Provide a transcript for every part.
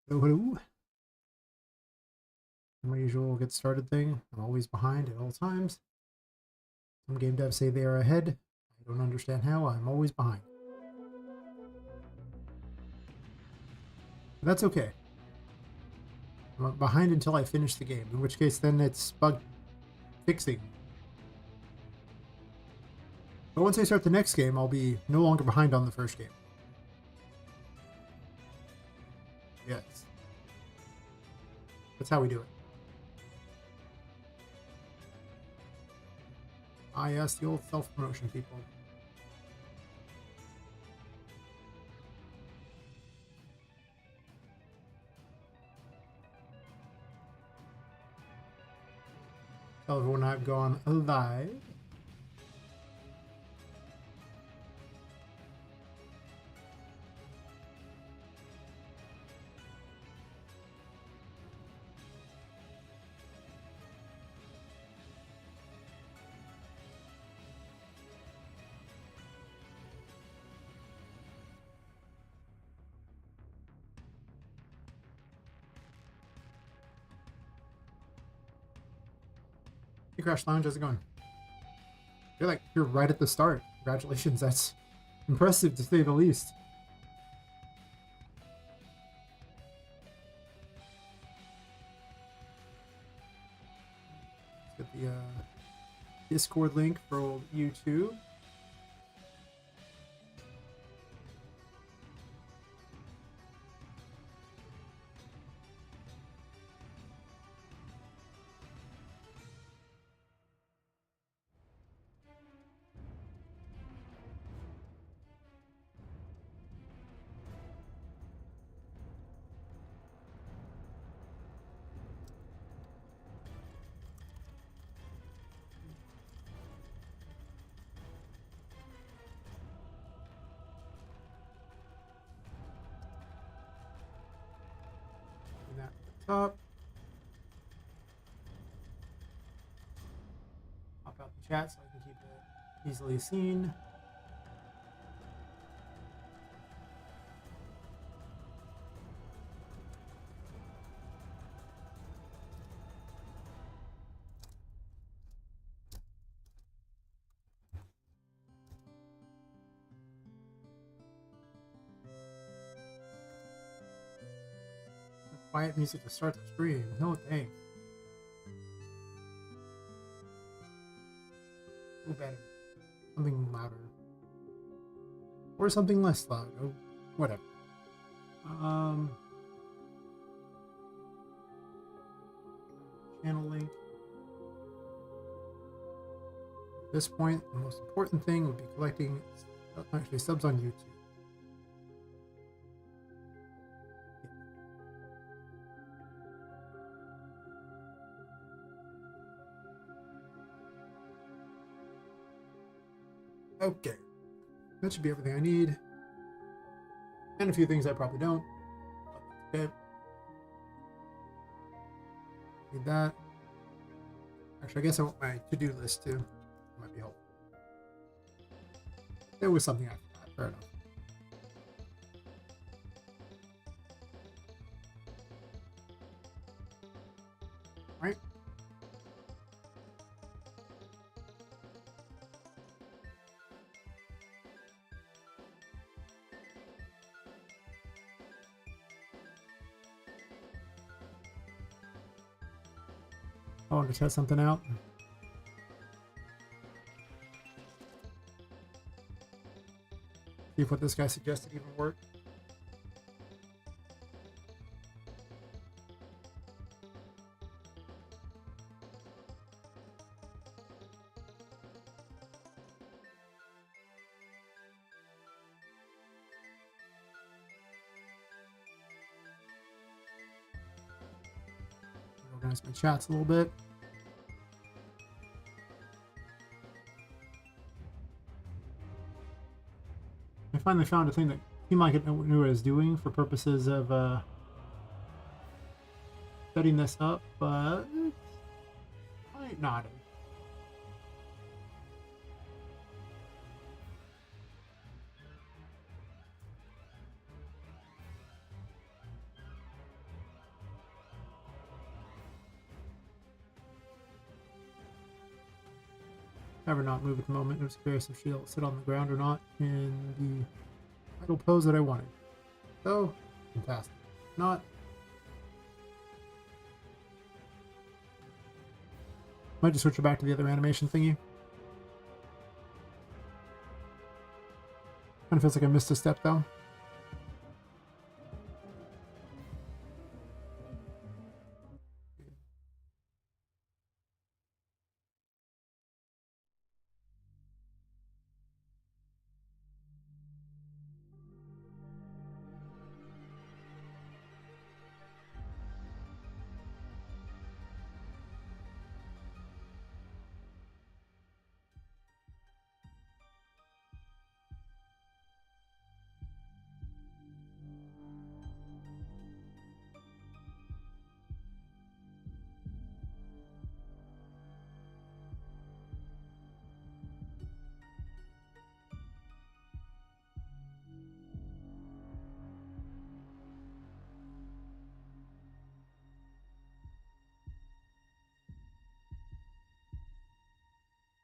Hello, hello. My usual get started thing. I'm always behind at all times. Some game devs say they are ahead. I don't understand how. I'm always behind. But that's okay. I'm behind until I finish the game, in which case then it's bug fixing. But once I start the next game, I'll be no longer behind on the first game. Yes. That's how we do it. Ah, yes, the old self-promotion people. Tell everyone I've gone live. Hey, Crash Lounge, how's it going? You're right at the start. Congratulations, that's impressive to say the least. Let's get the Discord link for old YouTube. That at the top. Pop out the chat so I can keep it easily seen. Quiet music to start the stream. No thanks. Go better. Something louder. Or something less loud. Oh, whatever. Channel link. At this point, the most important thing would be collecting actually subs on YouTube. Okay. That should be everything I need. And a few things I probably don't. Okay. Need that. Actually, I guess I want my to-do list too. That might be helpful. There was something I forgot. Fair enough. Right? I want to test something out. See if what this guy suggested even worked. Organize my chats a little bit. I finally found a thing that seemed like it knew what it was doing for purposes of setting this up, but I nodded. Have her not move at the moment. I was curious if she'll sit on the ground or not in the idle pose that I wanted. So, fantastic. Not. Might just switch her back to the other animation thingy. Kind of feels like I missed a step though.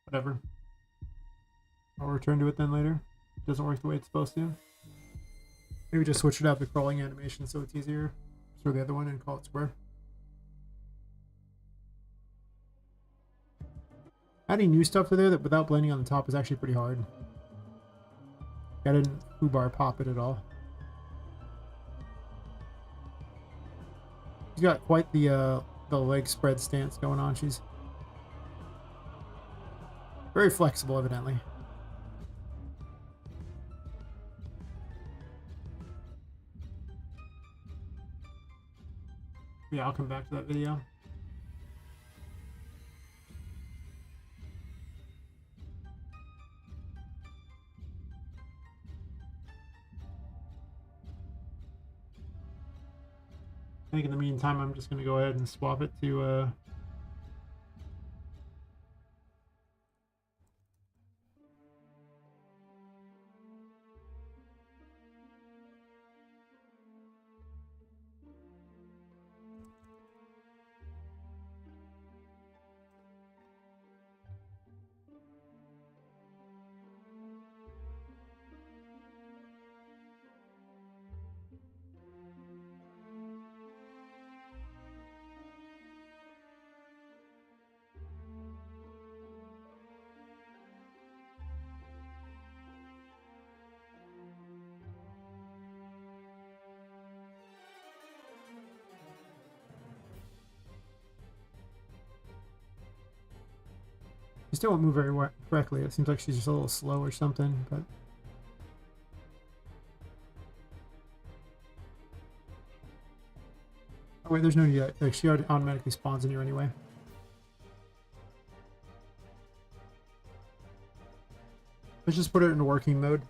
Whatever. I'll return to it then later. It doesn't work the way it's supposed to. Maybe just switch it out to crawling animation so it's easier. Throw the other one and call it square. Adding new stuff to there that without blending on the top is actually pretty hard. I didn't foobar Poppet at all. She's got quite the leg spread stance going on. She's very flexible, evidently. Yeah, I'll come back to that video. I think in the meantime, I'm just going to go ahead and swap it to She still won't move very correctly. It seems like she's just a little slow or something, but... Oh wait, there's no need. Like, she automatically spawns in here anyway. Let's just put it into working mode.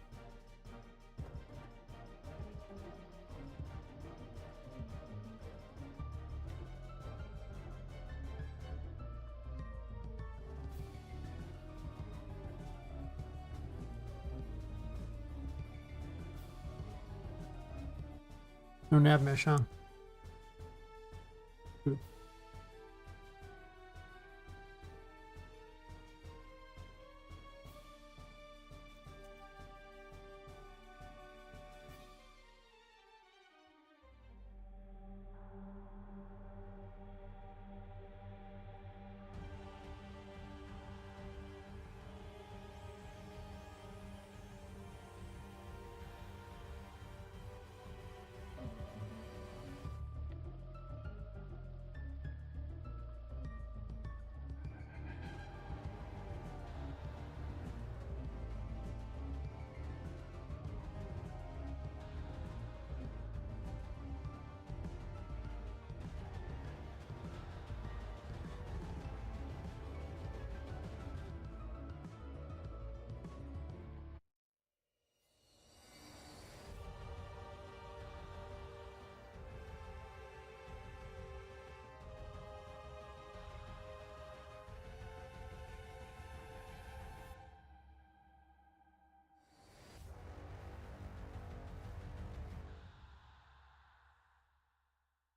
No nav mesh, huh? Good.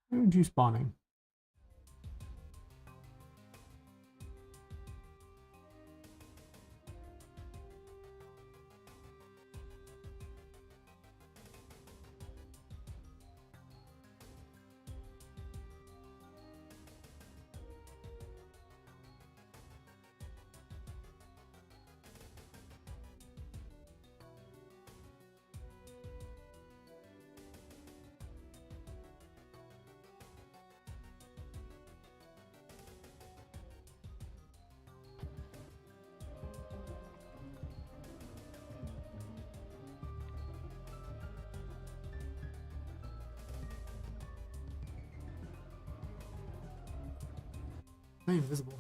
And you spawning. not even visible.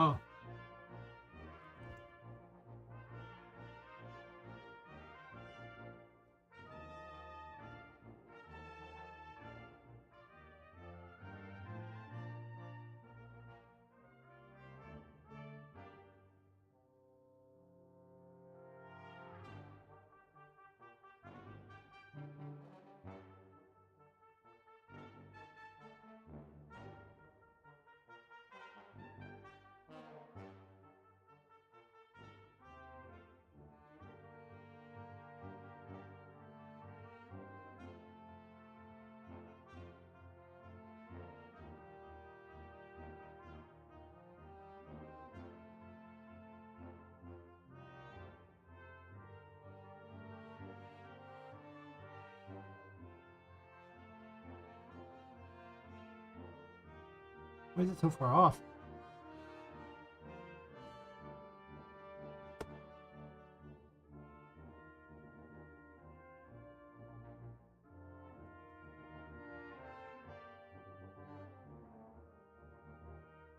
Oh. Why is it so far off?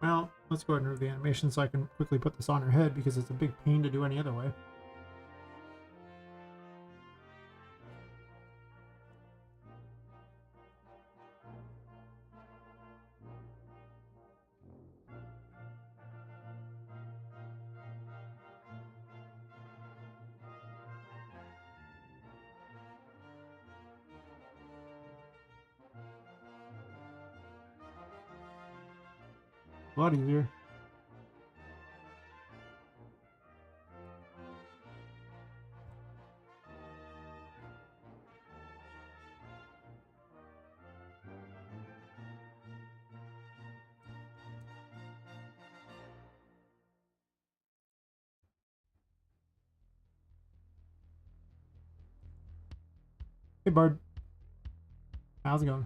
Well, let's go ahead and remove the animation so I can quickly put this on her head because it's a big pain to do any other way. A lot easier. Hey, Bard. How's it going?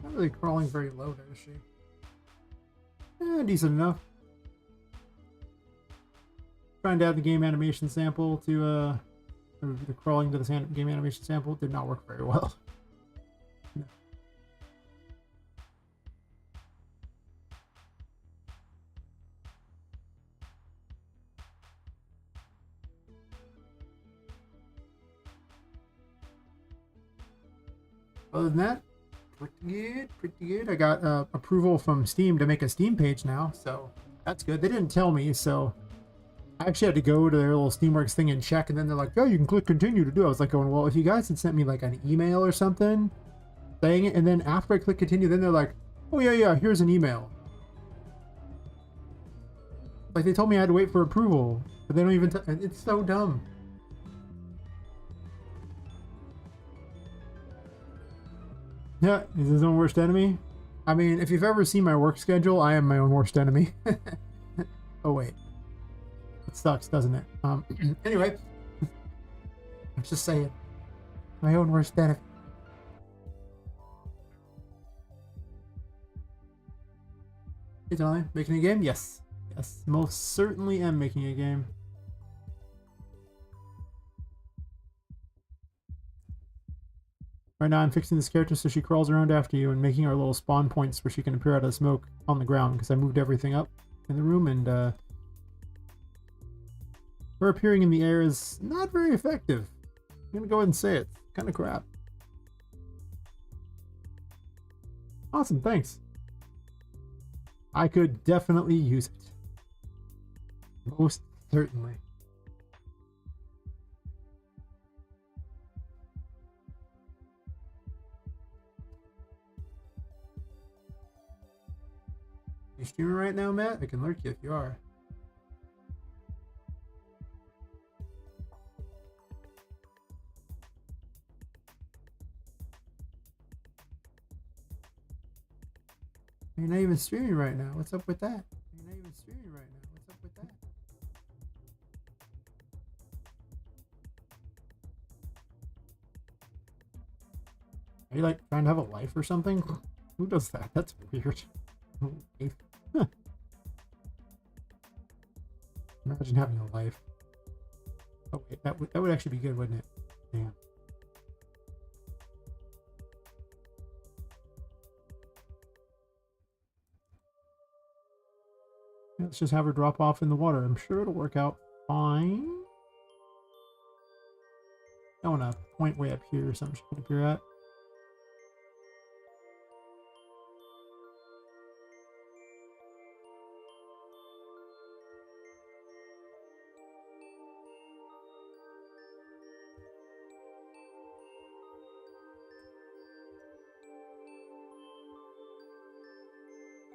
Not really crawling very low, is she? Decent enough. Trying to add the game animation sample to the crawling to the game animation sample did not work very well. No. Other than that, pretty good, pretty good. I got approval from Steam to make a Steam page now, so that's good. They didn't tell me, so I actually had to go to their little Steamworks thing and check, and then they're like, oh, you can click continue to do it. I was like going, well, if you guys had sent me like an email or something saying it, and then after I click continue, then they're like, oh yeah, here's an email. Like they told me I had to wait for approval, but they don't even, it's so dumb. Yeah, is his own worst enemy? I mean, if you've ever seen my work schedule, I am my own worst enemy. Oh wait. It sucks, doesn't it? Anyway. I'm just saying. My own worst enemy. Hey Tony, making a game? Yes. Yes, most certainly am making a game. Right now I'm fixing this character so she crawls around after you and making our little spawn points where she can appear out of the smoke on the ground because I moved everything up in the room, and her appearing in the air is not very effective. I'm gonna go ahead and say it. Kind of crap. Awesome, thanks. I could definitely use it. Most certainly. You streaming right now, Matt? I can lurk you if you are. You're not even streaming right now. What's up with that? You're not even streaming right now. What's up with that? Are you like trying to have a life or something? Who does that? That's weird. Imagine having a life. Oh wait, that would actually be good, wouldn't it? Damn. Let's just have her drop off in the water. I'm sure it'll work out fine. I want a point way up here or something she can appear at.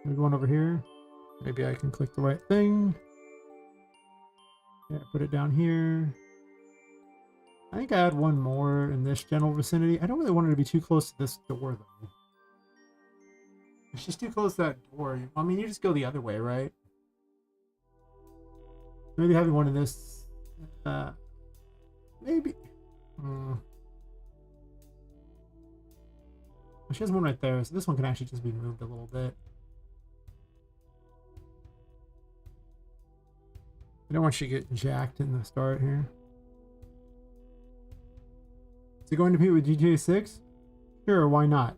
Maybe one over here. Maybe I can click the right thing. Yeah, put it down here. I think I had one more in this general vicinity. I don't really want her to be too close to this door, though. If she's too close to that door, I mean, you just go the other way, right? Maybe having one in this... maybe... She has one right there, so this one can actually just be moved a little bit. I don't want you to get jacked in the start here. Is it going to compete with GTA 6? Sure, why not?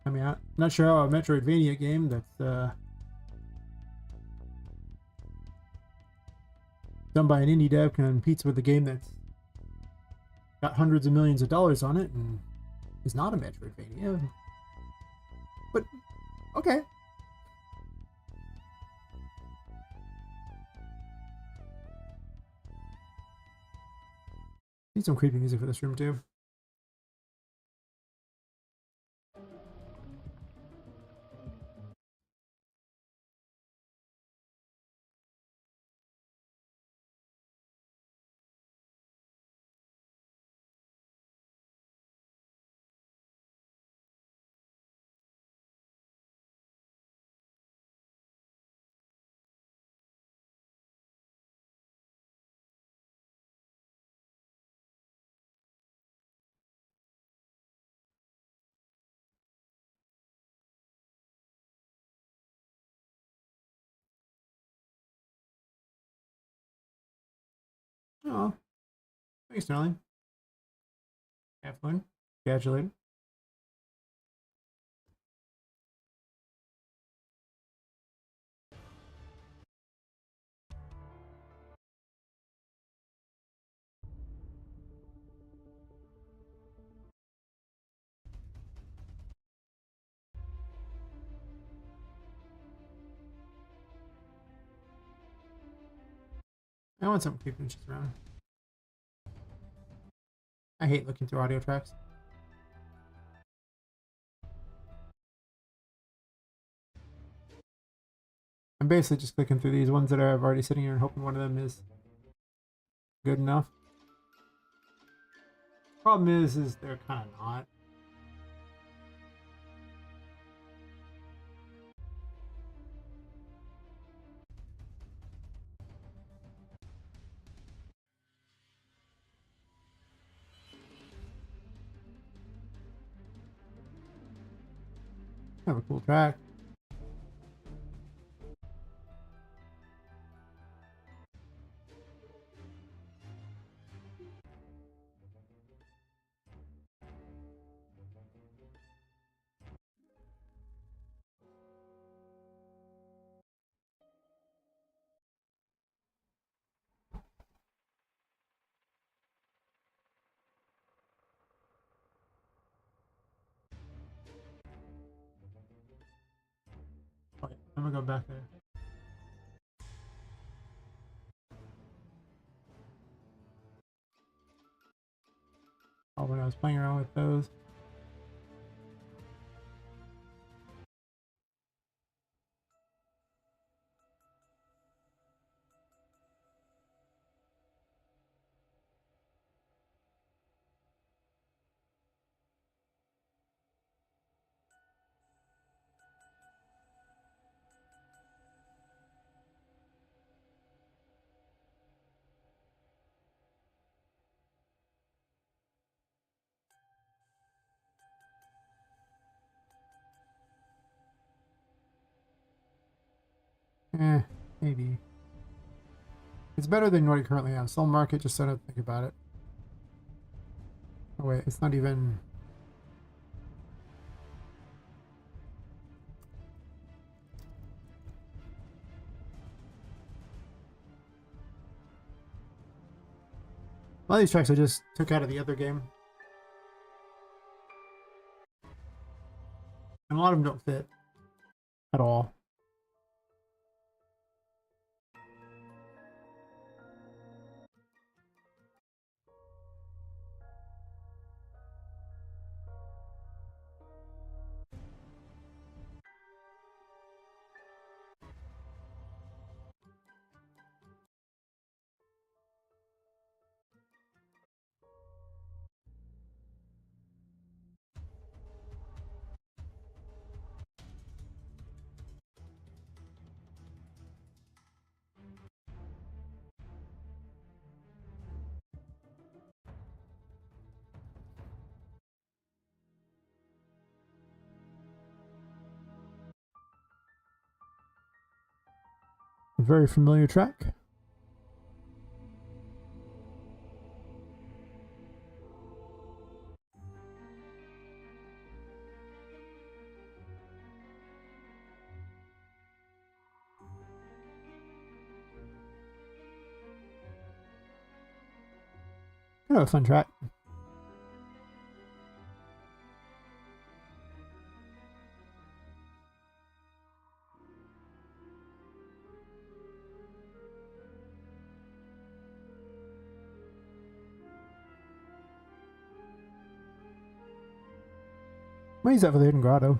I mean, I'm not sure how a Metroidvania game that's done by an indie dev competes with a game that's got hundreds of millions of dollars on it and is not a Metroidvania. But, okay. Need some creepy music for this room, too. Oh, thanks, darling. Have fun. Catch you later. I want something creepy when she's around. I hate looking through audio tracks. I'm basically just clicking through these ones that are already sitting here and hoping one of them is good enough. Problem is they're kind of not. Kind of a cool track. Wait, I'm gonna go back there. Oh, when I was playing around with those. Maybe. It's better than what I currently have. Sell market, just so I don't think about it. Oh wait, it's not even... A lot of these tracks I just took out of the other game. And a lot of them don't fit. At all. A very familiar track. Kind of a fun track. Might use that for the Hidden Grotto.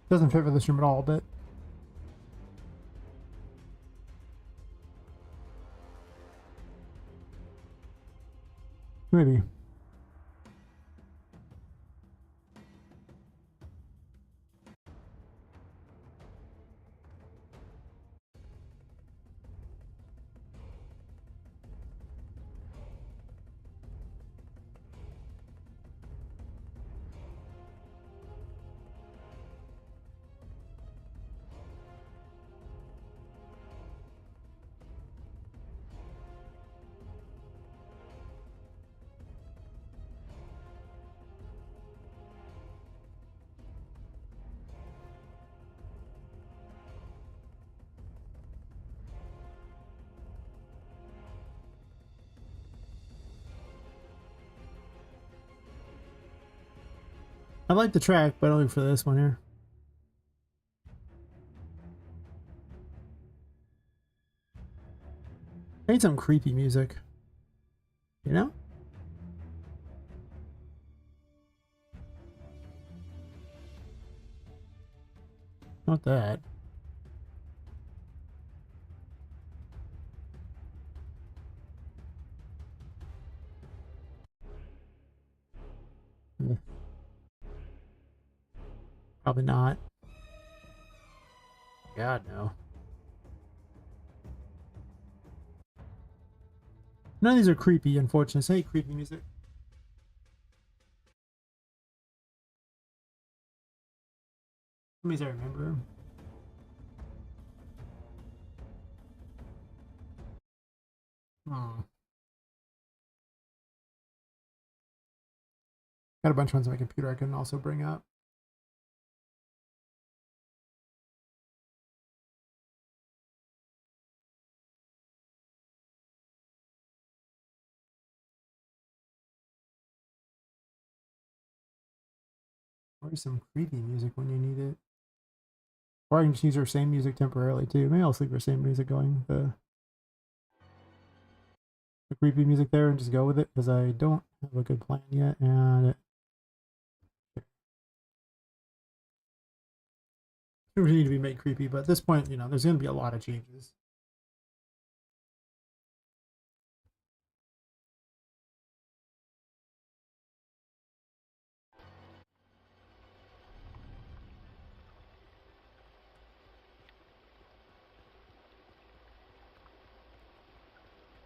Doesn't fit for this room at all, but maybe. I like the track, but only for this one here. I need some creepy music. You know? Not that. Probably not. God, no. None of these are creepy, unfortunately. I hate creepy music. Some of these I remember. Hmm. Got a bunch of ones on my computer I can also bring up. Where's some creepy music when you need it? Or I can just use our same music temporarily too. Maybe I'll sleep our same music going. The creepy music there and just go with it because I don't have a good plan yet. And it doesn't need to be made creepy, but at this point, you know, there's going to be a lot of changes.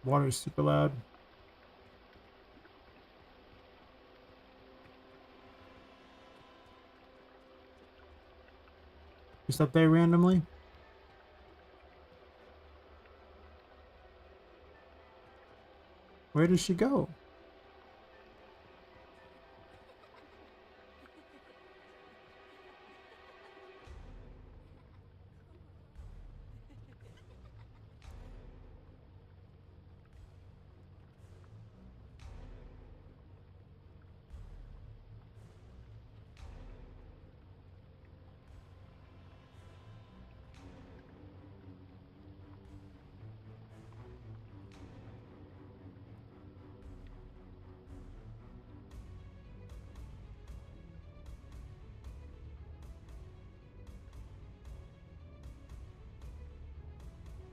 Water's super loud. Just up there randomly. Where does she go?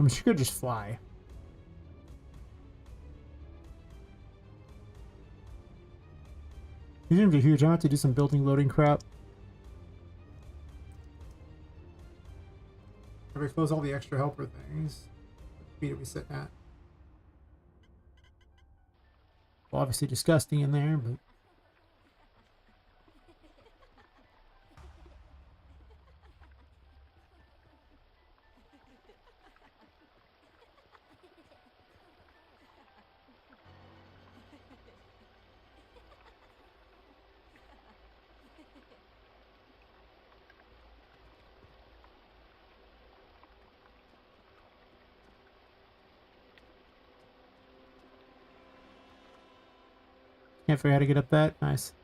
I mean, she could just fly. These rooms are huge. I have to do some building loading crap. If we close all the extra helper things, what speed are we sitting at? Well, obviously disgusting in there, but can't figure out how to get up that. Nice.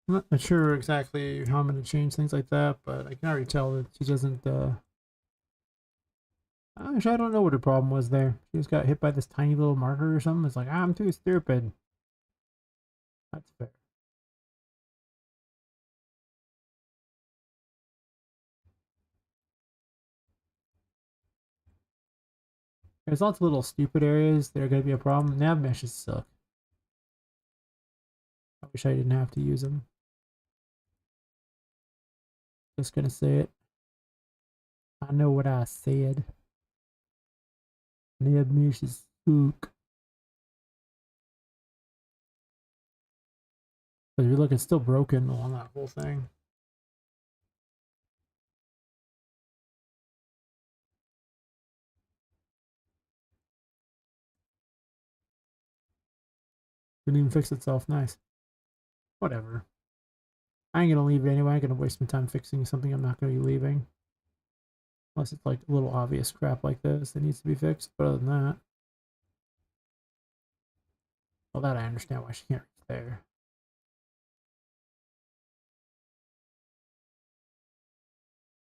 I'm not sure exactly how I'm going to change things like that, but I can already tell that she doesn't, actually, I don't know what her problem was there. She just got hit by this tiny little marker or something. It's like, I'm too stupid. That's fair. There's lots of little stupid areas that are going to be a problem. Nav meshes suck. I wish I didn't have to use them. Just gonna say it. I know what I said. Nav meshes suck. But if you look, it's still broken on that whole thing. Didn't even fix itself. Nice. Whatever. I ain't gonna leave it anyway. I ain't gonna waste my time fixing something I'm not gonna be leaving. Unless it's like a little obvious crap like this that needs to be fixed. But other than that. Well, that I understand why she can't reach there.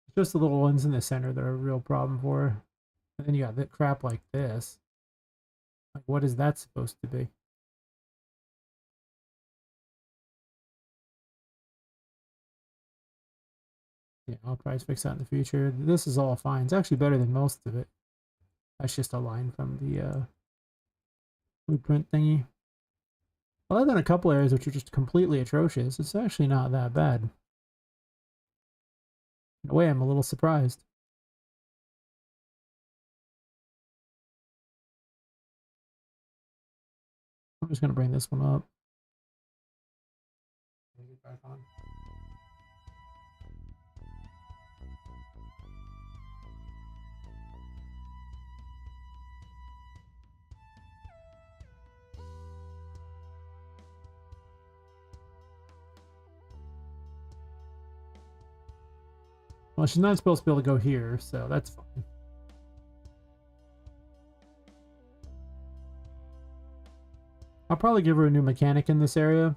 It's just the little ones in the center that are a real problem for her. And then you got that crap like this. Like, what is that supposed to be? Yeah, I'll probably fix that in the future. This is all fine. It's actually better than most of it. That's just a line from the blueprint thingy. Other than a couple areas which are just completely atrocious, it's actually not that bad. In a way, I'm a little surprised. I'm just gonna bring this one up. Get back on. Well, she's not supposed to be able to go here, so that's fine. I'll probably give her a new mechanic in this area.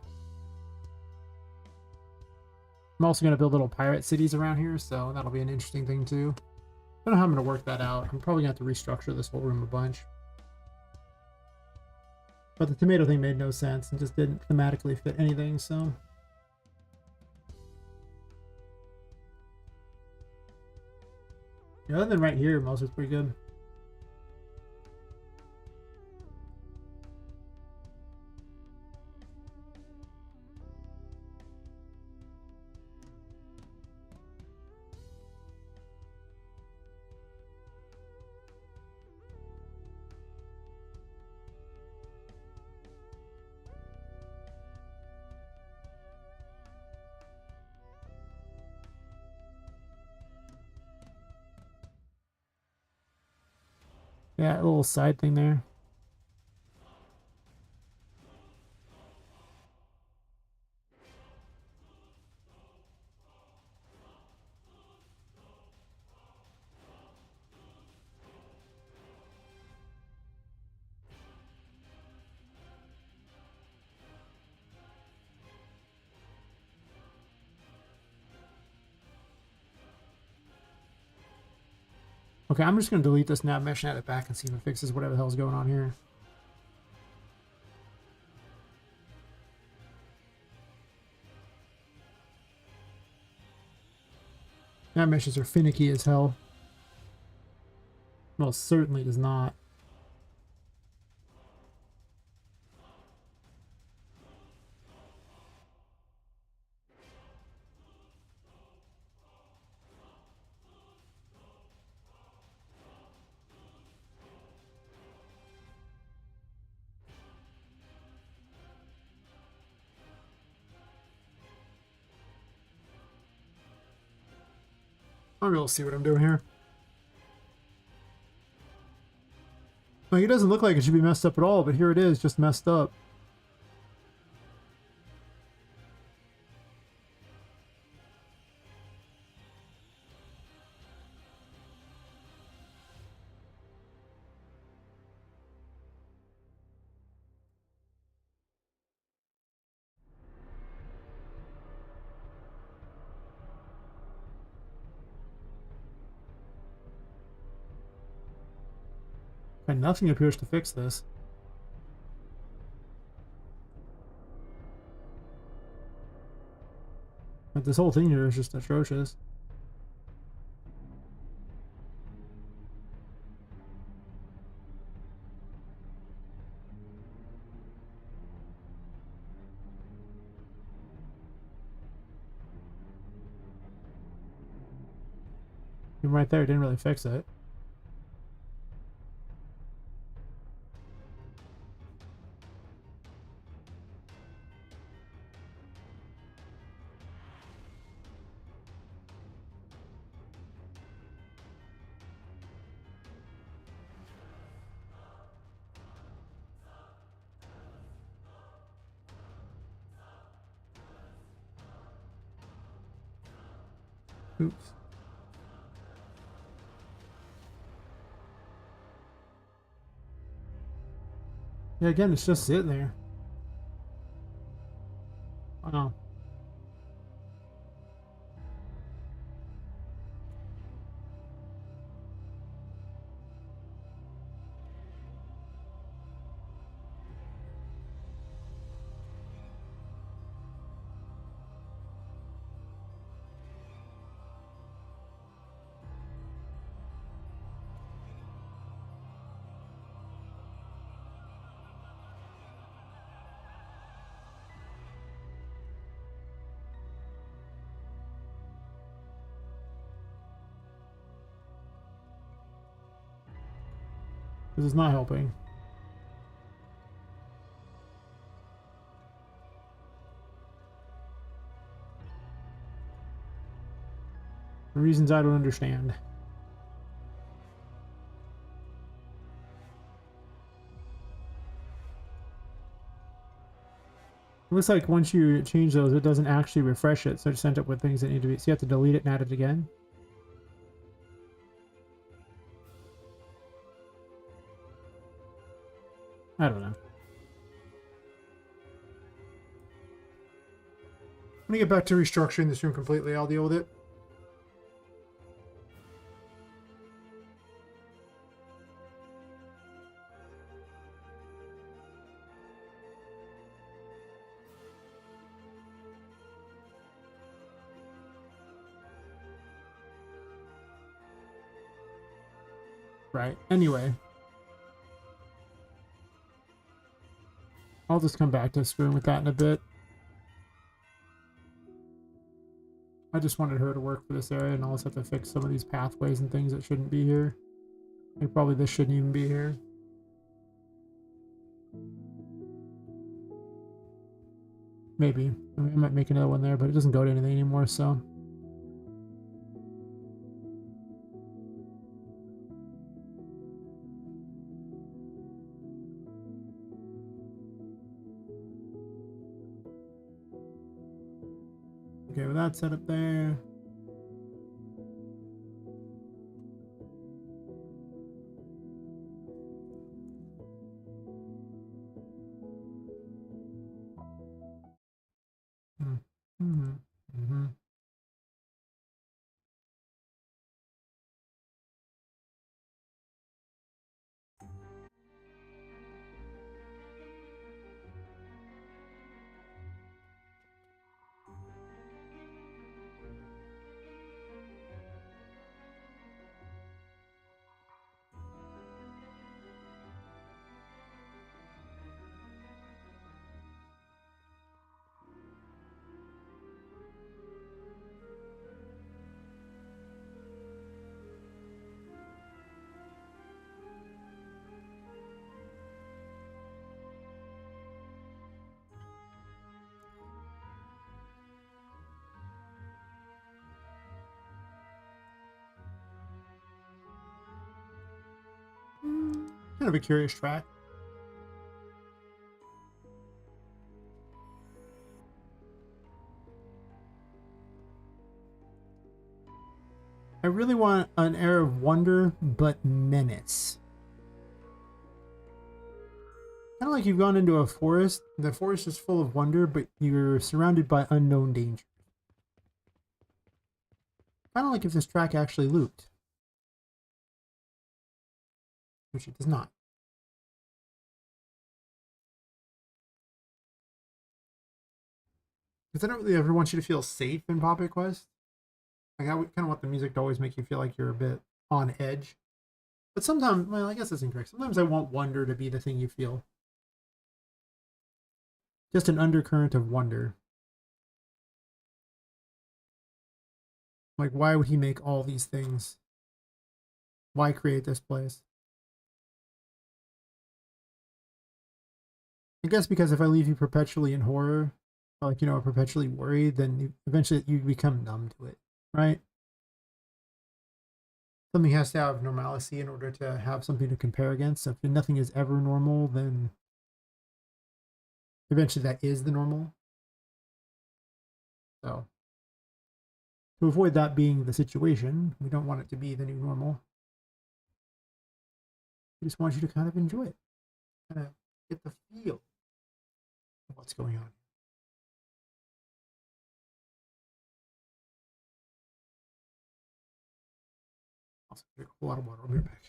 I'm also going to build little pirate cities around here, so that'll be an interesting thing too. I don't know how I'm going to work that out. I'm probably going to have to restructure this whole room a bunch. But the tomato thing made no sense and just didn't thematically fit anything, so... Yeah, other than right here, most of it's pretty good. Yeah, a little side thing there. Okay, I'm just going to delete this nav mesh and add it back and see if it fixes whatever the hell's going on here. Nav meshes are finicky as hell. Most certainly does not. I'll be able to see what I'm doing here. Like, it doesn't look like it should be messed up at all, but here it is, just messed up. And nothing appears to fix this. But this whole thing here is just atrocious. Even right there, didn't really fix it. Oops. Yeah, again, it's just sitting there. Wow. This is not helping. For reasons I don't understand. It looks like once you change those, it doesn't actually refresh it, so it just ends up with things that need to be... So you have to delete it and add it again? I don't know. When I get back to restructuring this room completely, I'll deal with it. Right. Anyway. I'll just come back to screwing with that in a bit. I just wanted her to work for this area, and I'll just have to fix some of these pathways and things that shouldn't be here. Like probably this shouldn't even be here. Maybe. I mean, I might make another one there, but it doesn't go to anything anymore, so... Okay, with that set up there. Kind of a curious track. I really want an air of wonder, but menace. Kind of like you've gone into a forest. The forest is full of wonder, but you're surrounded by unknown danger. Kind of like if this track actually looped. Which it does not. Because I don't really ever want you to feel safe in Poppet Quest. Like I would kind of want the music to always make you feel like you're a bit on edge. But sometimes, well, I guess that's incorrect. Sometimes I want wonder to be the thing you feel. Just an undercurrent of wonder. Like, why would he make all these things? Why create this place? I guess because if I leave you perpetually in horror, like, you know, perpetually worried, then eventually you become numb to it, right? Something has to have normalcy in order to have something to compare against. So if nothing is ever normal, then eventually that is the normal. So to avoid that being the situation, we don't want it to be the new normal. We just want you to kind of enjoy it, kind of get the feel of what's going on. Also, drink a whole lot of water. I'll be right back.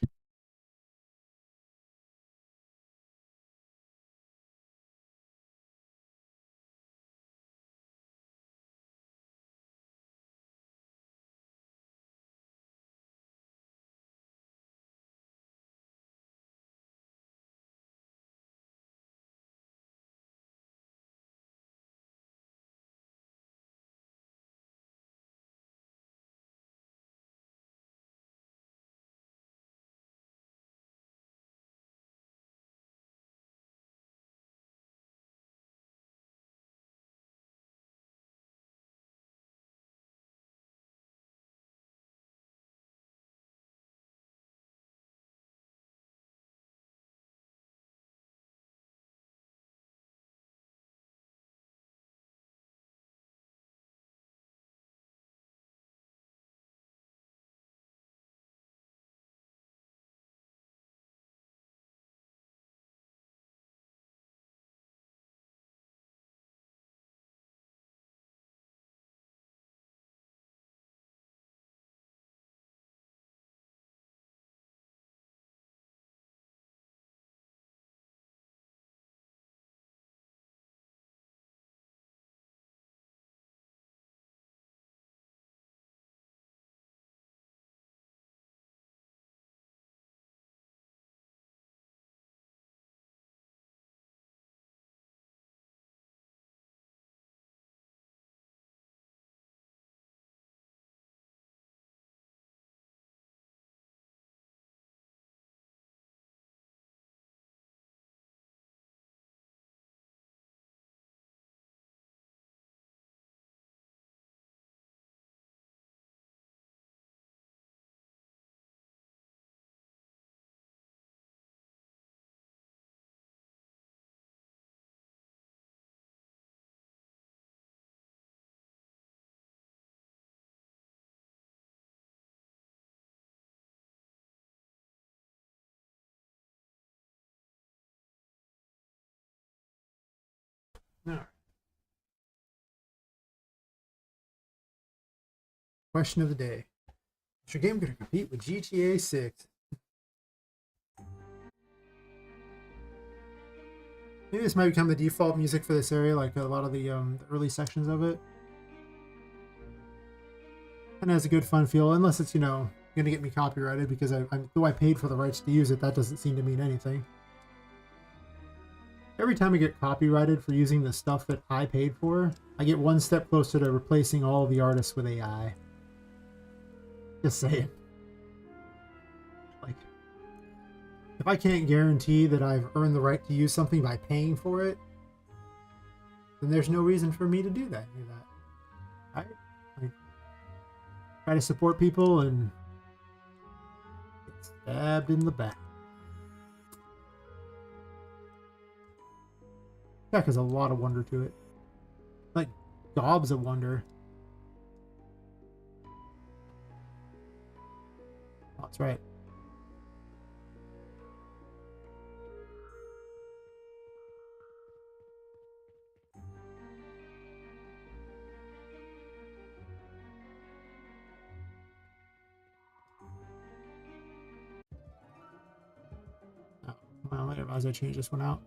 All right. Question of the day: is your game going to compete with GTA 6? Maybe this might become the default music for this area, like a lot of the early sections of it. And it has a good fun feel, unless it's, you know, going to get me copyrighted, because though I paid for the rights to use it, that doesn't seem to mean anything. Every time I get copyrighted for using the stuff that I paid for, I get one step closer to replacing all the artists with AI. Just saying. Like, if I can't guarantee that I've earned the right to use something by paying for it, then there's no reason for me to do that. I try to support people and get stabbed in the back. Tech has a lot of wonder to it. Like, gobs of wonder. Oh, that's right. Oh, well, I didn't realize I changed this one out.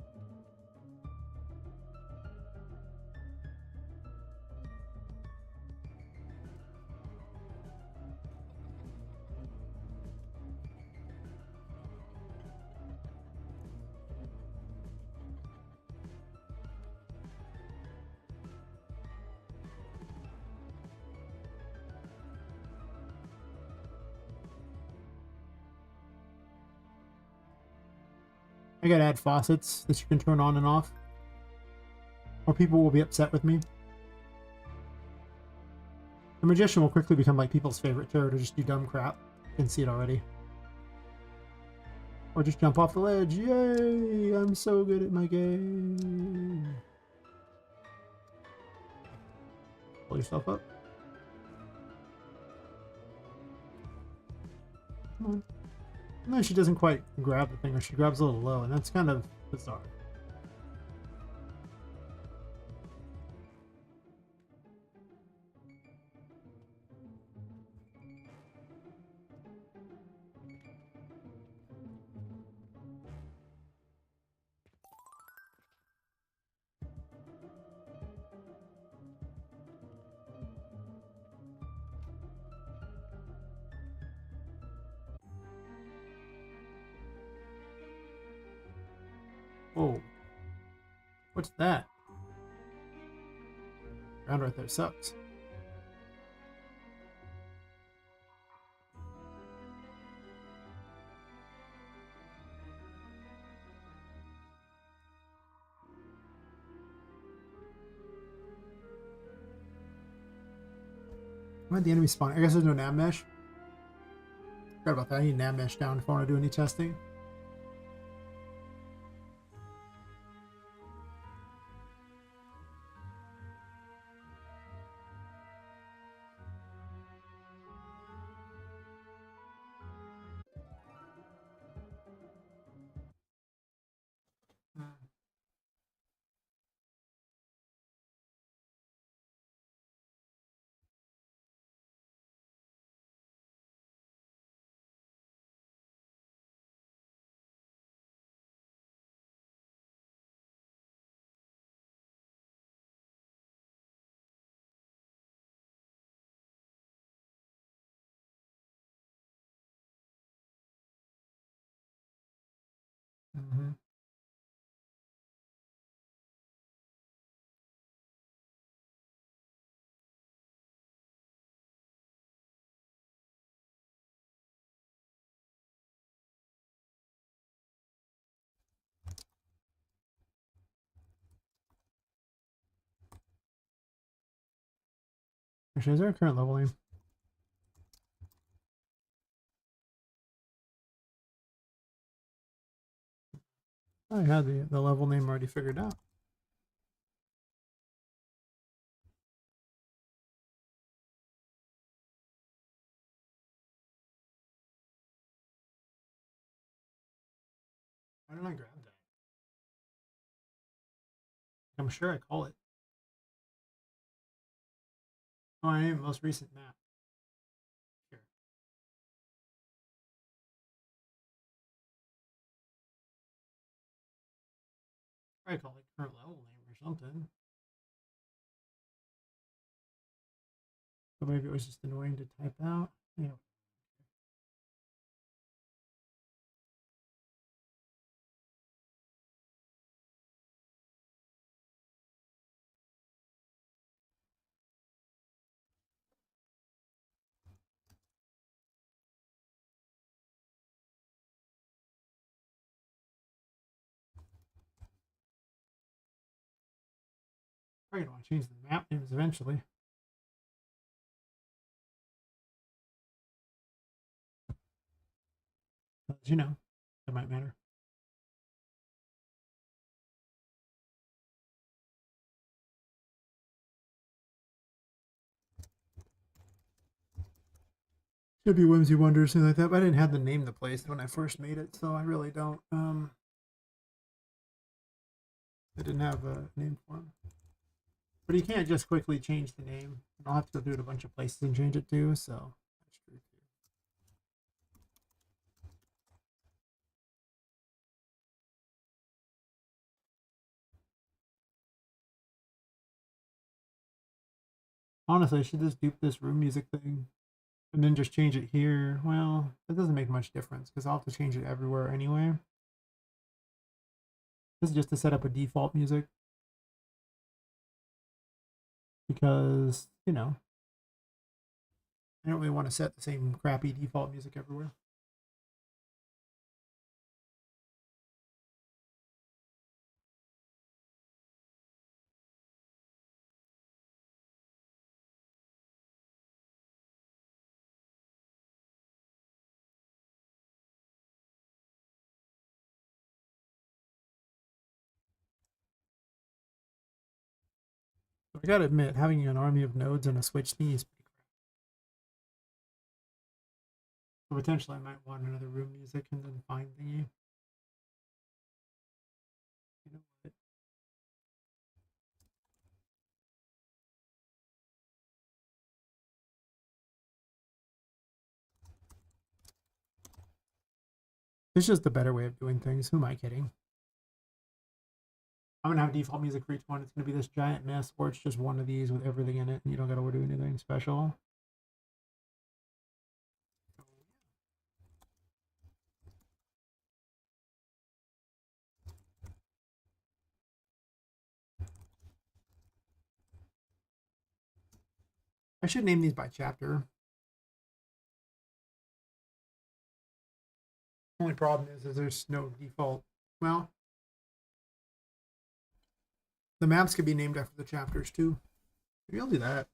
I gotta add faucets that you can turn on and off, or people will be upset with me. The magician will quickly become like people's favorite tarot to just do dumb crap. You can see it already. Or just jump off the ledge. Yay! I'm so good at my game. Pull yourself up. Come on. No, she doesn't quite grab the thing, or she grabs a little low, and that's kind of bizarre. Whoa. What's that? Ground right there sucks. Where'd the enemy spawn? I guess there's no nav mesh. Forgot about that. I need nav mesh down if I want to do any testing. Mm-hmm. Actually, is there a current level name? I had the level name already figured out. Why didn't I grab that? I'm sure I call it. Oh, I am most recent map. Here. Probably call it current level name or something. But maybe it was just annoying to type out. Yeah. Probably don't want to change the map names eventually. But, you know, that might matter. Should be Whimsy Wonder or something like that, but I didn't have the name of the place when I first made it, so I really don't. I didn't have a name for him. But you can't just quickly change the name. I'll have to go do it a bunch of places and change it too, so that's true too. Honestly, I should just dupe this room music thing and then just change it here. Well, that doesn't make much difference because I'll have to change it everywhere anyway. This is just to set up a default music. Because, you know, I don't really want to set the same crappy default music everywhere. I gotta admit, having an army of nodes and a switch thingy is pretty crap. So potentially I might want another room music and then find thingy. You know what? It's just the better way of doing things. Who am I kidding? I'm gonna have default music for each one. It's gonna be this giant mess, or it's just one of these with everything in it, and you don't gotta do anything special. I should name these by chapter. Only problem is there's no default. Well, the maps could be named after the chapters too. Maybe I'll do that.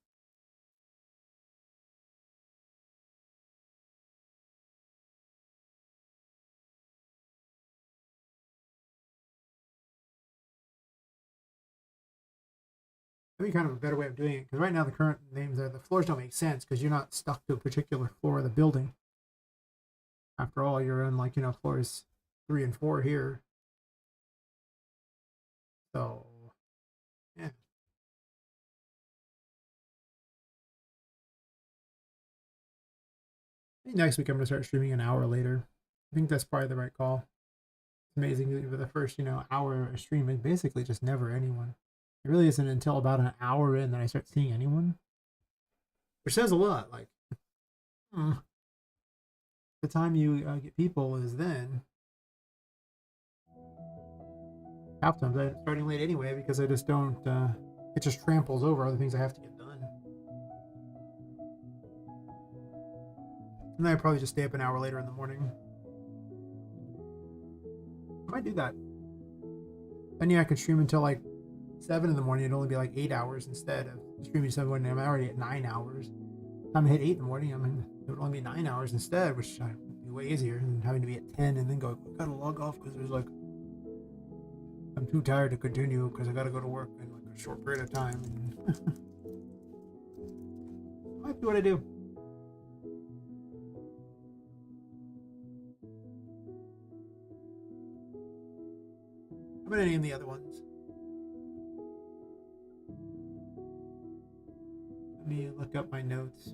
That'd be kind of a better way of doing it, because right now the current names are the floors don't make sense because you're not stuck to a particular floor of the building. After all, you're in like floors 3 and 4 here. So yeah. Next week I'm gonna start streaming an hour later. I think that's probably the right call. It's amazing for the first hour of stream is basically just never anyone. It really isn't until about an hour in that I start seeing anyone, which says a lot. Like, the time you get people is then. Half times I'm starting late anyway because I just don't. It just tramples over other things I have to get done. And then I probably just stay up an hour later in the morning. I might do that. Then yeah, I could stream until like 7 in the morning. It'd only be like 8 hours instead of streaming 7 in the morning. I'm already at 9 hours. Time I hit 8 in the morning, it would only be 9 hours instead, which would be way easier than having to be at 10 and then go, gotta log off because there's like, I'm too tired to continue because I gotta go to work in like a short period of time. Might be what I do. I'm gonna name the other ones. Let me look up my notes.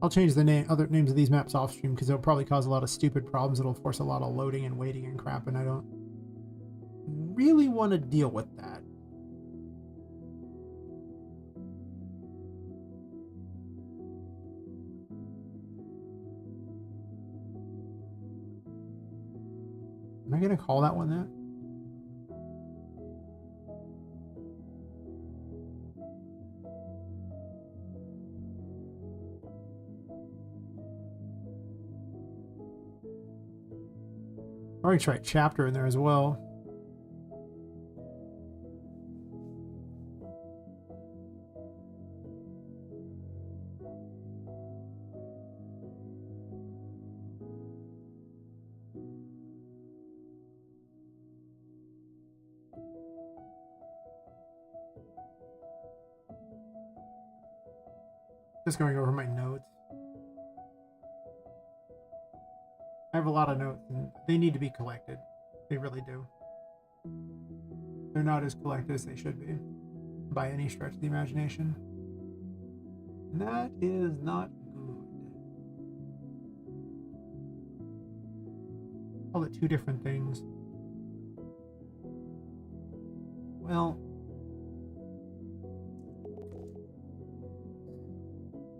I'll change the other names of these maps off stream because it'll probably cause a lot of stupid problems. It'll force a lot of loading and waiting and crap, and I don't really want to deal with that. Am I gonna call that one that? I already tried chapter in there as well. Just going over my notes. I have a lot of notes and they need to be collected. They really do. They're not as collected as they should be by any stretch of the imagination. And that is not good. Call it 2 different things. Well,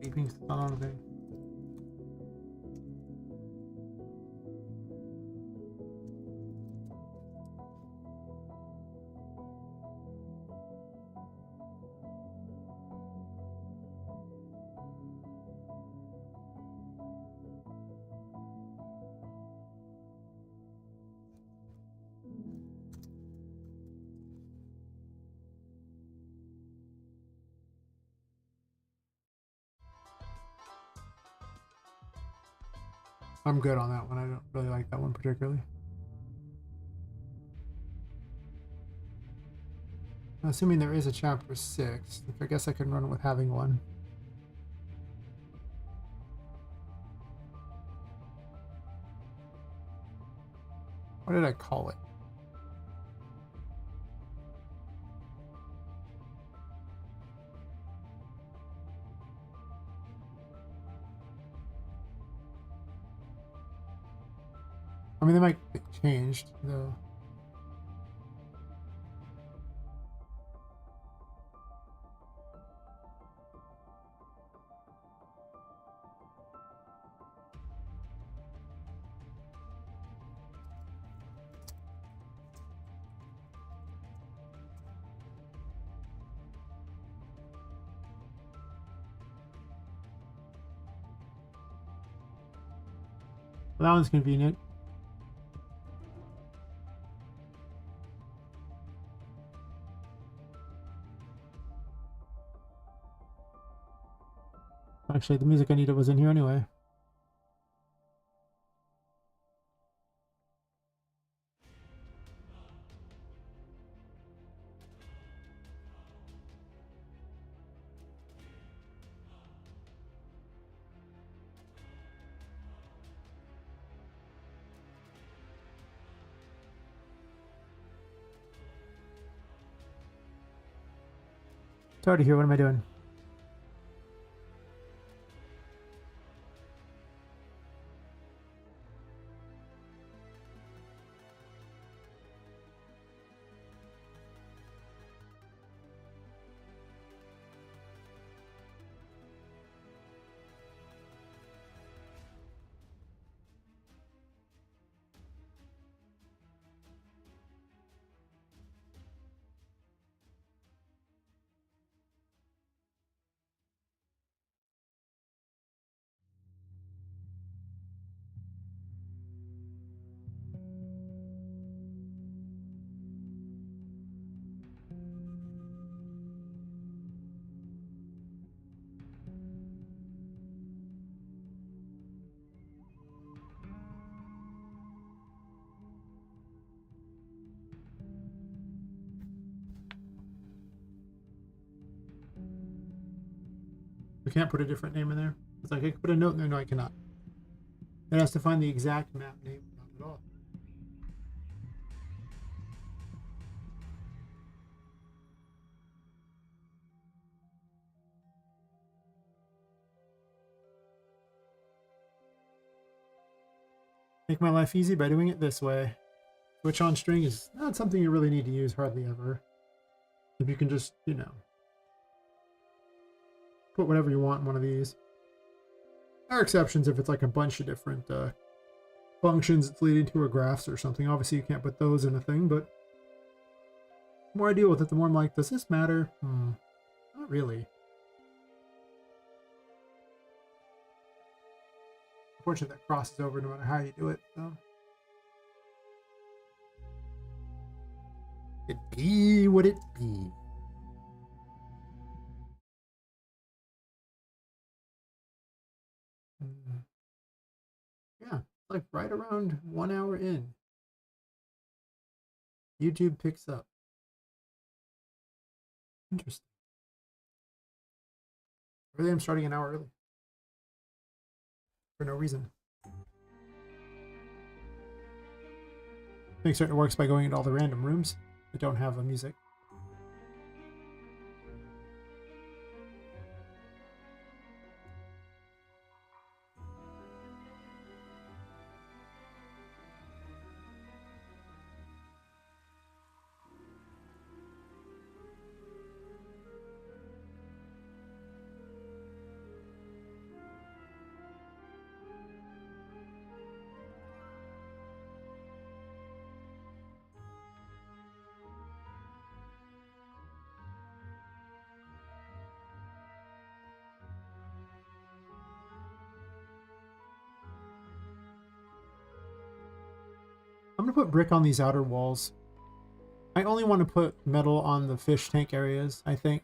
beeping's not on thing. I'm good on that one. I don't really like that one particularly. Assuming there is a chapter 6, I guess I can run with having one. What did I call it? I mean, they might get changed, though. Well, that one's convenient. Actually, the music I needed was in here anyway. Sorry to hear. What am I doing? We can't put a different name in there. It's like I could put a note in there. No, I cannot. It has to find the exact map name. Not at all. Make my life easy by doing it this way. Switch on string is not something you really need to use hardly ever. If you can just, you know, put whatever you want in one of these. There are exceptions if it's like a bunch of different functions that's leading to a graphs or something. Obviously, you can't put those in a thing, but the more I deal with it, the more I'm like, does this matter? Not really. Unfortunately, that crosses over no matter how you do it. So. It be what it be. Yeah, like right around 1 hour in, YouTube picks up. Interesting. Really, I'm starting an hour early for no reason. I think certain works by going into all the random rooms that don't have the music. I'm gonna put brick on these outer walls. I only want to put metal on the fish tank areas, I think.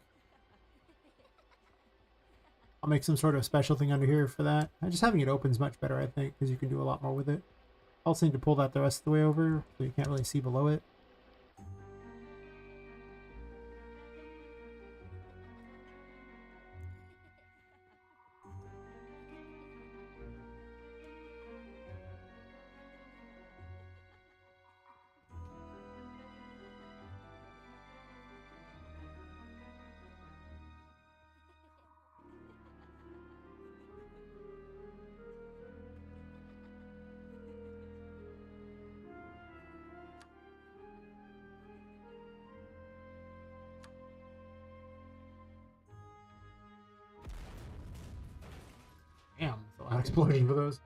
I'll make some sort of special thing under here for that. Just having it open is much better, I think, because you can do a lot more with it. Also need to pull that the rest of the way over, so you can't really see below it. Damn, it's a lot of explosion for those.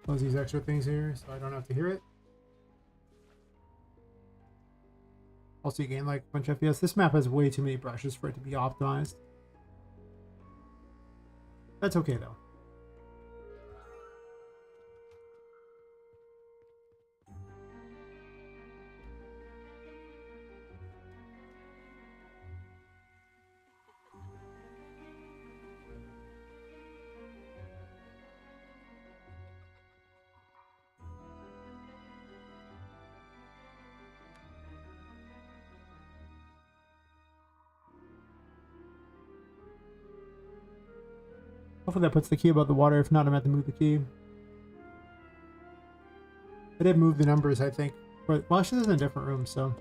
Close these extra things here so I don't have to hear it. Also, you gain like a bunch of FPS. This map has way too many brushes for it to be optimized. That's okay though. Hopefully that puts the key above the water. If not, I'm going to have to move the key. I did move the numbers, I think. But, well, actually, this is in a different room, so.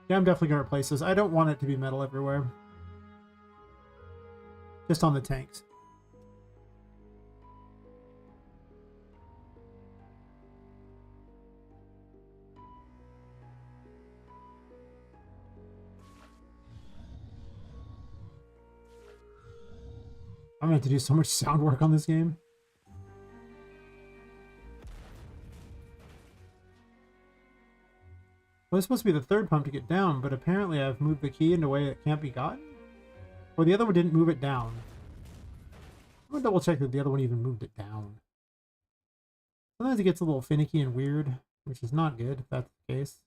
Yeah, I'm definitely going to replace this. I don't want it to be metal everywhere. Just on the tanks. I'm going to have to do so much sound work on this game. Well, it's supposed to be the third pump to get down, but apparently I've moved the key in a way that can't be gotten? Or the other one didn't move it down. I'm going to double check that the other one even moved it down. Sometimes it gets a little finicky and weird, which is not good if that's the case.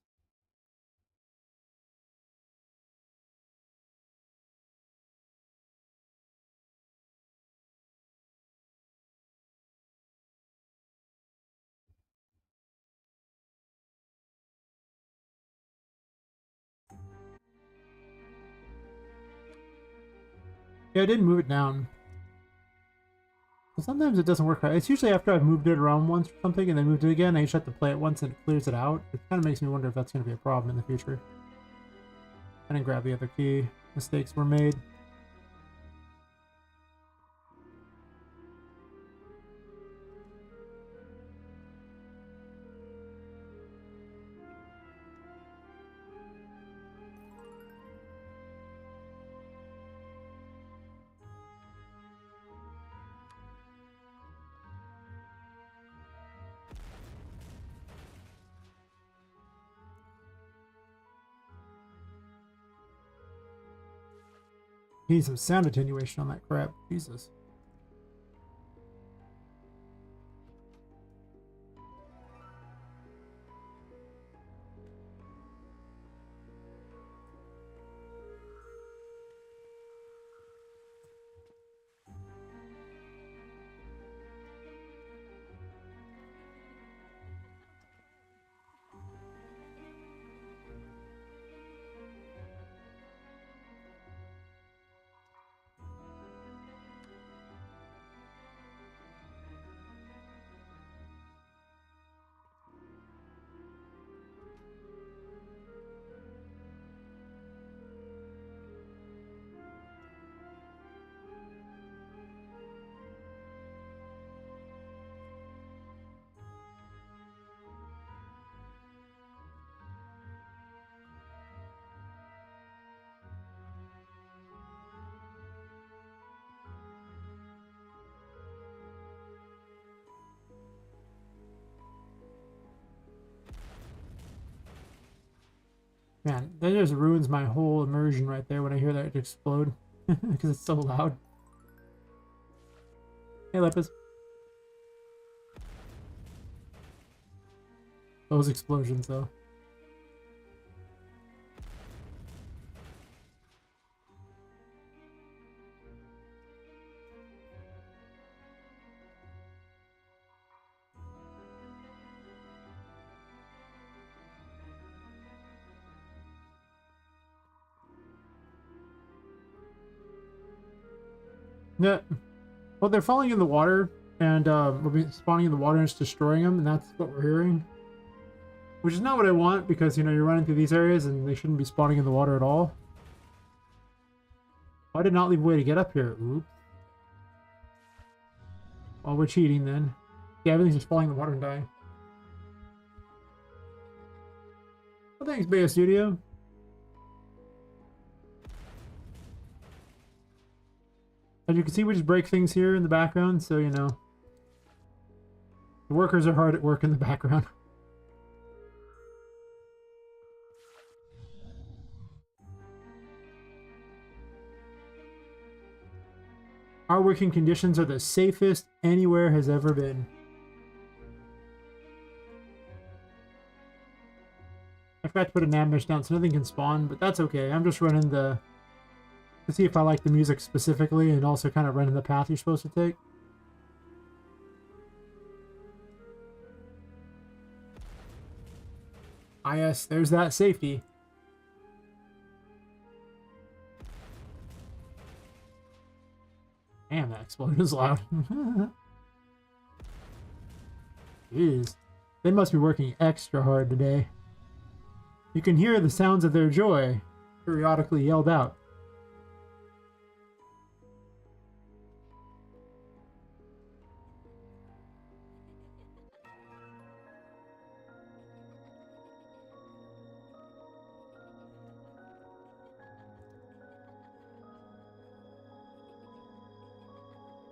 Yeah, I didn't move it down. So sometimes it doesn't work right. It's usually after I've moved it around once or something and then moved it again, I just have to play it once and it clears it out. It kind of makes me wonder if that's going to be a problem in the future. I didn't grab the other key. Mistakes were made. Need some sound attenuation on that crap. Jesus. Man, that just ruins my whole immersion right there when I hear that explode. because it's so loud. Hey, Lepus. Those explosions, though. Yeah. Well, they're falling in the water, and we're spawning in the water and it's destroying them, and that's what we're hearing. Which is not what I want, because, you know, you're running through these areas and they shouldn't be spawning in the water at all. I did not leave a way to get up here. Oops. Well, we're cheating then. Yeah, everything's just falling in the water and dying. Well, thanks, Bayo Studio. As you can see, we just break things here in the background, so, you know. The workers are hard at work in the background. Our working conditions are the safest anywhere has ever been. I forgot to put an ambush down so nothing can spawn, but that's okay. I'm just running to see if I like the music specifically, and also kind of running the path you're supposed to take. Ah yes, there's that safety. Damn, that explosion is loud. Jeez. They must be working extra hard today. You can hear the sounds of their joy, periodically yelled out.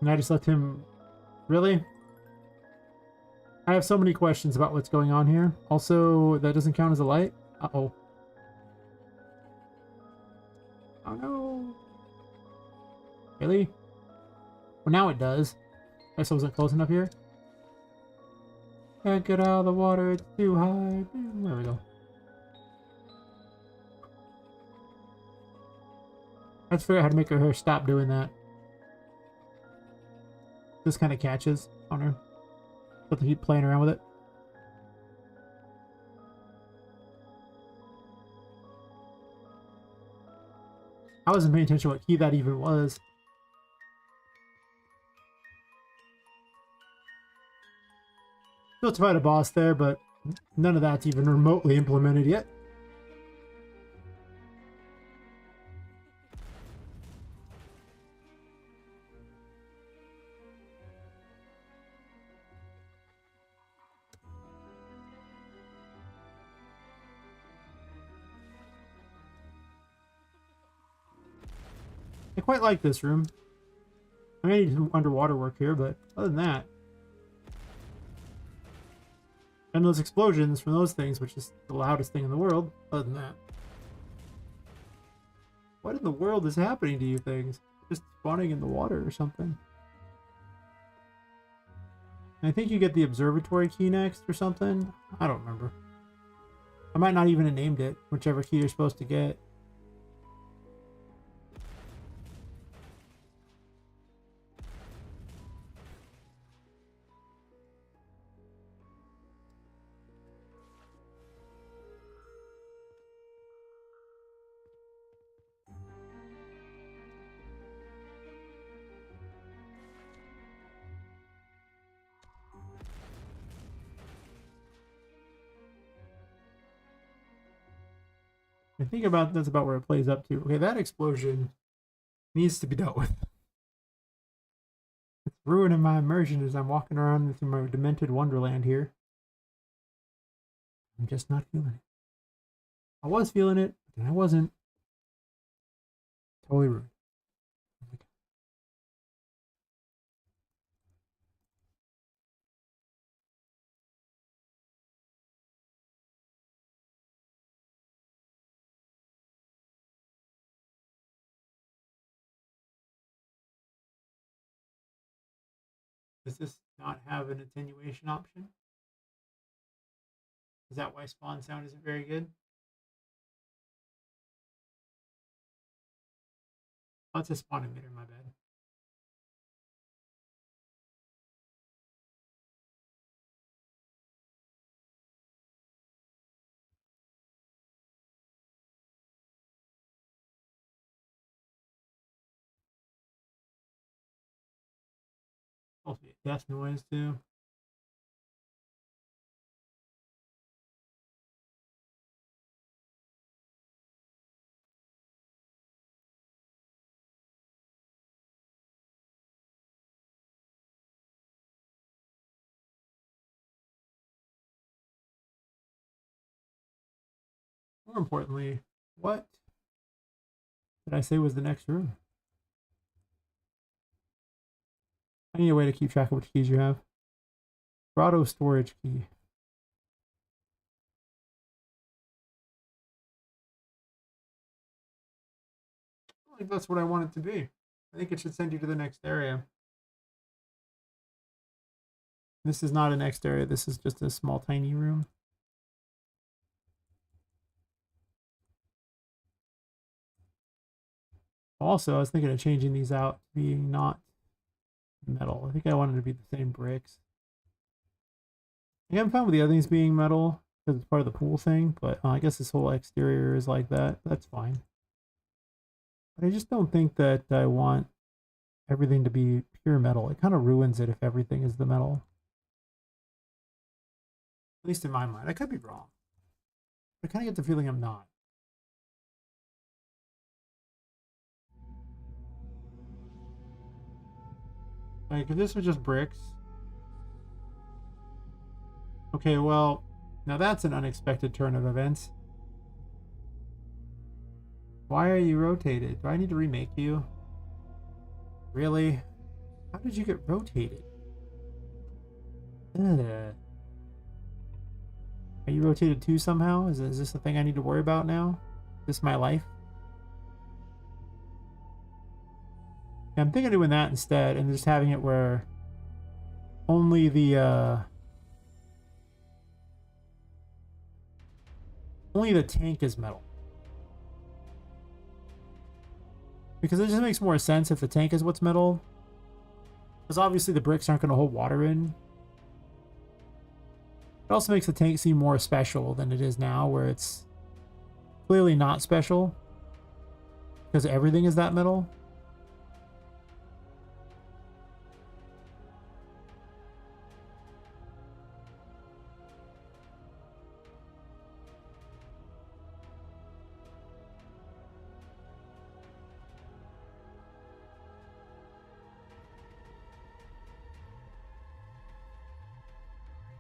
And I just left him... Really? I have so many questions about what's going on here. Also, that doesn't count as a light? Uh-oh. Oh no. Really? Well, now it does. I guess I wasn't close enough here. Can't get out of the water, it's too high. There we go. I just figured out how to make her stop doing that. This kind of catches on her. But to keep playing around with it. I wasn't paying attention to what key that even was. Still to fight a boss there, but none of that's even remotely implemented yet. I quite like this room. I may need some underwater work here, but other than that... And those explosions from those things, which is the loudest thing in the world, other than that. What in the world is happening to you things? Just spawning in the water or something. And I think you get the observatory key next or something. I don't remember. I might not even have named it, whichever key you're supposed to get. I think that's about where it plays up to. Okay, that explosion needs to be dealt with. It's ruining my immersion as I'm walking around through my demented wonderland here. I'm just not feeling it. I was feeling it, but then I wasn't. Totally ruined. Does this not have an attenuation option? Is that why spawn sound isn't very good? Oh, it's a spawn emitter, my bad. Also be a death noise too. More importantly, what did I say was the next room? I need a way to keep track of which keys you have. Grotto storage key. I don't think that's what I want it to be. I think it should send you to the next area. This is not a next area. This is just a small, tiny room. Also, I was thinking of changing these out to being not metal. I think I wanted to be the same bricks. Yeah, I'm fine with the other things being metal because it's part of the pool thing, but I guess this whole exterior is like that. That's fine. But I just don't think that I want everything to be pure metal. It kind of ruins it if everything is the metal. At least in my mind. I could be wrong. I kind of get the feeling I'm not. Like, if this was just bricks. Okay, well, now that's an unexpected turn of events. Why are you rotated? Do I need to remake you? Really? How did you get rotated? Ugh. Are you rotated too somehow? Is this a thing I need to worry about now? Is this my life? Yeah, I'm thinking of doing that instead and just having it where only the tank is metal. Because it just makes more sense if the tank is what's metal. Because obviously the bricks aren't going to hold water in. It also makes the tank seem more special than it is now, where it's clearly not special. Because everything is that metal.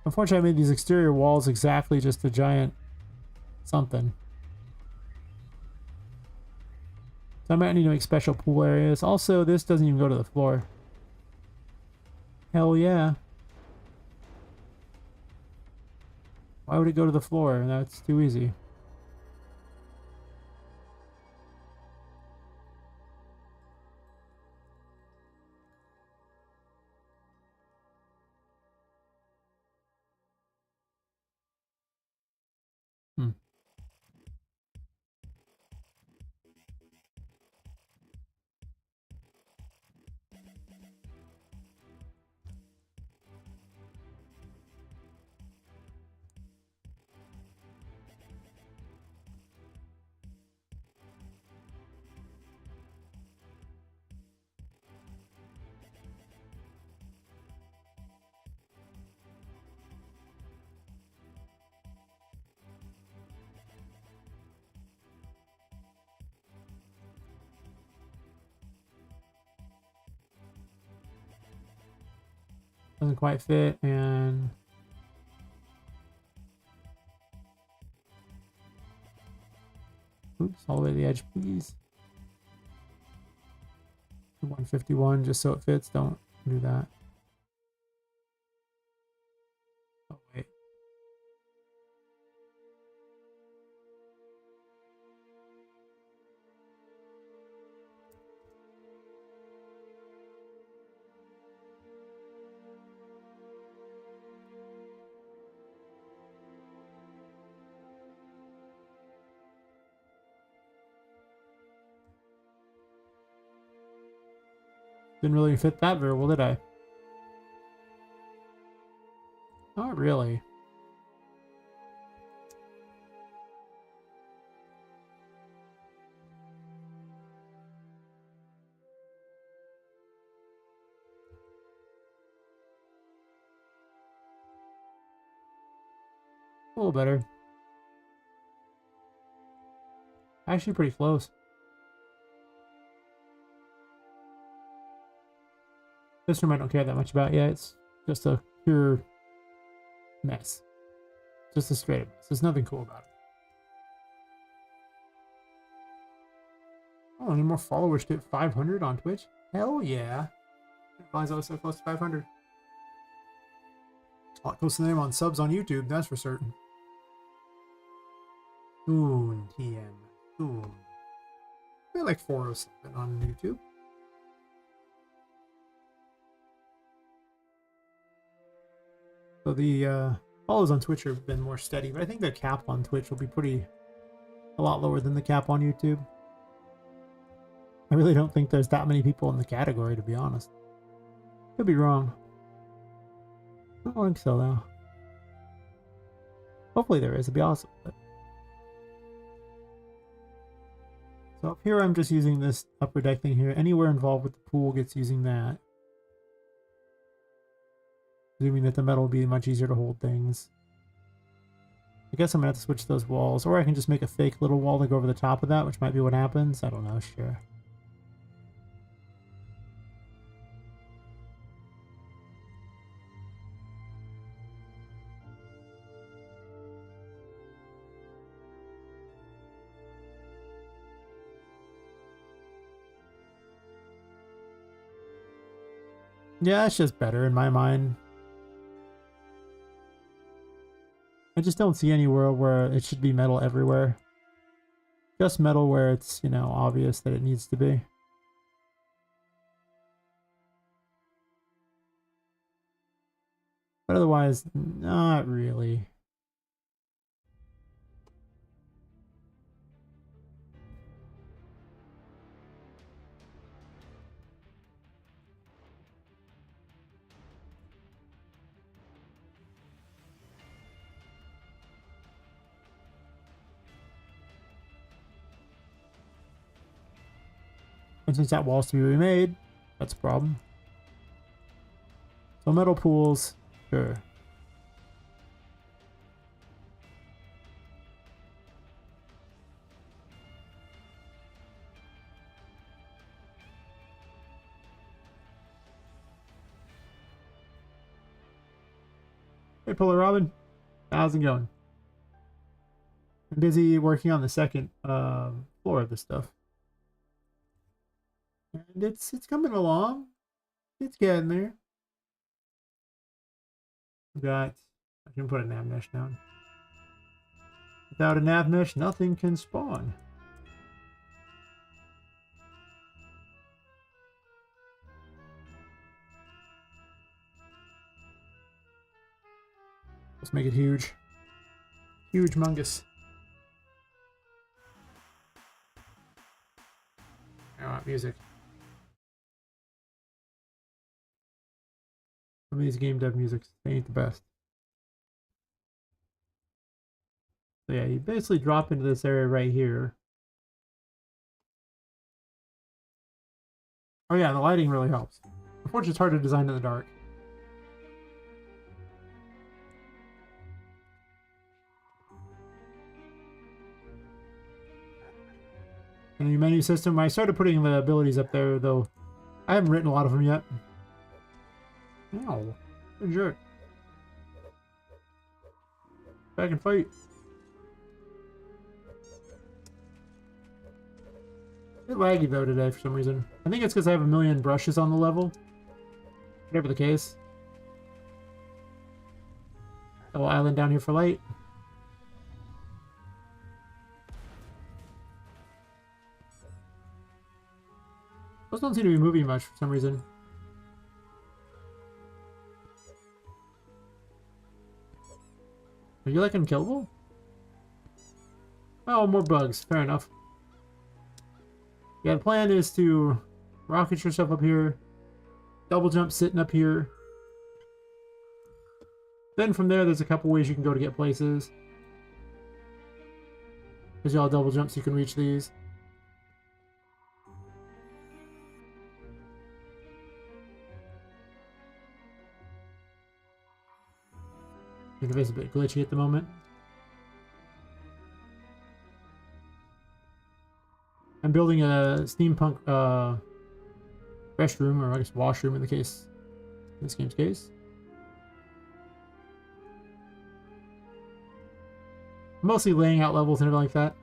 Unfortunately, I made these exterior walls exactly just a giant something. So I might need to make special pool areas. Also, this doesn't even go to the floor. Hell yeah. Why would it go to the floor? That's too easy. Hmm. Doesn't quite fit, and oops, all the way to the edge, please. 151, just so it fits. Don't do that. Oh, wait. Didn't really fit that very well, did I? Not really. A little better. Actually pretty close. This room I don't care that much about yet. It's just a pure mess. Just a straight up mess. There's nothing cool about it. Oh, any more followers to 500 on Twitch? Hell yeah. I didn't realize I was so close to 500. A lot closer than them on subs on YouTube, that's for certain. Soon, TM. Soon. They're like 4 or something on YouTube. So the follows on Twitch have been more steady, but I think the cap on Twitch will be a lot lower than the cap on YouTube. I really don't think there's that many people in the category, to be honest. Could be wrong. I don't think so, though. Hopefully there is. It'd be awesome. But... So up here, I'm just using this upper deck thing here. Anywhere involved with the pool gets using that. Assuming that the metal will be much easier to hold things. I guess I'm going to have to switch those walls. Or I can just make a fake little wall to go over the top of that, which might be what happens. I don't know, sure. Yeah, it's just better in my mind. I just don't see anywhere where it should be metal everywhere. Just metal where it's, you know, obvious that it needs to be. But otherwise, not really. And since that wall's to be remade, that's a problem. So metal pools, sure. Hey, Polar Robin. How's it going? I'm busy working on the second floor of this stuff. And it's coming along. It's getting there. I can put a nav mesh down. Without a nav mesh, nothing can spawn. Let's make it huge. Huge mungus. I want music. Some of these game dev musics, they ain't the best. So yeah, you basically drop into this area right here. Oh yeah, the lighting really helps. Unfortunately, it's hard to design in the dark. And the menu system, I started putting the abilities up there, though I haven't written a lot of them yet. Ow, good jerk. Back and fight. A bit laggy though today for some reason. I think it's because I have a million brushes on the level. Whatever the case. A little island down here for light. Those don't seem to be moving much for some reason. Are you like unkillable? Oh, more bugs. Fair enough. Yeah, the plan is to rocket yourself up here, Double jump sitting up here. Then from there, there's a couple ways you can go to get places. There's all double jumps, you can reach these. The interface is a bit glitchy at the moment. I'm building a steampunk restroom, or I guess washroom in this game's case. Mostly laying out levels and everything like that.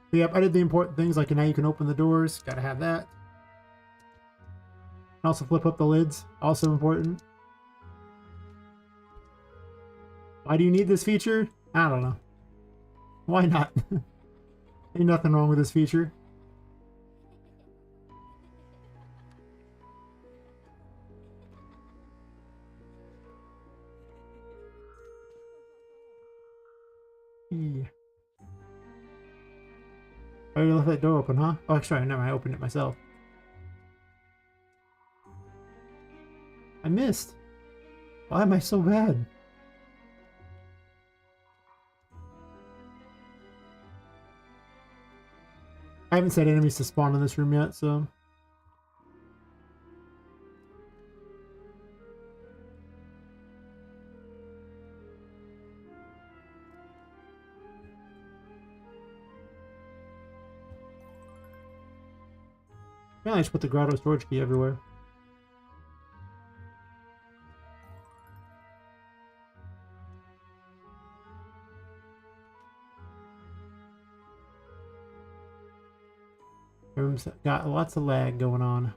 But yep, I did the important things, like now you can open the doors. Gotta have that. Also flip up the lids. Also important. Why do you need this feature? I don't know. Why not? Ain't nothing wrong with this feature. Yeah. Oh, you left that door open, huh? Oh, sorry, never mind, I opened it myself. I missed. Why am I so bad? I haven't set enemies to spawn in this room yet, so... I just put the grotto storage key everywhere. Room's got lots of lag going on.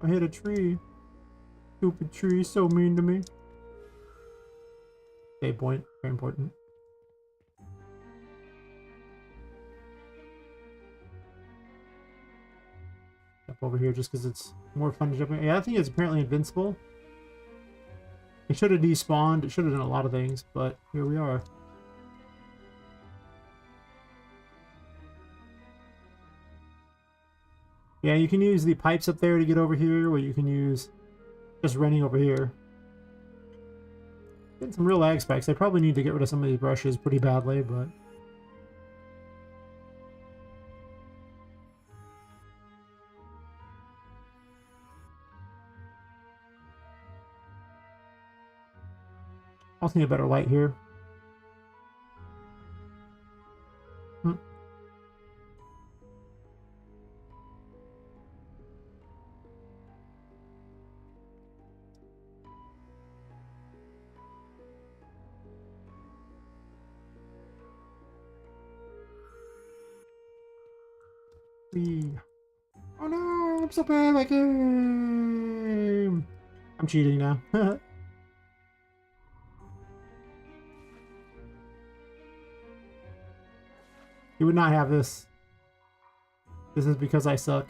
I hit a tree. Stupid tree, so mean to me. Save point, very important. Up over here just because it's more fun to jump in. Yeah, I think it's apparently invincible. It should have despawned. It should have done a lot of things, but here we are. Yeah, you can use the pipes up there to get over here, or you can use just running over here. Getting some real lag spikes. I probably need to get rid of some of these brushes pretty badly, but... I also need a better light here. Oh no, I'm so bad at my game. I'm cheating now. You would not have this. This is because I suck.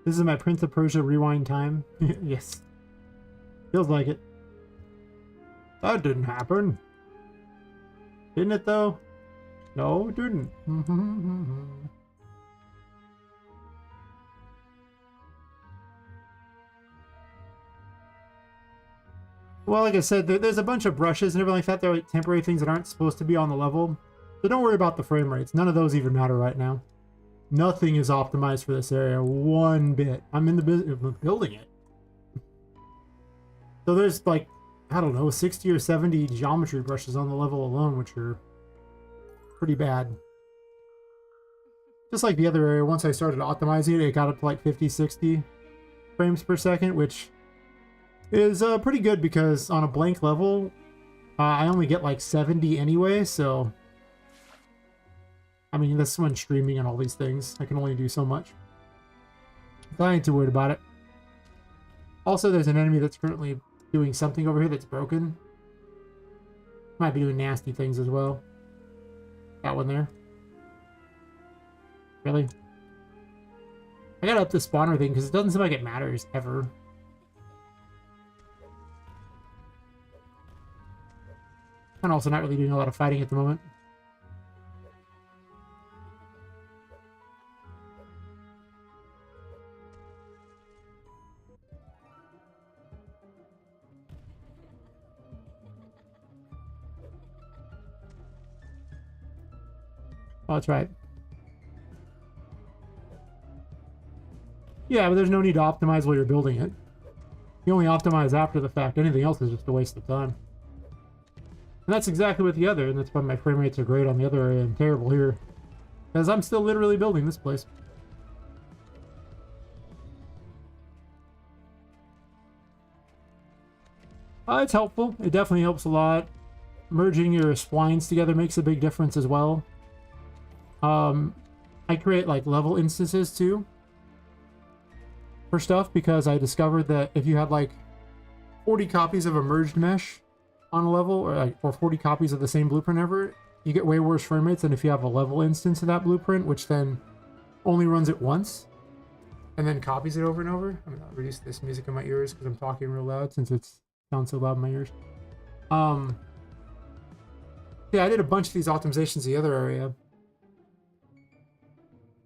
This is my Prince of Persia rewind time. Yes. Feels like it. That didn't happen. Didn't it though? No, it didn't. Well, like I said, there's a bunch of brushes and everything like that. They're like temporary things that aren't supposed to be on the level. So don't worry about the frame rates. None of those even matter right now. Nothing is optimized for this area one bit. I'm in the business of building it. So there's like, I don't know, 60 or 70 geometry brushes on the level alone, which are pretty bad. Just like the other area, once I started optimizing it, it got up to like 50, 60 frames per second, which is pretty good because on a blank level, I only get like 70 anyway, so... I mean, that's when streaming and all these things. I can only do so much. So I ain't too worried about it. Also, there's an enemy that's currently doing something over here that's broken. Might be doing nasty things as well. That one there. Really? I gotta up the spawner thing because it doesn't seem like it matters ever. And also not really doing a lot of fighting at the moment. Oh, that's right. Yeah, but there's no need to optimize while you're building it. You only optimize after the fact. Anything else is just a waste of time. And that's exactly what the other, and that's why my frame rates are great on the other area and terrible here. Because I'm still literally building this place. It's helpful. It definitely helps a lot. Merging your splines together makes a big difference as well. I create like level instances too for stuff because I discovered that if you had like 40 copies of a merged mesh on a level or 40 copies of the same blueprint ever, you get way worse frame rates than if you have a level instance of that blueprint, which then only runs it once and then copies it over and over. I'm gonna reduce this music in my ears because I'm talking real loud since it sounds so loud in my ears. Yeah, I did a bunch of these optimizations in the other area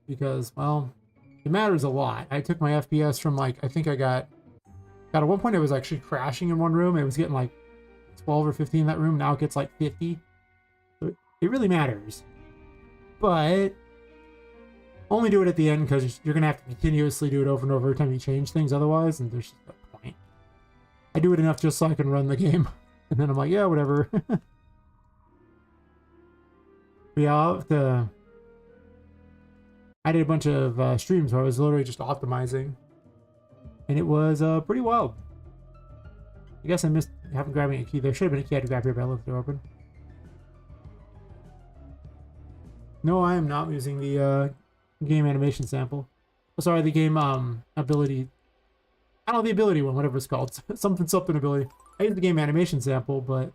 because, well, it matters a lot. I took my FPS from like, I think I got at one point it was actually crashing in one room. It was getting like 12 or 15 in that room. Now it gets like 50. So it really matters. But only do it at the end because you're going to have to continuously do it over and over every time you change things otherwise, and there's just no point. I do it enough just so I can run the game. And then I'm like, yeah, whatever. But yeah, I'll have to... I did a bunch of streams where I was literally just optimizing. And it was pretty wild. I guess I missed having grabbing a key. There should have been a key I had to grab here, but I left it open. No, I am not using the game animation sample. Oh, sorry, the game ability. I don't know, the ability one, whatever it's called. something ability. I used the game animation sample, but...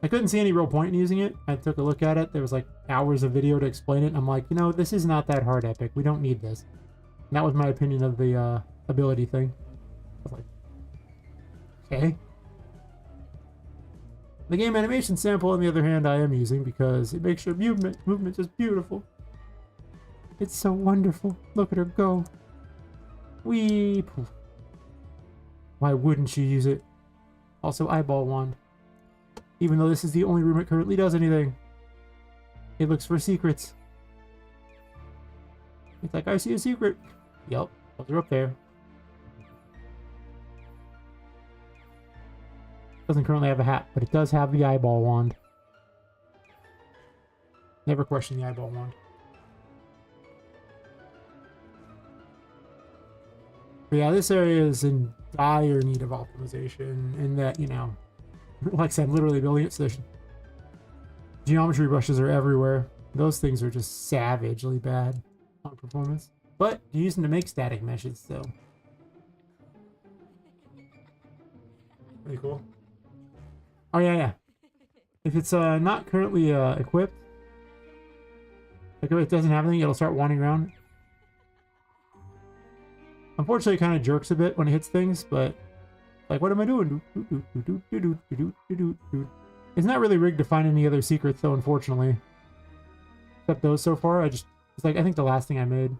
I couldn't see any real point in using it. I took a look at it. There was like hours of video to explain it. And I'm like, you know, this is not that hard, Epic. We don't need this. And that was my opinion of the ability thing. I was like, okay. The game animation sample, on the other hand, I am using because it makes your movement just beautiful. It's so wonderful. Look at her go. Whee! Why wouldn't you use it? Also, eyeball wand. Even though this is the only room it currently does anything. It looks for secrets. It's like, I see a secret. Yup, those are up there. Doesn't currently have a hat, but it does have the eyeball wand. Never question the eyeball wand. But yeah, this area is in dire need of optimization in that, you know, like I said, I'm literally building it, so there's geometry brushes are everywhere. Those things are just savagely bad on performance. But you're using them to make static meshes, so... Pretty cool. Oh, yeah. If it's not currently equipped, like if it doesn't have anything, it'll start wandering around. Unfortunately, it kind of jerks a bit when it hits things, but... Like, what am I doing? It's not really rigged to find any other secrets, though, unfortunately. Except those so far. It's like, I think the last thing I made.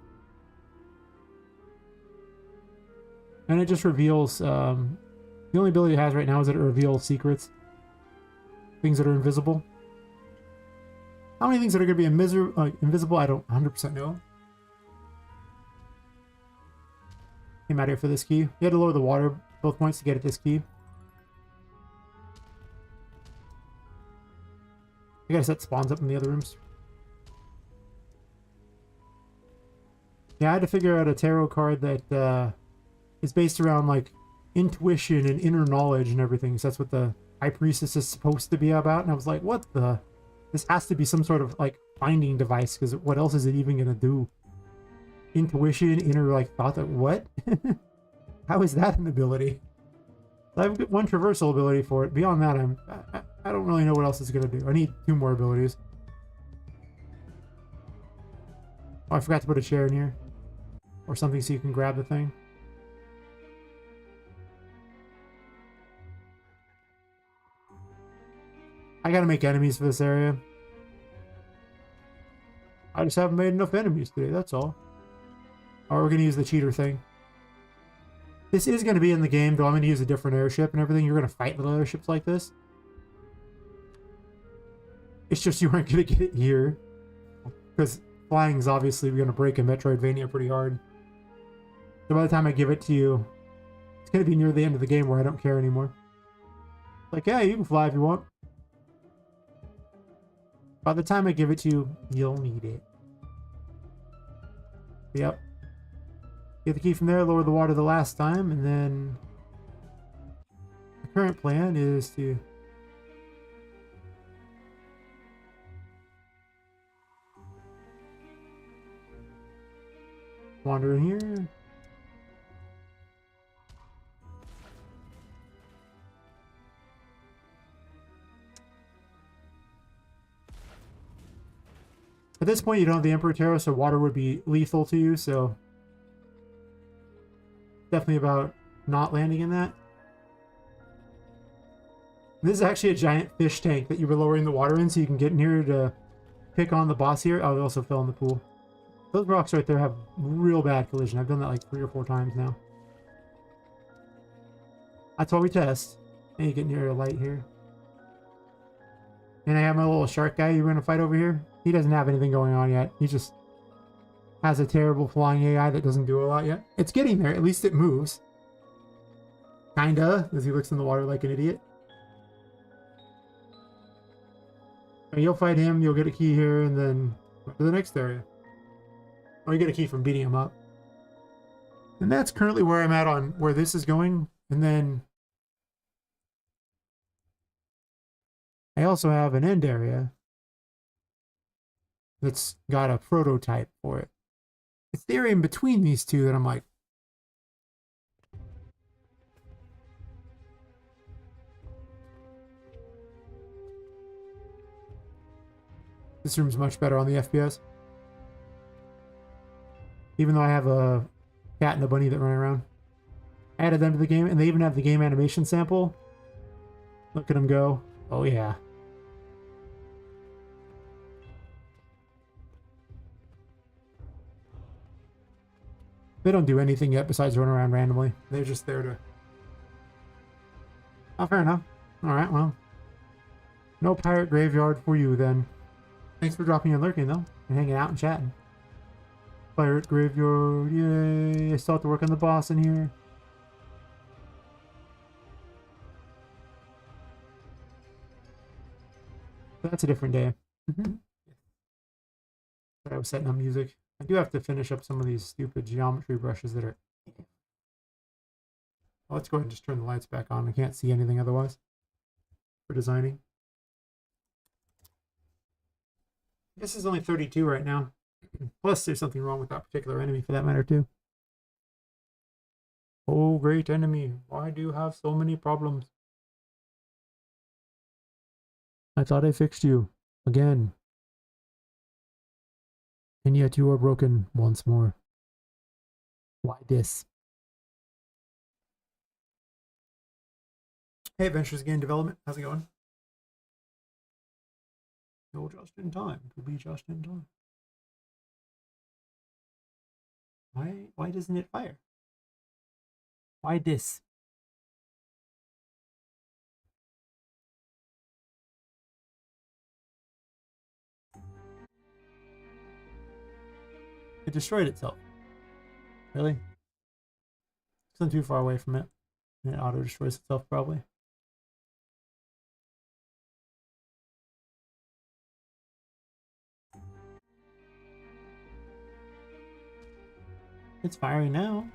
And it just reveals, the only ability it has right now is that it reveals secrets. Things that are invisible. How many things that are going to be invisible, I don't 100% know. Came out here for this key. You had to lower the water both points to get at this key. I gotta set spawns up in the other rooms. Yeah, I had to figure out a tarot card that is based around like intuition and inner knowledge and everything. So that's what the High Priestess is supposed to be about. And I was like, what the? This has to be some sort of like finding device, because what else is it even gonna do? Intuition, inner like thought. That what? How is that an ability? I have one traversal ability for it. Beyond that, I don't really know what else it's gonna do. I need 2 more abilities. Oh, I forgot to put a chair in here. or something so you can grab the thing. I gotta make enemies for this area. I just haven't made enough enemies today, that's all. Or we're gonna use the cheater thing. This is gonna be in the game, though I'm gonna use a different airship and everything. You're gonna fight little airships like this. It's just you aren't gonna get it here. Because flying is obviously gonna break in Metroidvania pretty hard. So by the time I give it to you, it's gonna be near the end of the game where I don't care anymore. Like, yeah, you can fly if you want. By the time I give it to you, you'll need it. Yep. Get the key from there, lower the water the last time, and then the current plan is to wander in here. At this point, you don't have the Emperor Terror, so water would be lethal to you, so definitely about not landing in that. This is actually a giant fish tank that you were lowering the water in, so you can get in here to pick on the boss here. Oh, they also fell in the pool. Those rocks right there have real bad collision. I've done that like 3 or 4 times now. That's why we test. And you get near a light here. And I have my little shark guy you're going to fight over here. He doesn't have anything going on yet. He just has a terrible flying AI that doesn't do a lot yet. It's getting there. At least it moves. Kinda, as he looks in the water like an idiot. And you'll fight him, you'll get a key here, and then go to the next area. Or you get a key from beating him up. And that's currently where I'm at on where this is going. And then I also have an end area that's got a prototype for it. It's the area in between these two that I'm like, this room's much better on the FPS. Even though I have a cat and a bunny that run around. I added them to the game, and they even have the game animation sample. Look at them go. Oh yeah. They don't do anything yet besides run around randomly. They're just there to... Oh, fair enough. Alright, well. No pirate graveyard for you, then. Thanks for dropping and lurking, though. And hanging out and chatting. Pirate graveyard, yay. I still have to work on the boss in here. But that's a different day. But I was setting up music. I do have to finish up some of these stupid geometry brushes that are... Well, let's go ahead and just turn the lights back on. I can't see anything otherwise for designing. This is only 32 right now. Plus, there's something wrong with that particular enemy for that matter, too. Oh, great enemy. Why do you have so many problems? I thought I fixed you. Again. And yet you are broken once more. Why this? Hey, Adventures Game Development. How's it going? You're just in time. To be just in time. Why doesn't it fire? Why this? It destroyed itself. Really? It's not too far away from it. And it auto destroys itself probably. It's firing now.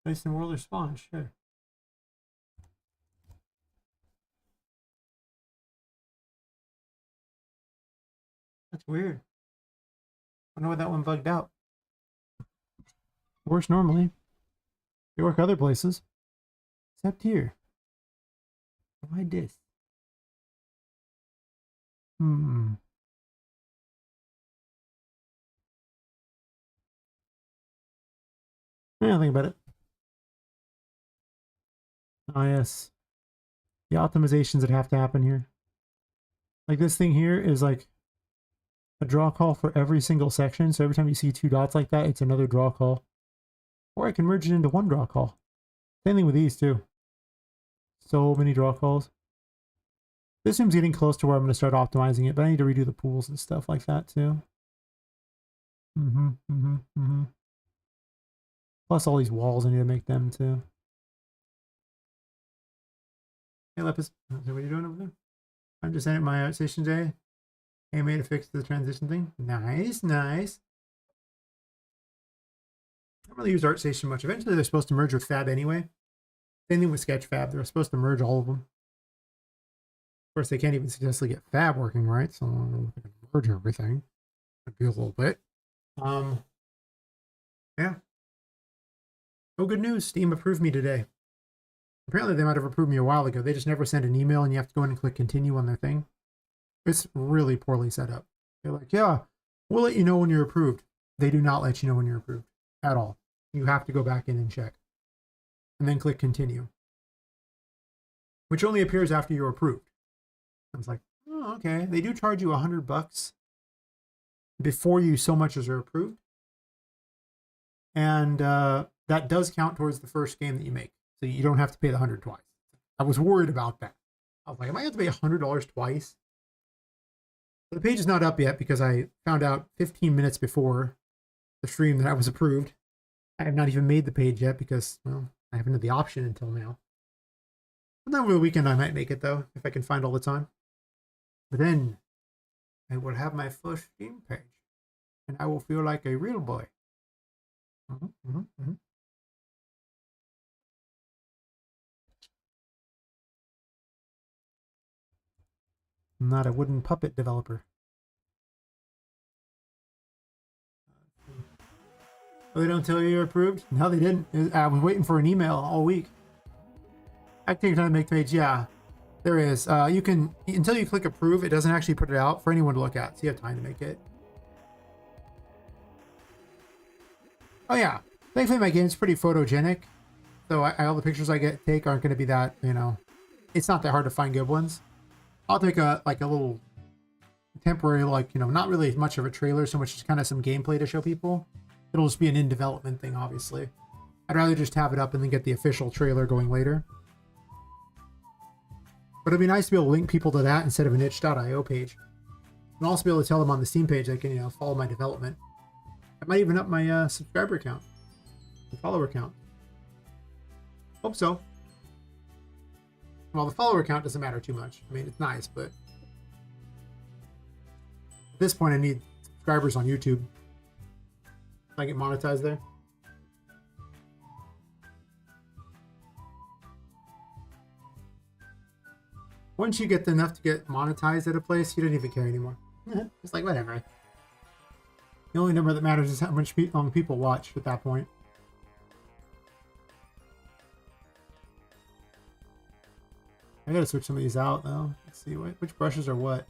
Place in world or spawn, sure. That's weird. I wonder why that one bugged out. Works normally. They work other places. Except here. Why this? Hmm. Yeah, think about it. Oh, yes. The optimizations that have to happen here. Like this thing here is like a draw call for every single section. So every time you see two dots like that, it's another draw call. Or I can merge it into one draw call. Same thing with these too. So many draw calls. This room's getting close to where I'm going to start optimizing it, but I need to redo the pools and stuff like that too. Plus all these walls, I need to make them too. Hey Lepus, what are you doing over there? I'm just at my outstation day. Hey, made a fix to the transition thing. Nice, nice. I don't really use ArtStation much. Eventually they're supposed to merge with Fab anyway. Same thing with Sketchfab. They're supposed to merge all of them. Of course, they can't even successfully get Fab working right, so I don't know if they can merge everything. Might be a little bit. Yeah. Oh, good news. Steam approved me today. Apparently they might have approved me a while ago. They just never send an email and you have to go in and click continue on their thing. It's really poorly set up. They're like, yeah, we'll let you know when you're approved. They do not let you know when you're approved at all. You have to go back in and check. And then click continue. Which only appears after you're approved. I was like, oh, okay. They do charge you $100 before you so much as are approved. And that does count towards the first game that you make. So you don't have to pay the $100 twice. I was worried about that. I was like, am I going to pay $100 twice? The page is not up yet because I found out 15 minutes before the stream that I was approved. I have not even made the page yet because, well, I haven't had the option until now. Sometime over the weekend I might make it though, if I can find all the time. But then I will have my first Steam page and I will feel like a real boy. I'm not a wooden puppet developer. Oh, they don't tell you you're approved? No, they didn't. I was waiting for an email all week. I take time to make the page. Yeah, there is. You can, until you click approve, it doesn't actually put it out for anyone to look at. So you have time to make it. Oh yeah, thankfully my game's pretty photogenic. So all the pictures I take aren't going to be that, you know, it's not that hard to find good ones. I'll take a little temporary, like, you know, not really much of a trailer, so much as kind of some gameplay to show people. It'll just be an in-development thing, obviously. I'd rather just have it up and then get the official trailer going later. But it'd be nice to be able to link people to that instead of an itch.io page. And also be able to tell them on the Steam page they can, you know, follow my development. I might even up my subscriber count, the follower count. Hope so. Well, the follower count doesn't matter too much. I mean, it's nice, but at this point I need subscribers on YouTube. I get monetized there. Once you get enough to get monetized at a place, you don't even care anymore. It's like, whatever. The only number that matters is how much long people watch at that point. I gotta switch some of these out though. Let's see which brushes are what.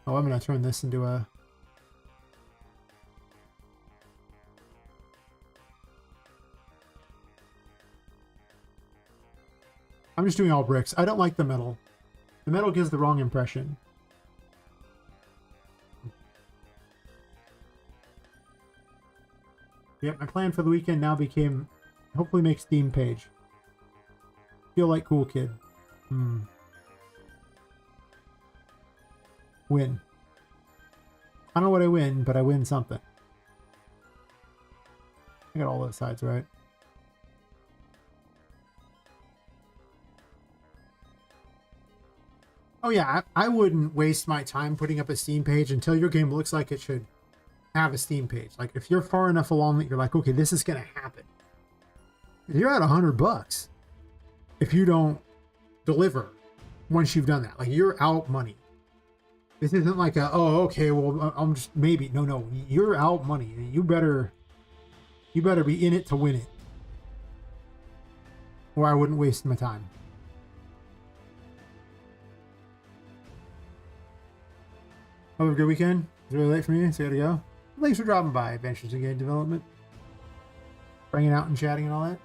Oh, I'm gonna turn this into a... I'm just doing all bricks. I don't like the metal. The metal gives the wrong impression. Yep, my plan for the weekend now became hopefully make Steam page. Feel like cool kid. Win. I don't know what I win, but I win something. I got all those sides right. Oh yeah, I wouldn't waste my time putting up a Steam page until your game looks like it should. have a Steam page. Like if you're far enough along that you're like, okay, this is gonna happen. You're at $100 if you don't deliver once you've done that. Like you're out money. This isn't like a, oh, okay, well, I'm just maybe. No, you're out money. You better be in it to win it, or I wouldn't waste my time. Have a good weekend. It's really late for me, so I gotta go. Thanks for dropping by Adventures in Game Development, bringing out and chatting and all that.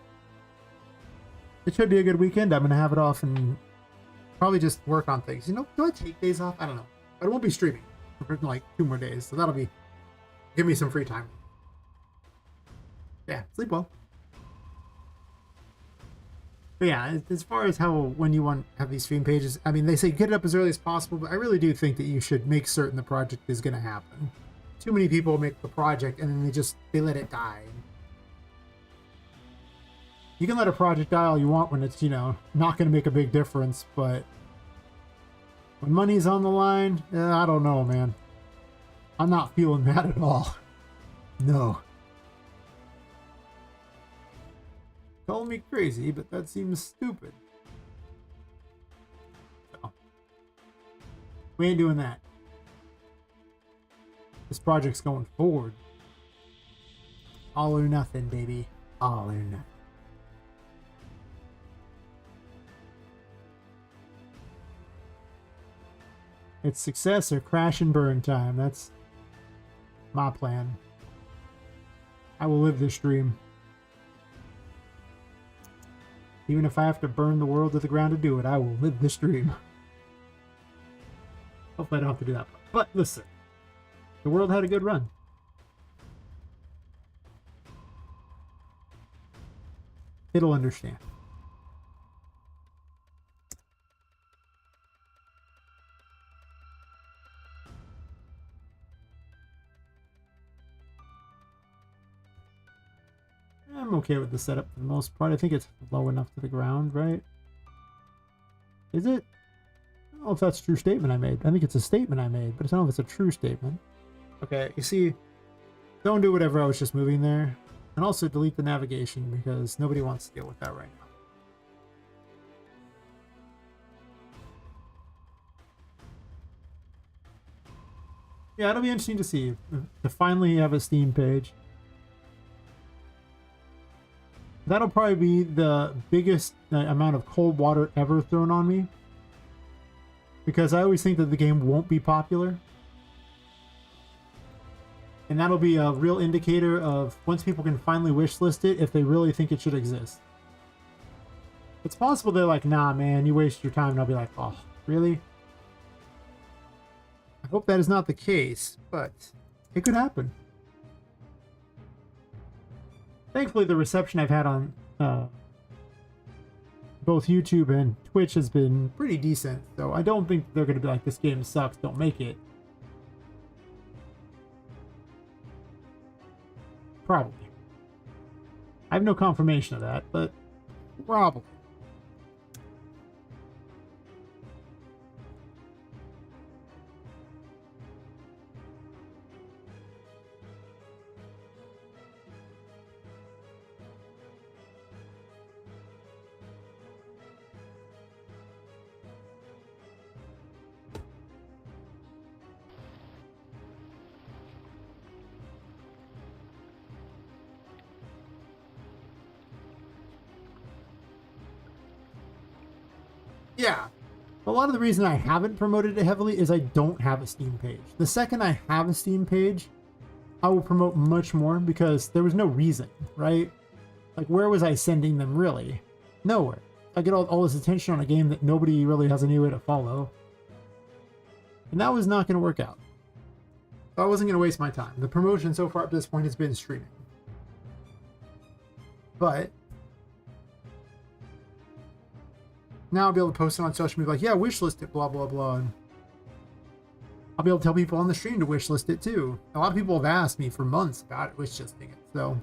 It should be a good weekend. I'm gonna have it off and probably just work on things. You know, do I take days off? I don't know. But I won't be streaming for like 2 more days, so that'll be give me some free time. Yeah, sleep well. But yeah, as far as how when you want to have these stream pages, I mean, they say get it up as early as possible, but I really do think that you should make certain the project is going to happen. Too many people make the project and then they let it die. You can let a project die all you want when it's, you know, not going to make a big difference, but when money's on the line, I don't know, man. I'm not feeling that at all. No. Call me crazy, but that seems stupid. So, we ain't doing that. This project's going forward. All or nothing, baby. All or nothing. It's success or crash and burn time. That's my plan. I will live this dream. Even if I have to burn the world to the ground to do it, I will live this dream. Hopefully I don't have to do that. But listen, the world had a good run. It'll understand. I'm okay with the setup for the most part. I think it's low enough to the ground, right? Is it? I don't know if that's a true statement I made. I think it's a statement I made, but I don't know if it's a true statement. Okay, you see, don't do whatever I was just moving there. And also delete the navigation because nobody wants to deal with that right now. Yeah, it'll be interesting to see to finally have a Steam page. That'll probably be the biggest amount of cold water ever thrown on me. Because I always think that the game won't be popular. And that'll be a real indicator of once people can finally wishlist it, if they really think it should exist. It's possible they're like, nah, man, you waste your time. And I'll be like, oh, really? I hope that is not the case, but it could happen. Thankfully, the reception I've had on both YouTube and Twitch has been pretty decent, so I don't think they're going to be like, this game sucks, don't make it. Probably. I have no confirmation of that, but probably. Yeah. A lot of the reason I haven't promoted it heavily is I don't have a Steam page. The second I have a Steam page, I will promote much more because there was no reason, right? Like, where was I sending them really? Nowhere. I get all this attention on a game that nobody really has any way to follow. And that was not going to work out. So I wasn't going to waste my time. The promotion so far up to this point has been streaming. But now I'll be able to post it on social media like, yeah, wishlist it, blah, blah, blah. And I'll be able to tell people on the stream to wishlist it too. A lot of people have asked me for months about it, wishlisting it. So,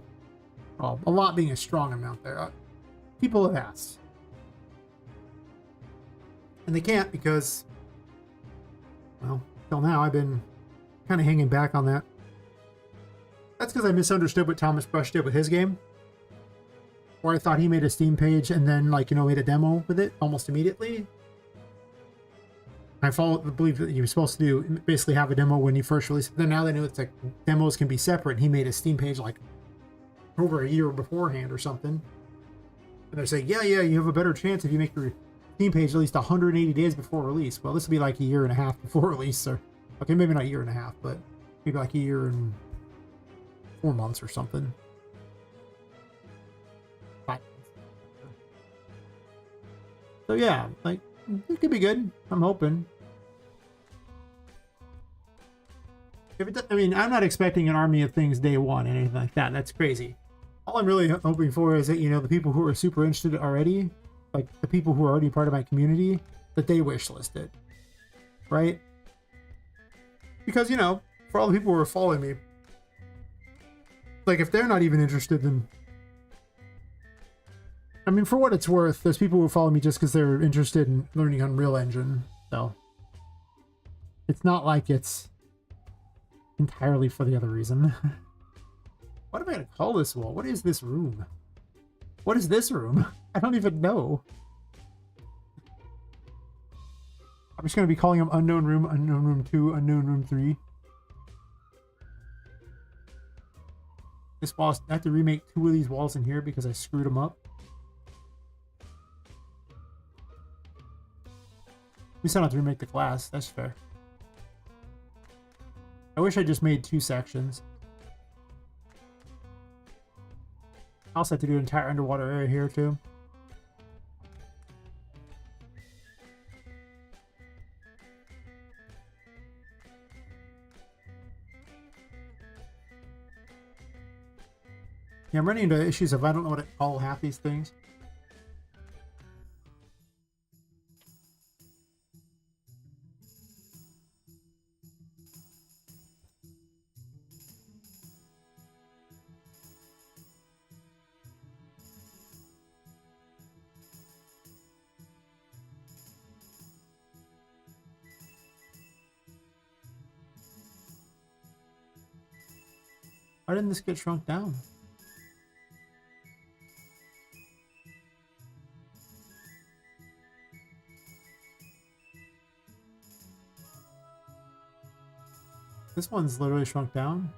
well, a lot being a strong amount there. People have asked. And they can't because, well, till now I've been kind of hanging back on that. That's because I misunderstood what Thomas Brush did with his game. Where I thought he made a Steam page and then, like, you know, made a demo with it almost immediately. I believe that you were supposed to do basically have a demo when you first released it. Then now they know it's like demos can be separate. He made a Steam page like over a year beforehand or something. And they're saying, yeah, you have a better chance if you make your Steam page at least 180 days before release. Well, this will be like a year and a half before release. Or, okay, maybe not a year and a half, but maybe like a year and 4 months or something. 5 months. So yeah, like, it could be good. I'm hoping. If it, I mean, I'm not expecting an army of things day one and anything like that. That's crazy. All I'm really hoping for is that, you know, the people who are super interested already, like the people who are already part of my community, that they wishlist it. Right? Because, you know, for all the people who are following me, like if they're not even interested in... I mean, for what it's worth, there's people who follow me just because they're interested in learning Unreal Engine. So it's not like it's entirely for the other reason. What am I going to call this wall? What is this room? What is this room? I don't even know. I'm just going to be calling them Unknown Room 2, Unknown Room 3. This wall, I have to remake 2 of these walls in here because I screwed them up. We still have to remake the glass. That's fair. I wish I just made 2 sections. I also have to do an entire underwater area here too. Yeah, I'm running into issues of I don't know what to call half these things. Why didn't this get shrunk down? This one's literally shrunk down.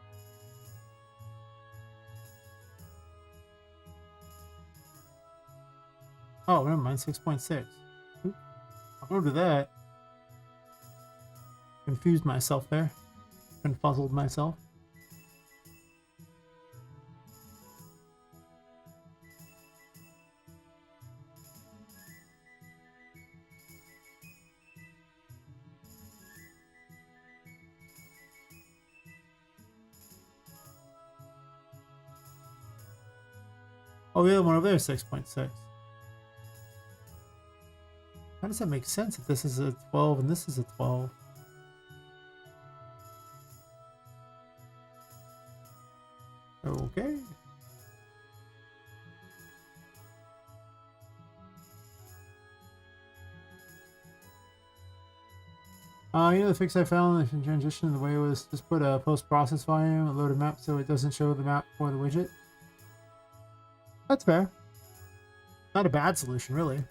Oh, never mind, 6.6. I'll go to that. Confused myself there. Confuzzled myself. Oh, the other one over there is 6.6. How does that make sense if this is a 12 and this is a 12? Okay. You know the fix I found in transition, the way was just put a post-process volume and load a map so it doesn't show the map for the widget. That's fair. Not a bad solution, really.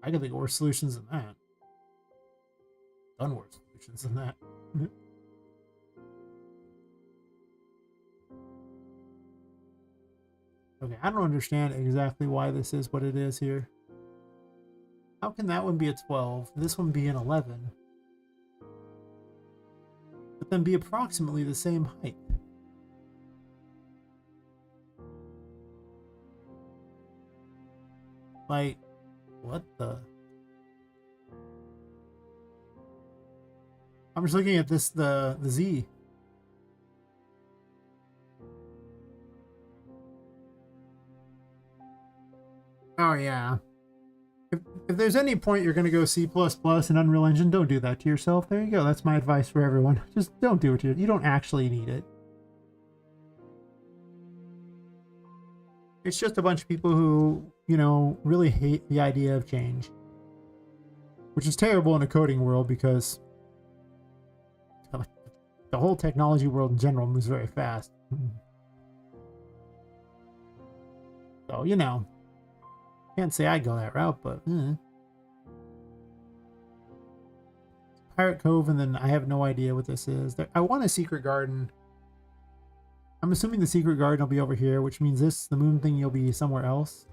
I can think of worse solutions than that. Done worse solutions than that. Okay, I don't understand exactly why this is what it is here. How can that one be a 12, this one be an 11? But then be approximately the same height. Like, what the? I'm just looking at this, the Z. Oh yeah. If there's any point you're going to go C++ and Unreal Engine, don't do that to yourself. There you go. That's my advice for everyone. Just don't do it to you. You don't actually need it. It's just a bunch of people who, you know, really hate the idea of change. which is terrible in a coding world because the whole technology world in general moves very fast. So, you know, can't say I go that route, but Pirate Cove, and then I have no idea what this is. I want a secret garden. I'm assuming the secret garden will be over here, which means the moon thing, will be somewhere else.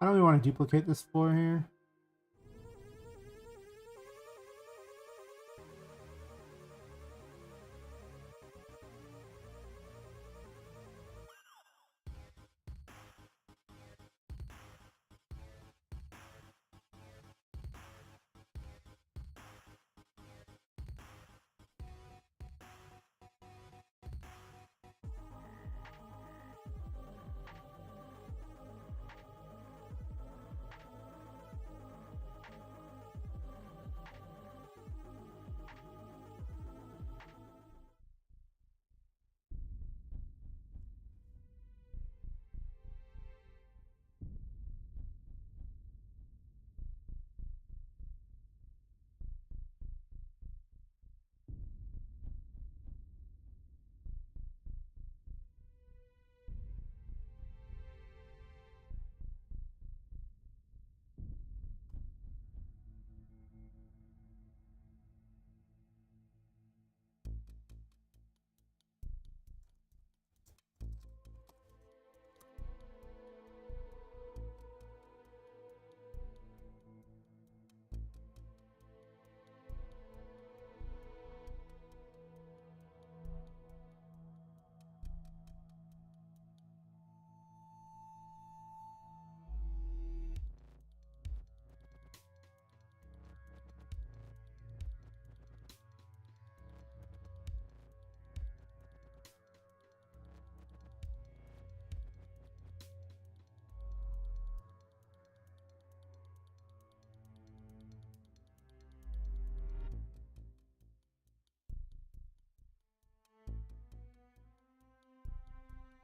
I don't really want to duplicate this floor here.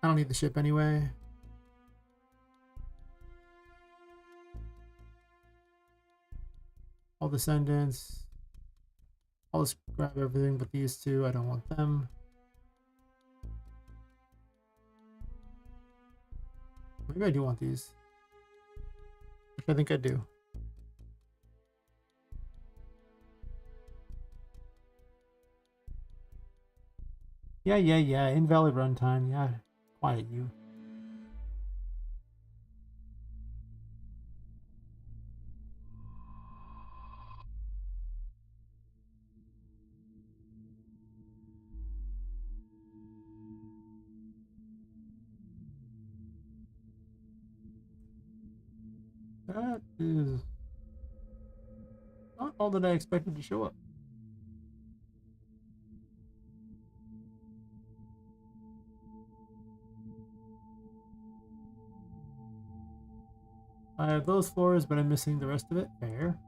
I don't need the ship anyway. All descendants. I'll just grab everything but these two. I don't want them. Maybe I do want these. Which I think I do. Yeah. Invalid runtime. Yeah. Quiet you. That is not all that I expected to show up. I have those floors, but I'm missing the rest of it. Fair.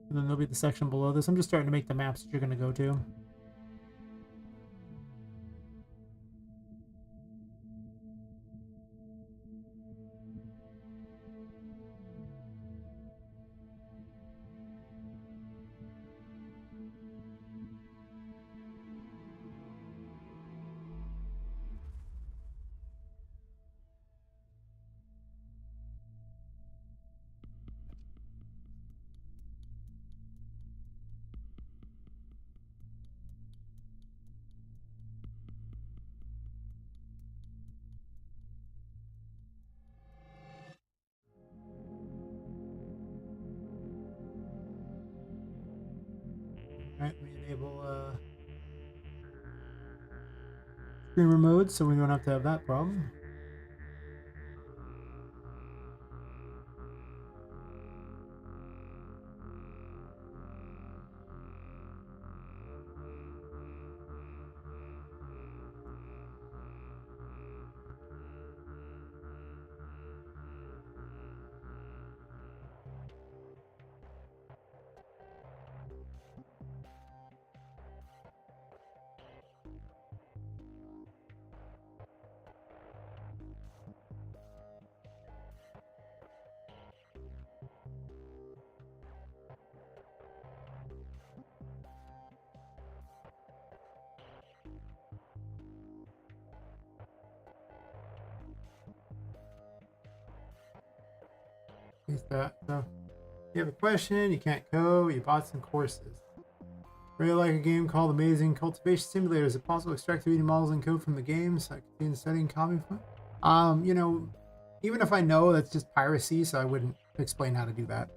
And then there'll be the section below this. I'm just starting to make the maps that you're going to go to. Alright, let me enable streamer mode so we don't have to have that problem. Is that so? You have a question, you can't code, you bought some courses. Really like a game called Amazing Cultivation Simulator. Is it possible to extract 3D models and code from the game so I can continue studying copy from? You know, even if I know that's just piracy, so I wouldn't explain how to do that.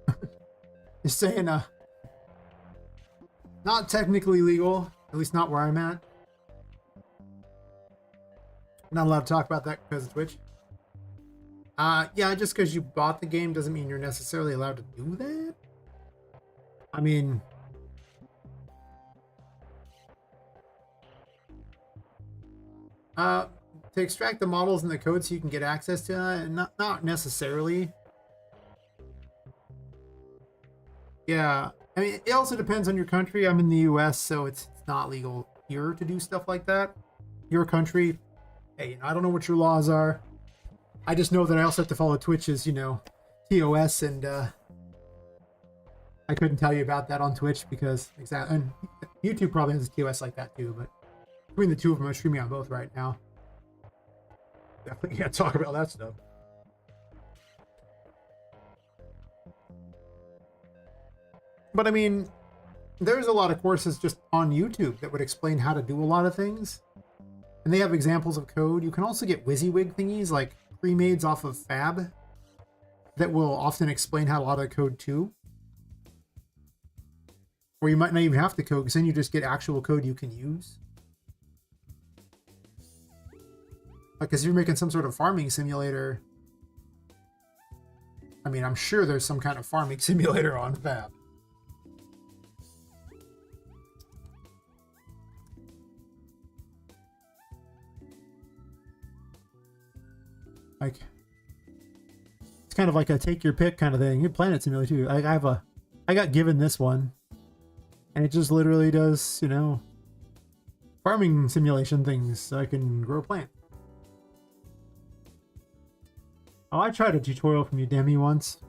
Just saying, not technically legal, at least not where I'm at. Not allowed to talk about that because of Twitch. Yeah, just because you bought the game doesn't mean you're necessarily allowed to do that. I mean, to extract the models and the code so you can get access to it, not necessarily. Yeah, I mean, it also depends on your country. I'm in the US, so it's not legal here to do stuff like that. Your country, hey, you know, I don't know what your laws are. I just know that I also have to follow Twitch's, you know, TOS, and I couldn't tell you about that on Twitch because and YouTube probably has a TOS like that too, but between the two of them, I'm streaming on both right now. Definitely can't talk about that stuff. But I mean, there's a lot of courses just on YouTube that would explain how to do a lot of things. And they have examples of code. You can also get WYSIWYG thingies like pre-mades off of Fab that will often explain how a lot of code too. Or you might not even have to code because then you just get actual code you can use. Like, because you're making some sort of farming simulator. I mean, I'm sure there's some kind of farming simulator on Fab. Like, it's kind of like a take your pick kind of thing. You Planet Simulator too. I got given this one, and it just literally does, you know, farming simulation things so I can grow a plant. Oh, I tried a tutorial from Udemy once.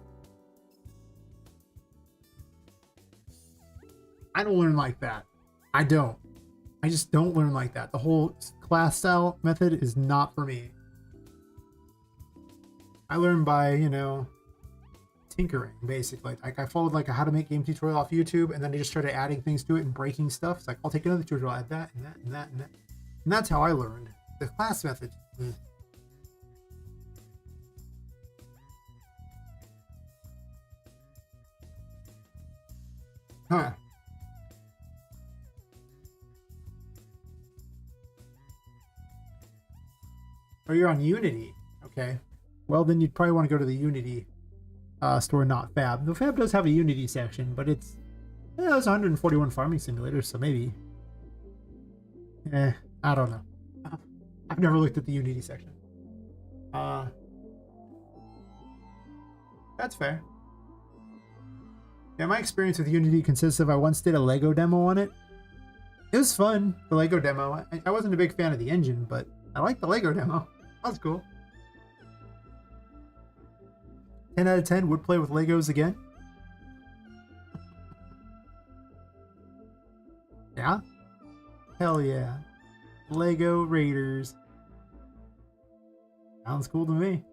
I don't learn like that. I don't. I just don't learn like that. The whole class style method is not for me. I learned by, you know, tinkering, basically. Like, I followed like a how to make game tutorial off YouTube, and then I just started adding things to it and breaking stuff. It's like, I'll take another tutorial, add that, and that, and that, and that. And that's how I learned. The class method. Huh. Oh, you're on Unity. Okay. Well, then you'd probably want to go to the Unity store, not Fab. The Fab does have a Unity section, but it's there's 141 farming simulators, so maybe. I don't know. I've never looked at the Unity section. That's fair. Yeah, my experience with Unity consists of I once did a Lego demo on it. It was fun, the Lego demo. I wasn't a big fan of the engine, but I liked the Lego demo. That was cool. 10 out of 10 would play with Legos again. Yeah? Hell yeah. Lego Raiders. Sounds cool to me.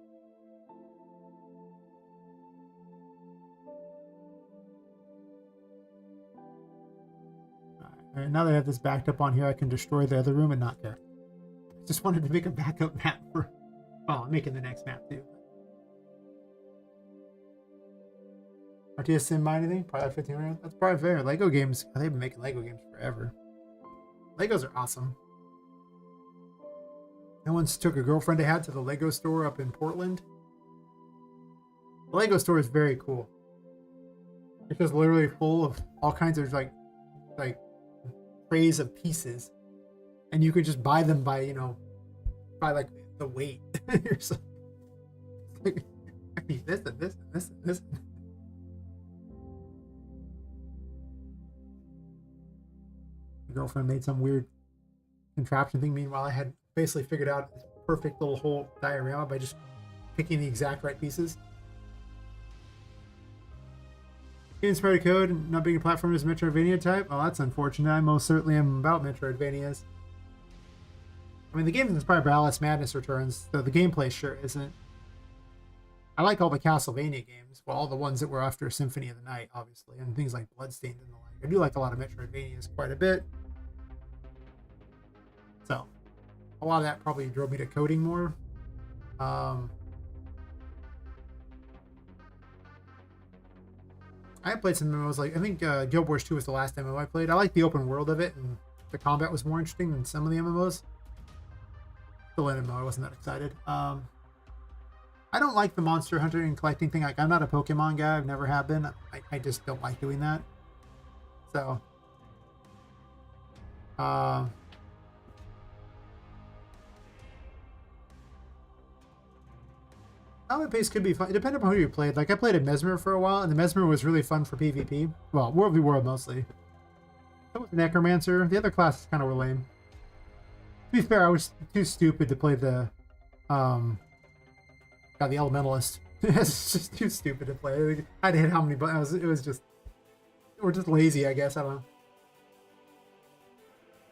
Alright, now that I have this backed up on here, I can destroy the other room and not care. I just wanted to make a backup map for... Well, I'm making the next map too. RTS Sim buy anything? Probably 15 around. That's probably fair. Lego games, they've been making Lego games forever. Legos are awesome. I once took a girlfriend I had to the Lego store up in Portland. The Lego store is very cool. It's just literally full of all kinds of like trays of pieces, and you could just buy them by, you know, by like the weight. So, like, I need this and this and this and this. My girlfriend made some weird contraption thing. Meanwhile, I had basically figured out this perfect little whole diorama by just picking the exact right pieces. Inspired code and not being a platform is Metroidvania type. Oh, that's unfortunate. I most certainly am about Metroidvanias. I mean, the game is inspired by Alice Madness Returns, though the gameplay sure isn't. I like all the Castlevania games, well, all the ones that were after Symphony of the Night, obviously, and things like Bloodstained and the like. I do like a lot of Metroidvanias quite a bit. So, a lot of that probably drove me to coding more. I played some MMOs, like, I think Guild Wars 2 was the last MMO I played. I like the open world of it, and the combat was more interesting than some of the MMOs. Still an MMO, I wasn't that excited. I don't like the monster hunting and collecting thing. Like, I'm not a Pokemon guy. I've never have been. I just don't like doing that. So, combat pace could be fun. It depended on who you played. Like, I played a Mesmer for a while, and the Mesmer was really fun for PvP. Well, World v World mostly. So was Necromancer. The other classes kind of were lame. To be fair, I was too stupid to play the the Elementalist. It's just too stupid to play. I had to hit how many buttons. It was just, we're just lazy, I guess. I don't know.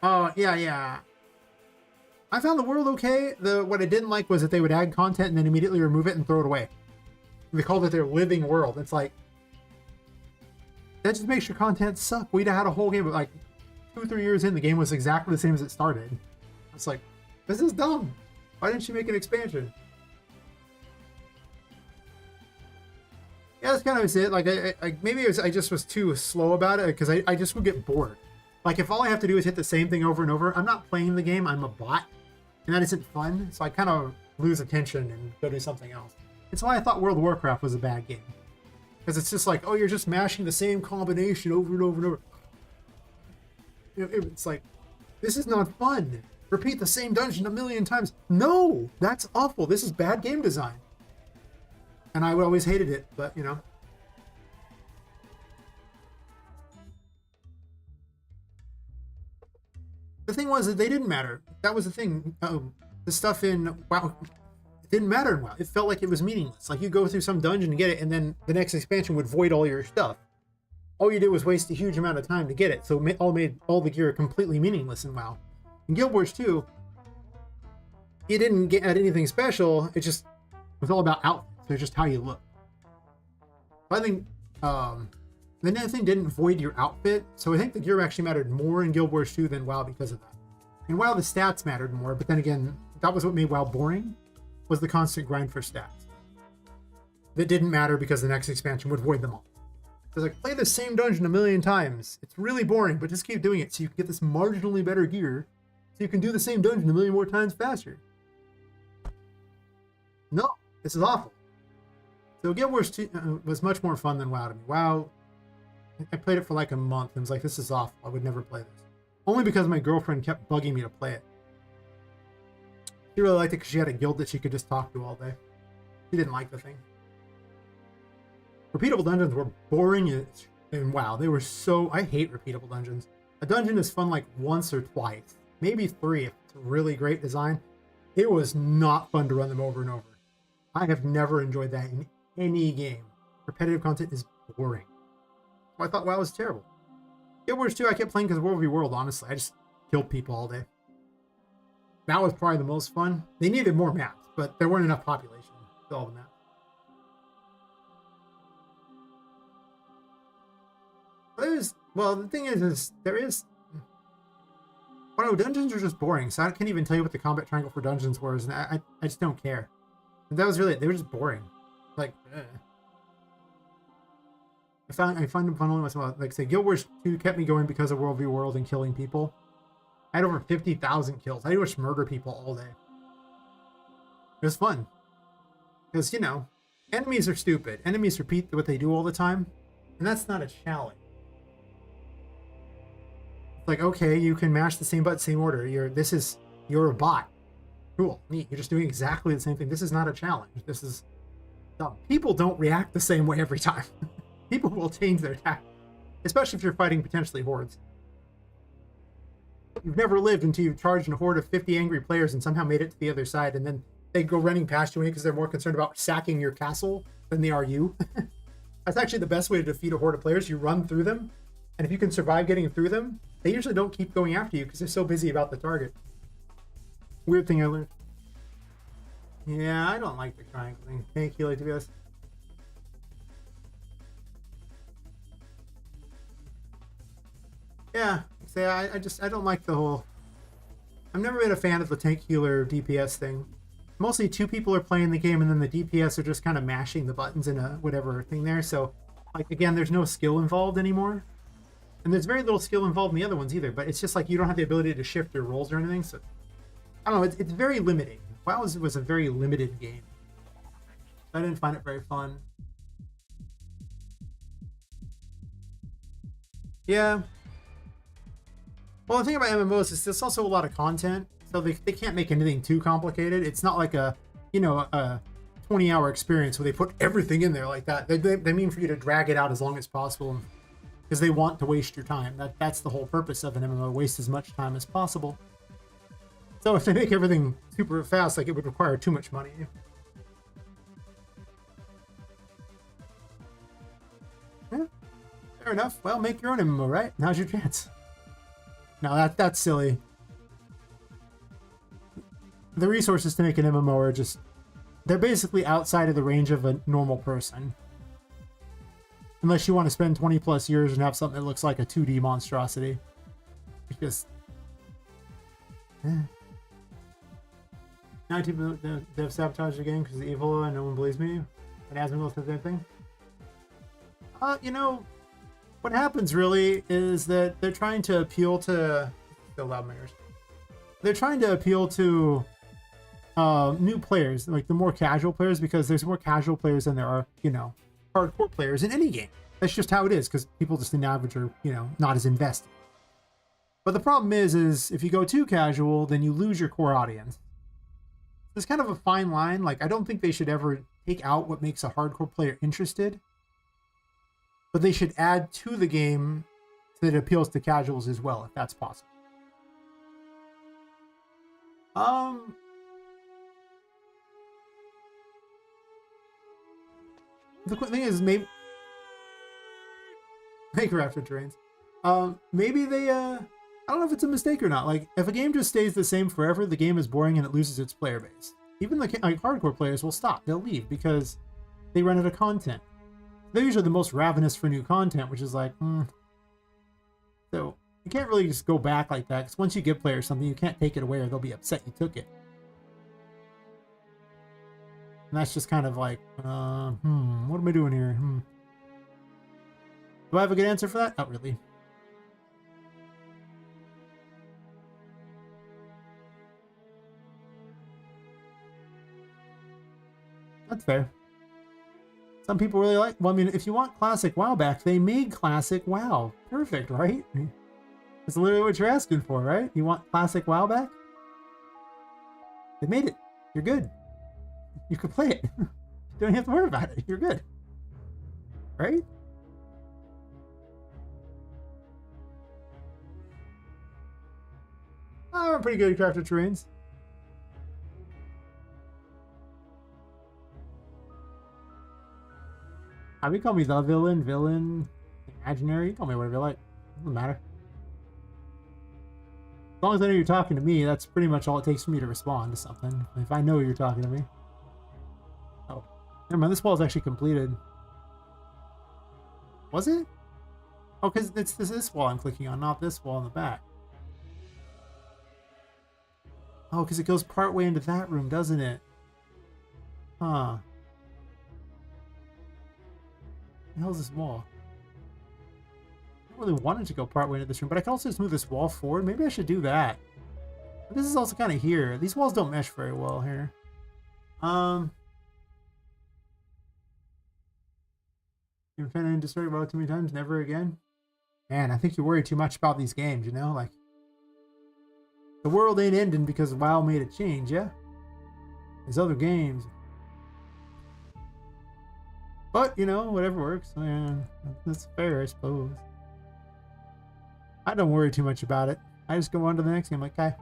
Oh, yeah. I found the world okay. What I didn't like was that they would add content and then immediately remove it and throw it away. They called it their living world. It's like, that just makes your content suck. We'd had a whole game, but like 2 or 3 years in, the game was exactly the same as it started. It's like, this is dumb. Why didn't you make an expansion? Yeah, that's kind of it. Like, maybe I just was too slow about it because I just would get bored. Like, if all I have to do is hit the same thing over and over, I'm not playing the game, I'm a bot. And that isn't fun, so I kind of lose attention and go do something else. It's why I thought World of Warcraft was a bad game. Because it's just like, oh, you're just mashing the same combination over and over and over. It's like, this is not fun. Repeat the same dungeon a million times. No, that's awful. This is bad game design. And I always hated it, but, you know. The thing was that they didn't matter. That was the thing. The stuff in WoW, it didn't matter in WoW. It felt like it was meaningless. Like, you go through some dungeon and get it, and then the next expansion would void all your stuff. All you did was waste a huge amount of time to get it, so it made all the gear completely meaningless in WoW. In Guild Wars 2, you didn't get at anything special. It just was all about outfits. It's just how you look. I think the net thing didn't void your outfit, so I think the gear actually mattered more in Guild Wars 2 than WoW because of that. In WoW, the stats mattered more, but then again, that was what made WoW boring, was the constant grind for stats. That didn't matter because the next expansion would void them all. It's like, play the same dungeon a million times. It's really boring, but just keep doing it so you can get this marginally better gear, so you can do the same dungeon a million more times faster. No, this is awful. So Guild Wars 2 was much more fun than WoW to me. WoW, I played it for like a month and was like, this is awful. I would never play this. Only because my girlfriend kept bugging me to play it. She really liked it because she had a guild that she could just talk to all day. She didn't like the thing. Repeatable dungeons were boring in WoW. They were so... I hate repeatable dungeons. A dungeon is fun like once or twice. Maybe 3 if it's a really great design. It was not fun to run them over and over. I have never enjoyed that in any game. Repetitive content is boring. I thought WoW was terrible. Guild Wars 2 I kept playing because of World v World, honestly. I just killed people all day. That was probably the most fun. They needed more maps, but there weren't enough population to fill all the maps. Well, the thing is there is... Well, no, dungeons are just boring, so I can't even tell you what the combat triangle for dungeons was, and I just don't care. And that was really... They were just boring. Like, I find them fun only once in a while. Like, say, Guild Wars 2 kept me going because of World v World and killing people. I had over 50,000 kills. I just murder people all day. It was fun. Because, you know, enemies are stupid. Enemies repeat what they do all the time. And that's not a challenge. It's like, okay, you can mash the same button, same order. You're a bot. Cool, neat. You're just doing exactly the same thing. This is not a challenge. This is dumb. People don't react the same way every time. People will change their attack. Especially if you're fighting potentially hordes. You've never lived until you've charged a horde of 50 angry players and somehow made it to the other side, and then they go running past you because they're more concerned about sacking your castle than they are you. That's actually the best way to defeat a horde of players. You run through them, and if you can survive getting through them, they usually don't keep going after you because they're so busy about the target. Weird thing I learned. Yeah, I don't like the triangle thing. Thank you, like, to be honest. Yeah, say I don't like the whole. I've never been a fan of the tank healer DPS thing. Mostly two people are playing the game, and then the DPS are just kind of mashing the buttons in a whatever thing there. So, like, again, there's no skill involved anymore, and there's very little skill involved in the other ones either. But it's just like you don't have the ability to shift your rolls or anything. So, I don't know. It's very limiting. WoW was a very limited game. I didn't find it very fun. Yeah. Well, the thing about MMOs is there's also a lot of content, so they can't make anything too complicated. It's not like a 20-hour experience where they put everything in there like that. They mean for you to drag it out as long as possible because they want to waste your time. That's the whole purpose of an MMO, waste as much time as possible. So if they make everything super fast, like, it would require too much money. Yeah, fair enough. Well, make your own MMO, right? Now's your chance. No, that's silly. The resources to make an MMO are just... they're basically outside of the range of a normal person. Unless you want to spend 20 plus years and have something that looks like a 2D monstrosity. Because... now people they've sabotaged the game because it's evil and no one believes me. And Asmongold said the same thing. What happens really is that they're trying to appeal to... still loud mirrors. They're trying to appeal to new players, like the more casual players, because there's more casual players than there are, hardcore players in any game. That's just how it is, because people just in average are, not as invested. But the problem is if you go too casual, then you lose your core audience. There's kind of a fine line. Like, I don't think they should ever take out what makes a hardcore player interested. But they should add to the game so that it appeals to casuals as well, if that's possible. The thing is, maybe after terrains. Maybe they I don't know if it's a mistake or not. Like, if a game just stays the same forever, the game is boring and it loses its player base. Even like hardcore players will stop. They'll leave because they run out of content. They're usually the most ravenous for new content, which is like, So you can't really just go back like that, because once you give players something, you can't take it away or they'll be upset you took it. And that's just kind of like, what am I doing here? Do I have a good answer for that? Not really. That's fair. Some people really like... well, I mean, if you want classic WoW back, they made classic WoW. Perfect, right? That's literally what you're asking for, right? You want classic WoW back? They made it. You're good. You can play it. You don't have to worry about it. You're good. Right? Oh, I'm pretty good at crafted terrains. I mean, call me the villain, imaginary. Call me whatever you like. Doesn't matter. As long as I know you're talking to me, that's pretty much all it takes for me to respond to something. If I know you're talking to me. Oh, never mind. This wall is actually completed. Was it? Oh, because it's this wall I'm clicking on, not this wall in the back. Oh, because it goes partway into that room, doesn't it? Huh. What the hell is this wall? I don't really want it to go partway into this room, but I can also just move this wall forward. Maybe I should do that. But this is also kind of here. These walls don't mesh very well here. You've been in destroyed about too many times, never again. Man, I think you worry too much about these games, like the world ain't ending because WoW made a change, yeah? There's other games. But, whatever works. Man, that's fair, I suppose. I don't worry too much about it. I just go on to the next game, like, okay.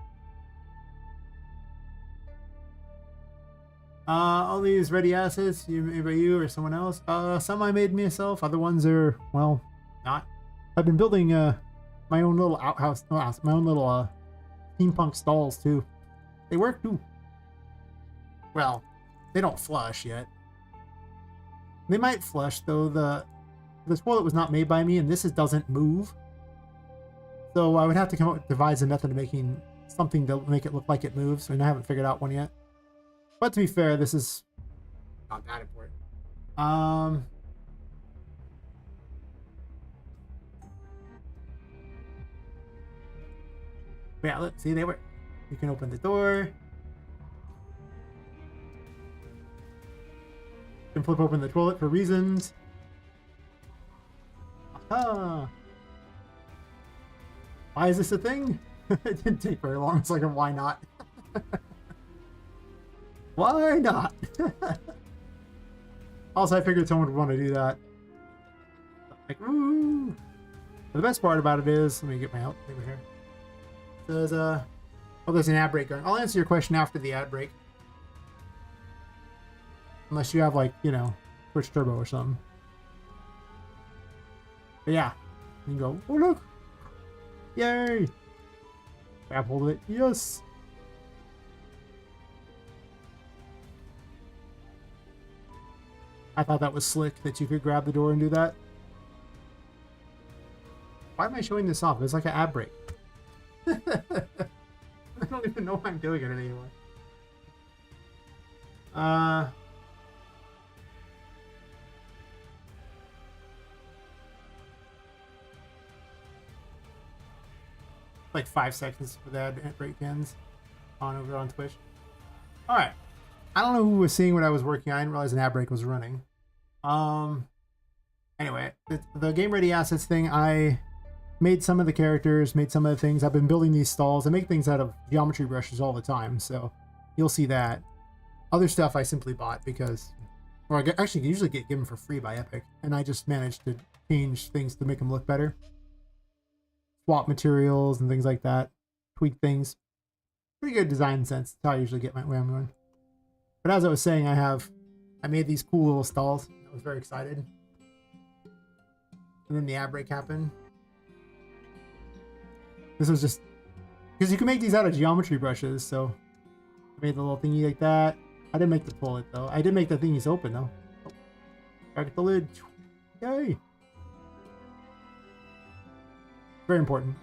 All these ready assets, made by you or someone else. Some I made myself, other ones are, well, not. I've been building my own little outhouse, my own little steampunk stalls too. They work too. Well, They don't flush yet. They might flush though. The toilet was not made by me, and this doesn't move. So I would have to come up with devise a method of making something to make it look like it moves, and I haven't figured out one yet. But to be fair, this is not that important. Yeah, let's see, they were. You can open the door. You can flip open the toilet for reasons. Aha! Why is this a thing? It didn't take very long. It's like, why not? Why not? Also, I figured someone would want to do that. Like, ooh. But the best part about it is, let me get my out over here. It says, oh, there's an ad break going. I'll answer your question after the ad break. Unless you have, like, you know, Twitch Turbo or something. But yeah. You can go, oh, look. Yay. Grab hold of it. Yes. I thought that was slick that you could grab the door and do that. Why am I showing this off? It's like an ad break. I don't even know why I'm doing it anymore. Like 5 seconds for that ad break ends on over on Twitch. All right. I don't know who was seeing what I was working on. I didn't realize an ad break was running. Anyway, the Game Ready Assets thing, I made some of the characters, made some of the things. I've been building these stalls. I make things out of geometry brushes all the time, so you'll see that. Other stuff I simply bought because, or I actually usually get given for free by Epic, and I just managed to change things to make them look better. Swap materials and things like that. Tweak things. Pretty good design sense. That's how I usually get my way I'm going. But as I was saying, I made these cool little stalls. I was very excited. And then the ad break happened. This was just because you can make these out of geometry brushes, so I made the little thingy like that. I didn't make the toilet though. I did make the thingies open though. Oh, crack the lid. Yay! Very important.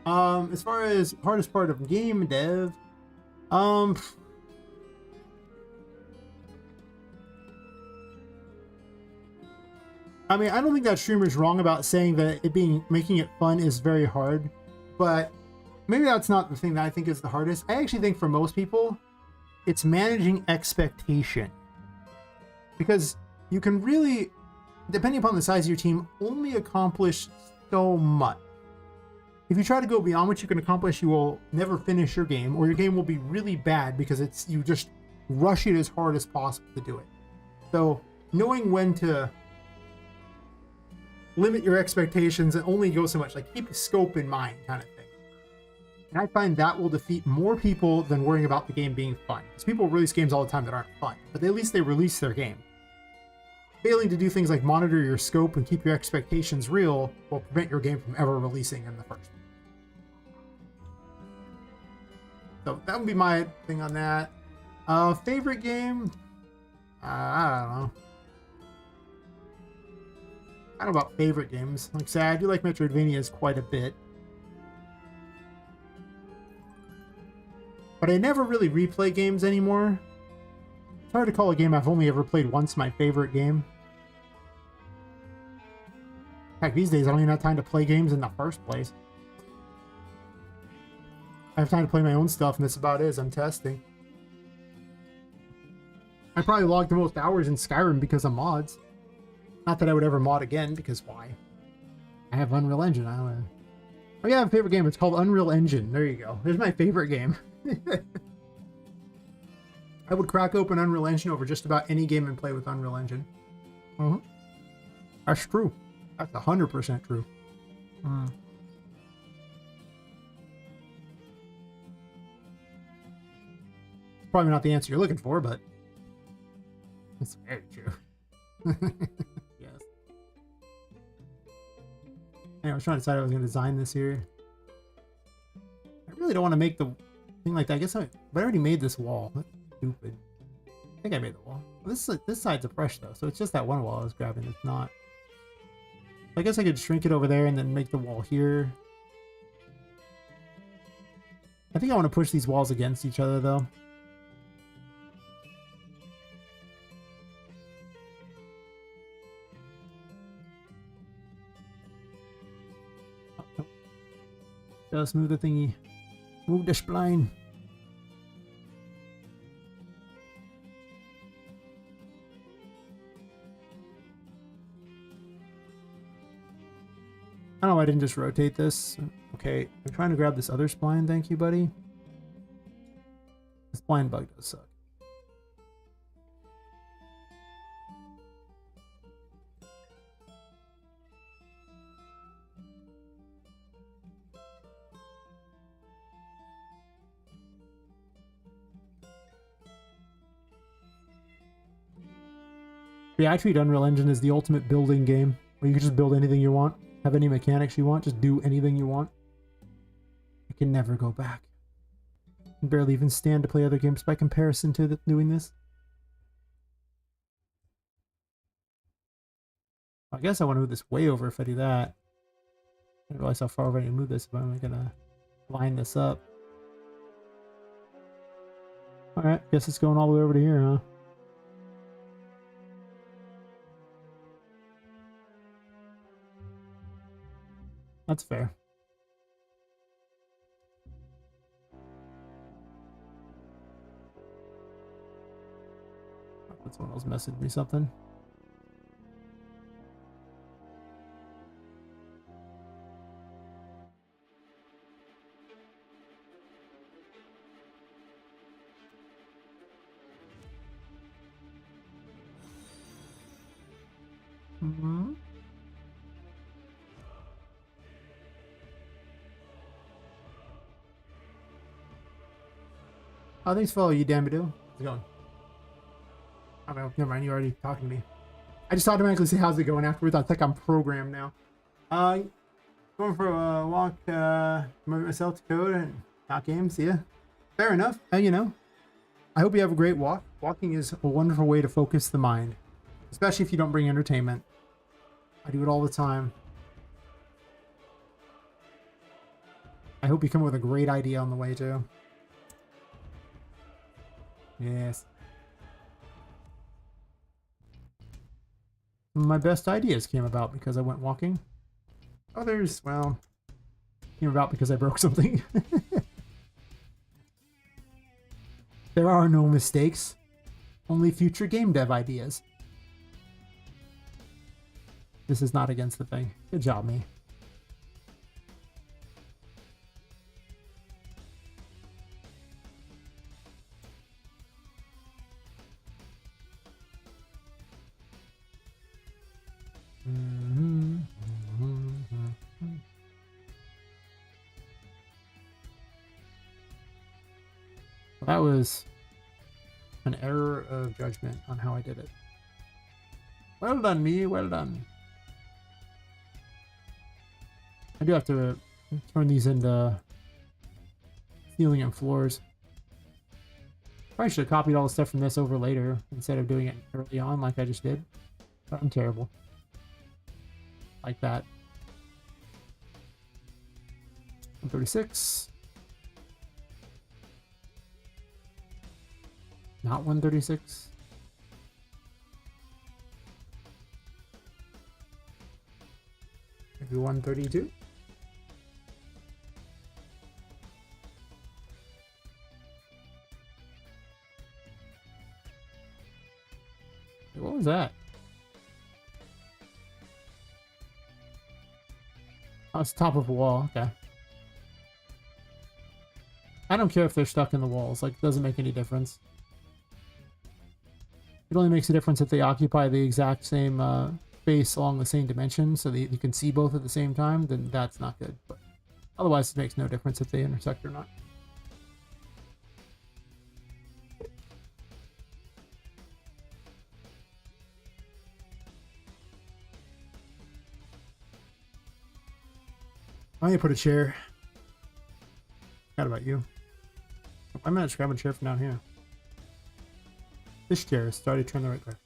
As far as hardest part of game dev, I mean, I don't think that streamer's wrong about saying that making it fun is very hard, but maybe that's not the thing that I think is the hardest. I actually think for most people, it's managing expectation. Because you can really, depending upon the size of your team, only accomplish so much. If you try to go beyond what you can accomplish, you will never finish your game, or your game will be really bad because you just rush it as hard as possible to do it. So knowing when to limit your expectations and only go so much, like keep the scope in mind kind of thing. And I find that will defeat more people than worrying about the game being fun. Because people release games all the time that aren't fun, but at least they release their game. Failing to do things like monitor your scope and keep your expectations real will prevent your game from ever releasing in the first place. So that would be my thing on that. Favorite game? I don't know. I don't know about favorite games. Like I say, I do like Metroidvanias quite a bit. But I never really replay games anymore. It's hard to call a game I've only ever played once my favorite game. Heck, these days I don't even have time to play games in the first place. I have time to play my own stuff, and that's about it as I'm testing. I probably logged the most hours in Skyrim because of mods. Not that I would ever mod again, because why? I have Unreal Engine. Oh yeah, I have a favorite game. It's called Unreal Engine. There you go. There's my favorite game. I would crack open Unreal Engine over just about any game and play with Unreal Engine. That's true. That's 100% true. Probably not the answer you're looking for, but it's very true. Yes. Anyway, I was trying to decide I was going to design this here. I really don't want to make the thing like that. I guess but I already made this wall. That's stupid. I think I made the wall. This side's a fresh though, so it's just that one wall I was grabbing. It's not. I guess I could shrink it over there and then make the wall here. I think I want to push these walls against each other though. Just move the thingy. Move the spline. I don't know why I didn't just rotate this. Okay, I'm trying to grab this other spline. Thank you, buddy. This spline bug does suck. Yeah, I treat Unreal Engine as the ultimate building game, where you can just build anything you want, have any mechanics you want, just do anything you want. I can never go back. I can barely even stand to play other games by comparison to doing this. I guess I want to move this way over if I do that. I didn't realize how far over I need to move this if I'm gonna line this up. Alright, guess it's going all the way over to here, huh? That's fair. Oh, someone else messaged me something. Mm-hmm. Oh, thanks for all you, Dambido. How's it going? I don't know. Never mind. You're already talking to me. I just automatically say how's it going afterwards. I think I'm programmed now. Going for a walk, myself to code and not games. Yeah, fair enough. You know, I hope you have a great walk. Walking is a wonderful way to focus the mind, especially if you don't bring entertainment. I do it all the time. I hope you come up with a great idea on the way too. Yes. My best ideas came about because I went walking. Others, well, came about because I broke something. There are no mistakes, only future game dev ideas. This is not against the thing. Good job, me. That was an error of judgment on how I did it. Well done, me. Well done. I do have to turn these into ceiling and floors. Probably should have copied all the stuff from this over later instead of doing it early on like I just did. But I'm terrible. Like that. 136. Not 136. Maybe 132. What was that? Oh, it's top of a wall. Okay. I don't care if they're stuck in the walls. Like, it doesn't make any difference. It only makes a difference if they occupy the exact same space along the same dimension so that you can see both at the same time, then that's not good. But otherwise, it makes no difference if they intersect or not. I need to put a chair. Forgot about you. I managed to grab a chair from down here. This chair is starting to turn the right direction.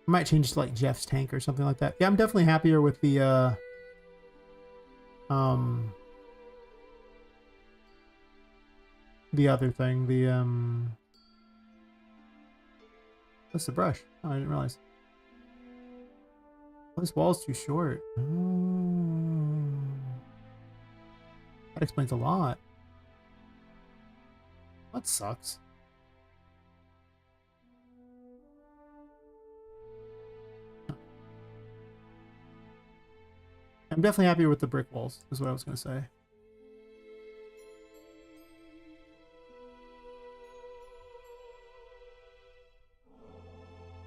I might change to like Jeff's tank or something like that. Yeah, I'm definitely happier with the other thing, what's the brush? Oh, I didn't realize. Oh, this wall's too short. Oh. That explains a lot. That sucks. I'm definitely happier with the brick walls, is what I was going to say.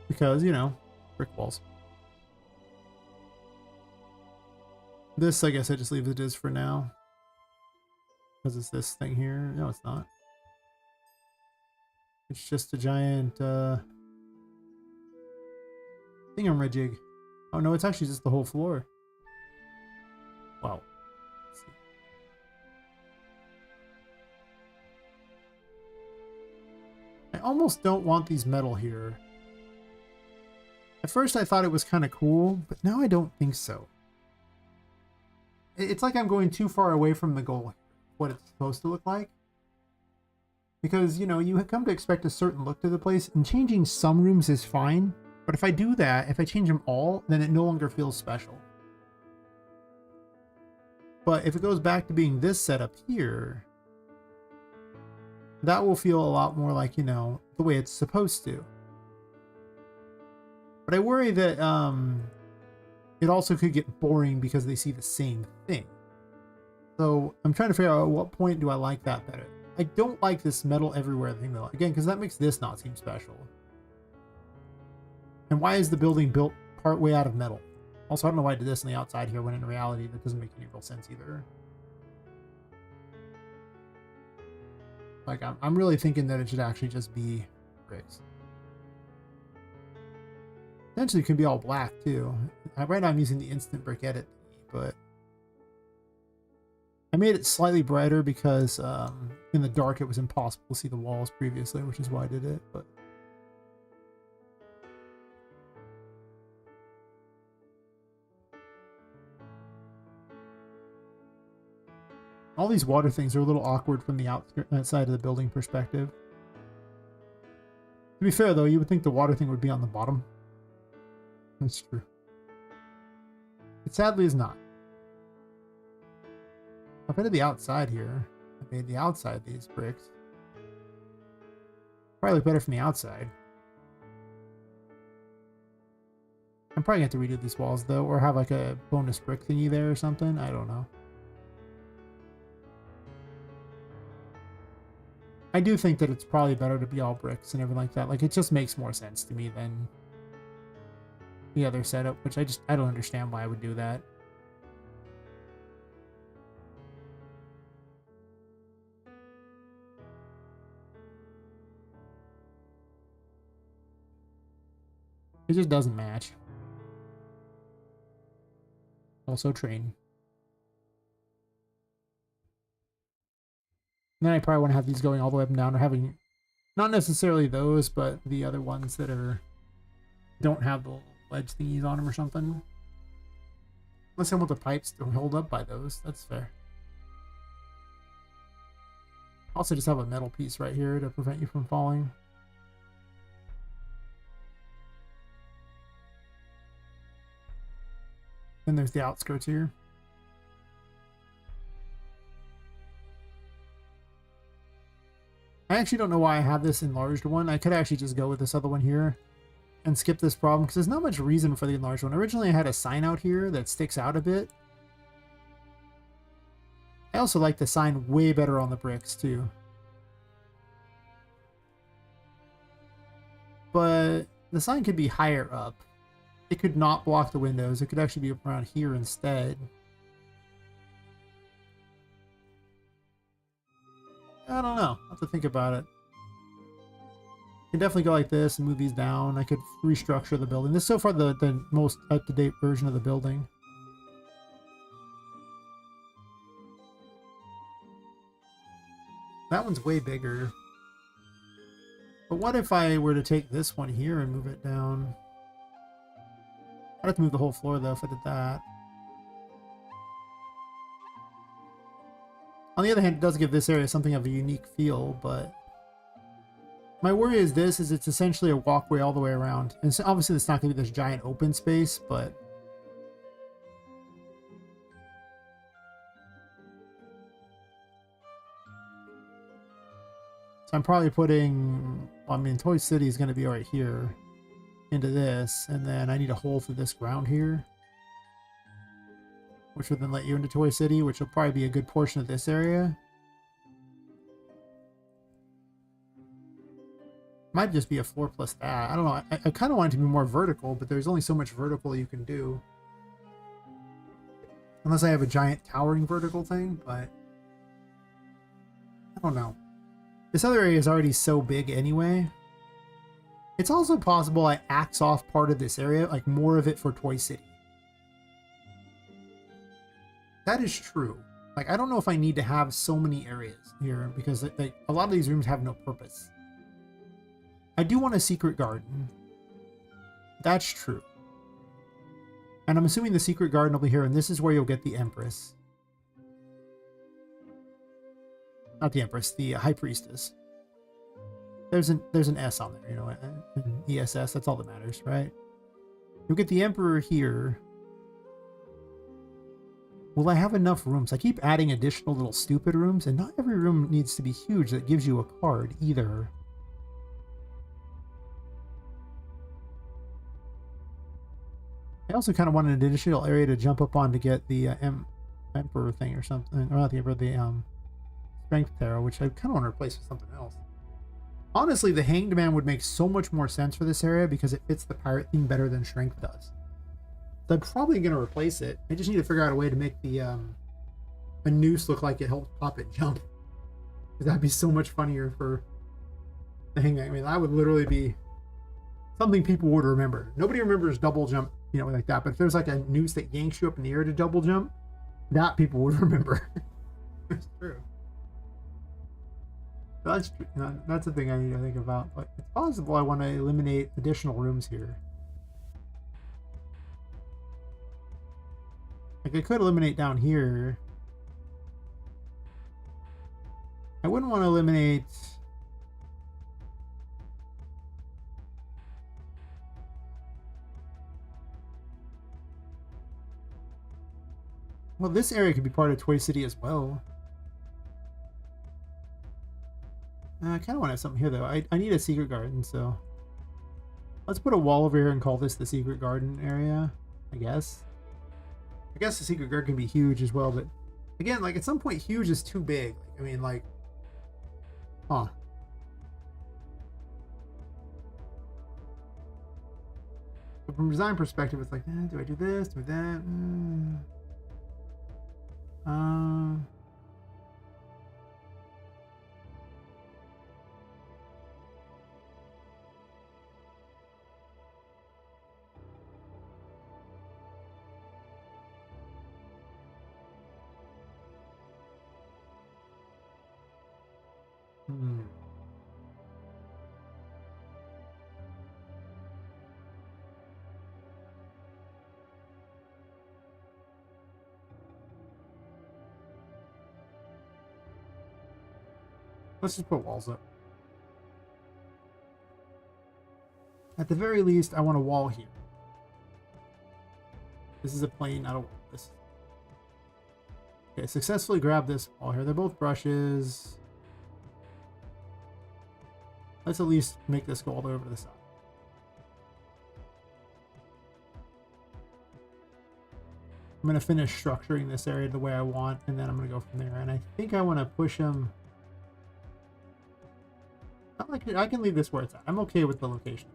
Because, you know, brick walls. This, I guess I just leave it as for now. Because it's this thing here. No, it's not. It's just a giant, thingamajig. Oh, no, it's actually just the whole floor. Wow. I almost don't want these metal here. At first I thought it was kind of cool, but now I don't think so. It's like I'm going too far away from the goal, what it's supposed to look like. Because, you know, you come to expect a certain look to the place, and changing some rooms is fine. But if I do that, if I change them all, then it no longer feels special. But if it goes back to being this setup here, that will feel a lot more like, you know, the way it's supposed to. But I worry that it also could get boring because they see the same thing. So I'm trying to figure out at what point do I like that better. I don't like this metal everywhere thing though. Again, because that makes this not seem special. And why is the building built part way out of metal? Also, I don't know why I did this on the outside here when in reality that doesn't make any real sense either. Like, I'm really thinking that it should actually just be bricks. Potentially it can be all black too. Right now I'm using the instant brick edit, but I made it slightly brighter because in the dark it was impossible to see the walls previously, which is why I did it. But all these water things are a little awkward from the outside of the building perspective. To be fair though, you would think the water thing would be on the bottom. That's true. It sadly is not. If I did the outside here, I made the outside these bricks. Probably look better from the outside. I'm probably going to have to redo these walls though, or have like a bonus brick thingy there or something. I don't know. I do think that it's probably better to be all bricks and everything like that. Like, it just makes more sense to me than the other setup, which I don't understand why I would do that. It just doesn't match. Also train. And then I probably want to have these going all the way up and down, or having not necessarily those, but the other ones that don't have the ledge thingies on them or something. Unless I want the pipes to hold up by those. That's fair. Also just have a metal piece right here to prevent you from falling. Then there's the outskirts here. I actually don't know why I have this enlarged one. I could actually just go with this other one here and skip this problem, because there's not much reason for the enlarged one. Originally I had a sign out here that sticks out a bit. I also like the sign way better on the bricks too. But the sign could be higher up. It could not block the windows. It could actually be around here instead. I don't know. I'll have to think about it. can definitely go like this and move these down. I could restructure the building. This is so far the most up-to-date version of the building. That one's way bigger. But what if I were to take this one here and move it down? I'd have to move the whole floor though if I did that. On the other hand, it does give this area something of a unique feel, but my worry is this, is it's essentially a walkway all the way around. And so obviously it's not going to be this giant open space, but so I'm probably putting, well, I mean, Toy City is going to be right here into this, and then I need a hole through this ground here, which would then let you into Toy City, which will probably be a good portion of this area. Might just be a floor plus that. I don't know. I kind of want it to be more vertical, but there's only so much vertical you can do. Unless I have a giant towering vertical thing, but I don't know. This other area is already so big anyway. It's also possible I axe off part of this area, like more of it for Toy City. That is true. Like, I don't know if I need to have so many areas here, because a lot of these rooms have no purpose. I do want a secret garden. That's true. And I'm assuming the secret garden will be here, and this is where you'll get the Empress. Not the Empress, the High Priestess. There's an S on there, you know, an ESS, that's all that matters, right? You'll get the Emperor here. Will I have enough rooms? I keep adding additional little stupid rooms, and not every room needs to be huge that gives you a card either. I also kind of wanted an additional area to jump up on to get the Emperor thing or something. Or not the Emperor, the Strength Tarot, which I kind of want to replace with something else. Honestly, the Hanged Man would make so much more sense for this area because it fits the pirate theme better than Strength does. So I'm probably going to replace it. I just need to figure out a way to make the a noose look like it helps Poppet jump. Because that'd be so much funnier for the Hanged Man. I mean, that would literally be something people would remember. Nobody remembers double jump, you know, like that. But if there's like a noose that yanks you up in the air to double jump, that people would remember. It's true. That's true. That's the thing I need to think about. But it's possible I want to eliminate additional rooms here. Like I could eliminate down here. I wouldn't want to eliminate. Well, this area could be part of Toy City as well. I kind of want to have something here, though. I need a secret garden, so... Let's put a wall over here and call this the secret garden area, I guess. I guess the secret garden can be huge as well, but... Again, like, at some point, huge is too big. Like, I mean, like... Huh. But from a design perspective, it's like, do I do this? Do that? Let's just put walls up. At the very least, I want a wall here. This is a plane, I don't want this. Okay, successfully grab this wall here. They're both brushes. Let's at least make this go all the way over to the side. I'm going to finish structuring this area the way I want, and then I'm going to go from there. And I think I want to push them. I can leave this where it's at. I'm okay with the location.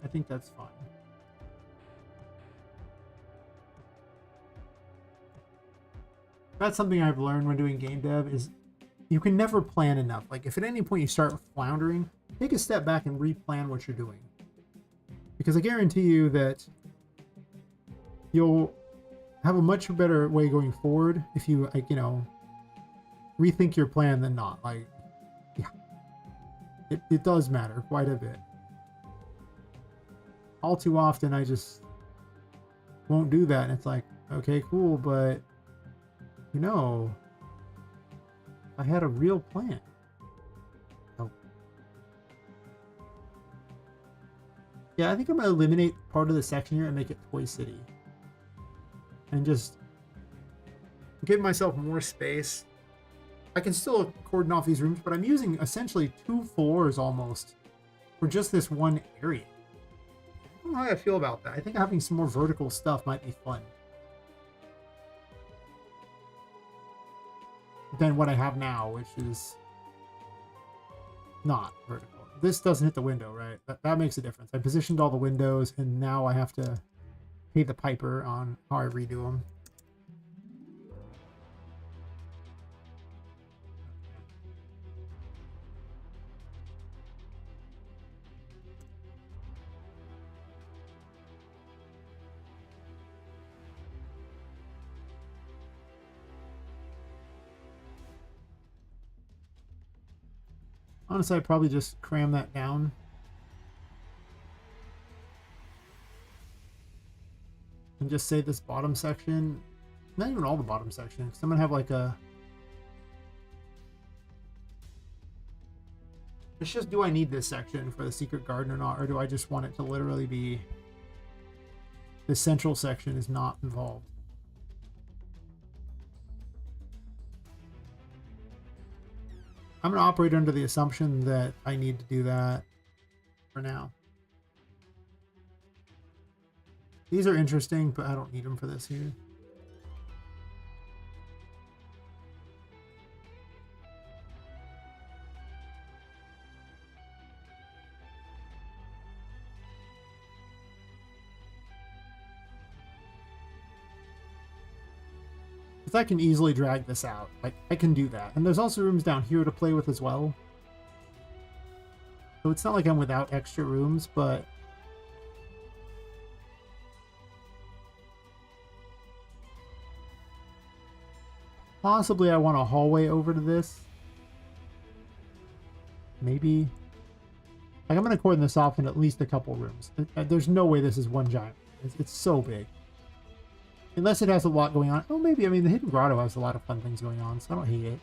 I think that's fine. That's something I've learned when doing game dev is you can never plan enough. Like if at any point you start floundering, take a step back and replan what you're doing. Because I guarantee you that you'll have a much better way going forward if you, like, you know, rethink your plan than not. Like, yeah, it does matter quite a bit. All too often, I just won't do that. And it's like, okay, cool, but, you know, I had a real plan. Oh. Yeah, I think I'm going to eliminate part of the section here and make it Toy City. And just give myself more space. I can still cordon off these rooms, but I'm using essentially 2 floors almost for just this one area. I don't know how I feel about that. I think having some more vertical stuff might be fun than what I have now, which is not vertical. This doesn't hit the window, right? That makes a difference. I positioned all the windows, and now I have to pay the piper on how I redo them. Honestly, I'd probably just cram that down. And just say this bottom section, not even all the bottom section, because I'm going to have like a... It's just, do I need this section for the secret garden or not? Or do I just want it to literally be... The central section is not involved? I'm going to operate under the assumption that I need to do that for now. These are interesting, but I don't need them for this here. I can easily drag this out. Like, I can do that. And there's also rooms down here to play with as well. So it's not like I'm without extra rooms, but... Possibly I want a hallway over to this. Maybe. Like, I'm going to cordon this off in at least a couple rooms. There's no way this is one giant. It's so big. Unless it has a lot going on. Oh, maybe. I mean, the Hidden Grotto has a lot of fun things going on, so I don't hate it.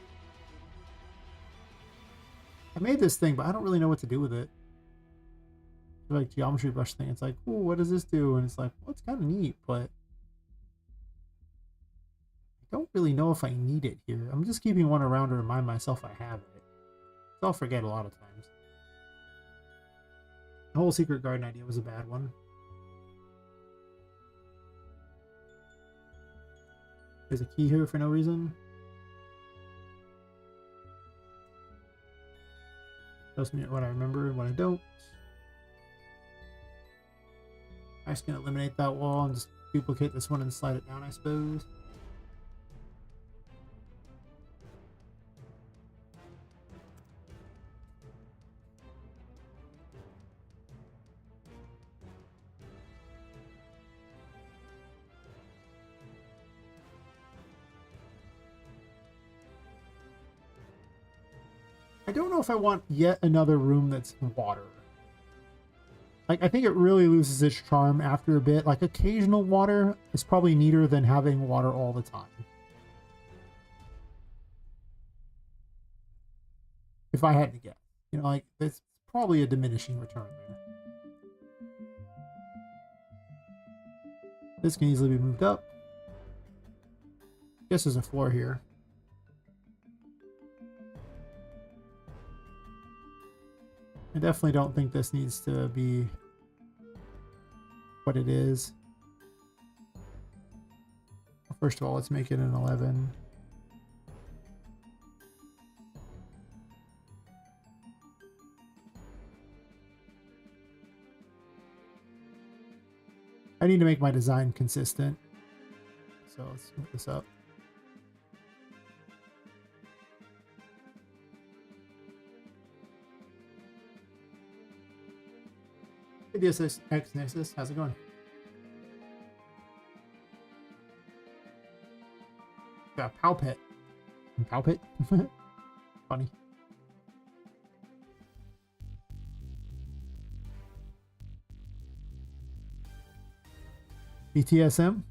I made this thing, but I don't really know what to do with it. Like, geometry brush thing. It's like, oh, what does this do? And it's like, well, it's kind of neat, but... I don't really know if I need it here. I'm just keeping one around to remind myself I have it. So I'll forget a lot of times. The whole secret garden idea was a bad one. There's a key here for no reason. Tells me what I remember and what I don't. I'm just going to eliminate that wall and just duplicate this one and slide it down, I suppose. I don't know if I want yet another room that's water. Like, I think it really loses its charm after a bit. Like, occasional water is probably neater than having water all the time. If I had to guess. You know, like, it's probably a diminishing return there. This can easily be moved up. Guess there's a floor here. I definitely don't think this needs to be what it is. First of all, let's make it an 11. I need to make my design consistent. So let's move this up. Hey, DSX Nexus, how's it going? Yeah, Poppet. Poppet? Funny. BTSM?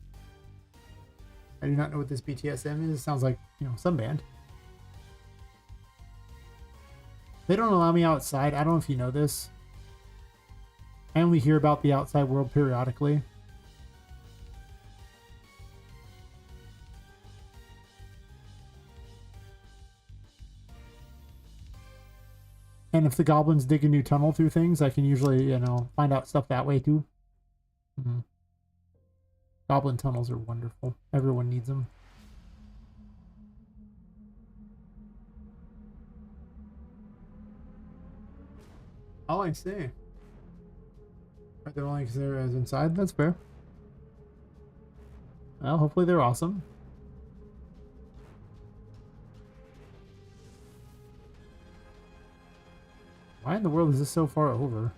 I do not know what this BTSM is. It sounds like, you know, some band. They don't allow me outside. I don't know if you know this. I only hear about the outside world periodically. And if the goblins dig a new tunnel through things, I can usually, you know, find out stuff that way too. Mm-hmm. Goblin tunnels are wonderful. Everyone needs them. Oh, I see. They're only considered as inside? That's fair. Well, hopefully they're awesome. Why in the world is this so far over?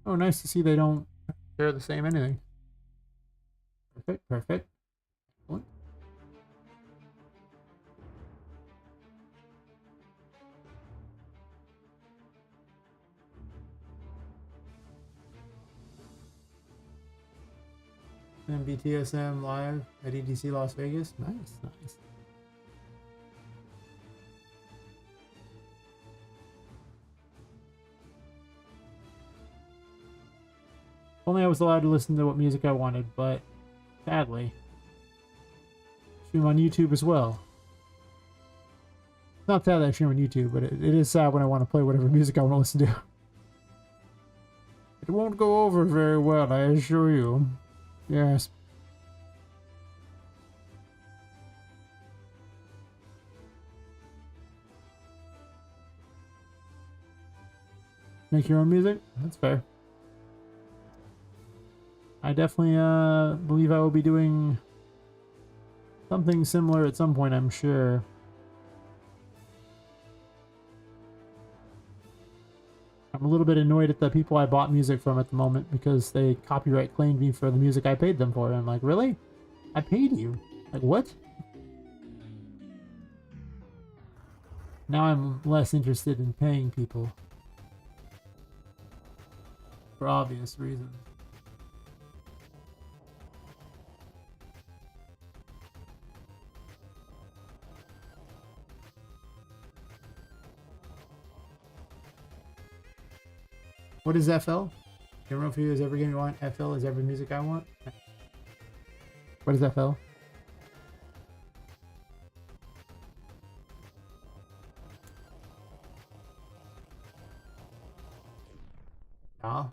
Oh, nice to see they don't share the same anything. Perfect, perfect. Excellent. And BTSM live at EDC Las Vegas. Nice, nice. Only I was allowed to listen to what music I wanted, but sadly, stream on YouTube as well. Not sad that I stream on YouTube, but it is sad when I want to play whatever music I want to listen to. It won't go over very well, I assure you. Yes. Make your own music? That's fair. I definitely believe I will be doing something similar at some point, I'm sure. I'm a little bit annoyed at the people I bought music from at the moment because they copyright claimed me for the music I paid them for. And I'm like, really? I paid you? Like, what? Now I'm less interested in paying people. For obvious reasons. What is FL? General for you is every game you want. FL is every music I want. What is FL? Ah.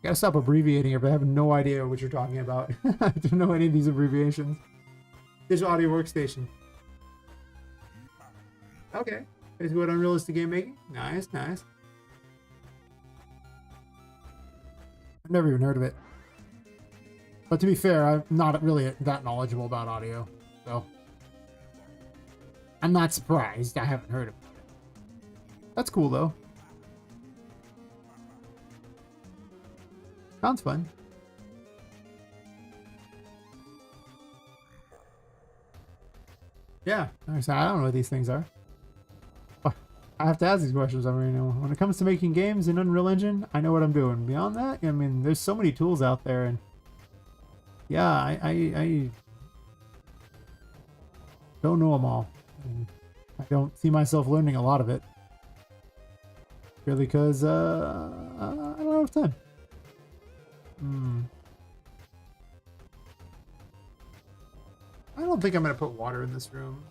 Gotta stop abbreviating it, but I have no idea what you're talking about. I don't know any of these abbreviations. Digital audio workstation. Okay. Is what unrealistic game making? Nice, nice. I've never even heard of it. But to be fair, I'm not really that knowledgeable about audio, so I'm not surprised I haven't heard of it. That's cool though. Sounds fun. Yeah, I don't know what these things are. I have to ask these questions. I mean, when it comes to making games in Unreal Engine, I know what I'm doing. Beyond that, I mean, there's so many tools out there, and yeah, I don't know them all. And I don't see myself learning a lot of it. Purely because, I don't have time. I don't think I'm going to put water in this room.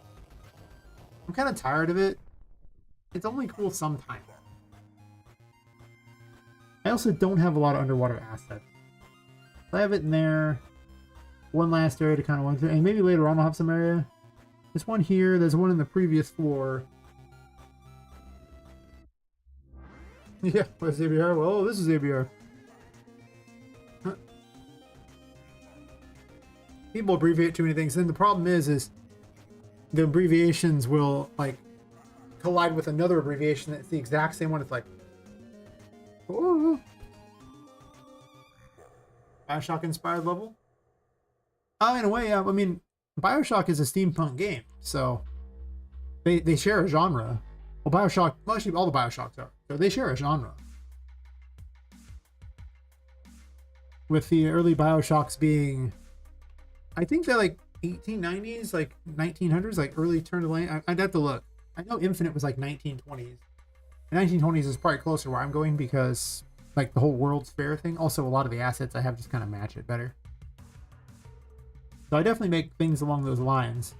I'm kind of tired of it. It's only cool sometimes. I also don't have a lot of underwater assets. I have it in there. One last area to kind of run through. And maybe later on I'll have some area. There's one here. There's one in the previous floor. Yeah, what's ABR? Well, this is ABR. People abbreviate too many things, and the problem is the abbreviations will like collide with another abbreviation that's the exact same one. It's like, oh, Bioshock inspired level. In a way, yeah. I mean, Bioshock is a steampunk game, so they share a genre. Well, Bioshock, well, actually, all the Bioshocks are. So they share a genre. With the early Bioshocks being, I think they're like 1890s, like 1900s, like early turn of the lane. I'd have to look. I know Infinite was like 1920s. The 1920s is probably closer to where I'm going because like the whole World's Fair thing. Also, a lot of the assets I have just kind of match it better. So I definitely make things along those lines.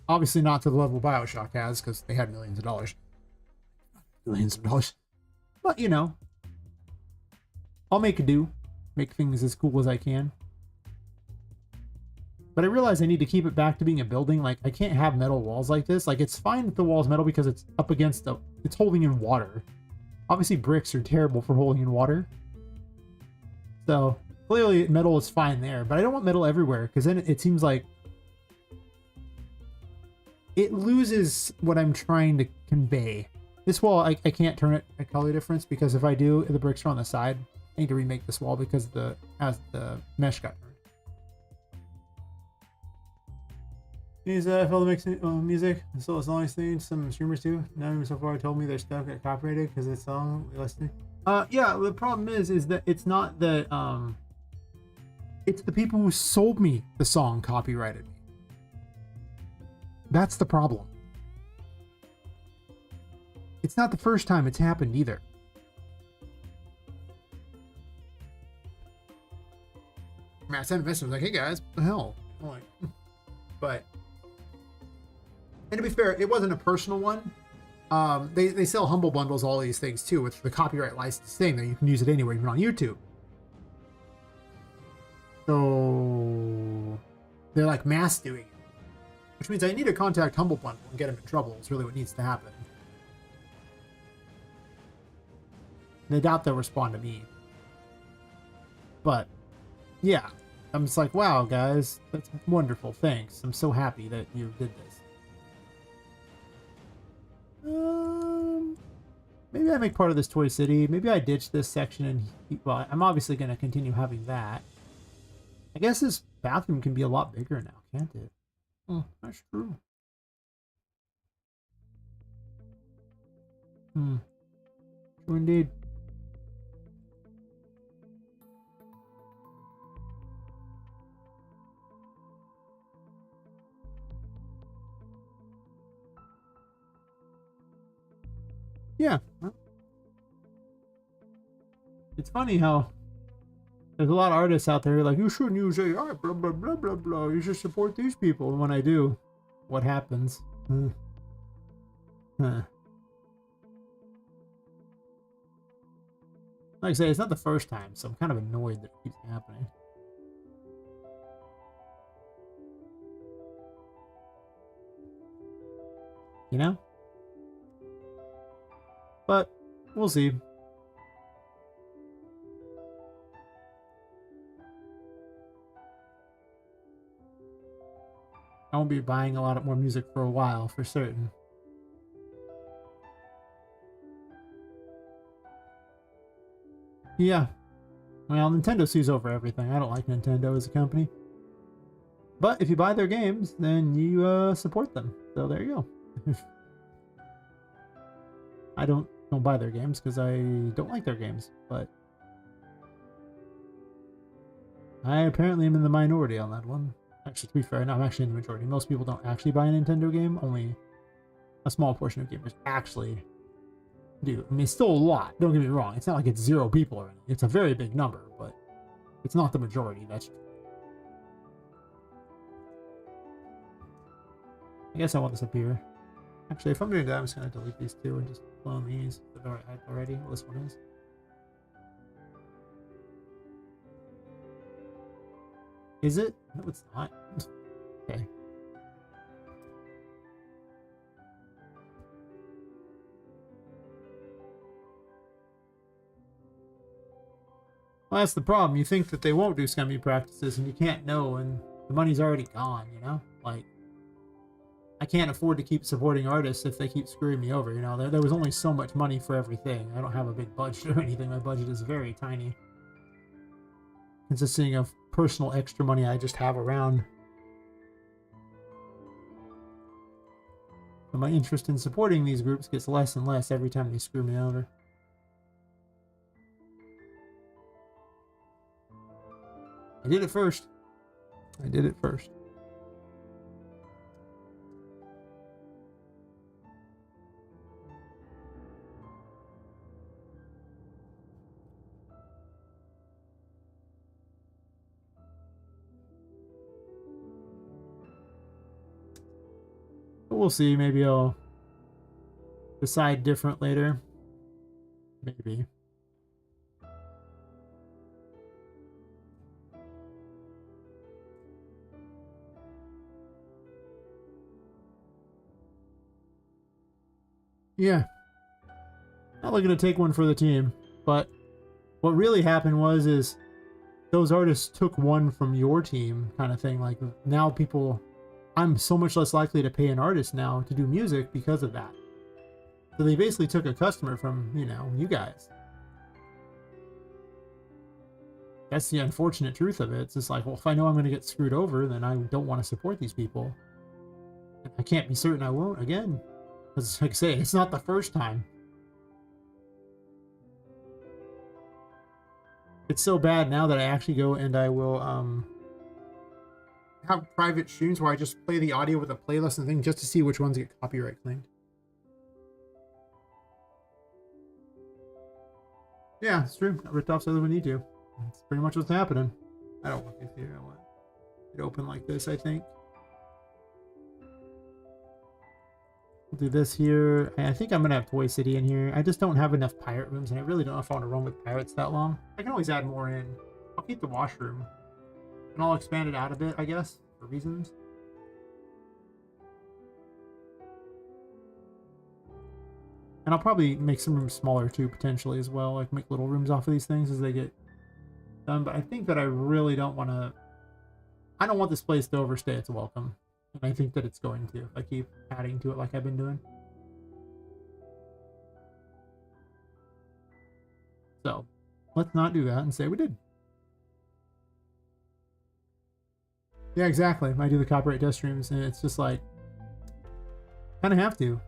Obviously not to the level Bioshock has because they had millions of dollars. Millions of dollars. But, you know, I'll make a do. Make things as cool as I can. But I realize I need to keep it back to being a building. Like, I can't have metal walls like this. Like, it's fine if the wall's metal because it's up against it's holding in water. Obviously, bricks are terrible for holding in water. So, clearly, metal is fine there. But I don't want metal everywhere because then it seems like it loses what I'm trying to convey. This wall, I can't turn it a color difference because if I do, the bricks are on the side. I need to remake this wall because as the mesh got turned. These fellow makes music. So it's nice thing. Some streamers do. None of them so far told me their stuff got copyrighted because it's song listening. Yeah. The problem is that it's not that it's the people who sold me the song copyrighted me. That's the problem. It's not the first time it's happened either. I sent a message like, "Hey guys, what the hell?" I'm like, but. And to be fair, it wasn't a personal one. They sell Humble Bundles, all these things too, with the copyright license thing that you can use it anywhere, even on YouTube. So they're like mass doing it, which means I need to contact Humble Bundle and get them in trouble. Is really what needs to happen. And I doubt they'll respond to me. But yeah, I'm just like, wow, guys, that's wonderful. Thanks. I'm so happy that you did this. Maybe I make part of this Toy City. Maybe I ditch this section and well, I'm obviously going to continue having that. I guess this bathroom can be a lot bigger now, can't it? Oh, that's true. True indeed. Yeah. It's funny how there's a lot of artists out there who are like, you shouldn't use AI, blah, blah, blah, blah, blah. You should support these people. And when I do, what happens? Like I say, it's not the first time, so I'm kind of annoyed that it keeps happening. You know? But we'll see. I won't be buying a lot more music for a while, for certain. Yeah. Well, Nintendo sees over everything. I don't like Nintendo as a company. But if you buy their games, then you support them. So there you go. I don't buy their games because I don't like their games, but I apparently am in the minority on that one. Actually, to be fair, no, I'm actually in the majority. Most people don't actually buy a Nintendo game. Only a small portion of gamers actually do. I mean, it's still a lot. Don't get me wrong. It's not like it's 0 people or anything. It's a very big number, but it's not the majority. That's true. I guess I want this up here. Actually, if I'm doing that, I'm just going to delete these two and just clone these. Already, well, this one is. Is it? No, it's not. Okay. Well, that's the problem. You think that they won't do scummy practices, and you can't know, and the money's already gone, you know? Like, I can't afford to keep supporting artists if they keep screwing me over, you know? There was only so much money for everything. I don't have a big budget or anything. My budget is very tiny, consisting of personal extra money I just have around. But my interest in supporting these groups gets less and less every time they screw me over. I did it first. I did it first. But we'll see. Maybe I'll decide different later. Maybe. Yeah. Not looking to take one for the team, but what really happened is those artists took one from your team, kind of thing. Like, now people, I'm so much less likely to pay an artist now to do music because of that. So they basically took a customer from, you know, you guys. That's the unfortunate truth of it. It's just like, well, if I know I'm going to get screwed over, then I don't want to support these people. And I can't be certain I won't again. Because, like I say, it's not the first time. It's so bad now that I actually go and I will have private streams where I just play the audio with a playlist and thing just to see which ones get copyright claimed. Yeah, it's true. I ripped off so that we need to. That's pretty much what's happening. I don't want this here. I want it open like this, I think. We'll do this here. I think I'm going to have Toy City in here. I just don't have enough pirate rooms, and I really don't know if I want to run with pirates that long. I can always add more in. I'll keep the washroom. And I'll expand it out a bit, I guess, for reasons. And I'll probably make some rooms smaller, too, potentially, as well. Like, make little rooms off of these things as they get done. But I think that I really don't want to... I don't want this place to overstay its welcome. And I think that it's going to, if I keep adding to it like I've been doing. So, let's not do that and say we did. Yeah, exactly. I do the copyright test streams, and it's just like, kind of have to.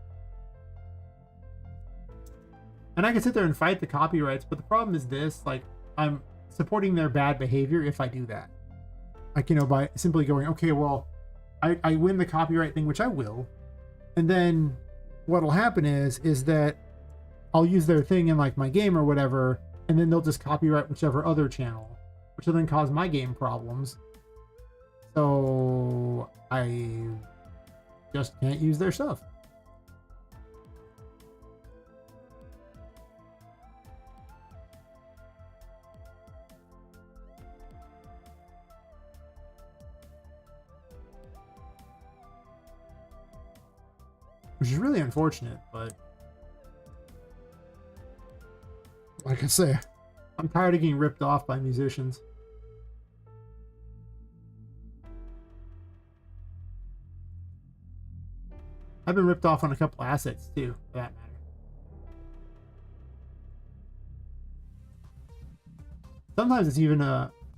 And I can sit there and fight the copyrights, but the problem is this, like, I'm supporting their bad behavior if I do that. Like, you know, by simply going, okay, well, I win the copyright thing, which I will, and then what'll happen is that I'll use their thing in like my game or whatever, and then they'll just copyright whichever other channel, which will then cause my game problems. So I just can't use their stuff. Which is really unfortunate, but like I say, I'm tired of getting ripped off by musicians. I've been ripped off on a couple assets too, for that matter. Sometimes it's even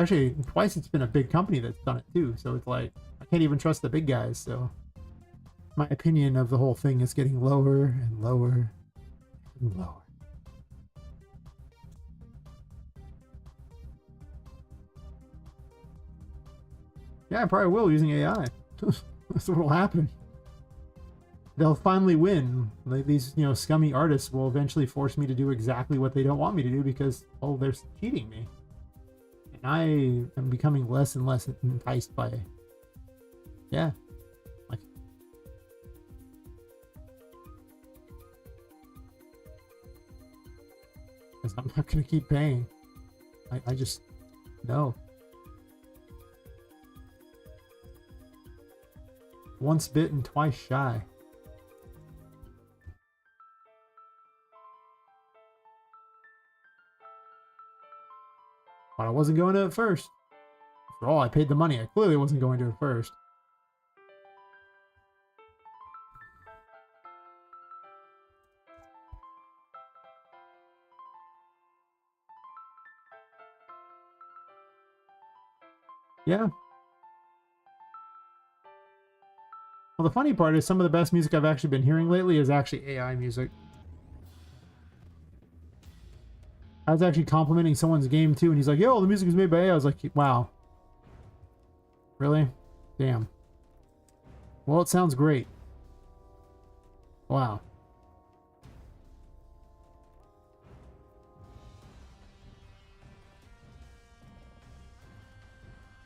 actually twice it's been a big company that's done it too, so it's like I can't even trust the big guys, so my opinion of the whole thing is getting lower and lower and lower. Yeah, I probably will using AI. That's what will happen. They'll finally win. Like, these, you know, scummy artists will eventually force me to do exactly what they don't want me to do because, oh, they're cheating me. And I am becoming less and less enticed by, yeah. Because I'm not going to keep paying. I just, no. Once bitten, twice shy. But I wasn't going to it first. After all, I paid the money. I clearly wasn't going to it first. Yeah. Well, the funny part is some of the best music I've actually been hearing lately is actually AI music. I was actually complimenting someone's game too, and he's like, yo, the music is made by AI. I was like, wow. Really? Damn. Well, it sounds great. Wow.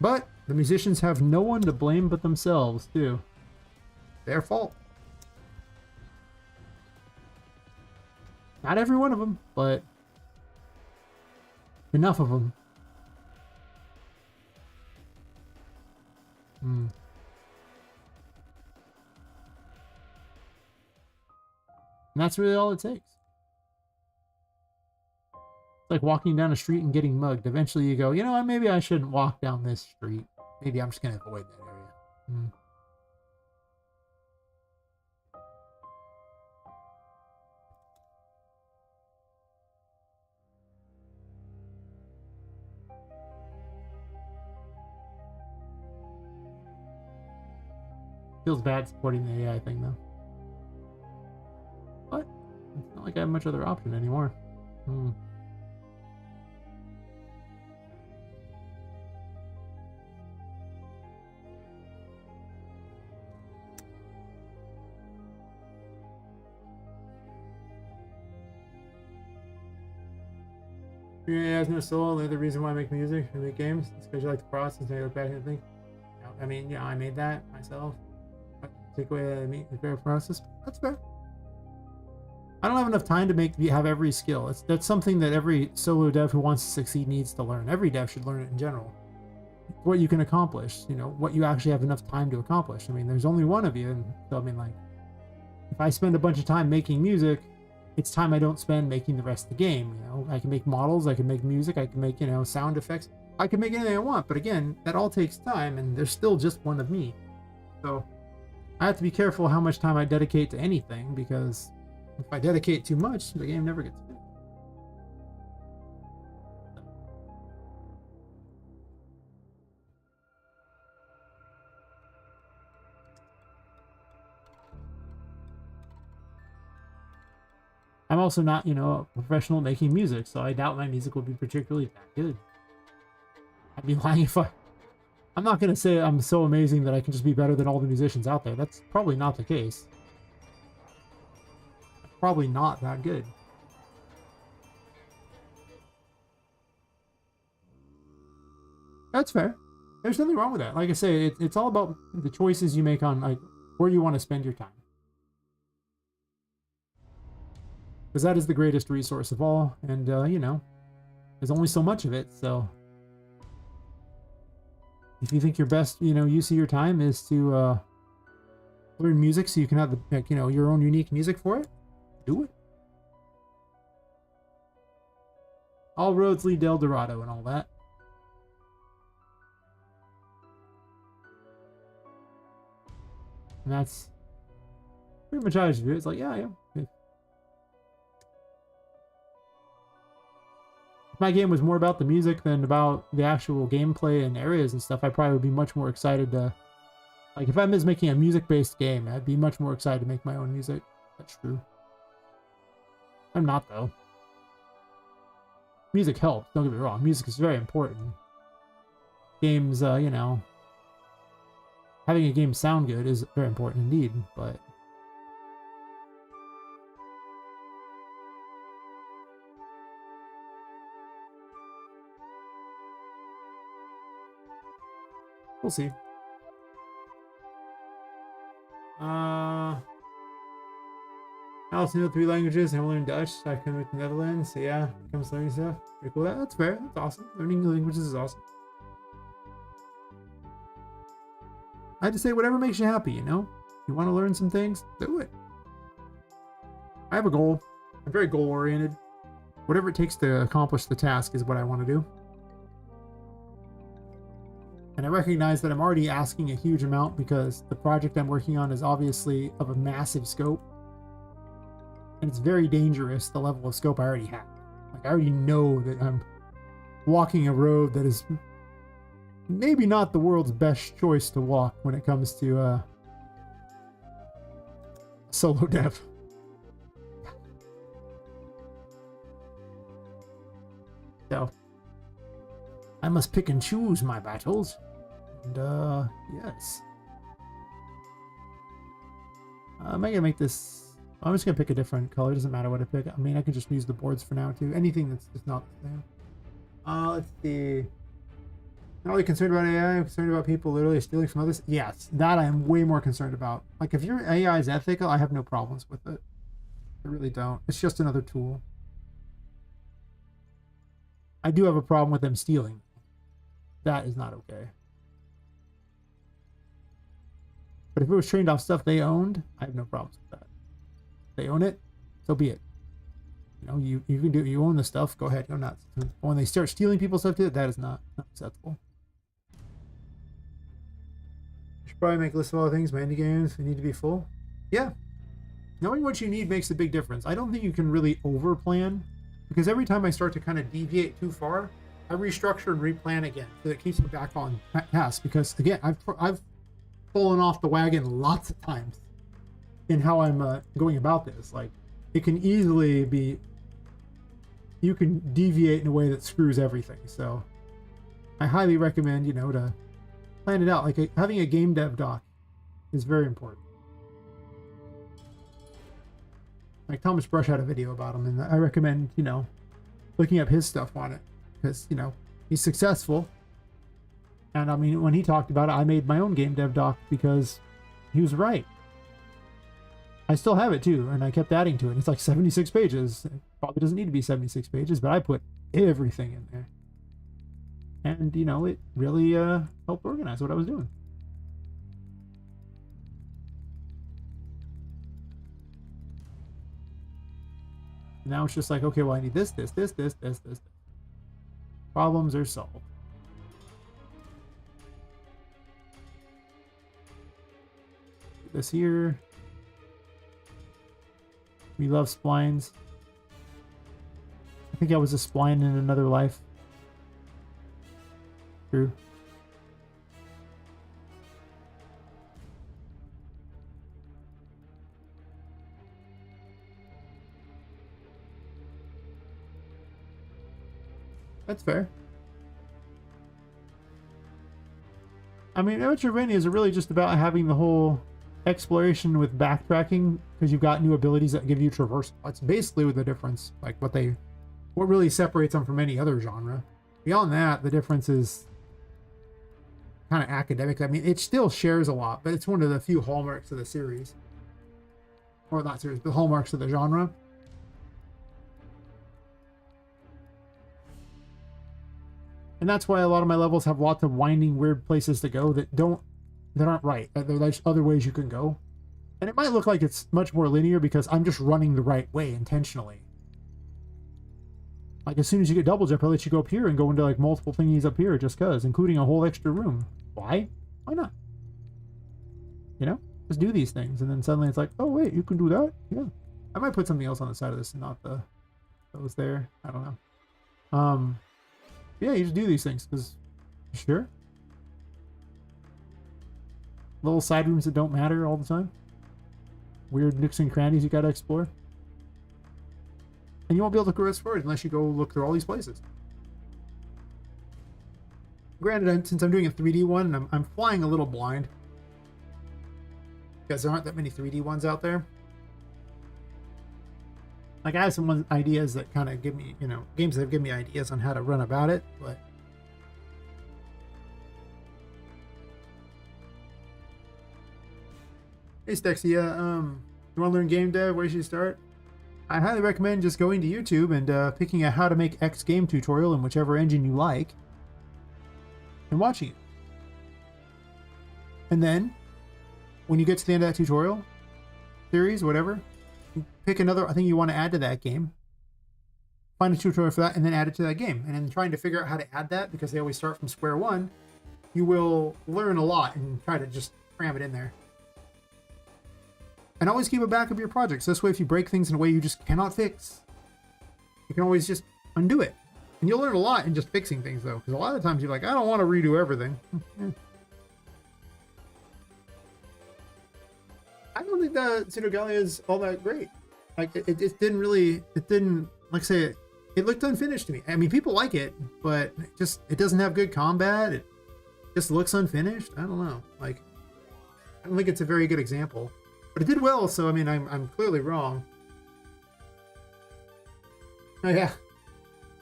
But the musicians have no one to blame but themselves, too. Their fault. Not every one of them, but enough of them. And that's really all it takes. It's like walking down a street and getting mugged. Eventually you go, you know what, maybe I shouldn't walk down this street. Maybe I'm just going to avoid that area. Feels bad supporting the AI thing, though. But it's not like I have much other option anymore. Yeah, has no soul. The reason why I make music and make games is because you like the process and you look back and think, I mean, yeah, I made that myself. Take away the fair process. That's fair. I don't have enough time to have every skill. That's something that every solo dev who wants to succeed needs to learn. Every dev should learn it in general. What you can accomplish, you know, what you actually have enough time to accomplish. I mean, there's only one of you, and so I mean, like, if I spend a bunch of time making music, it's time I don't spend making the rest of the game. You know, I can make models, I can make music, I can make, you know, sound effects. I can make anything I want, but again, that all takes time, and there's still just one of me. So I have to be careful how much time I dedicate to anything, because if I dedicate too much, the game never gets finished. I'm also not, you know, a professional making music, so I doubt my music will be particularly that good. I'd be lying if I'm not going to say I'm so amazing that I can just be better than all the musicians out there. That's probably not the case. Probably not that good. That's fair. There's nothing wrong with that. Like I say, it's all about the choices you make on like where you want to spend your time. Because that is the greatest resource of all, and you know, there's only so much of it, so if you think your best, you know, use of your time is to learn music so you can have the, like, you know, your own unique music for it, do it. All roads lead to El Dorado and all that. And that's pretty much how I should do it. It's like, yeah. If my game was more about the music than about the actual gameplay and areas and stuff, I probably would be much more excited to... Like, if I was making a music-based game, I'd be much more excited to make my own music. That's true. I'm not, though. Music helps, don't get me wrong. Music is very important. Games, you know... Having a game sound good is very important indeed, but... We'll see. I also know 3 languages. I learned Dutch. I come with the Netherlands. So yeah, comes learning stuff. Pretty cool. That's fair. That's awesome. Learning new languages is awesome. I had to say whatever makes you happy, you know? You want to learn some things? Do it. I have a goal. I'm very goal-oriented. Whatever it takes to accomplish the task is what I want to do. And I recognize that I'm already asking a huge amount because the project I'm working on is obviously of a massive scope. And it's very dangerous, the level of scope I already have. Like, I already know that I'm walking a road that is maybe not the world's best choice to walk when it comes to solo dev. So, I must pick and choose my battles. And, yes. I'm gonna make this... I'm just gonna pick a different color. Doesn't matter what I pick. I mean, I can just use the boards for now, too. Anything that's just not the same. Let's see. Not really concerned about AI. I'm concerned about people literally stealing from others. Yes, that I am way more concerned about. Like, if your AI is ethical, I have no problems with it. I really don't. It's just another tool. I do have a problem with them stealing. That is not okay. But if it was trained off stuff they owned, I have no problems with that. If they own it, so be it. You know, you can do, you own the stuff, go ahead, go nuts. But when they start stealing people's stuff, that is not acceptable. You should probably make lists of all the things, my indie games need to be full. Yeah. Knowing what you need makes a big difference. I don't think you can really over-plan, because every time I start to kind of deviate too far, I restructure and replan again, so it keeps me back on task. Because again, I've fallen off the wagon lots of times in how I'm going about this. Like, it can easily be, you can deviate in a way that screws everything. So I highly recommend, you know, to plan it out. Like, having a game dev doc is very important. Like, Thomas Brush had a video about him, and I recommend, you know, looking up his stuff on it, because, you know, he's successful. And I mean, when he talked about it, I made my own game dev doc because he was right. I still have it too, and I kept adding to it. It's like 76 pages. It probably doesn't need to be 76 pages, but I put everything in there. And, you know, it really helped organize what I was doing. Now it's just like, okay, well, I need this. Problems are solved. This here. We love splines. I think I was a spline in another life. True. That's fair. I mean, Metroidvania is really just about having the whole exploration with backtracking, because you've got new abilities that give you traversal. That's basically the difference. Like, what really separates them from any other genre. Beyond that, the difference is kind of academic. I mean, it still shares a lot, but it's one of the few hallmarks of the series. Or not series, but hallmarks of the genre. And that's why a lot of my levels have lots of winding, weird places to go that aren't right. There's other ways you can go. And it might look like it's much more linear because I'm just running the right way intentionally. Like, as soon as you get double jump, I'll let you go up here and go into like multiple thingies up here just cause, including a whole extra room. Why? Why not? You know? Just do these things, and then suddenly it's like, oh wait, you can do that? Yeah. I might put something else on the side of this and not those there. I don't know. Yeah, you just do these things, because, sure. Little side rooms that don't matter all the time. Weird nooks and crannies you gotta explore. And you won't be able to progress forward unless you go look through all these places. Granted, since I'm doing a 3D one, I'm flying a little blind. Because there aren't that many 3D ones out there. Like, I have some ideas that kind of give me, you know, games that have given me ideas on how to run about it, but... Hey, Stexia, you want to learn game dev? Where should you start? I highly recommend just going to YouTube and picking a how to make X game tutorial in whichever engine you like, and watching it. And then, when you get to the end of that tutorial, series, whatever, pick another thing you want to add to that game, find a tutorial for that, and then add it to that game. And then trying to figure out how to add that, because they always start from square one, you will learn a lot and try to just cram it in there. And always keep a backup of your projects. This way, if you break things in a way you just cannot fix, you can always just undo it. And you'll learn a lot in just fixing things, though. Because a lot of times you're like, I don't want to redo everything. I don't think that Pseudogalia is all that great. Like, it didn't really, like I say, it looked unfinished to me. I mean, people like it, but it doesn't have good combat. It just looks unfinished. I don't know. Like, I don't think it's a very good example. But it did well, so I mean, I'm clearly wrong. Oh yeah,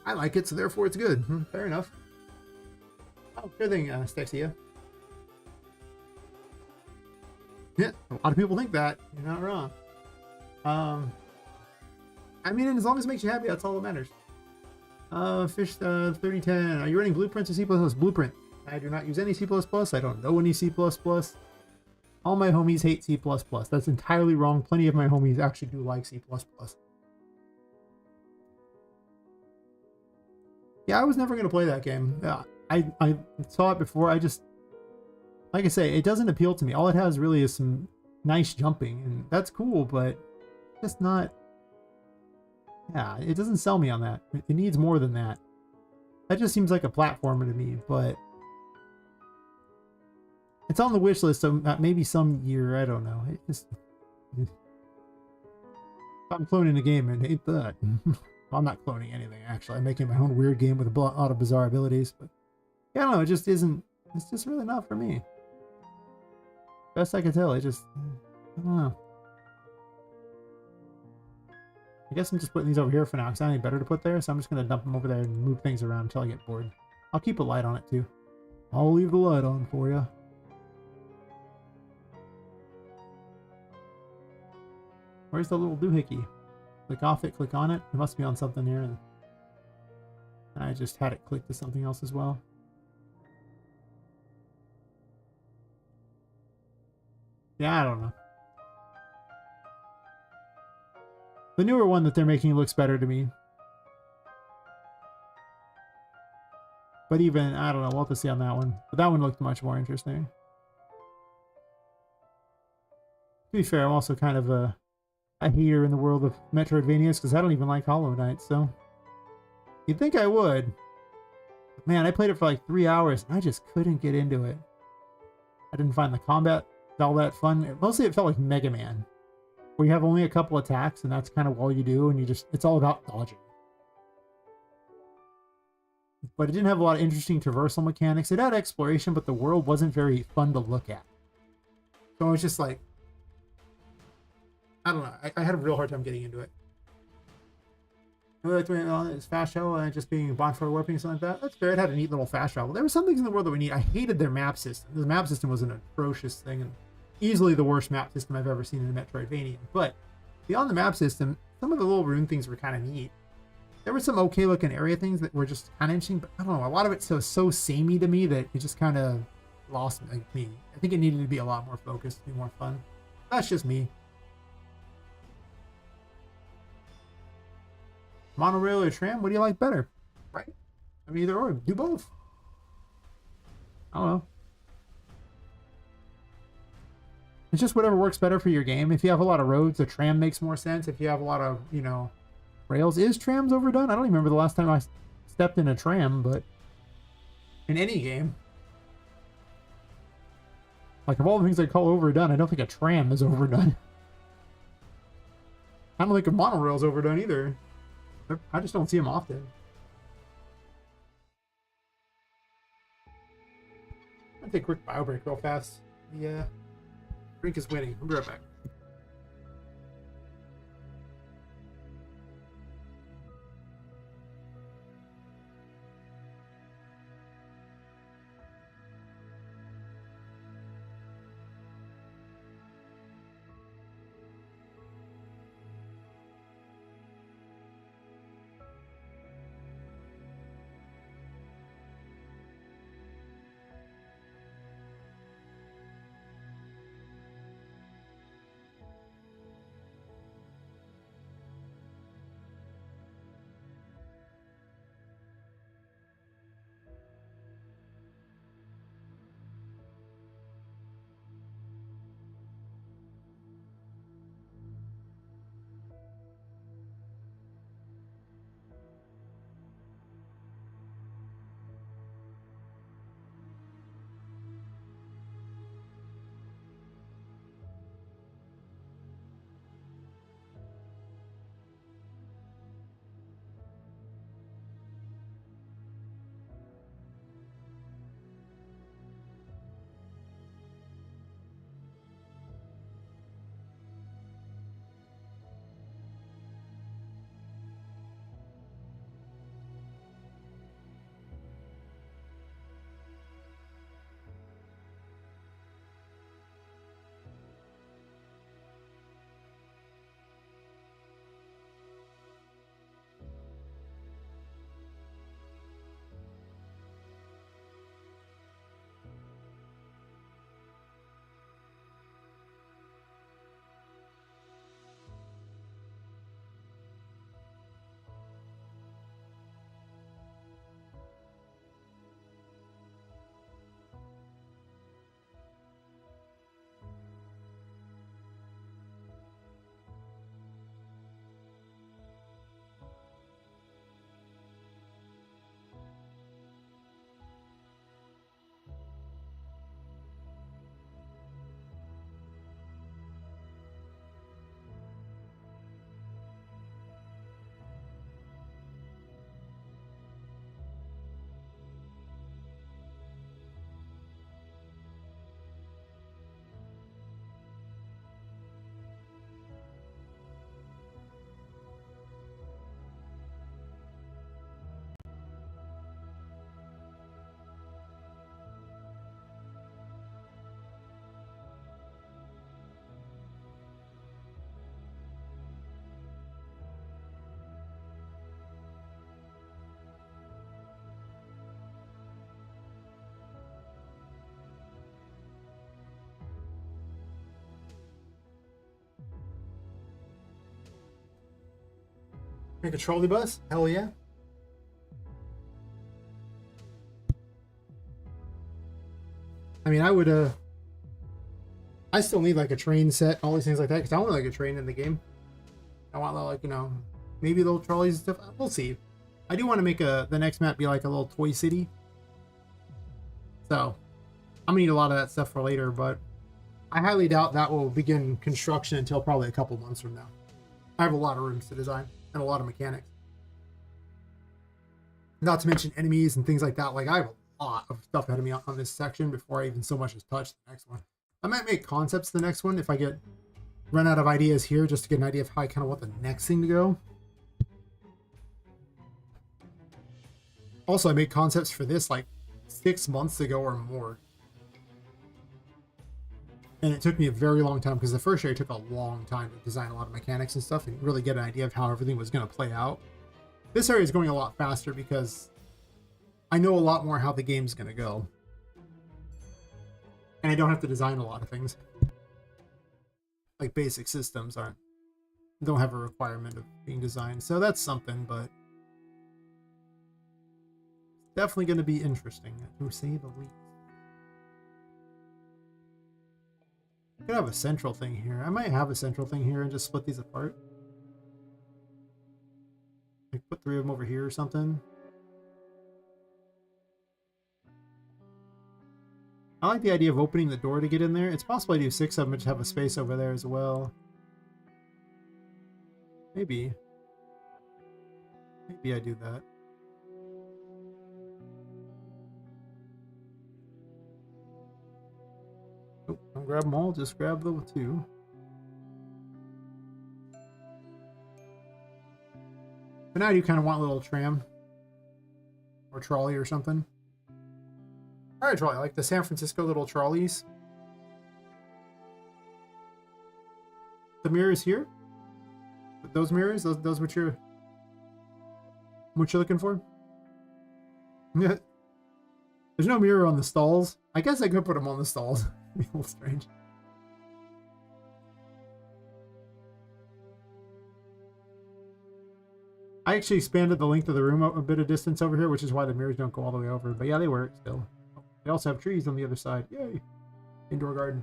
I like it, so therefore it's good. Fair enough. Oh, sure thing, Stexia. Yeah, a lot of people think that. You're not wrong. I mean, as long as it makes you happy, that's all that matters. Fish 3010. Are you running Blueprints or C++? Blueprint. I do not use any C++. I don't know any C++. All my homies hate C++. That's entirely wrong. Plenty of my homies actually do like C++. Yeah, I was never going to play that game. I saw it before. I just, like I say, it doesn't appeal to me. All it has really is some nice jumping, and that's cool, but just not, yeah, it doesn't sell me on that. It needs more than that. That just seems like a platformer to me, but it's on the wish list, so maybe some year, I don't know. It just, if I'm cloning a game, I hate that. Well, I'm not cloning anything, actually. I'm making my own weird game with a lot of bizarre abilities, but yeah, I don't know, it just isn't, it's just really not for me. Best I can tell, I don't know. I guess I'm just putting these over here for now, because I have anything better to put there, so I'm just going to dump them over there and move things around until I get bored. I'll keep a light on it, too. I'll leave the light on for you. Where's the little doohickey? Click off it, click on it. It must be on something here. And I just had it click to something else as well. Yeah, I don't know. The newer one that they're making looks better to me. But even, I don't know, we'll have to see on that one. But that one looked much more interesting. To be fair, I'm also kind of a hater in the world of Metroidvanias because I don't even like Hollow Knight, so you'd think I would. But man, I played it for like 3 hours and I just couldn't get into it. I didn't find the combat all that fun. Mostly it felt like Mega Man, where you have only a couple attacks and that's kind of all you do, and it's all about dodging. But it didn't have a lot of interesting traversal mechanics. It had exploration, but the world wasn't very fun to look at. So it was just like, I don't know. I had a real hard time getting into it. It's fast travel and just being bonfire warping or something like that. That's fair. It had a neat little fast travel. There were some things in the world that we need. I hated their map system. The map system was an atrocious thing and easily the worst map system I've ever seen in a Metroidvania. But beyond the map system, some of the little rune things were kind of neat. There were some okay looking area things that were just kind of interesting, but I don't know. A lot of it's so samey to me that it just kind of lost me. I think it needed to be a lot more focused, to be more fun. That's just me. Monorail or tram? What do you like better? Right? I mean, either or. Do both. I don't know. It's just whatever works better for your game. If you have a lot of roads, a tram makes more sense. If you have a lot of, you know, rails. Is trams overdone? I don't even remember the last time I stepped in a tram, but in any game. Like, of all the things I call overdone, I don't think a tram is overdone. I don't think a monorail is overdone either. I just don't see them often. I'll take a quick bio break real fast. The drink is winning. I'll be right back. Make a trolley bus? Hell yeah. I mean, I would, I still need like a train set, all these things like that, because I want like a train in the game. I want like, you know, maybe little trolleys and stuff. We'll see. I do want to make the next map be like a little toy city. So, I'm gonna need a lot of that stuff for later, but I highly doubt that will begin construction until probably a couple months from now. I have a lot of rooms to design and a lot of mechanics. Not to mention enemies and things like that. Like, I have a lot of stuff ahead of me on this section before I even so much as touch the next one. I might make concepts the next one if I run out of ideas here, just to get an idea of how I kind of want the next thing to go. Also, I made concepts for this like 6 months ago or more. And it took me a very long time, because the first area took a long time to design a lot of mechanics and stuff and really get an idea of how everything was going to play out. This area is going a lot faster because I know a lot more how the game's going to go. And I don't have to design a lot of things. Like basic systems don't have a requirement of being designed. So that's something, but definitely going to be interesting, to say the least. Could have a central thing here. I might have a central thing here and just split these apart. Like put 3 of them over here or something. I like the idea of opening the door to get in there. It's possible I do 6 of them and just have a space over there as well. Maybe. Maybe I do that. Oh, don't grab them all, just grab the 2. But now you kind of want a little tram. Or trolley or something. Alright, trolley, like the San Francisco little trolleys. The mirrors here? Those mirrors? Those what you're looking for? Yeah. There's no mirror on the stalls. I guess I could put them on the stalls. It'd be a little strange. I actually expanded the length of the room a bit of distance over here, which is why the mirrors don't go all the way over. But yeah, they work still. They also have trees on the other side. Yay! Indoor garden.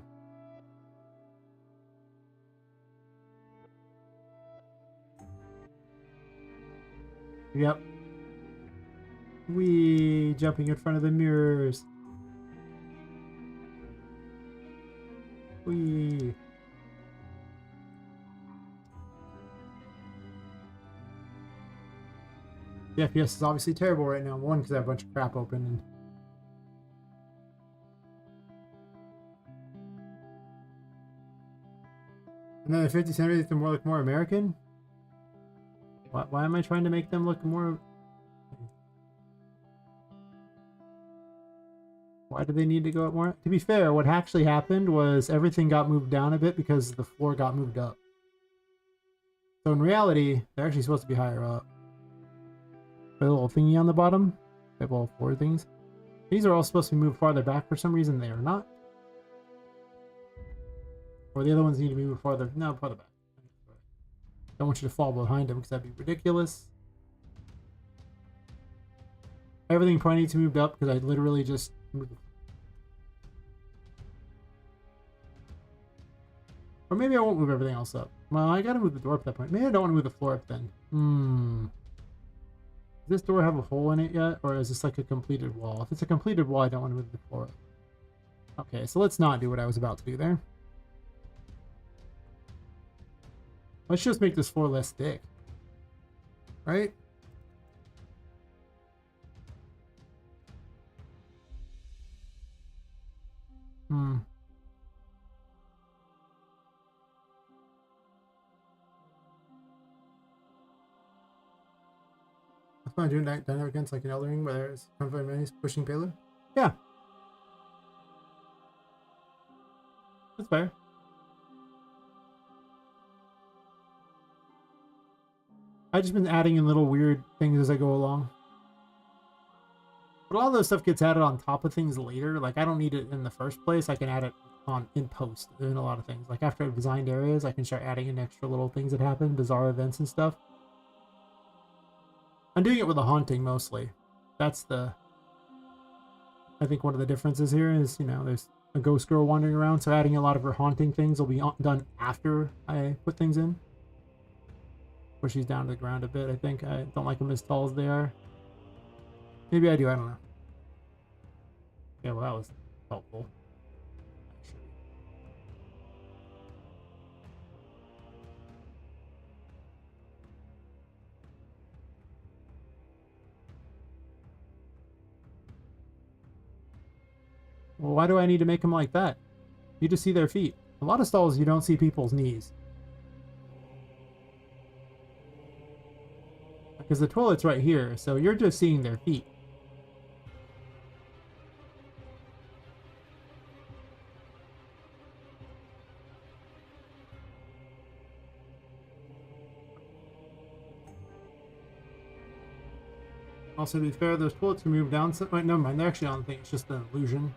Yep. Wee! Jumping in front of the mirrors. Wee! The FPS is obviously terrible right now. One, because I have a bunch of crap open. And then the 50 cent makes them look more American? Why am I trying to make them look more... Why do they need to go up more? To be fair, what actually happened was everything got moved down a bit because the floor got moved up. So in reality, they're actually supposed to be higher up. The little thingy on the bottom, they have all 4 things. These are all supposed to be moved farther back. For some reason, they are not. Or the other ones need to be moved farther. No, farther back. Don't want you to fall behind them because that'd be ridiculous. Everything probably needs to move up because I literally just moved. Or maybe I won't move everything else up. Well, I gotta move the door up at that point. Maybe I don't want to move the floor up then. Does this door have a hole in it yet? Or is this like a completed wall? If it's a completed wall, I don't want to move the floor up. Okay, so let's not do what I was about to do there. Let's just make this floor less thick. Right? That's fine, doing dynamic against like an Elden Ring where there's comfort menus pushing payload. Yeah. That's fair. I've just been adding in little weird things as I go along. But a lot of those stuff gets added on top of things later. Like, I don't need it in the first place. I can add it in post in a lot of things. Like, after I've designed areas, I can start adding in extra little things that happen, bizarre events and stuff. I'm doing it with a haunting mostly. That's the... I think one of the differences here is, you know, there's a ghost girl wandering around, so adding a lot of her haunting things will be done after I put things in. Where she's down to the ground a bit, I think. I don't like them as tall as they are. Maybe I do, I don't know. Yeah, well, that was helpful. Well, why do I need to make them like that? You just see their feet. A lot of stalls, you don't see people's knees. Because the toilet's right here, so you're just seeing their feet. Also, to be fair, those toilets can move down. So, wait, never mind. They're actually on the thing. It's just an illusion.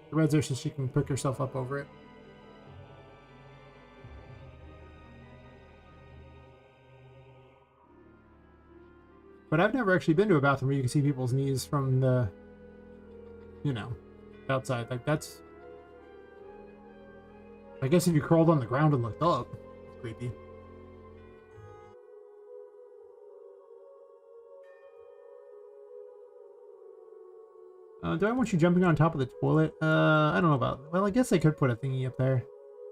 The red's there so she can pick herself up over it. But I've never actually been to a bathroom where you can see people's knees from the, you know, outside. Like, that's... I guess if you crawled on the ground and looked up, it's creepy. Do I want you jumping on top of the toilet? I don't know about... Well, I guess I could put a thingy up there.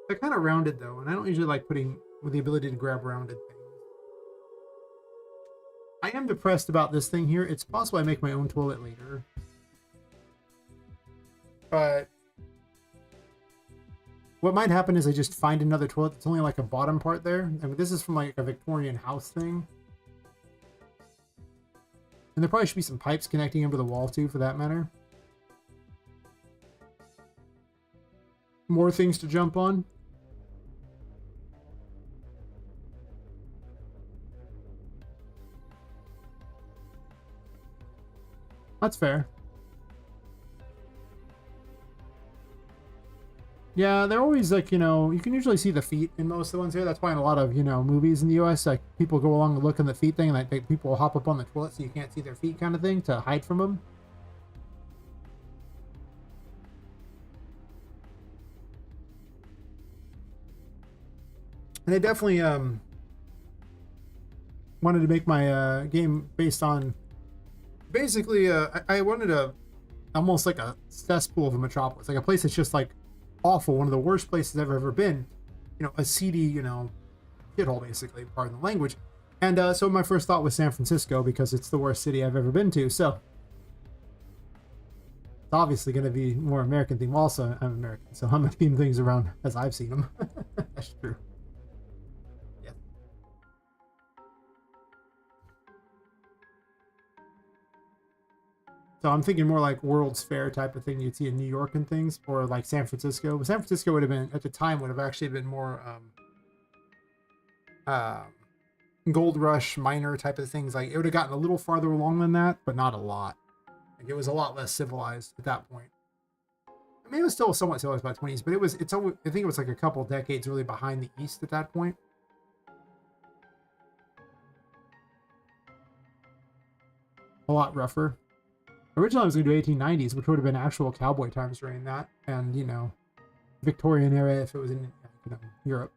They're kind of rounded, though, and I don't usually like putting with the ability to grab rounded things. I am depressed about this thing here. It's possible I make my own toilet later. But... what might happen is I just find another toilet that's only like a bottom part there. I mean, this is from like a Victorian house thing. And there probably should be some pipes connecting them to the wall too, for that matter. More things to jump on. That's fair. Yeah, they're always like, you know, you can usually see the feet in most of the ones here. That's why in a lot of, you know, movies in the US, like people go along and look in the feet thing, and like people will hop up on the toilet so you can't see their feet kind of thing to hide from them. And they definitely wanted to make my game based on basically I wanted a almost like a cesspool of a metropolis, like a place that's just like awful, one of the worst places I've ever been, you know, a seedy, you know, shithole basically, pardon the language. And so my first thought was San Francisco because it's the worst city I've ever been to, so it's obviously going to be more American theme. Also, I'm American, so I'm going to theme things around as I've seen them. That's true. Yeah. So I'm thinking more like World's Fair type of thing you'd see in New York and things, or like San Francisco. But San Francisco would have been, at the time, would have actually been more gold rush miner type of things. Like it would have gotten a little farther along than that, but not a lot. Like it was a lot less civilized at that point. I mean, it was still somewhat civilized by the 20s, but I think it was like a couple decades really behind the East at that point. A lot rougher. Originally I was going to do 1890s, which would have been actual cowboy times during that, and, you know, Victorian era if it was in, you know, Europe.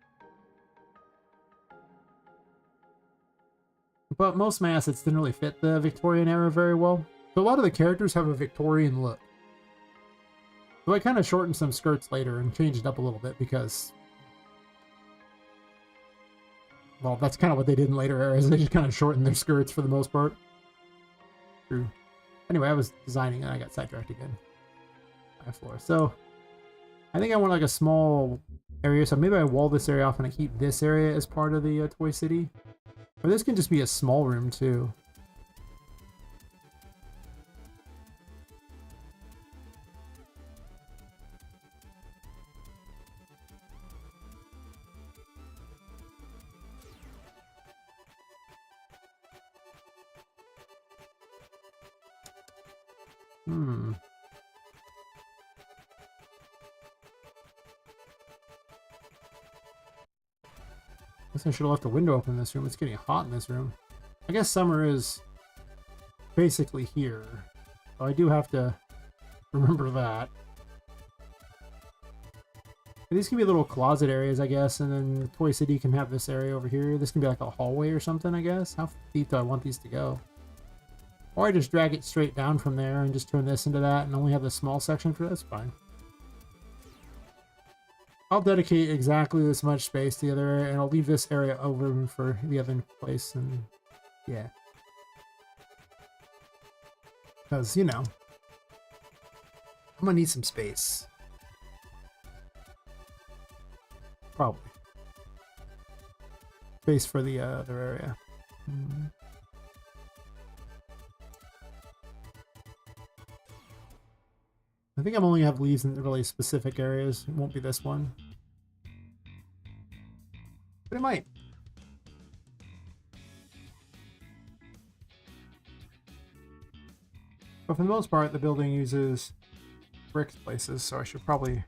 But most of my assets didn't really fit the Victorian era very well. So a lot of the characters have a Victorian look. So I kind of shortened some skirts later and changed it up a little bit because, well, that's kind of what they did in later eras. They just kind of shortened their skirts for the most part. True. Anyway, I was designing and I got sidetracked again. My floor. So I think I want like a small area. So maybe I wall this area off and I keep this area as part of the Toy City. Or this can just be a small room too. Guess I should have left the window open in this room. It's getting hot in this room. I guess summer is basically here. So I do have to remember that. These can be little closet areas, I guess, and then Toy City can have this area over here. This can be like a hallway or something, I guess. How deep do I want these to go? Or I just drag it straight down from there and just turn this into that and only have the small section for this. Fine. I'll dedicate exactly this much space to the other area, and I'll leave this area over for the other place, and yeah. Because, you know, I'm gonna need some space. Probably. Space for the other area. I think I'm only have leaves in really specific areas. It won't be this one. But it might. But for the most part, the building uses brick places, so I should probably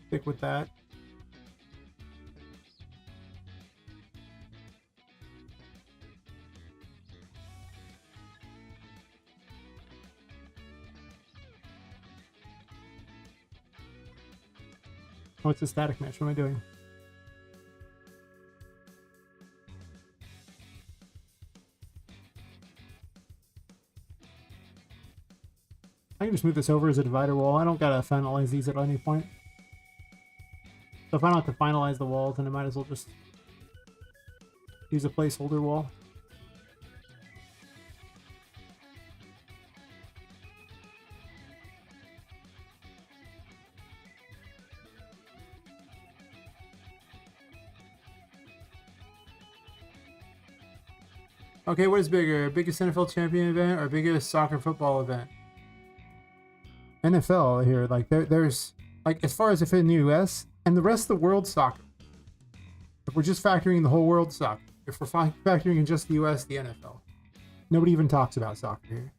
stick with that. Oh, it's a static match. What am I doing? I can just move this over as a divider wall. I don't gotta finalize these at any point. So if I don't have to finalize the walls, then I might as well just use a placeholder wall. Okay, what is bigger? Biggest NFL champion event or biggest soccer football event? NFL here, like there's like as far as if in the US and the rest of the world soccer. If we're just factoring in the whole world soccer, if we're factoring in just the US, the NFL. Nobody even talks about soccer here.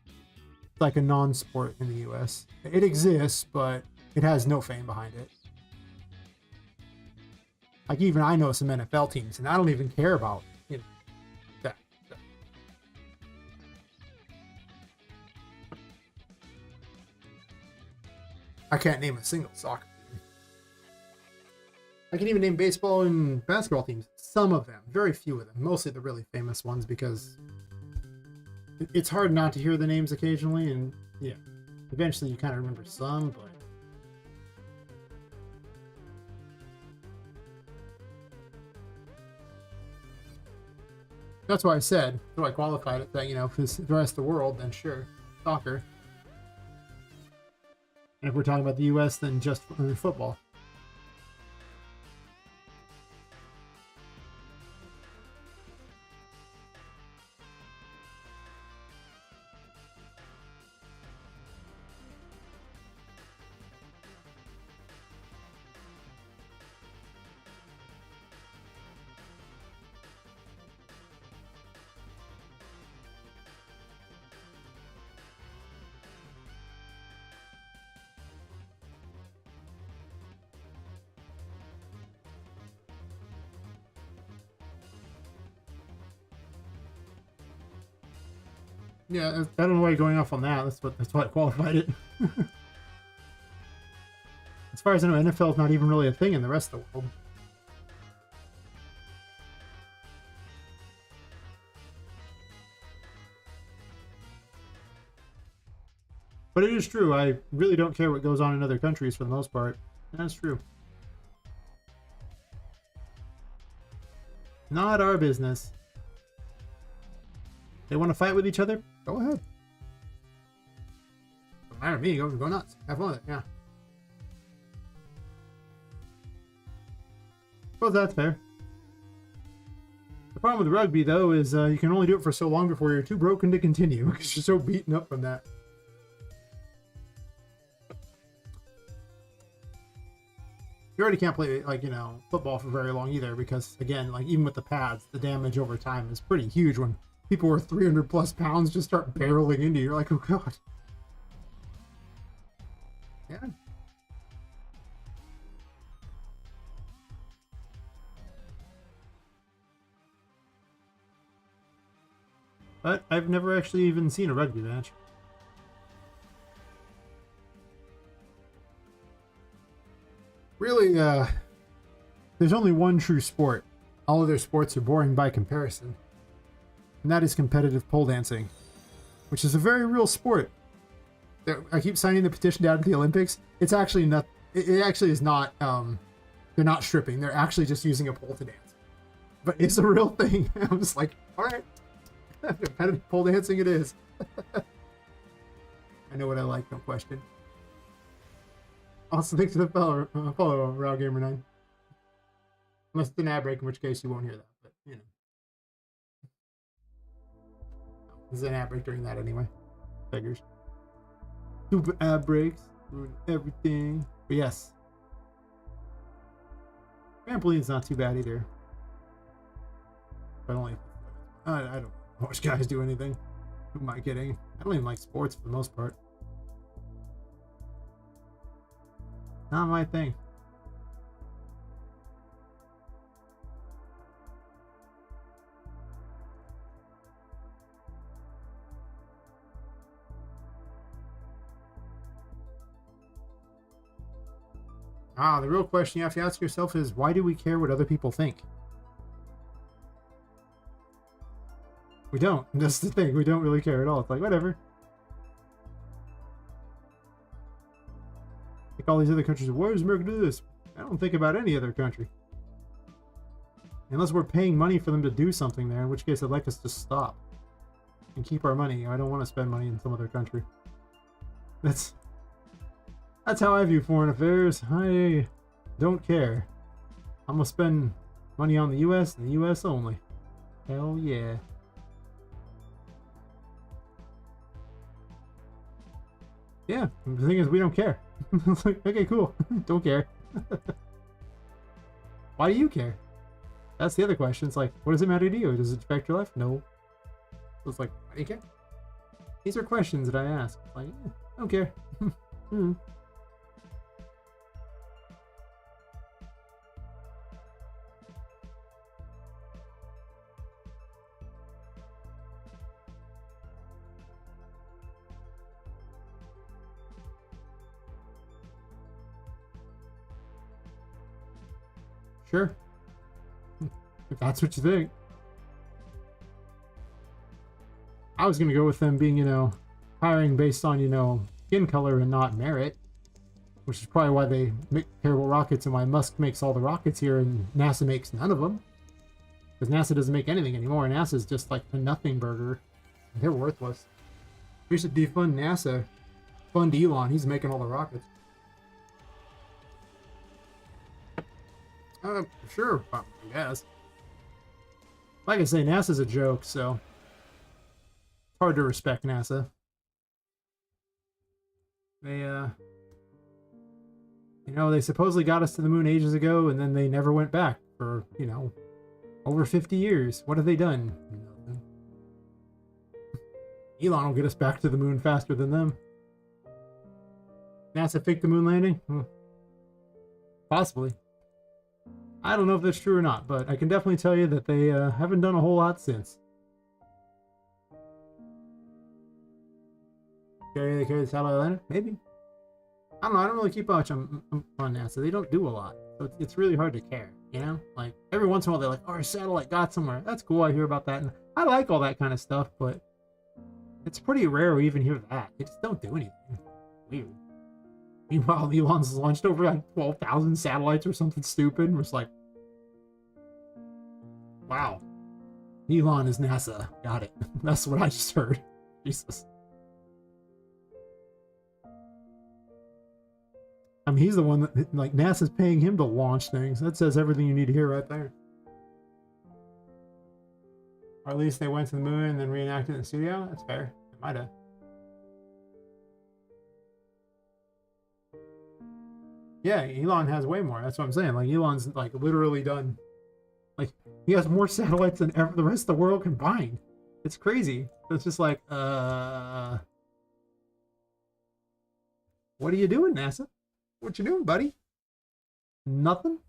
It's like a non-sport in the US. It exists, but it has no fame behind it. Like even I know some NFL teams and I don't even care about, you know, that. I can't name a single soccer team. I can even name baseball and basketball teams. Some of them, very few of them, mostly the really famous ones because it's hard not to hear the names occasionally, and yeah, eventually you kind of remember some, but that's why I said, so I qualified it that, you know, if it's the rest of the world, then sure, soccer. And if we're talking about the US, then just football. Yeah, I don't know why you're going off on that. That's why I qualified it. As far as I know, NFL is not even really a thing in the rest of the world. But it is true. I really don't care what goes on in other countries for the most part. That's true. Not our business. They want to fight with each other? Go ahead. Don't matter to me. Go nuts. Have fun with it. Yeah. Suppose that's fair. The problem with rugby, though, is you can only do it for so long before you're too broken to continue because you're so beaten up from that. You already can't play, like, you know, football for very long either because, again, like, even with the pads, the damage over time is pretty huge when people who are 300 plus pounds just start barreling into you. You're like, oh god. Yeah. but I've never actually even seen a rugby match. Really, there's only one true sport. All other sports are boring by comparison. And that is competitive pole dancing, which is a very real sport. I keep signing the petition down to the Olympics. It's actually not. It actually is not. They're not stripping. They're actually just using a pole to dance. But it's a real thing. I'm just like, all right, competitive pole dancing it is. I know what I like. No question. Also, thanks to the follow Raw Gamer 9. Unless it's an ad break, in which case you won't hear that. But you know, there's an ad break during that anyway. Figures. Super ad breaks, ruin everything. But yes, trampoline's not too bad either. But only I don't watch guys do anything. Who am I kidding? I don't even like sports for the most part. Not my thing. The real question you have to ask yourself is, why do we care what other people think? We don't. That's the thing. We don't really care at all. It's like, whatever. Like all these other countries, why does America do this? I don't think about any other country. Unless we're paying money for them to do something there, in which case I'd like us to stop. And keep our money. I don't want to spend money in some other country. That's how I view foreign affairs. I don't care. I'm gonna spend money on the US and the US only. Hell yeah. Yeah, the thing is, we don't care. It's like, okay, cool. Don't care. Why do you care? That's the other question. It's like, what does it matter to you? Does it affect your life? No. So it's like, why do you care? These are questions that I ask. It's like, I don't care. Sure. If that's what you think. I was going to go with them being, hiring based on, skin color and not merit. Which is probably why they make terrible rockets and why Musk makes all the rockets here and NASA makes none of them. Because NASA doesn't make anything anymore. NASA's just like a nothing burger. They're worthless. We should defund NASA. Fund Elon. He's making all the rockets. Sure, I guess. Like I say, NASA's a joke, so it's hard to respect NASA. They, they supposedly got us to the moon ages ago, and then they never went back for, over 50 years. What have they done? Nothing. Elon will get us back to the moon faster than them. NASA faked the moon landing? Possibly. I don't know if that's true or not, but I can definitely tell you that they haven't done a whole lot since. They carry the satellite lander? Maybe. I don't know. I don't really keep much on NASA. They don't do a lot. So it's really hard to care, Like, every once in a while they're like, oh, our satellite got somewhere. That's cool. I hear about that. And I like all that kind of stuff, but it's pretty rare we even hear that. They just don't do anything. Weird. Meanwhile, Elon's launched over like 12,000 satellites or something stupid. And we're just like, wow. Elon is NASA. Got it. That's what I just heard. Jesus. I mean, he's the one that, like, NASA's paying him to launch things. That says everything you need to hear right there. Or at least they went to the moon and then reenacted it in the studio. That's fair. They might have. Yeah, Elon has way more. That's what I'm saying. Like, Elon's, like, literally done. Like, he has more satellites than the rest of the world combined. It's crazy. It's just like, what are you doing, NASA? What you doing, buddy? Nothing?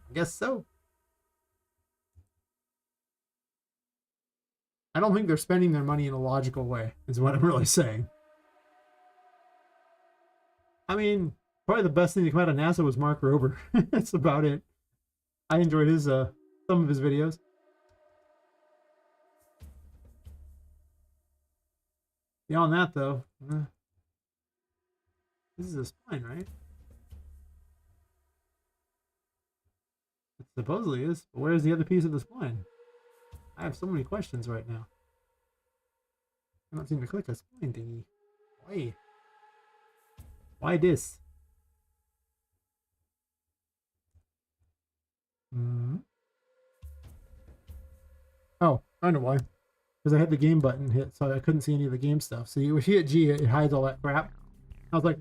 I guess so. I don't think they're spending their money in a logical way, is what I'm really saying. I mean, probably the best thing to come out of NASA was Mark Rober. That's about it. I enjoyed his some of his videos. Beyond that, though, this is a spline, right? It supposedly is. But where's the other piece of the spline? I have so many questions right now. I don't seem to click a spline thingy. Why? Why this? Oh, I know why. Because I had the game button hit, so I couldn't see any of the game stuff. So if you hit G, it hides all that crap. I was like,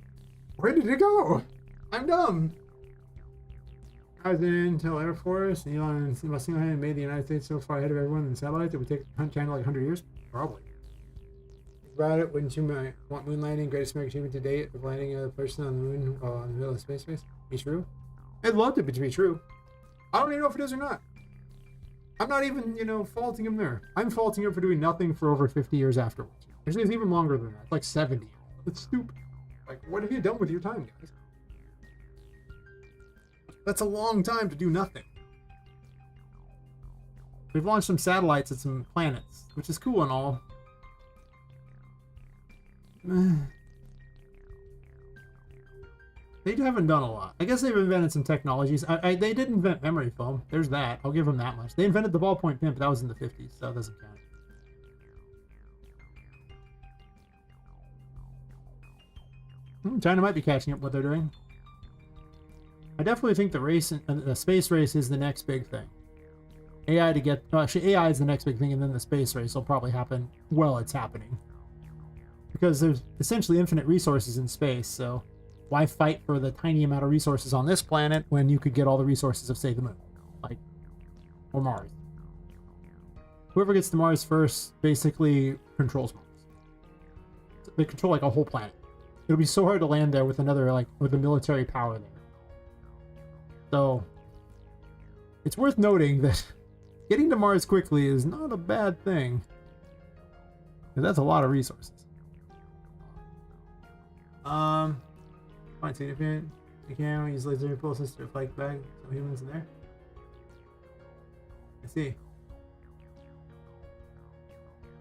where did it go? I'm dumb. I was in Intel Air Force, and Elon single-handedly made the United States so far ahead of everyone in satellites. It would take China like 100 years? Probably. About it, wouldn't you want moon landing, greatest American achievement to date, of landing a person on the moon while in the middle of space? Be true? I'd love it to be true. I don't even know if it is or not. I'm not even, faulting him there. I'm faulting him for doing nothing for over 50 years afterwards. Actually, it's even longer than that. It's like 70. It's stupid. Like, what have you done with your time, guys? That's a long time to do nothing. We've launched some satellites at some planets, which is cool and all. They haven't done a lot. I guess they've invented some technologies. They did invent memory foam. There's that. I'll give them that much. They invented the ballpoint pen, but that was in the 50s, so that doesn't count. China might be catching up what they're doing. I definitely think the space race is the next big thing. AI is the next big thing, and then the space race will probably happen while it's happening. Because there's essentially infinite resources in space, so why fight for the tiny amount of resources on this planet when you could get all the resources of, say, the moon? Or Mars. Whoever gets to Mars first basically controls Mars. They control, a whole planet. It'll be so hard to land there with with a military power there. So, it's worth noting that getting to Mars quickly is not a bad thing. That's a lot of resources. Fine, significant. You can use laser impulses to fight back some humans in there. I see.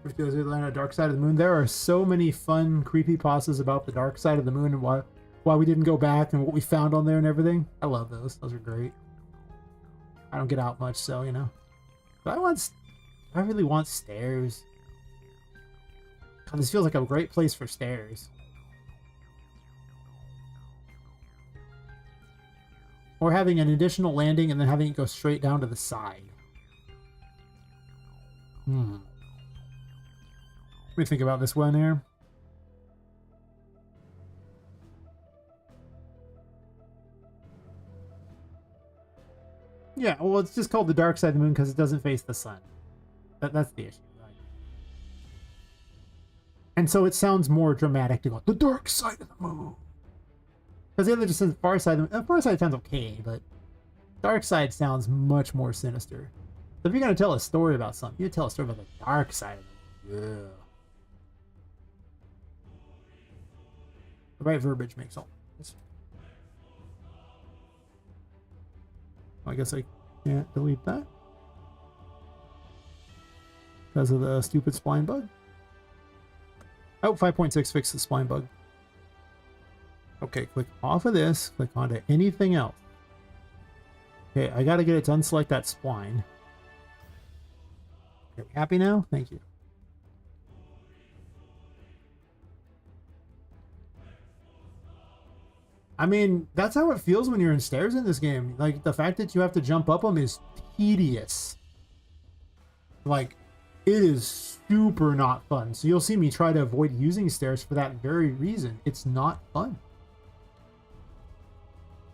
Which goes to the land of the dark side of the moon. There are so many fun creepypastas about the dark side of the moon and why we didn't go back and what we found on there and everything. I love those. Those are great. I don't get out much, so But I really want stairs. God, this feels like a great place for stairs. Or having an additional landing and then having it go straight down to the side. Let me think about this one here. Yeah, well, it's just called the dark side of the moon because it doesn't face the sun. That's the issue, right? And so it sounds more dramatic to go, the dark side of the moon. Because the other just says far side. The far side sounds okay, but dark side sounds much more sinister. So if you're going to tell a story about something, you tell a story about the dark side of it. Yeah. The right verbiage makes all sense. I guess I can't delete that. Because of the stupid spline bug. Oh, 5.6 fixed the spline bug. Okay, click off of this, click onto anything else. Okay, I gotta get it to unselect that spline. Okay, happy now? Thank you. I mean, that's how it feels when you're in stairs in this game. Like, the fact that you have to jump up them is tedious. Like, it is super not fun. So you'll see me try to avoid using stairs for that very reason. It's not fun.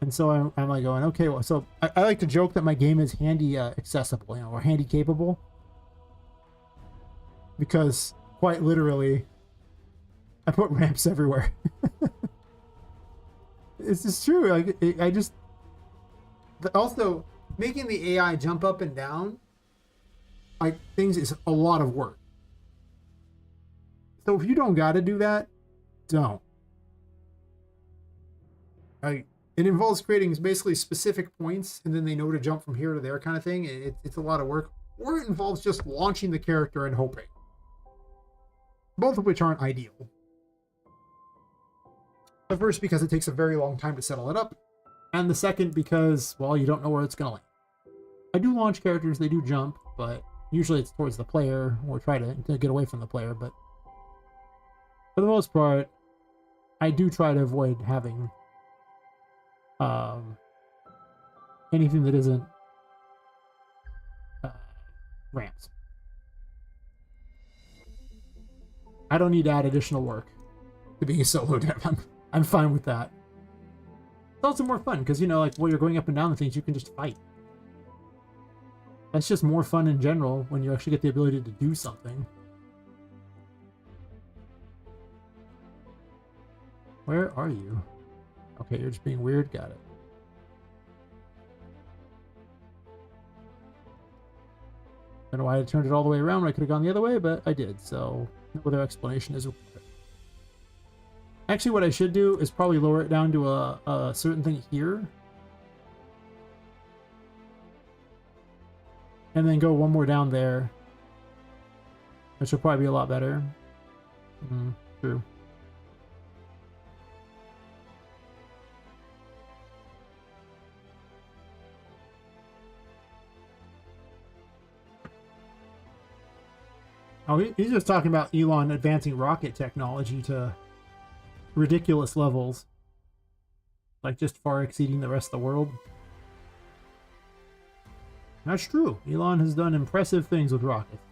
And so I'm like going, okay, well, so I like to joke that my game is handy accessible, or handy capable. Because, quite literally, I put ramps everywhere. It's just true. Like, but also, making the AI jump up and down, things is a lot of work. So if you don't got to do that, don't. It involves creating basically specific points, and then they know to jump from here to there kind of thing. It's a lot of work. Or it involves just launching the character and hoping. Both of which aren't ideal. The first because it takes a very long time to settle it up, and the second because, well, you don't know where it's going to land. I do launch characters, they do jump, but usually it's towards the player, or try to get away from the player, but for the most part, I do try to avoid having anything that isn't ramps. I don't need to add additional work to being a solo dev. I'm fine with that. It's also more fun because, you know, like while you're going up and down the things, you can just fight. That's just more fun in general when you actually get the ability to do something. Where are you? Okay, you're just being weird. Got it. I don't know why I turned it all the way around when I could have gone the other way, but I did, so no other explanation is required. Actually, what I should do is probably lower it down to a certain thing here. And then go one more down there. Which will probably be a lot better. True. Oh, he's just talking about Elon advancing rocket technology to ridiculous levels. Like just far exceeding the rest of the world. That's true. Elon has done impressive things with rockets.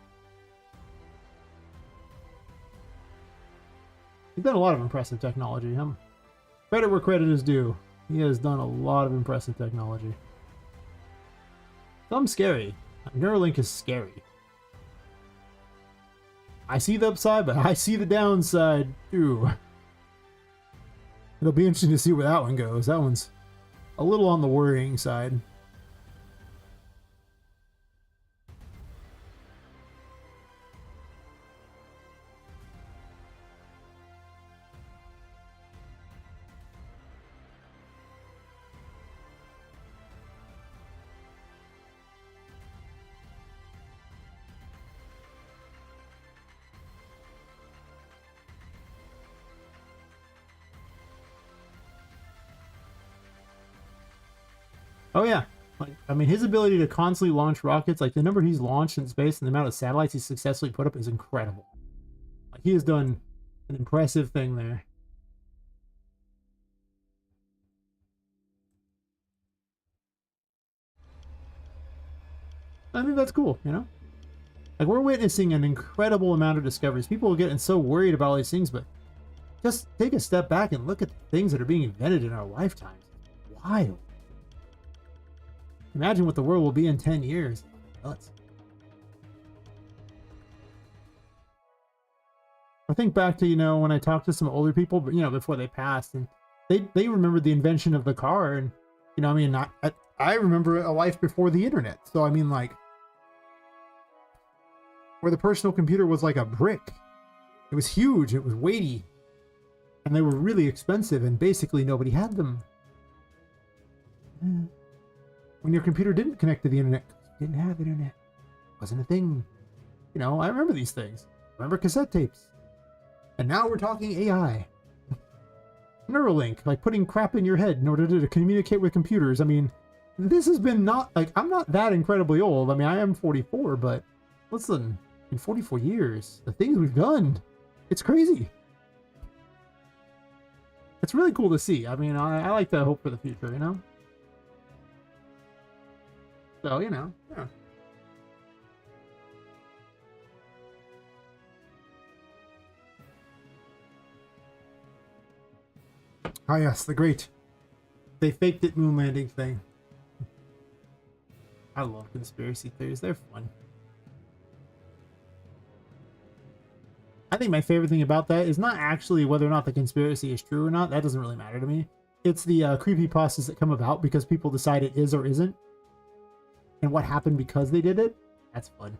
He's done a lot of impressive technology. Credit where credit is due. He has done a lot of impressive technology. Some scary. Neuralink is scary. I see the upside, but I see the downside too. It'll be interesting to see where that one goes. That one's a little on the worrying side. Oh yeah, like I mean, his ability to constantly launch rockets, like the number he's launched in space and the amount of satellites he's successfully put up is incredible. Like he has done an impressive thing there. I think that's cool, you know? Like we're witnessing an incredible amount of discoveries. People are getting so worried about all these things, but just take a step back and look at the things that are being invented in our lifetimes. It's wild. Imagine what the world will be in 10 years. Nuts. I think back to, you know, when I talked to some older people, but you know, before they passed, and they remembered the invention of the car, and you know, I mean, I remember a life before the internet. So I mean, like, where the personal computer was like a brick. It was huge, it was weighty, and they were really expensive, and basically nobody had them. When your computer didn't connect to the internet, you didn't have internet. It wasn't a thing. You know, I remember these things. I remember cassette tapes. And now we're talking AI. Neuralink, like putting crap in your head in order to communicate with computers. I mean, this has been not, like, I'm not that incredibly old. I mean, I am 44, but listen, in 44 years, the things we've done, it's crazy. It's really cool to see. I mean, I like to hope for the future, you know? So, you know, yeah. Ah, yes, the great. They faked it moon landing thing. I love conspiracy theories. They're fun. I think my favorite thing about that is not actually whether or not the conspiracy is true or not. That doesn't really matter to me. It's the creepypastas that come about because people decide it is or isn't. And what happened because they did it. That's fun.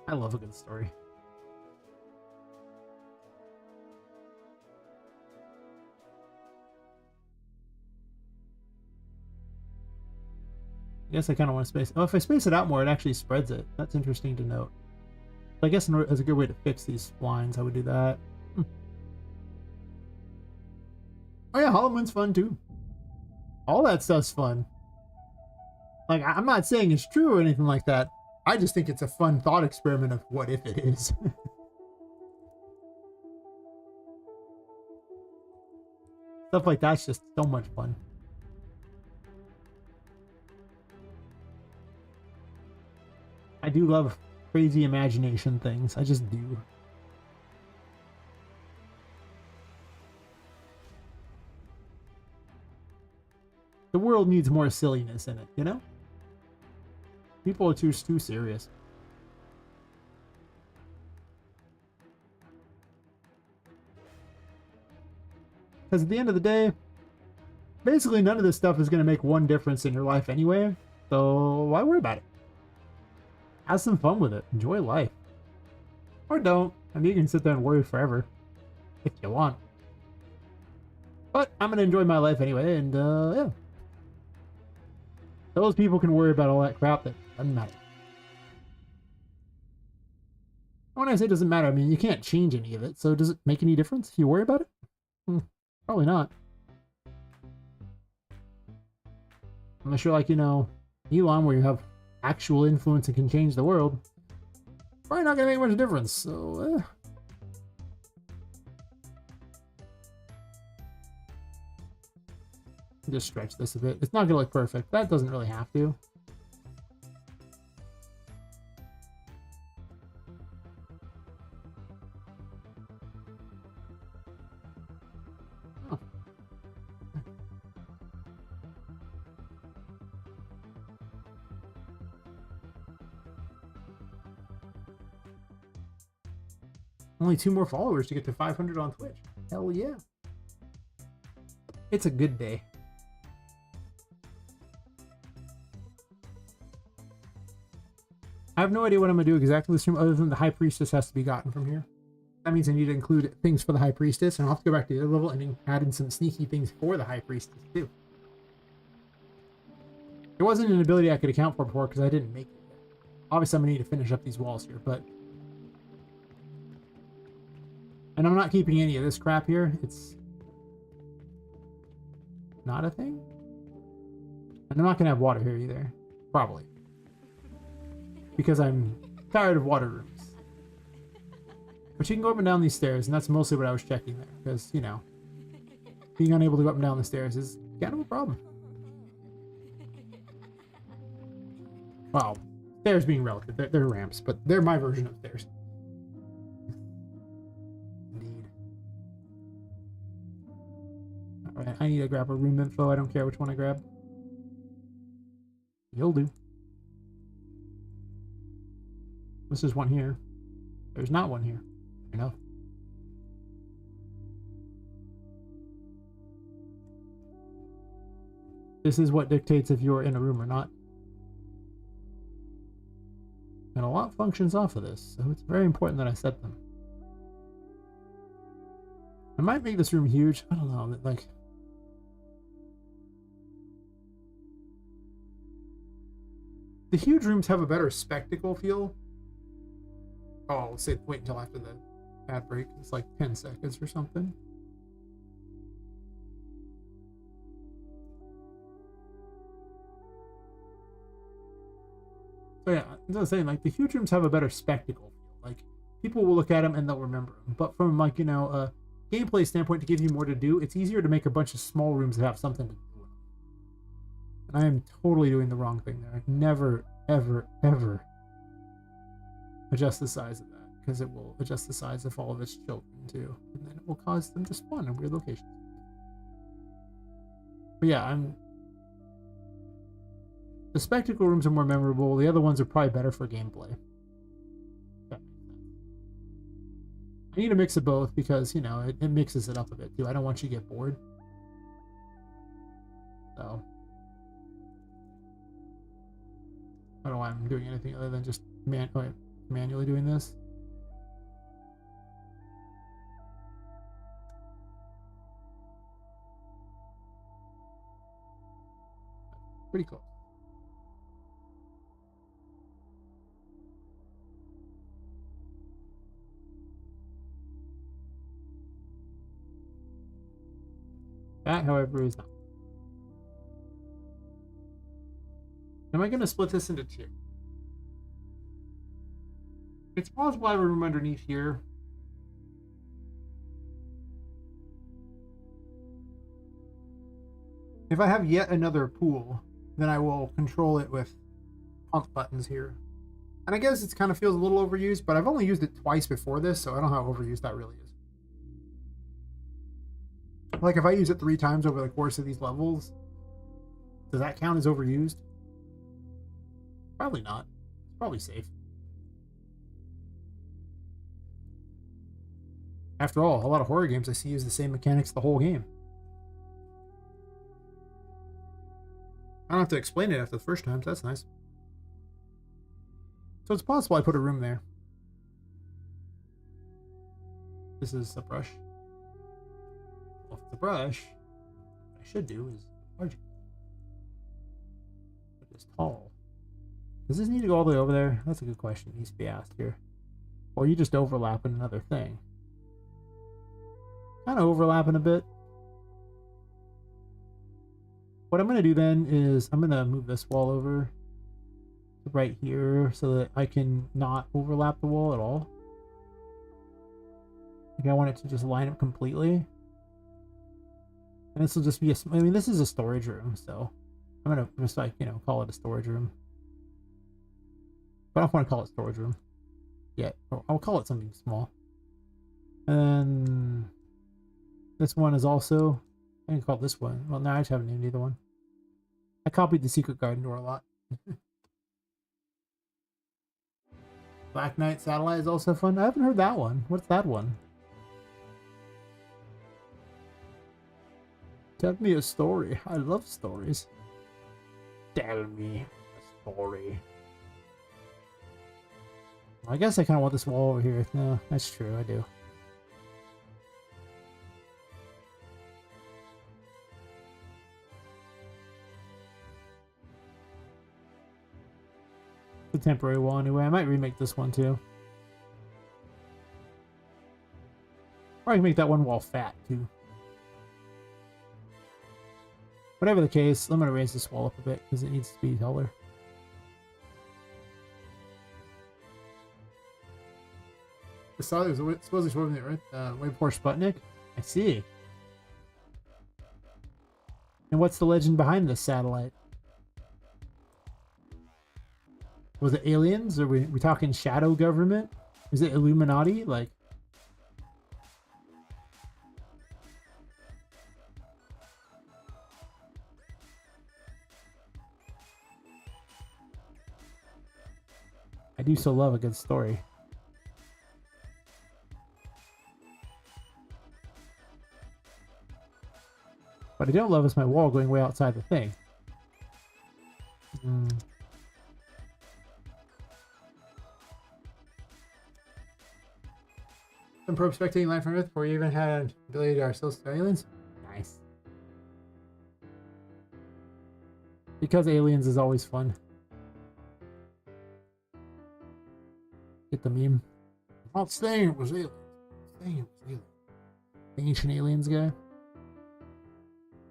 I love a good story. I guess I kind of want to space. Oh, if I space it out more, it actually spreads it. That's interesting to note. I guess as a good way to fix these lines, I would do that. Oh yeah, Hollow Moon's fun too. All that stuff's fun. Like, I'm not saying it's true or anything like that. I just think it's a fun thought experiment of what if it is. Stuff like that's just so much fun. I do love crazy imagination things. I just do. The world needs more silliness in it, you know? People are too serious. Because at the end of the day, basically none of this stuff is going to make one difference in your life anyway. So why worry about it? Have some fun with it. Enjoy life. Or don't. I mean, you can sit there and worry forever. If you want. But I'm going to enjoy my life anyway, and yeah. Those people can worry about all that crap that doesn't matter. When I say doesn't matter, I mean, you can't change any of it. So does it make any difference if you worry about it? Probably not. Unless you're like, you know, Elon, where you have actual influence and can change the world. Probably not going to make much difference. So, just stretch this a bit. It's not going to look perfect. That doesn't really have to. Oh. Only 2 more followers to get to 500 on Twitch. Hell yeah. It's a good day. I have no idea what I'm going to do exactly this stream other than the High Priestess has to be gotten from here. That means I need to include things for the High Priestess, and I'll have to go back to the other level and add in some sneaky things for the High Priestess too. It wasn't an ability I could account for before because I didn't make it yet. Obviously, I'm going to need to finish up these walls here, but... And I'm not keeping any of this crap here. It's... not a thing? And I'm not going to have water here either. Probably. Because I'm tired of water rooms. But you can go up and down these stairs, and that's mostly what I was checking there. Because, you know, being unable to go up and down the stairs is kind of a problem. Well, stairs being relative. They're ramps, but they're my version of stairs. Indeed. Alright, I need to grab a room info. I don't care which one I grab. You'll do. This is one here. There's not one here. I know. This is what dictates if you're in a room or not. And a lot functions off of this, so it's very important that I set them. I might make this room huge. I don't know, like... The huge rooms have a better spectacle feel. Oh, I'll say wait until after the ad break. It's like 10 seconds or something. So yeah, as I was saying, like the huge rooms have a better spectacle feel. Like people will look at them and they'll remember them. But from like, you know, a gameplay standpoint, to give you more to do, it's easier to make a bunch of small rooms that have something to do with them. And I am totally doing the wrong thing there. I'd never, ever, ever adjust the size of that, because it will adjust the size of all of its children too, and then it will cause them to spawn in weird locations. But yeah, the spectacle rooms are more memorable. The other ones are probably better for gameplay. I need a mix of both because, you know, it mixes it up a bit too. I don't want you to get bored. So I don't know why I'm doing anything other than just manually doing this. Pretty close. That, however, is not. Am I going to split this into two? It's possible I have a room underneath here. If I have yet another pool, then I will control it with pump buttons here. And I guess it kind of feels a little overused, but I've only used it twice before this, so I don't know how overused that really is. Like, if I use it 3 times over the course of these levels, does that count as overused? Probably not. It's probably safe. After all, a lot of horror games I see use the same mechanics the whole game. I don't have to explain it after the first time, so that's nice. So it's possible I put a room there. This is a brush. Well, if it's a brush, what I should do is large. Put this tall. Does this need to go all the way over there? That's a good question. It needs to be asked here. Or you just overlapping another thing. Kind of overlapping a bit. What I'm going to do then is I'm going to move this wall over to right here so that I can not overlap the wall at all. Like I want it to just line up completely. And this will just be I mean, this is a storage room, so I'm going to just like, you know, call it a storage room. But I don't want to call it storage room yet. I'll call it something small. And then this one is also, I can call this one. Well, no, I just haven't named either one. I copied the secret garden door a lot. Black Knight Satellite is also fun. I haven't heard that one. What's that one? Tell me a story. I love stories. Tell me a story. Well, I guess I kind of want this wall over here. No, that's true. I do. The temporary wall anyway. I might remake this one too. Or I can make that one wall fat too. Whatever the case, I'm going to raise this wall up a bit because it needs to be taller. I saw there was supposedly swerving the Earth way before Sputnik. I see. And what's the legend behind this satellite? Was it aliens? Are we talking shadow government? Is it Illuminati? Like, I do so love a good story. What I don't love is my wall going way outside the thing. Some probe spectating life on Earth before you even had an ability to ourselves to aliens? Nice. Because aliens is always fun. Get the meme. I'm not saying it was aliens. I'm saying it was aliens. The Ancient Aliens guy.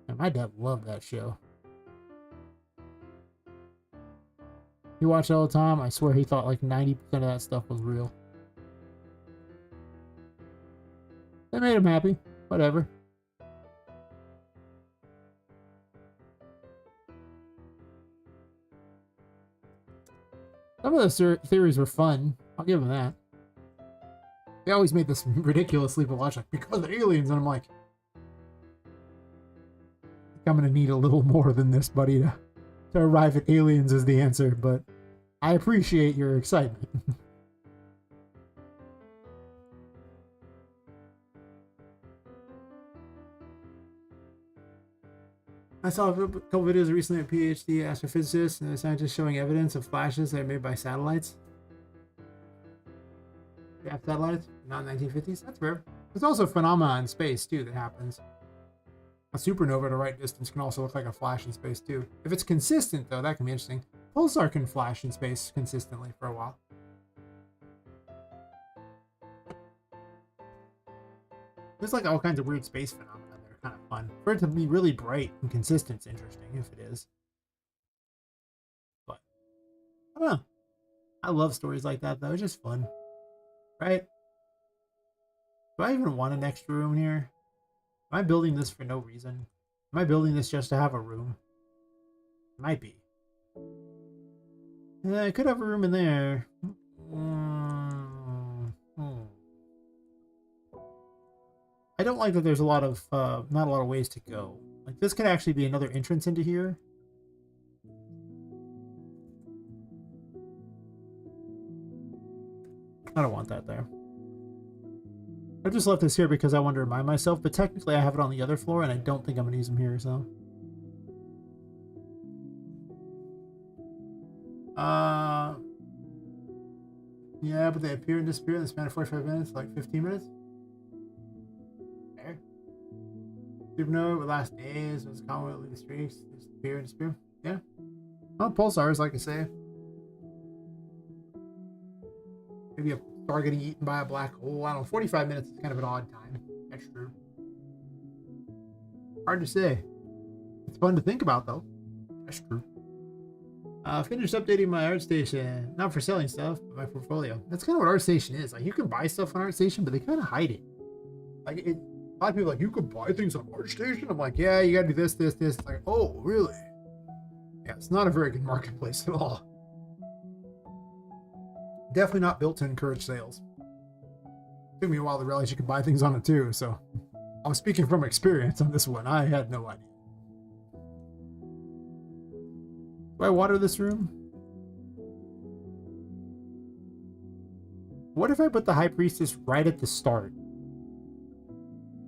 And my dad loved that show. He watched it all the time. I swear he thought like 90% of that stuff was real. They made him happy. Whatever. Some of those theories were fun. I'll give them that. They always made this ridiculous leap of logic because of aliens, and I'm like, I'm gonna need a little more than this, buddy, to arrive at aliens as the answer, but I appreciate your excitement. I saw a couple videos recently of PhD astrophysicists and scientists showing evidence of flashes that are made by satellites. We have satellites, not 1950s. That's rare. There's also a phenomena in space too that happens. A supernova at a right distance can also look like a flash in space too. If it's consistent though, that can be interesting. Pulsar can flash in space consistently for a while. There's like all kinds of weird space phenomena that are kind of fun. For it to be really bright and consistent is interesting if it is. But I don't know. I love stories like that though. It's just fun. Right? Do I even want an extra room here? Am I building this for no reason? Am I building this just to have a room? Might be. Yeah, I could have a room in there. I don't like that there's a lot of, not a lot of ways to go. Like, this could actually be another entrance into here. I don't want that there. I just left this here because I wanted to remind myself, but technically I have it on the other floor and I don't think I'm going to use them here, so. Yeah, but they appear and disappear in the span of 45 minutes, like 15 minutes. There. Supernova would last days, it was common with the streaks, disappear and disappear. Yeah. Well, pulsars, like I say. Maybe a star getting eaten by a black hole. I don't know, 45 minutes is kind of an odd time. That's true. Hard to say. It's fun to think about, though. That's true. Finished updating my ArtStation. Not for selling stuff, but my portfolio. That's kind of what ArtStation is. Like, you can buy stuff on ArtStation, but they kind of hide it. Like, a lot of people are like, you can buy things on ArtStation? I'm like, yeah, you gotta do this, this, this. It's like, oh, really? Yeah, it's not a very good marketplace at all. Definitely not built to encourage sales. It took me a while to realize you could buy things on it too, so I'm speaking from experience on this one. I had no idea. Do I water this room? What if I put the High Priestess right at the start?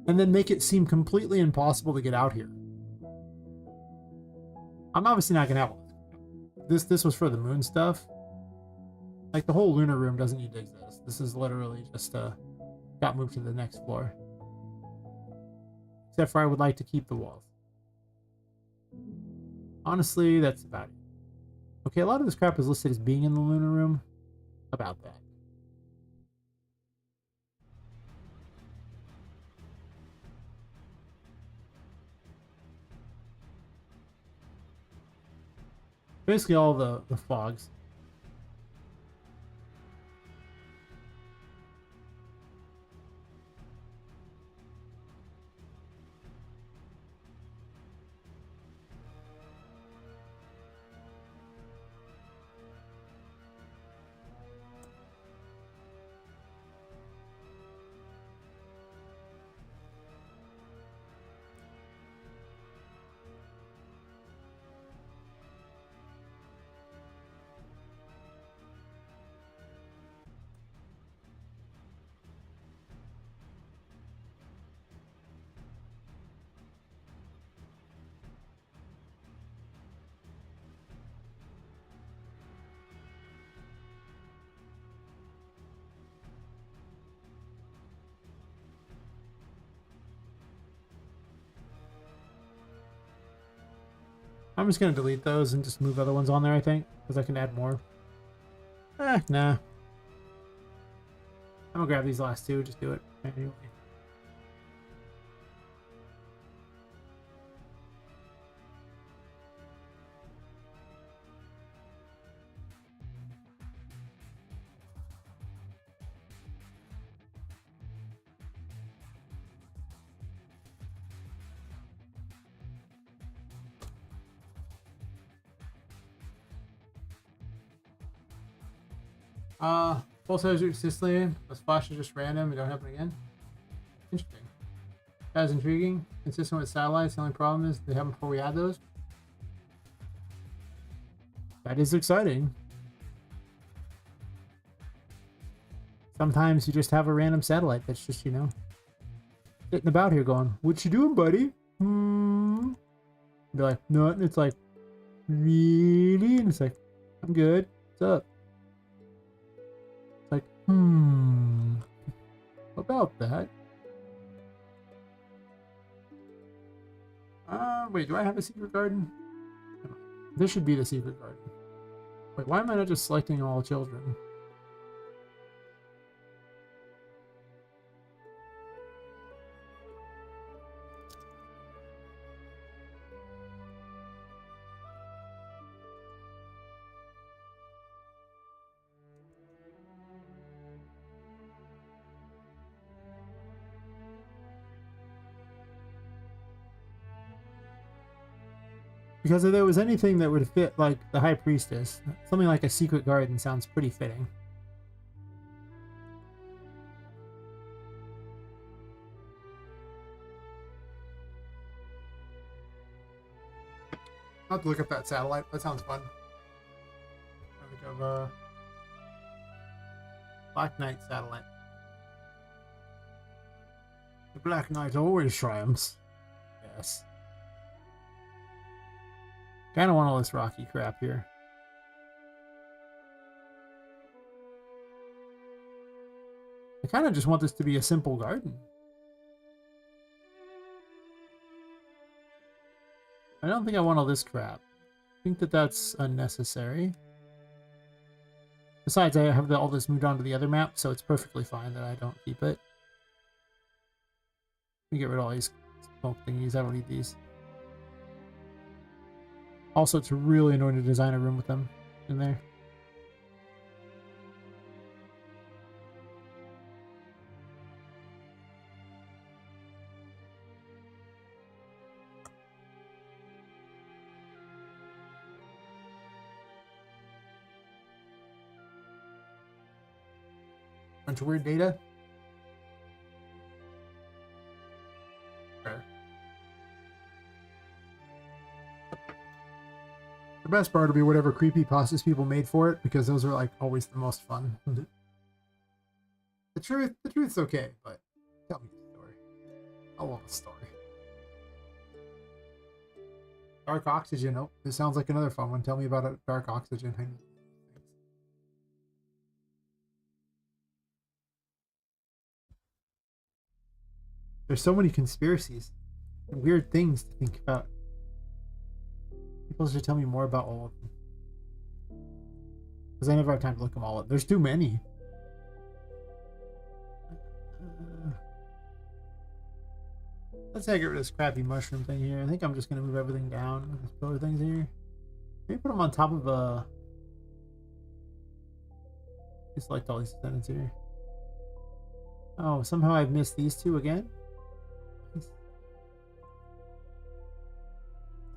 And then make it seem completely impossible to get out here? I'm obviously not gonna have this. This was for the moon stuff. Like, the whole lunar room doesn't need to exist. This is literally just got moved to the next floor. Except for I would like to keep the walls. Honestly, that's about it. Okay, a lot of this crap is listed as being in the lunar room. About that. Basically all the fogs. I'm just going to delete those and just move other ones on there, I think, because I can add more. Nah. I'm going to grab these last two, just do it anyway. Full size consistently, those flashes just random and don't happen again. Interesting. That is intriguing. Consistent with satellites, the only problem is they happen before we add those. That is exciting. Sometimes you just have a random satellite that's just, you know, sitting about here going, what you doing, buddy? They're like, no, and it's like, really? And it's like, I'm good. What's up? Like, about that. Wait, do I have a secret garden? This should be the secret garden. Wait, why am I not just selecting all children? Because if there was anything that would fit, like the High Priestess, something like a secret garden sounds pretty fitting. I'll have to look up that satellite. That sounds fun. I think of Black Knight satellite. The Black Knight always triumphs. Yes. Kind of want all this rocky crap here. I kind of just want this to be a simple garden. I don't think I want all this crap. I think that that's unnecessary. Besides, I have all this moved on to the other map, so it's perfectly fine that I don't keep it. Let me get rid of all these smoke thingies. I don't need these. Also, it's really annoying to design a room with them in there. Bunch of weird data. The best part will be whatever creepypastas people made for it, because those are like always the most fun. The truth's okay, but tell me the story. I want a story. Dark Oxygen. Oh, this sounds like another fun one. Tell me about a Dark Oxygen. There's so many conspiracies and weird things to think about. People should tell me more about all of them. Because I never have time to look them all up. There's too many. Let's say I get rid of this crappy mushroom thing here. I think I'm just going to move everything down with these pillar things here. Maybe put them on top of a... Select all these descendants here. Oh, somehow I've missed these two again?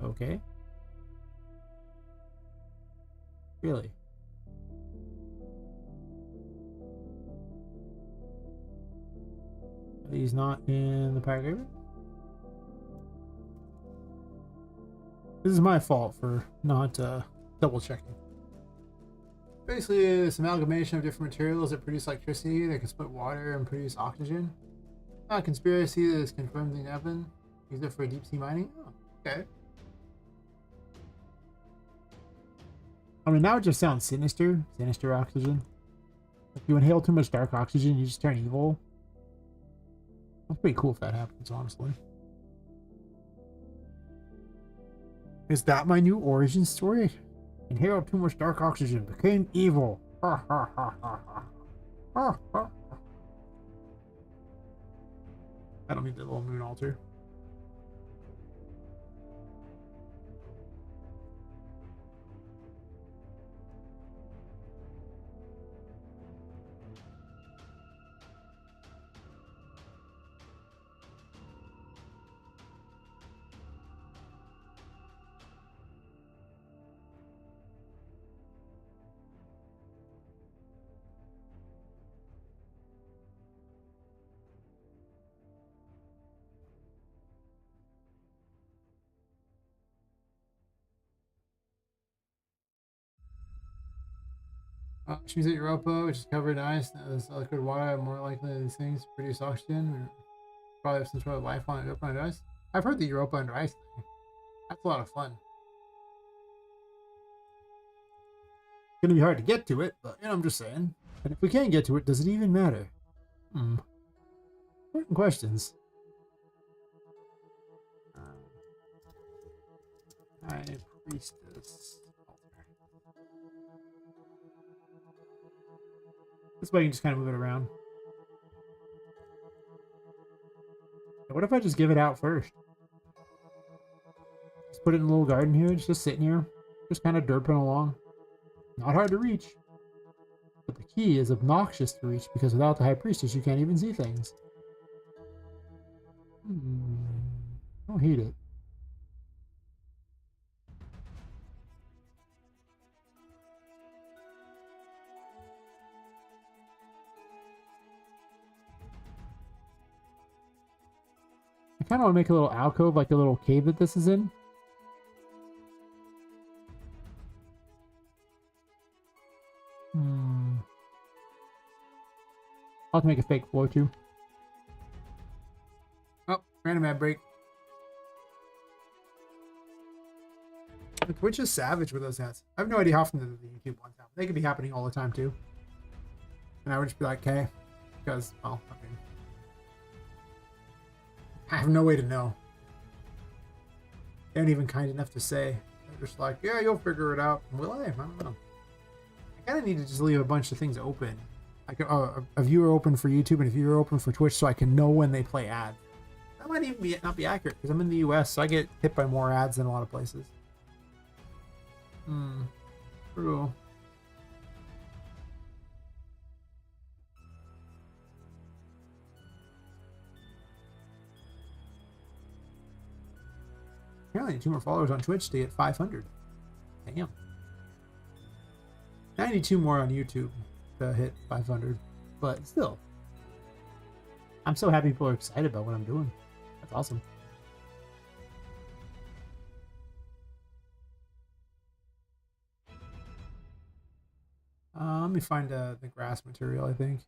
Okay. Really? Are these not in the paragraph? This is my fault for not double checking. Basically, this amalgamation of different materials that produce electricity that can split water and produce oxygen. A conspiracy that is confirmed in Evan. Use it for deep sea mining. Oh, okay. I mean, now it just sounds sinister. Sinister oxygen. If you inhale too much dark oxygen, you just turn evil. That's pretty cool if that happens, honestly. Is that my new origin story? Inhaled too much dark oxygen, became evil. Ha ha ha ha ha. Ha ha. I don't need the little moon altar. Which means that Europa, which is covered in ice, is liquid water, more likely these things produce oxygen. Probably have some sort of life on Europa under ice. I've heard the Europa under ice thing. That's a lot of fun. It's gonna be hard to get to it, but you know, I'm just saying. And if we can't get to it, does it even matter? Hmm. Important questions. High Priestess. This way I can just kind of move it around. What if I just give it out first? Just put it in a little garden here, just sitting here, just kind of derping along. Not hard to reach. But the key is obnoxious to reach because without the High Priestess, you can't even see things. I don't hate it. I kind of want to make a little alcove, like a little cave that this is in. I'll have to make a fake floor too. Oh, random ad break. Twitch is savage with those ads. I have no idea how often the YouTube ones happen. They could be happening all the time too. And I would just be like, okay, because, well, I mean, I have no way to know. They aren't even kind enough to say. They're just like, yeah, you'll figure it out. Will I? I don't know. I kind of need to just leave a bunch of things open. Like a viewer open for YouTube and a viewer open for Twitch so I can know when they play ads. That might even not be accurate because I'm in the US, so I get hit by more ads than a lot of places. True. Apparently, 2 more followers on Twitch to get 500. Damn. 92 more on YouTube to hit 500. But still, I'm so happy people are excited about what I'm doing. That's awesome. Let me find the grass material, I think.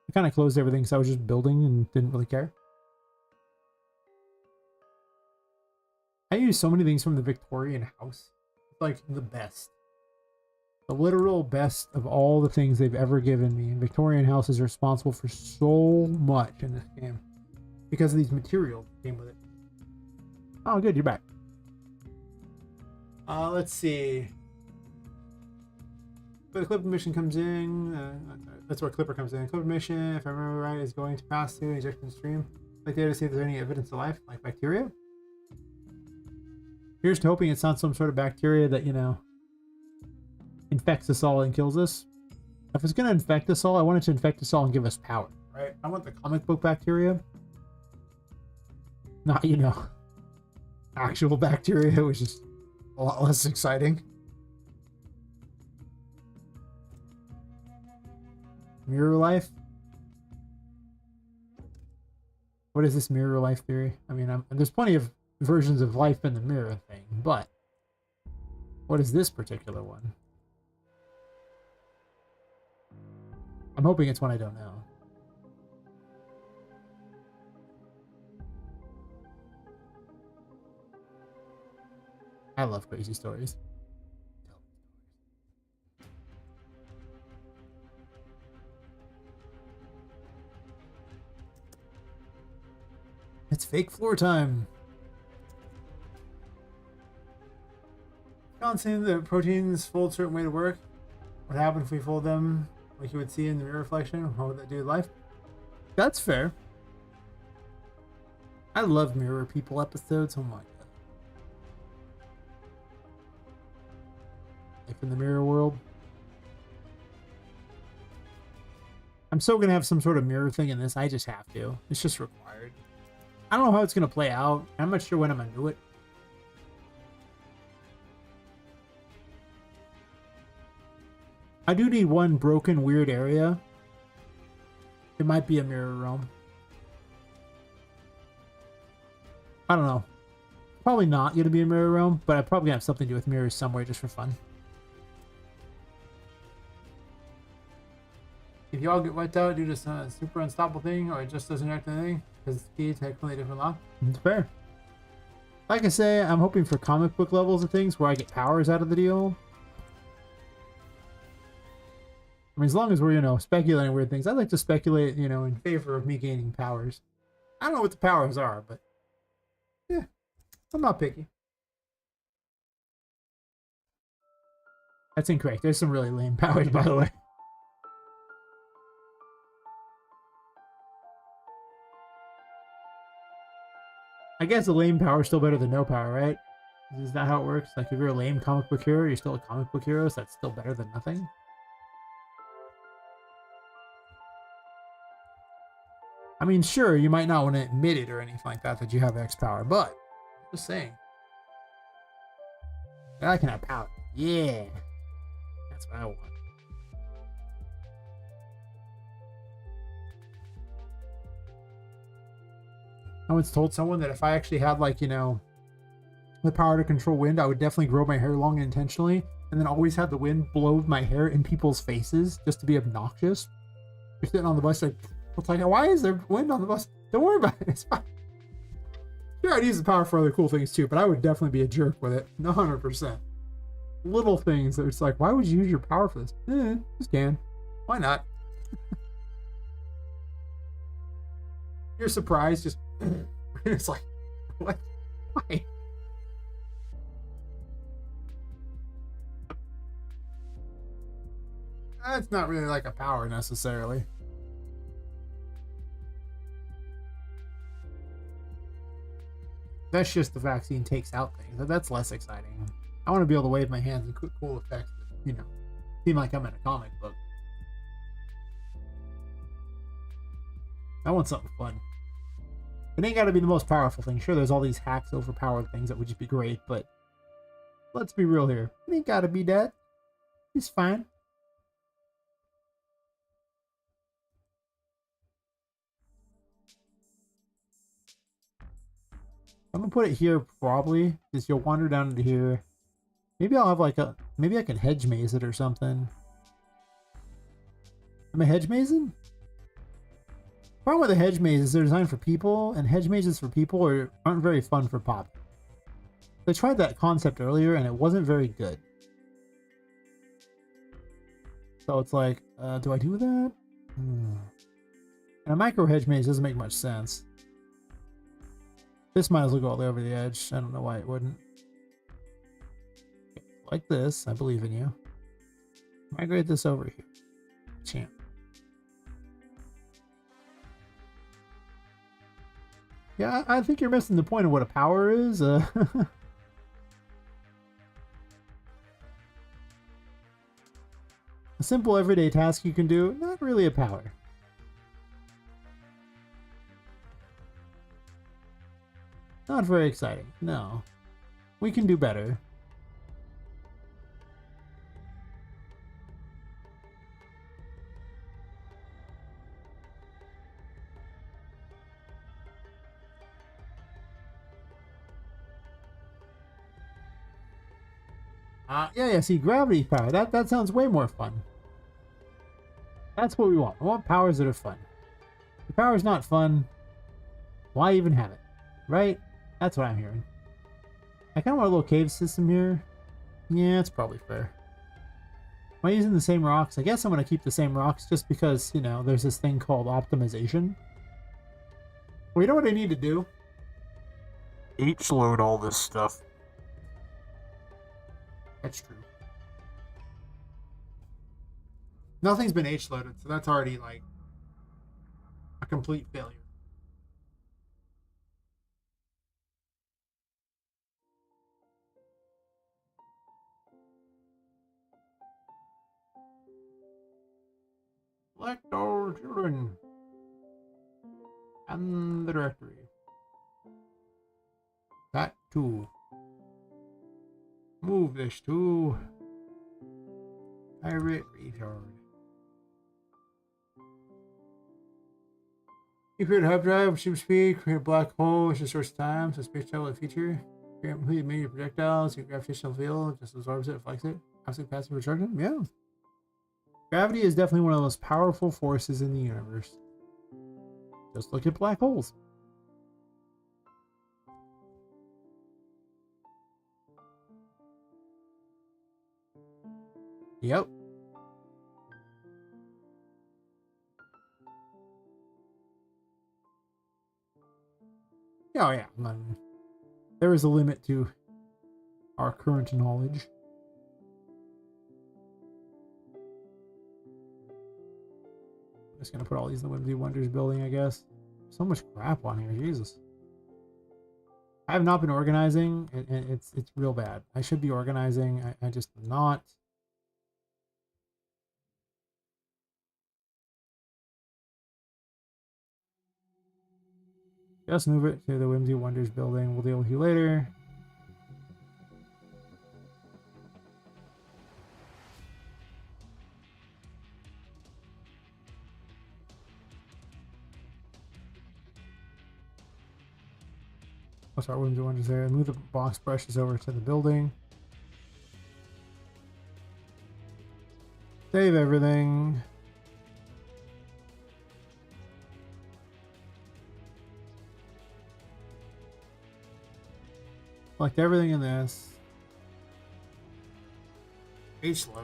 I kind of closed everything because I was just building and didn't really care. I use so many things from the Victorian house. It's like the best. The literal best of all the things they've ever given me. And Victorian house is responsible for so much in this game. Because of these materials that came with it. Oh, good, you're back. Let's see. But the Clipper mission comes in. That's where Clipper comes in. Clipper mission, if I remember right, is going to pass through an ejection stream. Like there to see if there's any evidence of life, like bacteria. Here's to hoping it's not some sort of bacteria that, you know, infects us all and kills us. If it's going to infect us all, I want it to infect us all and give us power, right? I want the comic book bacteria. Not, you know, actual bacteria, which is a lot less exciting. Mirror life? What is this mirror life theory? I mean, there's plenty of versions of life in the mirror thing, but what is this particular one? I'm hoping it's one I don't know. I love crazy stories. It's fake floor time. John saying the proteins fold a certain way to work. What happened if we fold them like you would see in the mirror reflection? What would that do to life? That's fair. I love mirror people episodes. Oh my god. Life in the mirror world. I'm so gonna have some sort of mirror thing in this. I just have to. It's just required. I don't know how it's gonna play out. I'm not sure when I'm gonna do it. I do need one broken, weird area. It might be a mirror realm. I don't know. Probably not going to be a mirror realm, but I probably have something to do with mirrors somewhere just for fun. If you all get wiped out due to some super unstoppable thing, or it just doesn't react to anything, because it's key, technically a different law. It's fair. Like I say, I'm hoping for comic book levels of things where I get powers out of the deal. I mean, as long as we're, speculating weird things, I'd like to speculate, in favor of me gaining powers. I don't know what the powers are, but yeah, I'm not picky. That's incorrect. There's some really lame powers, by the way. I guess a lame power is still better than no power, right? Is that how it works? Like, if you're a lame comic book hero, you're still a comic book hero, so that's still better than nothing? I mean, sure, you might not want to admit it or anything like that you have X power, but just saying. I can have power. Yeah. That's what I want. I once told someone that if I actually had, like, the power to control wind, I would definitely grow my hair long intentionally and then always have the wind blow my hair in people's faces just to be obnoxious. You're sitting on the bus, like, why is there wind on the bus? Don't worry about it. It's fine. Sure, I'd use the power for other cool things too, but I would definitely be a jerk with it. 100%. Little things that it's like, why would you use your power for this? Just can. Why not? You're surprised, just it's like, what? Why? That's not really like a power necessarily. That's just the vaccine takes out things. That's less exciting. I want to be able to wave my hands and cool effects that, seem like I'm in a comic book. I want something fun. It ain't got to be the most powerful thing. Sure, there's all these hacks, overpowered things that would just be great, but let's be real here. It ain't got to be that. It's fine. I'm gonna put it here probably, because you'll wander down into here. Maybe I'll have maybe I can hedge maze it or something. Am I hedge mazing? Problem with the hedge mazes, they're designed for people, and hedge mazes for people aren't very fun for Pop. I tried that concept earlier, and it wasn't very good. So it's like, do I do that? And a micro hedge maze doesn't make much sense. This might as well go all the way over the edge. I don't know why it wouldn't. Like this, I believe in you. Migrate this over here. Champ. Yeah, I think you're missing the point of what a power is. A simple everyday task you can do, not really a power. Not very exciting, no. We can do better. Yeah, see, gravity power, that sounds way more fun. That's what we want. We want powers that are fun. If the power's not fun, why even have it? Right? That's what I'm hearing. I kind of want a little cave system here. Yeah, that's probably fair. Am I using the same rocks? I guess I'm going to keep the same rocks just because, there's this thing called optimization. Well, you know what I need to do? H-load all this stuff. That's true. Nothing's been H-loaded, so that's already, like, a complete failure. Select all children. And the directory. That too. Move this to pirate retard. You create a hub drive, super speed, create a black hole, which is source time, so space travel is a feature. Create completely major projectiles, your gravitational field just absorbs it, deflects it. Absolute passive retraction? Yeah. Gravity is definitely one of the most powerful forces in the universe. Just look at black holes. Yep. Oh yeah, there is a limit to our current knowledge. I'm just gonna put all these in the Whimsy Wonders building, I guess. So much crap on here, Jesus. I have not been organizing, and it's real bad. I should be organizing. I just am not. Just move it to the Whimsy Wonders building. We'll deal with you later. What's our Whimsy Wonders there? Move the box brushes over to the building. Save everything. Select everything in this. H load.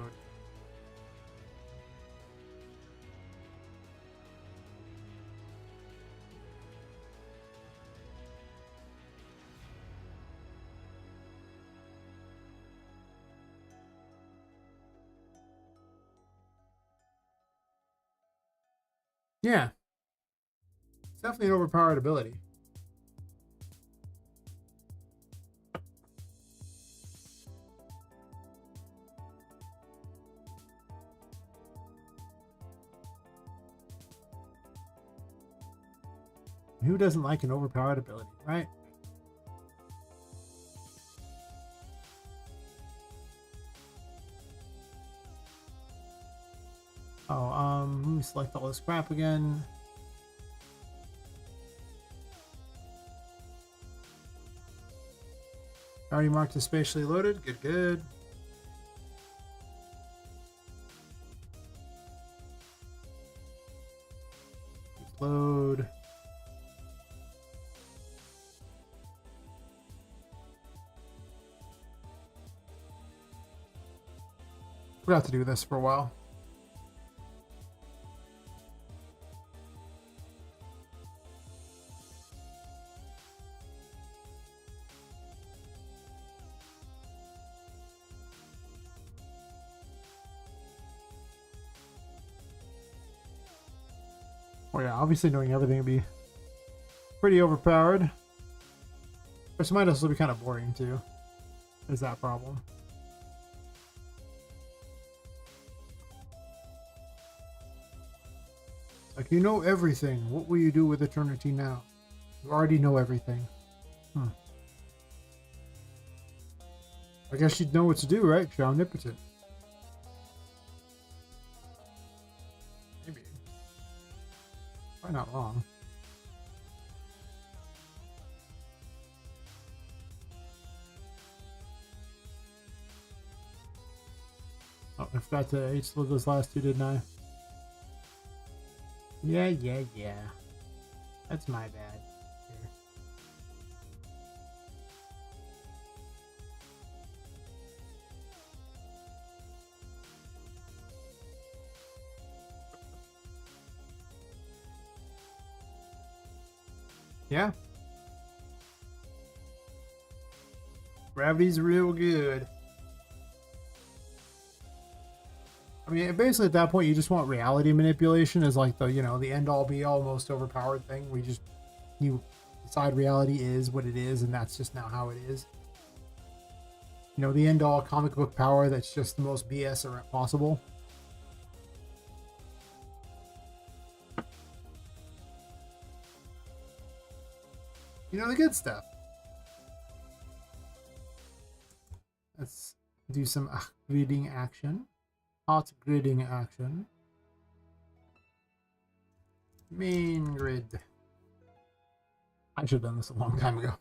Yeah. It's definitely an overpowered ability. Who doesn't like an overpowered ability, right? Oh, let me select all this crap again. Already marked as spatially loaded. Good, good. Load. Forgot to do this for a while. Oh yeah, obviously knowing everything would be pretty overpowered. This might also be kind of boring too. There's that problem. Like, you know everything. What will you do with eternity now? You already know everything. I guess you'd know what to do, right? You're omnipotent. Maybe. Probably not wrong. Oh, I forgot to H-load those last two, didn't I? Yeah. That's my bad. Here. Yeah. Gravity's real good. I mean, basically at that point, you just want reality manipulation as like the, the end all be all most overpowered thing. You decide reality is what it is, and that's just now how it is. The end all comic book power that's just the most BS possible. The good stuff. Let's do some gridding action. Hot gridding action. Main grid. I should have done this a long time ago.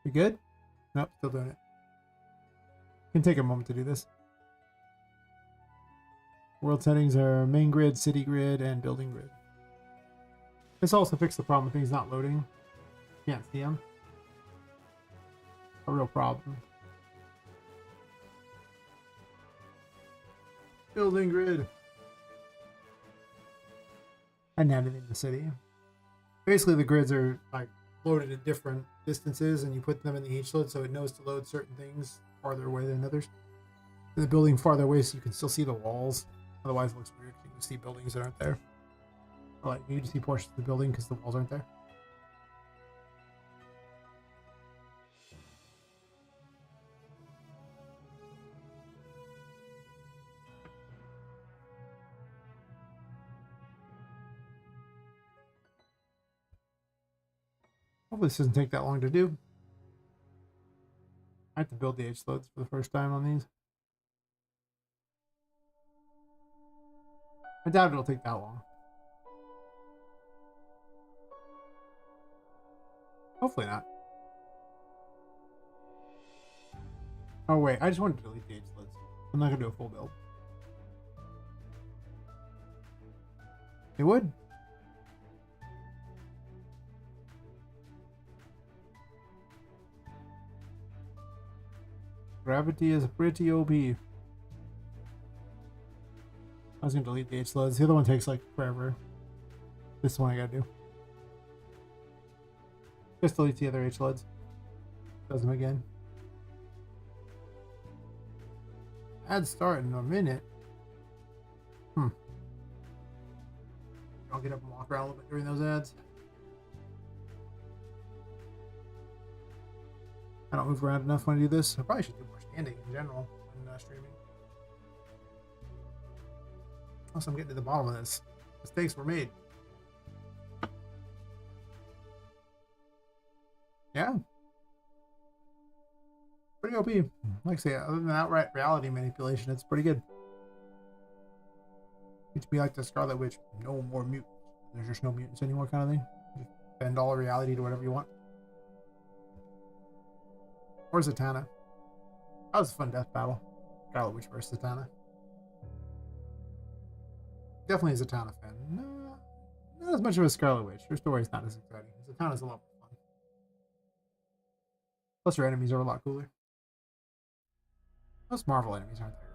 You good? Nope, still doing it. Can take a moment to do this. World settings are main grid, city grid, and building grid. This also fixed the problem with things not loading. Can't see them. A real problem. Building grid. And editing the city. Basically, the grids are like loaded at different distances, and you put them in the H load so it knows to load certain things farther away than others. The building farther away so you can still see the walls. Otherwise, it looks weird. You can see buildings that aren't there. Or like you can see portions of the building because the walls aren't there. Hopefully this doesn't take that long to do. I have to build the H loads for the first time on these. I doubt it'll take that long. Hopefully not. Oh wait, I just wanted to delete the H loads. I'm not gonna do a full build. It would. Gravity is pretty OP. I was gonna delete the H loads. The other one takes like forever. This one I gotta do. Just delete the other H loads. Does them again. Ad start in a minute. I'll get up and walk around a little bit during those ads. I don't move around enough when I do this. I probably should do more standing in general when streaming. Plus, I'm getting to the bottom of this. Mistakes were made. Yeah. Pretty OP. Like I say, other than outright reality manipulation, it's pretty good. Need to be like the Scarlet Witch. No more mutants. There's just no mutants anymore kind of thing. Just bend all reality to whatever you want. Or Zatanna. That was a fun death battle. Scarlet Witch versus Zatanna. Definitely a Zatanna fan. No, not as much of a Scarlet Witch. Her story's not as exciting. Zatanna's a lot more fun. Plus her enemies are a lot cooler. Most Marvel enemies aren't that great.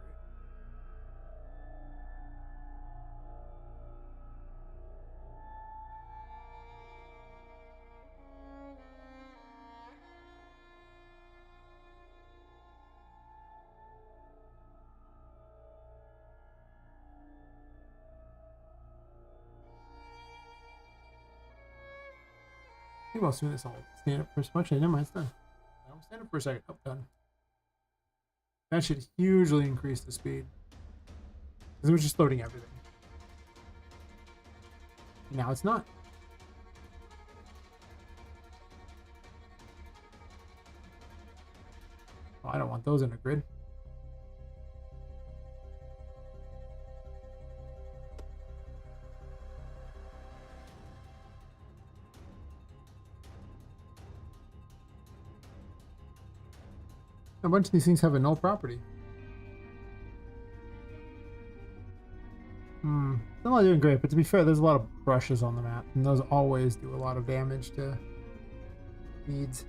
Maybe I'll soon this all stand up for so much. Never mind, it's done. I'll stand up for a second. Oh, done. That should hugely increase the speed. Because it was just loading everything. Now it's not. Oh, I don't want those in a grid. A bunch of these things have a null property. Still not doing great, but to be fair, there's a lot of brushes on the map, and those always do a lot of damage to needs.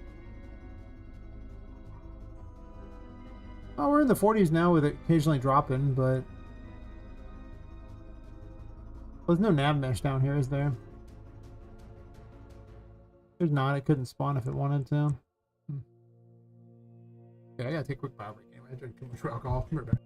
Oh, we're in the 40s now with it occasionally dropping, but there's no nav mesh down here, is there? There's not. It couldn't spawn if it wanted to. Okay, I gotta take a quick power break anyway. I drank too much alcohol. We're back.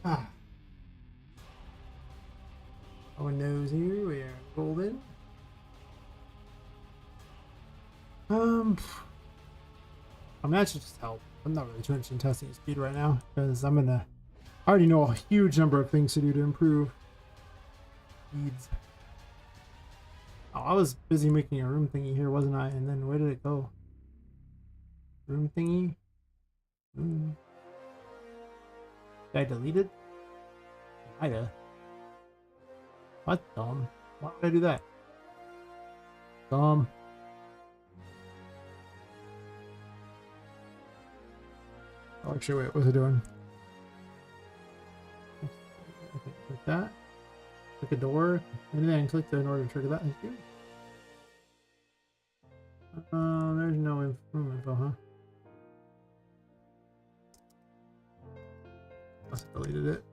Ah. Windows here, we are golden. I mean, that should just help. I'm not really too interested in testing speed right now because I already know a huge number of things to do to improve speeds. Oh, I was busy making a room thingy here, wasn't I? And then where did it go? Room thingy? Did I delete it? Might have. What, dumb? Why would I do that? Dumb. Oh, actually, wait, what's it doing? Okay, click that. Click a door, and then click in order to trigger that. Thank you. There's no info, huh? Must have deleted it.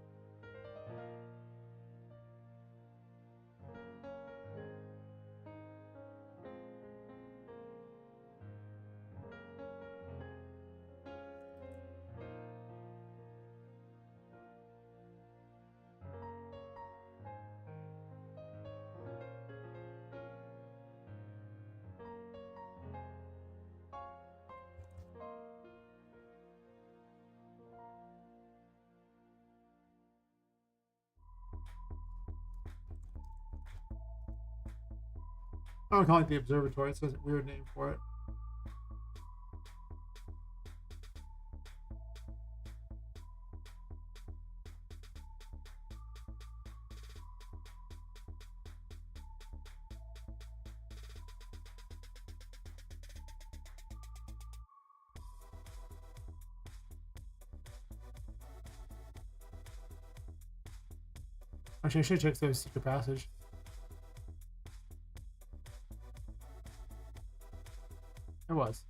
I'm calling it the observatory. It's a weird name for it. Actually, I should check the secret passage. There was.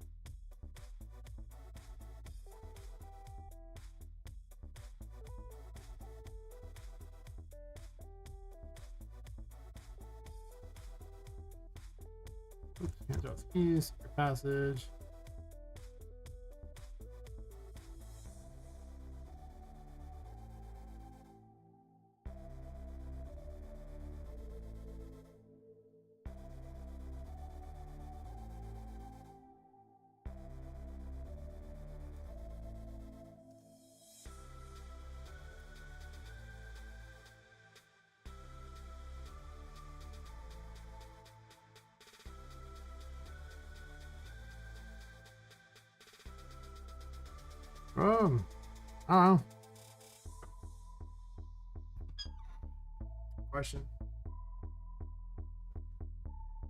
Oops, can't draw the keys. Secret passage. I don't know. Question.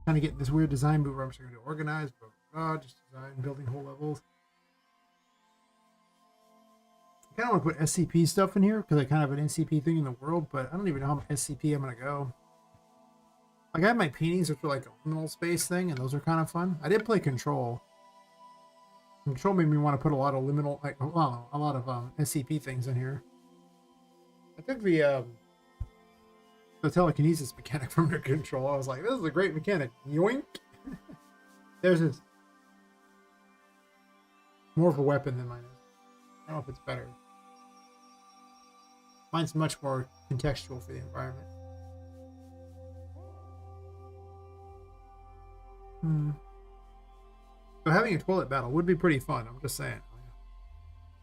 Trying to get this weird design boot where I'm just going to organize, but just design building whole levels. I kind of want to put SCP stuff in here because I kind of have an SCP thing in the world, but I don't even know how much SCP I'm going to go. Like I have my paintings, which are like a liminal space thing, and those are kind of fun. I did play Control. Control made me want to put a lot of liminal, like a lot of SCP things in here. I took the telekinesis mechanic from the Control. I was like, this is a great mechanic. Yoink! There's this. More of a weapon than mine is. I don't know if it's better. Mine's much more contextual for the environment. So having a toilet battle would be pretty fun, I'm just saying.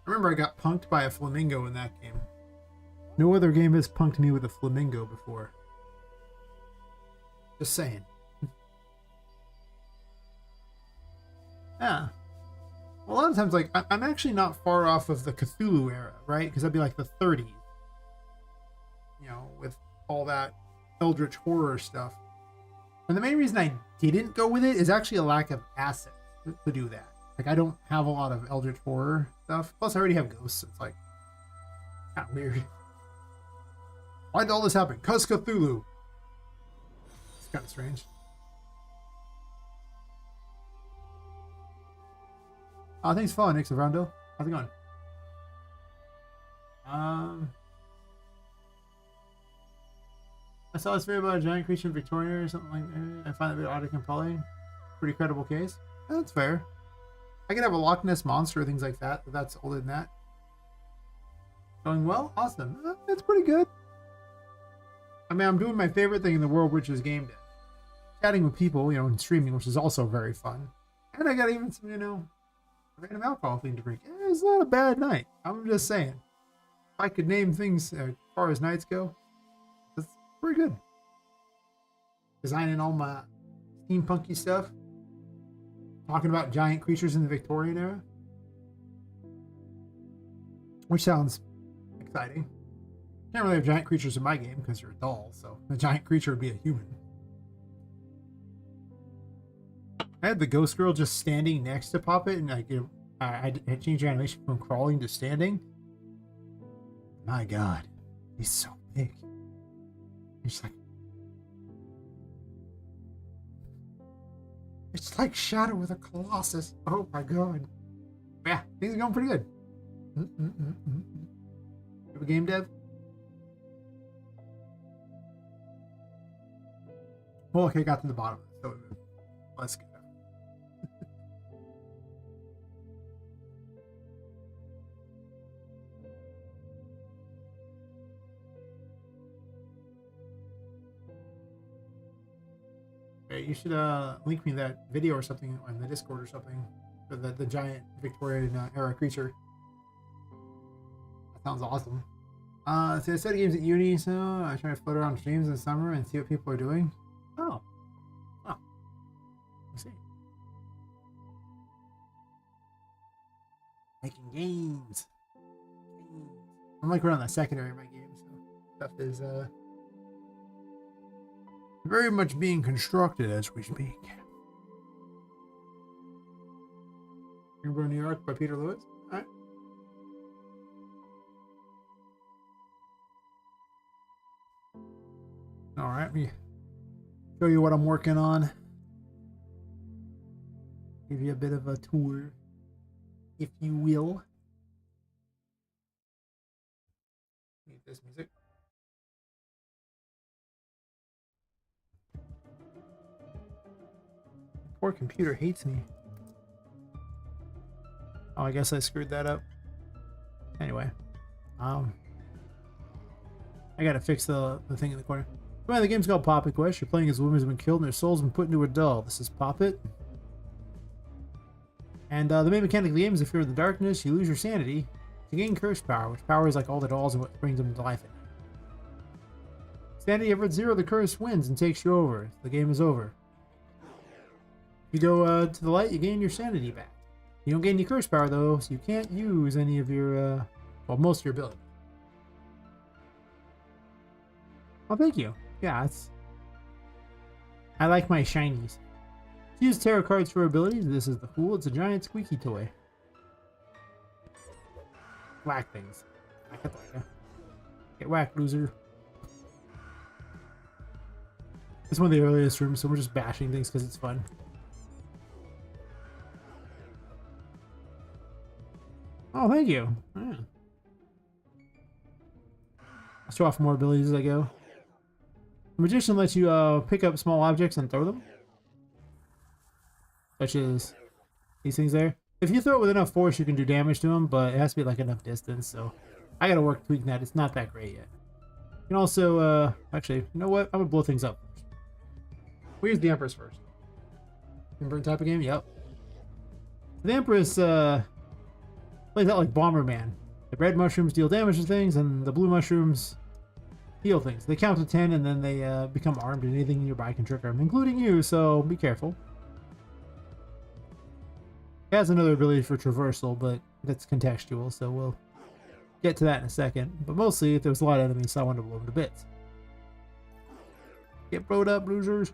I remember I got punked by a flamingo in that game. No other game has punked me with a flamingo before. Just saying. Yeah. Well, a lot of times, like, I'm actually not far off of the Cthulhu era, right? Because that'd be like the 30s. You know, with all that eldritch horror stuff. And the main reason I didn't go with it is actually a lack of assets to do that. Like, I don't have a lot of eldritch horror stuff. Plus, I already have ghosts. It's like kind of weird. Why did all this happen? 'Cause Cthulhu. It's kind of strange. Thanks for following, Nick Savrondo. How's it going? I saw this video about a giant creature in Victoria or something like that. I find it a bit odd and probably pretty credible case. That's fair. I could have a Loch Ness monster or things like that, but that's older than that. Going well? Awesome. That's pretty good. I mean, I'm doing my favorite thing in the world, which is game day. Chatting with people, and streaming, which is also very fun. And I got even some, random alcohol thing to drink. It's not a bad night. I'm just saying. If I could name things as far as nights go, that's pretty good. Designing all my steampunky stuff. Talking about giant creatures in the Victorian era. Which sounds exciting. Can't really have giant creatures in my game because you're a doll, so a giant creature would be a human. I had the ghost girl just standing next to Poppet, and I changed the animation from crawling to standing. My God, he's so big. He's like, it's like Shadow with a Colossus. Oh my God. Yeah, things are going pretty good. You have a game dev? Well, okay, got to the bottom of it, so let's go. Hey, you should link me that video or something on the Discord or something for the giant Victorian era creature. That sounds awesome. So I study games at uni, so I try to float around streams in the summer and see what people are doing. Oh. I see. Making games. I'm like around the secondary of my game, so stuff is very much being constructed as we speak. Remember New York by Peter Lewis? Alright. Alright, let me show you what I'm working on. Give you a bit of a tour, if you will. Need this music. Poor computer hates me. Oh, I guess I screwed that up. Anyway, I gotta fix the thing in the corner. Well, the game's called Poppet Quest. You're playing as women who've been killed and their souls been put into a doll. This is Poppet. And the main mechanic of the game is if you're in the darkness, you lose your sanity to gain curse power, which powers like all the dolls and what brings them to life. Sanity ever at 0, the curse wins and takes you over. The game is over. If you go to the light, you gain your sanity back. You don't gain any curse power though, so you can't use any of your, well, most of your ability. Oh, thank you. Yeah, I like my shinies. Use tarot cards for abilities. This is the Fool. It's a giant squeaky toy. Whack things. Get whacked, loser. It's one of the earliest rooms, so we're just bashing things because it's fun. Oh, thank you. Yeah. I'll show off more abilities as I go. The Magician lets you pick up small objects and throw them. Such as these things there. If you throw it with enough force, you can do damage to them, but it has to be like enough distance, so I gotta work tweaking that. It's not that great yet. You can also, actually, you know what? I'm gonna blow things up first. We'll use the Empress first. Remember the type of game? Yep. The Empress, plays out like Bomberman. The red mushrooms deal damage to things, and the blue mushrooms heal things. They count to 10, and then they become armed, and anything nearby can trigger them, including you, so be careful. It has another ability for traversal, but that's contextual, so we'll get to that in a second. But mostly, if there was a lot of enemies, so I wanted to blow them to bits. Get blowed up, losers.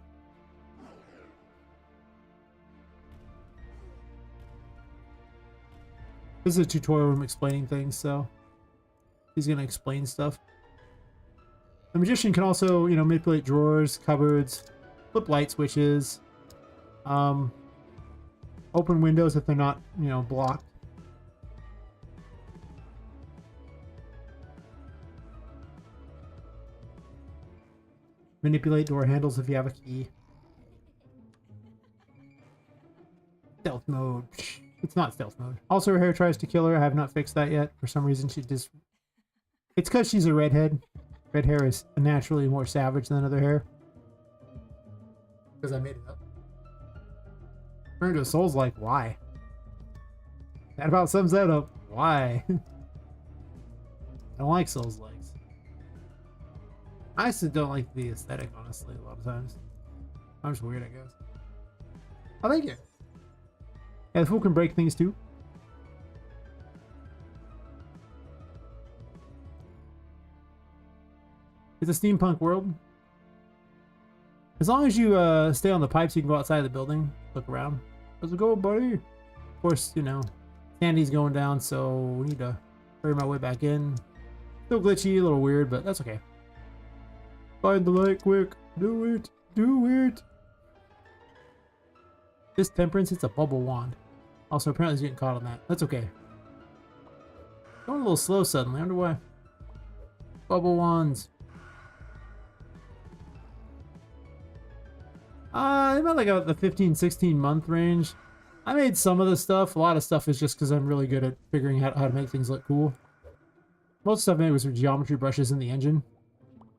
This is a tutorial room explaining things, so he's going to explain stuff. The Magician can also, manipulate drawers, cupboards, flip light switches, open windows if they're not, blocked. Manipulate door handles if you have a key. Stealth mode. It's not stealth mode. Also, her hair tries to kill her. I have not fixed that yet. For some reason, she just It's because she's a redhead. Red hair is naturally more savage than other hair. Because I made it up. Turn to Souls like, why? That about sums that up. Why? I don't like Souls likes. I just don't like the aesthetic, honestly, a lot of times. I'm just weird, I guess. Oh, thank you. Yeah, the fool can break things too. It's a steampunk world. As long as you stay on the pipes, you can go outside of the building, look around. How's it going, buddy? Of course, you know, Sandy's going down, so we need to hurry my way back in. Still glitchy, a little weird, but that's okay. Find the light quick. Do it. Do it. This temperance, it's a bubble wand. Also, apparently he's getting caught on that. That's okay. Going a little slow suddenly. I wonder why. Bubble wands. About like the 15-16 month range. I made some of the stuff. A lot of stuff is just because I'm really good at figuring out how to make things look cool. Most stuff I made was with geometry brushes in the engine.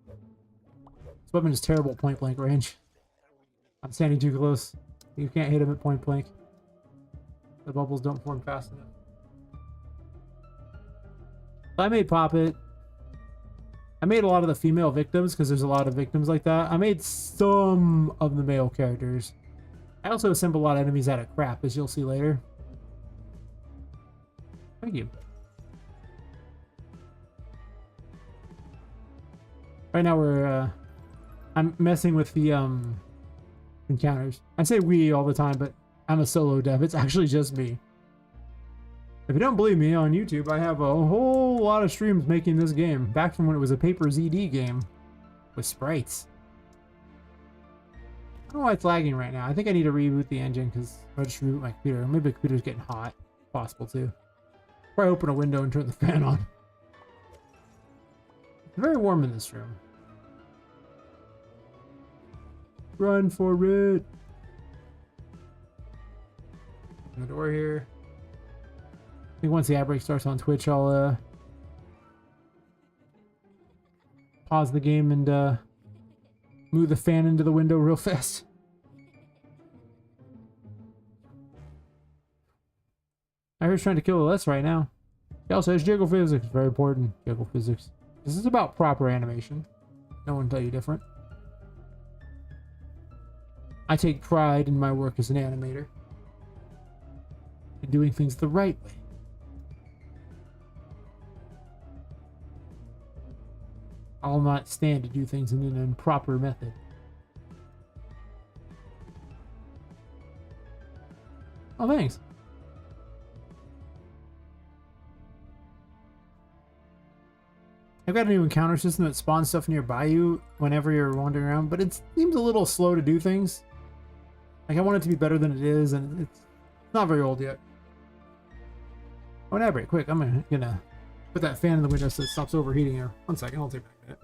This weapon is terrible at point blank range. I'm standing too close. You can't hit him at point blank. The bubbles don't form fast enough. I made Poppet. I made a lot of the female victims because there's a lot of victims like that. I made some of the male characters. I also assembled a lot of enemies out of crap, as you'll see later. Thank you. Right now we're I'm messing with the encounters. I say we all the time, but I'm a solo dev. It's actually just me. If you don't believe me, on YouTube, I have a whole lot of streams making this game. Back from when it was a paper ZD game with sprites. I don't know why it's lagging right now. I think I need to reboot the engine because I just reboot my computer. Maybe the computer's getting hot. Possible too. Probably open a window and turn the fan on. It's very warm in this room. Run for it. Open the door here. I think once the ad break starts on Twitch, I'll pause the game and move the fan into the window real fast. I heard he's trying to kill us right now. He also has jiggle physics. Very important. Jiggle physics. This is about proper animation. No one tell you different. I take pride in my work as an animator. And doing things the right way. I'll not stand to do things in an improper method. Oh, thanks. I've got a new encounter system that spawns stuff nearby you whenever you're wandering around, but it seems a little slow to do things. Like, I want it to be better than it is, and it's not very old yet. Oh, now break, quick. I'm gonna put that fan in the window so it stops overheating here. 1 second, I'll take back a minute.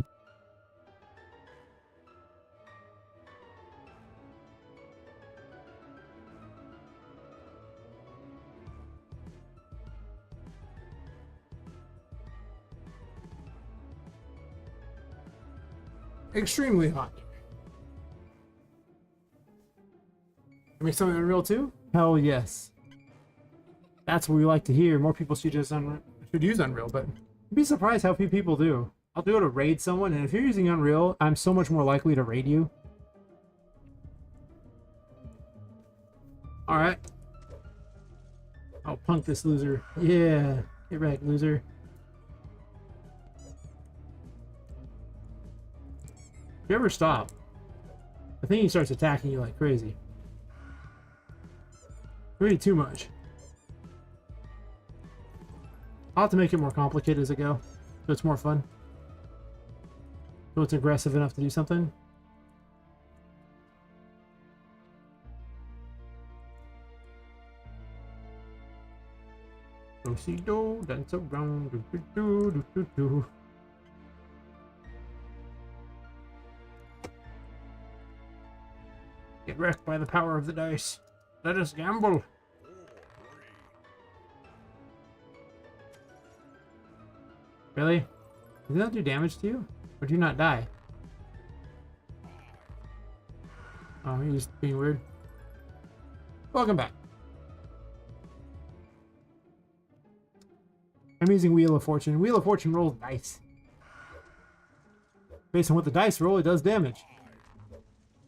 Extremely hot. Can make something Unreal too? Hell yes. That's what we like to hear. More people should use Unreal, but you'd be surprised how few people do. I'll do it to raid someone, and if you're using Unreal, I'm so much more likely to raid you. Alright. I'll punk this loser. Yeah. Get wrecked, loser. If you ever stop, the thing starts attacking you like crazy. Really too much. I'll have to make it more complicated as I go, so it's more fun. So it's aggressive enough to do something. Do-si-do, dance around, do-do-do-do-do-do. Get wrecked by the power of the dice. Let us gamble. Really? Did that do damage to you? Or do you not die? Oh, you're just being weird. Welcome back. I'm using Wheel of Fortune. Wheel of Fortune rolls dice. Based on what the dice roll, it does damage.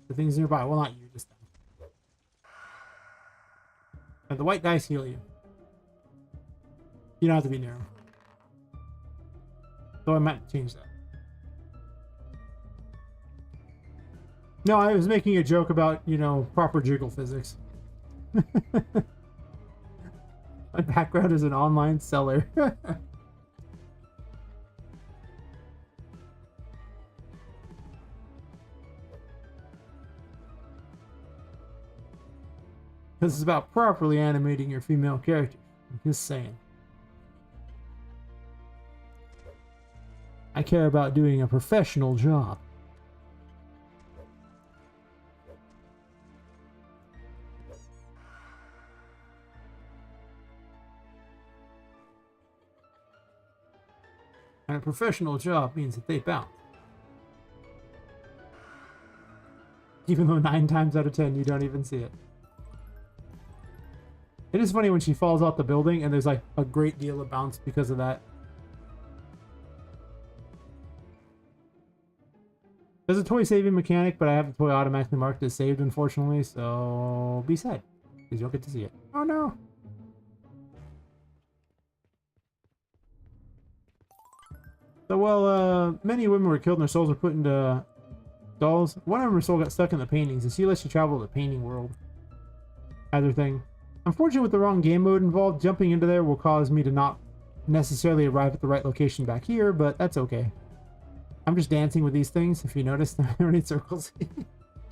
The things nearby. Well, not you, just them. And the white dice heal you. You don't have to be near them. So I might change that. No, I was making a joke about, you know, proper jiggle physics. My background is an online seller. This is about properly animating your female character. I'm just saying. I care about doing a professional job. And a professional job means that they bounce. Even though 9 times out of 10 you don't even see it. It is funny when she falls off the building and there's like a great deal of bounce because of that. There's a toy saving mechanic, but I have the toy automatically marked as saved, unfortunately, so be sad, because you'll get to see it. Oh no! So, well, many women were killed and their souls were put into dolls. One of them, her soul got stuck in the paintings, and she lets you travel the painting world. Either thing. Unfortunately, with the wrong game mode involved, jumping into there will cause me to not necessarily arrive at the right location back here, but that's okay. I'm just dancing with these things, if you notice. They're running in circles.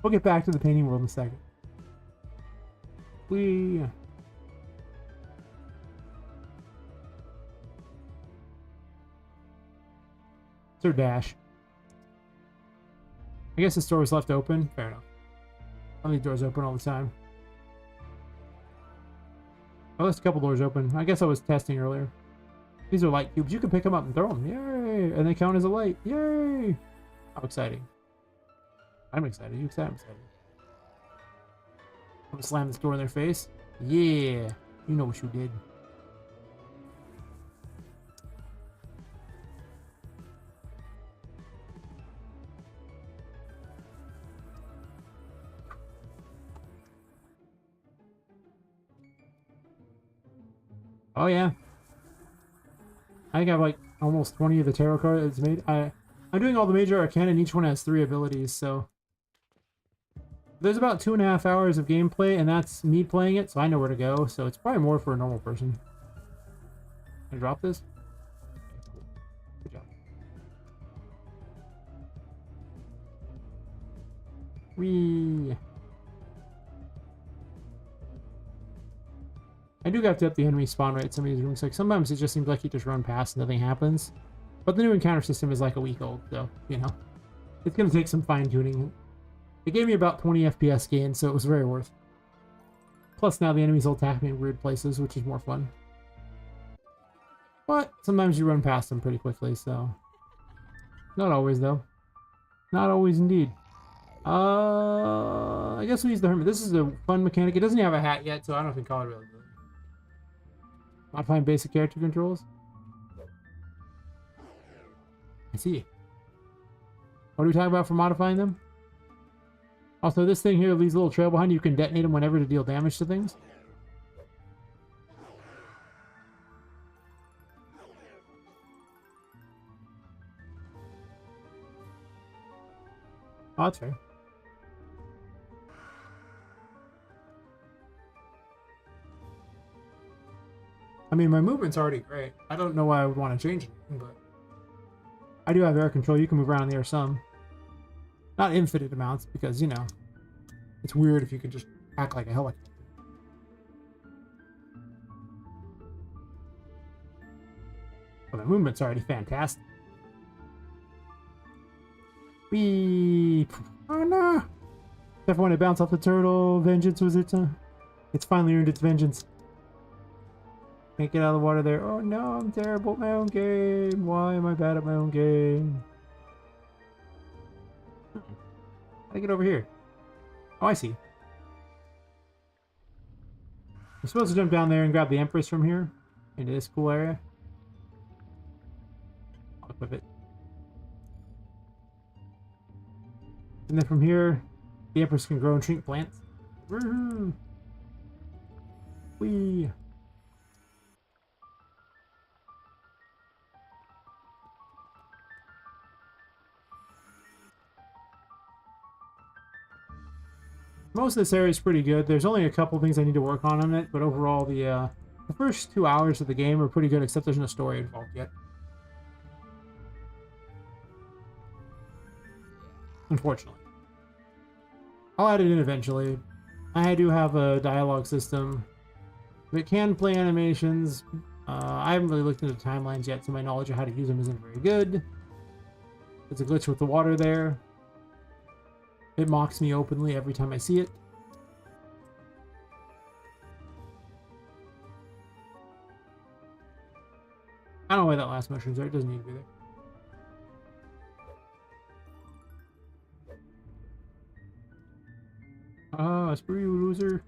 We'll get back to the painting world in a second. It's her dash. I guess this door was left open. Fair enough. I leave doors open all the time. I left a couple doors open. I guess I was testing earlier. These are light cubes. You can pick them up and throw them. Yay! And they count as a light. Yay! How exciting. I'm excited. You excited? I'm excited. I'm gonna slam this door in their face. Yeah! You know what you did. Oh yeah. I got like almost 20 of the tarot cards made. I'm doing all the major arcana and each one has 3 abilities, so there's about 2.5 hours of gameplay, and that's me playing it, so I know where to go, so it's probably more for a normal person. Can I drop this? Good job. Whee! I do have to up the enemy spawn rate in some of these rooms. Like sometimes it just seems like you just run past and nothing happens. But the new encounter system is like a week old, so you know. It's gonna take some fine tuning. It gave me about 20 FPS gain, so it was very worth. Plus now the enemies will attack me in weird places, which is more fun. But sometimes you run past them pretty quickly, so not always though. Not always indeed. I guess we use the Hermit. This is a fun mechanic. It doesn't have a hat yet, so I don't know if we can call it really good. Modifying basic character controls. I see. What are we talking about for modifying them? Also, this thing here leaves a little trail behind. You can detonate them whenever to deal damage to things. Oh, that's fair. I mean, my movement's already great. I don't know why I would want to change it, but I do have air control. You can move around the air some. Not infinite amounts, because, you know, it's weird if you could just act like a helicopter. But the movement's already fantastic. Whee! Oh no! Except for when it bounced off the turtle, vengeance was its finally earned its vengeance. Can't get out of the water there. Oh no, I'm terrible at my own game. Why am I bad at my own game? How do I get over here? Oh, I see. I'm supposed to jump down there and grab the Empress from here into this cool area. I'll equip it. And then from here, the Empress can grow and shrink plants. Woohoo! Whee! Most of this area is pretty good. There's only a couple things I need to work on it, but overall, the first 2 hours of the game are pretty good, except there's no story involved yet. Unfortunately. I'll add it in eventually. I do have a dialogue system. It can play animations. I haven't really looked into timelines yet, so my knowledge of how to use them isn't very good. There's a glitch with the water there. It mocks me openly every time I see it. I don't know why that last mushroom's there. It doesn't need to be there. Ah, screw you, loser.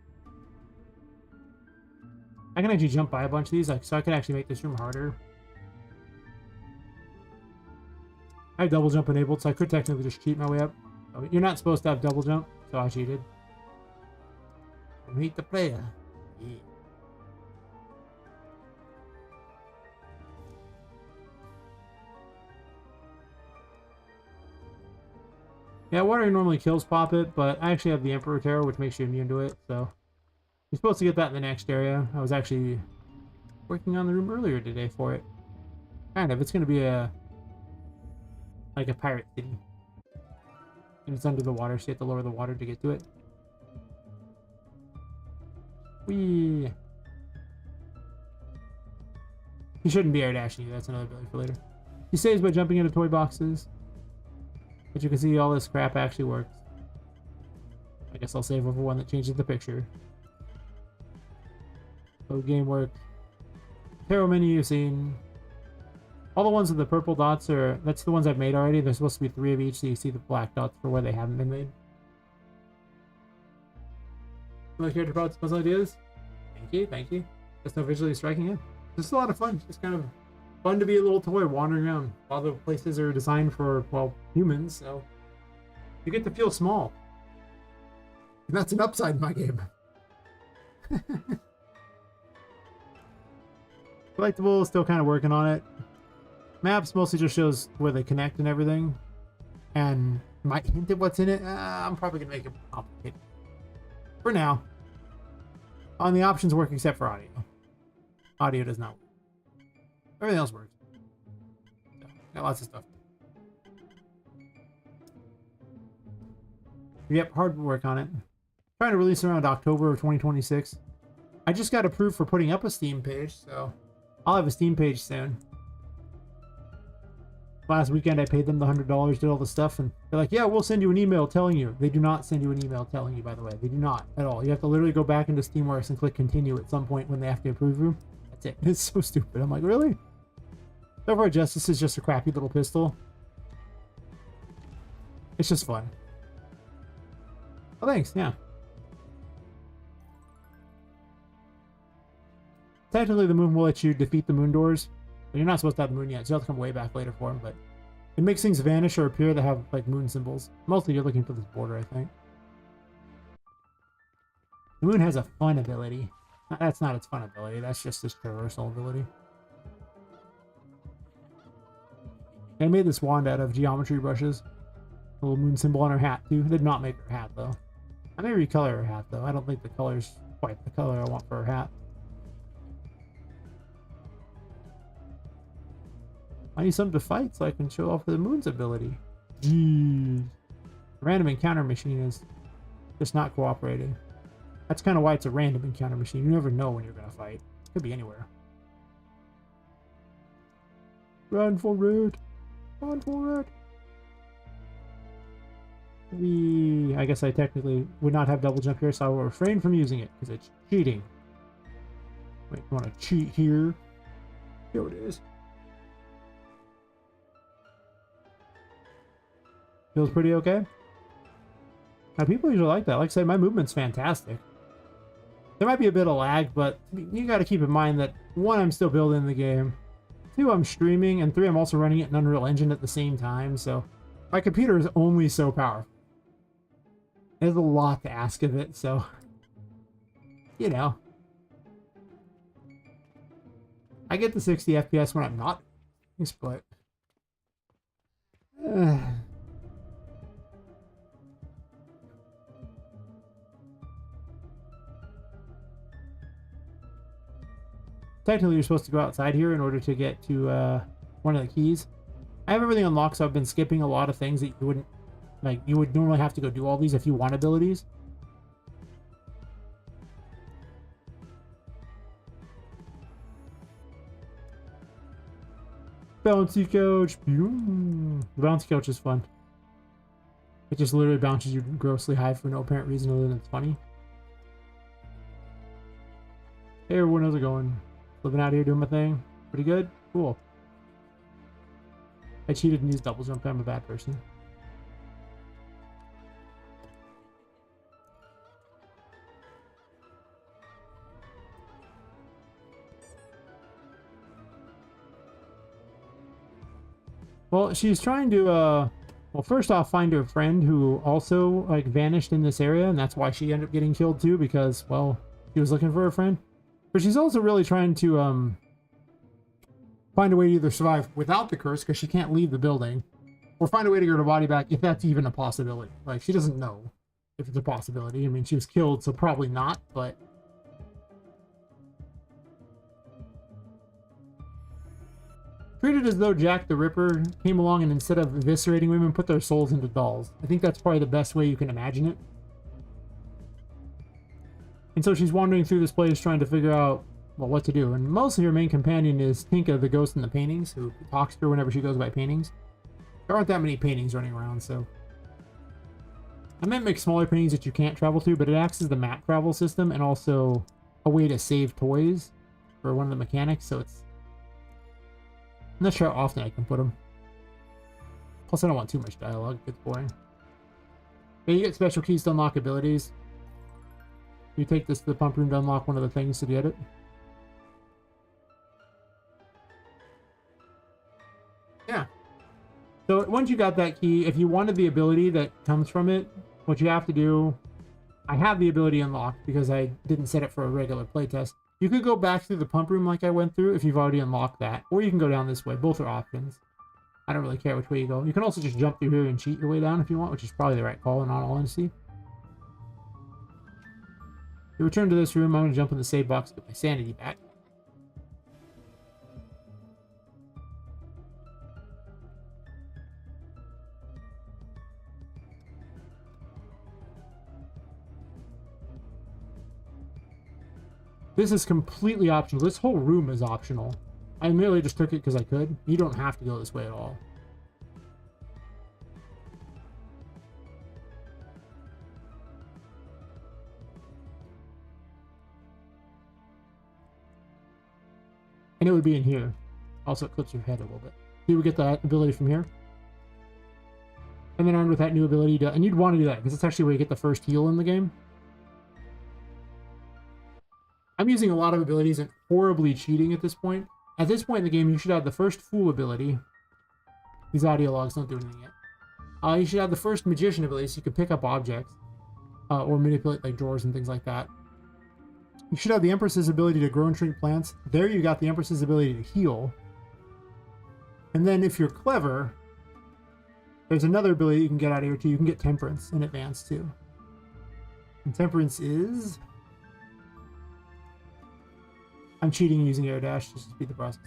I can actually jump by a bunch of these, so I can actually make this room harder. I have double jump enabled, so I could technically just cheat my way up. You're not supposed to have double jump, so I cheated. Meet the player. Yeah. Yeah, water normally kills Poppet, but I actually have the Emperor Terror, which makes you immune to it, so... You're supposed to get that in the next area. I was actually working on the room earlier today for it. Kind of. It's going to be like a pirate city. And it's under the water, so you have to lower the water to get to it. Whee! You shouldn't be air dashing you. That's another ability for later. He saves by jumping into toy boxes. But you can see all this crap actually works. I guess I'll save over one that changes the picture. So game work. Tarot menu you've seen. All the ones with the purple dots are... That's the ones I've made already. There's supposed to be 3 of each, so you see the black dots for where they haven't been made. Really care about puzzle ideas? Thank you, thank you. That's no visually striking it. Just a lot of fun. Just kind of fun to be a little toy wandering around. All the places are designed for, well, humans, so... You get to feel small. And that's an upside in my game. Collectible, still kind of working on it. Maps mostly just shows where they connect and everything. And might hint at what's in it. I'm probably going to make it complicated. For now. On the options work except for audio. Audio does not work. Everything else works. So, got lots of stuff. Yep, hard work on it. Trying to release around October of 2026. I just got approved for putting up a Steam page, so I'll have a Steam page soon. Last weekend I paid them the $100, did all the stuff, and they're like, yeah, we'll send you an email telling you. They do not send you an email telling you, by the way. They do not at all. You have to literally go back into Steamworks and click continue at some point when they have to approve you. That's it. It's so stupid. I'm like, really? So far, Justice is just a crappy little pistol. It's just fun. Oh, thanks. Yeah. Technically, the moon will let you defeat the moon doors. But you're not supposed to have the moon yet, so you'll have to come way back later for them. But it makes things vanish or appear that have, like, moon symbols. Mostly, you're looking for this border, I think. The moon has a fun ability. That's not its fun ability. That's just its traversal ability. I made this wand out of geometry brushes. A little moon symbol on her hat, too. Did not make her hat, though. I may recolor her hat, though. I don't think the color's quite the color I want for her hat. I need something to fight so I can show off the moon's ability. Jeez. The random encounter machine is just not cooperating. That's kind of why it's a random encounter machine. You never know when you're going to fight. It could be anywhere. Run for it. Run for it. I guess I technically would not have double jump here, so I will refrain from using it because it's cheating. Wait, you want to cheat here? Here it is. Feels pretty okay. Now, people usually like that. Like I said, my movement's fantastic. There might be a bit of lag, but you got to keep in mind that 1, I'm still building the game. 2, I'm streaming, and 3, I'm also running it in Unreal Engine at the same time, so my computer is only so powerful. There's a lot to ask of it, so, you know. I get the 60 FPS when I'm not, but... Technically, you're supposed to go outside here in order to get to one of the keys. I have everything unlocked, so I've been skipping a lot of things that you wouldn't... Like, you would normally have to go do all these if you want abilities. Bouncy couch. The bouncy couch is fun. It just literally bounces you grossly high for no apparent reason other than it's funny. Hey everyone, how's it going? Living out here doing my thing. Pretty good? Cool. I cheated and used double jump. I'm a bad person. Well, she's trying to, well, first off, find her friend who also, like, vanished in this area, and that's why she ended up getting killed, too, because, well, she was looking for her friend. But she's also really trying to, find a way to either survive without the curse, because she can't leave the building, or find a way to get her body back, if that's even a possibility. Like, she doesn't know if it's a possibility. I mean, she was killed, so probably not, but... Treated as though Jack the Ripper came along and instead of eviscerating women, put their souls into dolls. I think that's probably the best way you can imagine it. And so she's wandering through this place trying to figure out, well, what to do. And mostly her main companion is Tinka, the ghost in the paintings, who talks to her whenever she goes by paintings. There aren't that many paintings running around, so... I might make smaller paintings that you can't travel to, but it acts as the map travel system and also a way to save toys for one of the mechanics, so it's... I'm not sure how often I can put them. Plus, I don't want too much dialogue. It's boring. Yeah, you get special keys to unlock abilities. You take this to the pump room to unlock one of the things to get it. Yeah. So once you got that key, if you wanted the ability that comes from it, what you have to do... I have the ability unlocked because I didn't set it for a regular playtest. You could go back through the pump room like I went through if you've already unlocked that. Or you can go down this way. Both are options. I don't really care which way you go. You can also just jump through here and cheat your way down if you want, which is probably the right call in all honesty. You return to this room. I'm going to jump in the save box to get my sanity back. This is completely optional. This whole room is optional. I merely just took it because I could. You don't have to go this way at all. And it would be in here. Also, it clips your head a little bit. You would get that ability from here. And then armed with that new ability, and you'd want to do that because it's actually where you get the first heal in the game. I'm using a lot of abilities and horribly cheating at this point. At this point in the game, you should have the first Fool ability. These audio logs don't do anything yet. You should have the first Magician ability, so you can pick up objects. Or manipulate like drawers and things like that. You should have the Empress's ability to grow and shrink plants. There you got the Empress's ability to heal. And then if you're clever, there's another ability you can get out of here too. You can get Temperance in advance too. And Temperance is... I'm cheating using air dash just to speed the process.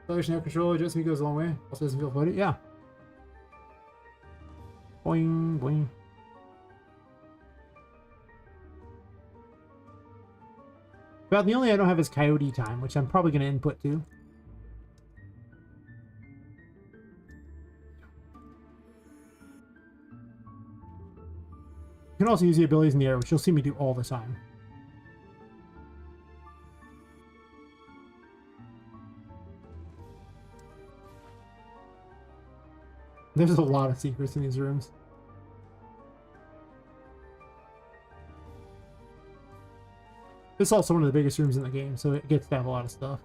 Acceleration air control adjustment goes a long way. Also doesn't feel floaty. Yeah. Boing, boing. About the only I don't have is Coyote Time, which I'm probably going to input too. You can also use the abilities in the air, which you'll see me do all the time. There's a lot of secrets in these rooms. This is also one of the biggest rooms in the game, so it gets to have a lot of stuff.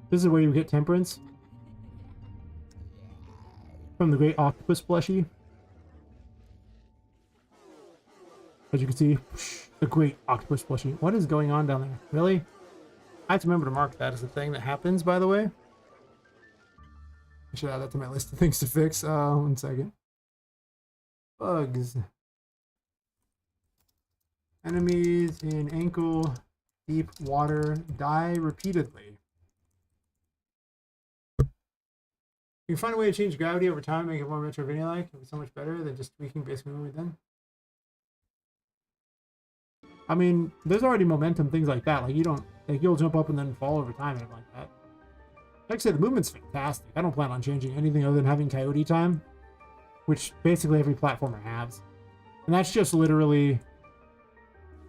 This is where you get temperance from the great octopus plushie. As you can see, the great octopus plushie. What is going on down there? Really? I have to remember to mark that as a thing that happens, by the way. I should add that to my list of things to fix. 1 second. Bugs. Enemies in ankle deep water die repeatedly. You can find a way to change gravity over time, make it more Metroidvania-like. It'll be so much better than just tweaking basic movement then. I mean, there's already momentum, things like that. Like, you don't, like, you'll jump up and then fall over time and everything like that. Like I said, the movement's fantastic. I don't plan on changing anything other than having coyote time, which basically every platformer has. And that's just literally,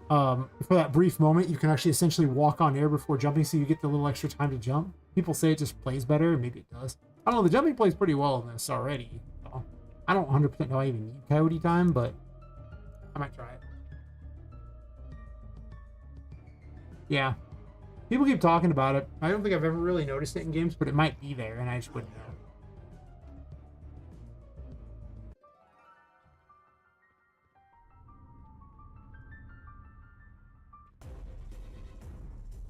for that brief moment, you can actually essentially walk on air before jumping, so you get the little extra time to jump. People say it just plays better, maybe it does. I don't know, the jumping plays pretty well in this already. So I don't 100% know I even need coyote time, but I might try it. Yeah. People keep talking about it. I don't think I've ever really noticed it in games, but it might be there, and I just wouldn't know.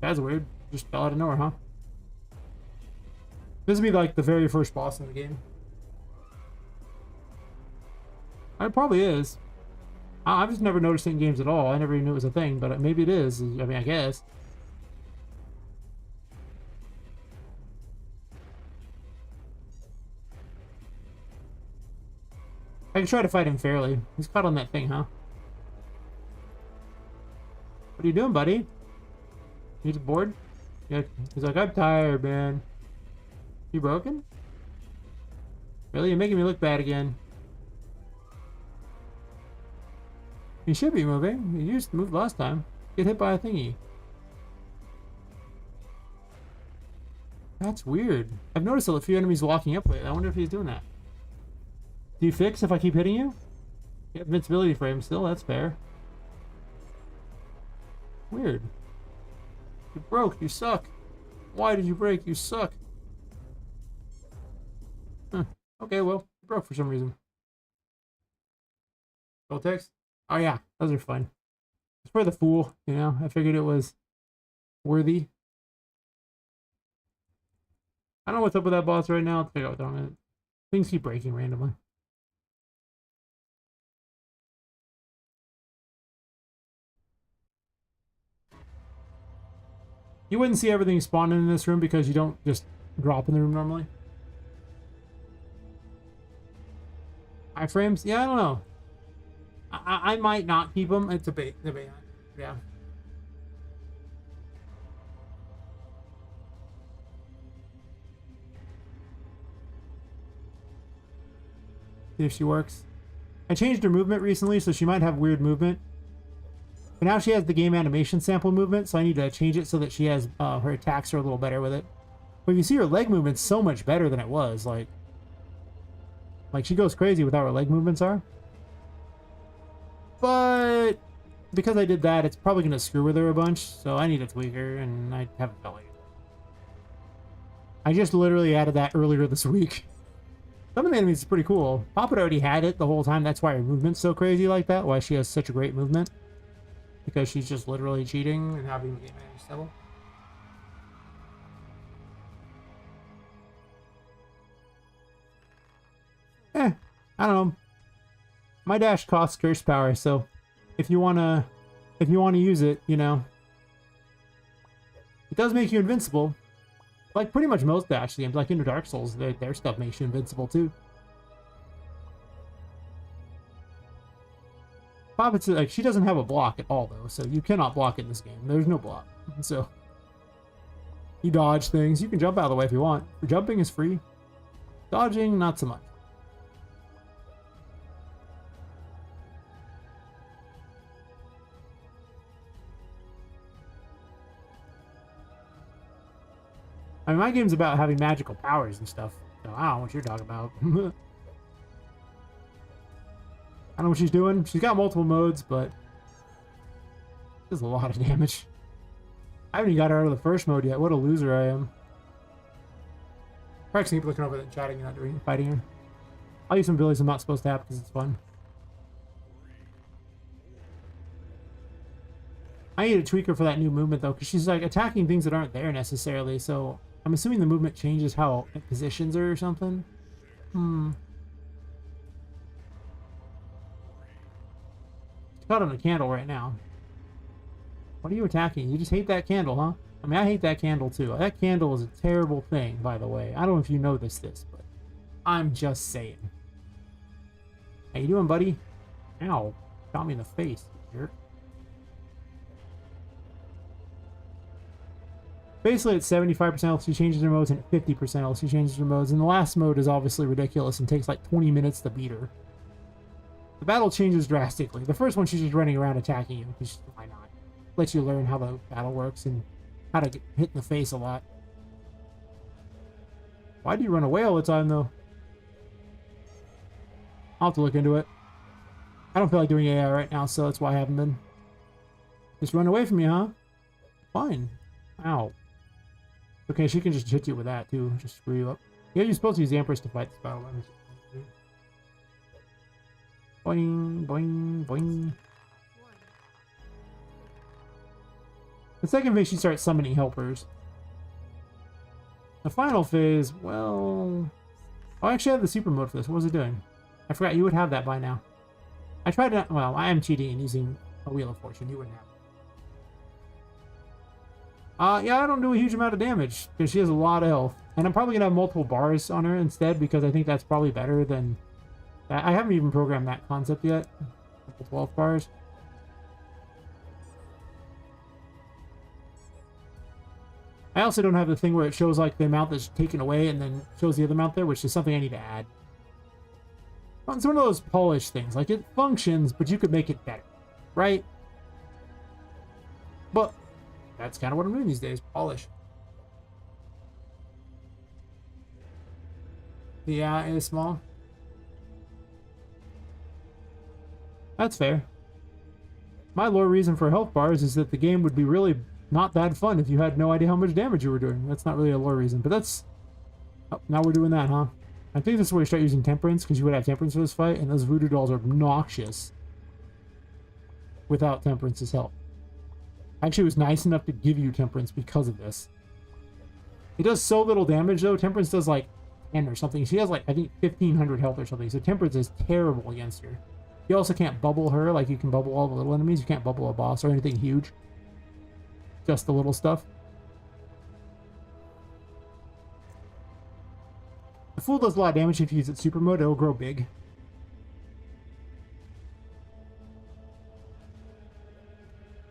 That's weird. Just fell out of nowhere, huh? This would be like the very first boss in the game. It probably is. I've just never noticed it in games at all. I never even knew it was a thing, but maybe it is. I mean, I guess. I can try to fight him fairly. He's caught on that thing, huh? What are you doing, buddy? You bored? Yeah. He's like, I'm tired, man. You broken? Really? You're making me look bad again. You should be moving. You used to move last time. Get hit by a thingy. That's weird. I've noticed a few enemies walking up with it. I wonder if he's doing that. Do you fix if I keep hitting you? You have invincibility frame still. That's fair. Weird. You broke. You suck. Why did you break? You suck. Huh. Okay, well, you broke for some reason. Gold text? Oh yeah, those are fun. It's for the fool, you know. I figured it was worthy. I don't know what's up with that boss right now. Let's figure out what's wrong with it. Things keep breaking randomly. You wouldn't see everything spawning in this room because you don't just drop in the room normally. Iframes? Yeah, I don't know. I might not keep them. It's a debate. Yeah. See if she works. I changed her movement recently, so she might have weird movement. But now she has the game animation sample movement, so I need to change it so that she has her attacks are a little better with it. But you see her leg movement's so much better than it was. Like she goes crazy with how her leg movements are. But because I did that, it's probably going to screw with her a bunch, so I need to tweak her, and I haven't felt like it. I just literally added that earlier this week. Some of the enemies is pretty cool. Poppet already had it the whole time. That's why her movement's so crazy like that. Why she has such a great movement. Because she's just literally cheating and having the game managed level. I don't know. My dash costs curse power, so if you wanna use it, you know, it does make you invincible. Like pretty much most dash games, like in Dark Souls, their stuff makes you invincible too. Poppet's like, she doesn't have a block at all though, so you cannot block in this game. There's no block. So you dodge things. You can jump out of the way if you want. Jumping is free. Dodging, not so much. I mean, my game's about having magical powers and stuff. So I don't know what you're talking about. I don't know what she's doing. She's got multiple modes, but does a lot of damage. I haven't even got her out of the first mode yet. What a loser I am. Probably keep looking over there and chatting and not doing fighting her. I'll use some abilities I'm not supposed to have because it's fun. I need to tweak her for that new movement though, because she's like attacking things that aren't there necessarily, so I'm assuming the movement changes how it positions her or something. She's caught on a candle right now. What are you attacking? You just hate that candle, huh? I mean, I hate that candle too. That candle is a terrible thing, by the way. I don't know if you noticed this, but I'm just saying. How you doing, buddy? Ow. Got me in the face, jerk. Basically, it's 75% health. She changes her modes, and 50% health. She changes her modes. And the last mode is obviously ridiculous and takes like 20 minutes to beat her. The battle changes drastically. The first one, she's just running around attacking you. Because why not? Lets you learn how the battle works and how to get hit in the face a lot. Why do you run away all the time, though? I'll have to look into it. I don't feel like doing AI right now, so that's why I haven't been. Just run away from you, huh? Fine. Ow. Okay, she can just hit you with that, too. Just screw you up. Yeah, you're supposed to use the Empress to fight this battle. Boing, boing, boing. The second phase, she starts summoning helpers. The final phase, well... Oh, I actually have the super mode for this. What was it doing? I forgot you would have that by now. I tried to... Well, I am cheating and using a Wheel of Fortune. You wouldn't have it. Yeah, I don't do a huge amount of damage because she has a lot of health. And I'm probably going to have multiple bars on her instead because I think that's probably better than... I haven't even programmed that concept yet. 12 bars. I also don't have the thing where it shows like the amount that's taken away and then shows the other amount there, which is something I need to add. It's one of those polished things. Like, it functions, but you could make it better. Right? But... that's kind of what I'm doing these days. Polish. Yeah, it is small. That's fair. My lore reason for health bars is that the game would be really not that fun if you had no idea how much damage you were doing. That's not really a lore reason, but that's... Oh, now we're doing that, huh? I think this is where you start using temperance, because you would have temperance for this fight, and those voodoo dolls are obnoxious without temperance's help. Actually, it was nice enough to give you temperance because of this. It does so little damage, though. Temperance does, like, 10 or something. She has, like, I think 1,500 health or something. So temperance is terrible against her. You also can't bubble her like you can bubble all the little enemies. You can't bubble a boss or anything huge. Just the little stuff. The Fool does a lot of damage if you use its super mode. It'll grow big.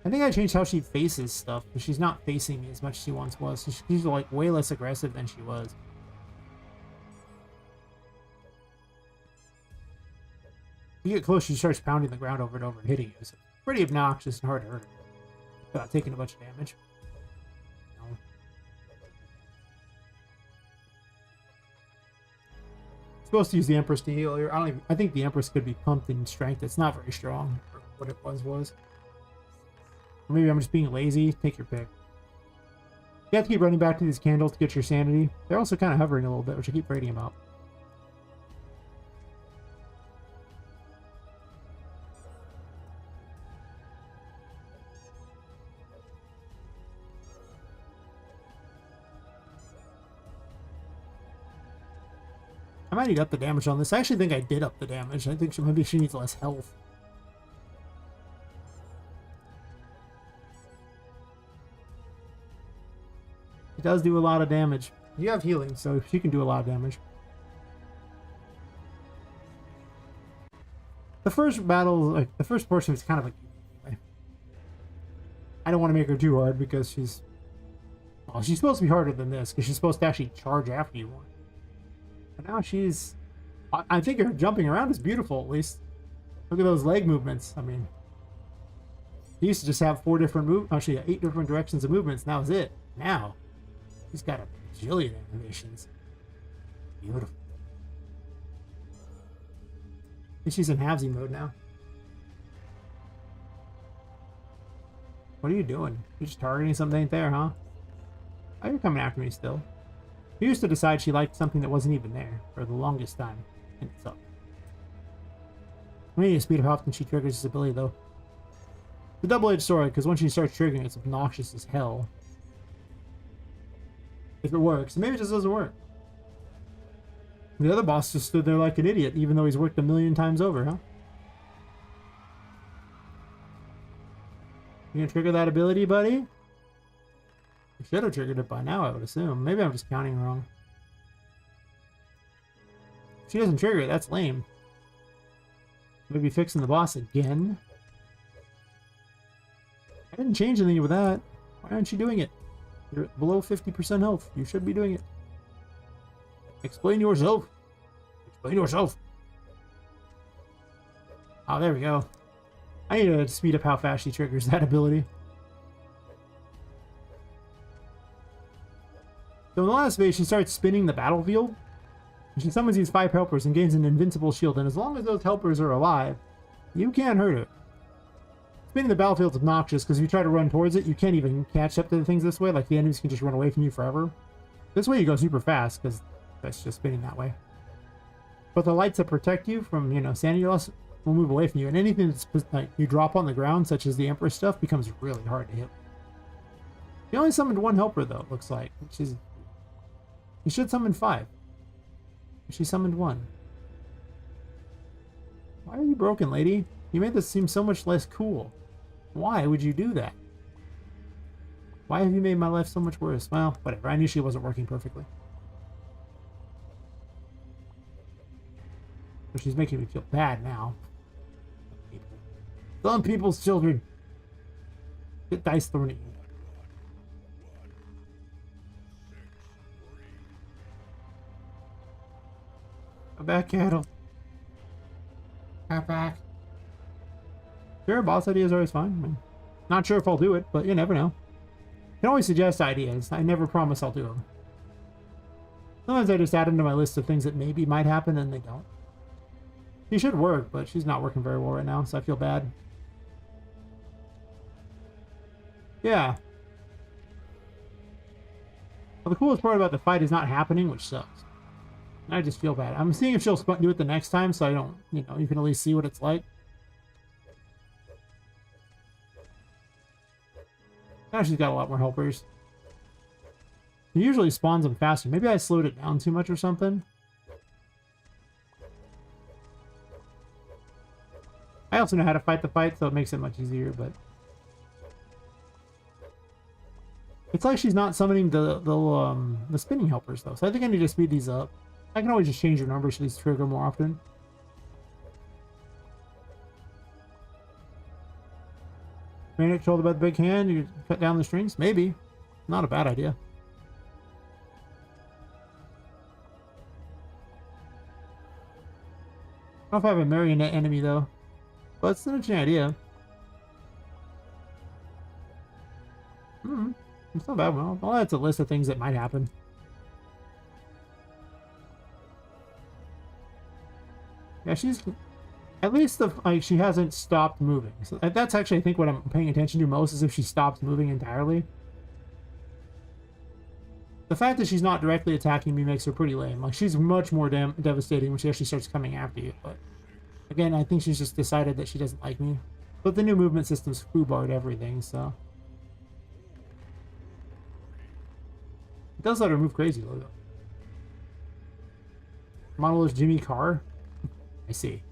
I think I changed how she faces stuff, because she's not facing me as much as she once was. So she's like way less aggressive than she was. You get close, she starts pounding the ground over and over and hitting you. So it's pretty obnoxious and hard to hurt her without taking a bunch of damage. No. Supposed to use the Empress to heal her. I think the Empress could be pumped in strength. It's not very strong for what it was. Or maybe I'm just being lazy. Take your pick. You have to keep running back to these candles to get your sanity. They're also kind of hovering a little bit, which I keep reading about. I might need up the damage on this. I actually think I did up the damage. I think maybe she needs less health. It does do a lot of damage. You have healing, so she can do a lot of damage. The first battle, like the first portion, is kind of like. I don't want to make her too hard because she's. Well, she's supposed to be harder than this because she's supposed to actually charge after you. But now she's. I think her jumping around is beautiful. At least, look at those leg movements. I mean, she used to just have 4 different actually 8 different directions of movements. And that was it. Now, she's got a bajillion animations. Beautiful. I think she's in halvesy mode now. What are you doing? You're just targeting something there, huh? Oh, you're coming after me still. She used to decide she liked something that wasn't even there for the longest time. And it's up. We need to speed up how often she triggers this ability, though. It's a double-edged sword, because once she starts triggering, it's obnoxious as hell. If it works. Maybe it just doesn't work. The other boss just stood there like an idiot, even though he's worked a million times over, huh? You gonna trigger that ability, buddy? You should have triggered it by now, I would assume. Maybe I'm just counting wrong. If she doesn't trigger it, that's lame. Maybe fixing the boss again? I didn't change anything with that. Why aren't you doing it? You're below 50% health. You should be doing it. Explain yourself. Explain yourself. Oh, there we go. I need to speed up how fast she triggers that ability. So in the last phase, she starts spinning the battlefield. And she summons these 5 helpers and gains an invincible shield. And as long as those helpers are alive, you can't hurt it. Spinning the battlefield's obnoxious because if you try to run towards it, you can't even catch up to the things this way. Like the enemies can just run away from you forever. This way you go super fast because that's just spinning that way. But the lights that protect you from, you know, sanity loss will move away from you. And anything that's like you drop on the ground, such as the Emperor stuff, becomes really hard to hit. He only summoned 1 helper though, it looks like. Which is... He should summon 5. She summoned 1. Why are you broken, lady? You made this seem so much less cool. Why would you do that? Why have you made my life so much worse? Well, whatever. I knew she wasn't working perfectly. But she's making me feel bad now. Some people's children get dice thrown at you. Come back, cattle. Come back. Sure, boss ideas are always fine. I mean, not sure if I'll do it, but you never know. You can always suggest ideas. I never promise I'll do them. Sometimes I just add them to my list of things that maybe might happen and they don't. She should work, but she's not working very well right now, so I feel bad. Yeah. Well, the coolest part about the fight is not happening, which sucks. I just feel bad. I'm seeing if she'll do it the next time, so I don't, you know, you can at least see what it's like. Now she's got a lot more helpers. It usually spawns them faster. Maybe I slowed it down too much or something. I also know how to fight the fight, so it makes it much easier, but... It's like she's not summoning the spinning helpers, though, so I think I need to speed these up. I can always just change your numbers so these trigger more often. Manic told about the big hand, you cut down the strings? Maybe. Not a bad idea. I don't know if I have a marionette enemy, though. But it's an interesting idea. It's not bad. Well, that's a list of things that might happen. Yeah, she's... At least like she hasn't stopped moving. So that's actually, I think, what I'm paying attention to most is if she stops moving entirely. The fact that she's not directly attacking me makes her pretty lame. Like, she's much more devastating when she actually starts coming after you. But again, I think she's just decided that she doesn't like me. But the new movement system's foobarred everything, so... It does let her move crazy, though. Model is Jimmy Carr? I see.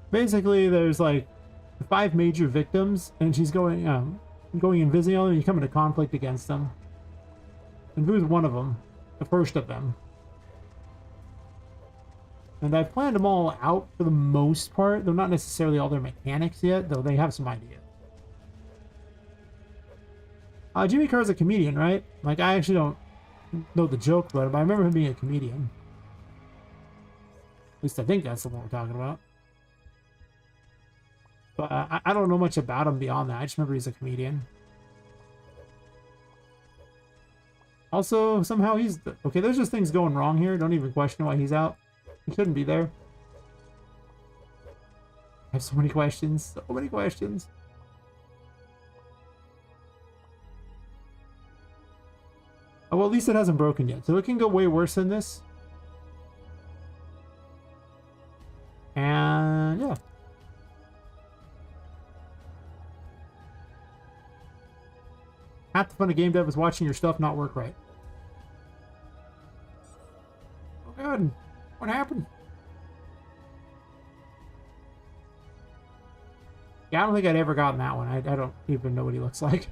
Basically, there's like 5 major victims, and she's going and visiting them, and you come into conflict against them. And Vu's one of them. The first of them. And I've planned them all out for the most part, though not necessarily all their mechanics yet, though they have some ideas. Jimmy Carr's a comedian, right? Like, I actually don't know the joke about it, but I remember him being a comedian. At least I think that's the one we're talking about. But I don't know much about him beyond that. I just remember he's a comedian. Also, somehow he's... Okay, there's just things going wrong here. Don't even question why he's out. He shouldn't be there. I have so many questions. So many questions. Oh, well, at least it hasn't broken yet. So it can go way worse than this. And, yeah. Half the fun of game dev is watching your stuff not work right. Oh, God. What happened? Yeah, I don't think I'd ever gotten that one. I don't even know what he looks like.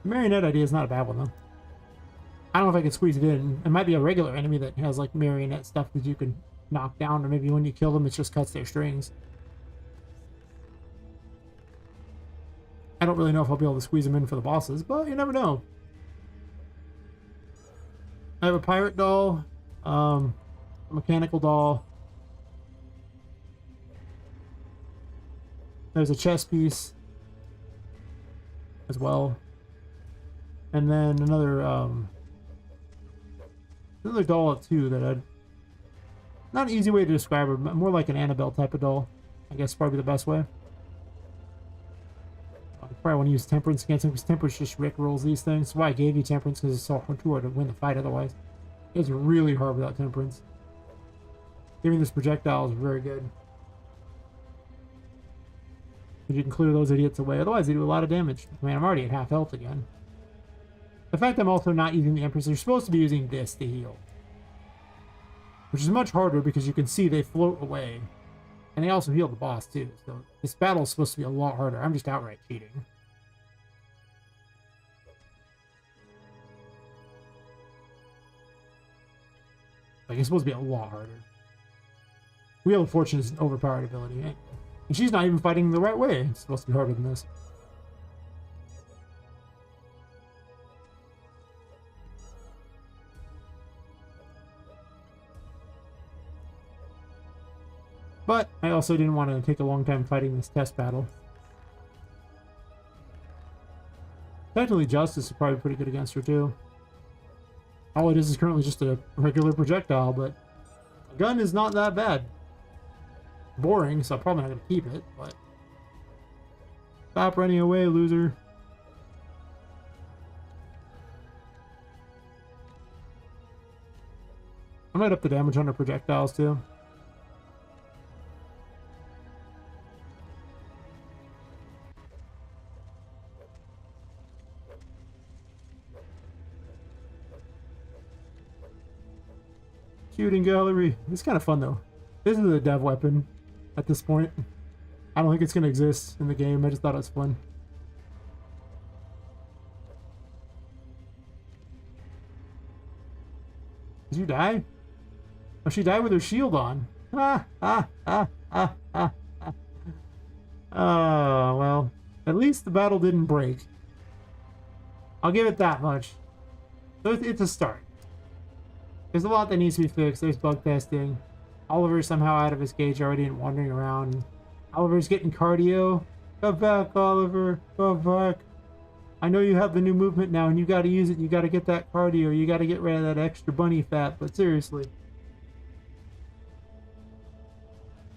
The marionette idea is not a bad one, though. I don't know if I can squeeze it in. It might be a regular enemy that has, like, marionette stuff that you can knock down, or maybe when you kill them, it just cuts their strings. I don't really know if I'll be able to squeeze them in for the bosses, but you never know. I have a pirate doll, a mechanical doll. There's a chess piece as well. And then another doll too that I'd... Not an easy way to describe her, but more like an Annabelle type of doll. I guess probably the best way. I probably want to use Temperance against him, because Temperance just rickrolls these things. That's why I gave you Temperance, because it's so too hard to win the fight otherwise. It's really hard without Temperance. Giving this projectile is very good. You can clear those idiots away, otherwise they do a lot of damage. I mean, I'm already at half health again. The fact I'm also not using the Empress, you're supposed to be using this to heal. Which is much harder because you can see they float away. And they also heal the boss too, so this battle is supposed to be a lot harder. I'm just outright cheating. Like, it's supposed to be a lot harder. Wheel of Fortune is an overpowered ability, and she's not even fighting the right way. It's supposed to be harder than this. But I also didn't want to take a long time fighting this test battle. Technically, Justice is probably pretty good against her, too. All it is currently just a regular projectile, but a gun is not that bad. Boring, so I'm probably not going to keep it, but... Stop running away, loser. I might up the damage on her projectiles, too. Shooting gallery. It's kind of fun, though. This is a dev weapon at this point. I don't think it's going to exist in the game. I just thought it was fun. Did you die? Oh, she died with her shield on. Oh, well. At least the battle didn't break. I'll give it that much. So it's a start. There's a lot that needs to be fixed. There's bug testing. Oliver's somehow out of his cage already and wandering around. Oliver's getting cardio. Come back, Oliver. Come back. I know you have the new movement now and you gotta use it. You gotta get that cardio. You gotta get rid of that extra bunny fat. But seriously.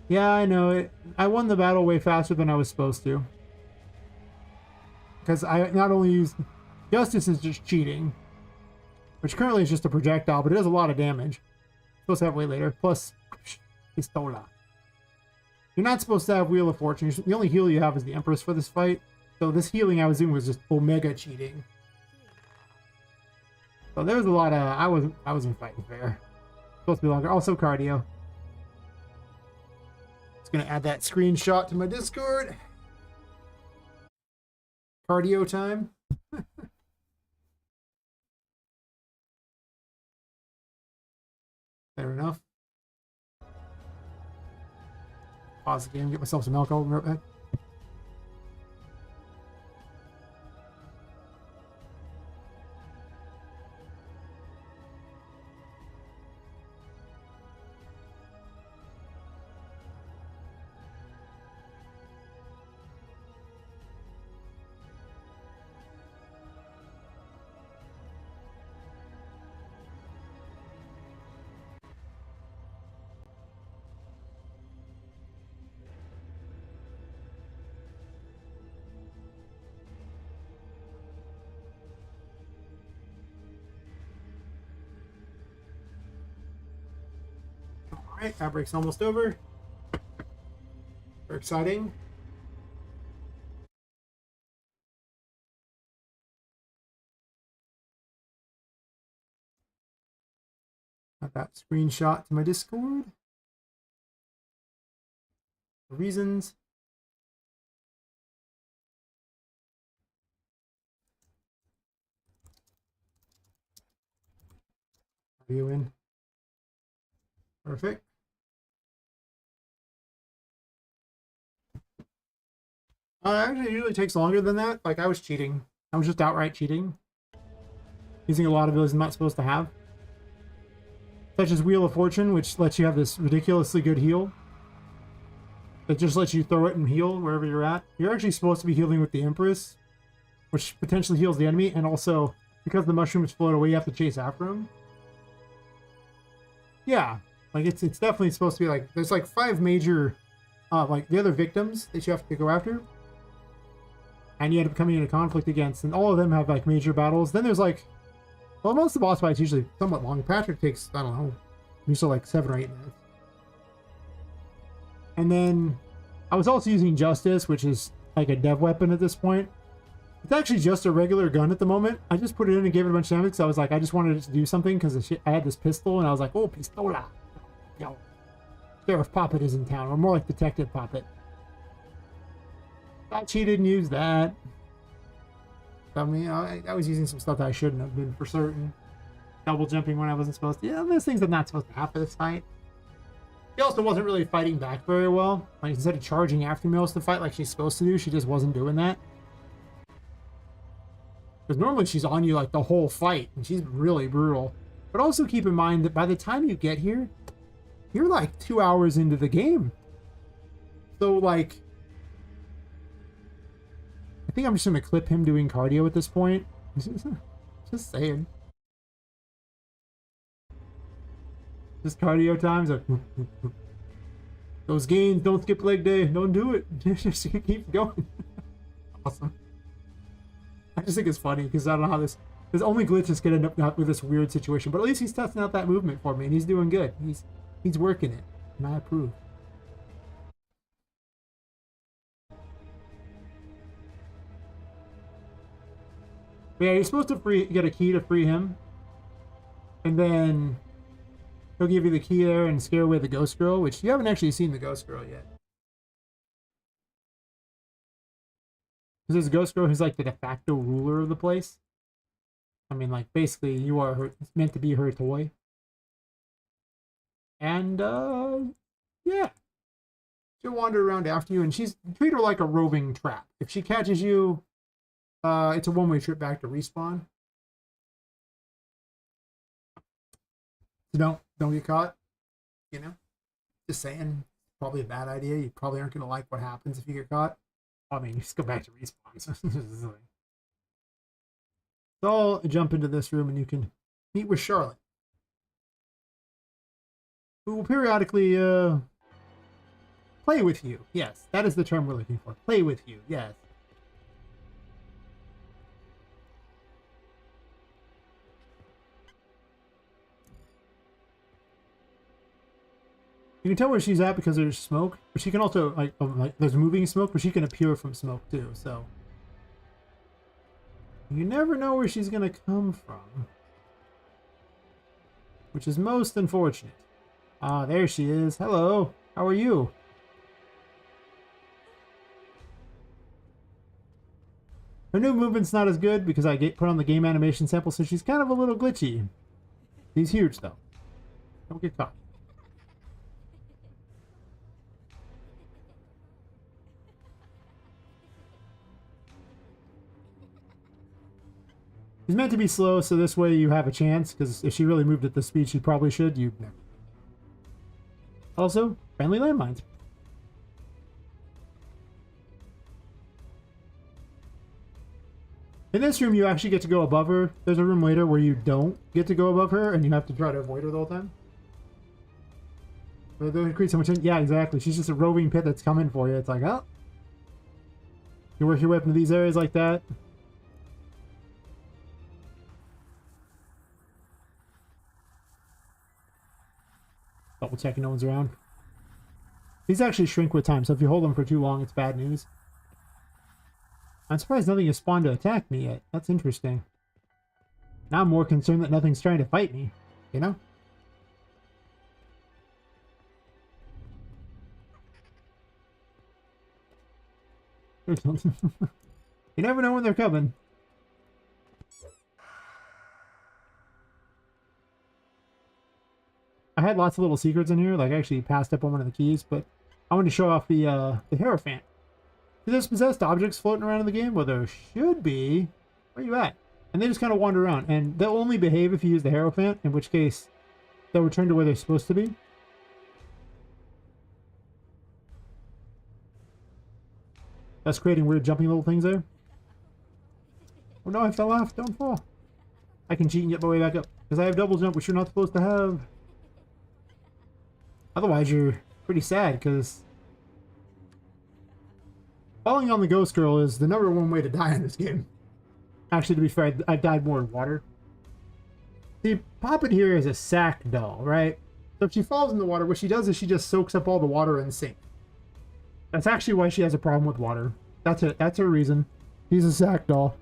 Yeah, I know it. I won the battle way faster than I was supposed to. Because I not only used... Justice is just cheating. Which currently is just a projectile, but it does a lot of damage. Supposed to have way later. Plus, pistola. You're not supposed to have Wheel of Fortune. The only heal you have is the Empress for this fight. So this healing I was doing was just Omega cheating. So there was a lot of... I wasn't fighting fair. Supposed to be longer. Also cardio. Just gonna add that screenshot to my Discord. Cardio time. Fair enough. Pause the game, get myself some alcohol, and be right back. Alright, that break's almost over. Very exciting. Got that screenshot to my Discord. For reasons. Are you in? Perfect. Actually, it usually takes longer than that. Like, I was cheating. I was just outright cheating. Using a lot of abilities I'm not supposed to have. Such as Wheel of Fortune, which lets you have this ridiculously good heal. It just lets you throw it and heal wherever you're at. You're actually supposed to be healing with the Empress, which potentially heals the enemy, and also, because the mushrooms float away, you have to chase after them. Yeah, like, it's definitely supposed to be like, there's like 5 major, like, the other victims that you have to go after. And you end up coming into conflict against, and all of them have like major battles. Then there's like, well, most of the boss fights usually somewhat long. Patrick takes, I don't know, usually like 7 or 8 minutes. And then I was also using Justice, which is like a dev weapon at this point. It's actually just a regular gun at the moment. I just put it in and gave it a bunch of damage. So I was like, I just wanted it to do something because I had this pistol, and I was like, oh, pistola. Yo, Sheriff Poppet is in town, or more like Detective Poppet. I cheated and used that. I mean, I was using some stuff that I shouldn't have been for certain. Double jumping when I wasn't supposed to. Yeah, there's things I'm not supposed to have for this fight. She also wasn't really fighting back very well. Like, instead of charging after me most of the fight like she's supposed to do, she just wasn't doing that. Because normally she's on you like the whole fight, and she's really brutal. But also keep in mind that by the time you get here, you're like 2 hours into the game. So, like, I think I'm just going to clip him doing cardio at this point. Just saying. Just cardio times. Like, those gains, don't skip leg day. Don't do it. Just keep going. Awesome. I just think it's funny because I don't know how this only glitches could end up with this weird situation. But at least he's testing out that movement for me, and he's doing good. He's working it, and I approve. But yeah, you're supposed to get a key to free him. And then he'll give you the key there and scare away the ghost girl, which you haven't actually seen the ghost girl yet. Because there's a ghost girl who's like the de facto ruler of the place. I mean, like, basically, you are her, it's meant to be her toy. And, yeah. She'll wander around after you, and treat her like a roving trap. If she catches you, it's a one-way trip back to respawn. So don't get caught. You know? Just saying. Probably a bad idea. You probably aren't going to like what happens if you get caught. I mean, you just go back to respawn. So I'll jump into this room and you can meet with Charlotte, who will periodically play with you. Yes, that is the term we're looking for. Play with you, yes. You can tell where she's at because there's smoke, but she can also, like there's moving smoke, but she can appear from smoke too, so. You never know where she's going to come from. Which is most unfortunate. Ah, there she is. Hello. How are you? Her new movement's not as good because I put on the game animation sample, so she's kind of a little glitchy. She's huge, though. Don't get caught. She's meant to be slow, so this way you have a chance, because if she really moved at the speed she probably should, you'd never. Also, friendly landmines. In this room, you actually get to go above her. There's a room later where you don't get to go above her, and you have to try to avoid her the whole time. But they create so much. Yeah, exactly. She's just a roving pit that's coming for you. It's like, oh, you work your way up into these areas like that. Double checking no one's around. These actually shrink with time, so if you hold them for too long, it's bad news. I'm surprised nothing has spawned to attack me yet. That's interesting. Now I'm more concerned that nothing's trying to fight me, you know? You never know when they're coming. I had lots of little secrets in here, like I actually passed up on one of the keys, but I wanted to show off the Hierophant. There's possessed objects floating around in the game? Well, there should be. Where are you at? And they just kind of wander around. And they'll only behave if you use the Hierophant, in which case they'll return to where they're supposed to be. That's creating weird jumping little things there. Oh no, I fell off. Don't fall. I can cheat and get my way back up. Because I have double jump, which you're not supposed to have. Otherwise, you're pretty sad, because falling on the ghost girl is the #1 way to die in this game. Actually, to be fair, I've died more in water. See, Poppet here is a sack doll, right? So if she falls in the water, what she does is she just soaks up all the water and sinks. That's actually why she has a problem with water. That's it. That's her reason. She's a sack doll.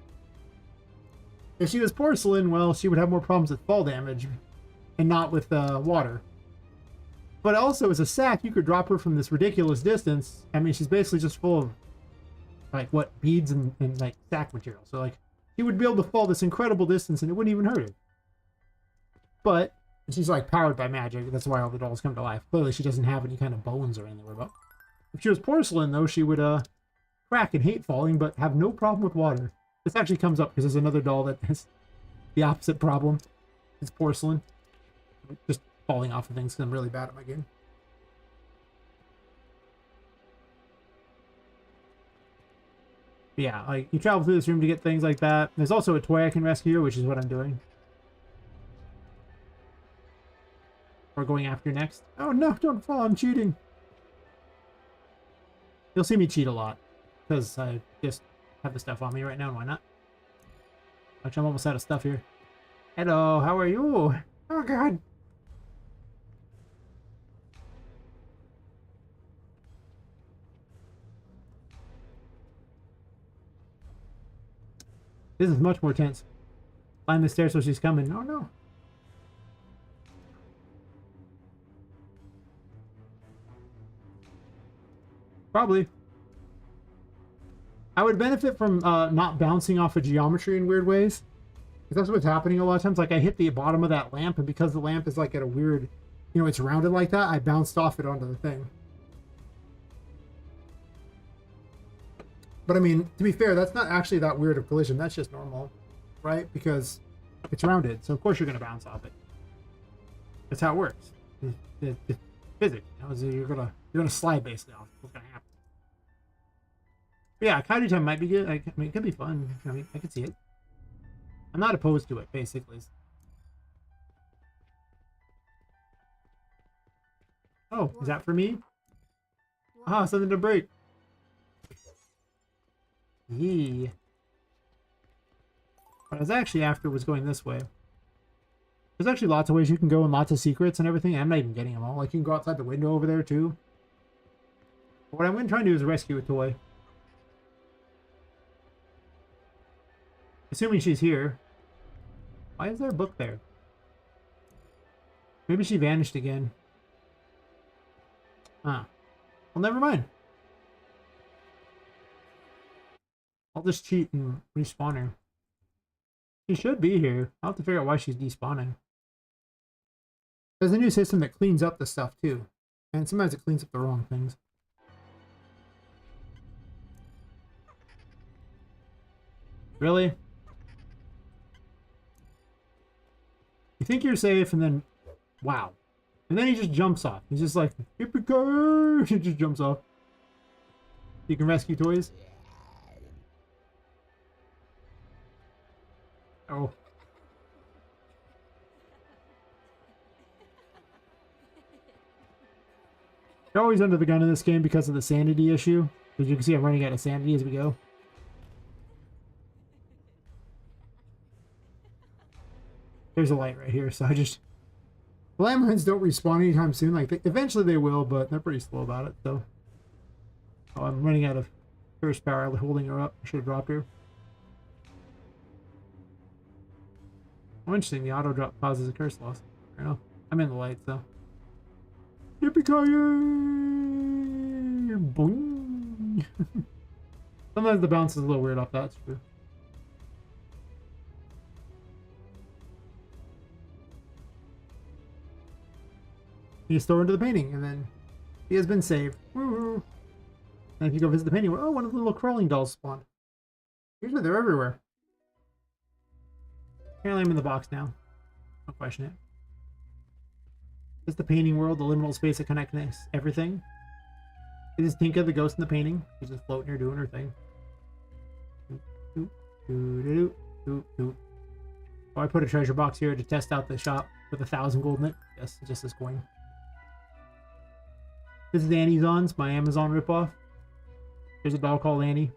If she was porcelain, well, she would have more problems with fall damage and not with water. But also, as a sack, you could drop her from this ridiculous distance. I mean, she's basically just full of, like, what, beads and like, sack material. So, like, she would be able to fall this incredible distance and it wouldn't even hurt her. But she's, like, powered by magic. That's why all the dolls come to life. Clearly, she doesn't have any kind of bones or anything to worry about. If she was porcelain, though, she would crack and hate falling, but have no problem with water. This actually comes up because there's another doll that has the opposite problem. It's porcelain. Just falling off of things because I'm really bad at my game. But yeah, like, you travel through this room to get things like that. There's also a toy I can rescue, which is what I'm doing. We're going after next. Oh no, don't fall, I'm cheating. You'll see me cheat a lot, because I just have the stuff on me right now, and why not? Actually, I'm almost out of stuff here. Hello, how are you? Oh god. This is much more tense. Climb the stairs so she's coming. Oh no. Probably. I would benefit from not bouncing off of geometry in weird ways. Because that's what's happening a lot of times. Like, I hit the bottom of that lamp, and because the lamp is like at a weird, you know, it's rounded like that, I bounced off it onto the thing. But I mean, to be fair, that's not actually that weird of collision. That's just normal, right? Because it's rounded, so of course you're going to bounce off it. That's how it works. It's physics. You know, so you're gonna slide basically off. What's going to happen? But yeah, Kaiju time might be good. I mean, it could be fun. I mean, I could see it. I'm not opposed to it, basically. Oh, is that for me? Ah, something to break. Yee. What I was actually after was going this way. There's actually lots of ways you can go and lots of secrets and everything. I'm not even getting them all. Like, you can go outside the window over there, too. But what I'm going to try and do is rescue a toy. Assuming she's here. Why is there a book there? Maybe she vanished again. Huh. Well, never mind. I'll just cheat and respawn her. She should be here. I'll have to figure out why she's despawning. There's a new system that cleans up the stuff too. And sometimes it cleans up the wrong things. Really? You think you're safe and then, wow. And then he just jumps off. He's just like, yippee-ki-yay! He just jumps off. You can rescue toys. Oh. You're always under the gun in this game because of the sanity issue. As you can see, I'm running out of sanity as we go. There's a light right here, so I just... The landmines don't respawn anytime soon. Like, eventually they will, but they're pretty slow about it, so... Oh, I'm running out of curse power holding her up. I should have dropped her. Oh, interesting. The auto drop causes a curse loss. I know. I'm in the light, so... Yippee-ki-yay! Boing! Sometimes the bounce is a little weird off that, that's true. You just throw into the painting, and then he has been saved. Woo-hoo. And if you go visit the painting, oh, one of the little crawling dolls spawned. Usually they're everywhere. Apparently I'm in the box now. Don't question it. It's the painting world, the liminal space that connects everything. It is Tinka, the ghost in the painting. She's just floating here doing her thing. Oh, I put a treasure box here to test out the shop with 1,000 gold in it. Yes, just this coin. This is Annie's Ons, my Amazon ripoff. There's a doll called Annie.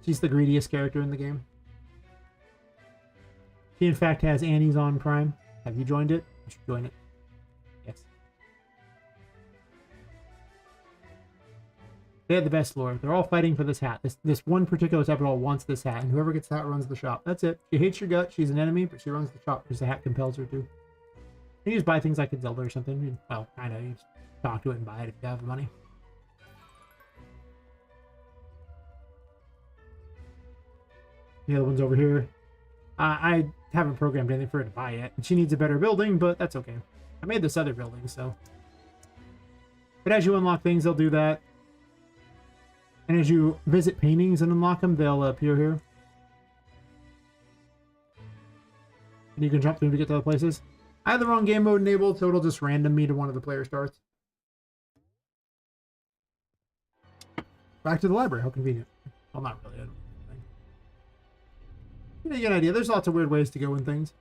She's the greediest character in the game. She in fact has Annie's on Prime. Have you joined it? You should join it. Yes. They had the best lore. They're all fighting for this hat. This one particular type of doll wants this hat, and whoever gets the hat runs the shop. That's it. She hates your gut. She's an enemy, but she runs the shop because the hat compels her to. You just buy things like a Zelda or something. Well, kind of. You just talk to it and buy it if you have the money. The other one's over here. I haven't programmed anything for her to buy yet. And she needs a better building, but that's okay. I made this other building, so. But as you unlock things, they'll do that. And as you visit paintings and unlock them, they'll appear here. And you can jump through to get to other places. I have the wrong game mode enabled, so it'll just random me to one of the player starts. Back to the library. How convenient. Well, not really. I don't think. You get an idea. There's lots of weird ways to go in things.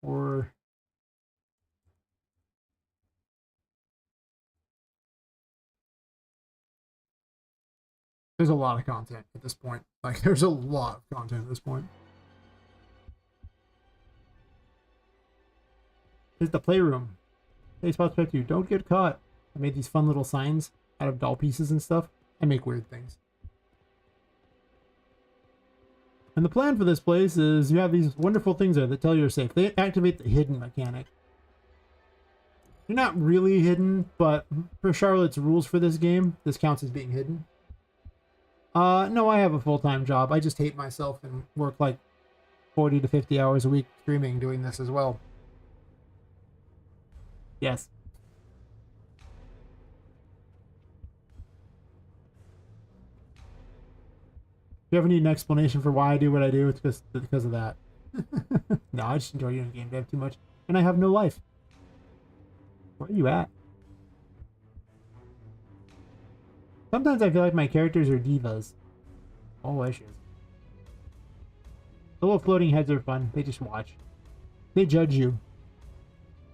Or... There's a lot of content at this point. Like, there's a lot of content at this point. Here's the playroom. Hey, spots back to you. Don't get caught. I made these fun little signs out of doll pieces and stuff. I make weird things. And the plan for this place is you have these wonderful things there that tell you're safe. They activate the hidden mechanic. You're not really hidden, but for Charlotte's rules for this game, this counts as being hidden. No, I have a full-time job. I just hate myself and work like 40 to 50 hours a week streaming doing this as well. Yes. If you ever need an explanation for why I do what I do, it's just because of that. No, I just enjoy doing game dev too much. And I have no life. Where are you at? Sometimes I feel like my characters are divas. Oh, issues. The little floating heads are fun. They just watch. They judge you.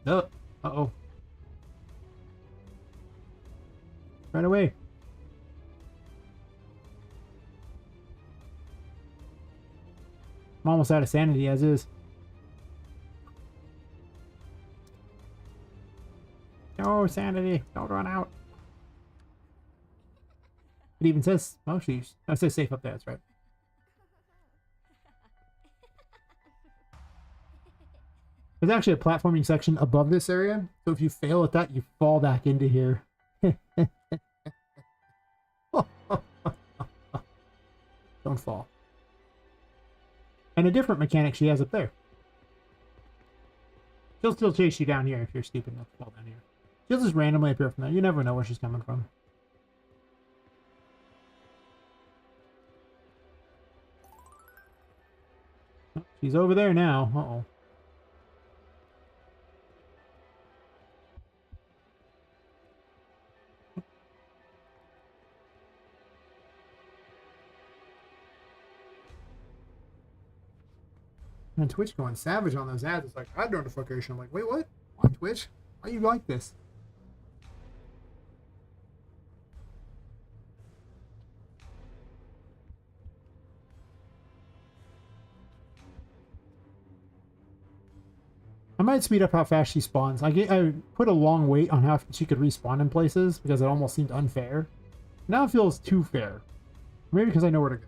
Oh. Uh-oh. Right away. I'm almost out of sanity as is. No sanity. Don't run out. It even says, oh, she's, it says safe up there, that's right. There's actually a platforming section above this area, so if you fail at that, you fall back into here. Don't fall. And a different mechanic she has up there. She'll still chase you down here if you're stupid enough to fall down here. She'll just randomly appear from there. You never know where she's coming from. Oh, she's over there now. Uh-oh. And Twitch going savage on those ads. It's like, ad notification. I'm like, wait, what? Why Twitch? Why you like this? I might speed up how fast she spawns. I put a long wait on how she could respawn in places because it almost seemed unfair. Now it feels too fair. Maybe because I know where to go.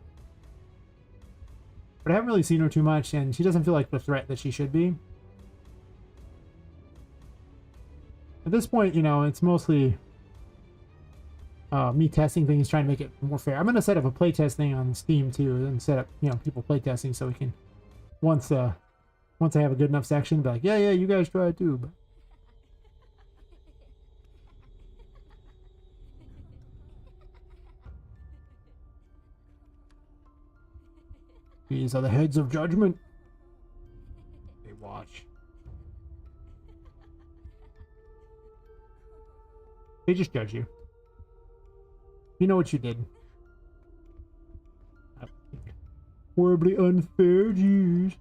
But I haven't really seen her too much, and she doesn't feel like the threat that she should be. At this point, you know, it's mostly me testing things, trying to make it more fair. I'm going to set up a playtest thing on Steam, too, and set up, you know, people playtesting so we can, once I have a good enough section, be like, yeah, you guys try it, too. But these are the heads of judgment. They watch. They just judge you. You know what you did. Horribly unfair, jeez.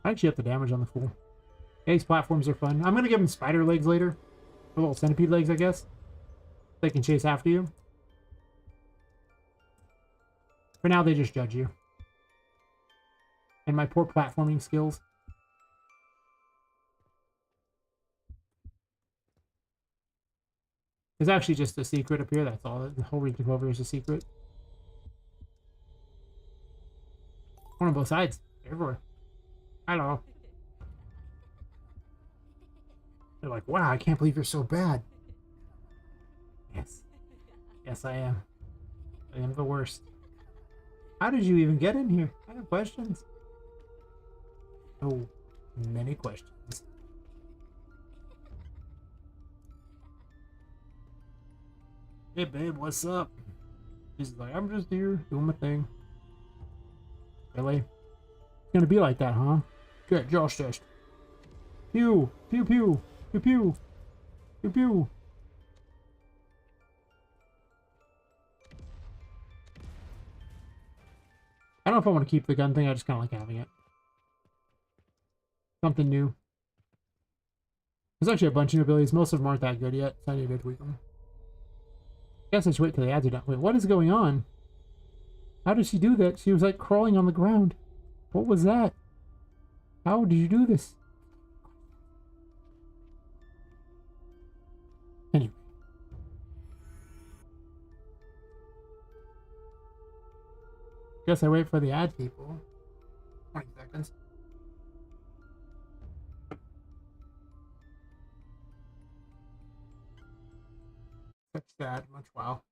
I actually have the damage on the fool. Yeah, these platforms are fun. I'm gonna give them spider legs later. Or little centipede legs, I guess. They can chase after you. For now, they just judge you. And my poor platforming skills. There's actually just a secret up here, that's all. The whole region over is a secret. One on both sides. Everywhere. Hello. They're like, wow, I can't believe you're so bad. Yes. Yes, I am. I am the worst. How did you even get in here? I have questions. Oh, many questions. Hey, babe, what's up? She's like, I'm just here doing my thing. Really? It's gonna be like that, huh? Get justice. Pew, pew, pew, pew, pew, pew, pew. I don't know if I want to keep the gun thing. I just kind of like having it. Something new. There's actually a bunch of new abilities. Most of them aren't that good yet, so I need to tweak them. I guess I should wait till the ads are done. Wait, what is going on? How did she do that? She was like crawling on the ground. What was that? How did you do this? Anyway. Guess I wait for the ad people. 20 seconds. Such sad, much wow.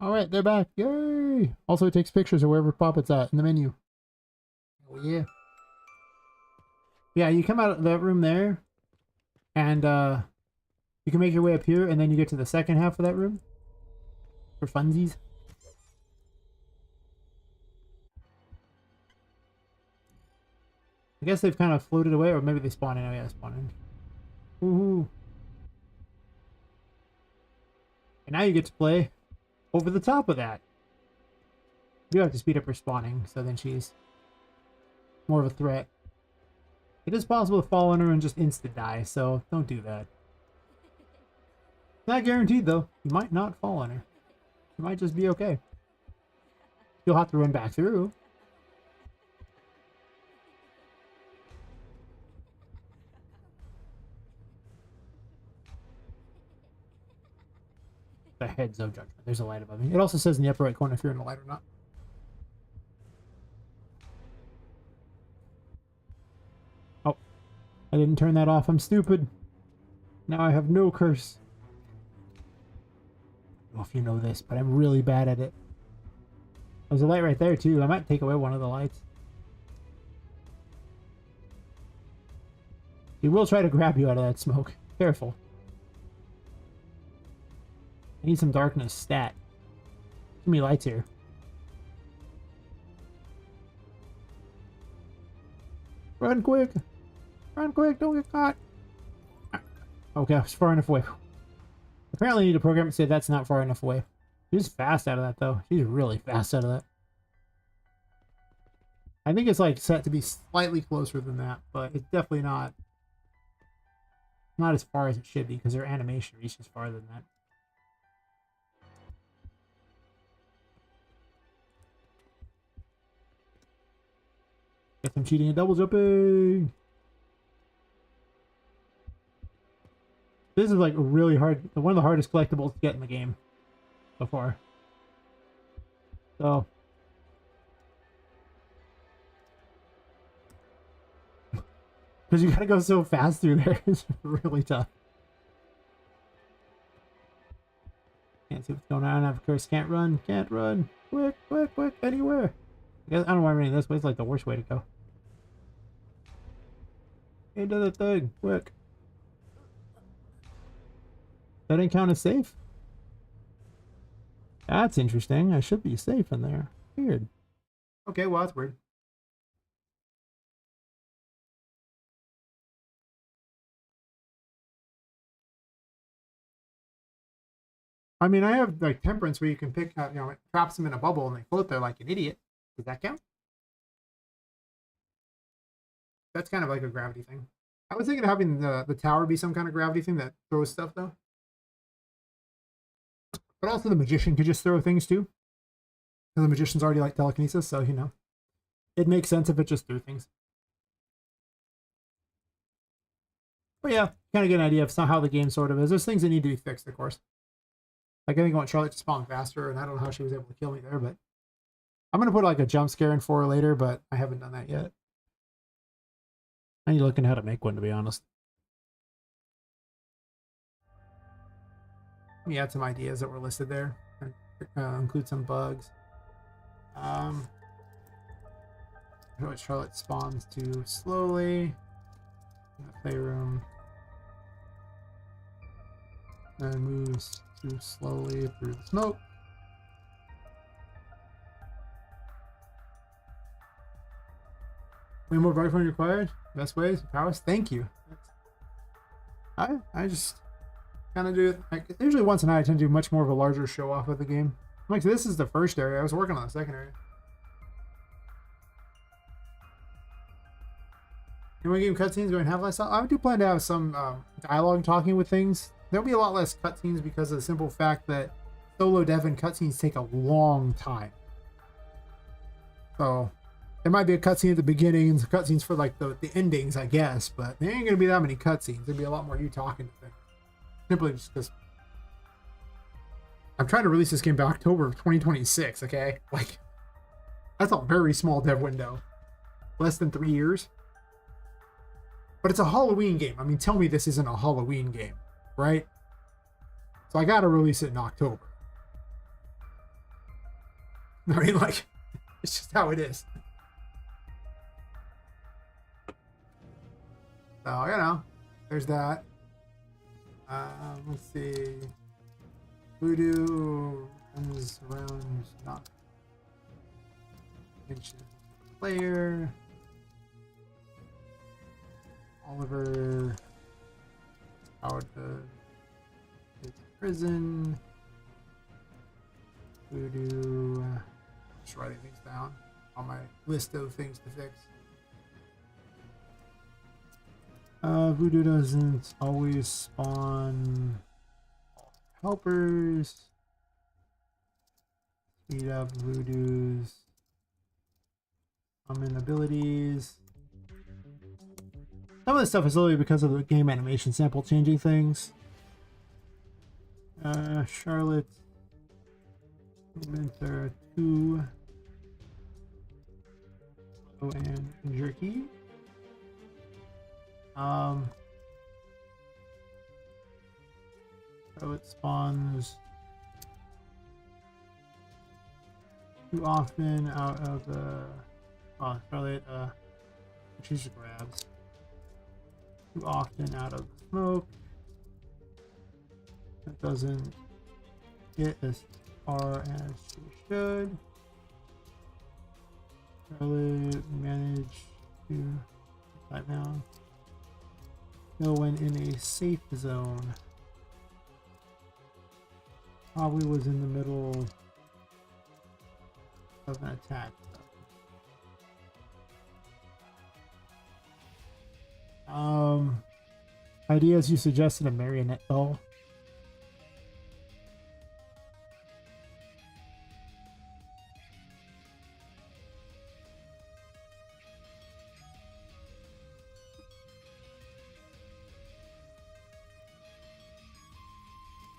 Alright, they're back. Yay! Also, it takes pictures of wherever Poppet's at in the menu. Oh, yeah. Yeah, you come out of that room there, and you can make your way up here, and then you get to the second half of that room. For funsies. I guess they've kind of floated away, or maybe they spawn in. Oh, yeah, spawn in. Woohoo! And now you get to play over the top of that. You have to speed up her spawning, so then she's more of a threat. It is possible to fall on her and just insta-die, so don't do that. Not guaranteed, though. You might not fall on her. You might just be okay. You'll have to run back through. Heads of Judgment. There's a light above me. It also says in the upper right corner if you're in the light or not. Oh, I didn't turn that off. I'm stupid. Now I have no curse. I don't know if you know this, but I'm really bad at it. There's a light right there too. I might take away one of the lights. He will try to grab you out of that smoke. Careful. I need some darkness stat. Give me lights here. Run quick! Run quick! Don't get caught! Okay, I was far enough away. Apparently I need a program to say that's not far enough away. She's fast out of that though. She's really fast out of that. I think it's like set to be slightly closer than that, but it's definitely not as far as it should be because their animation reaches farther than that. Guess I'm cheating and double jumping. This is like really hard, one of the hardest collectibles to get in the game so far. So because you gotta go so fast through there, it's really tough. Can't see what's going on. Of course, can't run, can't run. Quick, quick, quick, anywhere. I don't know why I'm running this way. It's like the worst way to go. Into the thing, quick. That didn't count as safe? That's interesting. I should be safe in there. Weird. Okay, well, that's weird. I mean, I have like temperance where you can pick, you know, it traps them in a bubble and they float there like an idiot. Does that count? That's kind of like a gravity thing. I was thinking of having the tower be some kind of gravity thing that throws stuff though. But also the magician could just throw things too. Because the magician's already like telekinesis, so you know. It makes sense if it just threw things. But yeah, kind of get an idea of how the game sort of is. There's things that need to be fixed, of course. Like I think I want Charlotte to spawn faster, and I don't know how she was able to kill me there, but I'm gonna put like a jump scare in for her later, but I haven't done that yet. I need to look into how to make one, to be honest. Let me add some ideas that were listed there and include some bugs. Charlotte spawns too slowly in the playroom and moves too slowly through the smoke. Way more bright phone required. Best ways, powers. Thank you. I just kind of do it. Like, usually once a night I tend to do much more of a larger show off of the game. Like this is the first area. I was working on the second area. You want to give cutscenes going Half-Life style? I do plan to have some dialogue talking with things. There'll be a lot less cutscenes because of the simple fact that solo dev and cutscenes take a long time. So there might be a cutscene at the beginning and some cutscenes for like the endings, I guess, but there ain't gonna be that many cutscenes. There'll be a lot more you talking to things. Simply just because I'm trying to release this game by October of 2026, okay? Like, that's a very small dev window. Less than 3 years. But it's a Halloween game. I mean, tell me this isn't a Halloween game, right? So I gotta release it in October. I mean, like, it's just how it is. So, you know, there's that. Let's see. Voodoo runs around, not mention player. Oliver out of prison. Voodoo. Just writing things down on my list of things to fix. Voodoo doesn't always spawn helpers. Speed up Voodoo's common abilities. Some of this stuff is literally because of the game animation sample changing things. Charlotte Movements are 2 slow and jerky. So it spawns too often out of the Charlotte strategic grabs. Too often out of the smoke. That doesn't get as far as she should. Charlotte managed to right now. No one in a safe zone. Probably was in the middle of an attack. Ideas you suggested a marionette doll.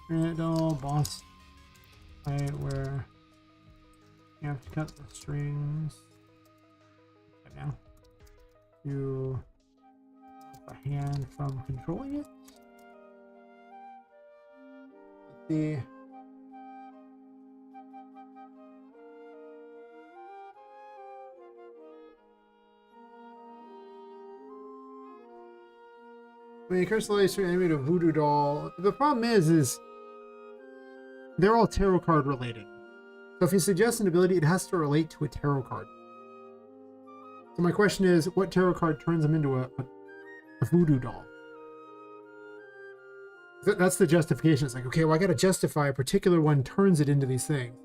Marionette doll boss fight where you have to cut the strings right now to a hand from controlling it. Let's see. When you curse the lights to animate a voodoo doll, the problem is they're all tarot card related. So if you suggest an ability, it has to relate to a tarot card. So my question is, what tarot card turns them into a voodoo doll? That's the justification. It's like, okay, well, I got to justify a particular one turns it into these things.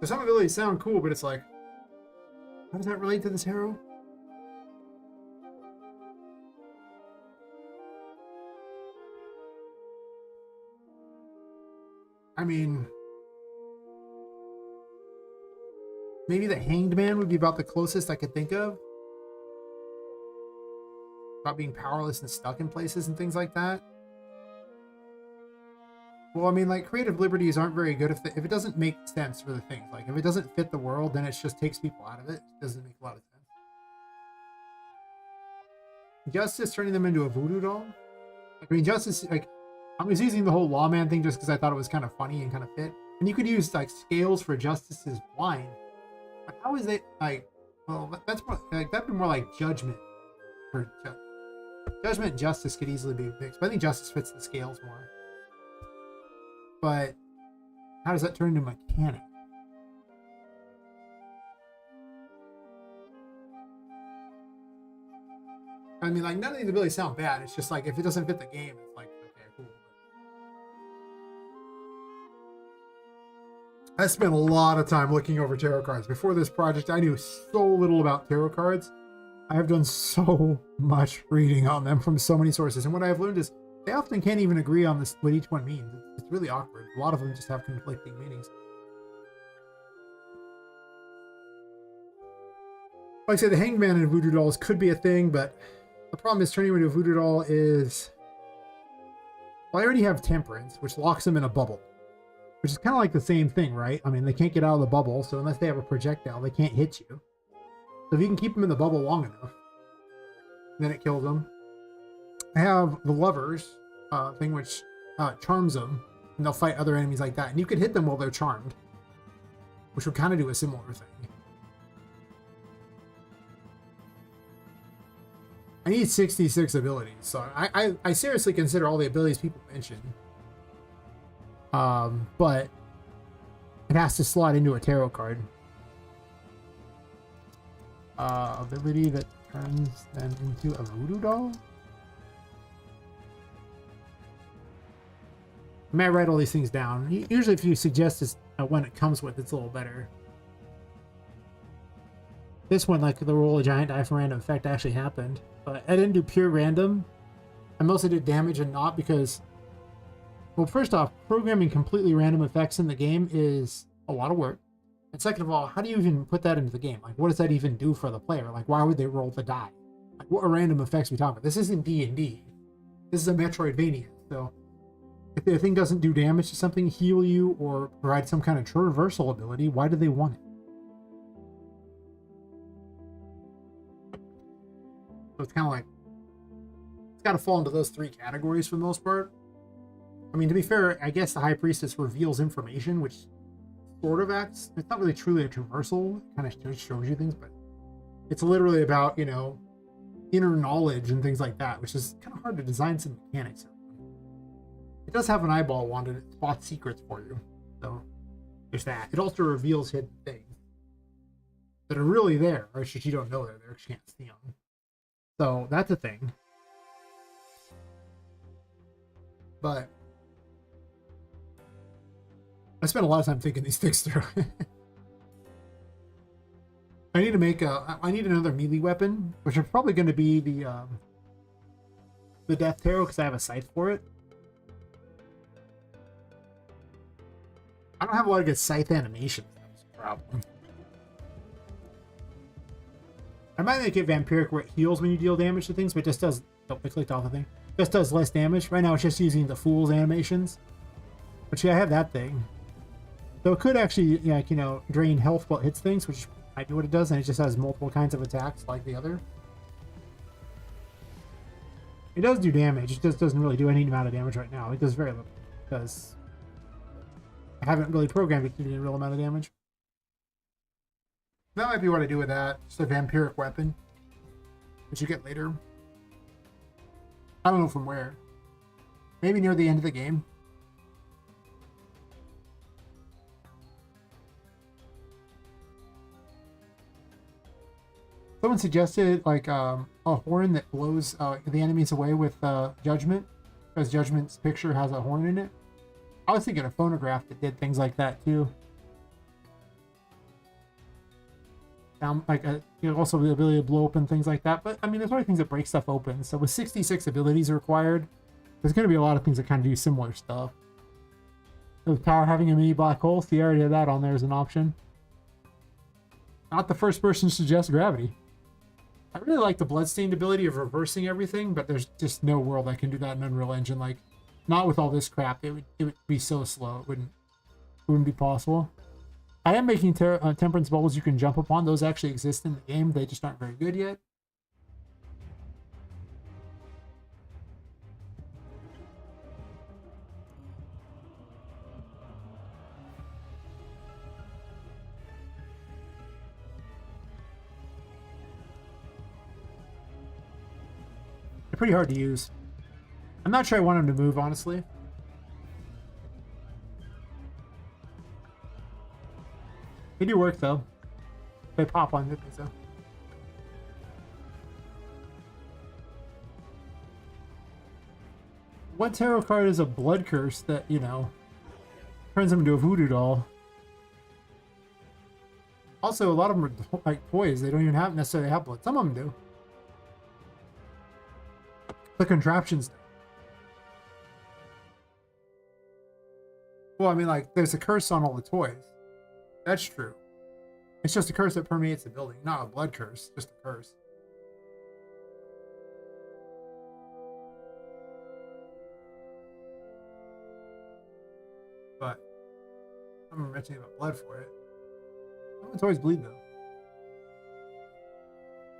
So some abilities sound cool, but it's like, how does that relate to the tarot? I mean, maybe the Hanged Man would be about the closest I could think of. About being powerless and stuck in places and things like that. Well, I mean, like, creative liberties aren't very good if it doesn't make sense for the things. Like, if it doesn't fit the world, then it just takes people out of it. It doesn't make a lot of sense. Justice turning them into a voodoo doll? I mean, Justice, like, I was using the whole lawman thing just because I thought it was kind of funny and kind of fit. And you could use, like, scales for Justice's blind. But how is it, like, well, that's more, like, that'd be more like judgment. For judgment and justice could easily be mixed. But I think justice fits the scales more. But how does that turn into mechanic? I mean, like, none of these abilities sound bad. It's just like, if it doesn't fit the game, it's like, okay, cool. I spent a lot of time looking over tarot cards. Before this project, I knew so little about tarot cards. I have done so much reading on them from so many sources. And what I've learned is they often can't even agree on this, what each one means. It's really awkward. A lot of them just have conflicting meanings. Like I say, the Hanged Man and voodoo dolls could be a thing, but the problem is turning into a voodoo doll is... Well, I already have Temperance, which locks them in a bubble. Which is kind of like the same thing, right? I mean, they can't get out of the bubble, so unless they have a projectile, they can't hit you. So if you can keep them in the bubble long enough, then it kills them. I have the Lovers thing, which charms them, and they'll fight other enemies like that. And you could hit them while they're charmed, which would kind of do a similar thing. I need 66 abilities, so I seriously consider all the abilities people mention. But it has to slot into a tarot card. Ability that turns them into a voodoo doll? I mean, I write all these things down. Usually if you suggest this when it comes with, it's a little better. This one, like the roll a giant die for random effect, actually happened. But I didn't do pure random. I mostly did damage and not because... Well, first off, programming completely random effects in the game is a lot of work. And second of all, how do you even put that into the game? Like, what does that even do for the player? Like, why would they roll the die? Like, what random effects are we talking about? This isn't D&D. This is a Metroidvania, so If the thing doesn't do damage to something, heal you, or provide some kind of traversal ability, why do they want it? So it's kind of like, it's got to fall into those three categories for the most part. I mean, to be fair, I guess the High Priestess reveals information, which sort of acts, it's not really truly a traversal, it kind of just shows you things, but it's literally about, you know, inner knowledge and things like that, which is kind of hard to design some mechanics. It does have an eyeball wand and it spots secrets for you, so there's that. It also reveals hidden things that are really there, or just you don't know they're there because you can't see them. So that's a thing. But I spent a lot of time thinking these things through. I need to make I need another melee weapon, which is probably going to be the Death Tarot, because I have a sight for it. I don't have a lot of good scythe animations. That's a problem. I might make it vampiric where it heals when you deal damage to things, but it just does. Oh, I clicked off the thing. Just does less damage. Right now, it's just using the Fool's animations. But yeah, I have that thing. So it could actually, like, you know, drain health while it hits things, which might be what it does, and it just has multiple kinds of attacks like the other. It does do damage. It just doesn't really do any amount of damage right now. It does very little because I haven't really programmed it to do a real amount of damage. That might be what I do with that. Just a vampiric weapon, which you get later. I don't know from where. Maybe near the end of the game. Someone suggested like a horn that blows the enemies away with Judgment, because Judgment's picture has a horn in it. I was thinking a phonograph that did things like that too. Like you know, also the ability to blow open things like that. But I mean, there's already things that break stuff open. So with 66 abilities required, there's going to be a lot of things that kind of do similar stuff. So with Power having a mini black hole, see, I already have that on there as an option. Not the first person to suggest gravity. I really like the Bloodstained ability of reversing everything, but there's just no world that can do that in Unreal Engine. Like, not with all this crap. It would be so slow. It wouldn't be possible. I am making temperance bubbles you can jump upon. Those actually exist in the game. They just aren't very good yet. They're pretty hard to use. I'm not sure I want them to move, honestly. They do work, though. They pop on it, so. What tarot card is a blood curse that, you know, turns them into a voodoo doll? Also, a lot of them are like toys. They don't even necessarily have blood. Some of them do. The contraptions. Well, I mean, like, there's a curse on all the toys. That's true. It's just a curse that permeates the building, not a blood curse, just a curse. But I'm not mentioning about blood for it. Some of the toys bleed, though.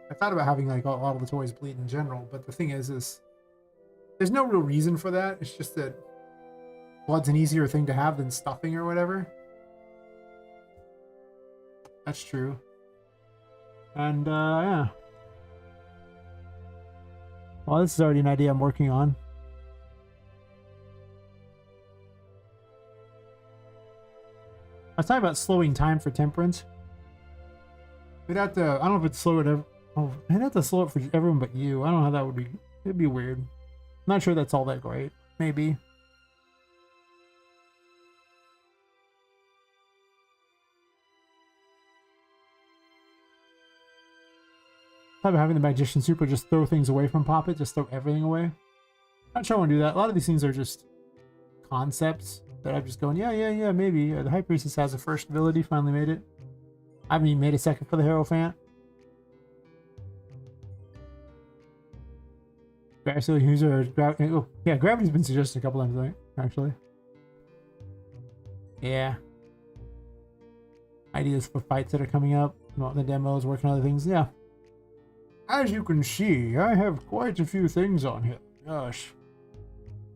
I thought about having like a lot of the toys bleed in general, but the thing is there's no real reason for that. It's just that blood's an easier thing to have than stuffing or whatever. That's true. And yeah. Well, this is already an idea I'm working on. I was talking about slowing time for temperance. We'd have to, I don't know if it's slow it. Oh, I'd have to slow it for everyone but you. I don't know how that would be. It'd be weird. I'm not sure that's all that great. Maybe. How about having the Magician Super just throw things away from Poppet? Just throw everything away? Not sure I want to do that. A lot of these things are just concepts that I'm just going, yeah, maybe. The High Priestess has a first ability, finally made it. I haven't even made a second for the Hierophant. Gravity's been suggested a couple times, I think. actually. Yeah. Ideas for fights that are coming up. Well, the demos, working on other things. Yeah. As you can see, I have quite a few things on here. Gosh.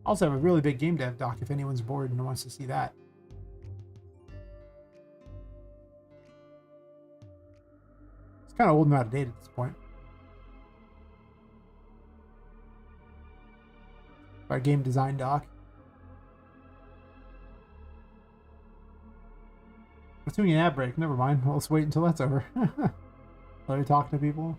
Also have a really big game dev doc if anyone's bored and wants to see that. It's kind of old and out of date at this point. Our game design doc. It's doing an ad break. Never mind. Well, let's wait until that's over. Let me talk to people.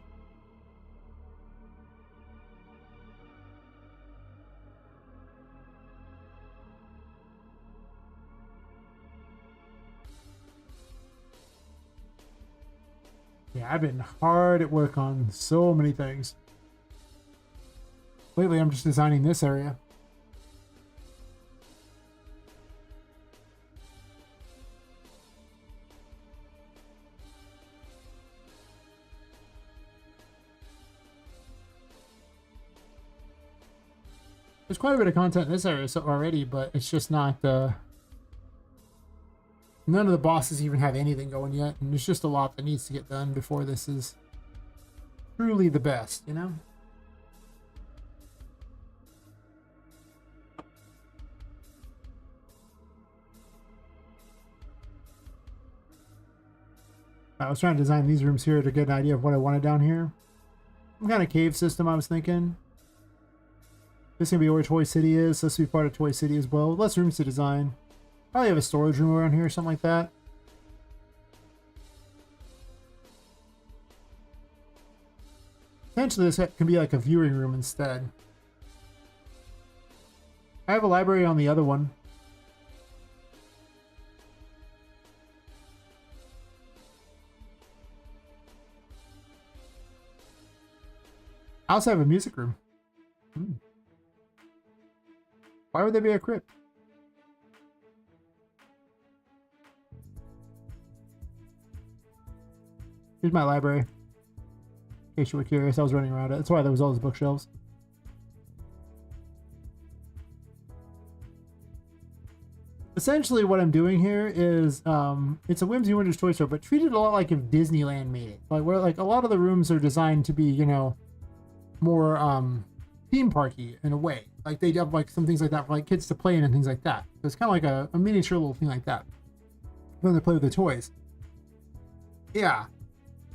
Yeah, I've been hard at work on so many things. Lately, I'm just designing this area. There's quite a bit of content in this area already, but it's just not none of the bosses even have anything going yet, and there's just a lot that needs to get done before this is truly the best, you know? I was trying to design these rooms here to get an idea of what I wanted down here. Some kind of cave system, I was thinking. This is going to be where Toy City is, so this will be part of Toy City as well. Less rooms to design. Probably have a storage room around here or something like that. Potentially this can be like a viewing room instead. I have a library on the other one. I also have a music room. Why would there be a crypt? Here's my library. In case you were curious, I was running around it. That's why there was all those bookshelves. Essentially what I'm doing here is it's a Whimsy Winter's Toy Store, but treated a lot like if Disneyland made it. Like where like a lot of the rooms are designed to be, you know, more theme parky in a way. Like they have like some things like that for like kids to play in and things like that. So it's kind of like a miniature little thing like that. When they play with the toys. Yeah.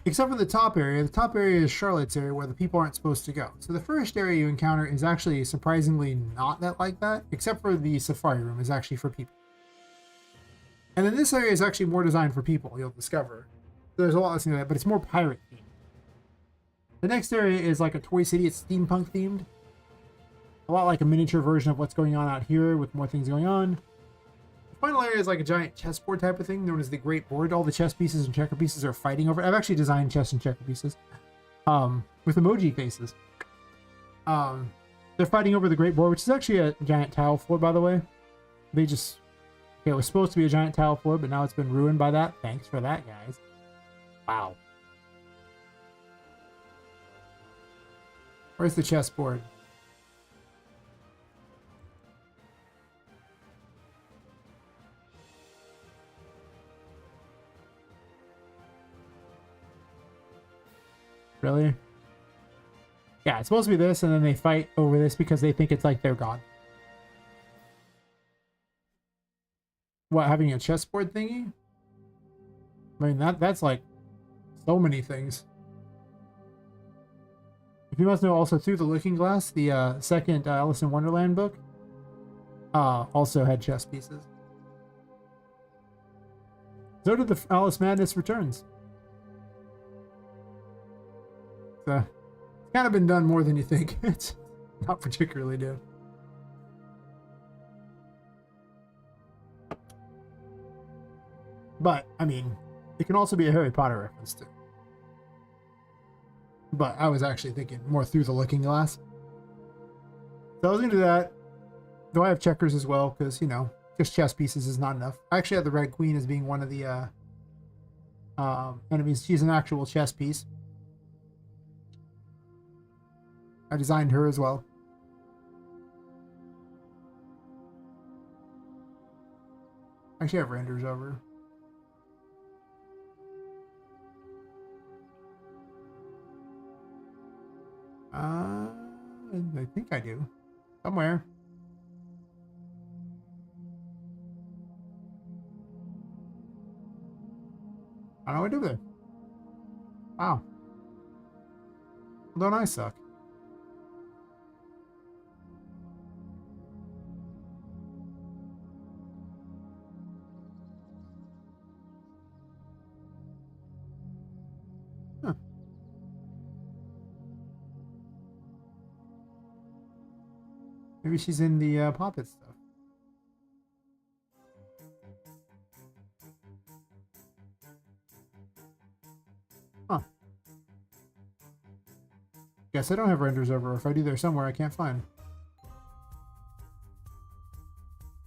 Except for the top area. The top area is Charlotte's area where the people aren't supposed to go. So the first area you encounter is actually surprisingly not that like that. Except for the safari room is actually for people. And then this area is actually more designed for people, you'll discover. So there's a lot less of that, but it's more pirate themed. The next area is like a Toy City. It's steampunk themed. A lot like a miniature version of what's going on out here with more things going on. The final area is like a giant chessboard type of thing known as the Great Board. All the chess pieces and checker pieces are fighting over. I've actually designed chess and checker pieces with emoji faces. They're fighting over the Great Board, which is actually a giant tile floor, by the way. They just... Okay, it was supposed to be a giant tile floor, but now it's been ruined by that. Thanks for that, guys. Wow. Where's the chessboard? Really? Yeah, it's supposed to be this, and then they fight over this because they think it's like their god. What, having a chessboard thingy? I mean, that's like so many things. If you must know, also Through the Looking Glass, the second Alice in Wonderland book, also had chess pieces. So did the Alice Madness Returns. It's kind of been done more than you think. It's not particularly new. But, I mean, it can also be a Harry Potter reference too. But I was actually thinking more Through the Looking Glass. So I was going to do that. Though I have checkers as well, because, you know, just chess pieces is not enough. I actually had the Red Queen as being one of the enemies. She's an actual chess piece. I designed her as well. Actually, I have renders over. I think I do. Somewhere. I don't know what I do there. Wow. Don't I suck? Huh. Maybe she's in the Poppet stuff. Huh. Guess I don't have renders over. If I do, there somewhere I can't find.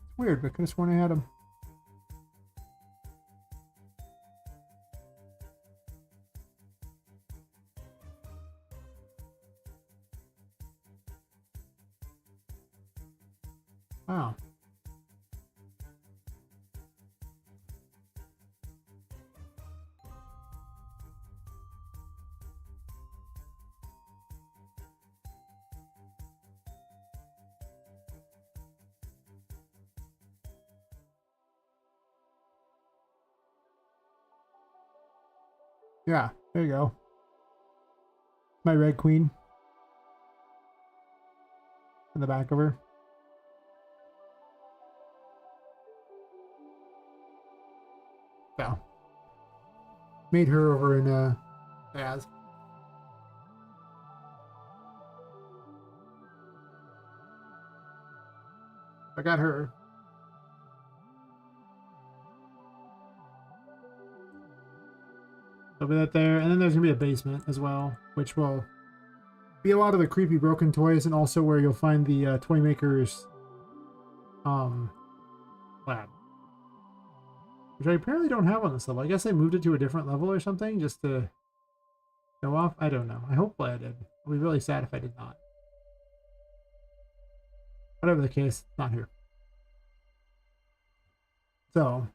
It's weird, but I could have sworn I had them. Wow. Yeah, there you go. My red queen. In the back of her. Yeah. Made her over in Az. I got her. There'll be that there, and then there's gonna be a basement as well, which will be a lot of the creepy broken toys, and also where you'll find the toy maker's lab, which I apparently don't have on this level. I guess I moved it to a different level or something just to show off. I don't know. I hope I did. I'll be really sad if I did not. Whatever the case, not here. So,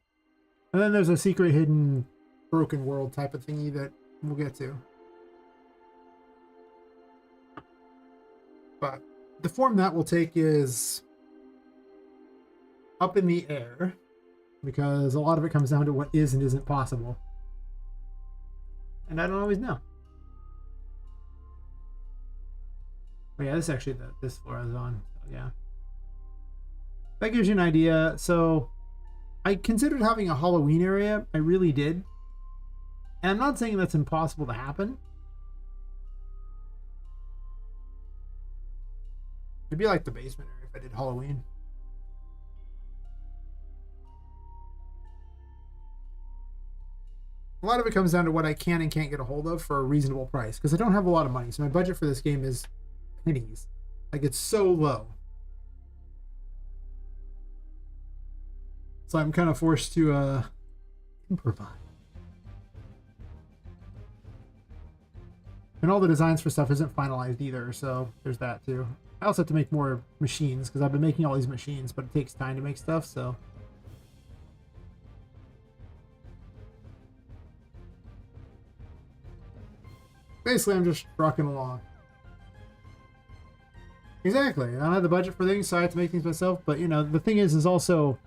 and then there's a secret hidden broken world type of thingy that we'll get to. But the form that will take is up in the air, because a lot of it comes down to what is and isn't possible. And I don't always know. But yeah, this is actually this floor I was on. So yeah. That gives you an idea. So I considered having a Halloween area. I really did. And I'm not saying that's impossible to happen. It'd be like the basement area if I did Halloween. A lot of it comes down to what I can and can't get a hold of for a reasonable price, because I don't have a lot of money. So my budget for this game is pennies. Like, it's so low. So I'm kind of forced to improvise. And all the designs for stuff isn't finalized either, so there's that too. I also have to make more machines, because I've been making all these machines, but it takes time to make stuff, so... Basically, I'm just rocking along. Exactly. I don't have the budget for things, so I have to make things myself. But, you know, the thing is also,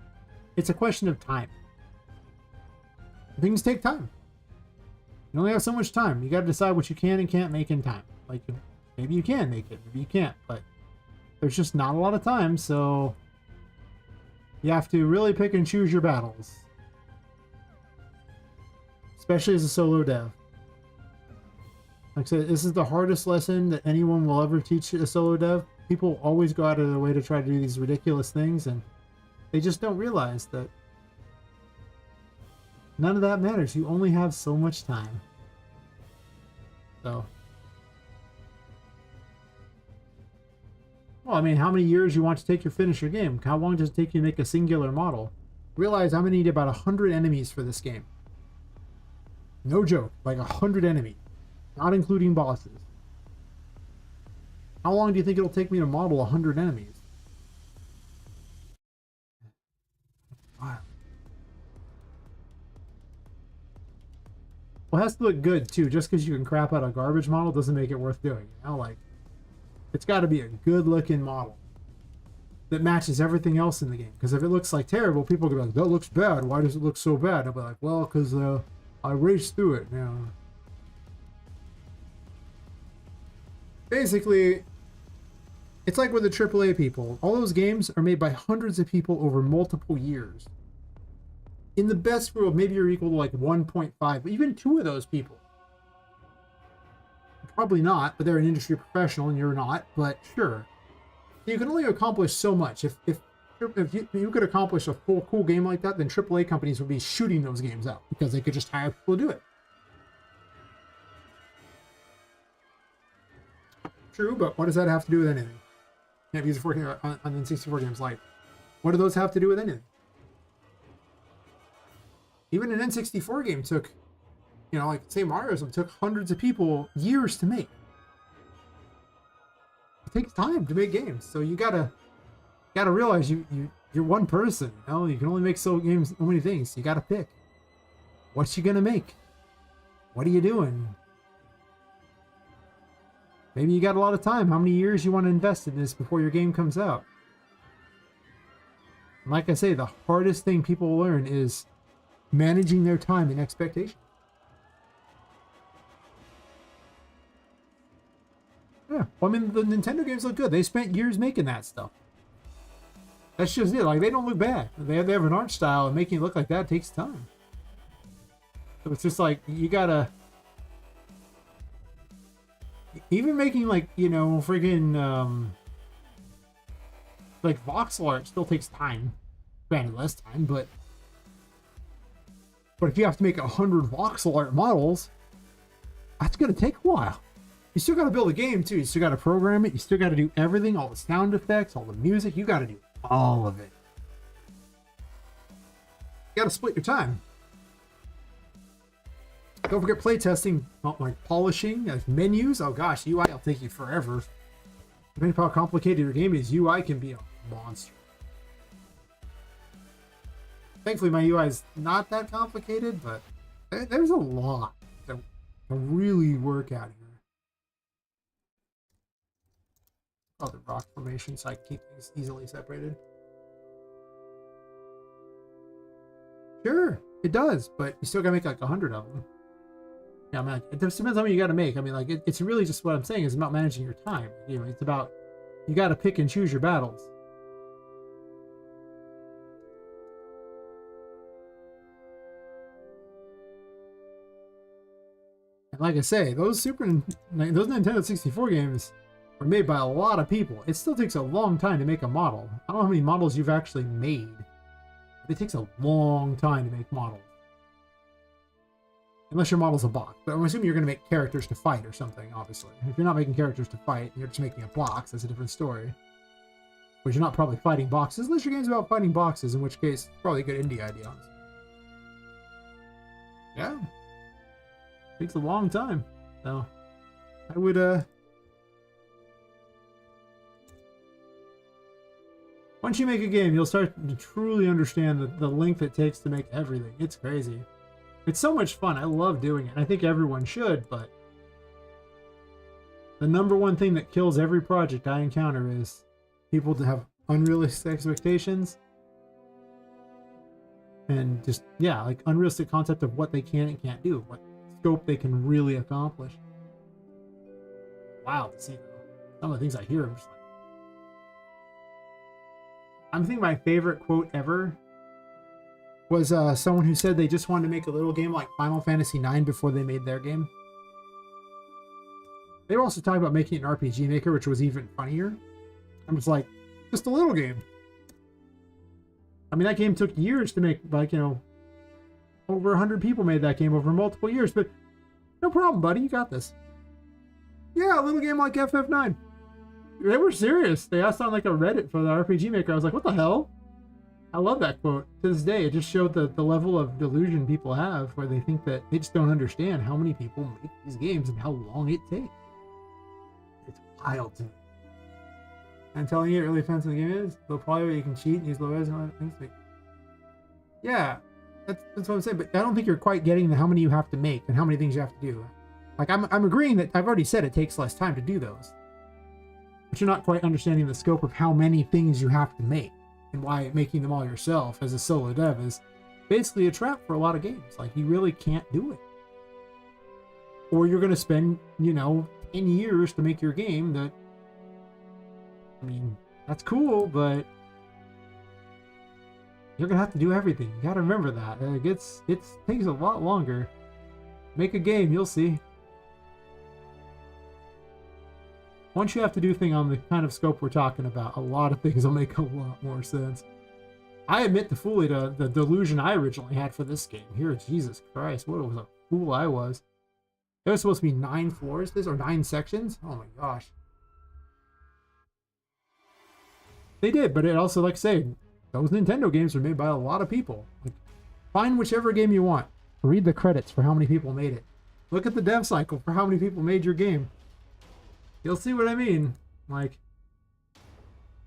it's a question of time. Things take time. You only have so much time. You got to decide what you can and can't make in time. Like, maybe you can make it, maybe you can't. But there's just not a lot of time, so you have to really pick and choose your battles. Especially as a solo dev. Like I said, this is the hardest lesson that anyone will ever teach a solo dev. People always go out of their way to try to do these ridiculous things, and they just don't realize that none of that matters. You only have so much time. So, well, I mean, how many years you want to take to finish your game? How long does it take you to make a singular model? Realize I'm going to need about 100 enemies for this game. No joke, like 100 enemies. Not including bosses. How long do you think it'll take me to model 100 enemies? Wow. Well, it has to look good too. Just because you can crap out a garbage model doesn't make it worth doing. You know, like it's got to be a good looking model that matches everything else in the game. Because if it looks like terrible, people will be like, "That looks bad. Why does it look so bad?" I'll be like, "Well, because I raced through it." You know. Basically, it's like with the AAA people. All those games are made by hundreds of people over multiple years. In the best world, maybe you're equal to like 1.5, but even 2 of those people. Probably not, but they're an industry professional and you're not, but sure. You can only accomplish so much. If you could accomplish a full cool game like that, then AAA companies would be shooting those games out because they could just hire people to do it. True, but what does that have to do with anything? Can't use it for on N64 games. Like, what do those have to do with anything? Even an N64 game took, you know, like say Mario's, it took hundreds of people years to make. It takes time to make games, so you gotta realize you're one person. You know, you can only make so many things. So you gotta pick. What's you gonna make? What are you doing? Maybe you got a lot of time. How many years you want to invest in this before your game comes out? And like I say, the hardest thing people learn is managing their time and expectation. Yeah, well, I mean, the Nintendo games look good. They spent years making that stuff. That's just it. Like, they don't look bad. They have an art style, and making it look like that takes time. So it's just like, you gotta... Even making, like, you know, friggin', like, voxel art still takes time. Granted, less time, but if you have to make 100 voxel art models, that's gonna take a while. You still gotta build a game, too. You still gotta program it. You still gotta do everything, all the sound effects, all the music. You gotta do all of it. You gotta split your time. Don't forget playtesting, like polishing, like menus. Oh gosh, UI will take you forever. Depending on how complicated your game is, UI can be a monster. Thankfully, my UI is not that complicated, but there's a lot to really work out here. Oh, the rock formation, so I can keep things easily separated. Sure, it does, but you still gotta make like 100 of them. Yeah, I mean, like, it depends on how many you got to make. I mean, like, it's really just what I'm saying is about managing your time. You know, it's about, you got to pick and choose your battles. And like I say, those Nintendo 64 games were made by a lot of people. It still takes a long time to make a model. I don't know how many models you've actually made, but it takes a long time to make models. Unless your model's a box. But I'm assuming you're going to make characters to fight or something, obviously. If you're not making characters to fight, you're just making a box, that's a different story. But you're not probably fighting boxes, unless your game's about fighting boxes, in which case, it's probably a good indie idea, honestly. Yeah. Takes a long time. So, I would, once you make a game, you'll start to truly understand the length it takes to make everything. It's crazy. It's so much fun. I love doing it. I think everyone should, but the number one thing that kills every project I encounter is people to have unrealistic expectations and just, yeah, like unrealistic concept of what they can and can't do, what scope they can really accomplish. Wow, to see some of the things I hear, I'm just like, I think my favorite quote ever was someone who said they just wanted to make a little game like Final Fantasy IX before they made their game. They were also talking about making an RPG Maker, which was even funnier. I'm just like, just a little game. I mean, that game took years to make, like, you know, over 100 people made that game over multiple years, but no problem, buddy, you got this. Yeah, a little game like FF9. They were serious. They asked on like a Reddit for the RPG Maker. I was like, what the hell? I love that quote. To this day, it just showed the level of delusion people have where they think that they just don't understand how many people make these games and how long it takes. It's wild to me. I'm telling you, it really depends on the game is. Low poly where you can cheat and use low res and all that things. Like, yeah, That's what I'm saying. But I don't think you're quite getting the how many you have to make and how many things you have to do. Like I'm agreeing that I've already said it takes less time to do those, but you're not quite understanding the scope of how many things you have to make and why making them all yourself as a solo dev is basically a trap for a lot of games. Like you really can't do it, or you're going to spend 10 years to make your game. That, I mean, that's cool, but you're gonna have to do everything. You gotta remember that. It takes a lot longer. Make a game, you'll see. Once you have to do things on the kind of scope we're talking about, a lot of things will make a lot more sense. I admit fully to the delusion I originally had for this game. Here, Jesus Christ, what a fool I was. It was supposed to be 9 floors, or 9 sections? Oh my gosh. They did, but it also, like I say, those Nintendo games are made by a lot of people. Like, find whichever game you want. Read the credits for how many people made it. Look at the dev cycle for how many people made your game. You'll see what I mean. Like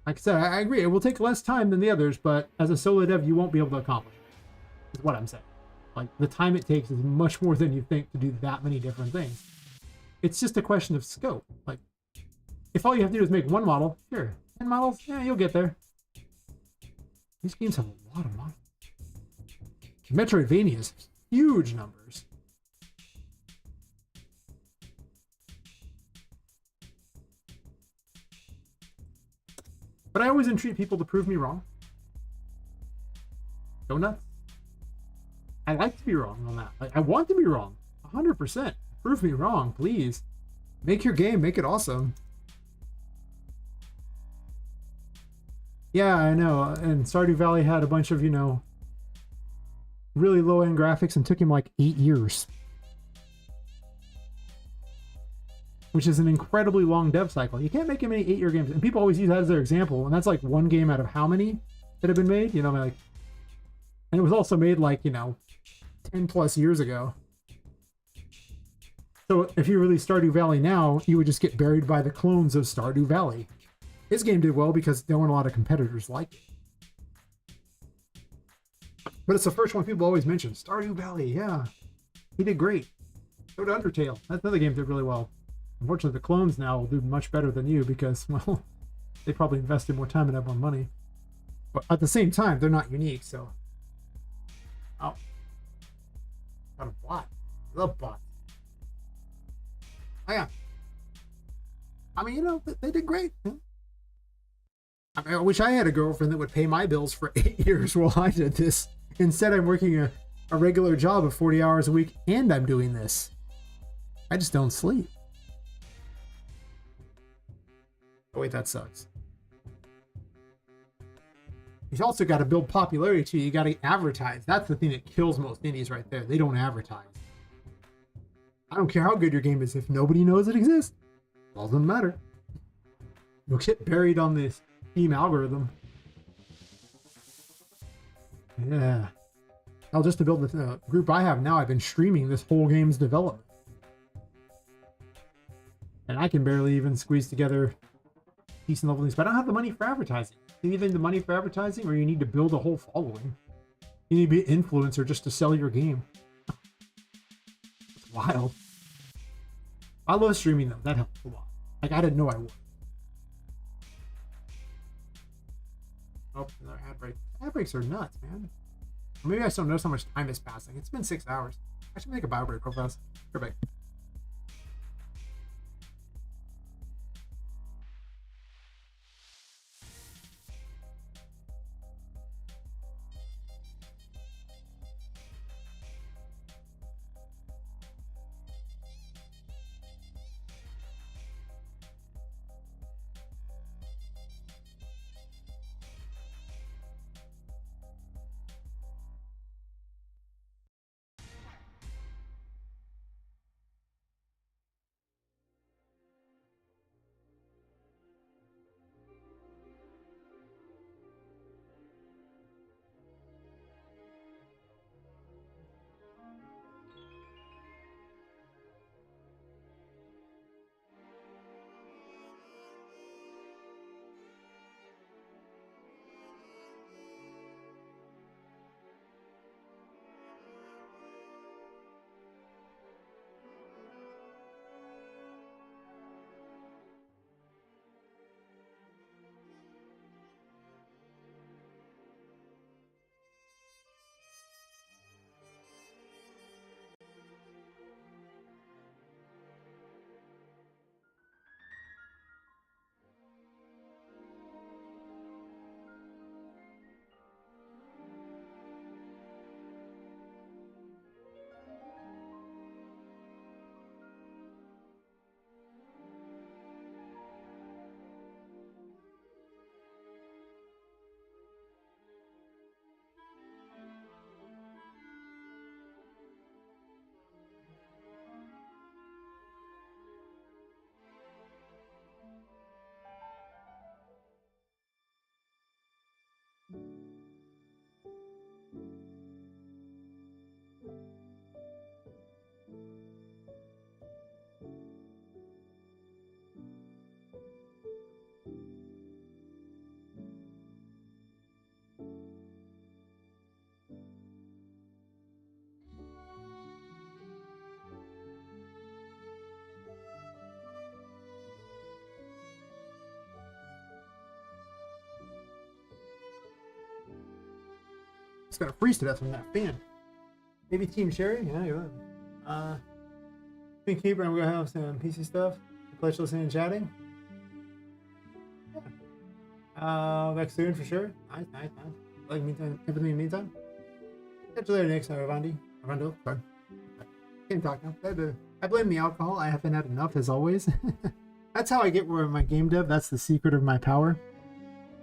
I said, I agree. It will take less time than the others, but as a solo dev, you won't be able to accomplish it. Is what I'm saying. Like, the time it takes is much more than you think to do that many different things. It's just a question of scope. Like, if all you have to do is make one model, sure. 10 models, yeah, you'll get there. These games have a lot of models. Metroidvania is huge numbers. But I always entreat people to prove me wrong. Go nuts. I like to be wrong on that. I want to be wrong. 100%. Prove me wrong, please. Make your game. Make it awesome. Yeah, I know. And Stardew Valley had a bunch of, really low-end graphics and took him like 8 years. Which is an incredibly long dev cycle. You can't make many 8-year games. And people always use that as their example. And that's like one game out of how many that have been made? And it was also made 10 plus years ago. So if you release Stardew Valley now, you would just get buried by the clones of Stardew Valley. His game did well because there weren't a lot of competitors like it. But it's the first one people always mention. Stardew Valley, yeah. He did great. So did Undertale. That's another game that did really well. Unfortunately, the clones now will do much better than you because, well, they probably invested more time and have more money. But at the same time, they're not unique, so... Oh. Got a bot. I love bots. Oh, yeah. I mean, they did great. I wish I had a girlfriend that would pay my bills for 8 years while I did this. Instead, I'm working a regular job of 40 hours a week, and I'm doing this. I just don't sleep. Oh, wait, that sucks. You've also got to build popularity, too. You got to advertise. That's the thing that kills most indies right there. They don't advertise. I don't care how good your game is. If nobody knows it exists, it doesn't matter. You'll get buried on this Steam algorithm. Yeah. Hell, just to build the group I have now, I've been streaming this whole game's development. And I can barely even squeeze together decent level things, but I don't have the money for advertising. You need the money for advertising, or you need to build a whole following. You need to be an influencer just to sell your game. It's wild. I love streaming though. That helps a lot. Like, I didn't know I would. Oh, another ad break. Ad breaks are nuts, man. Or maybe I just don't notice how much time is passing. It's been 6 hours. I should make a bio break real fast. Perfect. It's gonna freeze to death from that fan. Maybe Team Sherry? Yeah, you would. Think Keeper, I'm gonna have some PC stuff. Pleasure listening and chatting. Yeah. Back soon for sure. Nice. Like meantime, everything in the meantime. Catch you later next time, Armando. Sorry. Can't talk now. I blame the alcohol. I haven't had enough as always. That's how I get where my game dev. That's the secret of my power.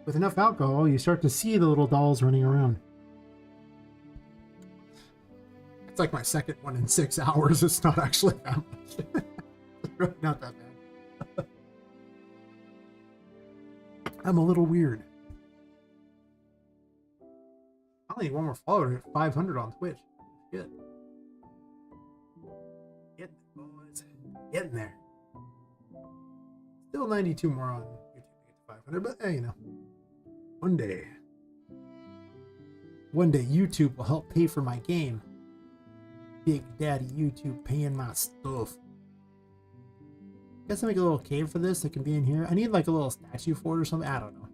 With enough alcohol, you start to see the little dolls running around. It's like my second one in 6 hours. It's not actually that much. It's really not that bad. I'm a little weird. I only need one more follower at 500 on Twitch. Good. Getting it, boys. Getting there. Still 92 more on YouTube to get to 500, but hey, you know. One day YouTube will help pay for my game. Big Daddy YouTube paying my stuff. Guess I make a little cave for this that can be in here. I need like a little statue for it or something. I don't know.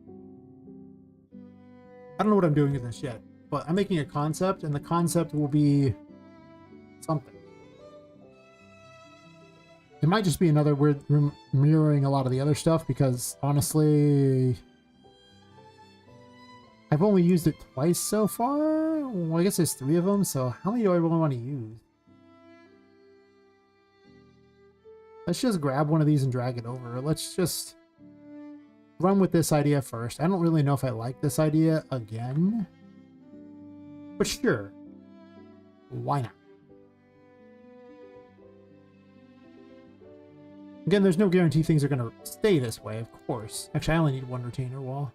I don't know what I'm doing with this yet, but I'm making a concept, and the concept will be something. It might just be another weird room mirroring a lot of the other stuff, because honestly, I've only used it twice so far. Well, I guess there's 3 of them, so how many do I really want to use? Let's just grab one of these and drag it over. Let's just run with this idea first. I don't really know if I like this idea again, but sure. Why not? Again, there's no guarantee things are going to stay this way, of course. Actually, I only need 1 retainer wall.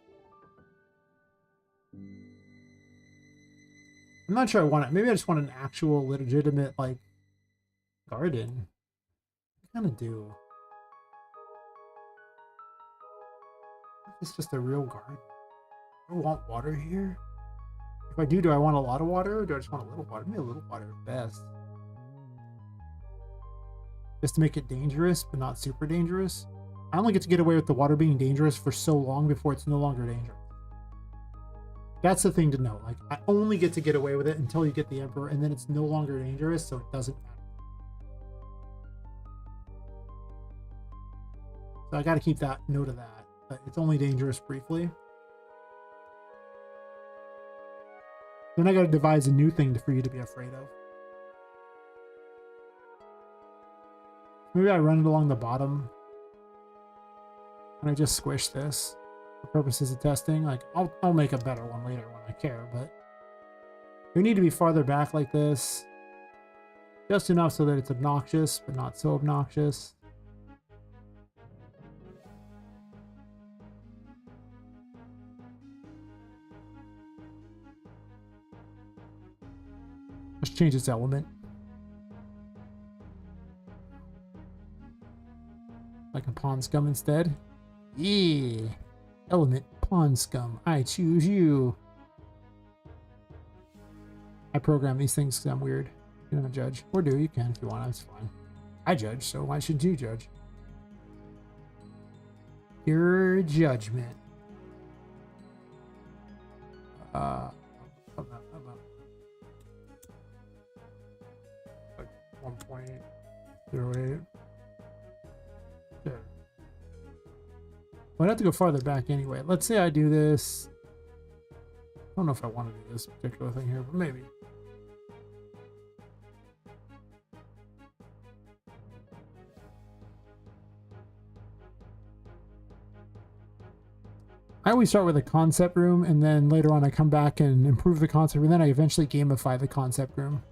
I'm not sure I want it. Maybe I just want an actual legitimate, like, garden. I kind of do. It's just a real garden. Do I want water here? If I do I want a lot of water, or do I just want a little water? Maybe a little water at best. Just to make it dangerous, but not super dangerous. I only get to get away with the water being dangerous for so long before it's no longer dangerous. That's the thing to know. Like, I only get to get away with it until you get the Emperor, and then it's no longer dangerous, so it doesn't matter. So I got to keep that note of that. But it's only dangerous briefly. Then I got to devise a new thing for you to be afraid of. Maybe I run it along the bottom, and I just squish this for purposes of testing. Like, I'll make a better one later when I care, but we need to be farther back like this, just enough so that it's obnoxious, but not so obnoxious. Let's change its element. Like a pond scum instead. Yeah. Element pond scum. I choose you. I program these things because I'm weird. You don't judge. Or do. You can if you want. That's fine. I judge, so why should you judge? Your judgment. Like 1.08. There. Well, I'd have to go farther back anyway. Let's say I do this. I don't know if I want to do this particular thing here, but maybe. I always start with a concept room, and then later on I come back and improve the concept room, and then I eventually gamify the concept room.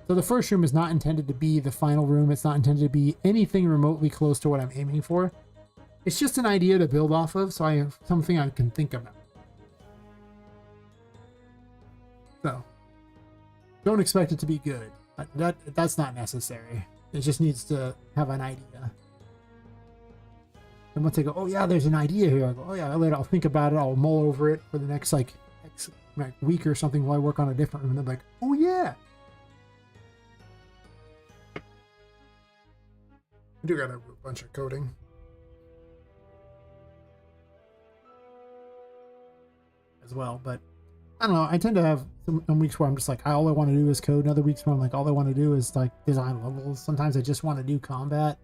So the first room is not intended to be the final room. It's not intended to be anything remotely close to what I'm aiming for. It's just an idea to build off of, so I have something I can think about. So, don't expect it to be good. That's not necessary. It just needs to have an idea. And once I go, oh yeah, there's an idea here, I go, oh yeah, later I'll think about it, I'll mull over it for the next like week or something while I work on a different room, and I'm like, oh yeah. I do got a bunch of coding. As well, but I don't know. I tend to have some weeks where I'm just like, all I want to do is code, and other weeks where I'm like, all I want to do is like design levels. Sometimes I just want to do combat.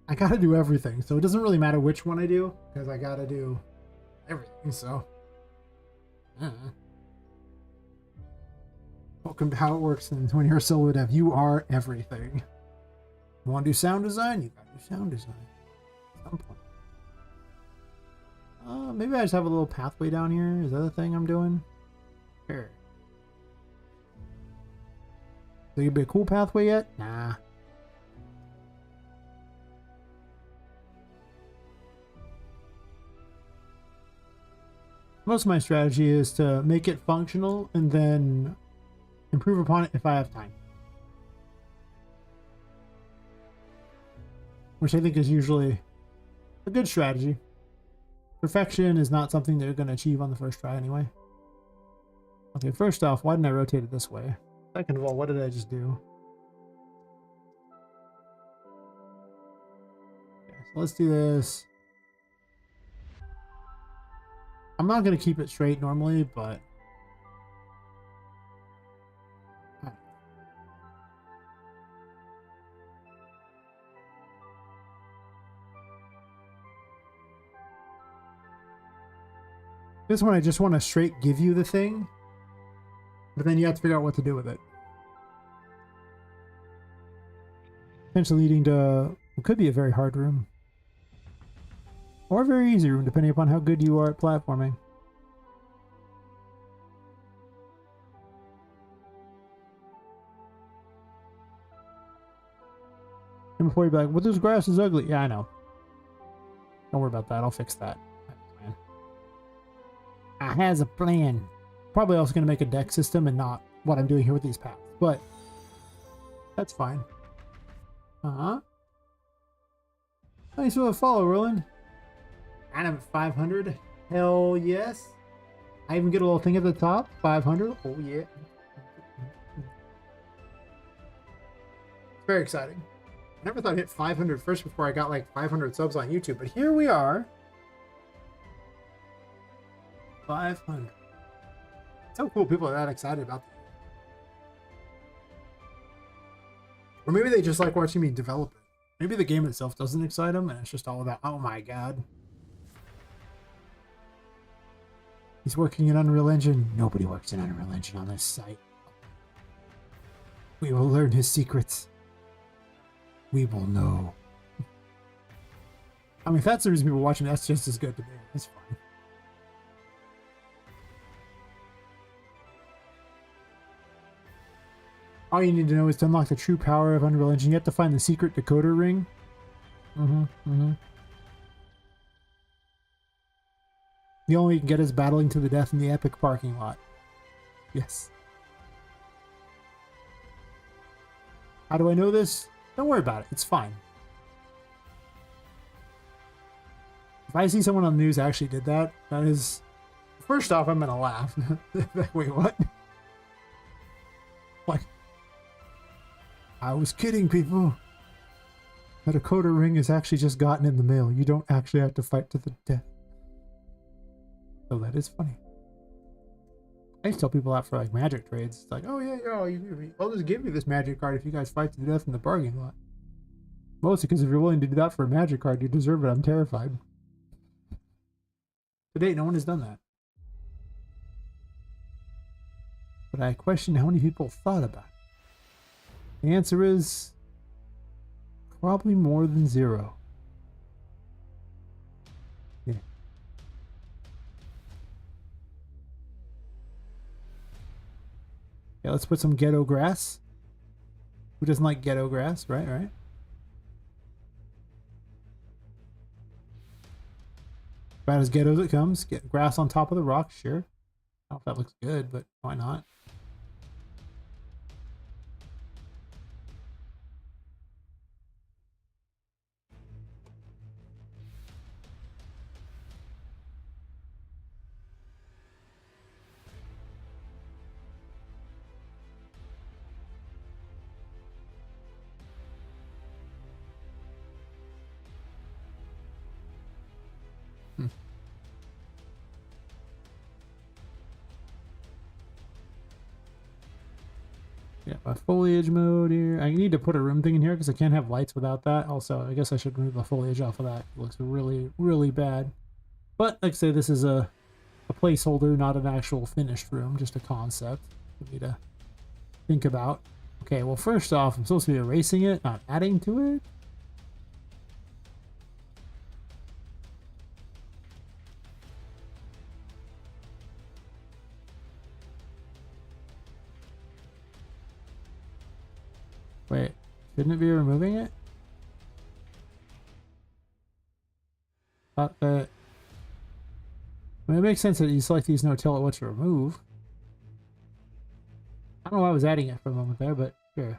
I gotta do everything, so it doesn't really matter which one I do because I gotta do everything. So, welcome to how it works. And when you're a solo dev, you are everything. You want to do sound design? You gotta do sound design at some point. Maybe I just have a little pathway down here. Is that the thing I'm doing? Here. Think it'd be a cool pathway yet? Nah. Most of my strategy is to make it functional and then improve upon it if I have time. Which I think is usually a good strategy. Perfection is not something that you're going to achieve on the first try anyway. Okay, first off, why didn't I rotate it this way? Second of all, what did I just do? Okay, so let's do this. I'm not going to keep it straight normally, but... this one I just want to straight give you the thing, but then you have to figure out what to do with it. Potentially leading to what could be a very hard room. Or a very easy room, depending upon how good you are at platforming. And before you be like, well, this grass is ugly. Yeah, I know. Don't worry about that. I'll fix that. I has a plan. Probably also going to make a deck system and not what I'm doing here with these paths. But that's fine. Thanks for the follow, Roland. And I'm at 500. Hell yes. I even get a little thing at the top. 500. Oh, yeah. It's very exciting. I never thought I'd hit 500 first before I got like 500 subs on YouTube. But here we are. 500. It's so cool people are that excited about that. Or maybe they just like watching me develop it. Maybe the game itself doesn't excite them and it's just all about, oh my god. He's working in Unreal Engine. Nobody works in Unreal Engine on this site. We will learn his secrets. We will know. I mean, if that's the reason people watch me, that's just as good to me. It's fine. All you need to know is to unlock the true power of Unreal Engine. You have to find the secret decoder ring. The only way you can get is battling to the death in the epic parking lot. Yes. How do I know this? Don't worry about it. It's fine. If I see someone on the news actually did that, that is... First off, I'm going to laugh. Wait, what? Like... I was kidding, people. That a decoder ring is actually just gotten in the mail. You don't actually have to fight to the death. So that is funny. I used to tell people that for like magic trades. It's like, oh yeah, I'll just give you this magic card if you guys fight to the death in the parking lot. Mostly because if you're willing to do that for a magic card, you deserve it. I'm terrified. To date, no one has done that. But I question how many people thought about it. The answer is probably more than 0. Yeah. Yeah, let's put some ghetto grass. Who doesn't like ghetto grass, right? Right? About as ghetto as it comes. Get grass on top of the rock, sure. I don't know if that looks good, but why not? Yeah, my foliage mode here. I need to put a room thing in here because I can't have lights without that. Also, I guess I should remove the foliage off of that. It looks really, really bad. But like I say, this is a placeholder, not an actual finished room, just a concept for me to think about. Okay, well, first off, I'm supposed to be erasing it, not adding to it. Wait, shouldn't it be removing it? Thought that... I mean, it makes sense that you select these no tell it what to remove. I don't know why I was adding it for a moment there, but sure.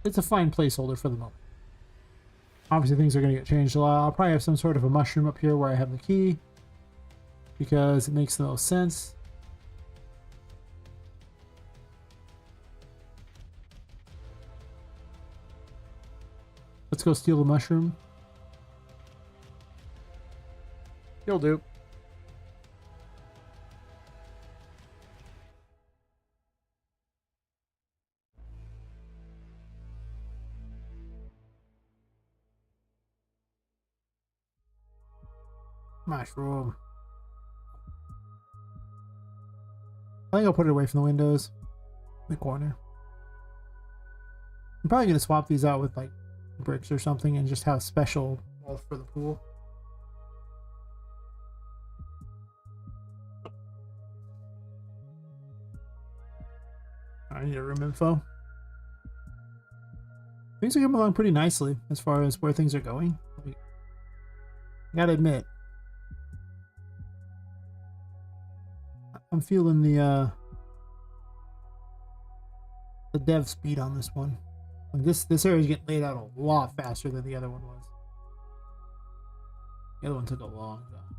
It's a fine placeholder for the moment. Obviously, things are going to get changed a lot. I'll probably have some sort of a mushroom up here where I have the key, because it makes the most sense. Let's go steal the mushroom. You'll do. Mushroom. I think I'll put it away from the windows. In the corner. I'm probably going to swap these out with like bricks or something and just have special walls for the pool. I need a room info. Things are coming along pretty nicely as far as where things are going. I gotta admit, I'm feeling the dev speed on this one. Like this area is getting laid out a lot faster than the other one was. The other one took a long time.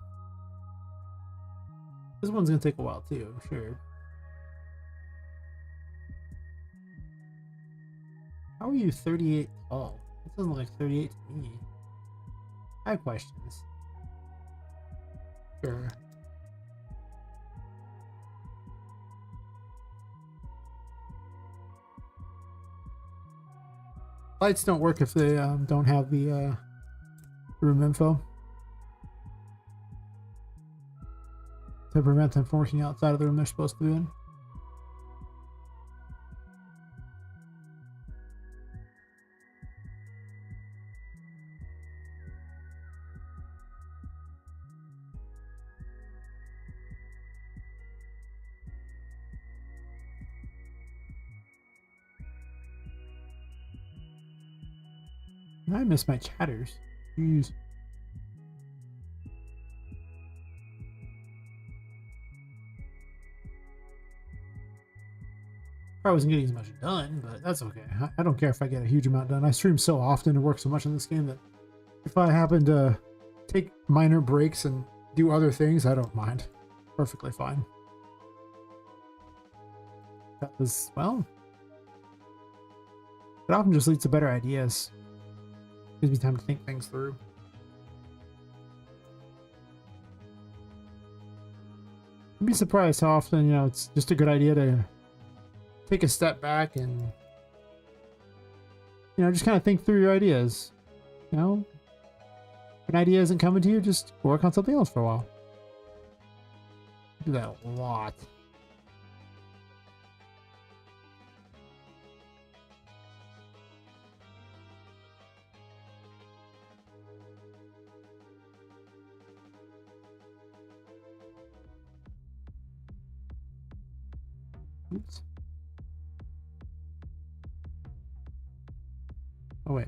This one's gonna take a while too, I'm sure. How are you 38 tall? It doesn't look like 38 to me. I have questions. Sure. Lights don't work if they don't have the room info. To prevent them from working outside of the room they're supposed to be in. I miss my chatters. Jeez. I wasn't getting as much done, but that's okay. I don't care if I get a huge amount done. I stream so often and work so much on this game that if I happen to take minor breaks and do other things, I don't mind. Perfectly fine. That was, well, it often just leads to better ideas. Gives me time to think things through. I'd be surprised how often, you know, it's just a good idea to take a step back and, you know, just kind of think through your ideas. You know, if an idea isn't coming to you, just work on something else for a while. I do that a lot. Oops. Oh, wait.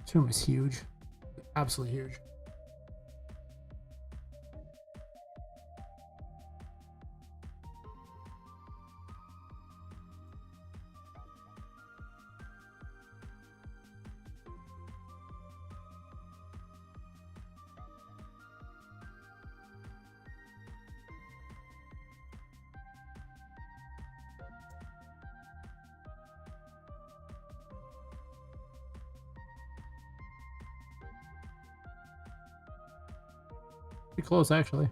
This room is huge. Absolutely huge. Pretty close, actually.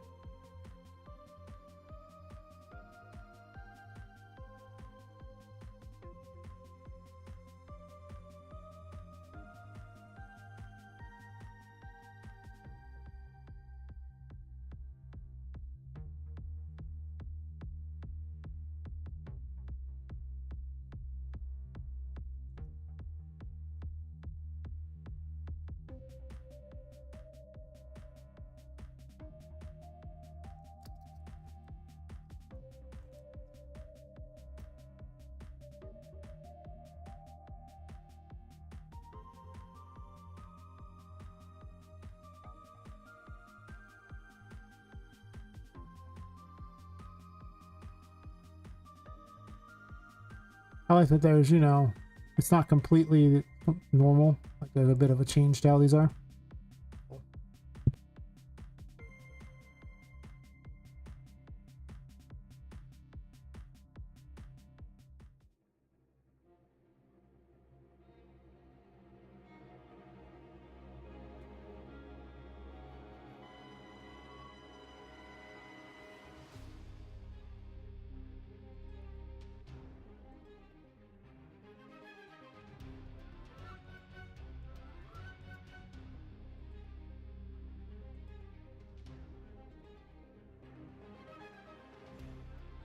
I like that there's, you know, it's not completely normal. Like there's a bit of a change to how these are.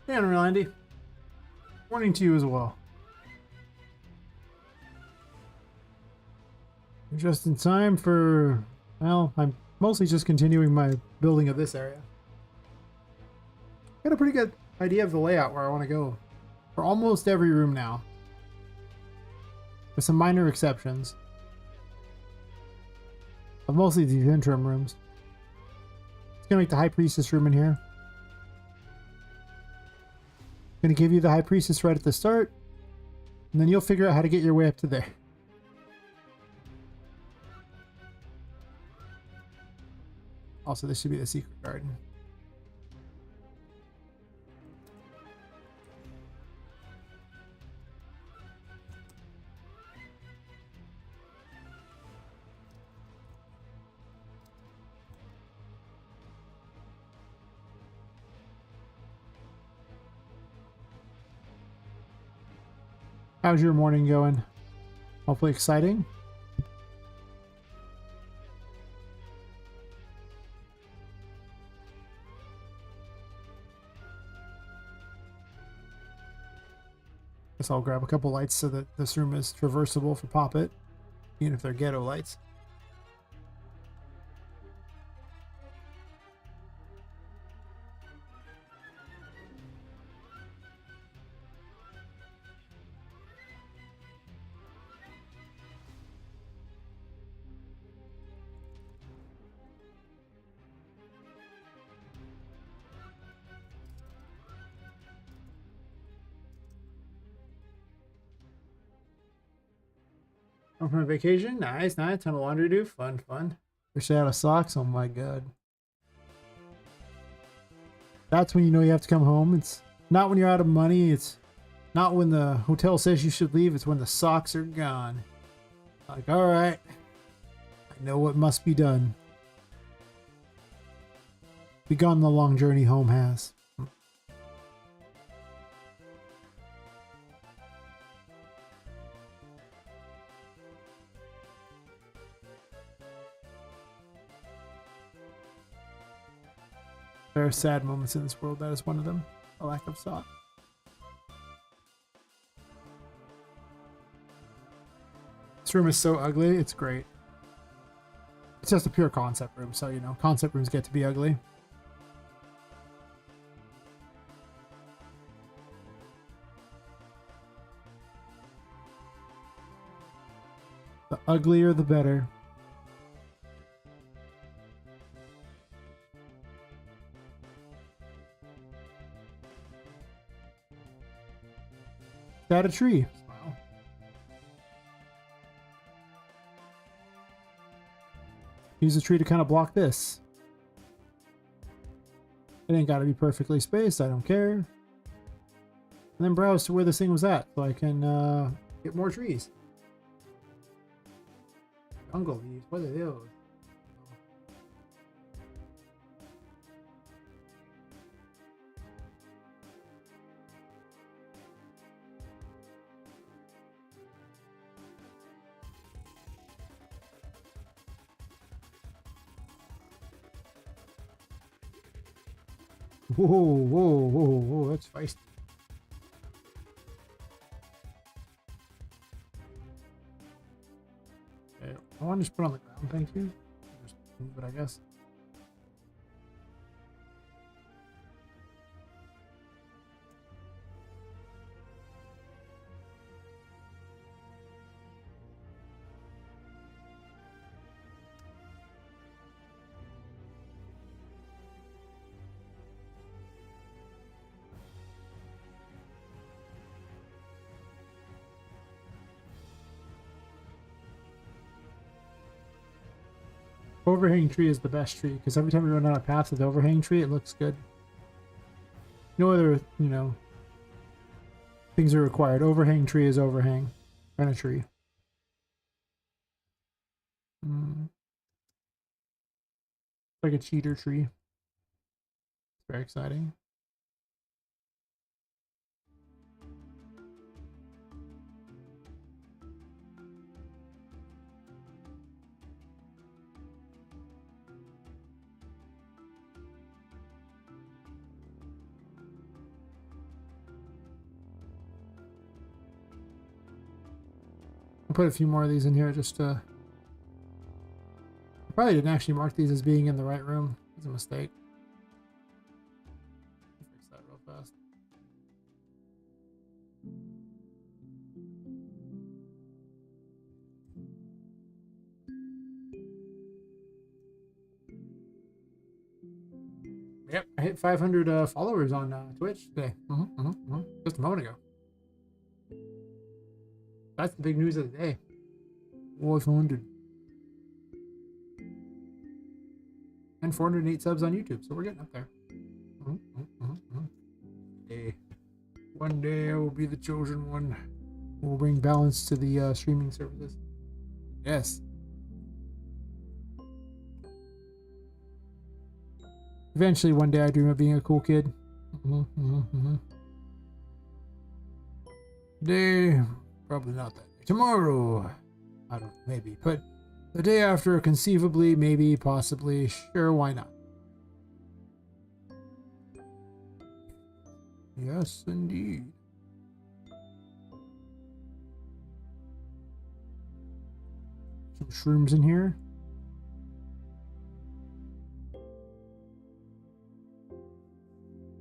Yeah, Unreal Andy. Morning to you as well. Just in time for, well, I'm mostly just continuing my building of this area. Got a pretty good idea of the layout where I want to go for almost every room now, with some minor exceptions. But mostly these interim rooms. It's gonna make the High Priestess room in here. Gonna give you the High Priestess right at the start, and then you'll figure out how to get your way up to there. Also, this should be the secret garden. How's your morning going? Hopefully exciting. Guess I'll grab a couple lights so that this room is traversable for Poppet, even if they're ghetto lights. Come from a vacation? Nice, nice. Ton of laundry to do. Fun, fun. Wish I had a socks. Oh my god. That's when you know you have to come home. It's not when you're out of money. It's not when the hotel says you should leave. It's when the socks are gone. Like, alright. I know what must be done. Begun the long journey home has. There are sad moments in this world. That is one of them. A lack of sock. This room is so ugly. It's great. It's just a pure concept room, so you know, concept rooms get to be ugly. The uglier, the better. Got a tree. Wow. Use a tree to kind of block this. It ain't got to be perfectly spaced. I don't care. And then browse to where this thing was at so I can get more trees. Jungle leaves. What are those? Whoa, whoa, whoa, whoa, that's feisty. Okay, I want to just put on the ground, thank you. Just move it, I guess. Overhang tree is the best tree because every time we run out of paths with overhang tree, it looks good. No other, things are required. Overhang tree is overhang. And a tree. Like a cheater tree. It's very exciting. I'll put a few more of these in here just to... I probably didn't actually mark these as being in the right room. It's a mistake. Fix that real fast. Yep, I hit 500 followers on Twitch today. Just a moment ago. That's the big news of the day. 500. And 408 subs on YouTube, so we're getting up there. One day I will be the chosen one. We'll bring balance to the streaming services. Yes. Eventually, one day I dream of being a cool kid. Today, probably not that day. Tomorrow, I don't know, maybe. But the day after, conceivably, maybe, possibly, sure, why not? Yes, indeed. Some shrooms in here.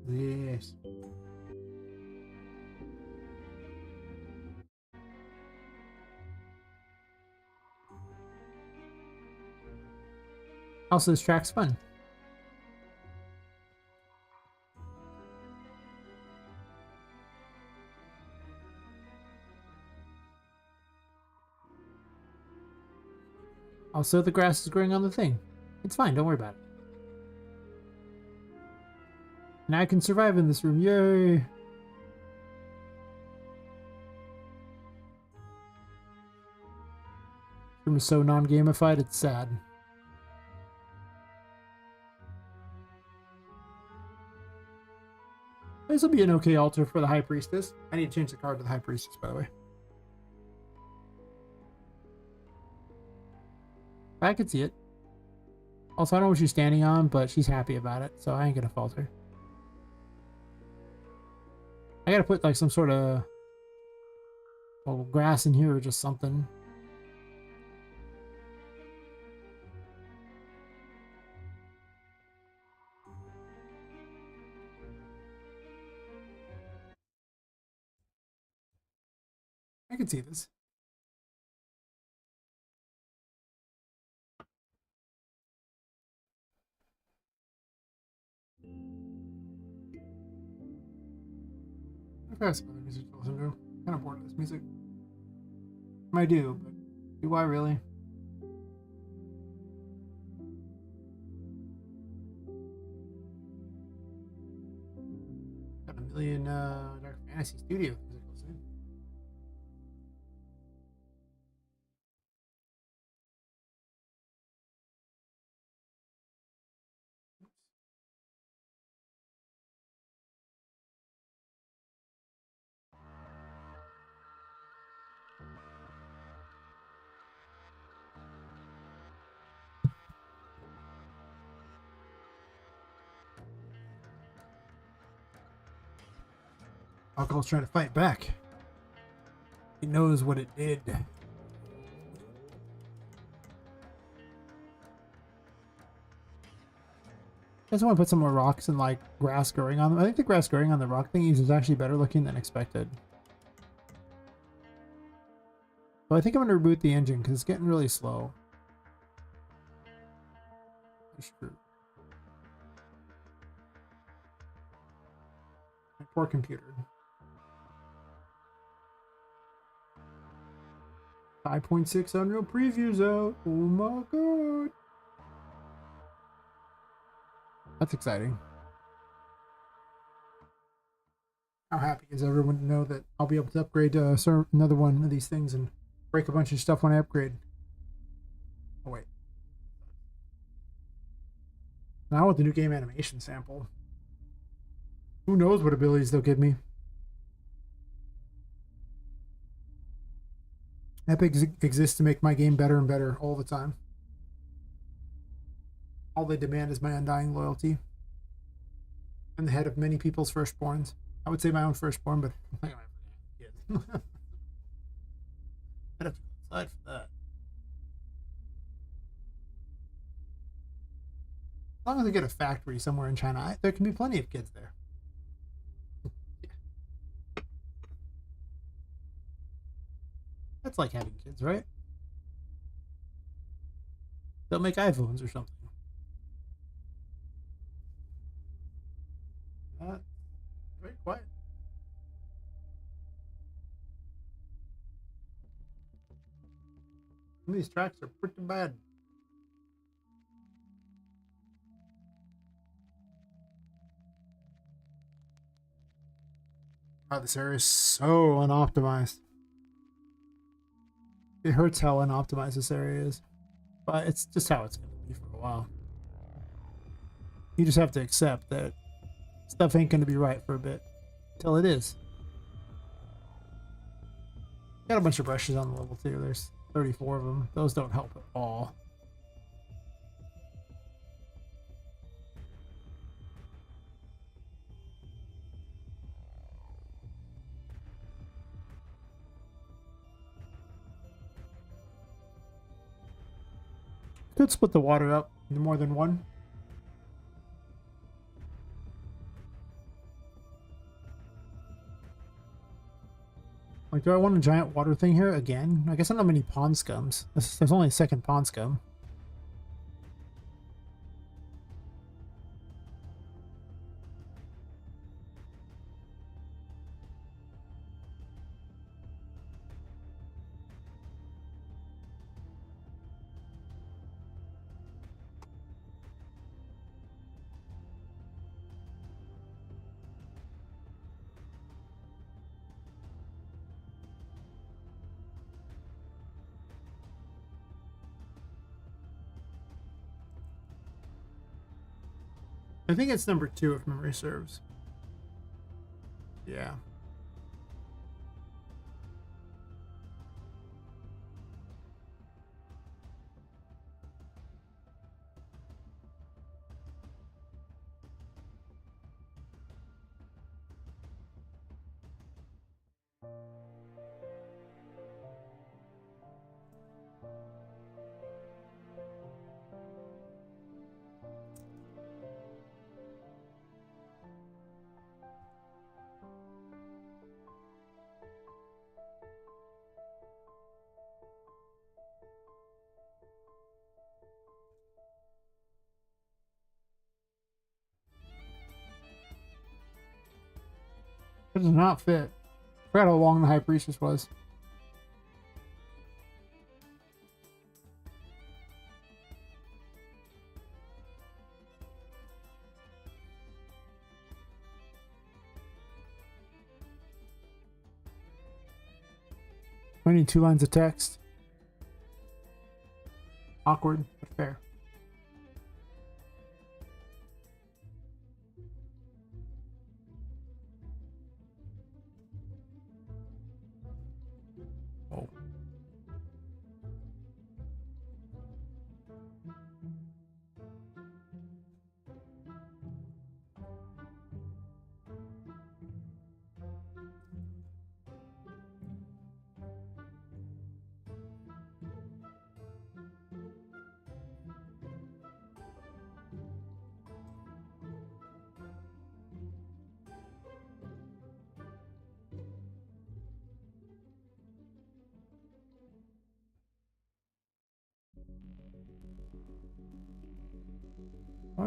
Yes. Also, this track's fun. Also, the grass is growing on the thing. It's fine, don't worry about it. And I can survive in this room, yay! This room is so non-gamified, it's sad. This will be an okay altar for the High Priestess. I need to change the card to the High Priestess, by the way. I could see it. Also, I don't know what she's standing on, but she's happy about it, so I ain't gonna fault her. I gotta put like some sort of grass in here or just something. I can see this. I've got some other music to listen to. I'm kind of bored of this music. I do, but do I really? Got a million Dark Fantasy Studio music to listen to. Alcohol's trying to fight back. He knows what it did. I just want to put some more rocks and like grass growing on them. I think the grass growing on the rock thingies is actually better looking than expected. But I think I'm going to reboot the engine because it's getting really slow. My poor computer. 5.6 Unreal Previews out. Oh my god. That's exciting. How happy is everyone to know that I'll be able to upgrade to another one of these things and break a bunch of stuff when I upgrade. Oh wait. Now with the new game animation sample. Who knows what abilities they'll give me. Epic exists to make my game better and better all the time. All they demand is my undying loyalty. I'm the head of many people's firstborns. I would say my own firstborn, but I think I'm kids. I'd have to go outside for that. As long as I get a factory somewhere in China, there can be plenty of kids there. Yeah. That's like having kids, right? They'll make iPhones or something. Very quiet. Some of these tracks are pretty bad. Wow, this area is so unoptimized. It hurts how unoptimized this area is. But it's just how it's going to be for a while. You just have to accept that stuff ain't going to be right for a bit. Until it is. Got a bunch of brushes on the level too. There's 34 of them. Those don't help at all. Could split the water up into more than one. Like, do I want a giant water thing here again? I guess I don't have many pond scums. There's only a second pond scum. I think it's number 2 if memory serves. Yeah. It does not fit. I forgot how long the High Priestess was. I need 2 lines of text. Awkward, but fair. Oh.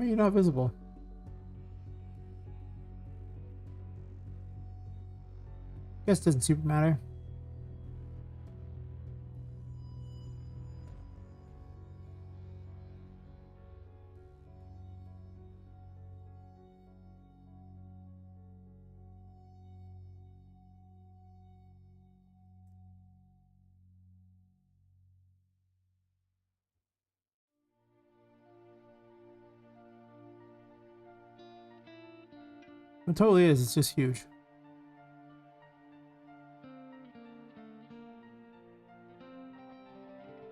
you're not visible. Guess it doesn't super matter. It totally is. It's just huge.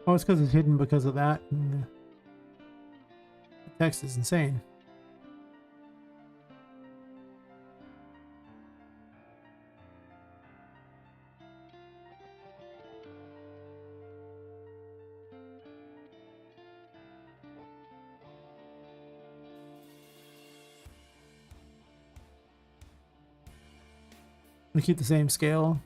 Oh, it's because it's hidden because of that. And the text is insane. We keep the same scale.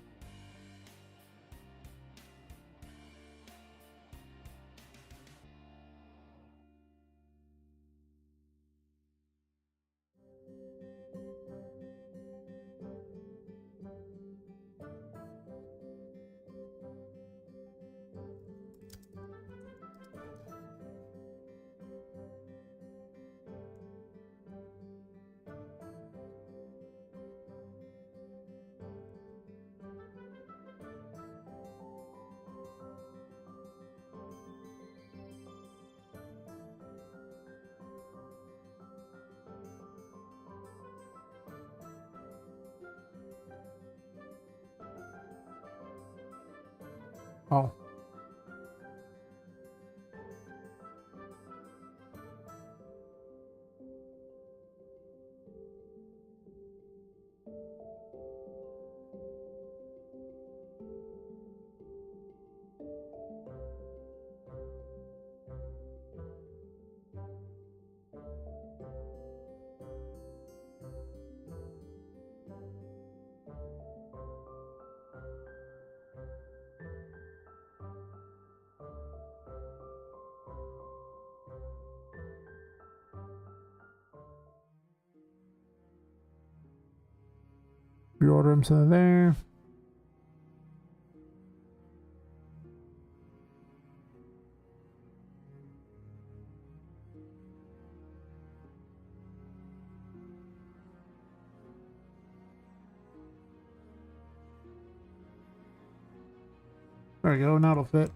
Oh. Reorder them to there. There we go. Now it'll fit.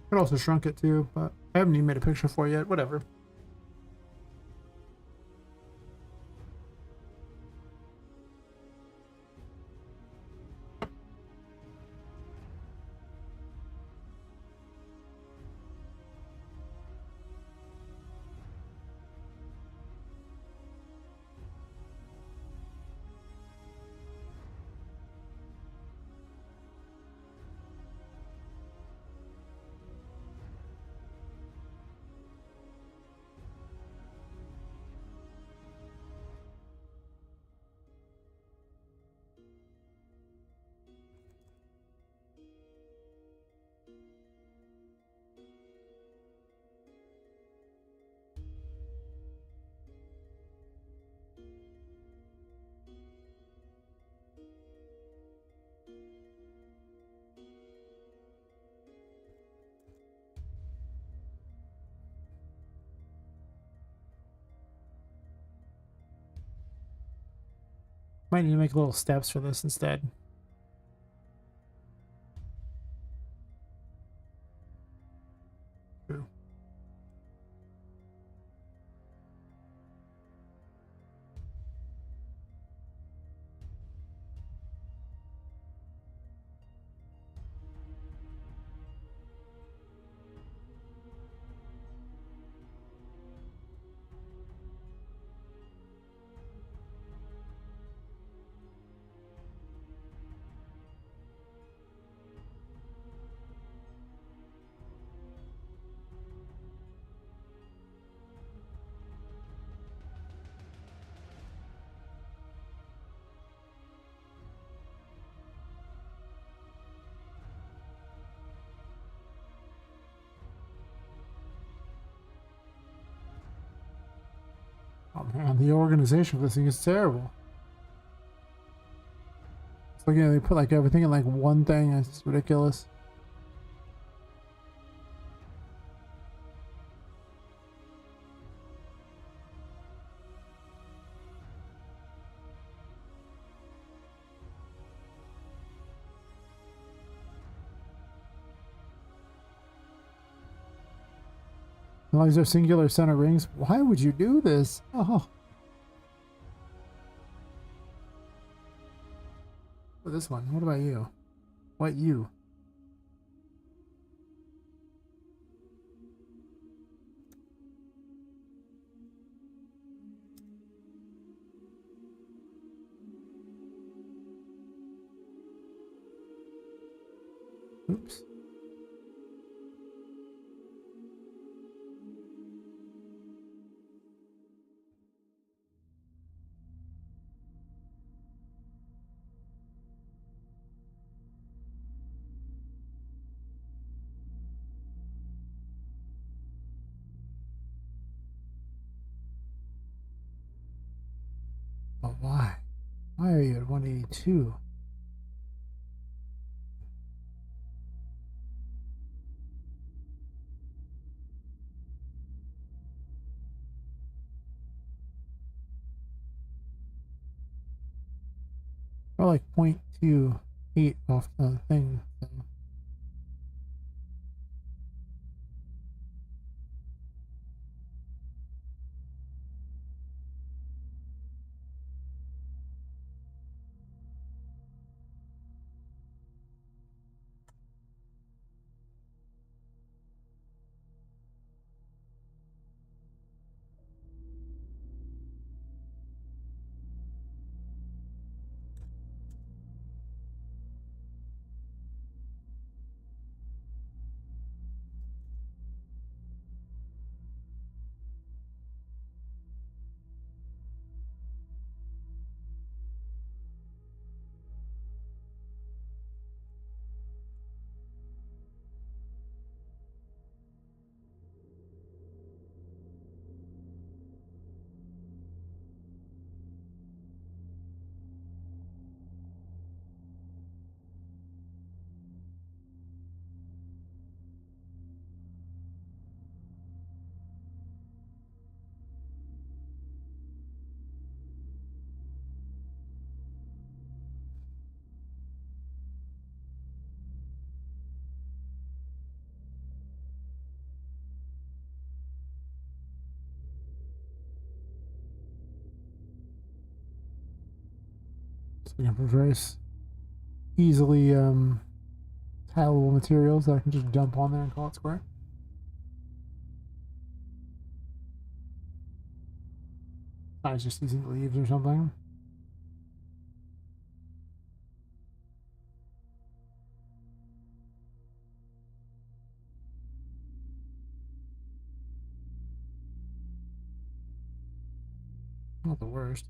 Could also shrunk it too, but I haven't even made a picture for it yet. Whatever. Might need to make little steps for this instead. True. Man, the organization for this thing is terrible. It's like, you know, they put like everything in like one thing. It's ridiculous. Well, these are singular center rings. Why would you do this? Oh. This one. What about you? What you? Oops. But why? Why are you at 182? Or like 0.28 off the thing. So. So we can reverse easily tileable materials that I can just dump on there and call it square. I was just using leaves or something. Not the worst.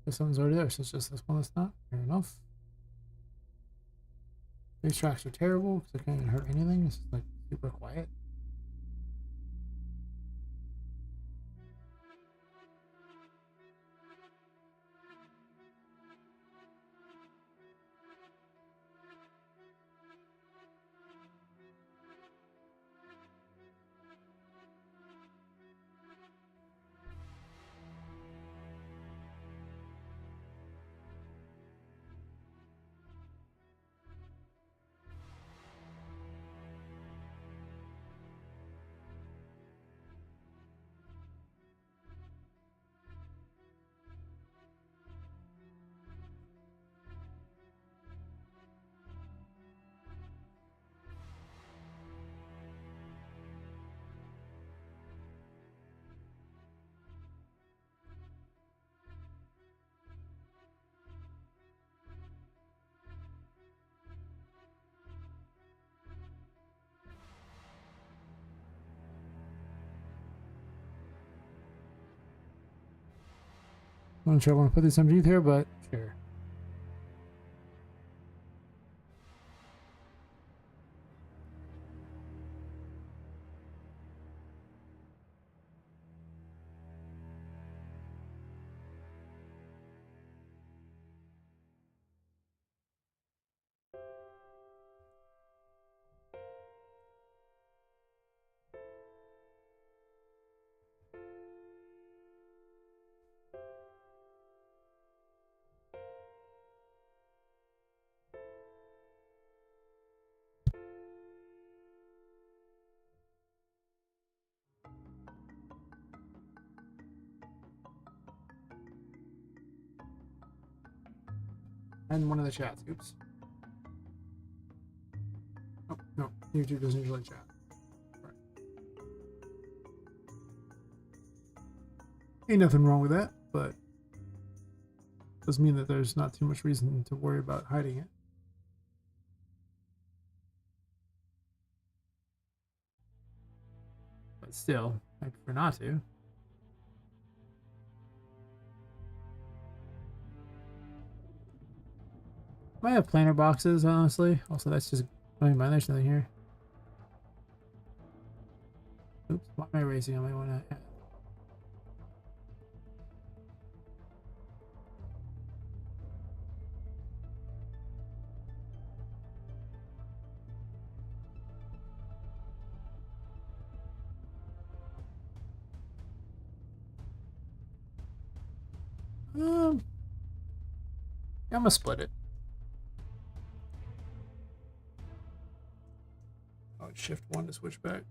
This one's already there, so it's just this one that's not. Fair enough. These tracks are terrible because they can't hurt anything. It's just like super quiet. I'm not sure I want to put this underneath here, but sure. And one of the chats. Oops. Oh, no. YouTube doesn't usually chat. Right. Ain't nothing wrong with that, but doesn't mean that there's not too much reason to worry about hiding it. But still, I prefer not to. I have planner boxes, honestly. Also, that's just... I mean, there's nothing here. Oops, why am I erasing? I might want to... I'm gonna split it. Oh, shift 1 to switch back.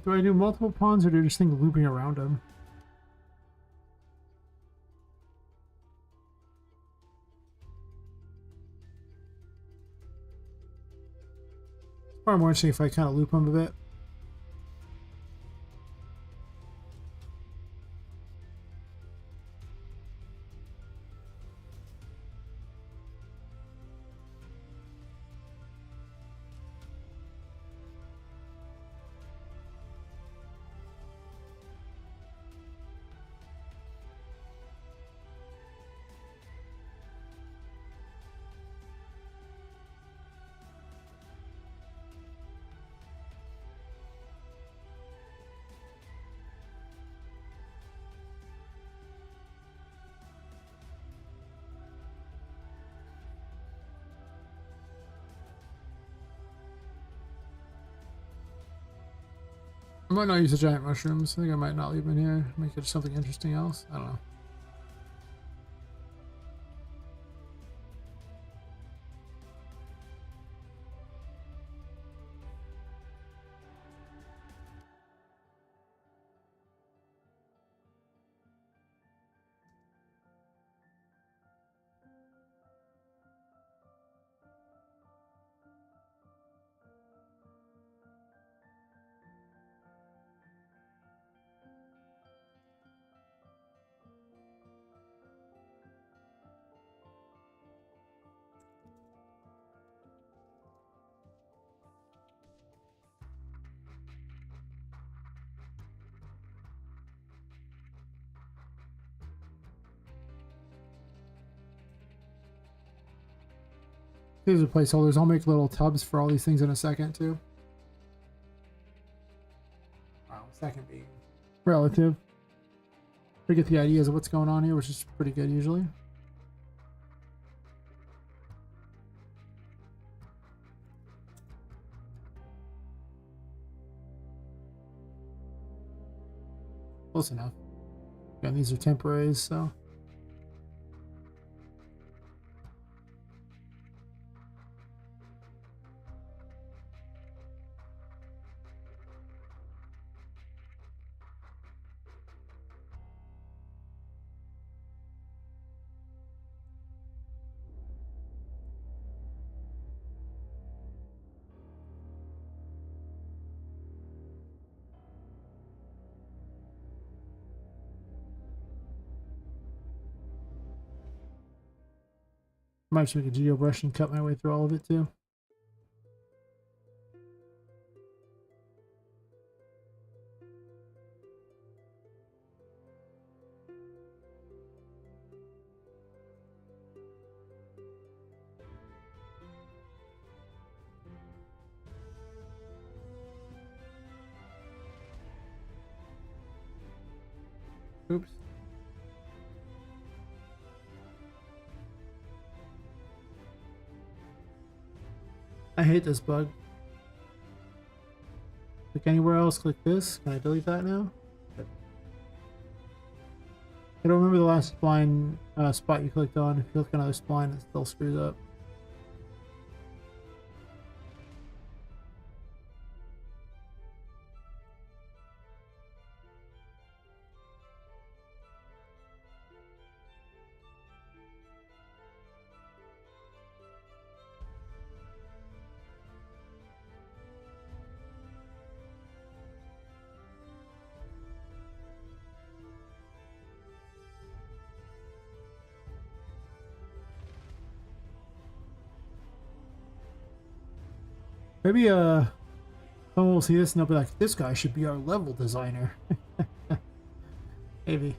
Do I do multiple pawns or do I just think looping around them? It's far more interesting if I kind of loop them a bit. I might not use the giant mushrooms. I think I might not leave them in here. Make it something interesting else. I don't know. These are placeholders. I'll make little tubs for all these things in a second too. Wow, second being relative. We get the ideas of what's going on here, which is pretty good usually. Close enough. Again, these are temporaries, so. Might just make a geo brush and cut my way through all of it too. Oops. I hate this bug. Click anywhere else, click this. Can I delete that now? I don't remember the last spline spot you clicked on. If you click another spline, it still screws up. Maybe someone will see this and they'll be like, this guy should be our level designer. Maybe.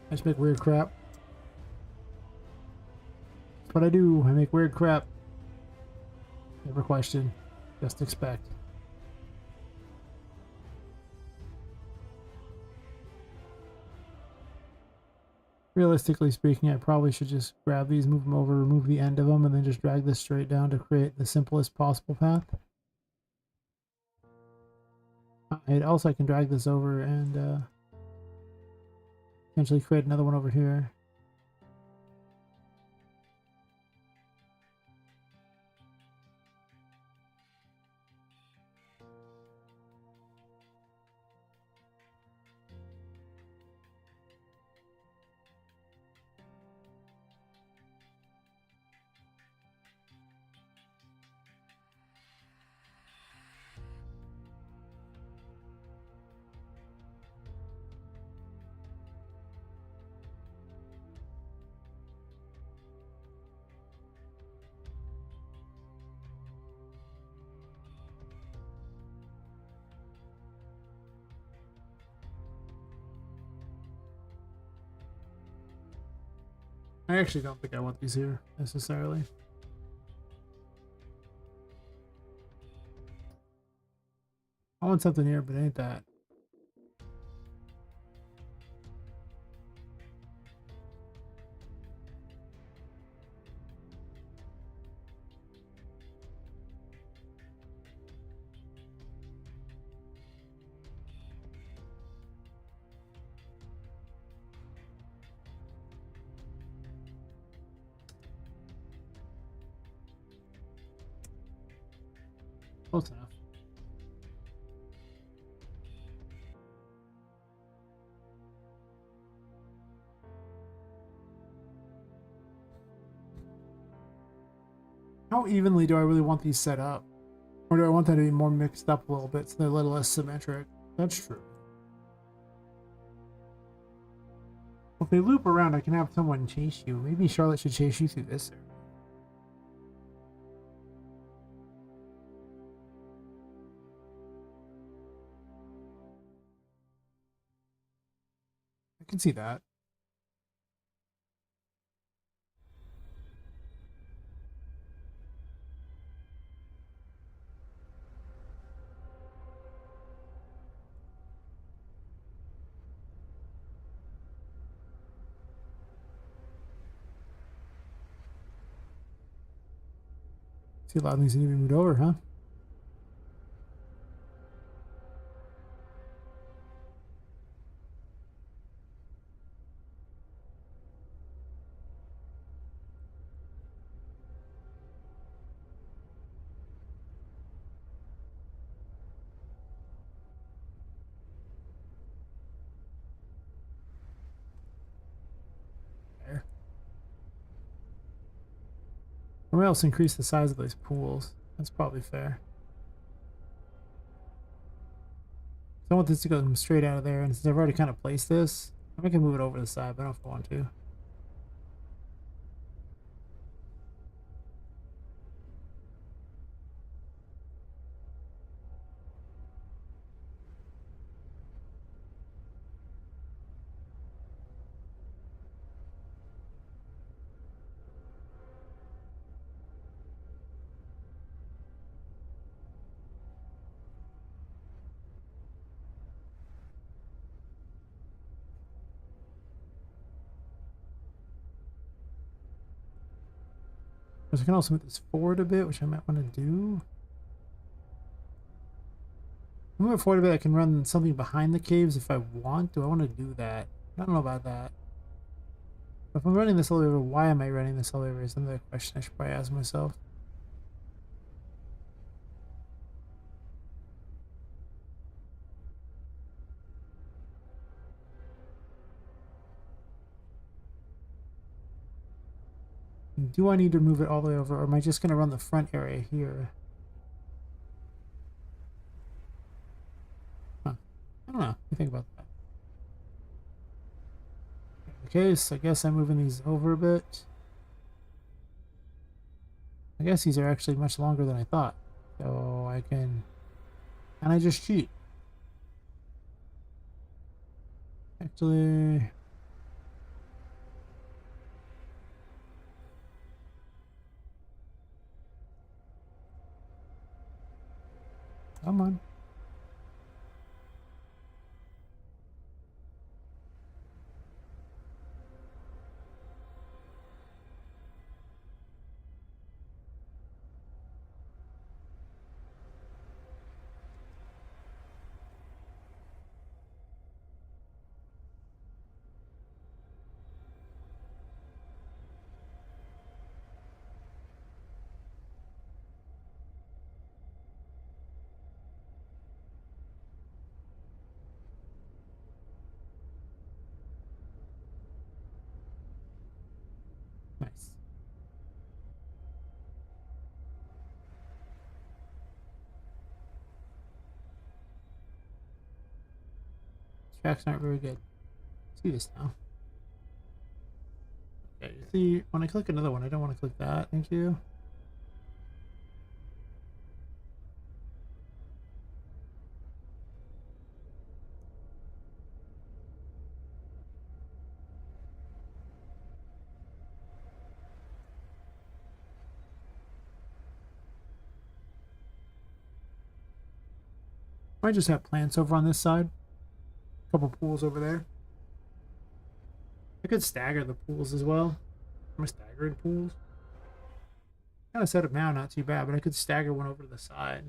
I just make weird crap. That's what I do. I make weird crap. Never question. Just expect. Realistically speaking, I probably should just grab these, move them over, remove the end of them, and then just drag this straight down to create the simplest possible path. And also I can drag this over and potentially create another one over here. I actually don't think I want these here necessarily. I want something here, but it ain't that. Close enough. How evenly do I really want these set up? Or do I want them to be more mixed up a little bit so they're a little less symmetric? That's true. Well, if they loop around, I can have someone chase you. Maybe Charlotte should chase you through this area. I can see that. See, a lot of things need to be moved over, huh? There. Or else increase the size of those pools. That's probably fair. I want this to go straight out of there, and since I've already kind of placed this, I can move it over the side, but I don't know if I want to. I can also move this forward a bit, which I might want to do. Move it forward a bit, I can run something behind the caves if I want. Do I want to do that? I don't know about that. If I'm running this elevator, why am I running this elevator is another question I should probably ask myself. Do I need to move it all the way over, or am I just going to run the front area here? Huh. I don't know. What do you think about that? Okay, so I guess I'm moving these over a bit. I guess these are actually much longer than I thought. So I can... And I just cheat. Actually... Come on. Nice. Tracks aren't very good. Let's do this now. Okay, see, when I click another one, I don't want to click that. Thank you. I just have plants over on this side. A couple pools over there. I could stagger the pools as well. I'm staggering pools. Kind of set up now, not too bad, but I could stagger one over to the side,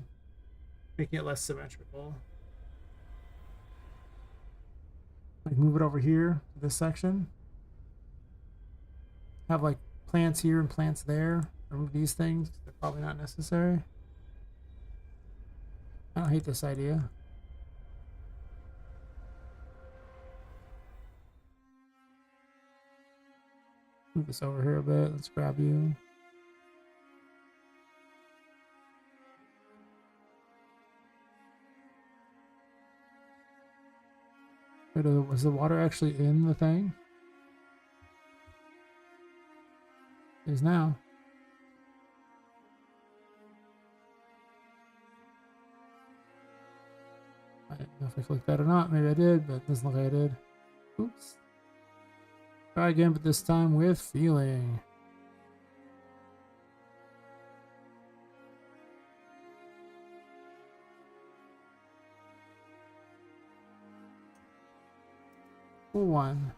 making it less symmetrical. Like move it over here to this section. Have like plants here and plants there. Remove these things. They're probably not necessary. I don't hate this idea. Move this over here a bit. Let's grab you. Was the water actually in the thing? It is now. I don't know if I clicked that or not. Maybe I did, but it doesn't look like I did. Oops. Try again, but this time with feeling. One.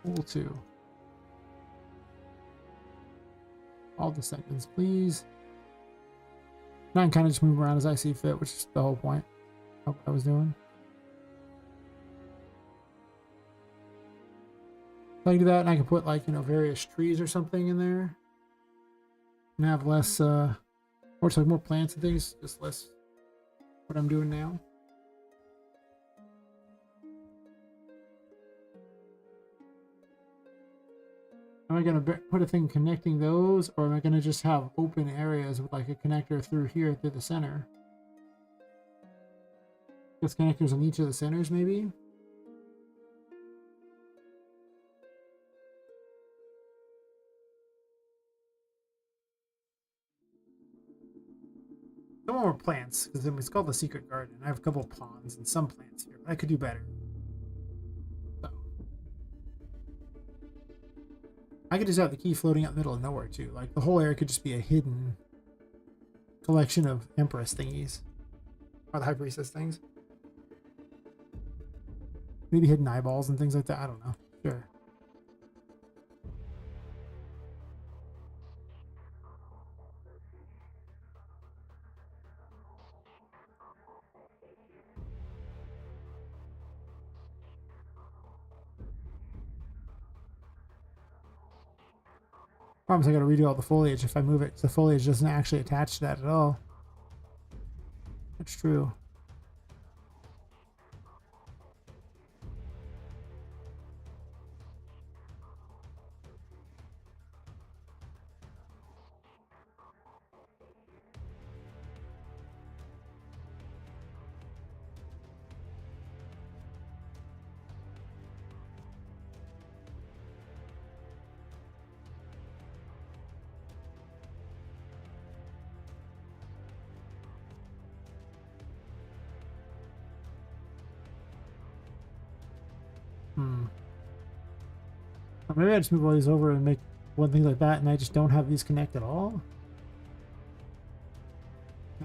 Pool 2. All the seconds, please. Now I can kind of just move around as I see fit, which is the whole point of what I was doing. So I can do that, and I can put, like, you know, various trees or something in there. And have less, or it's like more plants and things, just less what I'm doing now. Am I going to put a thing connecting those, or am I going to just have open areas with like a connector through here through the center? Just connectors on each of the centers, maybe? Some more plants, because it's called the secret garden. I have a couple ponds and some plants here, but I could do better. So. I could just have the key floating out in the middle of nowhere too. Like the whole area could just be a hidden collection of Empress thingies. Or the High Priestess things. Maybe hidden eyeballs and things like that. I don't know. Sure. Problem is I gotta redo all the foliage if I move it. The foliage doesn't actually attach to that at all. That's true. Or maybe I just move all these over and make one thing like that, and I just don't have these connect at all.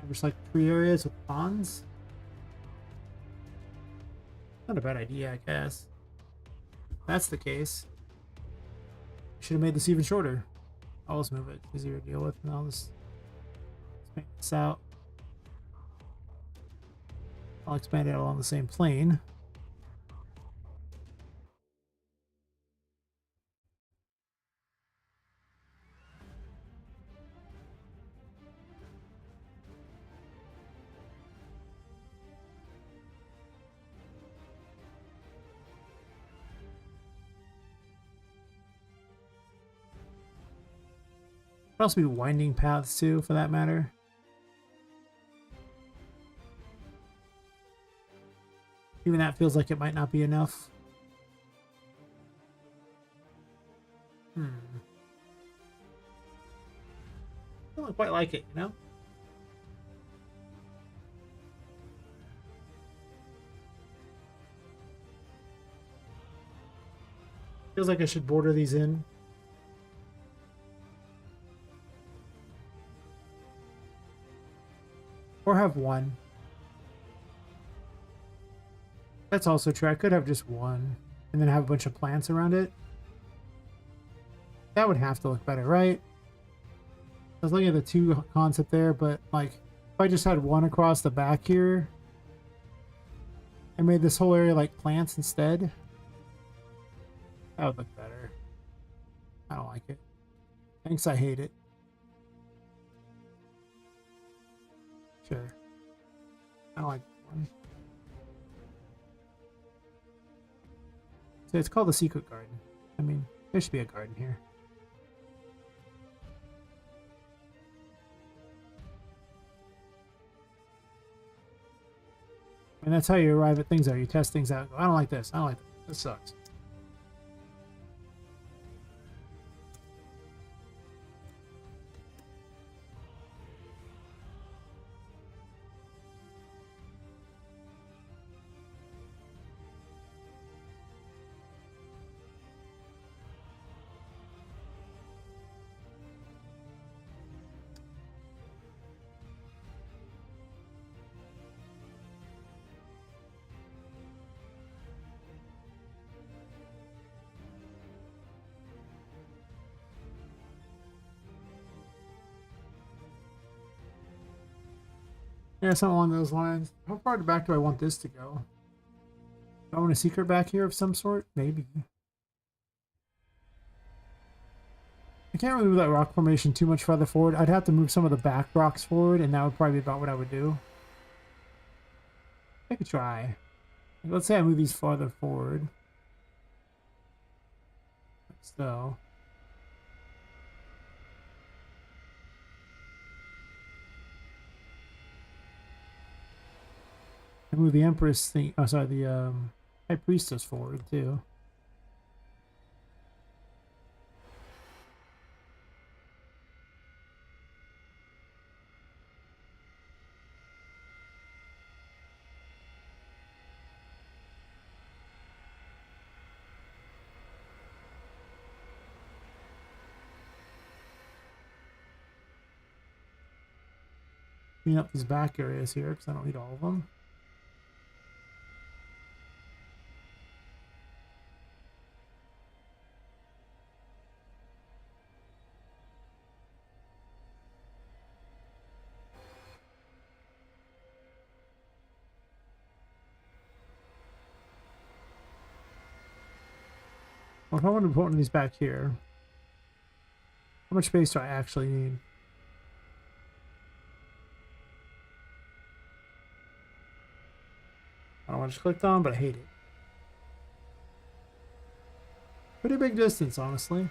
Just like 3 areas with ponds. Not a bad idea, I guess. If that's the case. Should have made this even shorter. I'll just move it. Easier to deal with, and I'll just expand this out. I'll expand it along the same plane. Could also be winding paths too, for that matter. Even that feels like it might not be enough. I don't quite like it, you know? Feels like I should border these in. Or have one. That's also true. I could have just one and then have a bunch of plants around it. That would have to look better, right? I was looking at the 2 concept there, but like if I just had one across the back here and made this whole area like plants instead, That would look better. I don't like it. Thanks, I hate it. Sure. I don't like that one. So it's called the Secret Garden. I mean, there should be a garden here. And that's how you arrive at things, though. You test things out. I don't like this. I don't like this. This sucks. Yeah, something along those lines. How far back do I want this to go? Do I want a secret back here of some sort? Maybe. I can't really move that rock formation too much farther forward. I'd have to move some of the back rocks forward, and that would probably be about what I would do. I could try. Let's say I move these farther forward. Like so. I move the Empress thing. Oh, sorry, the High Priestess forward too. Clean up these back areas here because I don't need all of them. Well, if I want to put one of these back here, how much space do I actually need? I don't want to just clicked on, but I hate it. Pretty big distance, honestly.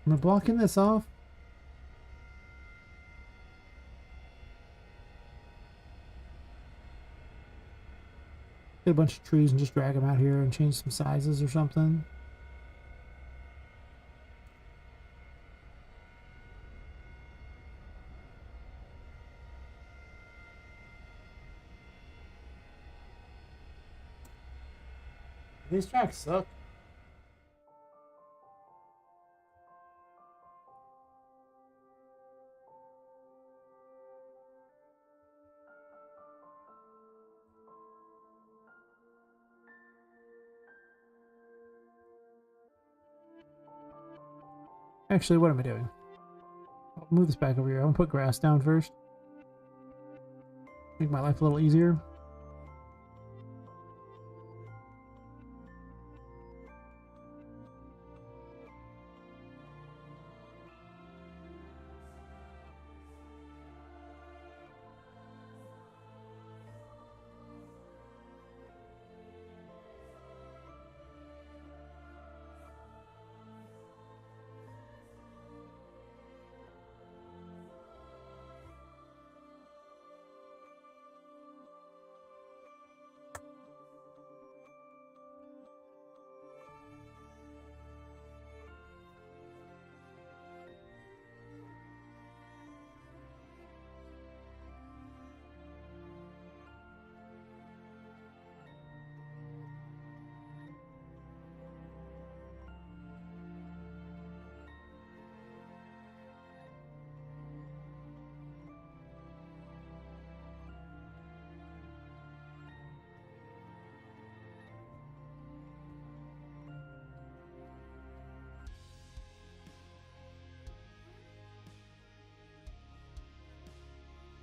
Am I blocking this off? Get a bunch of trees and just drag them out here and change some sizes or something. These tracks suck. Actually, what am I doing? I'll move this back over here. I'm gonna put grass down first. Make my life a little easier.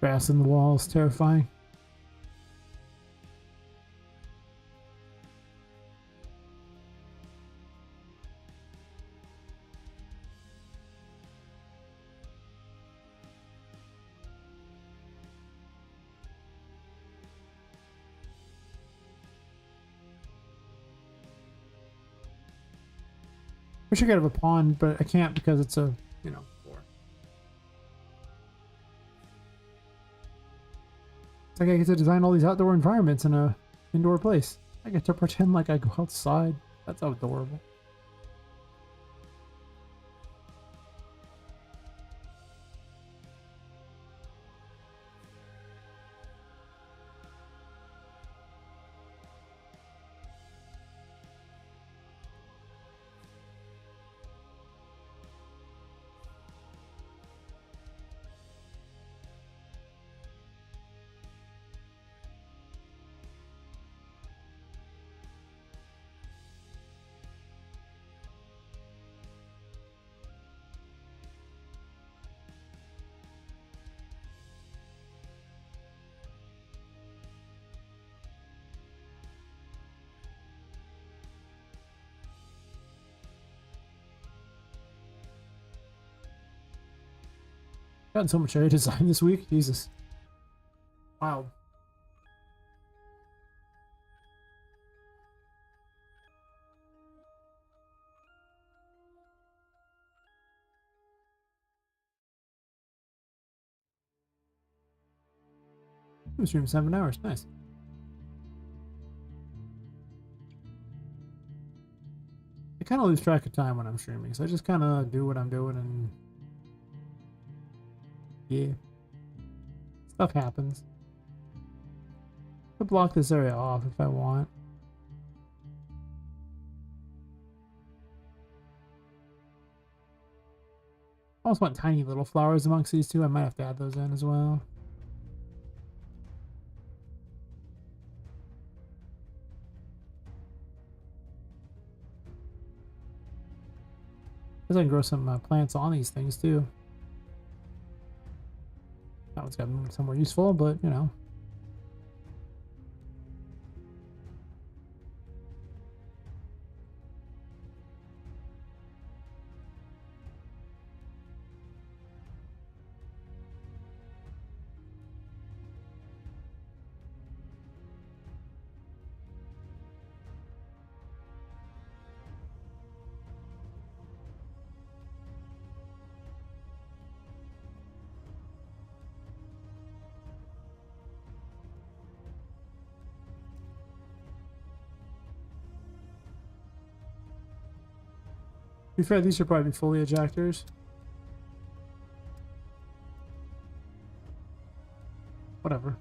Grass in the walls, terrifying. Wish I could have a pond, but I can't because it's a, you know, floor. It's like I get to design all these outdoor environments in a indoor place. I get to pretend like I go outside. That's adorable. Gotten so much area design this week. Jesus. Wow. We streamed 7 hours. Nice. I kind of lose track of time when I'm streaming, so I just kind of do what I'm doing and yeah, stuff happens. I could block this area off if I want. I also want tiny little flowers amongst these two. I might have to add those in as well. Because I can grow some plants on these things too. That one's got to move somewhere useful, but you know. To be fair, these should probably be foliage actors. Whatever.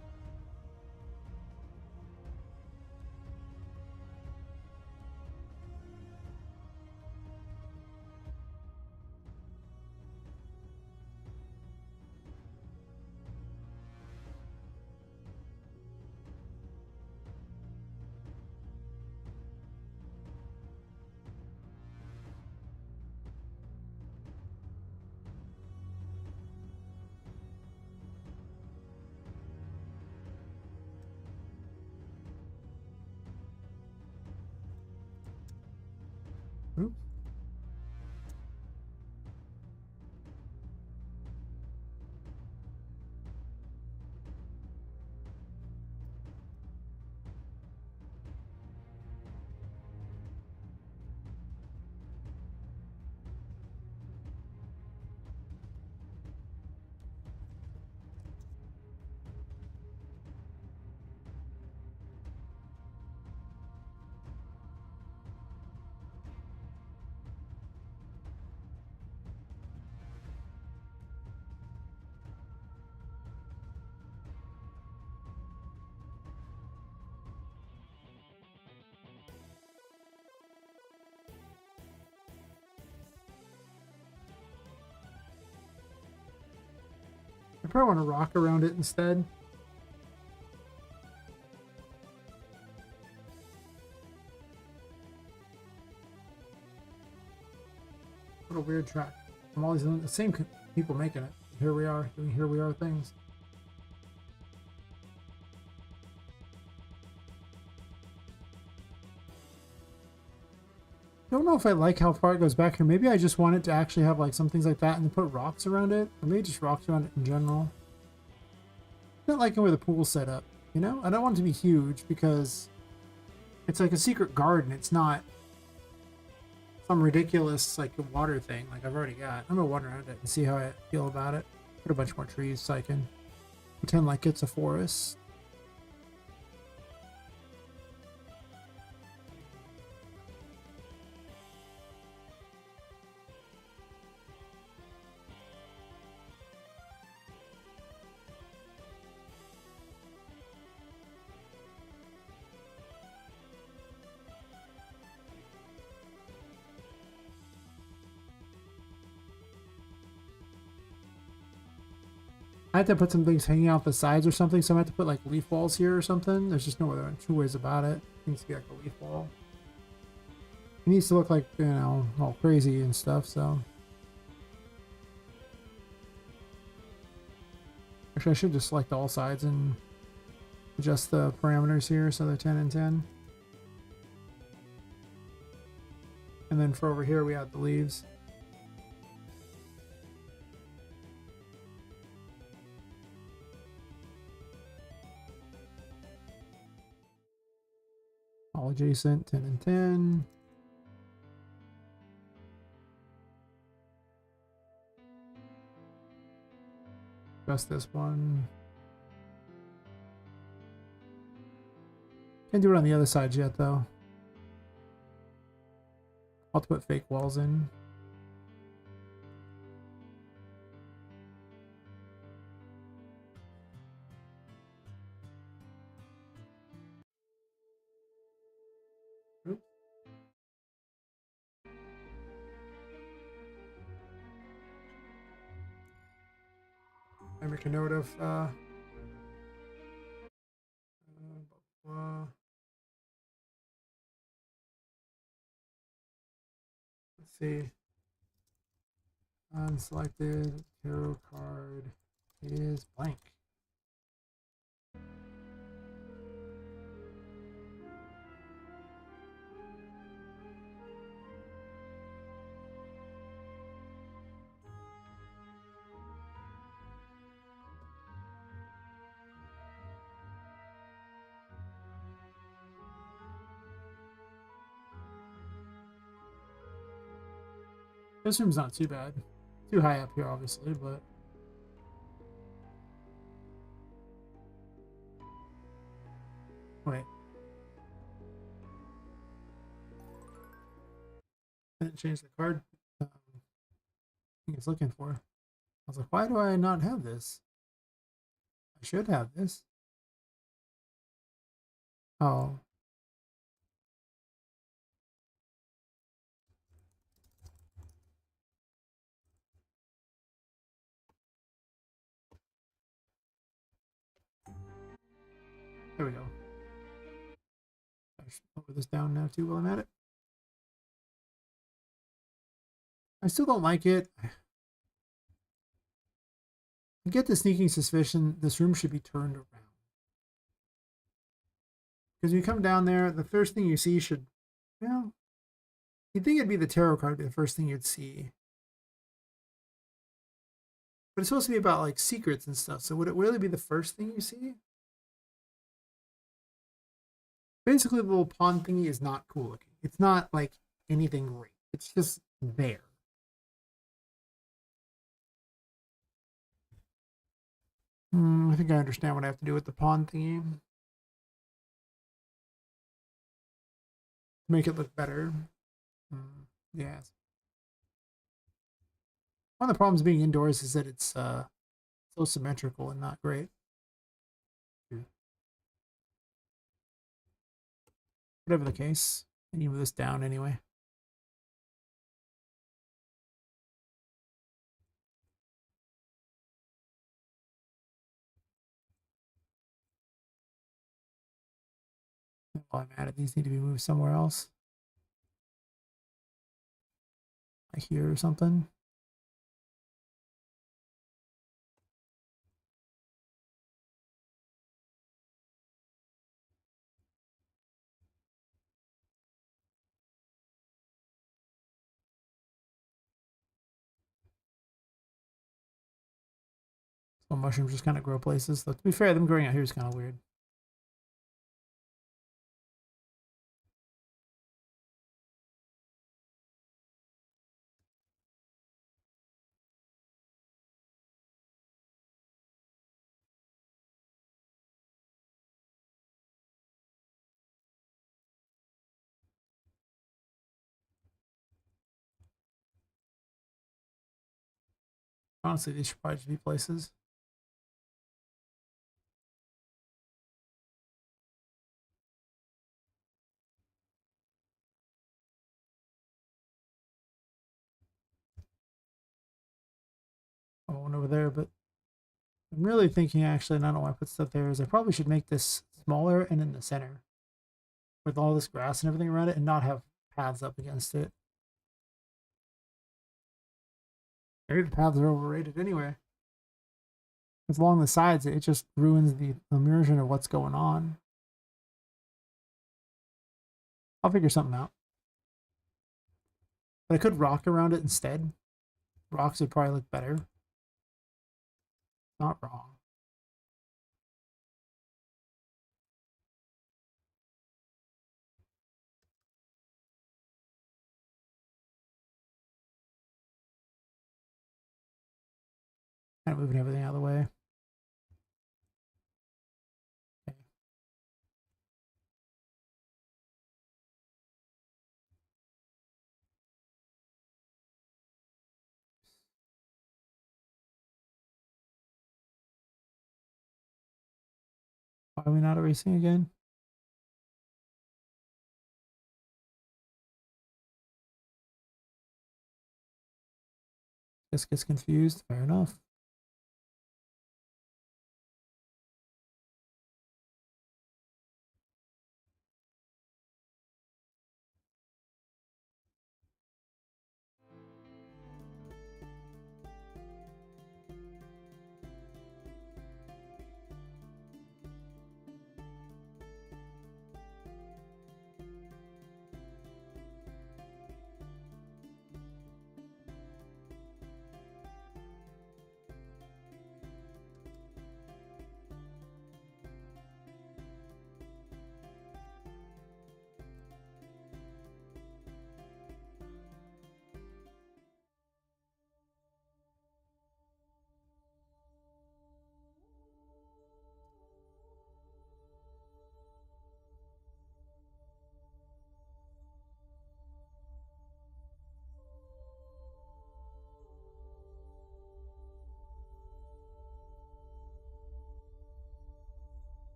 Oops. I probably want to rock around it instead. What a weird track. I'm always the same people making it. Here we are doing here we are things. Don't know if I like how far it goes back here. Maybe I just want it to actually have like some things like that and put rocks around it. Or maybe just rocks around it in general. Not liking where the pool's set up, you know? I don't want it to be huge because it's like a secret garden. It's not some ridiculous like water thing like I've already got. I'm gonna wander around it and see how I feel about it. Put a bunch more trees so I can pretend like it's a forest. I have to put some things hanging out the sides or something, so I have to put like leaf walls here or something. There's just no other two ways about it. It needs to be like a leaf wall. It needs to look like, you know, all crazy and stuff, so. Actually, I should just select all sides and adjust the parameters here so they're 10 and 10. And then for over here, we add the leaves. All adjacent, 10 and 10. Just this one. Can't do it on the other side yet, though. I'll have to put fake walls in. Oops. I make a note of let's see. Unselected tarot card is blank. This room's not too bad. Too high up here, obviously, but wait. I didn't change the card I think it's looking for. I was like, why do I not have this? I should have this. Oh. There we go. I should lower this down now too while I'm at it. I still don't like it. I get the sneaking suspicion this room should be turned around. Because when you come down there, the first thing you see should, well, you'd think it'd be the tarot card be the first thing you'd see. But it's supposed to be about like secrets and stuff. So would it really be the first thing you see? Basically, the little pawn thingy is not cool looking. It's not like anything great. It's just there. I think I understand what I have to do with the pawn thingy to make it look better. Yes. One of the problems being indoors is that it's so symmetrical and not great. Whatever the case, I need to move this down anyway. While I'm at it, these need to be moved somewhere else. Like here or something. Well, mushrooms just kind of grow places. Though, to be fair, them growing out here is kind of weird. Honestly, these should probably just be places. Oh, one over there, but I'm really thinking actually, and I don't know why I put stuff there, is I probably should make this smaller and in the center with all this grass and everything around it and not have paths up against it. Maybe the paths are overrated anyway. Because along the sides, it just ruins the immersion of what's going on. I'll figure something out. But I could rock around it instead. Rocks would probably look better. Not wrong. Kind of moving everything out of the way. Okay. Why are we not erasing again? Just gets confused. Fair enough.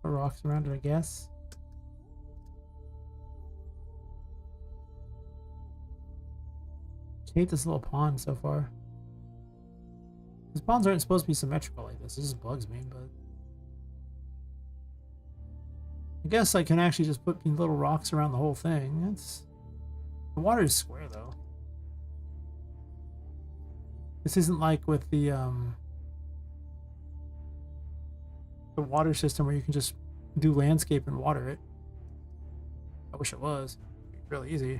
Rocks around it, I guess. I hate this little pond so far. These ponds aren't supposed to be symmetrical like this. This just bugs me, but I guess I can actually just put little rocks around the whole thing. It's the water is square though. This isn't like with the water system where you can just do landscape and water it. I wish it was. It'd be really easy.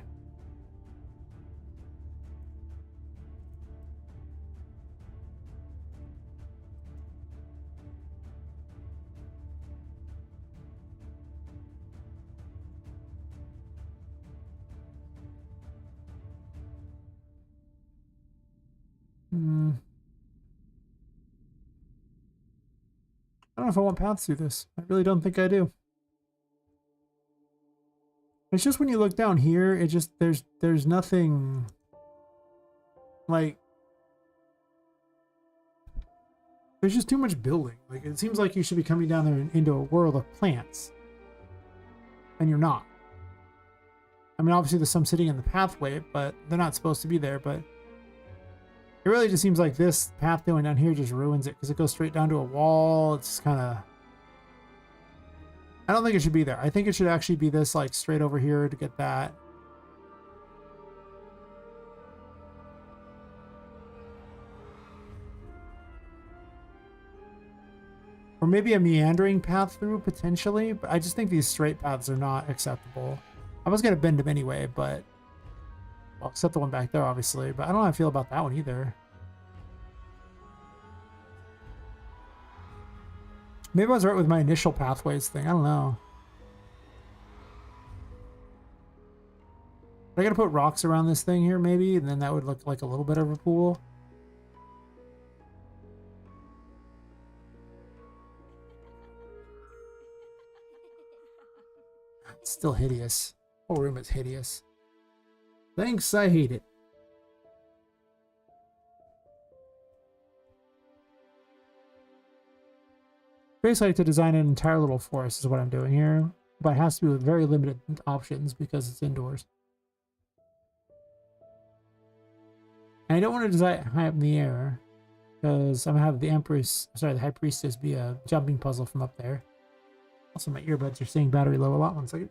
I don't know if I want paths through this. I really don't think I do. It's just when you look down here, it just there's nothing like there's just too much building. Like it seems like you should be coming down there into a world of plants. And you're not. I mean obviously there's some sitting in the pathway, but they're not supposed to be there, but it really just seems like this path going down here just ruins it because it goes straight down to a wall. It's kind of... I don't think it should be there. I think it should actually be this, like, straight over here to get that. Or maybe a meandering path through, potentially. But I just think these straight paths are not acceptable. I was going to bend them anyway, but... Well, except the one back there, obviously. But I don't know how I feel about that one either. Maybe I was right with my initial pathways thing. I don't know. I gotta put rocks around this thing here, maybe, and then that would look like a little bit of a pool. It's still hideous. The whole room is hideous. Thanks, I hate it. Basically, I like to design an entire little forest is what I'm doing here, but it has to be with very limited options because it's indoors. And I don't want to design high up in the air because I'm gonna have the the High Priestess be a jumping puzzle from up there. Also, my earbuds are saying battery low a lot. 1 second.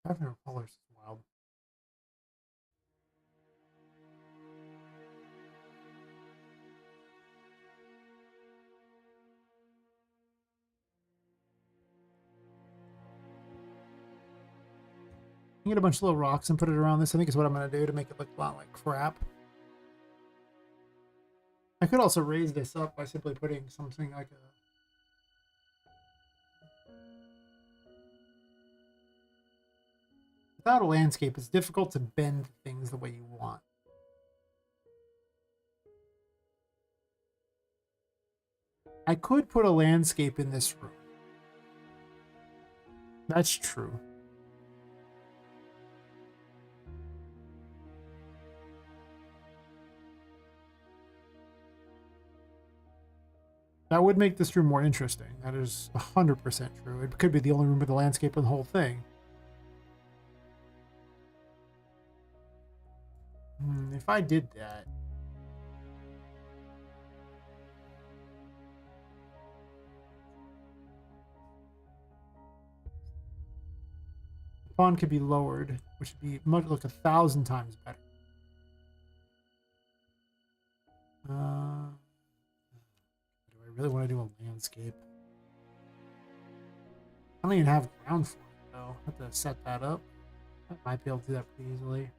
Having her colors is wild. Get a bunch of little rocks and put it around this. I think is what I'm going to do to make it look a lot like crap. I could also raise this up by simply putting something like a... Without a landscape, it's difficult to bend things the way you want. I could put a landscape in this room. That's true. That would make this room more interesting. That is 100% true. It could be the only room with a landscape in the whole thing. If I did that... The pawn could be lowered, which would be much like 1,000 times better. Do I really want to do a landscape? I don't even have ground for it, though. I have to set that up. I might be able to do that pretty easily.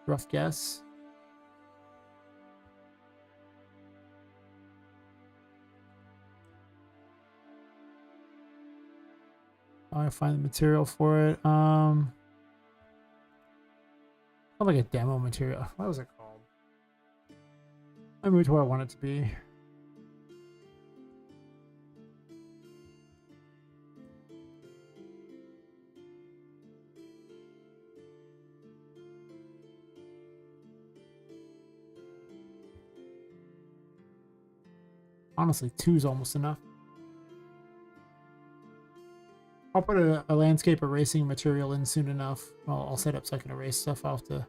Rough guess. I find the material for it. Not like a demo material. What was it called? I moved to where I want it to be. Honestly, 2 is almost enough. I'll put a landscape erasing material in soon enough. I'll set up so I can erase stuff. I'll have to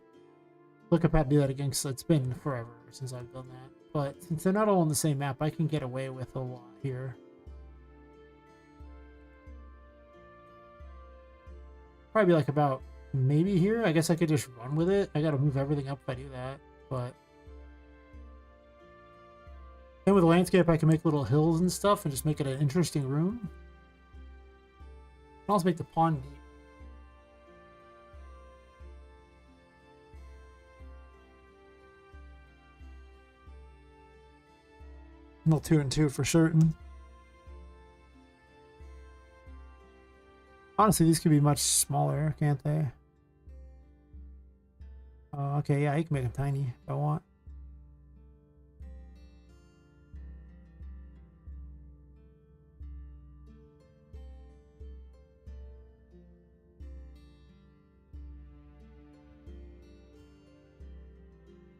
look up how to do that again because it's been forever since I've done that. But since they're not all on the same map, I can get away with a lot here. Probably like about maybe here. I guess I could just run with it. I gotta move everything up if I do that. But then with the landscape, I can make little hills and stuff and just make it an interesting room. I'll also make the pond deep. Well, 2 and 2 for certain. Honestly, these could be much smaller, can't they? Okay, yeah, I can make them tiny if I want.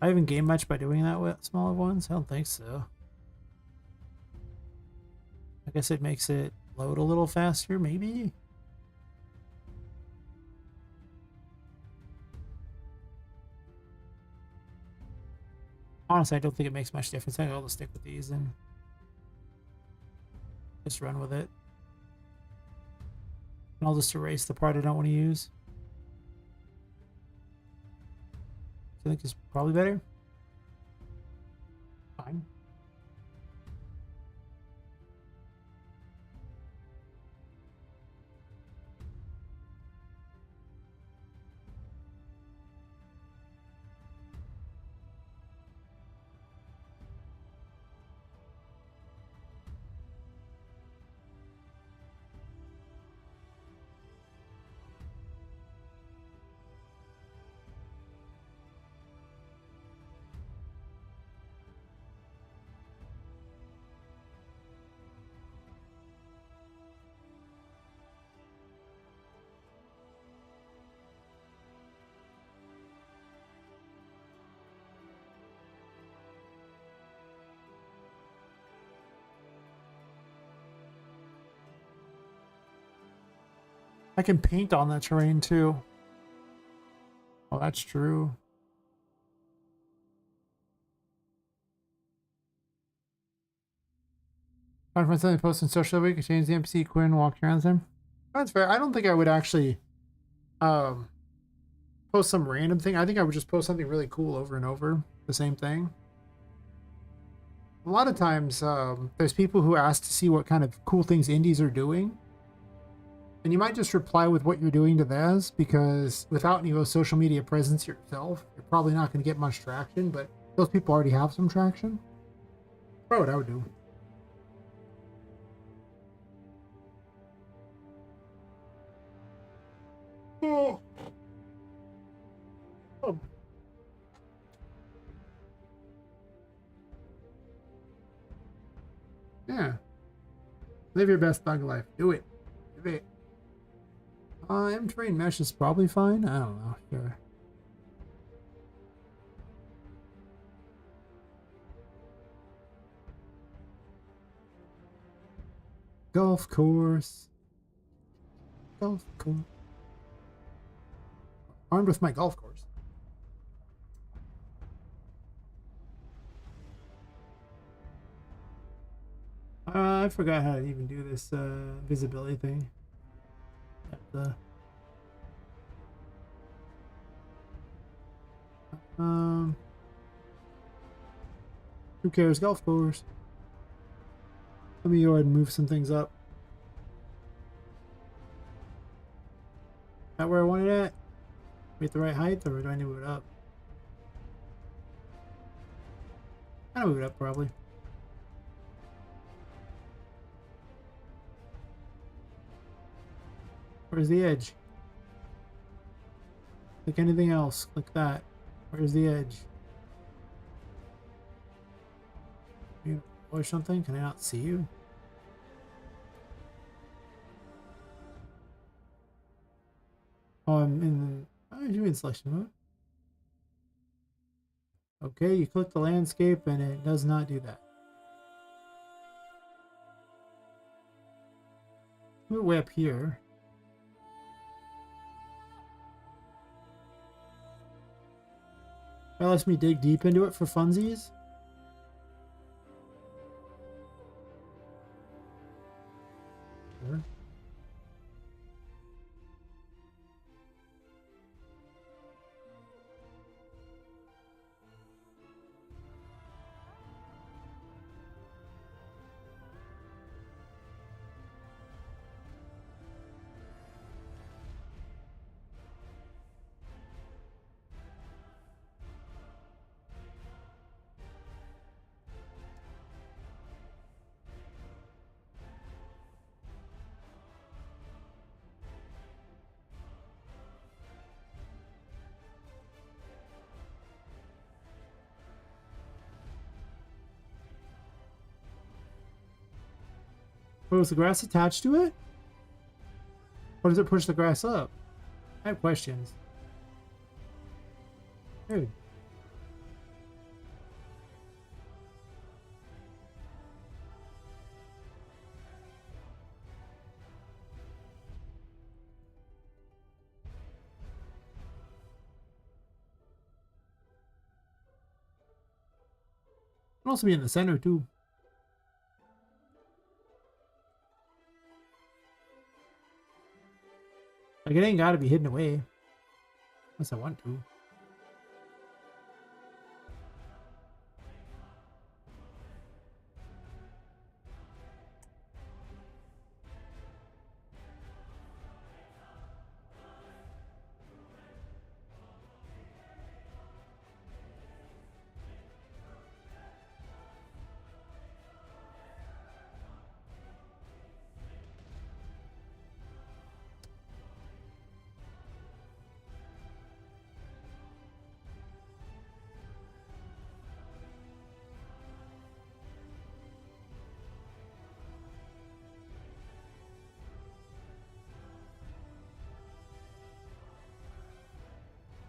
I haven't gained much by doing that with smaller ones. I don't think so. I guess it makes it load a little faster, maybe? Honestly, I don't think it makes much difference. I think I'll just stick with these and just run with it. And I'll just erase the part I don't want to use. I think it's probably better. Fine. I can paint on that terrain too. Oh, that's true. Find from something post on social media, change the NPC Quinn, walk around them. That's fair. I don't think I would actually post some random thing. I think I would just post something really cool over and over. The same thing. A lot of times, there's people who ask to see what kind of cool things indies are doing. And you might just reply with what you're doing to theirs, because without any social media presence yourself, you're probably not going to get much traction, but those people already have some traction. Probably what I would do. Oh. Oh. Yeah. Live your best thug life. Do it. Do it. M-Terrain Mesh is probably fine. I don't know. Sure. Golf course. Golf course. Armed with my golf course. I forgot how to even do this visibility thing. Who cares? Golf course. Let me go ahead and move some things up. Is that where I want it at? At the right height, or do I need to move it up? I move it up probably. Where's the edge? Click anything else. Click that. Where's the edge? You or something? Can I not see you? Oh, I'm in the... Oh, you're in selection mode. Okay, you click the landscape and it does not do that. Move it way up here. That lets me dig deep into it for funsies. Sure. Wait, was the grass attached to it? Or does it push the grass up? I have questions. Dude. It can also be in the center, too. Like, it ain't gotta be hidden away. Unless I want to.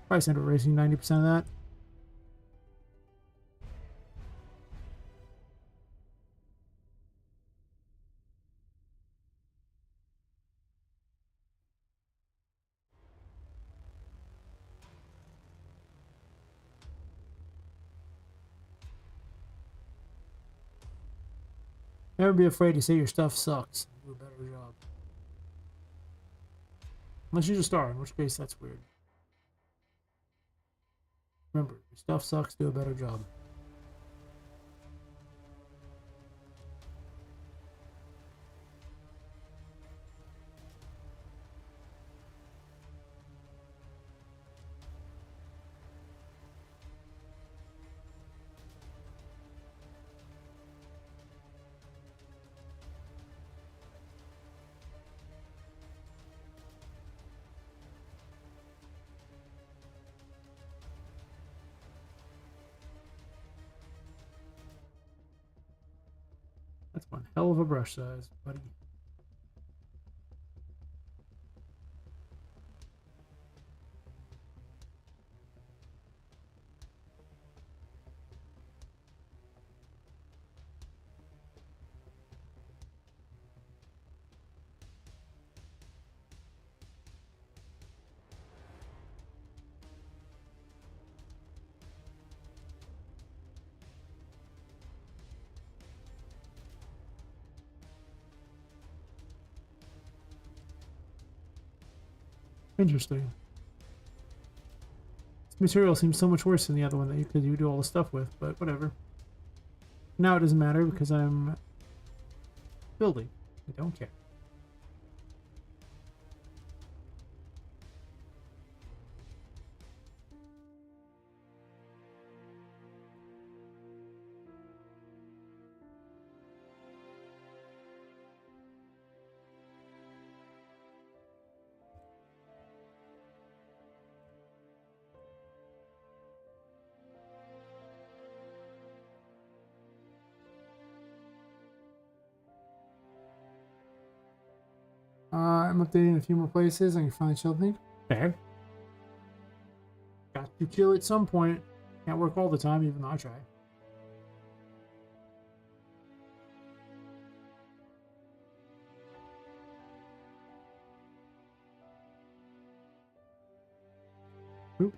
Probably send erasing 90% of that. Never be afraid to say your stuff sucks. Do a better job. Unless you're a star, in which case that's weird. Remember, your stuff sucks, do a better job. That's one hell of a brush size, buddy. Interesting. This material seems so much worse than the other one that you do all the stuff with, but whatever. Now it doesn't matter because I'm building. I don't care. I'm updating a few more places. I can finally chill things. Fair. Got to chill at some point. Can't work all the time, even though I try. Oops.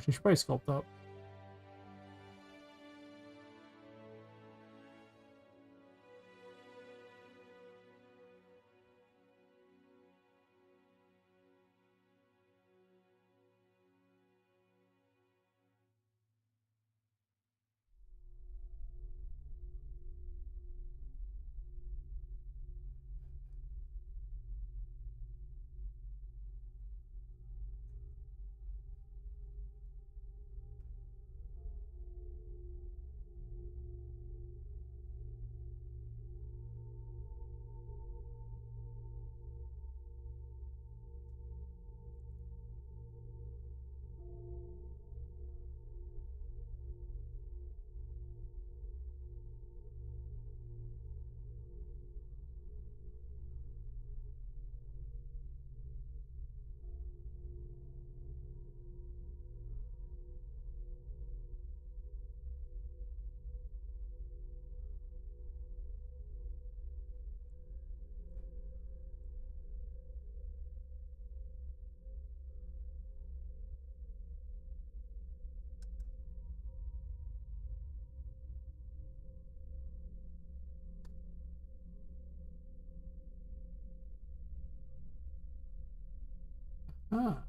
Actually, I should probably sculpt up. Ah.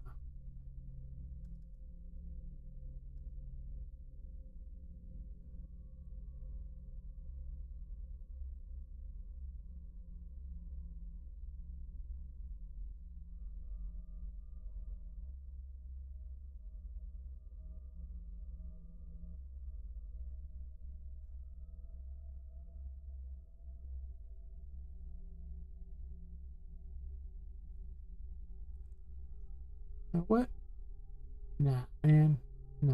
What? Nah, man. Nah.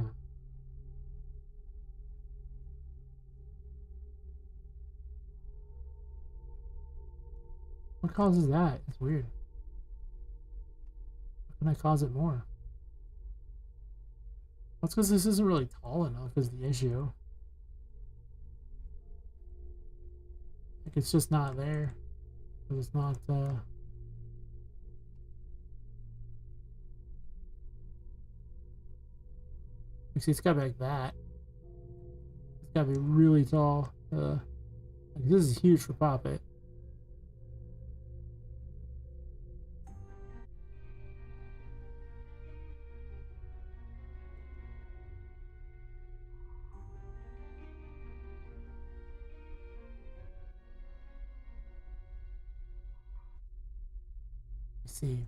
What causes that? It's weird. How can I cause it more? That's because this isn't really tall enough is the issue. Like, it's just not there. It's not, you see, it's gotta be like that. It's gotta be really tall. Like, this is huge for Poppet. See.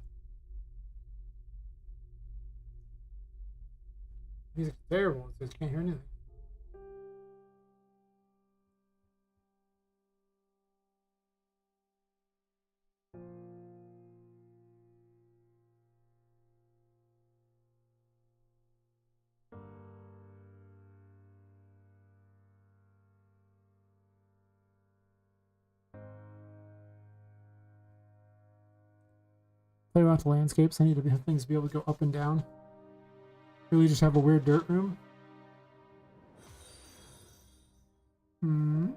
Music's terrible. It says you can't hear anything. Play around with the landscapes. I need to have things be able to go up and down. Really just have a weird dirt room. Hmm.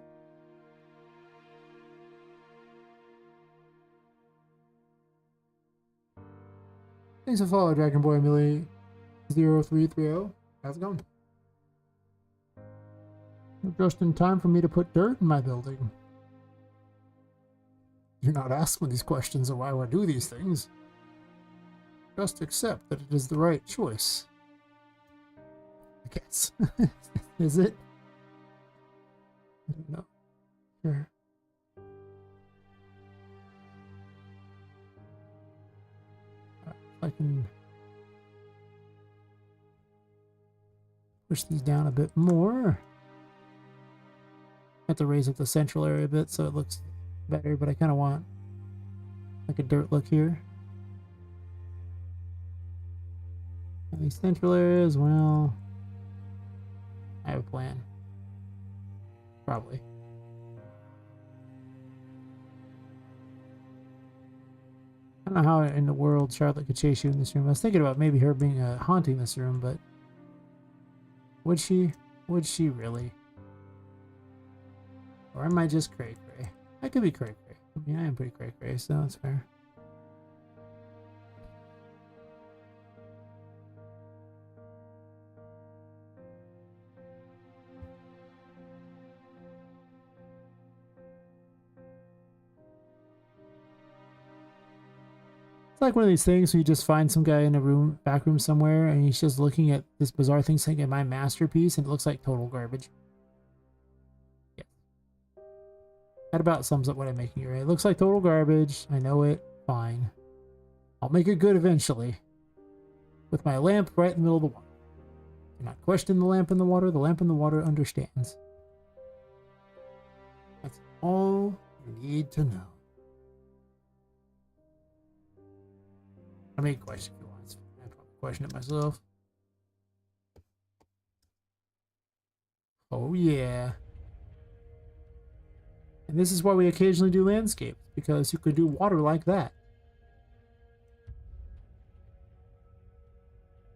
Thanks for following Dragon Boy Millie 0330. How's it going? Just in time for me to put dirt in my building. You're not asking these questions of why I do these things. Just accept that it is the right choice. I guess. Is it? I don't know. Sure. I can push these down a bit more. I have to raise up the central area a bit so it looks better, but I kind of want like a dirt look here. And these central areas, well, I have a plan. Probably. I don't know how in the world Charlotte could chase you in this room. I was thinking about maybe her being haunting this room, but would she? Would she really? Or am I just cray cray? I could be cray cray. I mean, I am pretty cray cray, so that's fair. like one of these things where you just find some guy in a room, back room somewhere, and he's just looking at this bizarre thing saying, "My masterpiece," and it looks like total garbage. Yeah. That about sums up what I'm making here. It looks like total garbage. I know it. Fine. I'll make it good eventually. With my lamp right in the middle of the water. Do not question the lamp in the water. The lamp in the water understands. That's all you need to know. I may question if you want. I probably question it myself. Oh yeah. And this is why we occasionally do landscapes, because you could do water like that.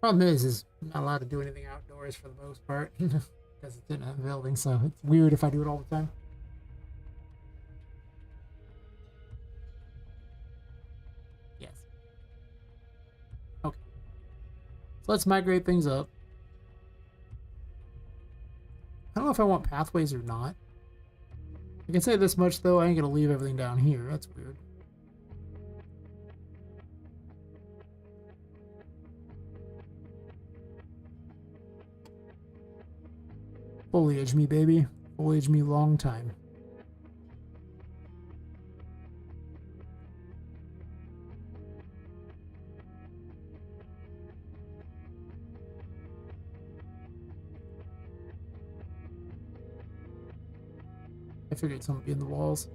Problem is I'm not allowed to do anything outdoors for the most part, because it's in a building, so it's weird if I do it all the time. Yes. Okay. So let's migrate things up. I don't know if I want pathways or not. I can say this much, though. I ain't going to leave everything down here. That's weird. Foliage me, baby. Foliage me long time. I figured something would be in the walls.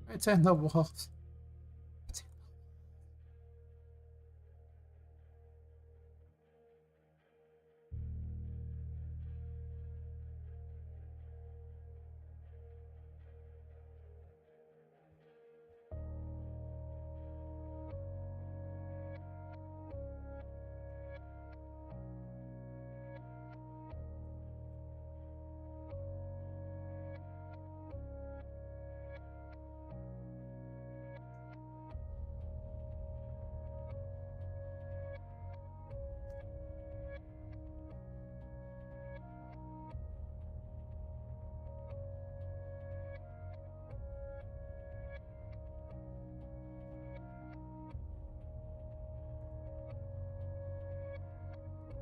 It's in the walls.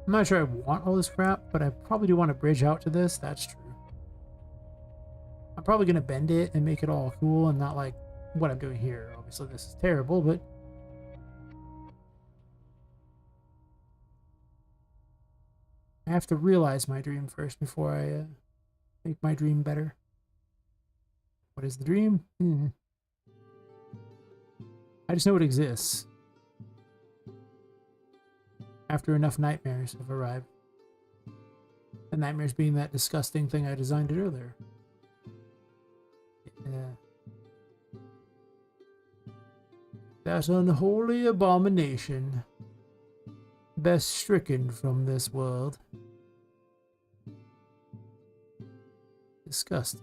I'm not sure I want all this crap, but I probably do want to bridge out to this. That's true. I'm probably going to bend it and make it all cool and not like what I'm doing here. Obviously, this is terrible, but I have to realize my dream first before I make my dream better. What is the dream? I just know it exists. After enough nightmares have arrived. The nightmares being that disgusting thing I designed it earlier. Yeah. That unholy abomination. Best stricken from this world. Disgusting.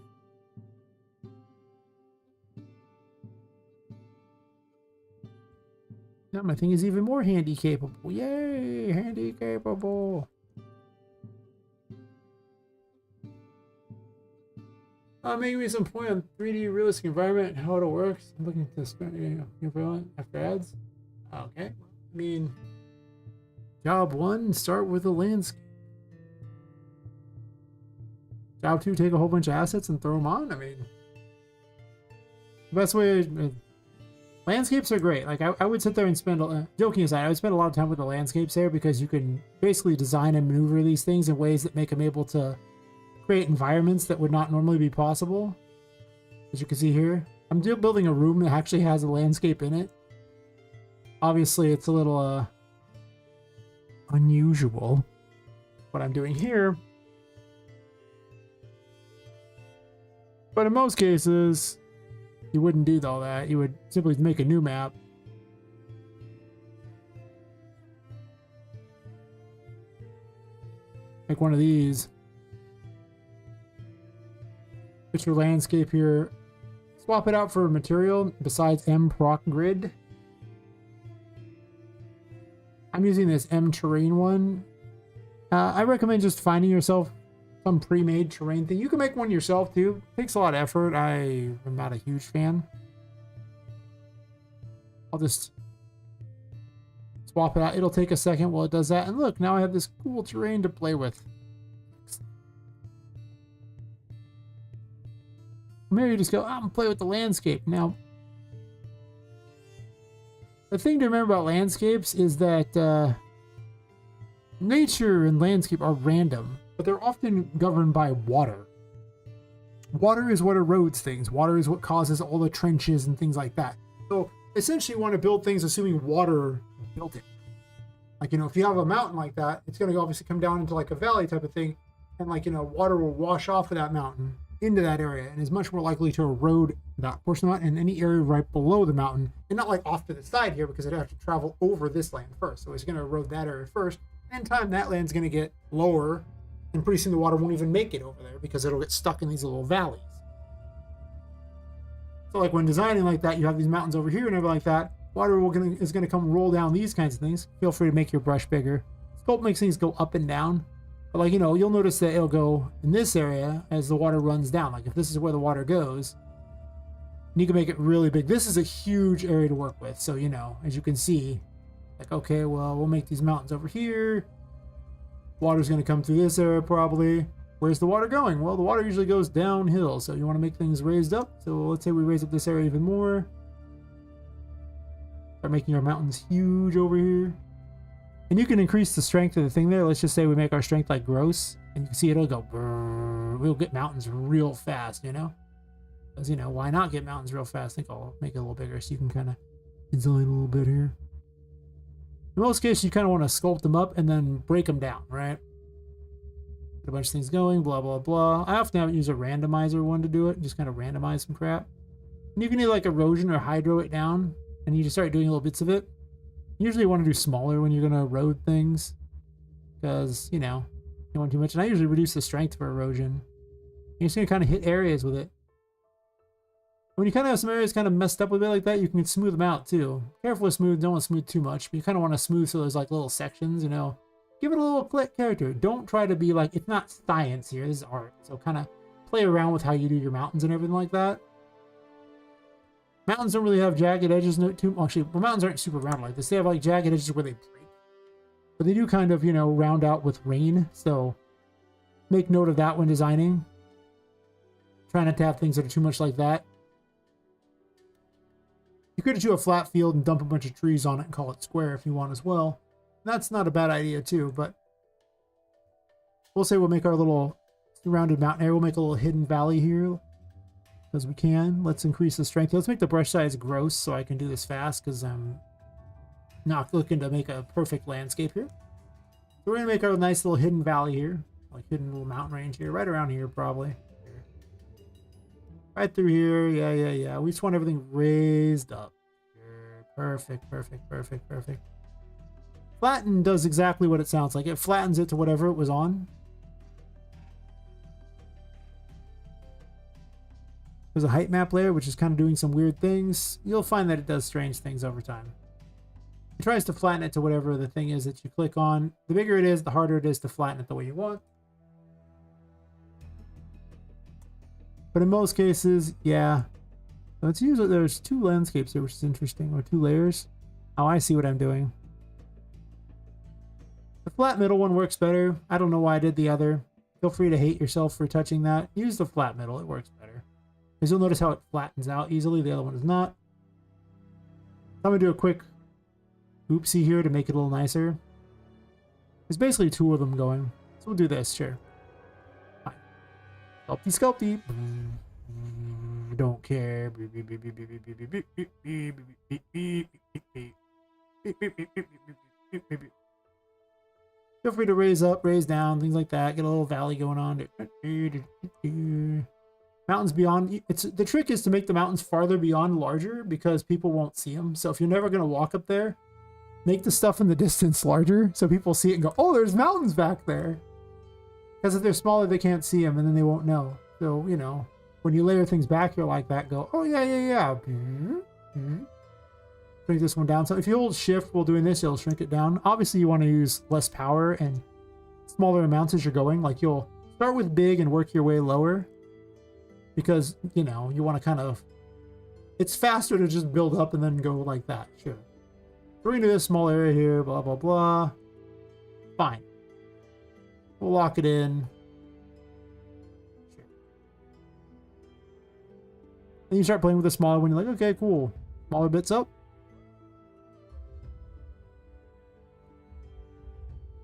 Now my thing is even more handy capable. Yay! Handy capable. Making me some point on 3D realistic environment and how it works. I'm looking to spend after ads. Okay. I mean, job 1, start with a landscape. Job 2, take a whole bunch of assets and throw them on. I mean, the best way. Landscapes are great. Like I would sit there and spend, joking aside, I would spend a lot of time with the landscapes there because you can basically design and maneuver these things in ways that make them able to create environments that would not normally be possible. As you can see here, I'm building a room that actually has a landscape in it. Obviously, it's a little unusual what I'm doing here. But in most cases, you wouldn't do all that. You would simply make a new map. Make one of these. Put your landscape here. Swap it out for material besides M-Proc Grid. I'm using this M-Terrain one. I recommend just finding yourself some pre-made terrain thing. You can make one yourself too. It takes a lot of effort. I am not a huge fan. I'll just swap it out. It'll take a second while it does that. And look, now I have this cool terrain to play with. Maybe you just go, I'm gonna play with the landscape. Now, the thing to remember about landscapes is that nature and landscape are random, but they're often governed by water. Water is what erodes things. Water is what causes all the trenches and things like that. So essentially you want to build things assuming water built it. Like, you know, if you have a mountain like that, it's going to obviously come down into like a valley type of thing. And like, you know, water will wash off of that mountain into that area and is much more likely to erode that portion of it and any area right below the mountain, and not like off to the side here because it'd have to travel over this land first. So it's going to erode that area first. And in time, that land's going to get lower, and pretty soon the water won't even make it over there because it'll get stuck in these little valleys. So like when designing like that, you have these mountains over here and everything like that. Water is going to come roll down these kinds of things. Feel free to make your brush bigger. Sculpt makes things go up and down. But like, you know, you'll notice that it'll go in this area as the water runs down. Like if this is where the water goes, and you can make it really big. This is a huge area to work with. So, you know, as you can see, like, okay, well, we'll make these mountains over here. Water's going to come through this area probably. Where's the water going? Well, the water usually goes downhill. So you want to make things raised up. So let's say we raise up this area even more. Start making our mountains huge over here. And you can increase the strength of the thing there. Let's just say we make our strength like gross. And you can see it'll go, brrr. We'll get mountains real fast, you know? Because, you know, why not get mountains real fast? I think I'll make it a little bigger so you can kind of design a little bit here. In most cases, you kind of want to sculpt them up and then break them down, right? Get a bunch of things going, blah, blah, blah. I often have use a randomizer one to do it. Just kind of randomize some crap. And you can do like erosion or hydro it down. And you just start doing little bits of it. Usually you want to do smaller when you're going to erode things. Because, you know, you don't want too much. And I usually reduce the strength for erosion. You're just going to kind of hit areas with it. When you kind of have some areas kind of messed up a bit like that, you can smooth them out too. Careful with smooth, don't want to smooth too much. But you kind of want to smooth so there's like little sections, you know. Give it a little click character. Don't try to be like, it's not science here, this is art. So kind of play around with how you do your mountains and everything like that. Mountains don't really have jagged edges, no too actually, well, mountains aren't super round like this. They have like jagged edges where they break. But they do kind of, you know, round out with rain. So make note of that when designing. Try not to have things that are too much like that. You could do a flat field and dump a bunch of trees on it and call it square if you want as well. That's not a bad idea too, but we'll say we'll make our little rounded mountain area. We'll make a little hidden valley here because we can. Let's increase the strength. Let's make the brush size gross so I can do this fast because I'm not looking to make a perfect landscape here. So we're going to make our nice little hidden valley here, like hidden little mountain range here, right around here probably. Right through here, yeah. We just want everything raised up. Perfect. Flatten does exactly what it sounds like. It flattens it to whatever it was on. There's a height map layer, which is kind of doing some weird things. You'll find that it does strange things over time. It tries to flatten it to whatever the thing is that you click on. The bigger it is, the harder it is to flatten it the way you want. But in most cases, yeah. Let's use it. There's two landscapes here, which is interesting, or two layers. Oh, I see what I'm doing. The flat middle one works better. I don't know why I did the other. Feel free to hate yourself for touching that. Use the flat middle. It works better. Because you'll notice how it flattens out easily. The other one is not. I'm going to do a quick oopsie here to make it a little nicer. There's basically two of them going. So we'll do this, sure. Sculpty. Don't care. Feel free to raise up, raise down, things like that. Get a little valley going on. Mountains beyond. The trick is to make the mountains farther beyond larger because people won't see them. So if you're never going to walk up there, make the stuff in the distance larger so people see it and go, oh, there's mountains back there. Because if they're smaller, they can't see them, and then they won't know. So, you know, when you layer things back here like that, go, oh, yeah. Bring this one down. So if you hold shift while doing this, it'll shrink it down. Obviously, you want to use less power and smaller amounts as you're going. Like, you'll start with big and work your way lower. Because, you know, you want to kind of... It's faster to just build up and then go like that, sure. We're gonna do this small area here, blah, blah, blah. Fine. We'll lock it in. Sure. Then you start playing with the smaller one. You're like, okay, cool. Smaller bits up.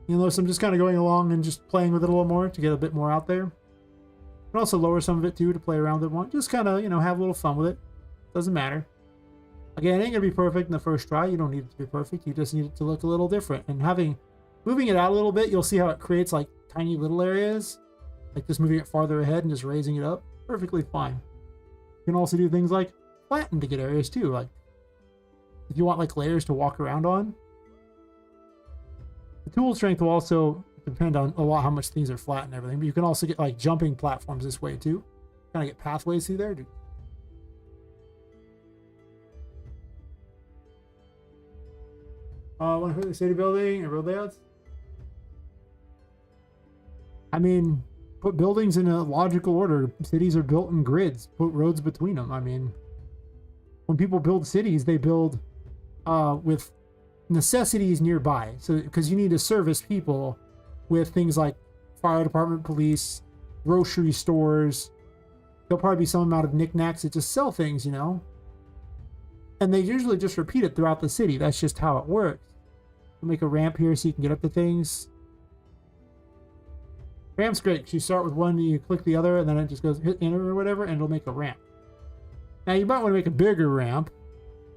You'll notice I'm just kind of going along and just playing with it a little more to get a bit more out there. You can also lower some of it too to play around with it. Just kind of, have a little fun with it. Doesn't matter. Again, it ain't gonna be perfect in the first try. You don't need it to be perfect. You just need it to look a little different. And moving it out a little bit, you'll see how it creates like tiny little areas. Like just moving it farther ahead and just raising it up. Perfectly fine. You can also do things like flatten to get areas too. Like if you want like layers to walk around on. The tool strength will also depend on a lot how much things are flat and everything. But you can also get like jumping platforms this way too. Kind of get pathways through there. Want to put the city building and road layouts? I mean, put buildings in a logical order. Cities are built in grids. Put roads between them. I mean, when people build cities, they build with necessities nearby. So, because you need to service people with things like fire department, police, grocery stores. There'll probably be some amount of knickknacks that just sell things, And they usually just repeat it throughout the city. That's just how it works. We'll make a ramp here so you can get up to things. Ramp's great because you start with one, you click the other, and then it just goes hit enter or whatever, and it'll make a ramp. Now you might want to make a bigger ramp.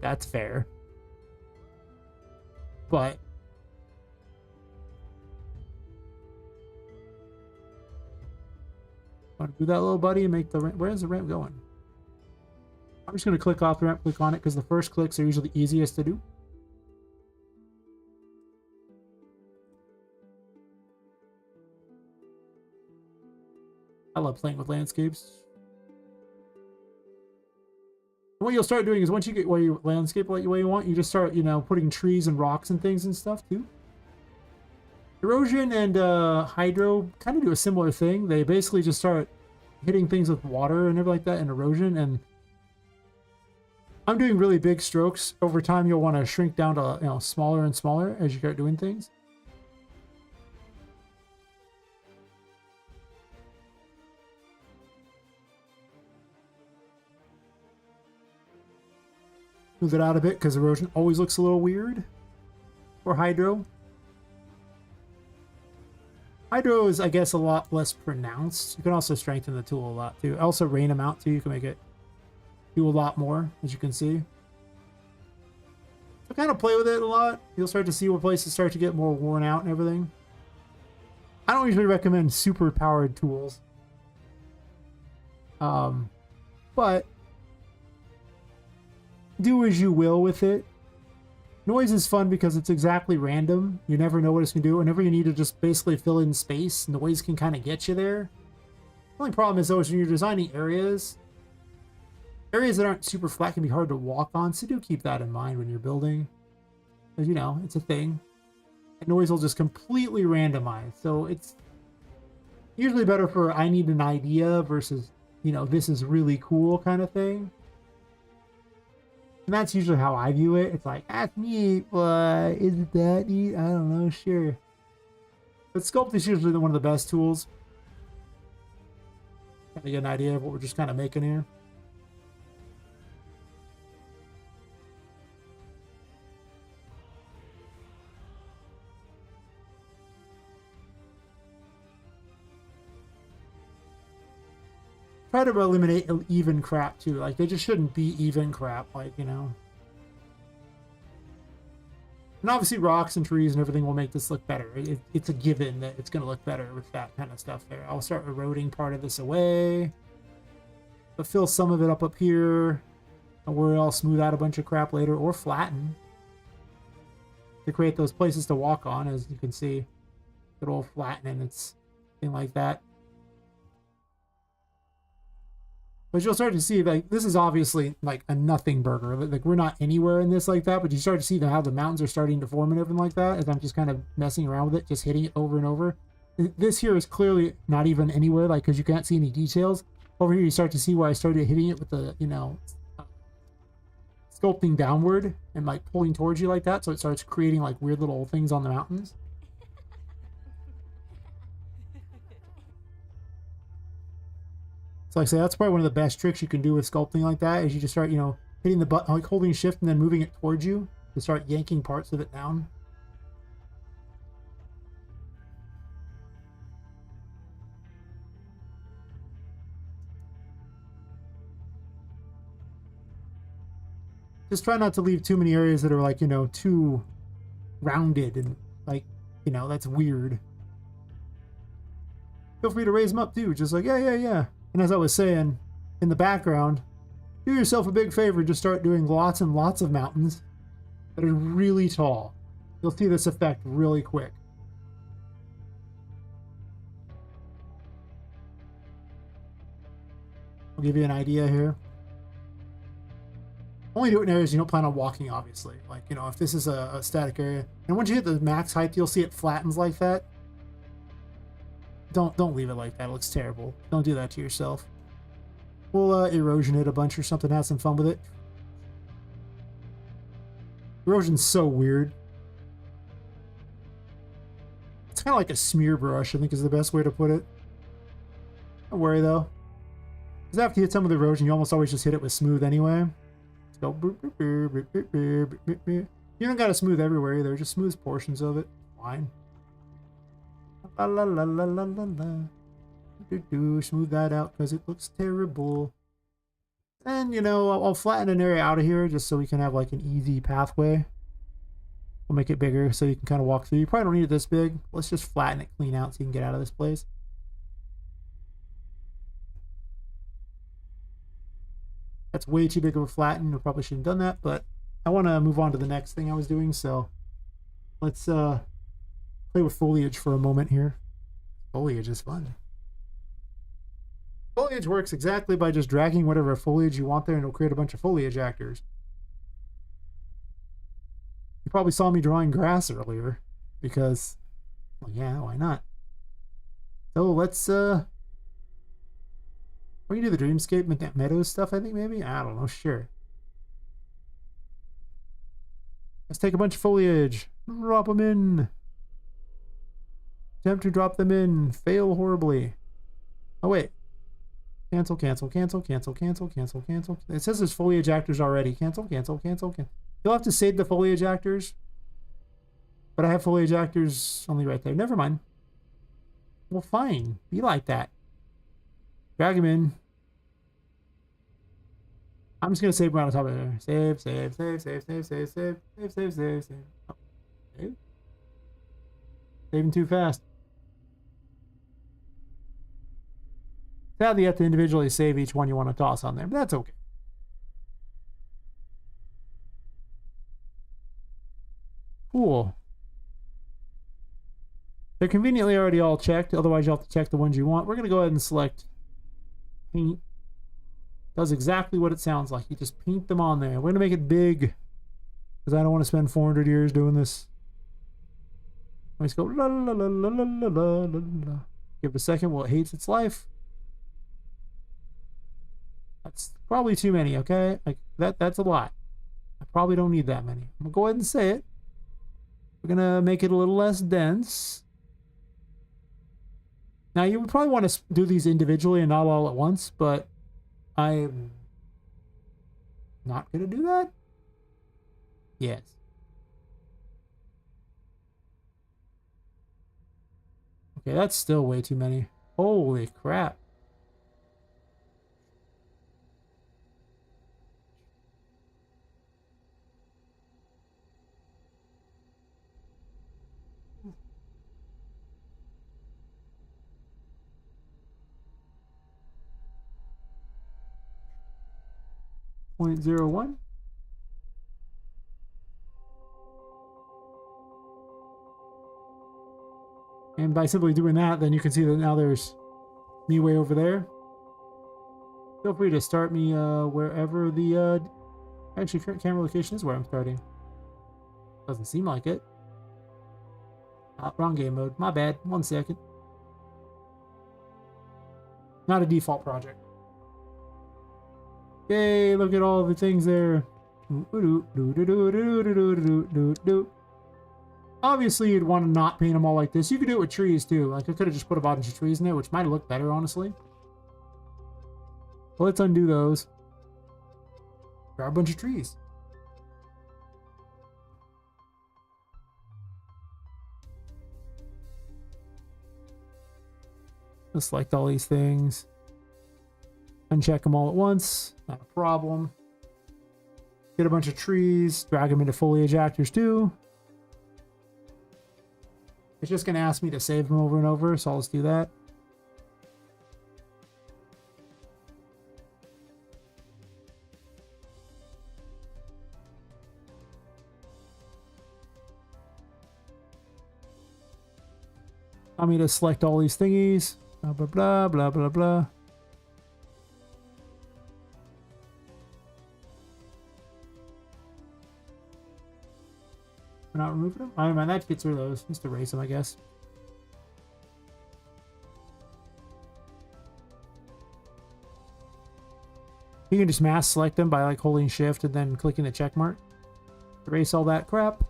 That's fair. But want to do that, little buddy, and make the ramp. Where is the ramp going? I'm just going to click off the ramp, click on it, because the first clicks are usually the easiest to do. I love playing with landscapes. And what you'll start doing is once you get where you landscape like the way you want, you just start, putting trees and rocks and things and stuff too. Erosion and hydro kind of do a similar thing. They basically just start hitting things with water and everything like that, and erosion. And I'm doing really big strokes. Over time, you'll want to shrink down to smaller and smaller as you start doing things. Move it out a bit because erosion always looks a little weird. Or hydro. Hydro is, I guess, a lot less pronounced. You can also strengthen the tool a lot too. Also rain amount too. You can make it do a lot more, as you can see. So kind of play with it a lot. You'll start to see where places start to get more worn out and everything. I don't usually recommend super powered tools. But do as you will with it. Noise is fun because it's exactly random. You never know what it's going to do. Whenever you need to just basically fill in space, noise can kind of get you there. The only problem is, though, is when you're designing areas that aren't super flat can be hard to walk on, so do keep that in mind when you're building. Because, it's a thing. And noise will just completely randomize. So it's usually better for I need an idea versus, this is really cool kind of thing. And that's usually how I view it. It's like, that's neat, but is it that neat? I don't know, sure. But sculpt is usually one of the best tools. Kind of get an idea of what we're just kind of making here. Try to eliminate even crap too. Like, they just shouldn't be even crap, like, And obviously rocks and trees and everything will make this look better. It's a given that it's going to look better with that kind of stuff there. I'll start eroding part of this away. But fill some of it up here. And where I'll smooth out a bunch of crap later, or flatten. To create those places to walk on, as you can see. Good old flattening, it's thing like that. But you'll start to see, like, this is obviously like a nothing burger. Like, we're not anywhere in this like that, but you start to see how the mountains are starting to form and everything like that, as I'm just kind of messing around with it, just hitting it over and over. This here is clearly not even anywhere, like, because you can't see any details. Over here, you start to see where I started hitting it with the, sculpting downward and like pulling towards you like that, so it starts creating like weird little things on the mountains. So like I say, that's probably one of the best tricks you can do with sculpting like that, is you just start, you know, hitting the button, like holding shift and then moving it towards you to start yanking parts of it down. Just try not to leave too many areas that are like, you know, too rounded and like, you know, that's weird. Feel free to raise them up too, just like, yeah. And as I was saying, in the background, do yourself a big favor, just start doing lots and lots of mountains that are really tall. You'll see this effect really quick. I'll give you an idea here. Only do it in areas you don't plan on walking, obviously. Like, you know, if this is a static area, and once you hit the max height, you'll see it flattens like that. Don't leave it like that. It looks terrible. Don't do that to yourself. We'll erosion it a bunch or something. Have some fun with it. Erosion's so weird. It's kind of like a smear brush, I think is the best way to put it. Don't worry though, because after you hit some of the erosion, you almost always just hit it with smooth anyway. So you don't gotta smooth everywhere either. Just smooth portions of it. Fine. La la la la la la la. Smooth that out because it looks terrible. And you know, I'll flatten an area out of here just so we can have like an easy pathway. We'll make it bigger so you can kind of walk through. You probably don't need it this big. Let's just flatten it clean out so you can get out of this place. That's way too big of a flatten. I probably shouldn't have done that, but I want to move on to the next thing I was doing, so let's play with foliage for a moment here. Foliage is fun. Foliage works exactly by just dragging whatever foliage you want there, and it'll create a bunch of foliage actors. You probably saw me drawing grass earlier, because, well, yeah, why not? So let's we can do the Dreamscape Meadows stuff, I think, maybe? I don't know, sure. Let's take a bunch of foliage. Drop them in. Attempt to drop them in. Fail horribly. Oh, wait. Cancel, cancel, cancel, cancel, cancel, cancel, cancel. It says there's foliage actors already. Cancel, cancel, cancel, cancel. You'll have to save the foliage actors. But I have foliage actors only right there. Never mind. Well, fine. Be like that. Drag him in. I'm just going to save him on the top of there. Save, save, save, save, save, save, save, save, save, save, save. Oh, save. Saving too fast. Sadly, you have to individually save each one you want to toss on there, but that's okay. Cool. They're conveniently already all checked, otherwise you'll have to check the ones you want. We're going to go ahead and select paint. Does exactly what it sounds like. You just paint them on there. We're going to make it big, because I don't want to spend 400 years doing this. Let's go la la la la la la la la. Give it a second while it hates its life. That's probably too many, okay? Like that's a lot. I probably don't need that many. I'm gonna go ahead and say it. We're gonna make it a little less dense. Now you would probably want to do these individually and not all at once, but I'm not gonna do that. Yes. Okay, that's still way too many. Holy crap. .01. And by simply doing that, then you can see that now there's me way over there. Feel free to start me wherever the actually current camera location is where I'm starting. Doesn't seem like it. Wrong game mode. My bad. 1 second. Not a default project. Yay, look at all the things there. Obviously, you'd want to not paint them all like this. You could do it with trees, too. Like, I could have just put a bunch of trees in there, which might have looked better, honestly. But let's undo those. Grab a bunch of trees. Let's select all these things. Uncheck them all at once. Not a problem. Get a bunch of trees. Drag them into foliage actors, too. It's just going to ask me to save them over and over, so I'll just do that. Allow me to select all these thingies. Blah, blah, blah, blah, blah, blah. We're not removing them? Oh, man, that gets rid of those. Just erase them, I guess. You can just mass select them by like holding shift and then clicking the check mark. Erase all that crap.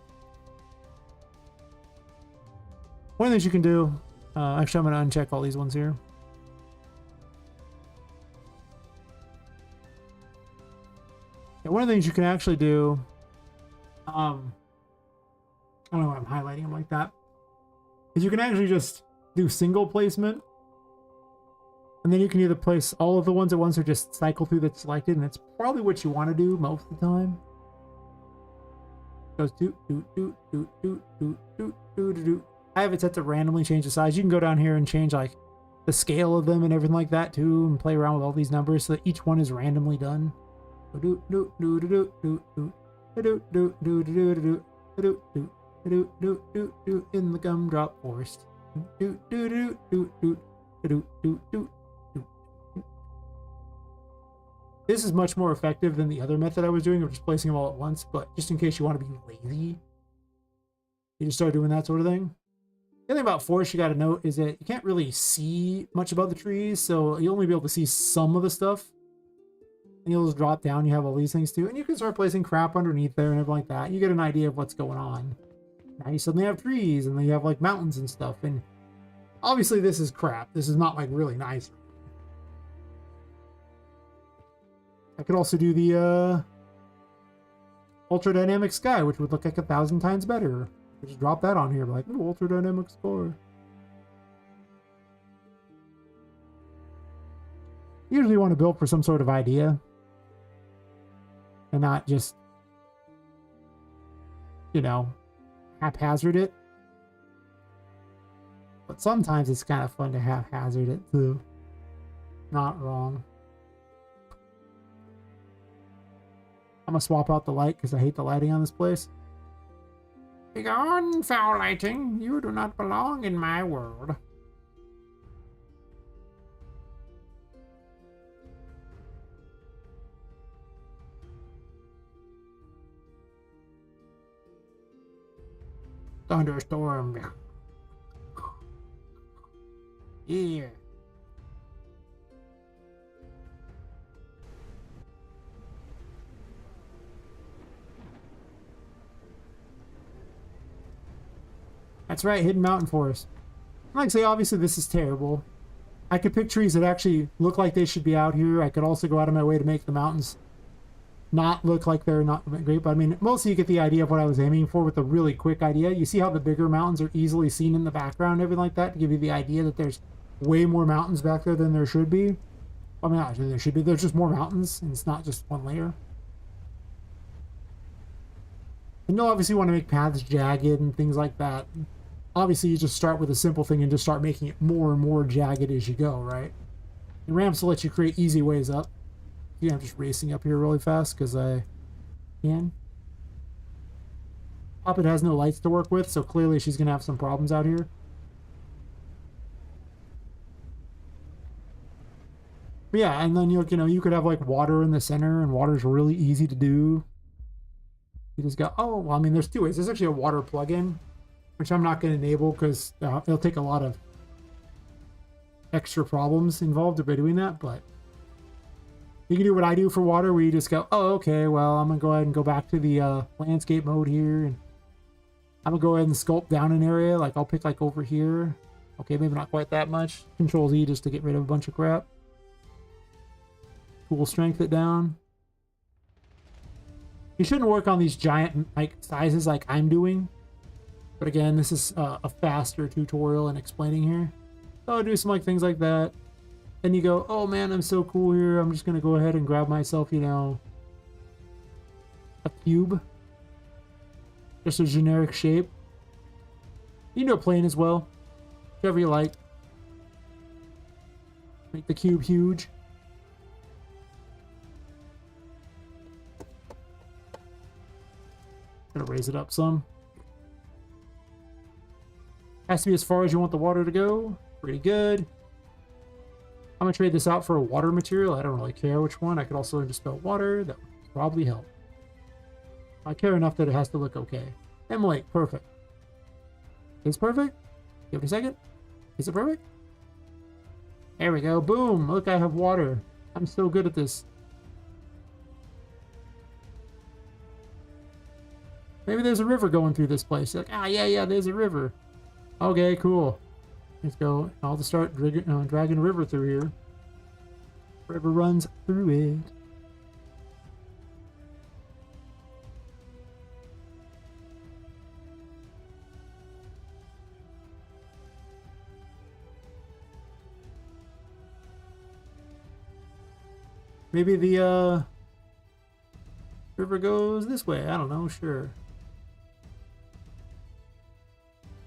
One of the things you can do, actually I'm going to uncheck all these ones here. Yeah, one of the things you can actually do, I don't know why I'm highlighting them like that, is you can actually just do single placement. And then you can either place all of the ones at once or just cycle through that's selected, and it's probably what you want to do most of the time. It goes do do do do do do do do do do. I have it set to randomly change the size. You can go down here and change like the scale of them and everything like that too, and play around with all these numbers so that each one is randomly done. Do do do do do do do do do do do do do do do do do do in the gumdrop forest. Do do do do do do do do. This is much more effective than the other method I was doing of just placing them all at once, but just in case you want to be lazy, you just start doing that sort of thing. The other thing about forest you got to note is that you can't really see much about the trees, so you'll only be able to see some of the stuff. And you'll just drop down, you have all these things too, and you can start placing crap underneath there and everything like that. You get an idea of what's going on. Now you suddenly have trees, and then you have like mountains and stuff, and obviously this is crap. This is not like really nice. I could also do the ultra dynamic sky, which would look like 1,000 times better. Just drop that on here, like, oh, ultra dynamic score. Usually you want to build for some sort of idea and not just, you know, haphazard it. But sometimes it's kind of fun to haphazard it too. Not wrong. I'm gonna swap out the light because I hate the lighting on this place. Begone, foul lighting. You do not belong in my world. Thunderstorm. Yeah. That's right, hidden mountain forest. Like I say, obviously this is terrible. I could pick trees that actually look like they should be out here. I could also go out of my way to make the mountains not look like they're not great. But I mean, mostly you get the idea of what I was aiming for with a really quick idea. You see how the bigger mountains are easily seen in the background, everything like that, to give you the idea that there's way more mountains back there than there should be. I mean, not there should be. There's just more mountains, and it's not just one layer. And you'll obviously want to make paths jagged and things like that. Obviously, you just start with a simple thing and just start making it more and more jagged as you go, right? And ramps will let you create easy ways up. Yeah, I'm just racing up here really fast because I can. Poppet has no lights to work with, so clearly she's going to have some problems out here. But yeah, and then you know, you could have like water in the center, and water's really easy to do. You just go, oh, well, I mean, there's two ways. There's actually a water plugin, which I'm not going to enable because it'll take a lot of extra problems involved by doing that, but You can do what I do for water, where you just go, oh, okay, well, I'm going to go ahead and go back to the landscape mode here, and I'm going to go ahead and sculpt down an area. Like, I'll pick, like, over here. Okay, maybe not quite that much. Control-Z just to get rid of a bunch of crap. Tool strength it down. You shouldn't work on these giant, like, sizes like I'm doing. But again, this is a faster tutorial in explaining here. So I'll do some, like, things like that. Then you go, oh man, I'm so cool here. I'm just going to go ahead and grab myself, you know, a cube. Just a generic shape. You can do a plane as well. Whatever you like. Make the cube huge. Gonna raise it up some. Has to be as far as you want the water to go. Pretty good. I'm gonna trade this out for a water material. I don't really care which one. I could also just spell water. That would probably help. I care enough that it has to look okay. Emulate, perfect. Is perfect? Give it a second. Is it perfect? There we go. Boom! Look, I have water. I'm so good at this. Maybe there's a river going through this place. You're like, ah, yeah, there's a river. Okay, cool. Let's go. I'll just start dragging a river through here. River runs through it. Maybe the river goes this way. I don't know. Sure.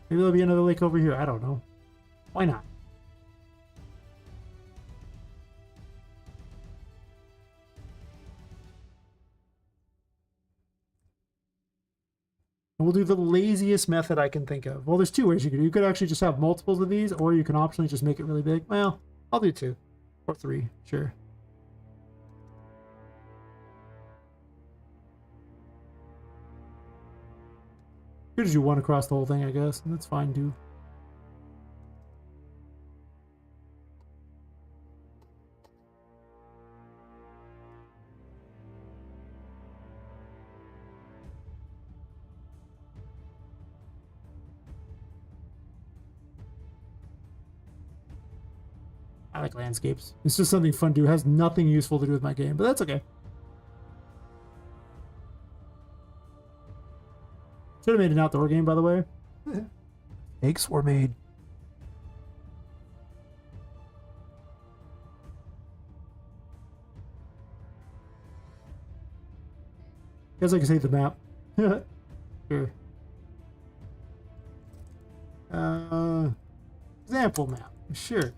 Maybe there'll be another lake over here. I don't know. Why not? And we'll do the laziest method I can think of. Well, there's two ways you could do. You could actually just have multiples of these, or you can optionally just make it really big. Well, I'll do 2. Or 3. Sure. Could just do 1 across the whole thing, I guess. And that's fine, too. I like landscapes. It's just something fun to do. It has nothing useful to do with my game, but that's okay. Should have made an outdoor game, by the way. Eggs were made. Guess I can save the map. Sure. Example map. Sure.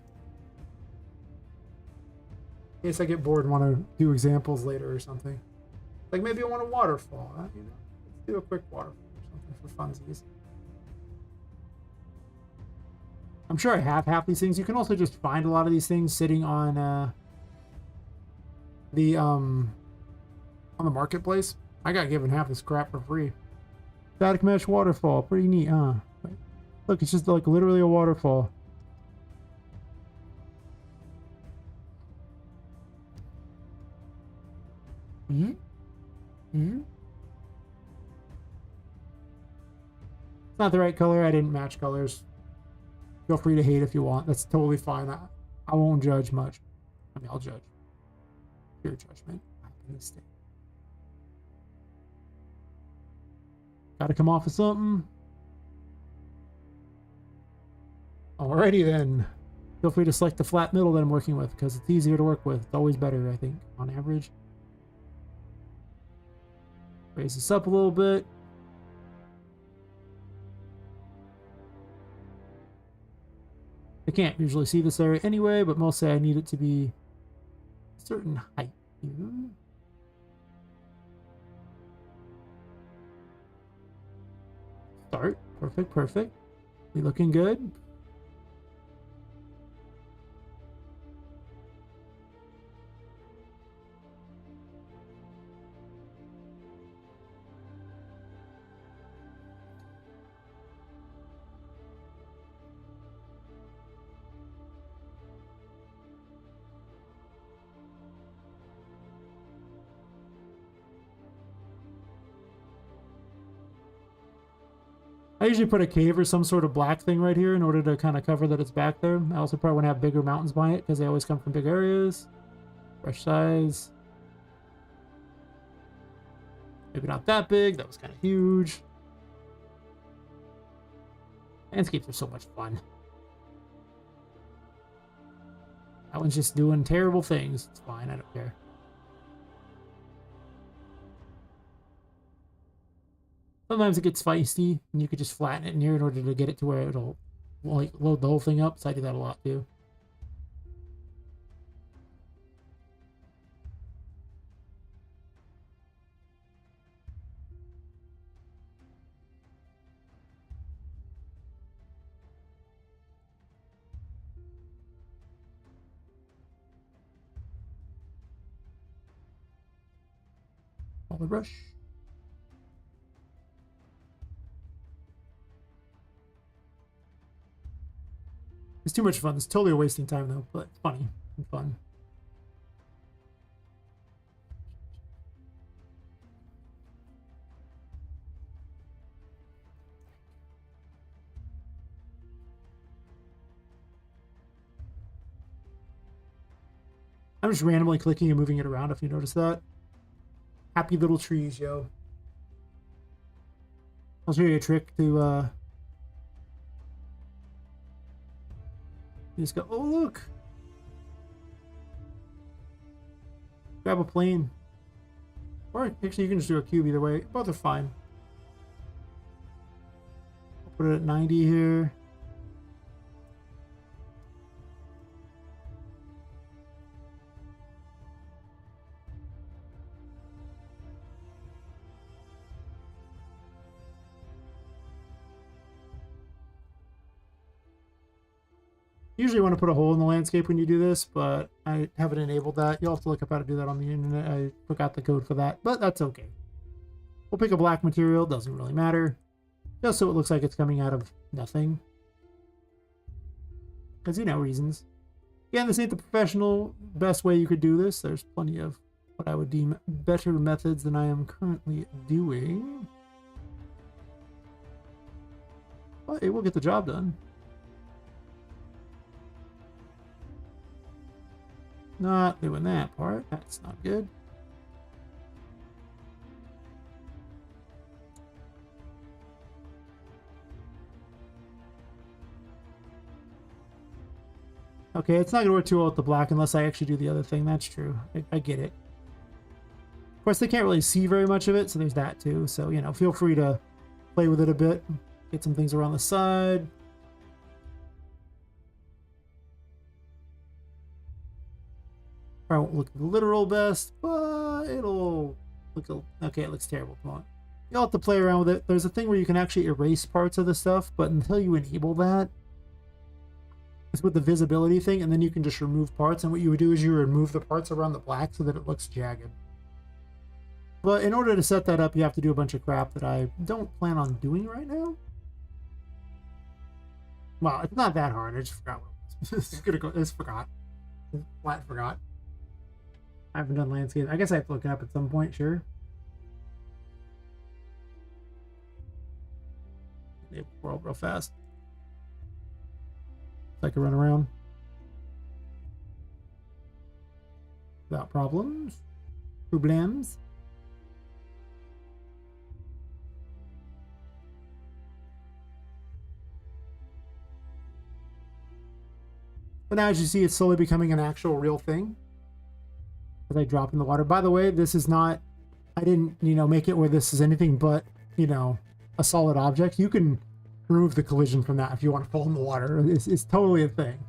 In case I get bored and want to do examples later or something. Like maybe I want a waterfall. You know, let's do a quick waterfall or something for funsies. I'm sure I have half these things. You can also just find a lot of these things sitting on the marketplace. I got given half this crap for free. Static mesh waterfall, pretty neat, huh? Look, it's just like literally a waterfall. Mm-hmm. Mm-hmm. It's not the right color. I didn't match colors. Feel free to hate if you want. That's totally fine. I won't judge much. I mean, I'll judge. Pure judgment. Gotta come off of something. Alrighty then. Feel free to select the flat middle that I'm working with because it's easier to work with. It's always better, I think, on average. Raise this up a little bit. I can't usually see this area anyway, but mostly I need it to be a certain height here. Start. Perfect, perfect. You looking good? I usually put a cave or some sort of black thing right here in order to kind of cover that it's back there. I also probably want to have bigger mountains by it because they always come from big areas. Fresh size. Maybe not that big. That was kind of huge. Landscapes are so much fun. That one's just doing terrible things. It's fine. I don't care. Sometimes it gets feisty, and you could just flatten it in here in order to get it to where it'll like load the whole thing up. So I do that a lot too. All the brush. It's too much fun. It's totally a wasting time though, but funny and fun. I'm just randomly clicking and moving it around if you notice that. Happy little trees, yo. I'll show you a trick to you just go, oh look. Grab a plane. Or actually you can just do a cube either way. Both are fine. I'll put it at 90 here. Usually want to put a hole in the landscape when you do this, but I haven't enabled that. You'll have to look up how to do that on the internet. I forgot the code for that, but that's okay. We'll pick a black material, doesn't really matter. Just so it looks like it's coming out of nothing. Because, you know, reasons. Again, this ain't the professional best way you could do this. There's plenty of what I would deem better methods than I am currently doing. But it will get the job done. Not doing that part. That's not good. Okay, it's not going to work too well with the black unless I actually do the other thing. That's true. I get it. Of course, they can't really see very much of it, so there's that too. So, you know, feel free to play with it a bit. Get some things around the side. Probably won't look the literal best, but it'll look okay. It looks terrible. Come on, you'll have to play around with it. There's a thing where you can actually erase parts of the stuff, but until you enable that, it's with the visibility thing, and then you can just remove parts. And what you would do is you remove the parts around the black so that it looks jagged. But in order to set that up, you have to do a bunch of crap that I don't plan on doing right now. Well, it's not that hard. I just forgot what it was. It's gonna go. It's forgot. Flat forgot. I haven't done landscape. I guess I have to look it up at some point, sure. World real fast. So I can run around without problems. Problems. But now, as you see, it's slowly becoming an actual real thing. As I drop in the water. By the way, this is not, I didn't, you know, make it where this is anything but, you know, a solid object. You can remove the collision from that if you want to fall in the water. It's totally a thing.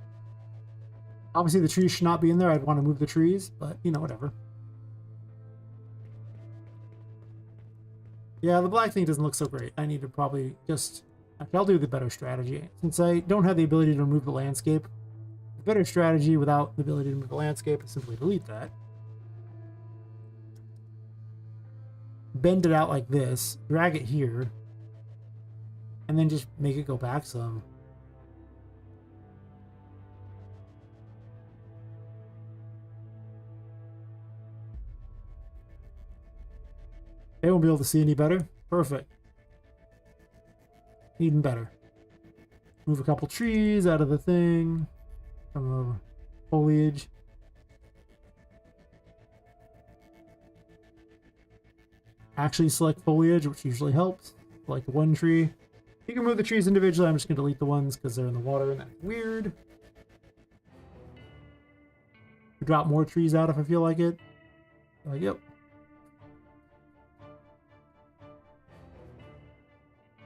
Obviously, the trees should not be in there. I'd want to move the trees, but, you know, whatever. Yeah, the black thing doesn't look so great. I need to probably just, actually, I'll do the better strategy. Since I don't have the ability to remove the landscape, the better strategy without the ability to remove the landscape is simply delete that. Bend it out like this, drag it here, and then just make it go back some. They won't be able to see any better. Perfect. Even better. Move a couple trees out of the thing. Some foliage. Actually select foliage, which usually helps. Select one tree. You can move the trees individually. I'm just going to delete the ones because they're in the water and that's weird. Drop more trees out if I feel like it. Yep.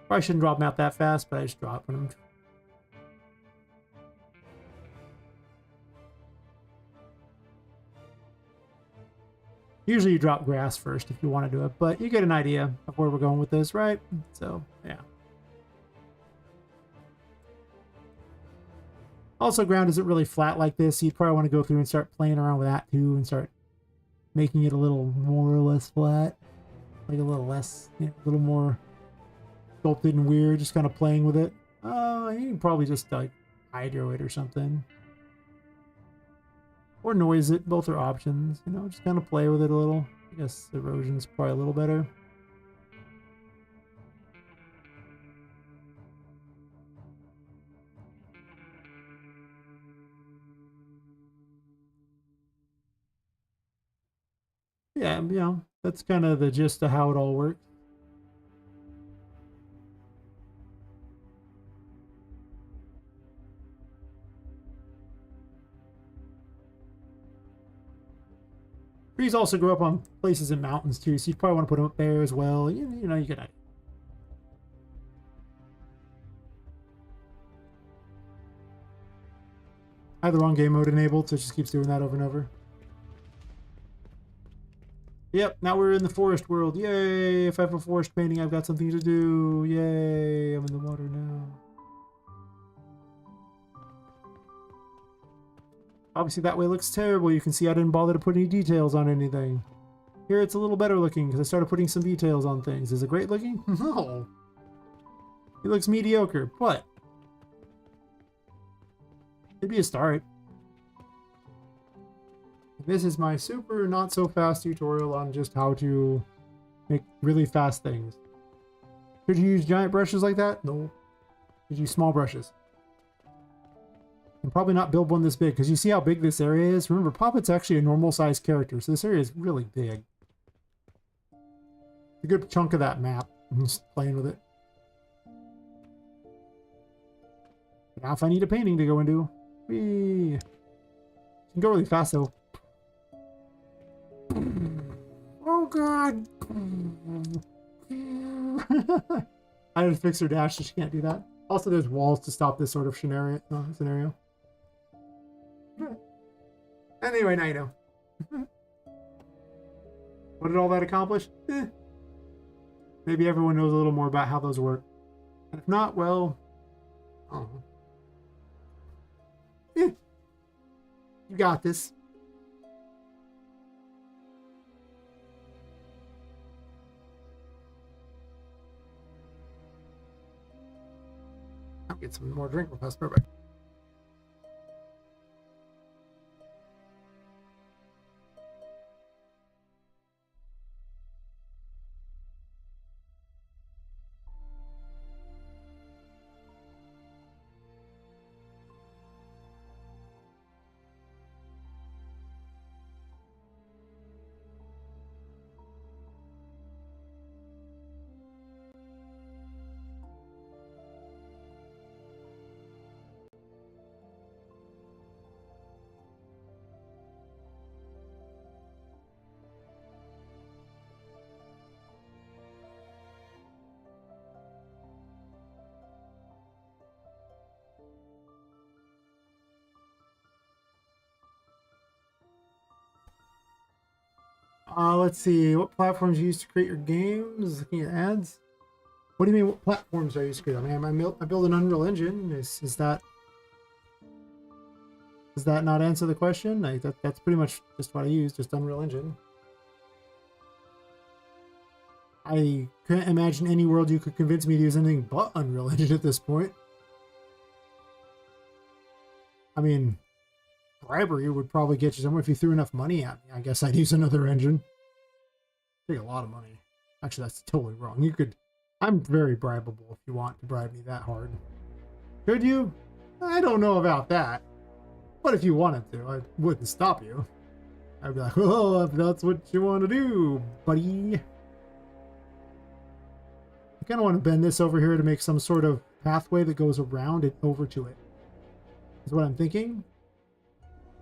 Probably shouldn't drop them out that fast, but I just drop them. Usually you drop grass first if you want to do it, but you get an idea of where we're going with this, right? So, yeah. Also, ground isn't really flat like this, so you'd probably want to go through and start playing around with that too and start making it a little more or less flat. Like a little less, you know, a little more sculpted and weird, just kind of playing with it. You can probably just like hydro it or something. Or noise it, both are options, you know, just kind of play with it a little. I guess erosion's probably a little better. Yeah, you know, that's kind of the gist of how it all works. Trees also grow up on places in mountains too, so you probably want to put them up there as well. You know, you can. I have the wrong game mode enabled, so it just keeps doing that over and over. Yep, now we're in the forest world. Yay! If I have a forest painting, I've got something to do. Yay! I'm in the water now. Obviously that way looks terrible. You can see I didn't bother to put any details on anything. Here it's a little better looking because I started putting some details on things. Is it great looking? No. It looks mediocre, but it'd be a start. This is my super not so fast tutorial on just how to make really fast things. Should you use giant brushes like that? No. Should you use small brushes? And probably not build one this big, because you see how big this area is? Remember, Poppet's actually a normal sized character, so this area is really big. A good chunk of that map. I'm just playing with it. Now if I need a painting to go into, whee! You can go really fast though. Oh god! I had to fix her dash so she can't do that. Also, there's walls to stop this sort of scenario. Anyway, now you know. What did all that accomplish? Maybe everyone knows a little more about how those work. And if not, well... Oh. You got this. I'll get some more drink real fast. Perfect. Let's see. What platforms you use to create your games? Looking at ads. What do you mean? What platforms are you used to create? I mean, I build an Unreal Engine. Is that? Does that not answer the question? That's pretty much just what I use. Just Unreal Engine. I couldn't imagine any world you could convince me to use anything but Unreal Engine at this point. I mean, bribery would probably get you somewhere if you threw enough money at me. I guess I'd use another engine. Take a lot of money. Actually, that's totally wrong. You could I'm very bribable if you want to bribe me that hard. Could you? I don't know about that. But if you wanted to, I wouldn't stop you. I'd be like, well, if that's what you want to do, buddy. I kind of want to bend this over here to make some sort of pathway that goes around it over to it. Is what I'm thinking.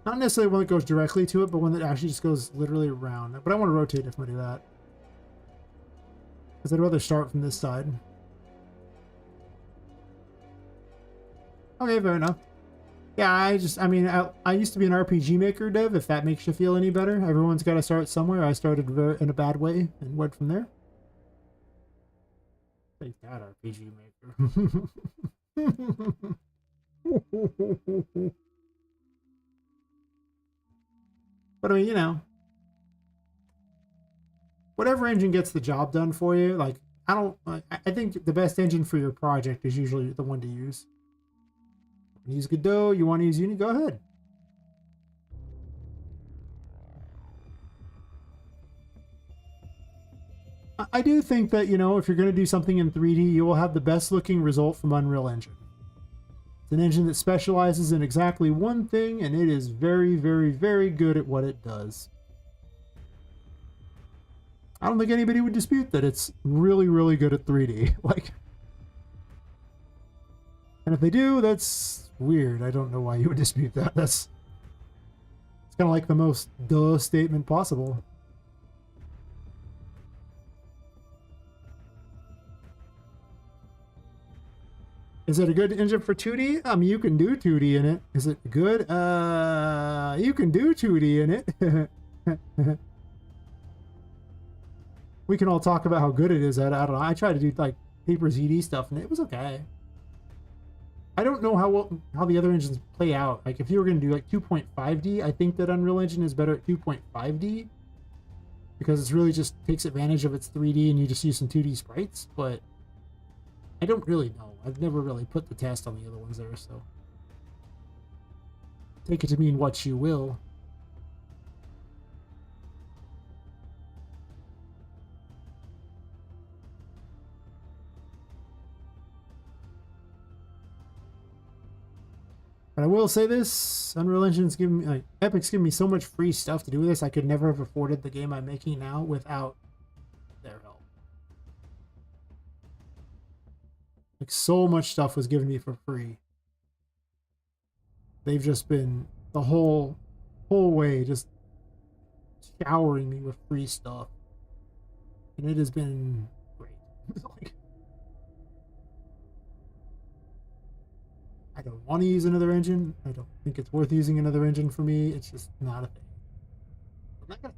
Not necessarily one that goes directly to it, but one that actually just goes literally around. But I want to rotate if I'm going to do that. Because I'd rather start from this side. Okay, fair enough. Yeah, I mean, I used to be an RPG Maker dev, if that makes you feel any better. Everyone's got to start somewhere. I started in a bad way and went from there. Take that, RPG Maker. But I mean, you know, whatever engine gets the job done for you, like, I think the best engine for your project is usually the one to use. Use Godot, you want to use Uni, go ahead. I do think that, you know, if you're going to do something in 3D, you will have the best looking result from Unreal Engine. It's an engine that specializes in exactly one thing, and it is very, very, very good at what it does. I don't think anybody would dispute that it's really, really good at 3D. Like, and if they do, that's weird. I don't know why you would dispute that. It's kind of like the most duh statement possible. Is it a good engine for 2D? I mean, you can do 2D in it. Is it good? You can do 2D in it. We can all talk about how good it is at, I don't know. I tried to do like Paper ZD stuff and it was okay. I don't know how the other engines play out. Like if you were going to do like 2.5D, I think that Unreal Engine is better at 2.5D because it's really just takes advantage of its 3D and you just use some 2D sprites, but I don't really know. I've never really put the test on the other ones there, so take it to mean what you will. But I will say this, Unreal Engine's giving me, like, Epic's giving me so much free stuff to do with this, I could never have afforded the game I'm making now without their help. Like, so much stuff was given me for free. They've just been, the whole way, just showering me with free stuff. And it has been great. Like, I don't want to use another engine. I don't think it's worth using another engine for me. It's just not a thing. I'm not gonna.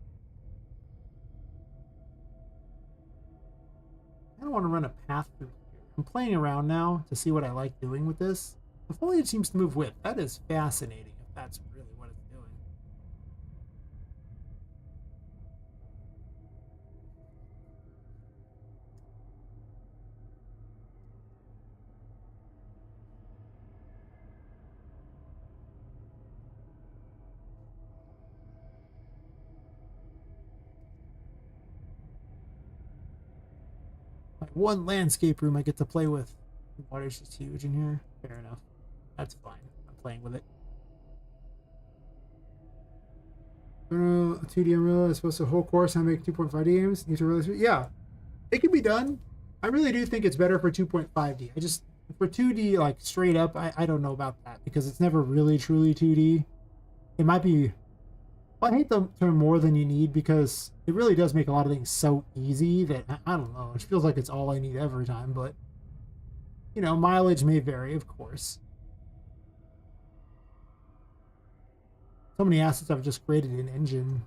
I don't want to run a path through here. I'm playing around now to see what I like doing with this. The foliage seems to move with. That is fascinating if that's really what it's doing. Like one landscape room I get to play with. The water's just huge in here. Fair enough. That's fine. I'm playing with it. 2D Unreal is supposed to whole course and make 2.5D games. Need to release it. Yeah, it can be done. I really do think it's better for 2.5D. I just for 2D like straight up, I don't know about that because it's never really truly 2D. It might be. Well, I hate the term more than you need because it really does make a lot of things so easy that I don't know. It feels like it's all I need every time, but you know, mileage may vary, of course. So many assets I've just created in engine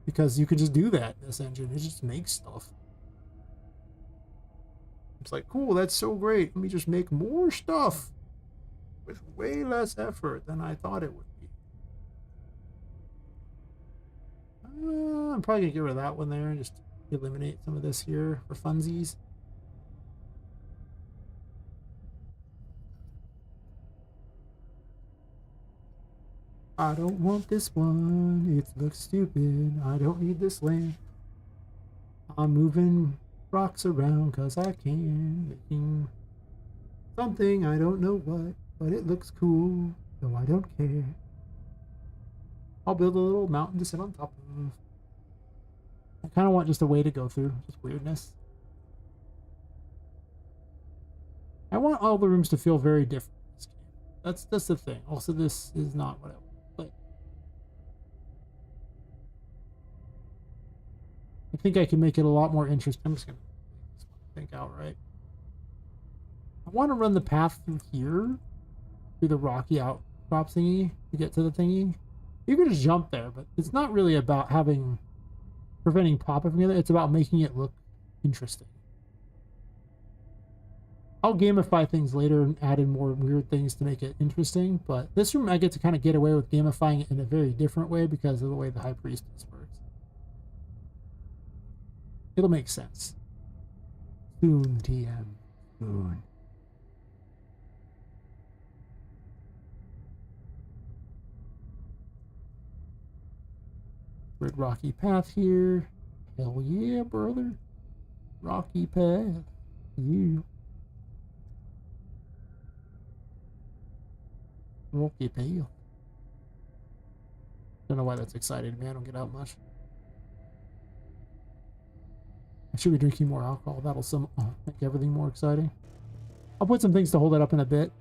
because you could just do that in this engine. It just makes stuff. It's like, cool, that's so great. Let me just make more stuff with way less effort than I thought it would be. I'm probably gonna get rid of that one there and just eliminate some of this here for funsies. I don't want this one. It looks stupid. I don't need this land. I'm moving rocks around because I can. Making something, I don't know what, but it looks cool, so I don't care. I'll build a little mountain to sit on top of. I kind of want just a way to go through, just weirdness. I want all the rooms to feel very different in this game. That's the thing. Also, this is not what I want. But I think I can make it a lot more interesting. I'm just gonna think outright. I want to run the path through here, through the rocky outcrop thingy to get to the thingy. You can just jump there, but it's not really about preventing Poppet from getting there. It's about making it look interesting. I'll gamify things later and add in more weird things to make it interesting, but this room I get to kind of get away with gamifying it in a very different way because of the way the High Priestess works. It'll make sense. Soon, TM. Soon. Red rocky path here. Hell yeah, brother. Rocky path. Yeah. Rocky path. Don't know why that's exciting me. I don't get out much. I should be drinking more alcohol. That'll make everything more exciting. I'll put some things to hold it up in a bit.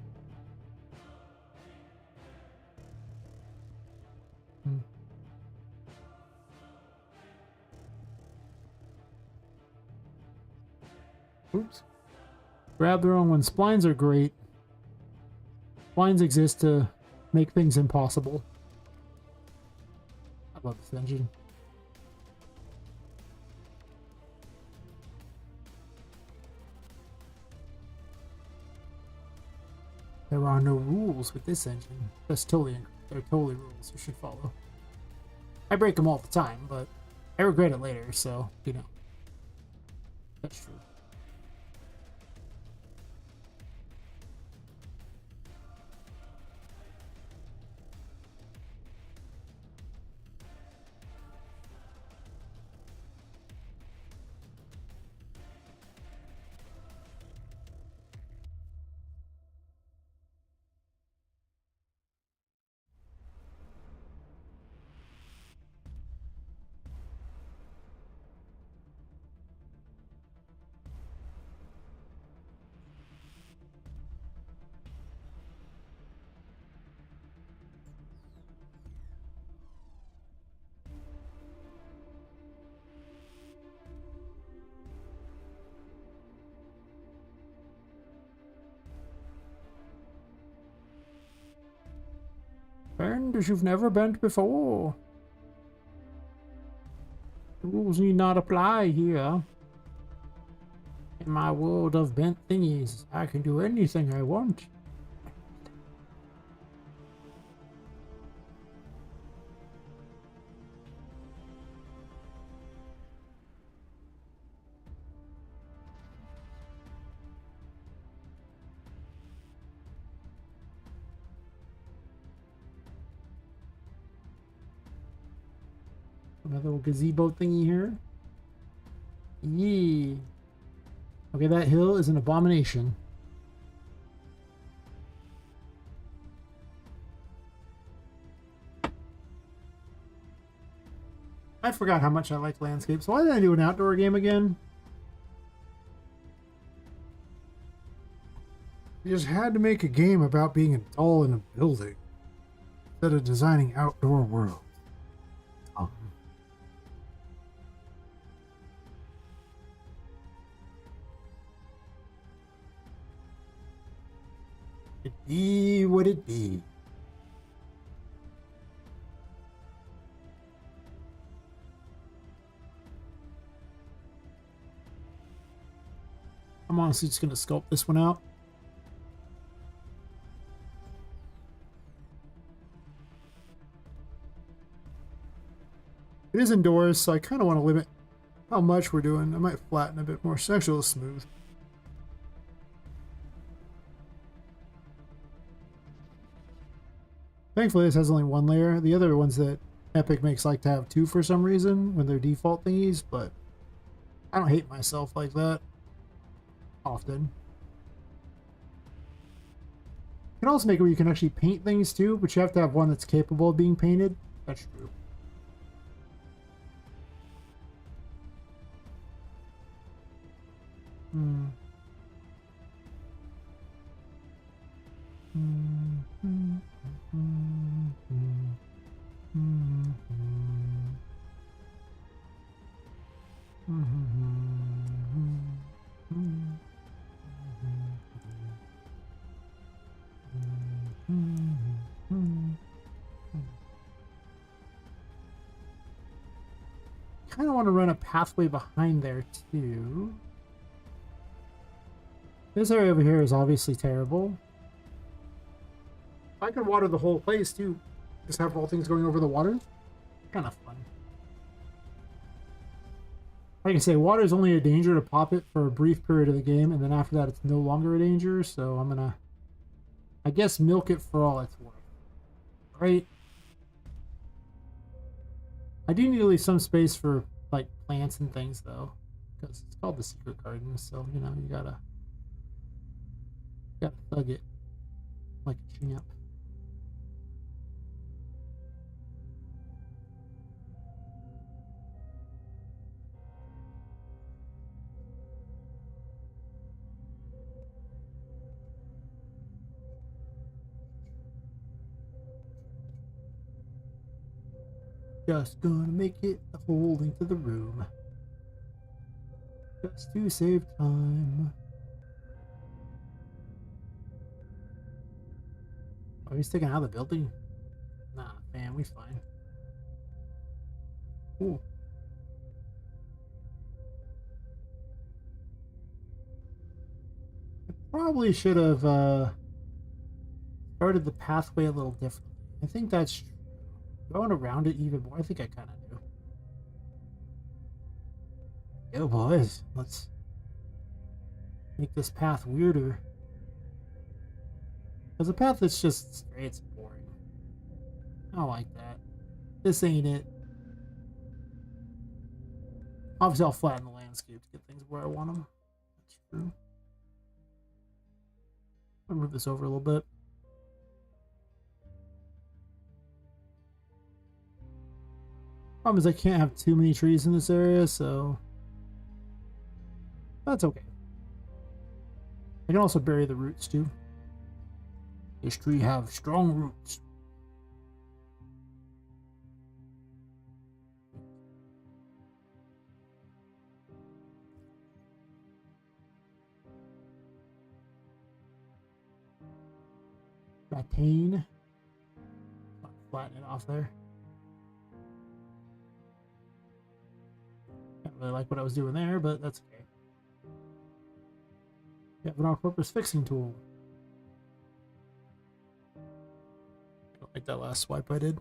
Oops. Grab the wrong one. Splines are great. Splines exist to make things impossible. I love this engine. There are no rules with this engine. They're totally rules you should follow. I break them all the time, but I regret it later, so, you know. That's true. Bend as you've never bent before. The rules need not apply here. In my world of bent thingies, I can do anything I want. Another little gazebo thingy here. Yee. Okay, that hill is an abomination. I forgot how much I like landscapes. Why did I do an outdoor game again? You just had to make a game about being a doll in a building instead of designing outdoor worlds. It be what it be. I'm honestly just going to sculpt this one out. It is indoors, so I kind of want to limit how much we're doing. I might flatten a bit more. It's actually a little smooth. Thankfully, this has only one layer. The other ones that Epic makes like to have two for some reason when they're default thingies, but I don't hate myself like that often. You can also make it where you can actually paint things too, but you have to have one that's capable of being painted. That's true. Hmm. Kind of want to run a pathway behind there too. This area over here is obviously terrible. I could water the whole place too. Just have all things going over the water. Kind of fun. Like I say, water is only a danger to Poppet for a brief period of the game, and then after that it's no longer a danger, so I'm gonna, I guess, milk it for all it's worth. Right? I do need at least some space for, like, plants and things, though, because it's called the Secret Garden, so, you know, you gotta thug it like a champ. Just gonna make it the whole length of the room. Just to save time. Are we sticking out of the building? Nah, man, we fine. Cool. I probably should have started the pathway a little differently. I think that's true. Going around it even more, I think I kind of do. Yo, boys, let's make this path weirder. Because a path that's just straight, it's boring. I don't like that. This ain't it. Obviously, I'll flatten the landscape to get things where I want them. That's true. I'll move this over a little bit. Problem is I can't have too many trees in this area, so that's okay. I can also bury the roots too. This tree have strong roots. Rattain. Flatten it off there. Don't really like what I was doing there, but that's okay. You have an all-purpose fixing tool. I don't like that last swipe I did.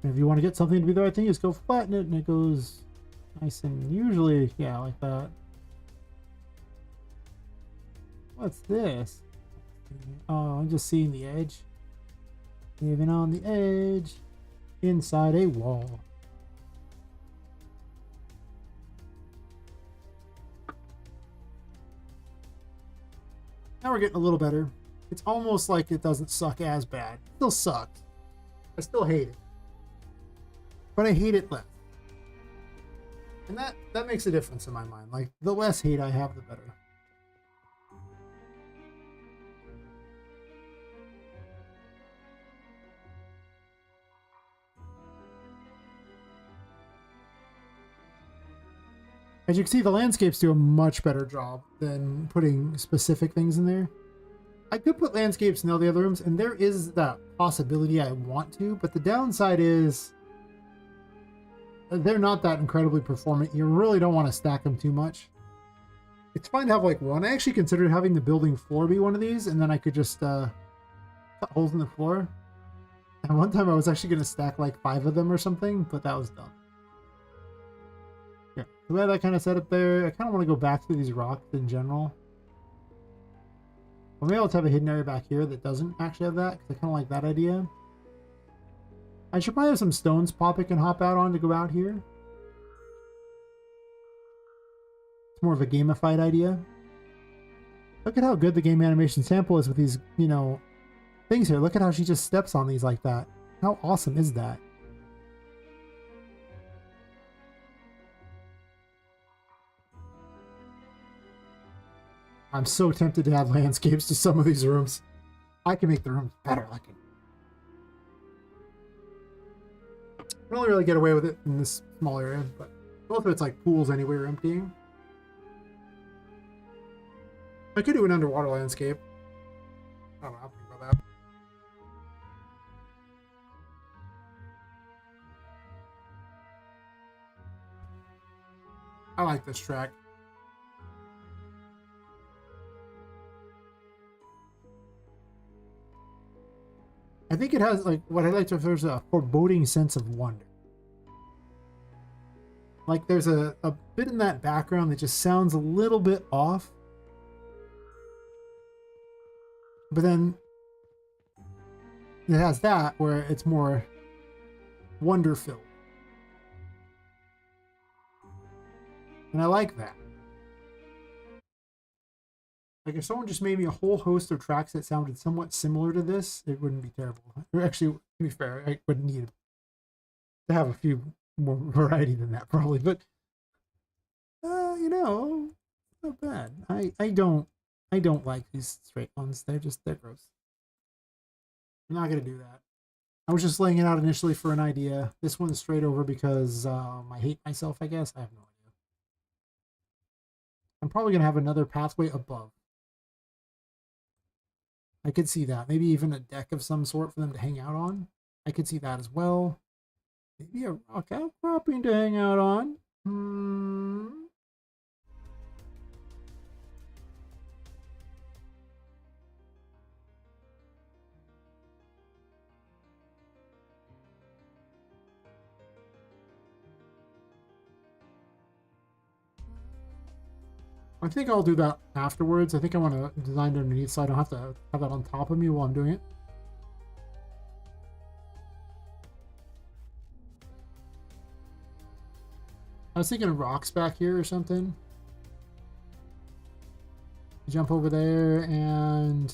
And if you want to get something to be the right thing, just go flatten it and it goes nice and usually, yeah, like that. What's this? Oh, I'm just seeing the edge. Living on the edge. Inside a wall. Now we're getting a little better. It's almost like it doesn't suck as bad. It still sucks. I still hate it. But I hate it less. And that makes a difference in my mind. Like, the less hate I have, the better. As you can see, the landscapes do a much better job than putting specific things in there. I could put landscapes in all the other rooms, and there is that possibility I want to, but the downside is they're not that incredibly performant. You really don't want to stack them too much. It's fine to have like one. I actually considered having the building floor be one of these, and then I could just cut holes in the floor. And one time I was actually going to stack like 5 of them or something, but that was dumb. Here, we have that kind of setup there. I kind of want to go back through these rocks in general. Or maybe I'll have a hidden area back here that doesn't actually have that, because I kind of like that idea. I should probably have some stones Poppet can hop out on to go out here. It's more of a gamified idea. Look at how good the game animation sample is with these, you know, things here. Look at how she just steps on these like that. How awesome is that? I'm so tempted to add landscapes to some of these rooms. I can make the rooms better looking. I don't really get away with it in this small area, but both of it's like pools anyway are emptying. I could do an underwater landscape. I don't know, I'll think about that. I like this track. I think it has, like, what I like to refer to as a foreboding sense of wonder. Like, there's a bit in that background that just sounds a little bit off. But then it has that where it's more wonder-filled. And I like that. Like, if someone just made me a whole host of tracks that sounded somewhat similar to this, it wouldn't be terrible. Or actually, to be fair, I would need to have a few more variety than that, probably. But, you know, not bad. I don't like these straight ones. They're gross. I'm not going to do that. I was just laying it out initially for an idea. This one's straight over because I hate myself, I guess. I have no idea. I'm probably going to have another pathway above. I could see that. Maybe even a deck of some sort for them to hang out on. I could see that as well. Maybe a rock outcropping to hang out on. I think I'll do that afterwards. I think I want to design it underneath so I don't have to have that on top of me while I'm doing it. I was thinking of rocks back here or something. Jump over there and...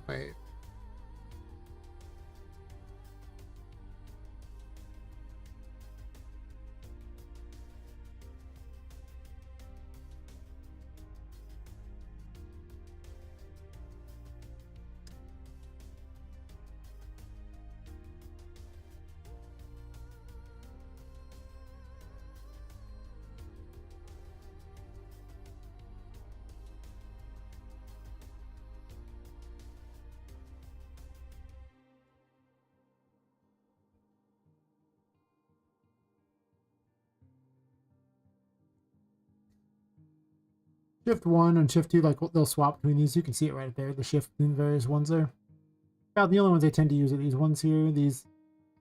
Wait. Shift 1 and Shift 2, like, they'll swap between these. You can see it right there, the shift in various ones there. Yeah, the only ones I tend to use are these ones here. These,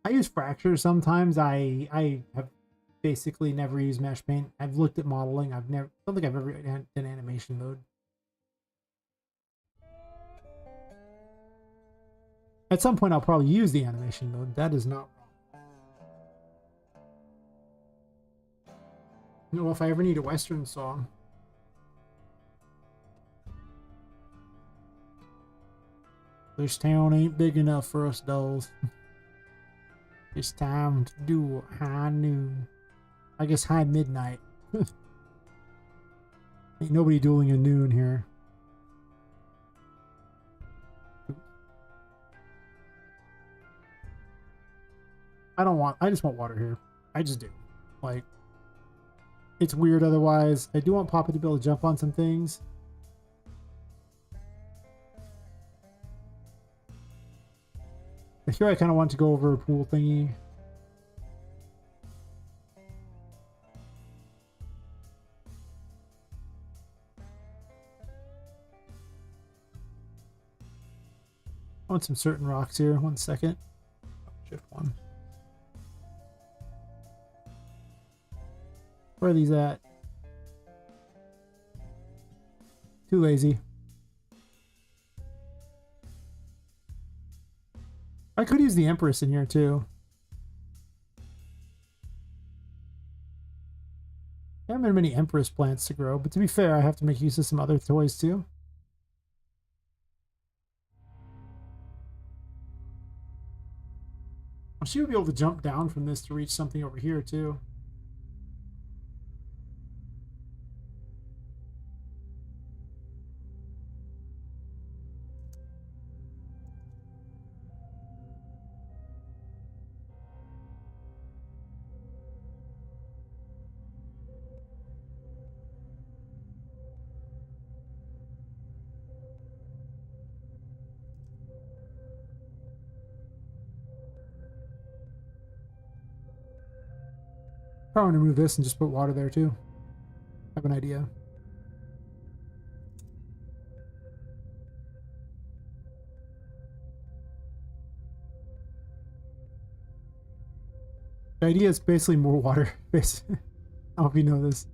I use Fracture sometimes. I have basically never used Mesh Paint. I've looked at modeling. I don't think I've ever done animation mode. At some point, I'll probably use the animation mode. That is not wrong. You know, if I ever need a Western song. This town ain't big enough for us dolls. It's time to do high noon. I guess high midnight. Ain't nobody dueling at noon here. I just want water here. I just do. Like, it's weird otherwise. I do want Poppet to be able to jump on some things. Here I kind of want to go over a pool thingy. I want some certain rocks here. 1 second. Shift 1. Where are these at? Too lazy. I could use the Empress in here too. There haven't been many Empress plants to grow, but to be fair, I have to make use of some other toys too. She would be able to jump down from this to reach something over here too. Probably remove this and just put water there too. I have an idea. The idea is basically more water. I hope you know this.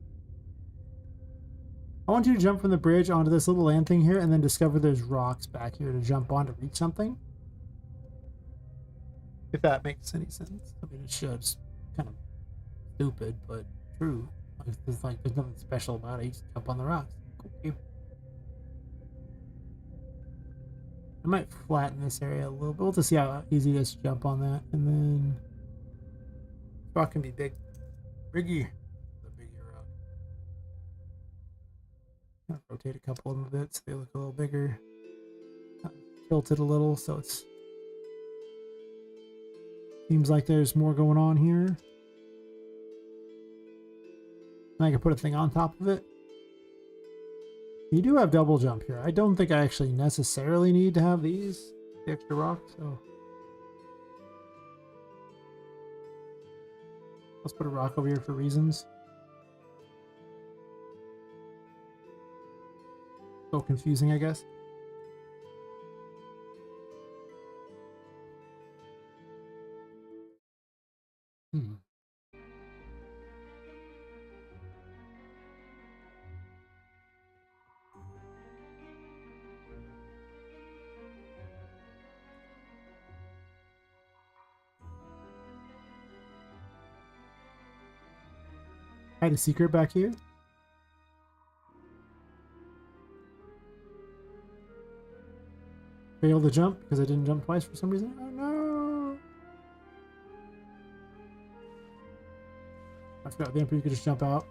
I want you to jump from the bridge onto this little land thing here and then discover there's rocks back here to jump on to reach something. If that makes any sense. I mean, it should. It's kind of stupid, but true. There's nothing special about it. You just jump on the rocks. Cool. I might flatten this area a little bit. We'll just see how easy it is to jump on that. And then this rock can be big. Biggie. The bigger rock. I'll rotate a couple of them a bit so they look a little bigger. Tilt it a little so it's seems like there's more going on here. And I can put a thing on top of it. You do have double jump here. I don't think I actually necessarily need to have these, the extra rock, so let's put a rock over here for reasons. So confusing, I guess. I had a secret back here. Failed to jump because I didn't jump twice for some reason. Oh no! I forgot the Emperor, you could just jump out.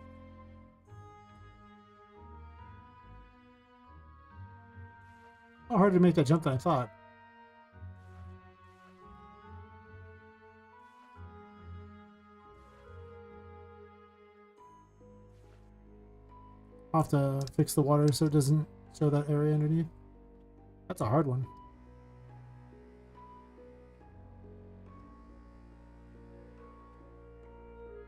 Oh, harder to make that jump than I thought. I'll have to fix the water so it doesn't show that area underneath. That's a hard one.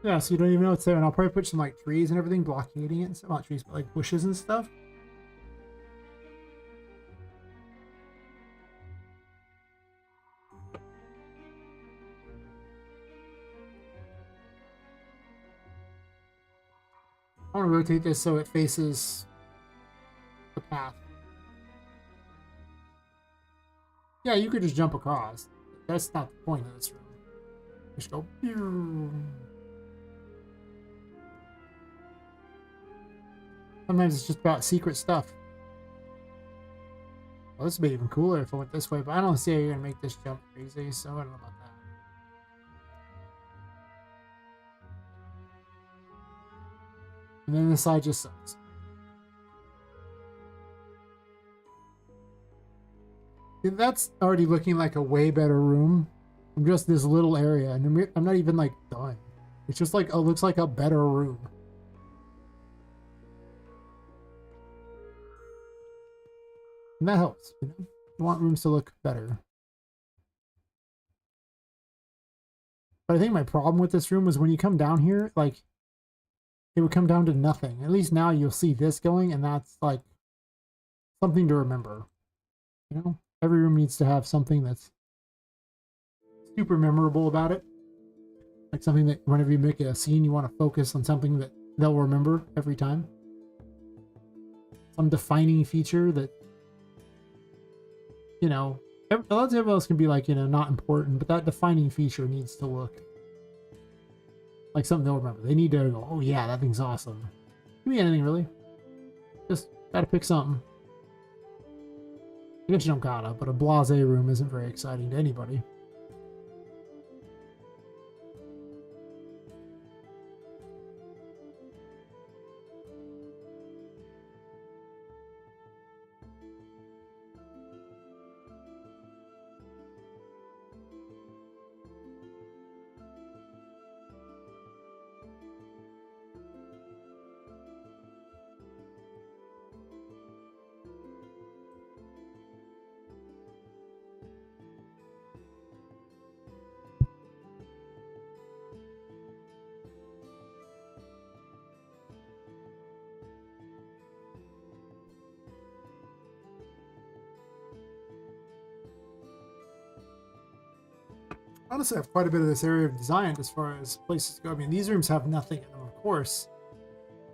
Yeah, so you don't even know it's there, and I'll probably put some like trees and everything blockading it, and stuff. Not trees, but like bushes and stuff. I want to rotate this so it faces the path. Yeah, you could just jump across. That's not the point of this room. Just go. Sometimes it's just about secret stuff. Well, this would be even cooler if I went this way, but I don't see how you're going to make this jump crazy, so I don't know about that. And then this side just sucks. That's already looking like a way better room from just this little area, and I'm not even like done. It's just like, it looks like a better room. And that helps, you know? You want rooms to look better. But I think my problem with this room was when you come down here, like, it would come down to nothing. At least now you'll see this going, and that's like something to remember. You know? Every room needs to have something that's super memorable about it. Like something that whenever you make a scene, you want to focus on something that they'll remember every time. Some defining feature that, you know, lots of else can be like, you know, not important, but that defining feature needs to look like something they'll remember. They need to go, oh yeah, that thing's awesome. Could be anything really. Just gotta pick something. I guess you don't gotta, but a blasé room isn't very exciting to anybody. Honestly, I have quite a bit of this area of design as far as places go. I mean, these rooms have nothing in them, of course.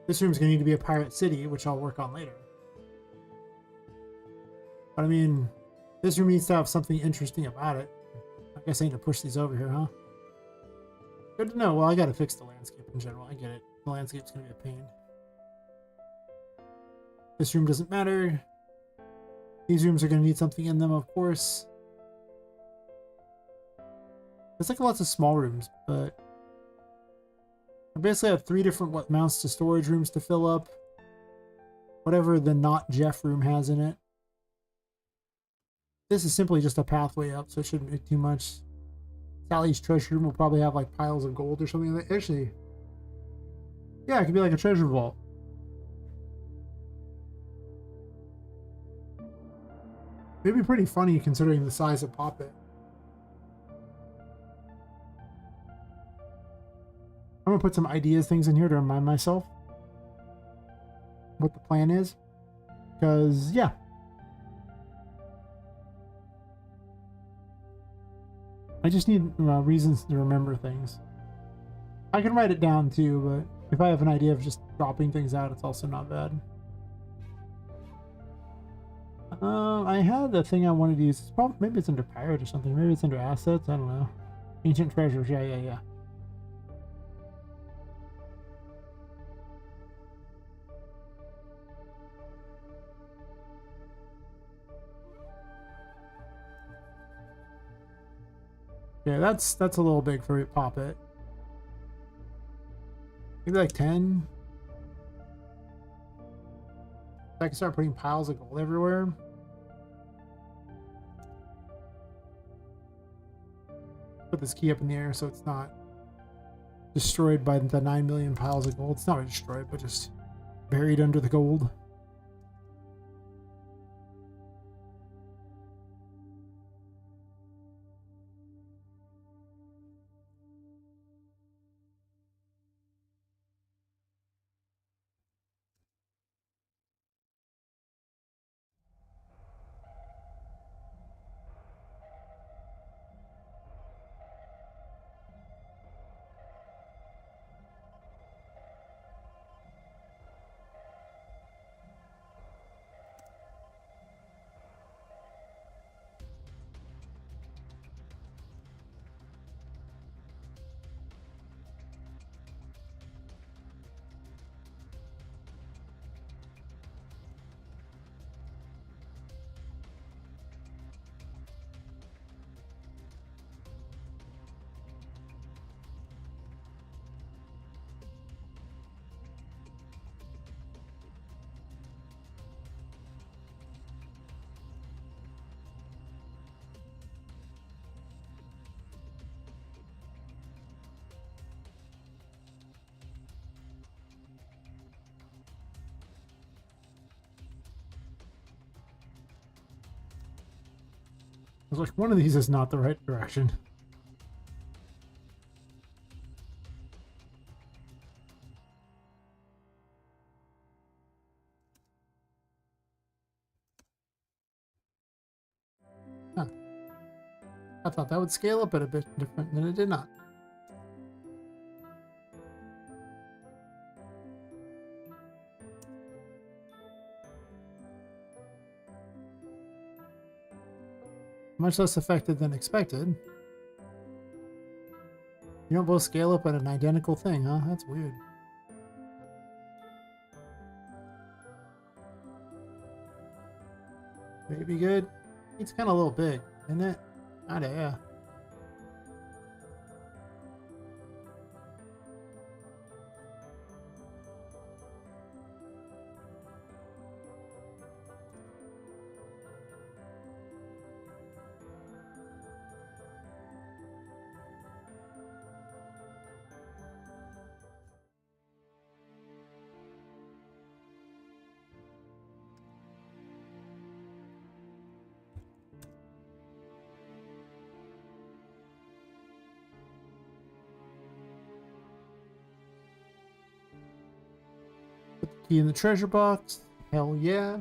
This room's going to need to be a pirate city, which I'll work on later. But I mean, this room needs to have something interesting about it. I guess I need to push these over here, huh? Good to know. Well, I got to fix the landscape in general. I get it. The landscape's going to be a pain. This room doesn't matter. These rooms are going to need something in them, of course. There's like lots of small rooms, but I basically have 3 different amounts to storage rooms to fill up. Whatever the not Jeff room has in it. This is simply just a pathway up, so it shouldn't be too much. Sally's treasure room will probably have like piles of gold or something like that. Actually, yeah, it could be like a treasure vault. It'd be pretty funny considering the size of Poppet. I'm gonna put some ideas, things in here to remind myself what the plan is. Because, yeah. I just need reasons to remember things. I can write it down too, but if I have an idea of just dropping things out, it's also not bad. I had a thing I wanted to use. It's probably, maybe it's under pirate or something. Maybe it's under assets. I don't know. Ancient treasures. Yeah. Yeah, that's a little big for Poppet. Maybe like 10. I can start putting piles of gold everywhere. Put this key up in the air so it's not destroyed by the 9 million piles of gold. It's not really destroyed, but just buried under the gold. I was like, one of these is not the right direction. Huh. I thought that would scale up a bit different than it did not. Much less effective than expected. You don't both scale up at an identical thing, huh? That's weird. Maybe good. It's kind of a little big, isn't it? Yeah. Put the key in the treasure box. Hell yeah.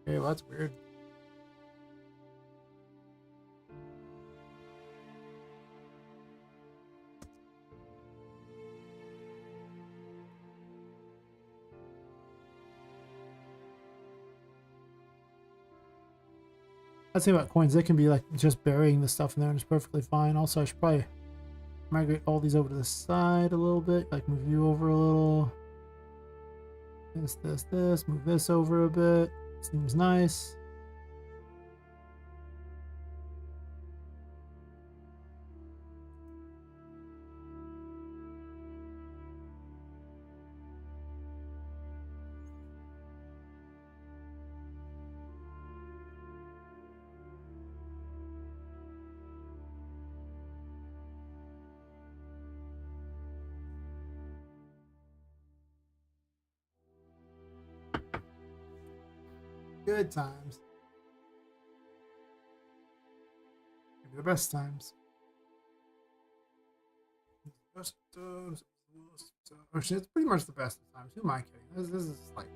Okay, well, that's weird. That's the thing about coins. They can be like just burying the stuff in there and it's perfectly fine. Also, I should probably migrate all these over to the side a little bit. Like move you over a little. This. Move this over a bit. Seems nice. Good times. Maybe the best times. Actually, it's pretty much the best of times. Who am I kidding? This is like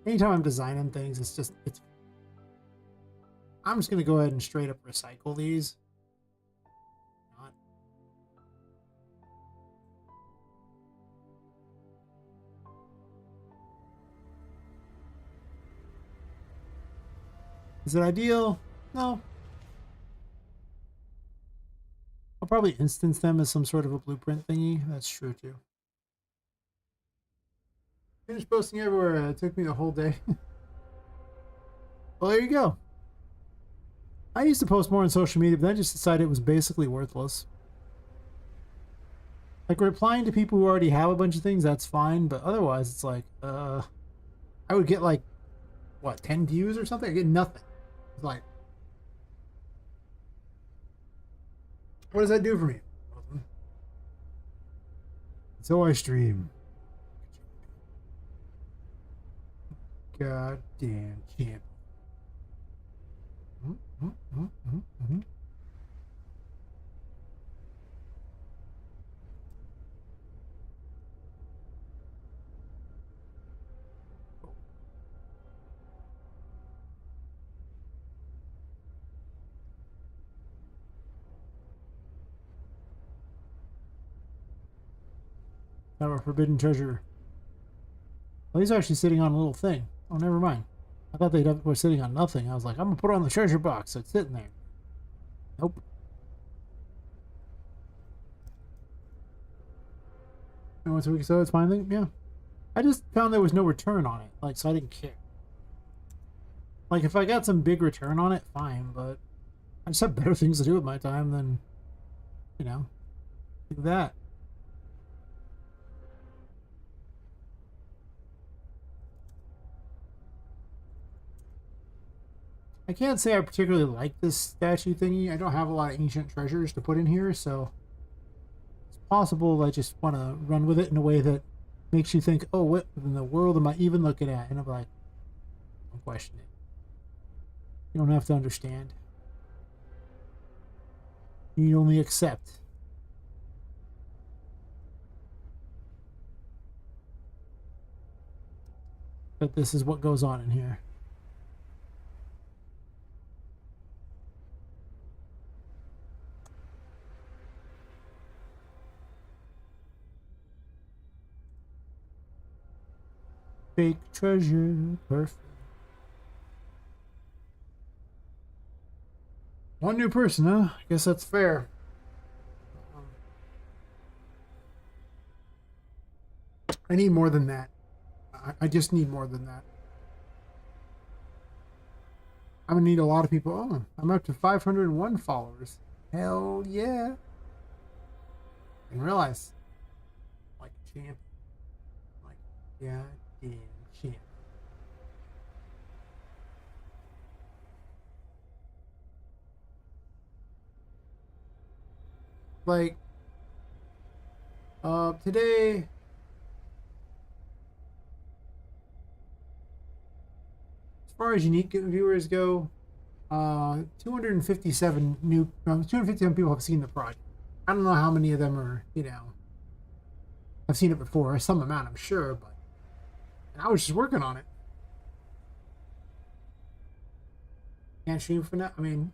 anytime I'm designing things, it's. I'm just gonna go ahead and straight up recycle these. Not. Is it ideal? No. I'll probably instance them as some sort of a blueprint thingy. That's true too. Finished posting everywhere. It took me the whole day. Well, there you go. I used to post more on social media, but then I just decided it was basically worthless. Like replying to people who already have a bunch of things, that's fine, but otherwise it's like, I would get like, what, 10 views or something? I get nothing. It's like, what does that do for me? So I stream. God damn champ. Our forbidden treasure. Well, he's actually sitting on a little thing. Oh, never mind. I thought they were sitting on nothing. I was like, I'm gonna put it on the treasure box. So it's sitting there. Nope. And once a week, so it's fine. Yeah. I just found there was no return on it. Like, so I didn't care. Like, if I got some big return on it, fine. But I just have better things to do with my time than, you know, do that. I can't say I particularly like this statue thingy. I don't have a lot of ancient treasures to put in here, so it's possible I just want to run with it in a way that makes you think, oh, what in the world am I even looking at? And I'm like, don't question it. You don't have to understand. You only accept. That this is what goes on in here. Fake treasure. Perfect. One new person, huh? I guess that's fair. I need more than that. I just need more than that. I'm gonna need a lot of people. Oh, I'm up to 501 followers. Hell yeah. I didn't realize. Like a champ. Like, goddamn champ. Like, today, as far as unique viewers go, 257 new, 257 people have seen the project. I don't know how many of them are, I've seen it before, some amount, I'm sure, but I was just working on it. Can't stream for now. I mean,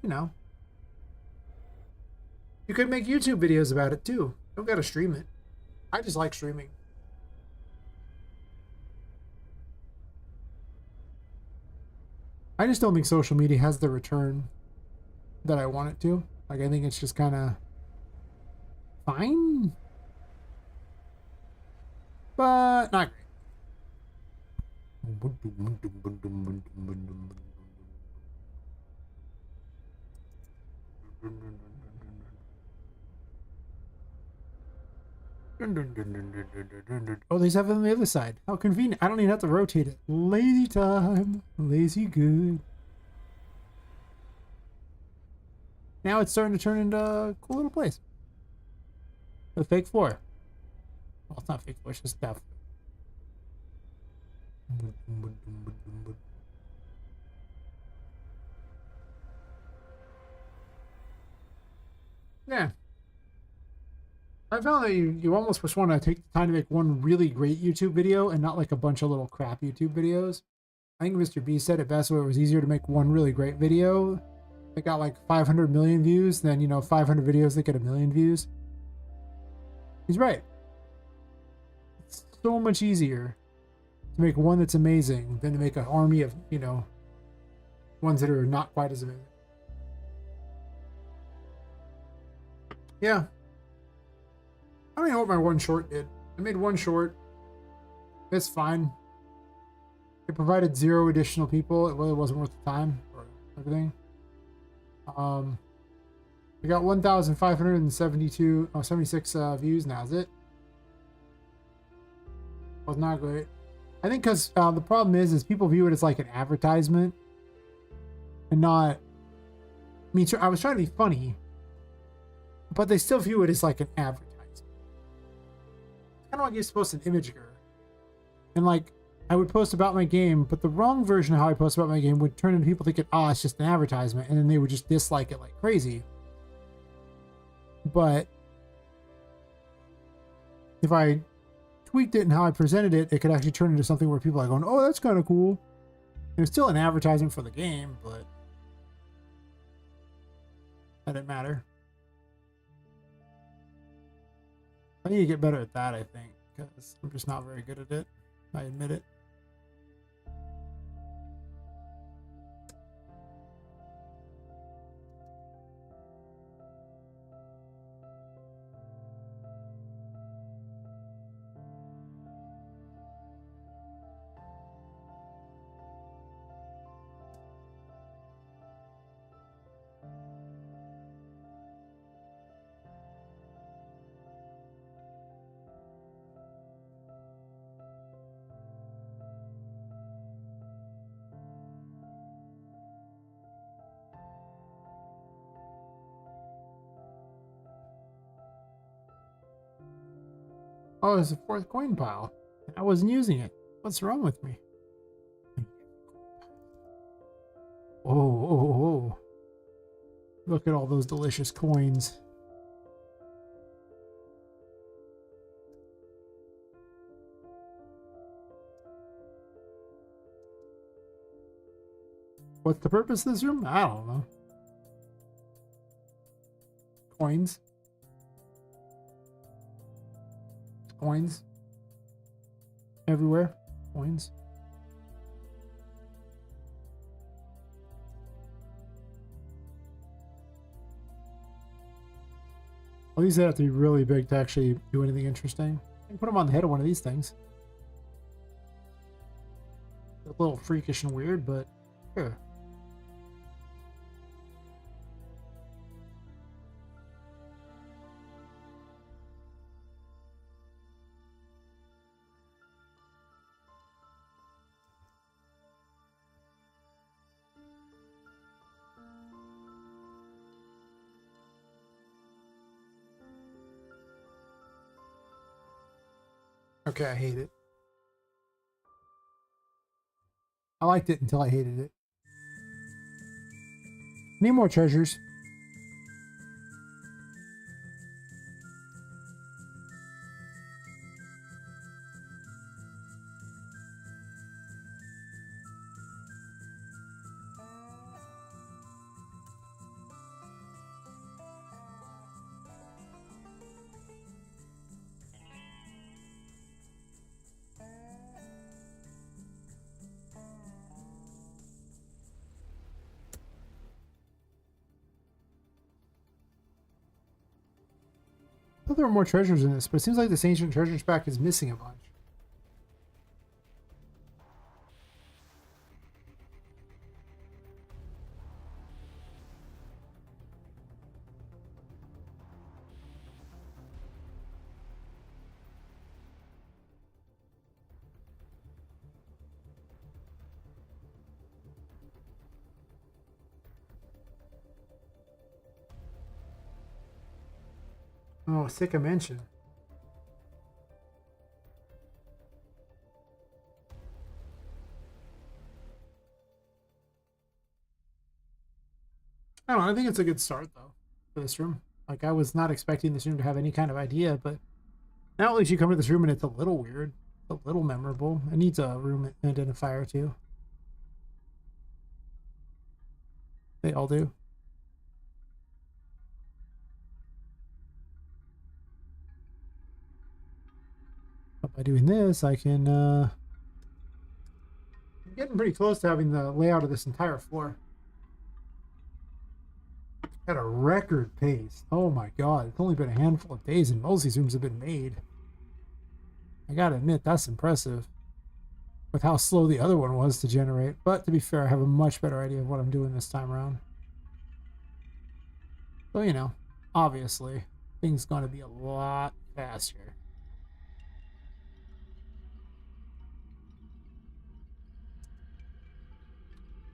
you could make YouTube videos about it too. Don't gotta stream it. I just like streaming. I just don't think social media has the return that I want it to. Like, I think it's just kind of fine, but not great. Oh, they have it on the other side. How convenient. I don't even have to rotate it. Lazy time. Lazy good. Now it's starting to turn into a cool little place. A fake floor. Well, it's not fake floor, it's just stuff. Yeah. I found that you almost just want to take the time to make one really great YouTube video and not like a bunch of little crap YouTube videos. I think Mr. B said it best where it was easier to make one really great video that got like 500 million views than, 500 videos that get a million views. He's right. It's so much easier to make one that's amazing than to make an army of, ones that are not quite as amazing. Yeah. I don't even know what my one short did. I made one short. It's fine. It provided 0 additional people. It really wasn't worth the time or everything. We got 76 views now, is it? Was not great. I think because the problem is people view it as like an advertisement and not. I mean, I was trying to be funny, but they still view it as like an advertisement. It's kind of like you're supposed to imager, and like I would post about my game, but the wrong version of how I post about my game would turn into people thinking, "Oh, it's just an advertisement," and then they would just dislike it like crazy. But if I tweaked it and how I presented it, it could actually turn into something where people are going, "Oh, that's kind of cool." And it's still an advertisement for the game, but that didn't matter. I need to get better at that, I think, because I'm just not very good at it. I admit it. Oh, there's a 4th coin pile. I wasn't using it. What's wrong with me? Oh. Look at all those delicious coins. What's the purpose of this room? I don't know. Coins. Coins. Everywhere. Coins. Well, these have to be really big to actually do anything interesting. I can put them on the head of one of these things. A little freakish and weird, but sure. Okay, I hate it. I liked it until I hated it. Need more treasures. I thought there were more treasures in this, but it seems like this ancient treasures pack is missing a bunch. Oh, sick of mention. I don't know. I think it's a good start though for this room. Like I was not expecting this room to have any kind of idea, but now at least you come to this room and it's a little weird, a little memorable. It needs a room identifier too. They all do. But by doing this, I can. I'm getting pretty close to having the layout of this entire floor. At a record pace. Oh my god, it's only been a handful of days and most of these rooms have been made. I gotta admit, that's impressive. With how slow the other one was to generate. But to be fair, I have a much better idea of what I'm doing this time around. So, you know, obviously, things gonna be a lot faster.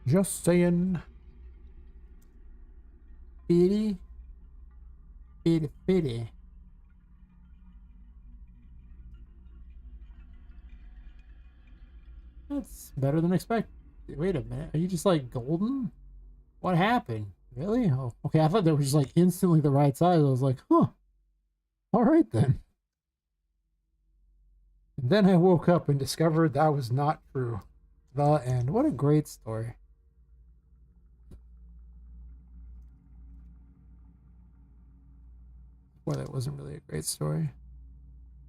Just saying. Bitty. Bitty bitty. That's better than expected. Wait a minute. Are you just like golden? What happened? Really? Oh, okay. I thought they were just like instantly the right size. I was like, huh. All right then. And then I woke up and discovered that was not true. The end. What a great story. Well, that wasn't really a great story.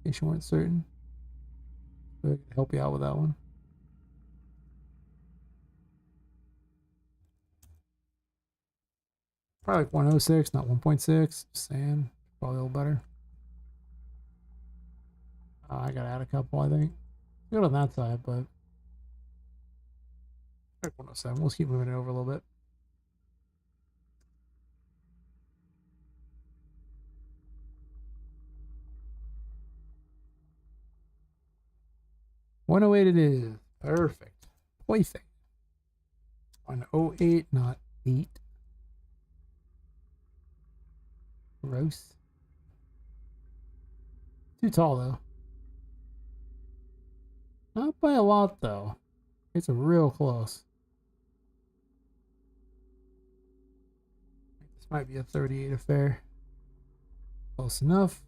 In case you weren't certain. But I can help you out with that one. Probably like 106, not 1.6. Just saying. Probably a little better. I gotta add a couple, I think. Good on that side, but like 107. We'll keep moving it over a little bit. One oh eight it is. Perfect. Perfect. 108, not 8. Gross. Too tall though. Not by a lot though. It's a real close. This might be a 38 affair. Close enough.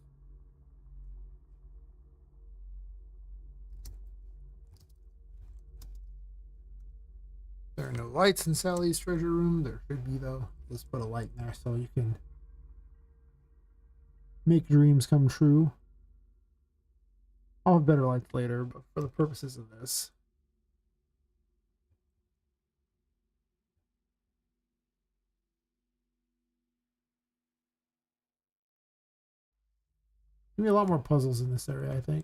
There are no lights in Sally's treasure room. There should be though. Let's put a light in there so you can make dreams come true. I'll have better lights later, but for the purposes of this, Give me a lot more puzzles in this area, I think.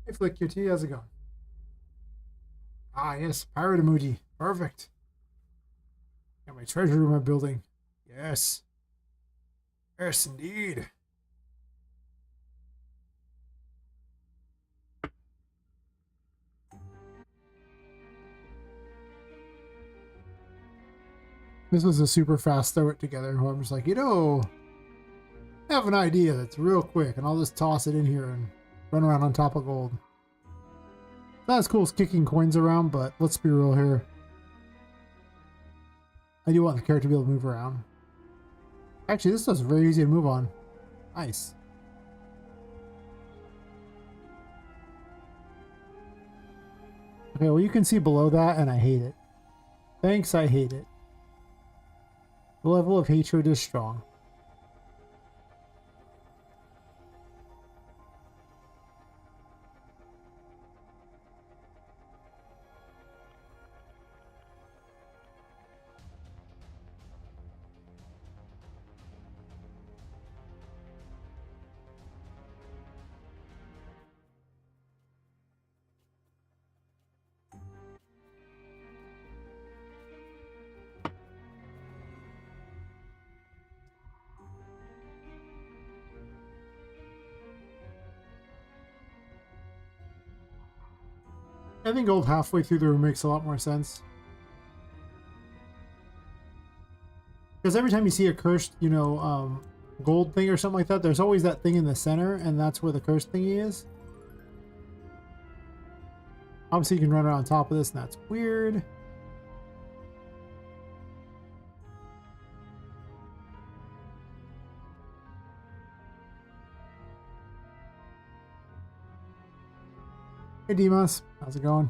Hey, Flick QT, how's it going? Ah, yes, pirate emoji. Perfect. Got my treasure room I'm building. Yes. Yes, indeed. This was a super fast throw it together. I'm just like, I have an idea that's real quick, and I'll just toss it in here and run around on top of gold. Not as cool as kicking coins around, but let's be real here. I do want the character to be able to move around. Actually, this stuff's very easy to move on. Nice. Okay, well, you can see below that, and I hate it. Thanks, I hate it. The level of hatred is strong. I think gold halfway through the room makes a lot more sense. Because every time you see a cursed, gold thing or something like that, there's always that thing in the center, and that's where the cursed thingy is. Obviously, you can run around top of this, and that's weird. Hey, Dimas. How's it going?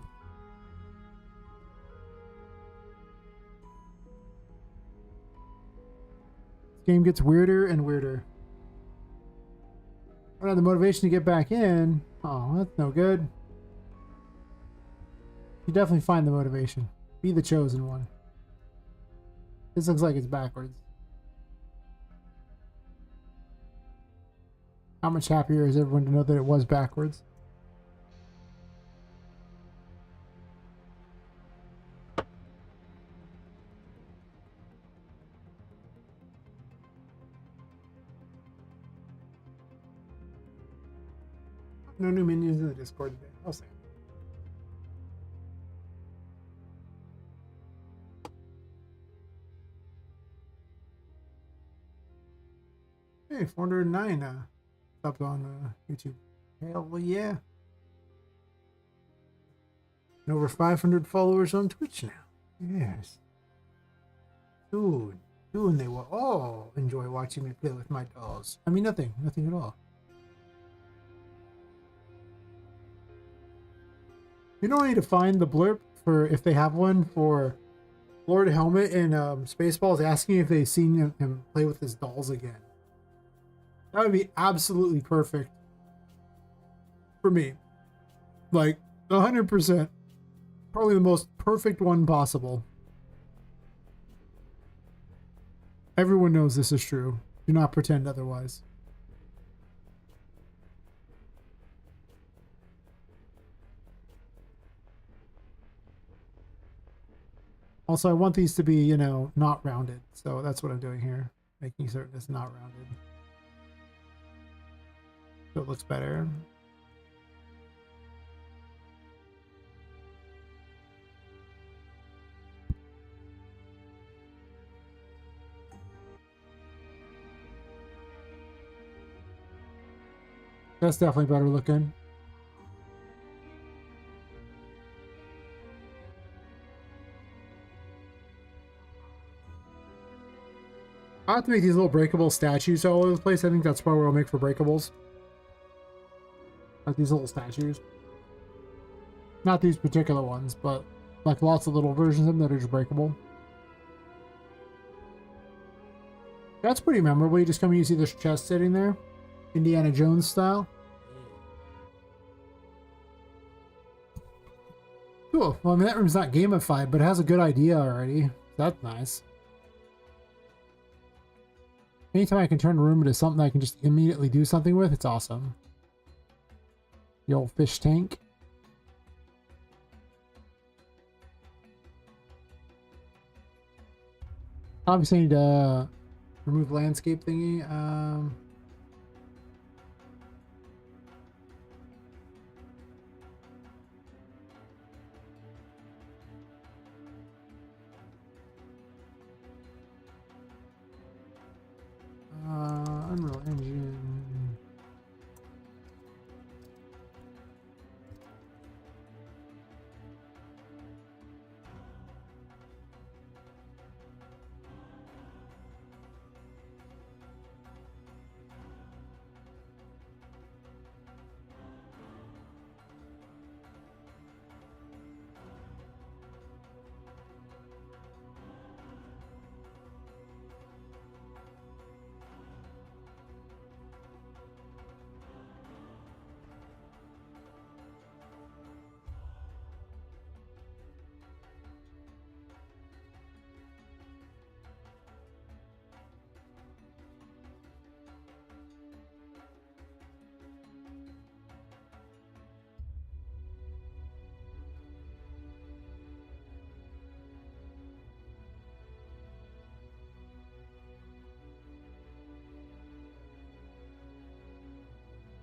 This game gets weirder and weirder. I don't have the motivation to get back in. Oh, that's no good. You definitely find the motivation. Be the chosen one. This looks like it's backwards. How much happier is everyone to know that it was backwards? No new minions in the Discord today. I'll say. Hey, 409 up on YouTube. Hell yeah. And over 500 followers on Twitch now. Yes. Dude. And they will all enjoy watching me play with my dolls. I mean, nothing at all. You know, I need to find the blurb for, if they have one, for Lord Helmet and Spaceballs asking if they've seen him play with his dolls again. That would be absolutely perfect for me. Like, 100%. Probably the most perfect one possible. Everyone knows this is true. Do not pretend otherwise. Also, I want these to be, not rounded. So that's what I'm doing here. Making certain it's not rounded. So it looks better. That's definitely better looking. I have to make these little breakable statues all over the place. I think that's probably what I'll make for breakables. Like these little statues. Not these particular ones, but like lots of little versions of them that are just breakable. That's pretty memorable. You just come and you see this chest sitting there. Indiana Jones style. Cool. Well, I mean, that room's not gamified, but it has a good idea already. That's nice. Anytime I can turn a room into something I can just immediately do something with, it's awesome. The old fish tank. Obviously, I need to remove landscape thingy. Unreal Engine.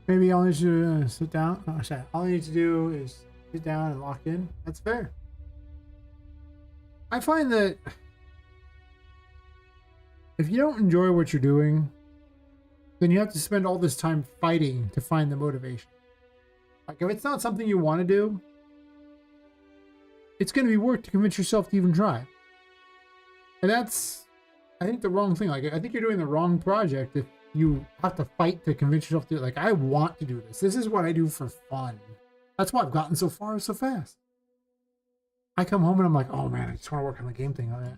Maybe all I need to do is sit down. Oh, sorry. All I need to do is sit down and lock in. That's fair. I find that if you don't enjoy what you're doing, then you have to spend all this time fighting to find the motivation. Like, if it's not something you want to do, it's going to be work to convince yourself to even try. And that's, I think, the wrong thing. Like, I think you're doing the wrong project if you have to fight to convince yourself to, like, I want to do this. This is what I do for fun. That's why I've gotten so far so fast. I come home and I'm like, oh man, I just want to work on the game thing on it.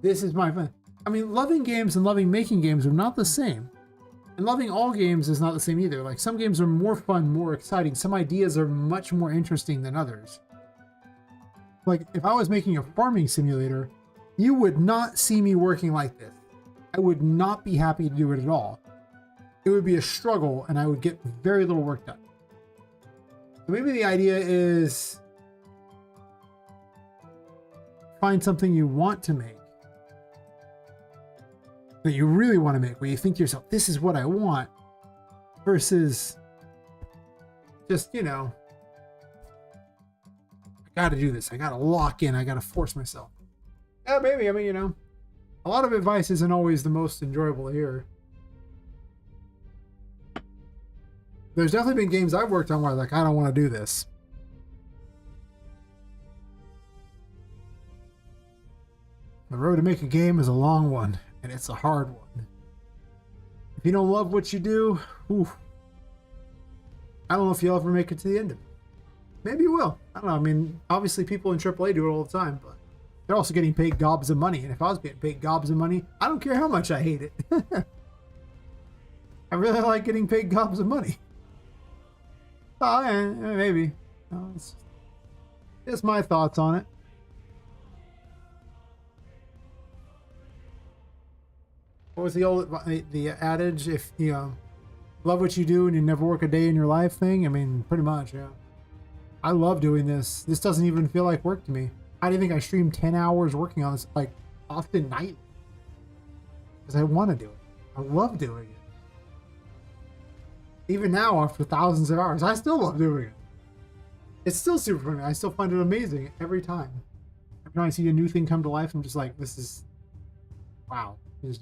This is my fun. I mean, loving games and loving making games are not the same. And loving all games is not the same either. Like, some games are more fun, more exciting. Some ideas are much more interesting than others. Like, if I was making a farming simulator, you would not see me working like this. I would not be happy to do it at all. It would be a struggle and I would get very little work done. So maybe the idea is find something you want to make, that you really want to make, where you think to yourself, this is what I want, versus just, you know, I gotta do this, I gotta lock in, I gotta force myself. Yeah, maybe, I mean, you know, a lot of advice isn't always the most enjoyable to hear. There's definitely been games I've worked on where I'm like, I don't want to do this. The road to make a game is a long one, and it's a hard one. If you don't love what you do, oof, I don't know if you'll ever make it to the end of it. Maybe you will. I don't know. I mean, obviously people in AAA do it all the time, but they're also getting paid gobs of money. And if I was getting paid gobs of money, I don't care how much I hate it. I really like getting paid gobs of money. Oh, yeah, maybe. No, it's just my thoughts on it. What was the adage? If you love what you do and you never work a day in your life thing? I mean, pretty much, yeah. I love doing this. This doesn't even feel like work to me. I didn't think I streamed 10 hours working on this, like, often nightly. Because I want to do it. I love doing it. Even now, after thousands of hours, I still love doing it. It's still super funny. I still find it amazing every time. Every time I see a new thing come to life, I'm just like, this is, wow. Just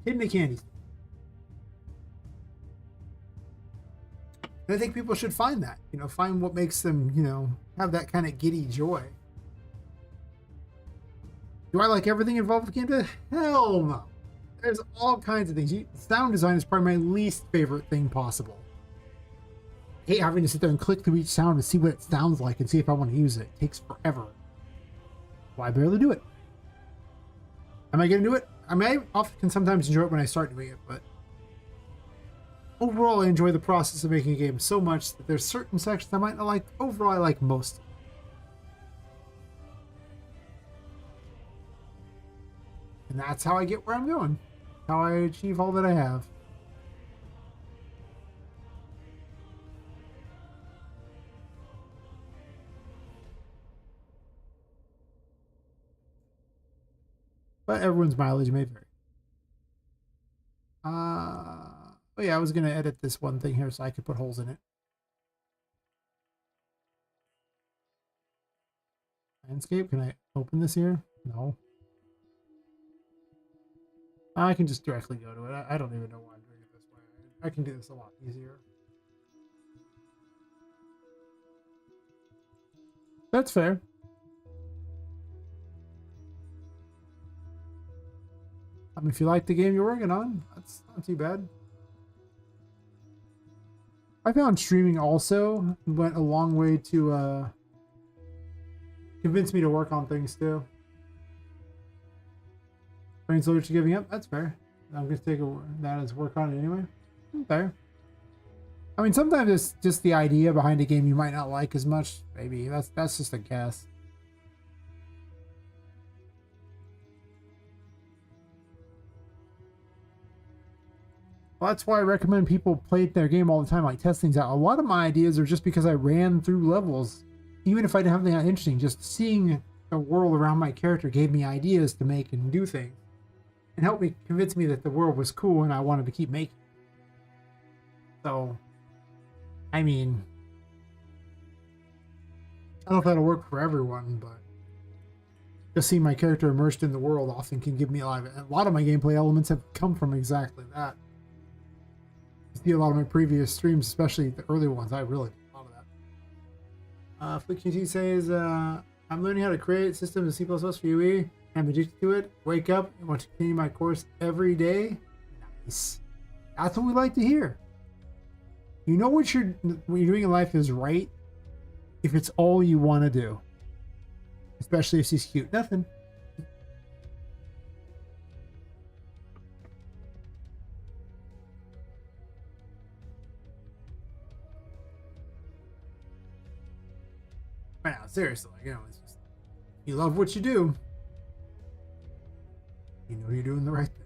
hitting the candy. And I think people should find that, you know, find what makes them, you know, have that kind of giddy joy. Do I like everything involved with gameplay? Hell no. There's all kinds of things. Sound design is probably my least favorite thing possible. I hate having to sit there and click through each sound and see what it sounds like and see if I want to use it. It takes forever. Well, I barely do it. Am I going to do it? I mean, I often can sometimes enjoy it when I start doing it, but overall, I enjoy the process of making a game so much that there's certain sections I might not like. Overall, I like most. And And that's how I get where I'm going. How I achieve all that I have. But everyone's mileage may vary. Oh yeah, I was gonna edit this one thing here so I could put holes in it. Landscape, can I open this here? No. I can just directly go to it. I don't even know why I'm doing it this way. I can do this a lot easier. That's fair. I mean, if you like the game you're working on, that's not too bad. I found streaming also went a long way to convince me to work on things too. Brain's loaded to giving up. That's fair. I'm gonna take that as work on it anyway. Fair. I mean, sometimes it's just the idea behind a game you might not like as much. Maybe that's just a guess. Well, that's why I recommend people play their game all the time, like test things out. A lot of my ideas are just because I ran through levels, even if I didn't have anything that interesting. Just seeing the world around my character gave me ideas to make and do things, and helped me convince me that the world was cool and I wanted to keep making. So, I mean, I don't know if that'll work for everyone, but just seeing my character immersed in the world often can give me a lot of my gameplay elements have come from exactly that. See a lot of my previous streams, especially the early ones, I really did a lot of that. Affliction T says, I'm learning how to create systems in C++ for UE. I'm addicted to it. Wake up and want to continue my course every day. Nice. That's what we like to hear. You know what you're doing in life is right if it's all you want to do. Especially if she's cute. Nothing. Right now, seriously, it's just you love what you do. You know you're doing the right thing.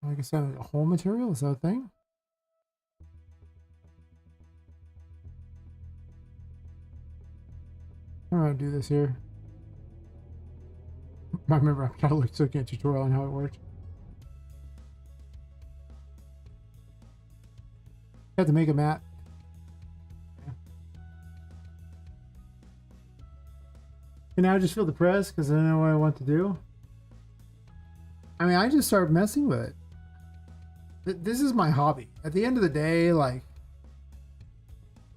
Like I said, a whole material is that a thing? I'm gonna do this here. I remember I'm trying to look at a tutorial on how it worked. You have to make a map. Yeah. And now I just feel depressed because I don't know what I want to do. I mean, I just started messing with it. This is my hobby. At the end of the day, like,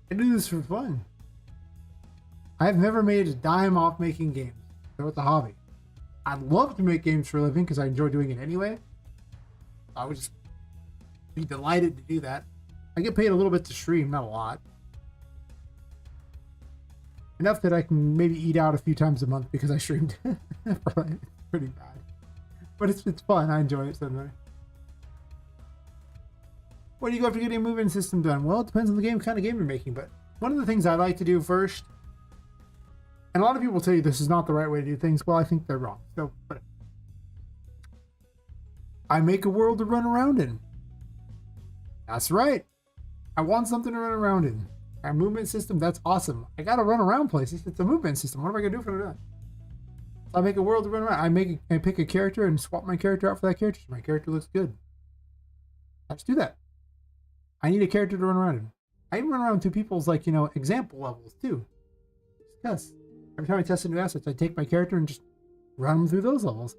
I do this for fun. I've never made a dime off making games. So it's a hobby. I'd love to make games for a living because I enjoy doing it anyway. I would just be delighted to do that. I get paid a little bit to stream, not a lot. Enough that I can maybe eat out a few times a month because I streamed. Pretty bad. But it's fun. I enjoy it sometimes. What do you go after getting a movement system done? Well, it depends on the kind of game you're making, but one of the things I like to do first, and a lot of people tell you this is not the right way to do things. Well, I think they're wrong. So, but I make a world to run around in. That's right. I want something to run around in. A movement system, that's awesome. I gotta run around places. It's a movement system. What am I gonna do for that? So I make a world to run around. I pick a character and swap my character out for that character. So my character looks good. Let's do that. I need a character to run around in. I even run around to people's example levels too. Yes. Every time I test new assets, I take my character and just run them through those levels.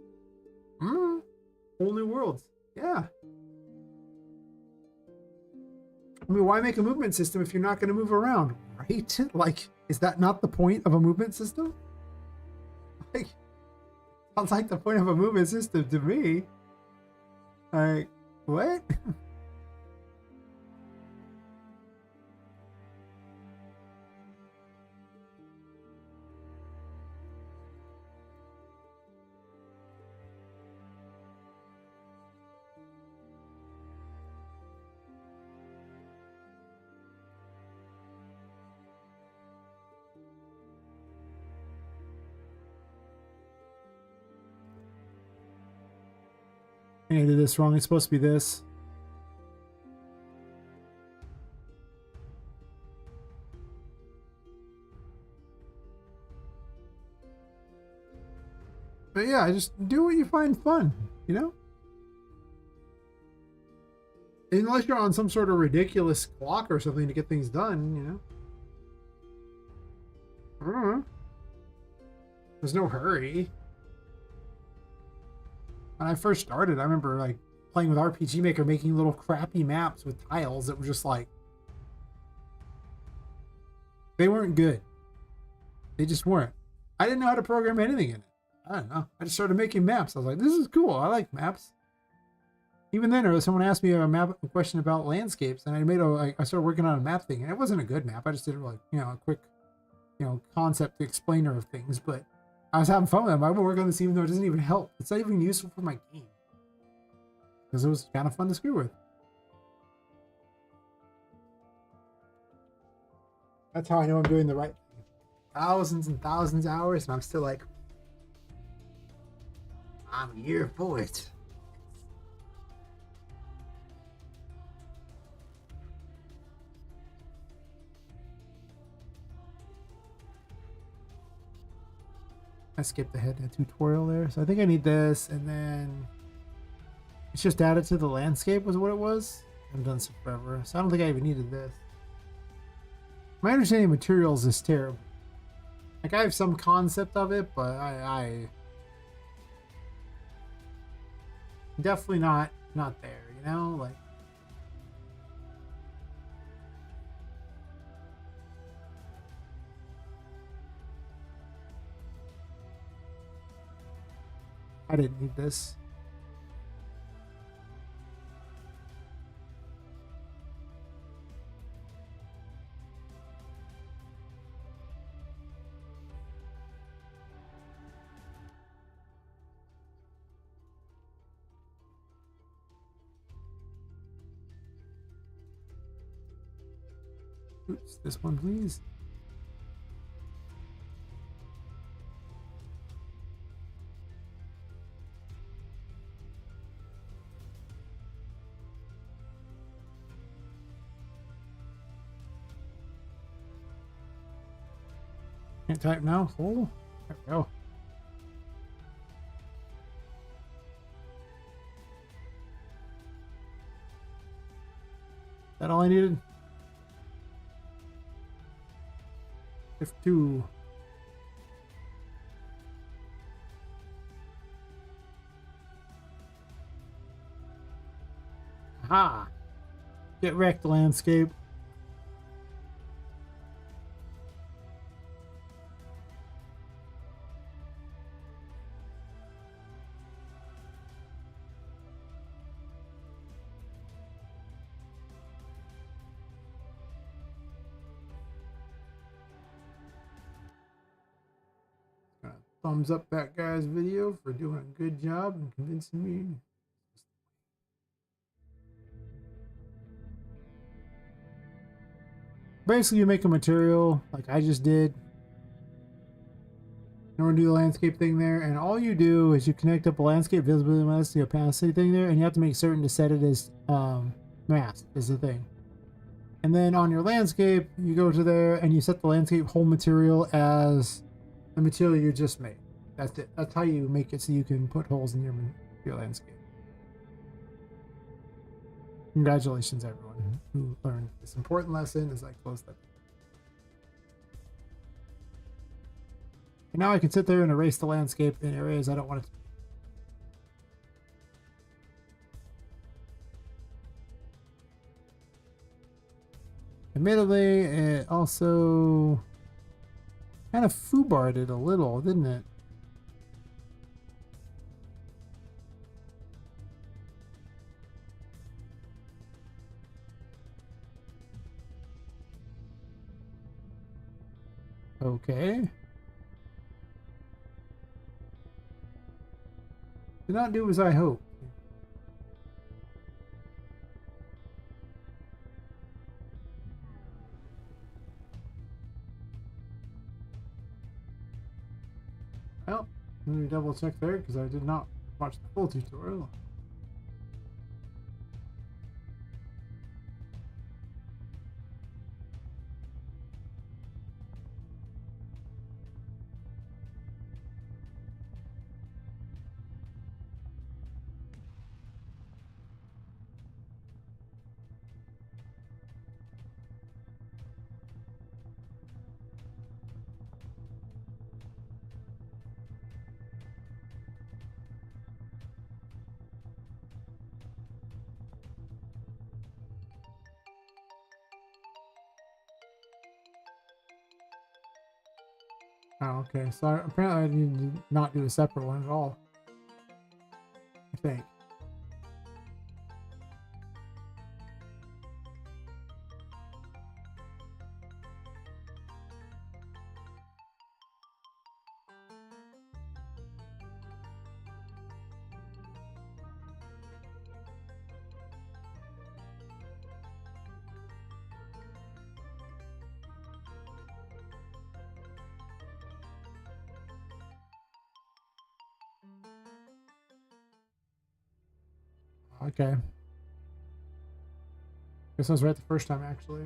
Whole new worlds. Yeah. I mean, why make a movement system if you're not going to move around, right? Like, is that not the point of a movement system? Like, sounds like the point of a movement system to me. Like, what? I did this wrong. It's supposed to be this. But yeah, just do what you find fun, you know? Unless you're on some sort of ridiculous clock or something to get things done, you know? I don't know. There's no hurry. When I first started, I remember like playing with RPG Maker, making little crappy maps with tiles that were just like, they weren't good. They just weren't. I didn't know how to program anything in it. I don't know. I just started making maps. I was like, this is cool. I like maps. Even then, someone asked me a question about landscapes, and I started working on a map thing, and it wasn't a good map. I just did like, a quick, concept explainer of things, but I was having fun with them. I've been working on this even though it doesn't even help. It's not even useful for my game. Because it was kind of fun to screw with. That's how I know I'm doing the right thing. Thousands and thousands of hours, and I'm still like, I'm here for it. I skipped ahead to a tutorial there, so I think I need this, and then it's just added to the landscape was what it was. I've done this forever, so I don't think I even needed this. My understanding of materials is terrible. Like, I have some concept of it, but I definitely not there, like. I didn't need this. Oops, this one, please. Can't type now. Oh, there we go. Is that all I needed? F2. Aha! Get wrecked, landscape. Thumbs up that guy's video for doing a good job and convincing me. Basically, you make a material like I just did. In order to do the landscape thing there, and all you do is you connect up a landscape visibility mask to the opacity thing there, and you have to make certain to set it as masked is the thing. And then on your landscape, you go to there and you set the landscape whole material as the material you just made. That's it. That's how you make it so you can put holes in your landscape. Congratulations, everyone who learned this important lesson as I close that. And now I can sit there and erase the landscape in areas I don't want it to be. Admittedly, it also kind of foobarred it a little, didn't it? Okay. Did not do as I hoped. Well, let me double check there because I did not watch the full tutorial. Oh, okay. So apparently I need to not do a separate one at all. I think. Okay. Guess I was right the first time, actually.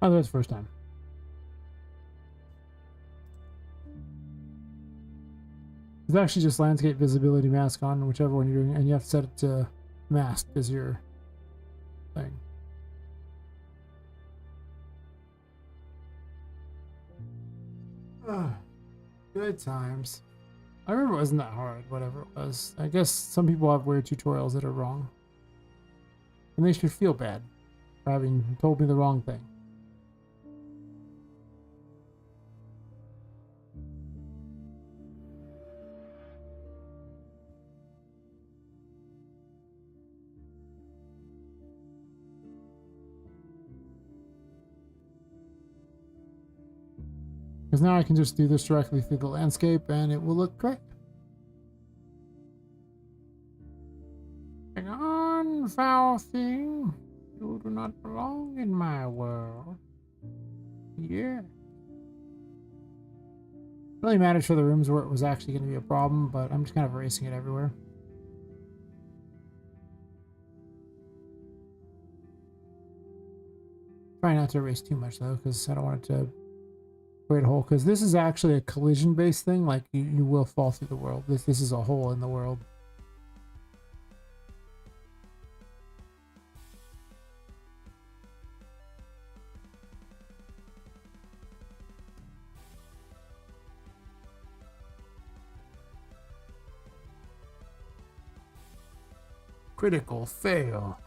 Oh, that was the first time. It's actually just landscape visibility mask on whichever one you're doing, and you have to set it to mask as your thing. Good times. I remember it wasn't that hard, whatever it was. I guess some people have weird tutorials that are wrong. And they should feel bad for having told me the wrong thing. Because now I can just do this directly through the landscape and it will look great. Hang on, foul thing. You do not belong in my world. Yeah. It really matters for the rooms where it was actually going to be a problem, but I'm just kind of erasing it everywhere. Try not to erase too much though, because I don't want it to create a hole. Because this is actually a collision-based thing. Like you will fall through the world. This is a hole in the world. Critical fail.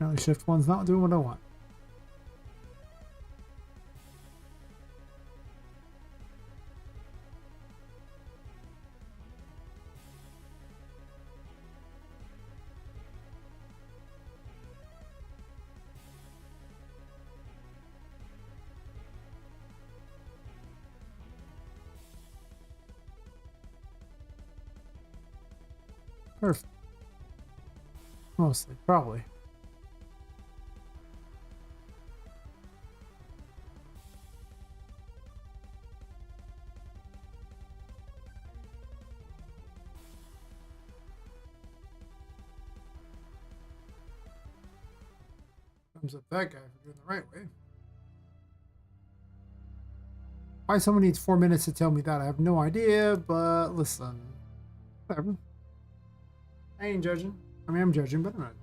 Apparently shift one's not doing what I want. Perfect. Mostly, probably. Thumbs up that guy for doing the right way. Why someone needs 4 minutes to tell me that, I have no idea, but listen. Whatever. I ain't judging. I mean, I'm judging, but I'm not.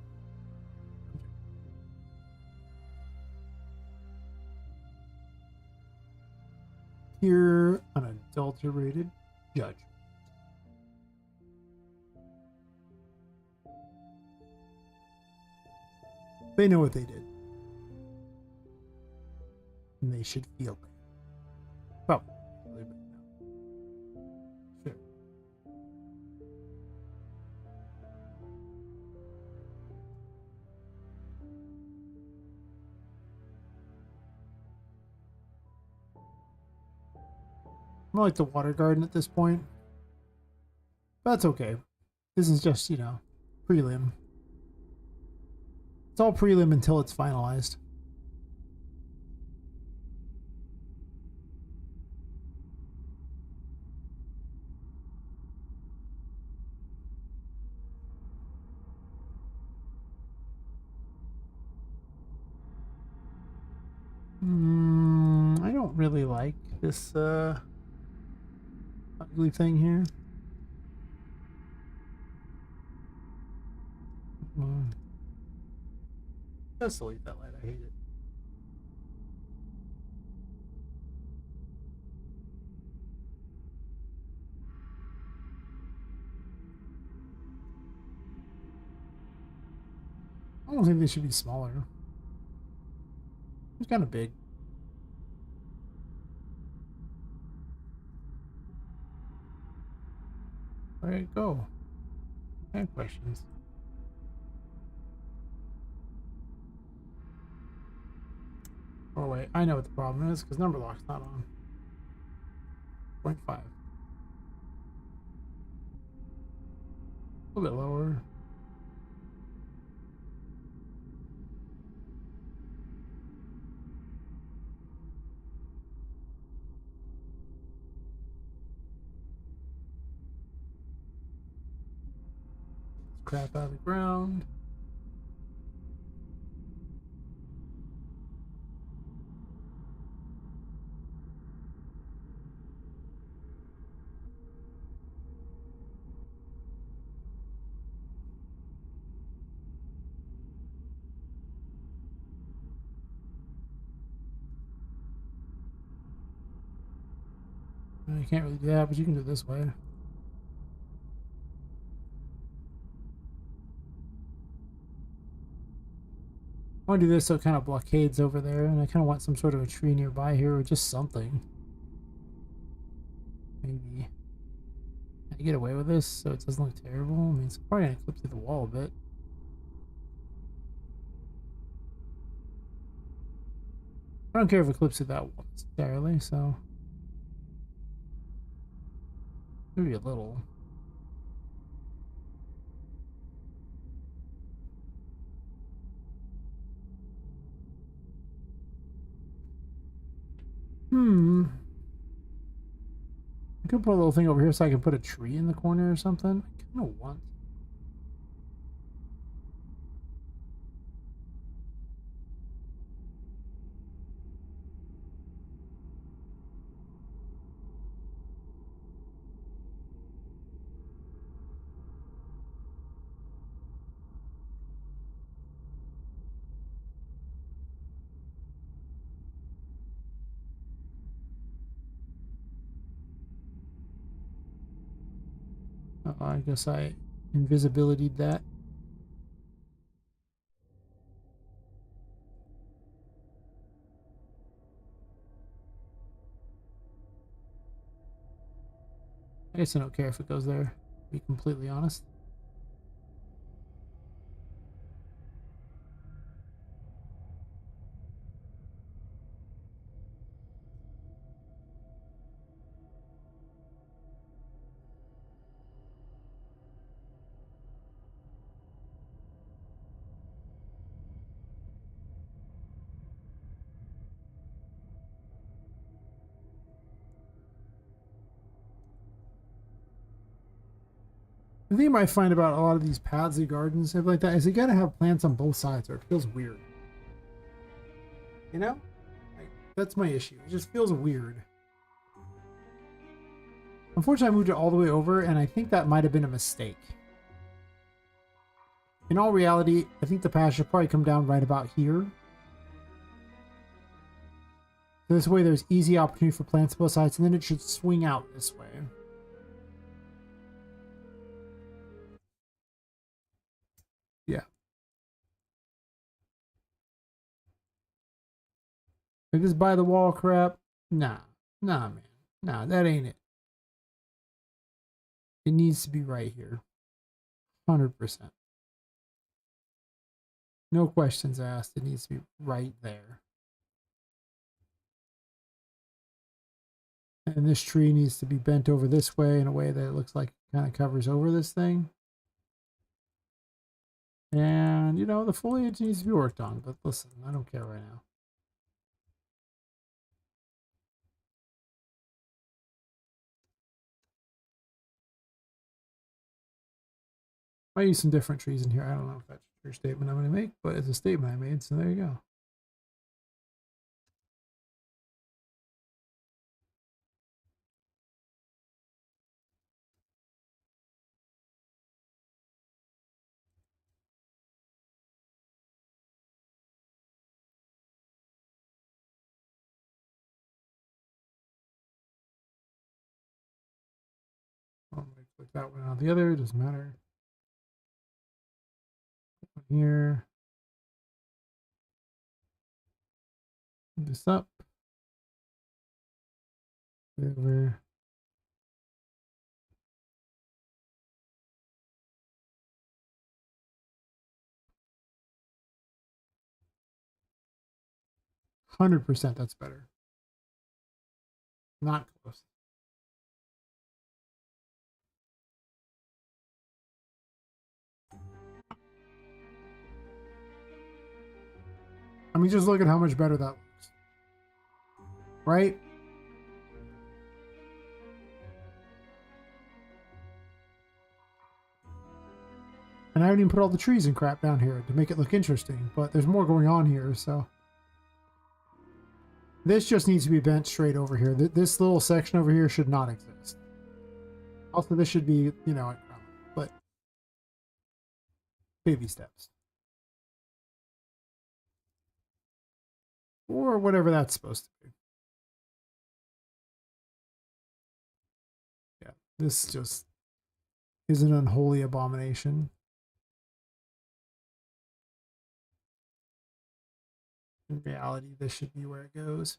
Pure, unadulterated judge. They know what they did. And they should feel it. Well, sure. I'm like the water garden at this point. But that's okay. This is just, you know, prelim. It's all prelim until it's finalized. I don't really like this ugly thing here. Just delete that light. I hate it. I don't think they should be smaller. It's kind of big. Where'd it go? I have questions. Oh wait, I know what the problem is because number lock's not on. 0.5. A little bit lower. Crap out of the ground. You can't really do that, but you can do it this way. I want to do this so it kind of blockades over there, and I kind of want some sort of a tree nearby here, or just something. Maybe. Can I get away with this so it doesn't look terrible? I mean, it's probably going to clip through the wall a bit. I don't care if it clips through that wall necessarily, so... maybe a little. I could put a little thing over here so I can put a tree in the corner or something. I kind of want. I guess I invisibilitied that. guess I don't care if it goes there, to be completely honest. The thing you might find about a lot of these paths and gardens, stuff like that, is you gotta have plants on both sides or it feels weird. You know? Like, that's my issue. It just feels weird. Unfortunately, I moved it all the way over, and I think that might have been a mistake. In all reality, I think the path should probably come down right about here. So this way there's easy opportunity for plants both sides, and then it should swing out this way. Yeah. Like this by the wall crap? Nah. Nah, man. Nah, that ain't it. It needs to be right here. 100%. No questions asked. It needs to be right there. And this tree needs to be bent over this way in a way that it looks like it kind of covers over this thing. And, you know, the foliage needs to be worked on. But listen, I don't care right now. I use some different trees in here. I don't know if that's a true statement I'm going to make, but it's a statement I made, so there you go. I'm going to click that one on the other. It doesn't matter. One here. Move this up. Over. %. That's better. Not close. I mean, just look at how much better that looks. Right? And I haven't even put all the trees and crap down here to make it look interesting, but there's more going on here, so. This just needs to be bent straight over here. This little section over here should not exist. Also, this should be, you know, but baby steps. Or whatever that's supposed to be. Yeah, this just is an unholy abomination. In reality, this should be where it goes.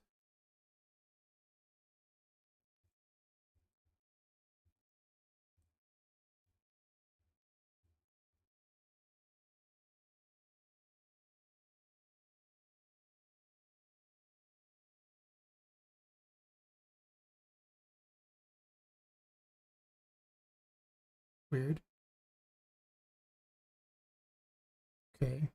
Weird. Okay.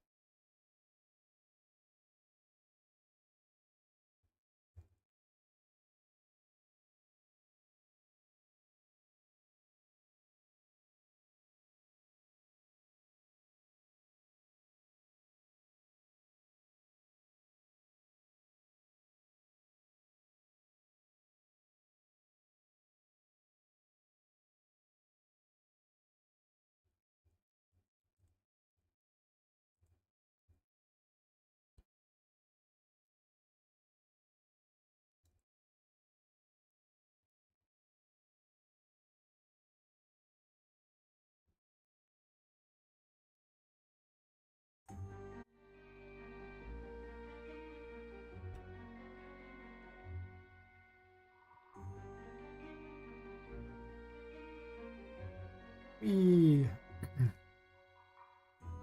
Yippee.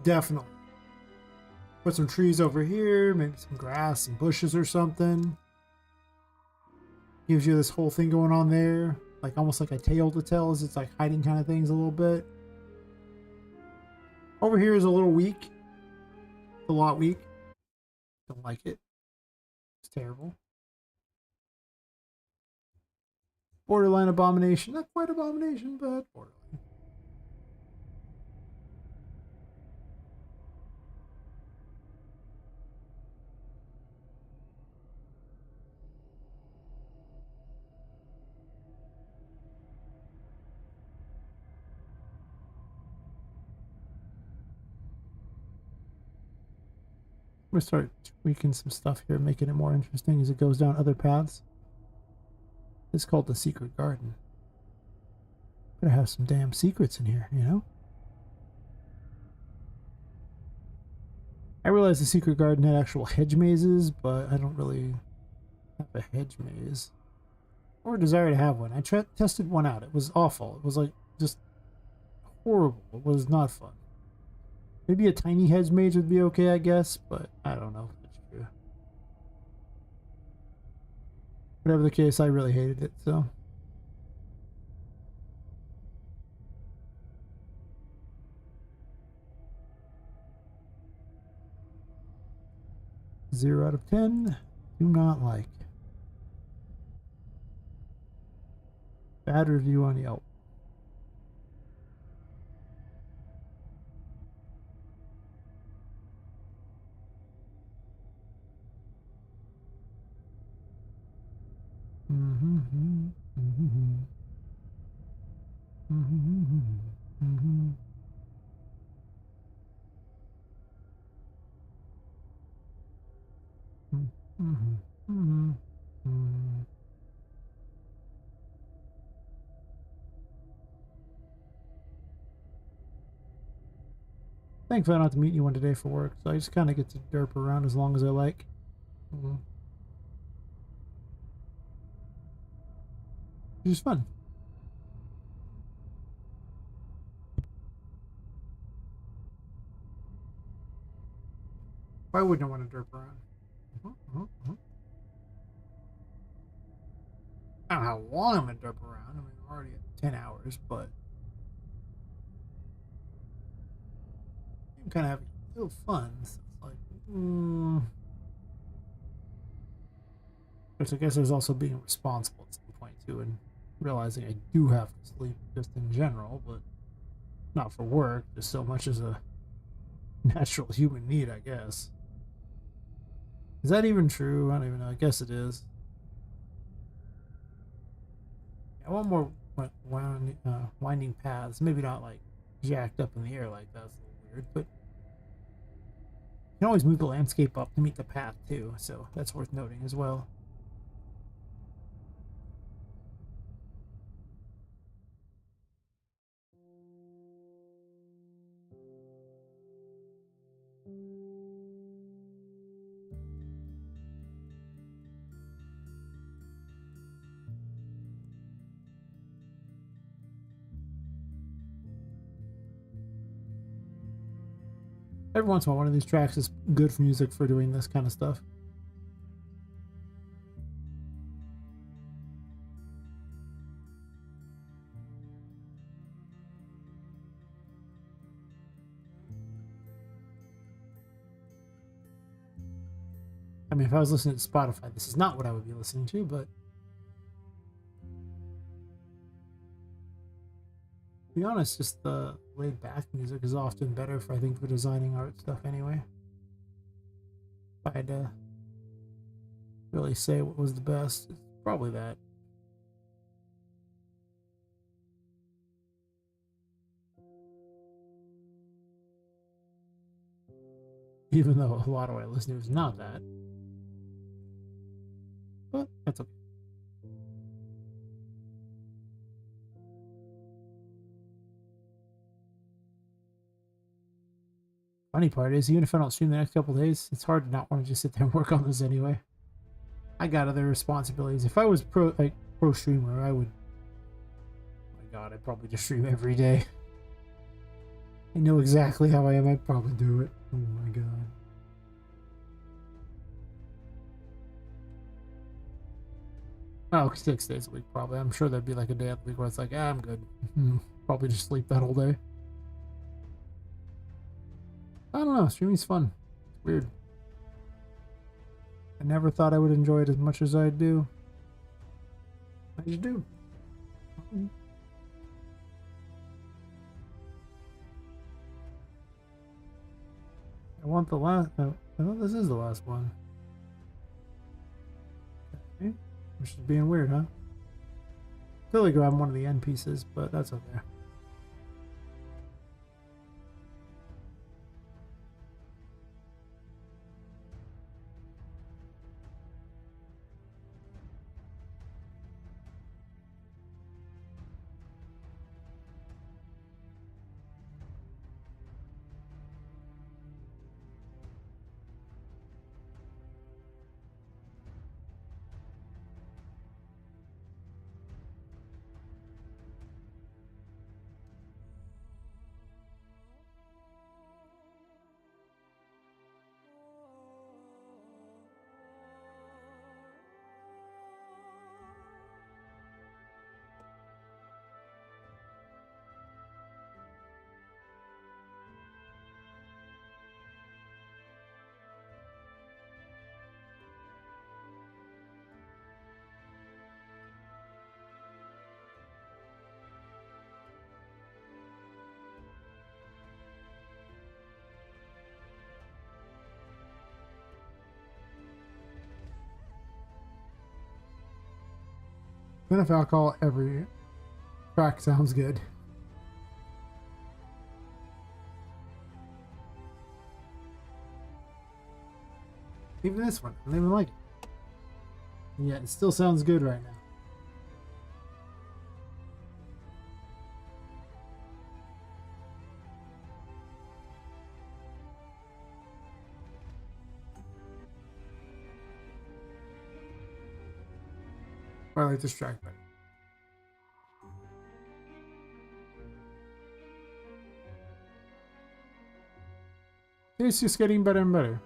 Definitely. Put some trees over here, maybe some grass and bushes or something. Gives you this whole thing going on there. Like almost like a tale to tell as it's like hiding kind of things a little bit. Over here is a little weak. It's a lot weak. Don't like it. It's terrible. Borderline abomination. Not quite abomination, but borderline. I'm gonna start tweaking some stuff here, making it more interesting as it goes down other paths. It's called the Secret Garden. Better have some damn secrets in here, you know? I realized the Secret Garden had actual hedge mazes, but I don't really have a hedge maze. Or desire to have one. I tested one out. It was awful. It was like just horrible. It was not fun. Maybe a tiny hedge maze would be okay, I guess, but I don't know if that's true. Whatever the case, I really hated it, so. Zero out of 10. Do not like. Bad review on Yelp. Thankfully, I don't have to meet anyone today for work, so I just kind of get to derp around as long as I like. Which is fun. Why wouldn't I want to derp around? I don't know how long I'm going to derp around. I mean, we're already at 10 hours, but I'm kind of having a little fun. So it's like, Which I guess there's also being responsible at some point too, and realizing I do have to sleep just in general, but not for work, just so much as a natural human need, I guess. Is that even true? I don't even know. I guess it is. I want more winding paths. Maybe not like jacked up in the air like that. That's a little weird, but you can always move the landscape up to meet the path too, so that's worth noting as well. Every once in a while, one of these tracks is good for music for doing this kind of stuff. I mean, if I was listening to Spotify, this is not what I would be listening to, but to be honest, just the laid back music is often better for, I think, for designing art stuff anyway. If I had to really say what was the best, it's probably that. Even though a lot of what I listen to is not that. But that's okay. Funny part is, even if I don't stream the next couple days, it's hard to not want to just sit there and work on this anyway. I got other responsibilities. If I was pro streamer, I would. Oh my God, I'd probably just stream every day. I know exactly how I am. I'd probably do it. Oh my god. Oh, 6 days a week, probably. I'm sure there'd be like a day of the week where it's like, I'm good. Probably just sleep that whole day. I don't know. Streaming's fun. It's weird. I never thought I would enjoy it as much as I do. I just do. I want the last. Oh, I thought this is the last one. Okay. Which is being weird, huh? Clearly grab one of the end pieces, but that's okay. Then if alcohol, every track sounds good. Even this one, I don't even like it. Yeah, it still sounds good right now. I like this track better. It's just getting better and better.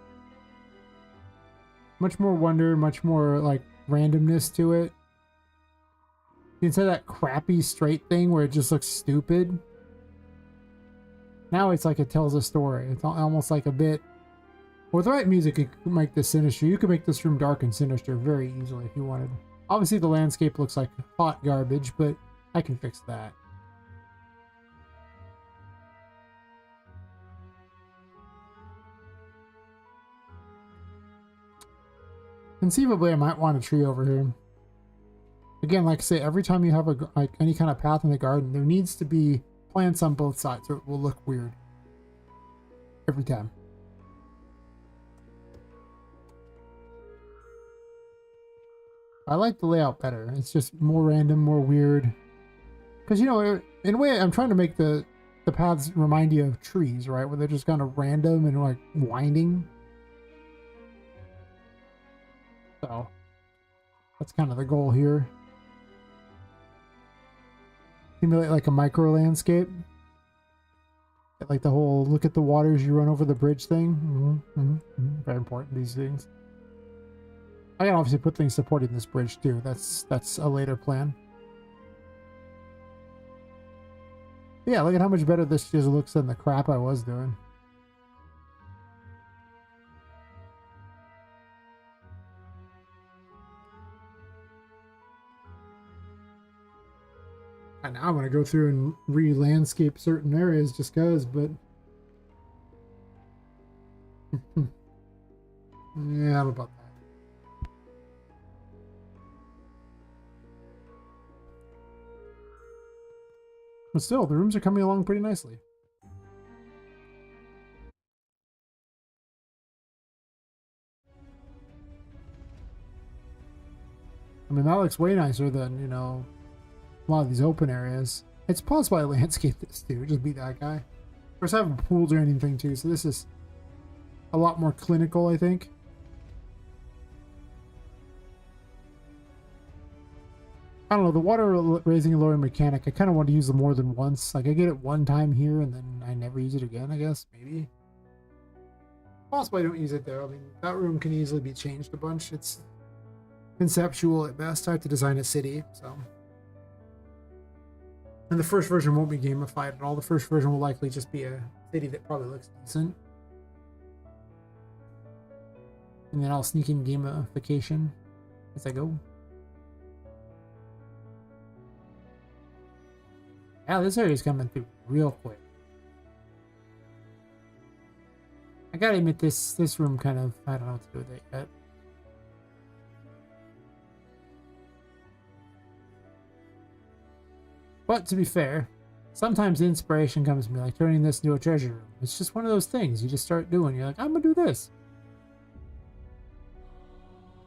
Much more wonder, much more like randomness to it. Instead of that crappy straight thing where it just looks stupid. Now it's like it tells a story. It's almost like a bit. With the right music, you could make this sinister. You could make this room dark and sinister very easily if you wanted. Obviously, the landscape looks like hot garbage, but I can fix that. Conceivably, I might want a tree over here. Again, like I say, every time you have like any kind of path in the garden, there needs to be plants on both sides, or it will look weird. Every time. I like the layout better. It's just more random, more weird. Because, you know, in a way, I'm trying to make the paths remind you of trees, right? Where they're just kind of random and, like, winding. So, that's kind of the goal here. Simulate, like, a micro landscape. Like the whole look at the waters you run over the bridge thing. Very important, these things. I can obviously put things supporting this bridge too. That's a later plan. But yeah, look at how much better this just looks than the crap I was doing. And now I'm gonna go through and re-landscape certain areas just cause, but yeah, I'm about that. But still, the rooms are coming along pretty nicely. I mean, that looks way nicer than, you know, a lot of these open areas. It's possible I landscape this too, just be that guy. Of course, I haven't pools or anything too, so this is a lot more clinical, I think. I don't know, the water raising and lowering mechanic, I kind of want to use them more than once. Like, I get it one time here, and then I never use it again, I guess, maybe. Possibly I don't use it there. I mean, that room can easily be changed a bunch. It's conceptual at best. I have to design a city, so. And the first version won't be gamified at all. The first version will likely just be a city that probably looks decent. And then I'll sneak in gamification as I go. Yeah, this area's coming through real quick. I gotta admit, this room kind of, I don't know what to do with it yet. But to be fair, sometimes inspiration comes to me, like turning this into a treasure room. It's just one of those things you just start doing. You're like, I'm gonna do this.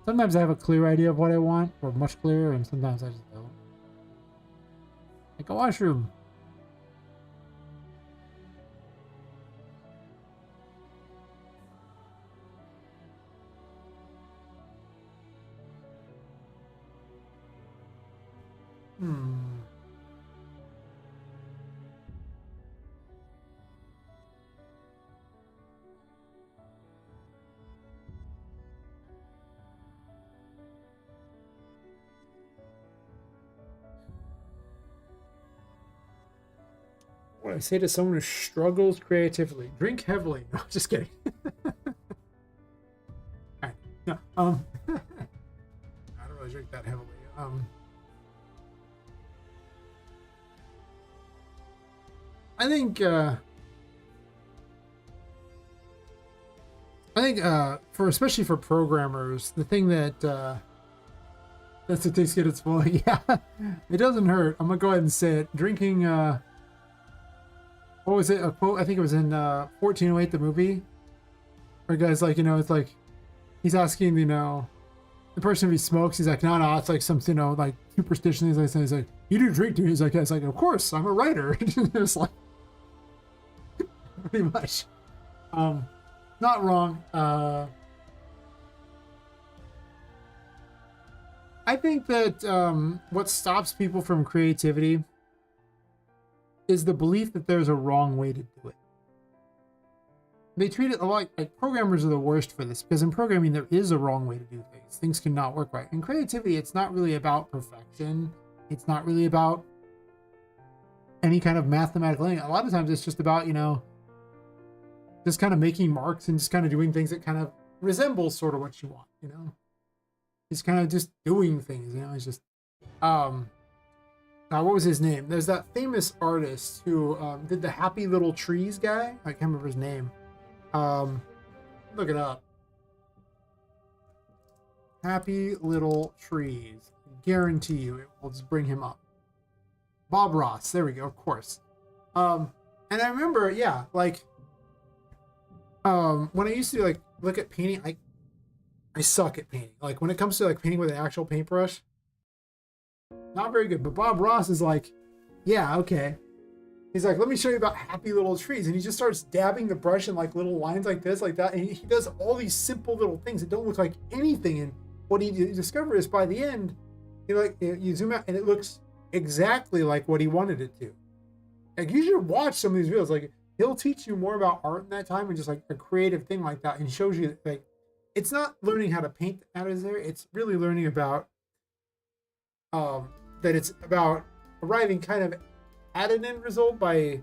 Sometimes I have a clear idea of what I want, or much clearer, and sometimes I just don't. Like a washroom. What I say to someone who struggles creatively: drink heavily. No, just kidding. Alright. No, I don't really drink that heavily. I think for especially for programmers, the thing that that's what takes get its full. Yeah, it doesn't hurt. I'm gonna go ahead and say it. Drinking what was it? A quote? I think it was in 1408, the movie, where guys like, it's like he's asking, the person if he smokes. He's like, no, it's like some, like superstition. He's like, you do drink, dude. He's like, yeah. It's like, of course, I'm a writer. It's like pretty much, not wrong. I think that what stops people from creativity is the belief that there's a wrong way to do it. They treat it a lot like programmers are the worst for this, because in programming there is a wrong way to do things. Things cannot work right. In creativity, it's not really about perfection. It's not really about any kind of mathematical thing. A lot of times it's just about, just kind of making marks and just kind of doing things that kind of resemble sort of what you want, It's kind of just doing things, It's just, what was his name? There's that famous artist who did the Happy Little Trees guy. I can't remember his name. Look it up. Happy Little Trees. Guarantee you it will just bring him up. Bob Ross. There we go. Of course. And I remember, yeah, like, when I used to look at painting, I suck at painting. Like when it comes to painting with an actual paintbrush, not very good. But Bob Ross is like, yeah, okay. He's like, let me show you about Happy Little Trees. And he just starts dabbing the brush in little lines like this, like that. And he does all these simple little things that don't look like anything. And what he discovers by the end, you zoom out and it looks exactly like what he wanted it to. Like, you should watch some of these videos. Like, he'll teach you more about art in that time and just a creative thing like that. And he shows you it's not learning how to paint that is there. It's really learning about that it's about arriving kind of at an end result by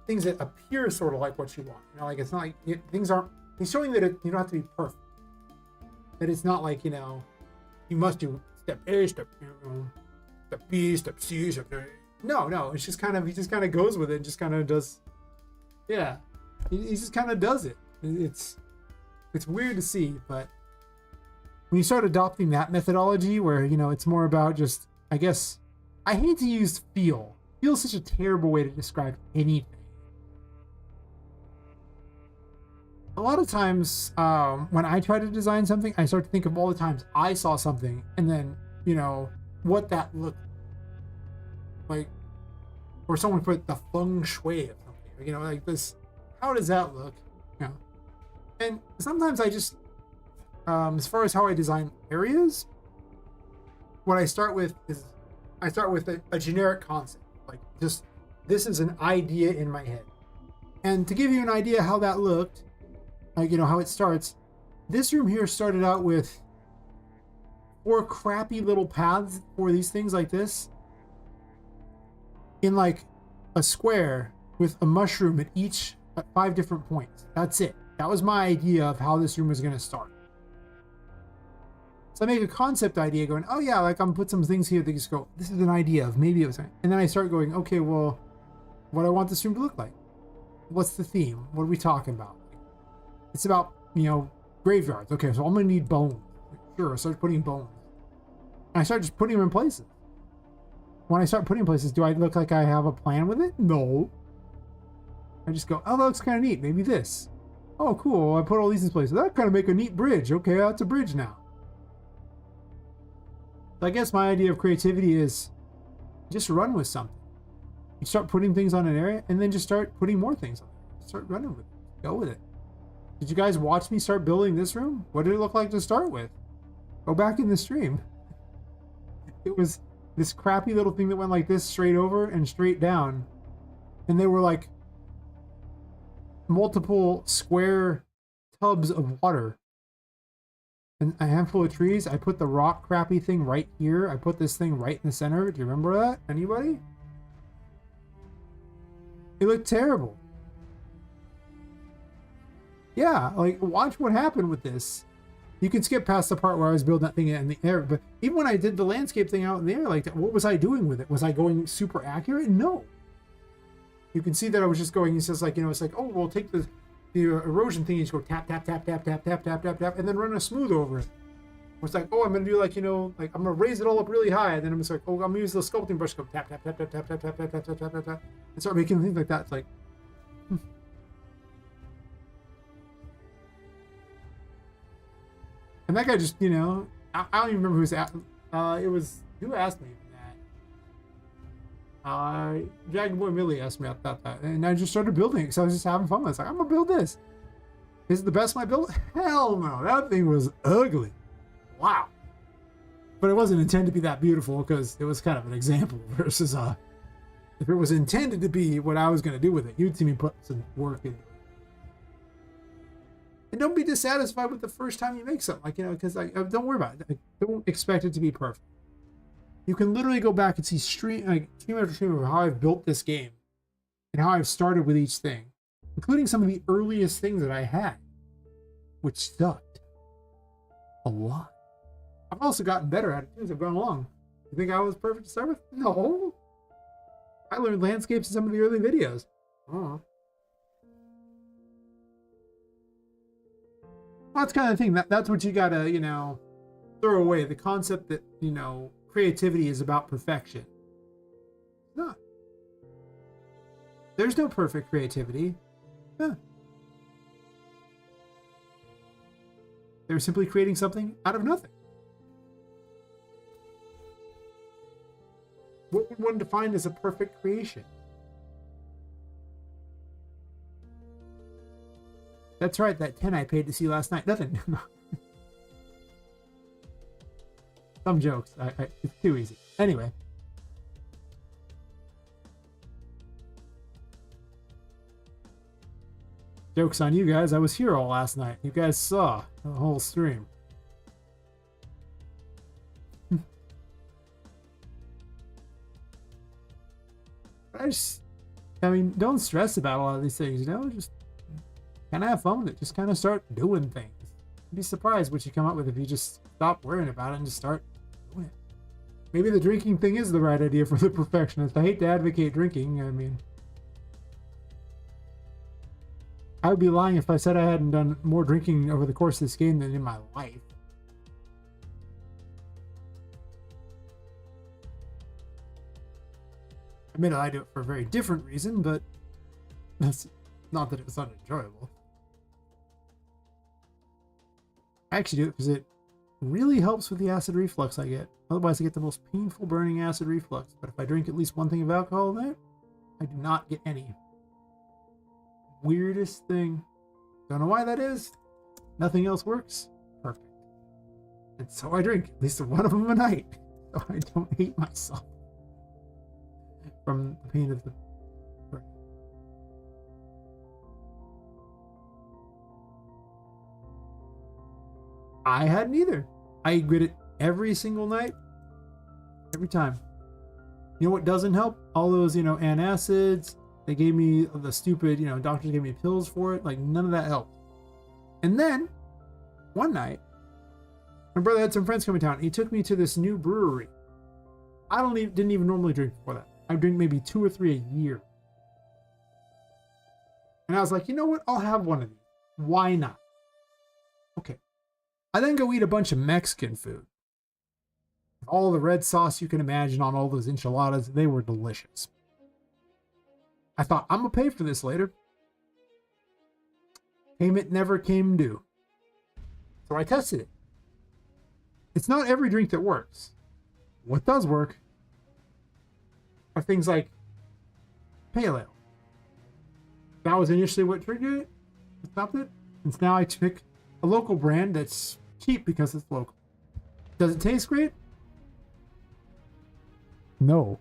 things that appear sort of like what you want. It's not like things aren't. He's showing that you don't have to be perfect. That it's not like you must do step A, step B, step C, step A. No. It's just kind of he just kind of goes with it and just kind of does. Yeah, he just kind of does it. It's weird to see, but when you start adopting that methodology where, it's more about just, I guess, I hate to use feel. Feel is such a terrible way to describe anything. A lot of times, when I try to design something, I start to think of all the times I saw something and then, what that looked like. Or someone put the feng shui of something, like this, how does that look? And sometimes I just, as far as how I design areas, what I start with is I start with a generic concept, like just this is an idea in my head. And to give you an idea how that looked, like, you know, how it starts, this room here started out with 4 crappy little paths for these things like this in like a square with a mushroom at 5 different points. That's it. That was my idea of how this room was going to start. So I make a concept idea going, oh yeah, like I'm gonna put some things here that just go, this is an idea of maybe it was, and then I start going, okay, well, what do I want this room to look like? What's the theme? What are we talking about? It's about, you know, graveyards. Okay, so I'm gonna need bones. Sure, I start putting bones. And I start just putting them in places. When I start putting places, do I look like I have a plan with it? No. I just go, oh, that looks kind of neat. Maybe this. Oh, cool. I put all these in places. That kind of make a neat bridge. Okay, that's a bridge now. So I guess my idea of creativity is just run with something. You start putting things on an area and then just start putting more things on it. Start running with it. Go with it. Did you guys watch me start building this room? What did it look like to start with? Go back in the stream. It was this crappy little thing that went like this straight over and straight down. And they were like multiple square tubs of water. And a handful of trees. I put the rock crappy thing right here. I put this thing right in the center. Do you remember that? Anybody? It looked terrible. Yeah, like watch what happened with this. You can skip past the part where I was building that thing in the air, but even when I did the landscape thing out in the air, like what was I doing with it? Was I going super accurate? No. You can see that I was just going, he says like, you know, it's like, oh, we'll take the erosion thing, you just go tap, tap, tap, tap, tap, tap, tap, tap, tap, and then run a smooth over it. It's like, oh, I'm going to do like, you know, like I'm going to raise it all up really high, and then I'm just like, oh, I'm going to use the sculpting brush, go tap, tap, tap, tap, tap, tap, tap, tap, tap, tap, tap, tap, and start making things like that. It's like, and that guy just, you know, I don't even remember who's at, it was, who asked me that? Dragon Boy Millie asked me about that, and I just started building it because I was just having fun. I was like, I'm gonna build this. Is it the best my build? Hell no, that thing was ugly. Wow. But it wasn't intended to be that beautiful because it was kind of an example versus if it was intended to be what I was gonna do with it, you'd see me put some work into it. And don't be dissatisfied with the first time you make something, like, you know, because don't worry about it. Like, don't expect it to be perfect. You can literally go back and see stream after stream of how I've built this game and how I've started with each thing, including some of the earliest things that I had, which sucked a lot. I've also gotten better at it as I've gone along. You think I was perfect to start with? No. I learned landscapes in some of the early videos. Oh. Well, that's kind of the thing. That's what you gotta, you know, throw away. The concept that, you know, creativity is about perfection. It's not. There's no perfect creativity. Yeah. They're simply creating something out of nothing. What would one define as a perfect creation? That's right, that 10 I paid to see last night. Nothing. Some jokes. It's too easy. Anyway. Joke's on you guys. I was here all last night. You guys saw the whole stream. I mean, don't stress about a lot of these things, you know? Just kind of have fun with it. Just kind of start doing things. You'd be surprised what you come up with if you just stop worrying about it and just start doing it. Maybe the drinking thing is the right idea for the perfectionist. I hate to advocate drinking. I mean, I would be lying if I said I hadn't done more drinking over the course of this game than in my life. I mean, I do it for a very different reason, but that's not that it was unenjoyable. I actually do it because it really helps with the acid reflux I get. Otherwise, I get the most painful burning acid reflux. But if I drink at least one thing of alcohol a night, I do not get any. Weirdest thing. Don't know why that is. Nothing else works. Perfect. And so I drink at least one of them a night. so I don't hate myself from the pain of the brain. I hadn't either. I grit it every single night, every time. You know what doesn't help? All those, antacids. They gave me the stupid, doctors gave me pills for it. Like, none of that helped. And then, one night, my brother had some friends come in town. He took me to this new brewery. I didn't even normally drink before that. I drink maybe 2 or 3 a year. And I was like, you know what? I'll have one of these. Why not? Okay. I then go eat a bunch of Mexican food. All the red sauce you can imagine on all those enchiladas. They were delicious. I thought, I'm going to pay for this later. Payment never came due. So I tested it. It's not every drink that works. What does work are things like pale ale. That was initially what triggered it. I stopped it. And now I pick a local brand that's cheap because it's local. Does it taste great? No.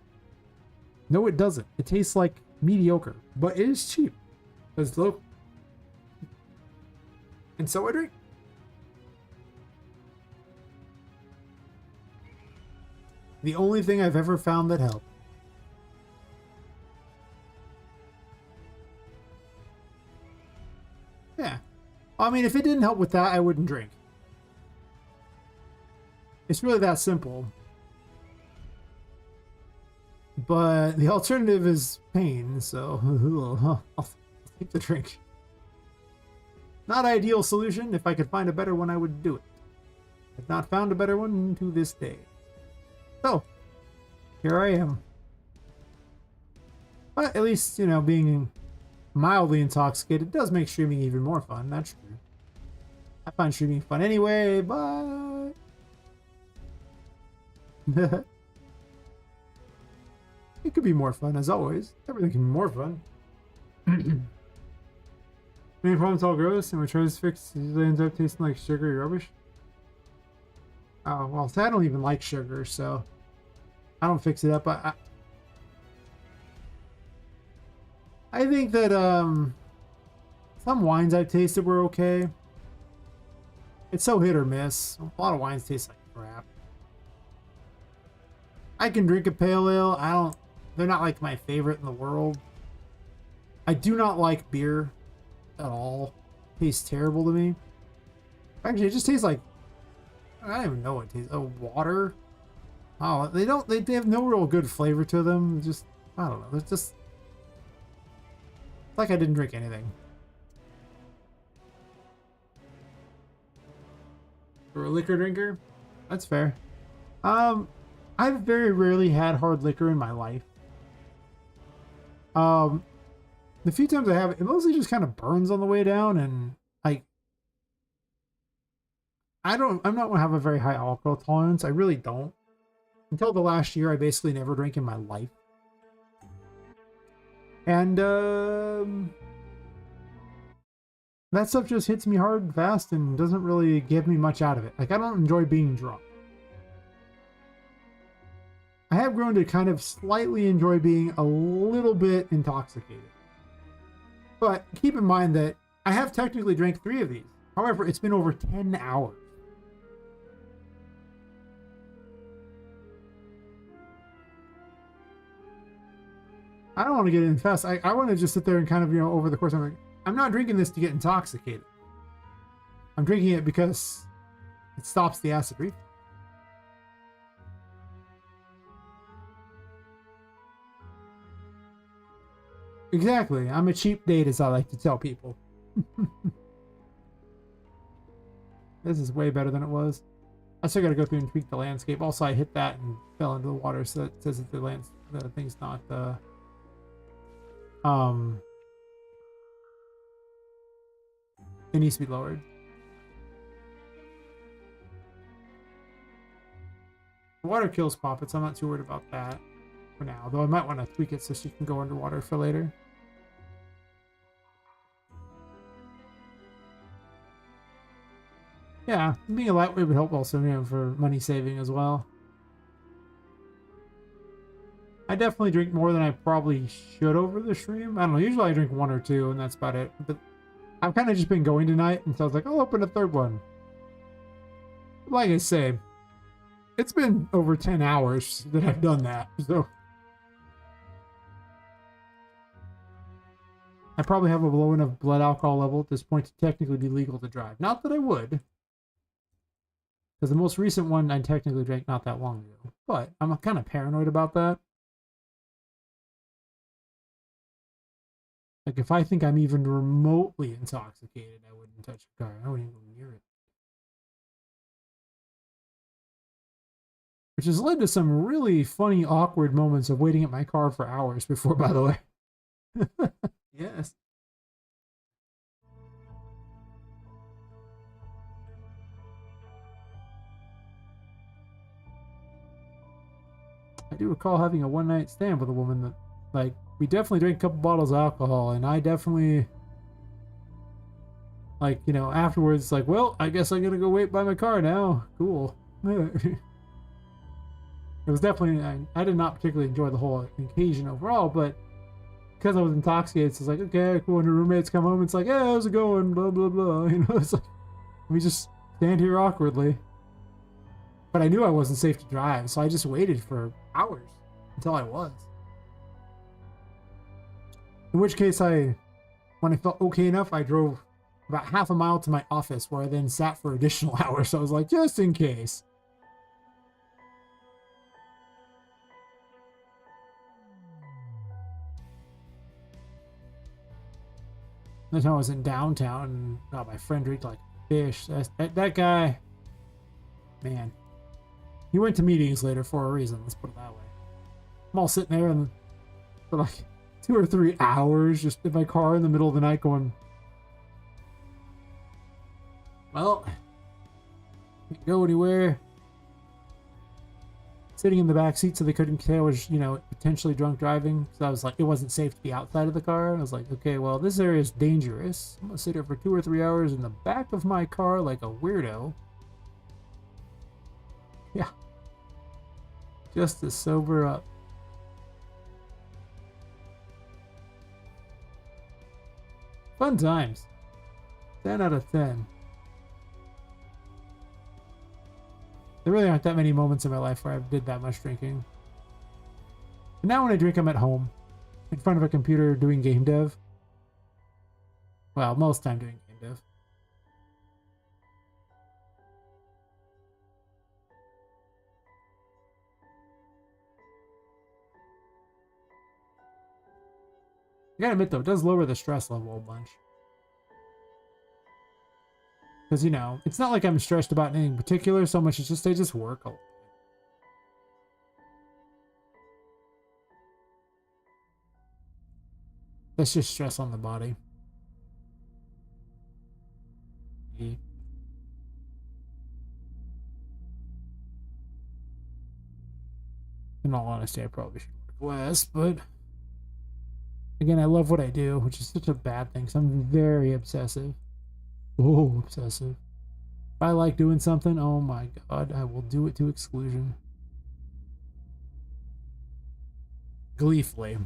No, it doesn't. It tastes like mediocre, but it is cheap because it's local. And so I drink. The only thing I've ever found that helped. Yeah. I mean, if it didn't help with that, I wouldn't drink. It's really that simple. But the alternative is pain, so I'll take the drink. Not ideal solution. If I could find a better one, I would do it. I've not found a better one to this day. So, here I am. But at least, being mildly intoxicated does make streaming even more fun. That's true. I find streaming fun anyway, but... it could be more fun, as always. Everything can be more fun. Main problem's all gross, and we try to fix it usually ends up tasting like sugary rubbish. Oh, well, so I don't even like sugar, so I don't fix it up. I think that some wines I've tasted were okay. It's so hit or miss. A lot of wines taste like crap. I can drink a pale ale. They're not like my favorite in the world. I do not like beer at all. It tastes terrible to me. Actually, it just tastes like, I don't even know what it tastes. Oh, water. Oh, they have no real good flavor to them. Just, I don't know. It's just, it's like I didn't drink anything. For a liquor drinker, that's fair. I've very rarely had hard liquor in my life. The few times I have, it mostly just kind of burns on the way down, and I'm not gonna have a very high alcohol tolerance. I really don't. Until the last year, I basically never drank in my life. And that stuff just hits me hard and fast and doesn't really give me much out of it. Like, I don't enjoy being drunk. I have grown to kind of slightly enjoy being a little bit intoxicated. But keep in mind that I have technically drank 3 of these. However, it's been over 10 hours. I don't want to get in fast. I want to just sit there and kind of, over the course of I'm not drinking this to get intoxicated. I'm drinking it because it stops the acid reflux. Exactly. I'm a cheap date, as I like to tell people. This is way better than it was. I still got to go through and tweak the landscape. Also, I hit that and fell into the water, so that says that the thing's not it needs to be lowered. The water kills poppets. I'm not too worried about that for now, though I might want to tweak it so she can go underwater for later. Yeah, being a lightweight would help also, for money saving as well. I definitely drink more than I probably should over the stream. I don't know. Usually I drink one or two, and that's about it. But I've kind of just been going tonight, and so I was like, I'll open a third one. Like I say, it's been over 10 hours that I've done that, so I probably have a low enough blood alcohol level at this point to technically be legal to drive. Not that I would, because the most recent one I technically drank not that long ago. But I'm kind of paranoid about that. Like, if I think I'm even remotely intoxicated, I wouldn't touch a car. I wouldn't even go near it. Which has led to some really funny, awkward moments of waiting at my car for hours before, by the way. Yes. I do recall having a one-night stand with a woman that, like, we definitely drank a couple bottles of alcohol, and I definitely, like, you know, afterwards, like, well, I guess I'm gonna go wait by my car now. Cool. It was definitely, I did not particularly enjoy the whole occasion overall, but because I was intoxicated, it's like, okay, cool. When your roommates come home, it's like, hey, how's it going? Blah, blah, blah. You know, it's like, we just stand here awkwardly. But I knew I wasn't safe to drive, so I just waited for hours until I was. In which case, when I felt okay enough, I drove about half a mile to my office, where I then sat for additional hours. So I was like, just in case. That time I was in downtown, and my friend drank like fish. That guy, man, he went to meetings later for a reason. Let's put it that way. I'm all sitting there and for like 2 or 3 hours, just in my car in the middle of the night, going, well, can't go anywhere. Sitting in the back seat so they couldn't say I was, you know, potentially drunk driving. So I was like, it wasn't safe to be outside of the car. I was like, okay, well, this area is dangerous. I'm gonna sit here for 2 or 3 hours in the back of my car like a weirdo. Yeah. Just to sober up. Fun times. 10 out of 10. There really aren't that many moments in my life where I did that much drinking. And now when I drink, I'm at home, in front of a computer doing game dev. Well, most time doing game dev. I gotta admit though, it does lower the stress level a bunch. Because, you know, it's not like I'm stressed about anything particular so much, it's just I just work a lot. That's just stress on the body. Yeah. In all honesty, I probably should work less, but again, I love what I do, which is such a bad thing, because I'm very obsessive. Oh, obsessive. If I like doing something, oh my god, I will do it to exclusion. Gleefully.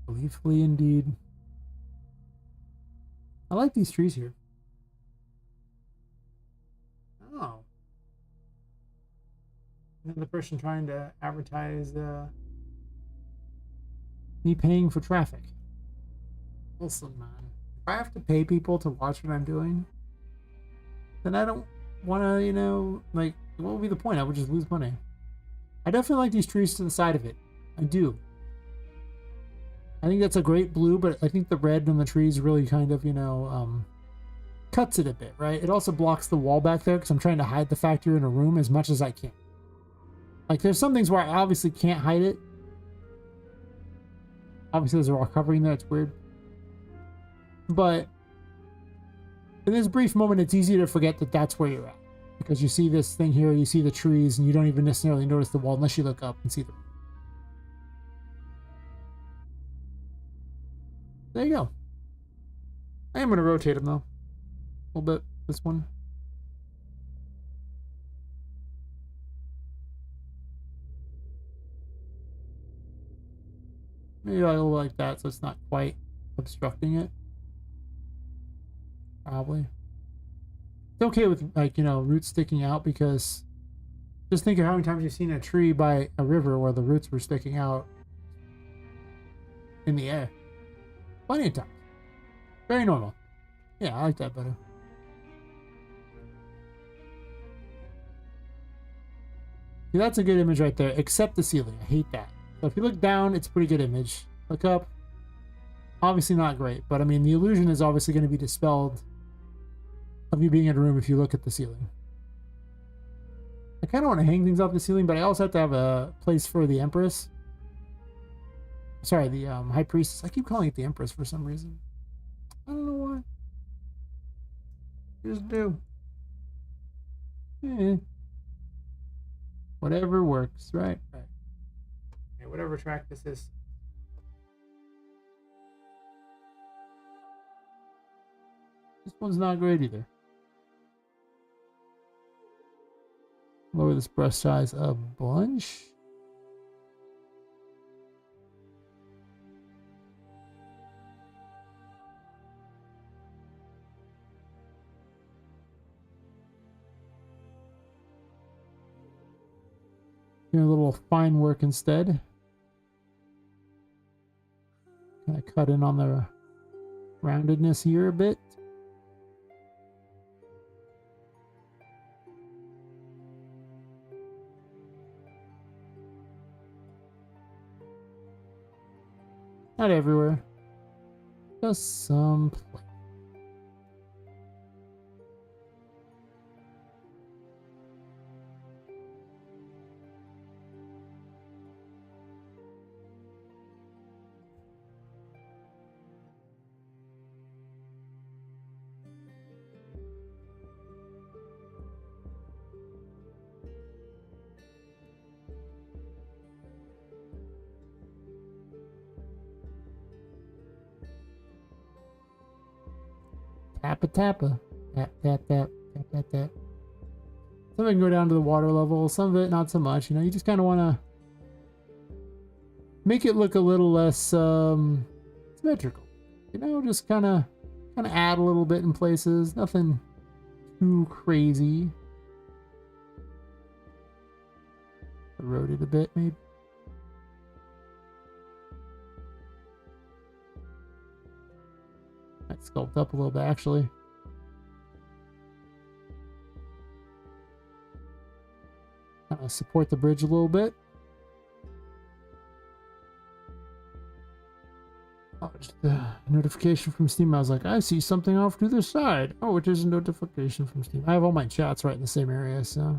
Gleefully indeed. I like these trees here. Oh. Another person trying to advertise me paying for traffic. Listen, man. If I have to pay people to watch what I'm doing, then I don't want to, you know, like, what would be the point? I would just lose money. I definitely like these trees to the side of it. I do. I think that's a great blue, but I think the red on the trees really kind of, you know, cuts it a bit, right? It also blocks the wall back there because I'm trying to hide the fact you're in a room as much as I can. Like, there's some things where I obviously can't hide it. Obviously, there's a wall covering there. It's weird. But in this brief moment, it's easy to forget that that's where you're at. Because you see this thing here, you see the trees, and you don't even necessarily notice the wall unless you look up and see them. There you go. I am going to rotate them, though. A little bit. This one. Maybe a little like that so it's not quite obstructing it. Probably. It's okay with, like, you know, roots sticking out because just think of how many times you've seen a tree by a river where the roots were sticking out in the air. Plenty of times. Very normal. Yeah, I like that better. See, that's a good image right there, except the ceiling. I hate that. So if you look down, it's a pretty good image. Look up. Obviously not great, but I mean, the illusion is obviously going to be dispelled of you being in a room if you look at the ceiling. I kind of want to hang things off the ceiling, but I also have to have a place for the Empress. Sorry, the High Priestess. I keep calling it the Empress for some reason. I don't know why. Just do. Whatever works, right? Right. Okay, whatever track this is. This one's not great either. Lower this brush size a bunch. Do a little fine work instead. Kind of cut in on the roundedness here a bit. Not everywhere. Just some place. Tappa tappa. Tap tap tap tap tap tap. Some of it can go down to the water level, some of it not so much. You know, you just kind of want to make it look a little less symmetrical. You know, just kind of add a little bit in places. Nothing too crazy. Erode it a bit, maybe. Might sculpt up a little bit, actually. Support the bridge a little bit. Oh, just a notification from Steam. I was like, I see something off to the side. Oh, it is a notification from Steam. I have all my chats right in the same area, so.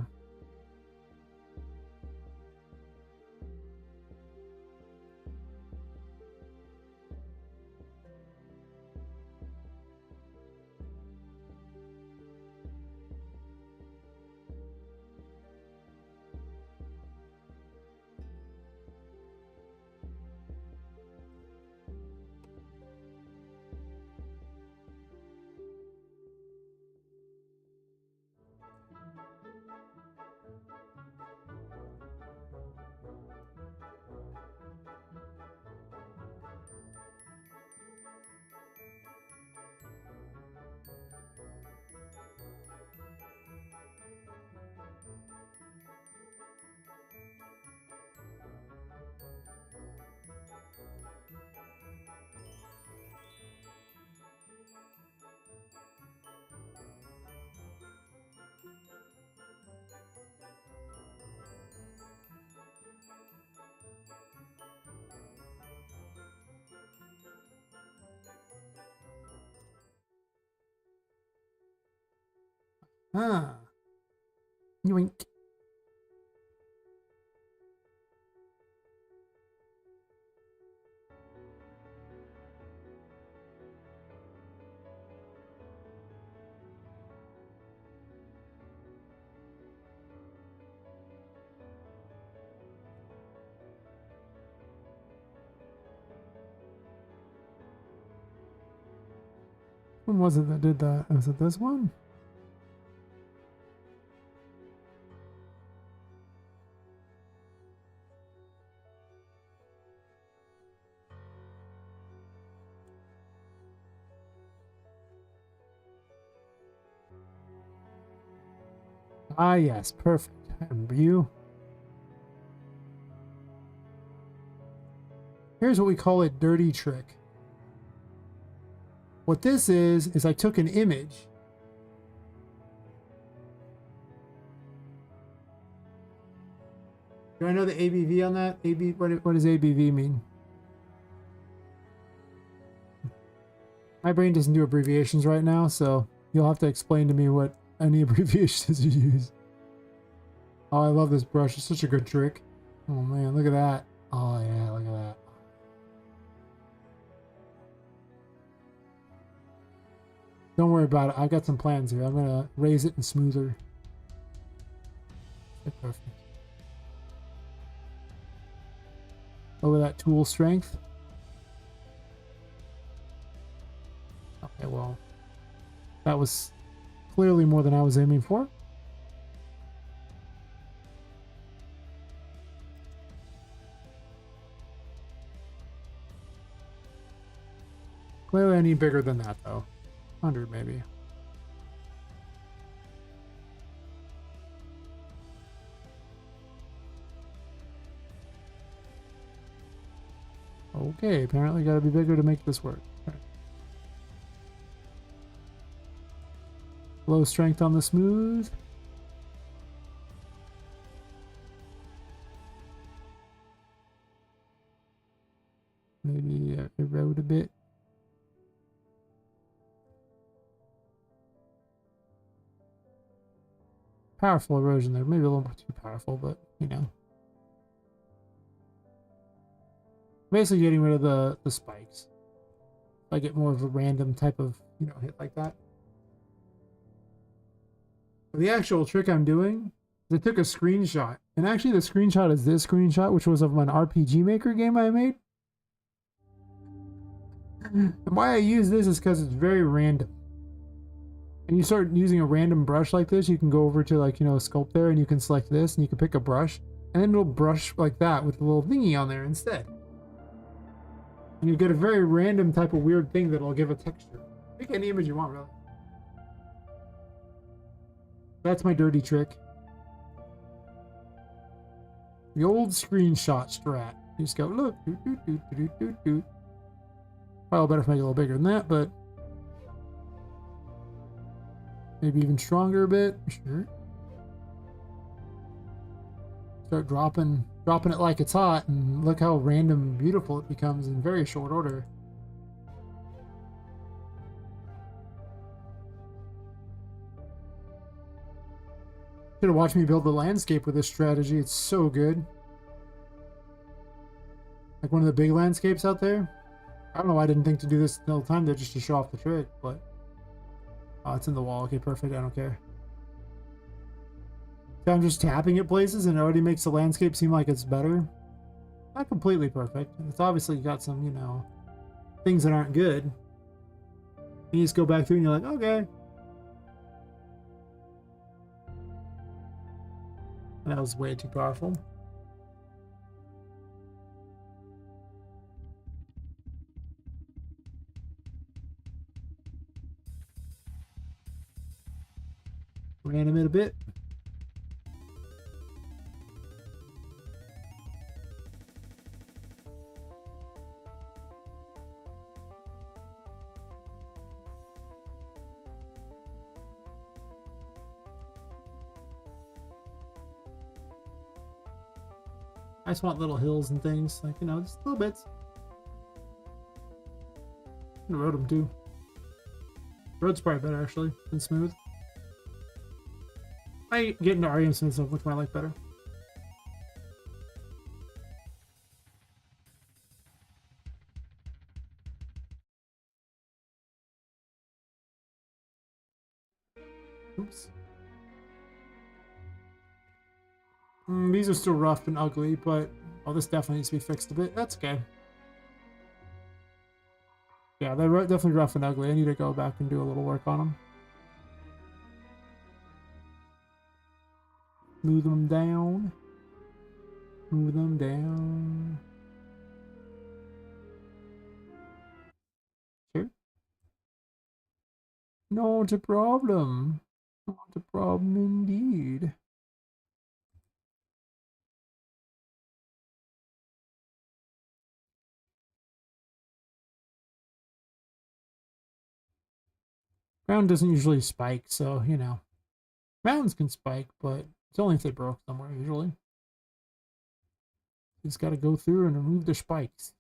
Ah. Yoink. When was it that did that? Was it this one? Ah, yes, perfect. And you. Here's what we call a dirty trick. What this is I took an image. Do I know the ABV on that? What does ABV mean? My brain doesn't do abbreviations right now, so you'll have to explain to me what any abbreviations you use. Oh, I love this brush. It's such a good trick. Oh man, look at that. Oh yeah, look at that. Don't worry about it. I've got some plans here. I'm gonna raise it and smoother. Okay, perfect. Over that tool strength. Okay, well, that was clearly more than I was aiming for. Clearly I need bigger than that though. 100 maybe. Okay, apparently gotta be bigger to make this work. Right. Low strength on the smooth. Maybe erode a bit. Powerful erosion there. Maybe a little too powerful, but you know. Basically getting rid of the spikes. I get more of a random type of, you know, hit like that. The actual trick I'm doing is I took a screenshot. And actually the screenshot is this screenshot, which was of an RPG Maker game I made. And why I use this is because it's very random. And you start using a random brush like this, you can go over to, like, you know, sculpt there and you can select this and you can pick a brush. And then it'll brush like that with a little thingy on there instead. And you get a very random type of weird thing that'll give a texture. Pick any image you want, really. That's my dirty trick. The old screenshot strat. You just go, look, Probably better if I make it a little bigger than that, but maybe even stronger a bit. Sure. Start dropping it like it's hot, and look how random and beautiful it becomes in very short order. Should have watched me build the landscape with this strategy. It's so good. Like one of the big landscapes out there. I don't know why I didn't think to do this the whole time there just to show off the trick, but oh, it's in the wall. Okay, perfect. I don't care. So I'm just tapping at places and it already makes the landscape seem like it's better. Not completely perfect. It's obviously got some, you know, things that aren't good. You just go back through and you're like, okay. That was way too powerful. Reanimate a bit. I just want little hills and things, like, you know, just little bits. I rode them too. Road's probably better actually than smooth. I get into REM smooth stuff, which one I like better. Oops. These are still rough and ugly, but oh, this definitely needs to be fixed a bit. That's okay. Yeah, they're definitely rough and ugly. I need to go back and do a little work on them. Move them down. Move them down. Sure. Not a problem. Not a problem indeed. Ground doesn't usually spike, so, you know. Mountains can spike, but it's only if they broke somewhere, usually. You just gotta go through and remove the spikes.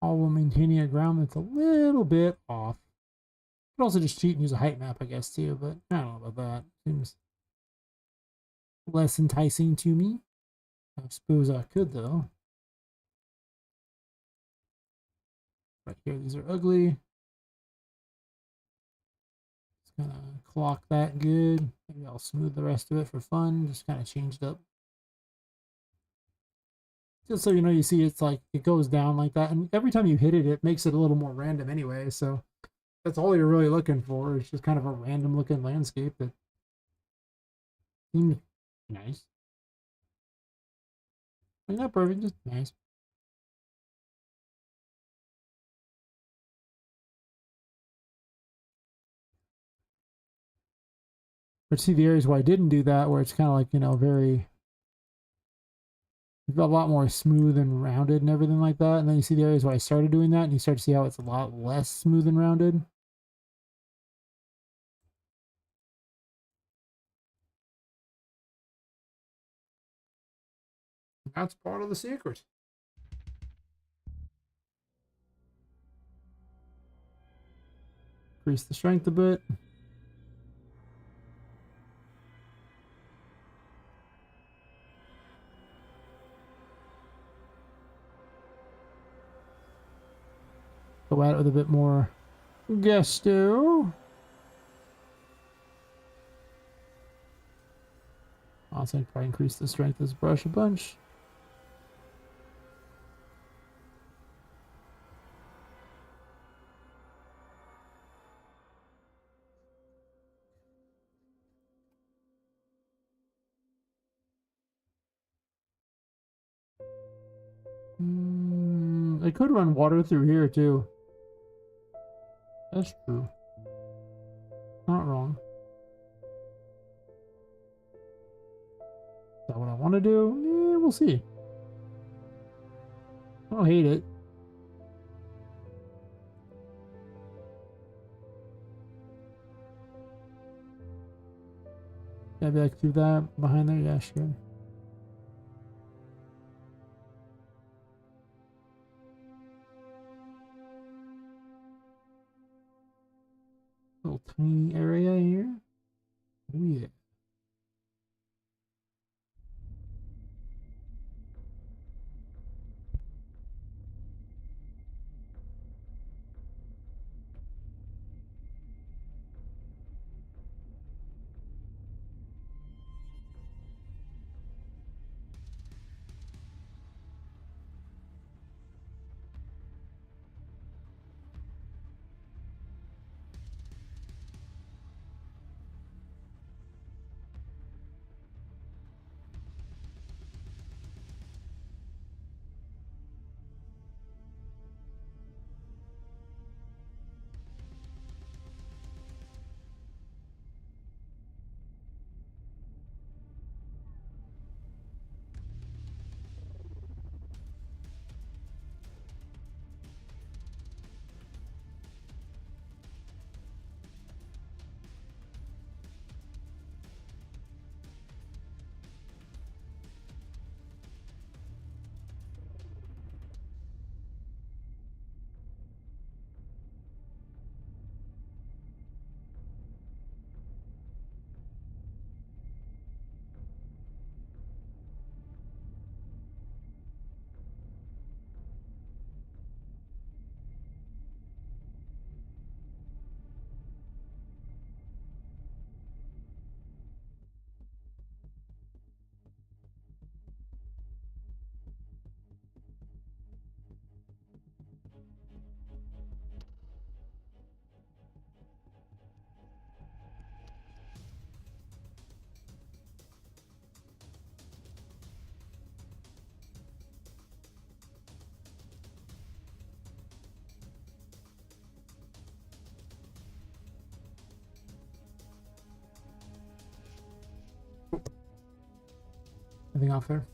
All while maintaining a ground that's a little bit off. You could also just cheat and use a height map, I guess, too, but I don't know about that. Seems less enticing to me. I suppose I could, though. Right here, these are ugly. Just kind of clock that good. Maybe I'll smooth the rest of it for fun. Just kind of changed up. Just so you know, you see it's like, it goes down like that. And every time you hit it, it makes it a little more random anyway. So that's all you're really looking for. It's just kind of a random looking landscape that seems nice. Like not perfect, just nice. But see the areas where I didn't do that, where it's kind of like, you know, very a lot more smooth and rounded and everything like that. And then you see the areas where I started doing that, and you start to see how it's a lot less smooth and rounded. That's part of the secret. Increase the strength a bit. Go at it with a bit more gusto. Also, I'd probably increase the strength of this brush a bunch. I could run water through here too. That's true. Not wrong. Is that what I want to do? Yeah, we'll see. I don't hate it. Yeah, be like through that behind there. Yeah, sure. Little tiny area here. Oh yeah. Anything off there?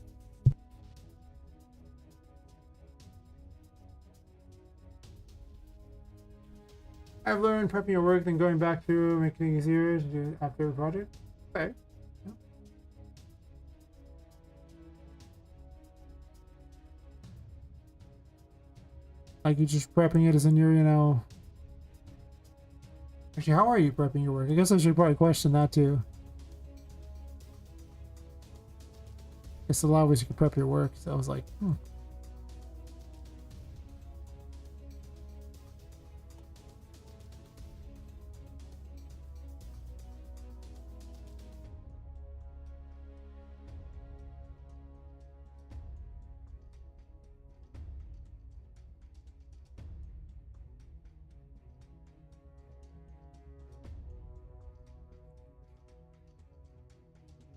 I've learned prepping your work, then going back through, making it easier to do after every project. Okay. Yeah. Like you just prepping it as in your, you know. Actually, how are you prepping your work? I guess I should probably question that too. It's a lot of ways you can prep your work. So I was like,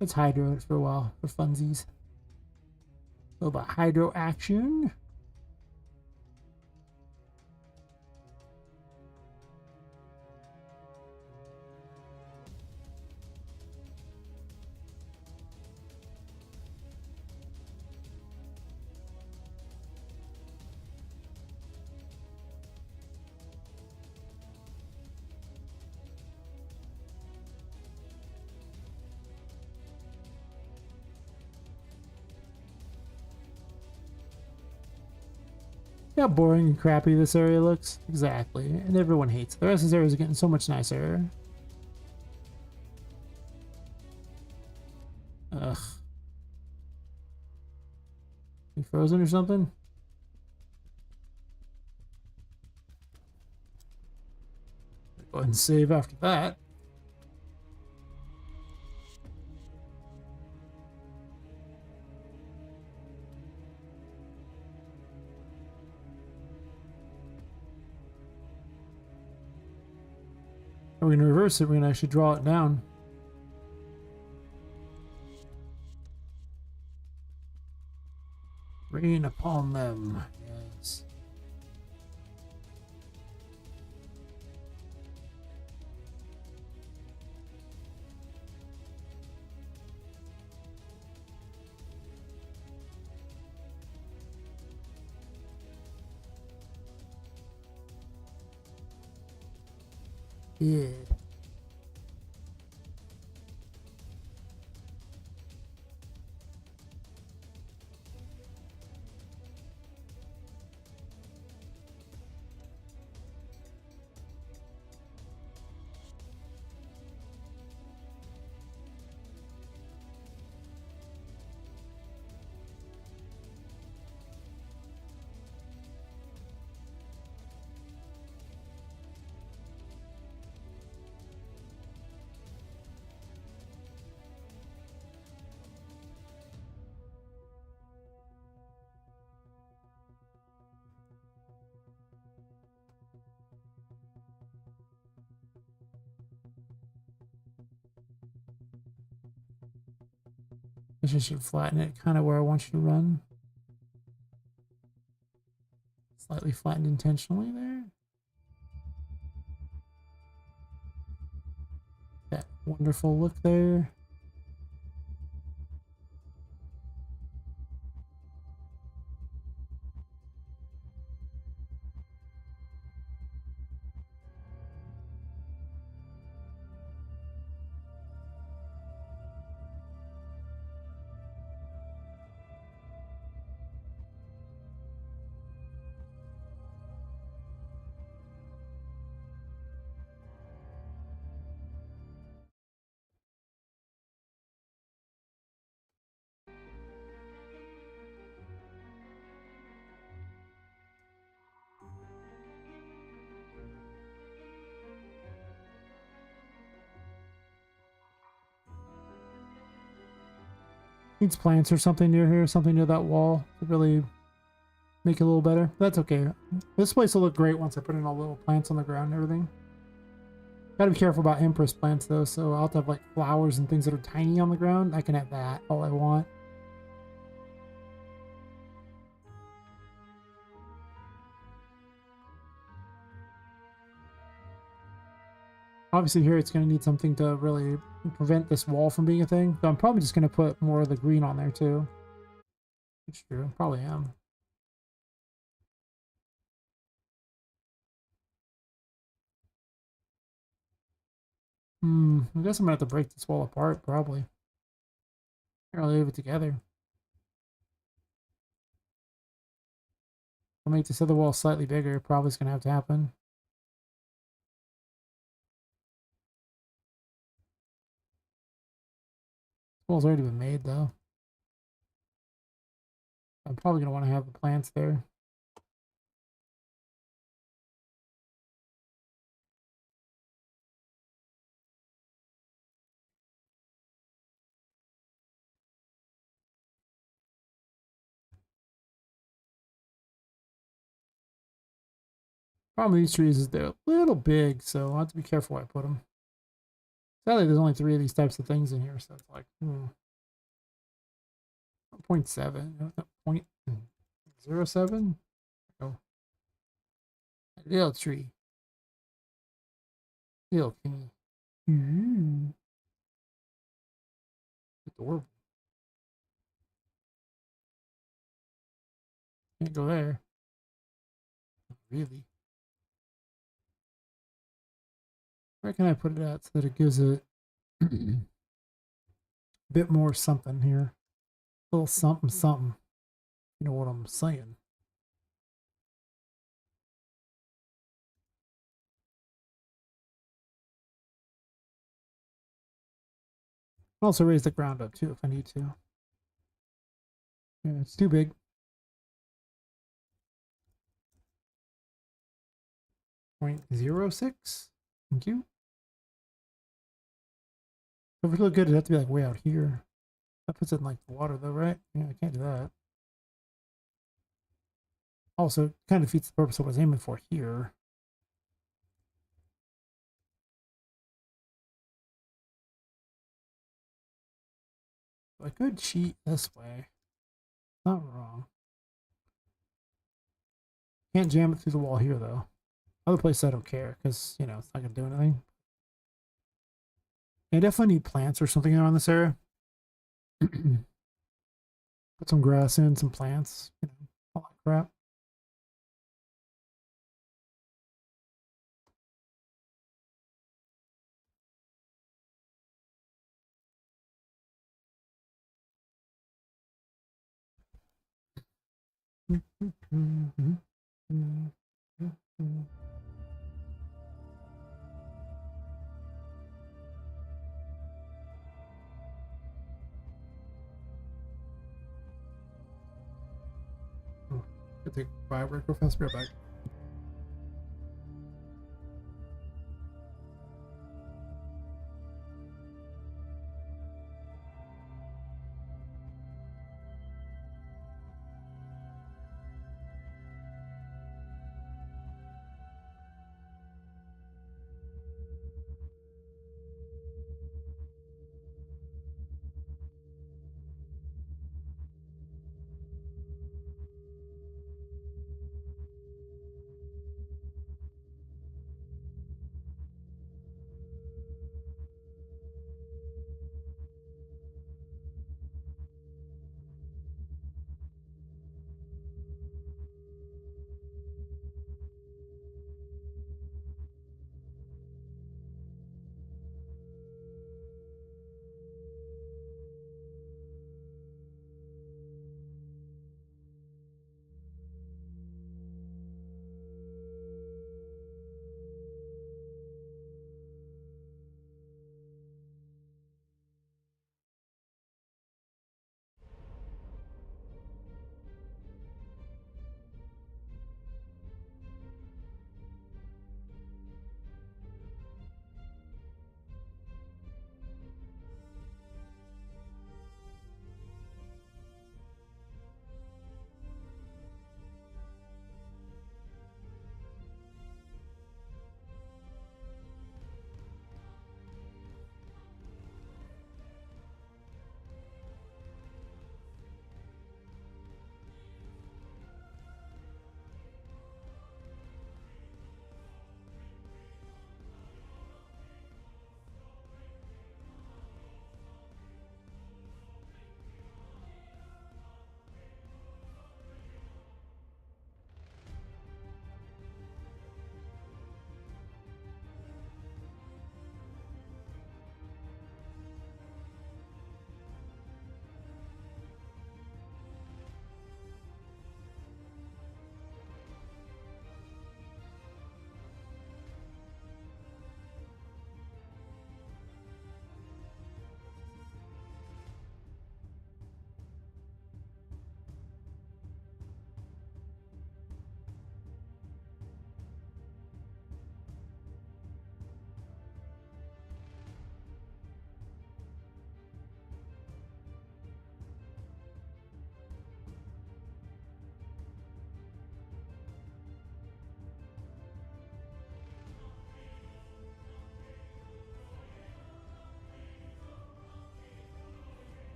Let's hydro it for a while for funsies. A little bit of hydro action. Yeah, boring and crappy this area looks. Exactly. And everyone hates it. The rest of this area is getting so much nicer. Ugh. You frozen or something? Go ahead and save after that. We're going to reverse it. We're going to actually draw it down. Rain upon them. Yes. Yeah. I just should flatten it kind of where I want you to run. Slightly flattened intentionally there. That wonderful look there. Needs plants or something near here, something near that wall to really make it a little better. That's okay. This place will look great once I put in all the little plants on the ground and everything. Gotta be careful about Empress plants though, so I'll have to have like flowers and things that are tiny on the ground. I can have that all I want. Obviously here it's going to need something to really prevent this wall from being a thing. So I'm probably just going to put more of the green on there too. It's true. Probably am. I guess I'm going to have to break this wall apart, probably. Or leave it together. I'll make this other wall slightly bigger. Probably is going to have to happen. This wall's already been made, though. I'm probably going to want to have the plants there. Problem with these trees is they're a little big, so I'll have to be careful where I put them. Sadly, there's only 3 of these types of things in here, so it's like, 0.7, 0.07? Oh, little tree. Little thingy. Adorable. Can't go there. Really. Where can I put it at so that it gives it a bit more something here? A little something something. You know what I'm saying? I'll also raise the ground up too if I need to. Yeah, it's too big. 0.06. Thank you. If it look good, it'd have to be like way out here. That puts it in like the water though, right? Yeah, I can't do that. Also, it kind of defeats the purpose of what I was aiming for here. I could cheat this way. Not wrong. Can't jam it through the wall here though. Other places I don't care because, you know, it's not going to do anything. I definitely need plants or something around this area. Put some grass in, some plants, you know, all that crap. Take a bio break real fast. Be right back.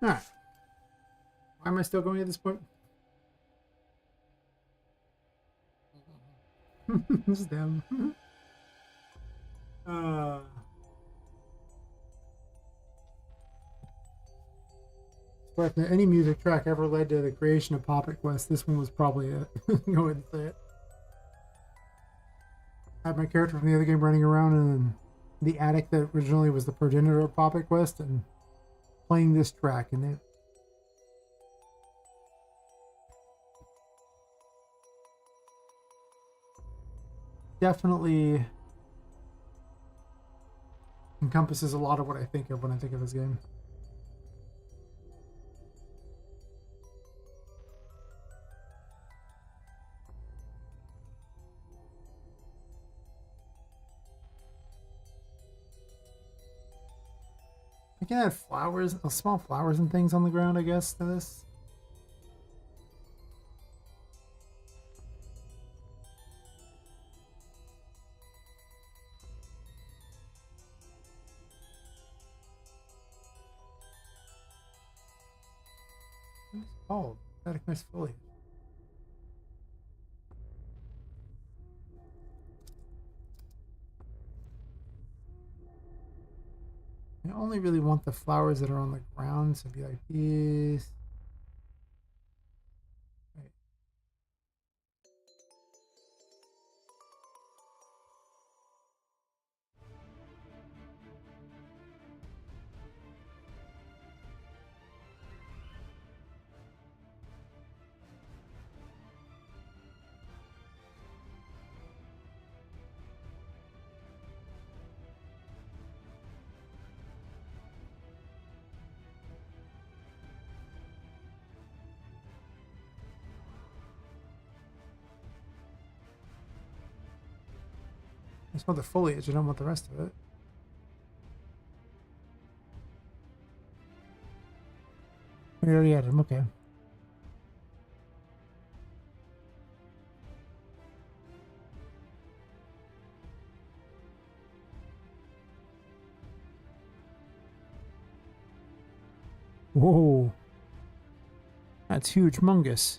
Alright. Why am I still going at this point? This is them. uh, but if any music track ever led to the creation of Poppet Quest, this one was probably it. Go ahead and say it. I had my character from the other game running around in the attic that originally was the progenitor of Poppet Quest and playing this track, and it definitely encompasses a lot of what I think of when I think of this game. I can add flowers, small flowers and things on the ground, I guess, to this. What is it called? Static nice foliage. I only really want the flowers that are on the ground, so it'd be like these. Right. I just want the foliage, I don't want the rest of it. We already had them, okay. Whoa. That's huge, mungus.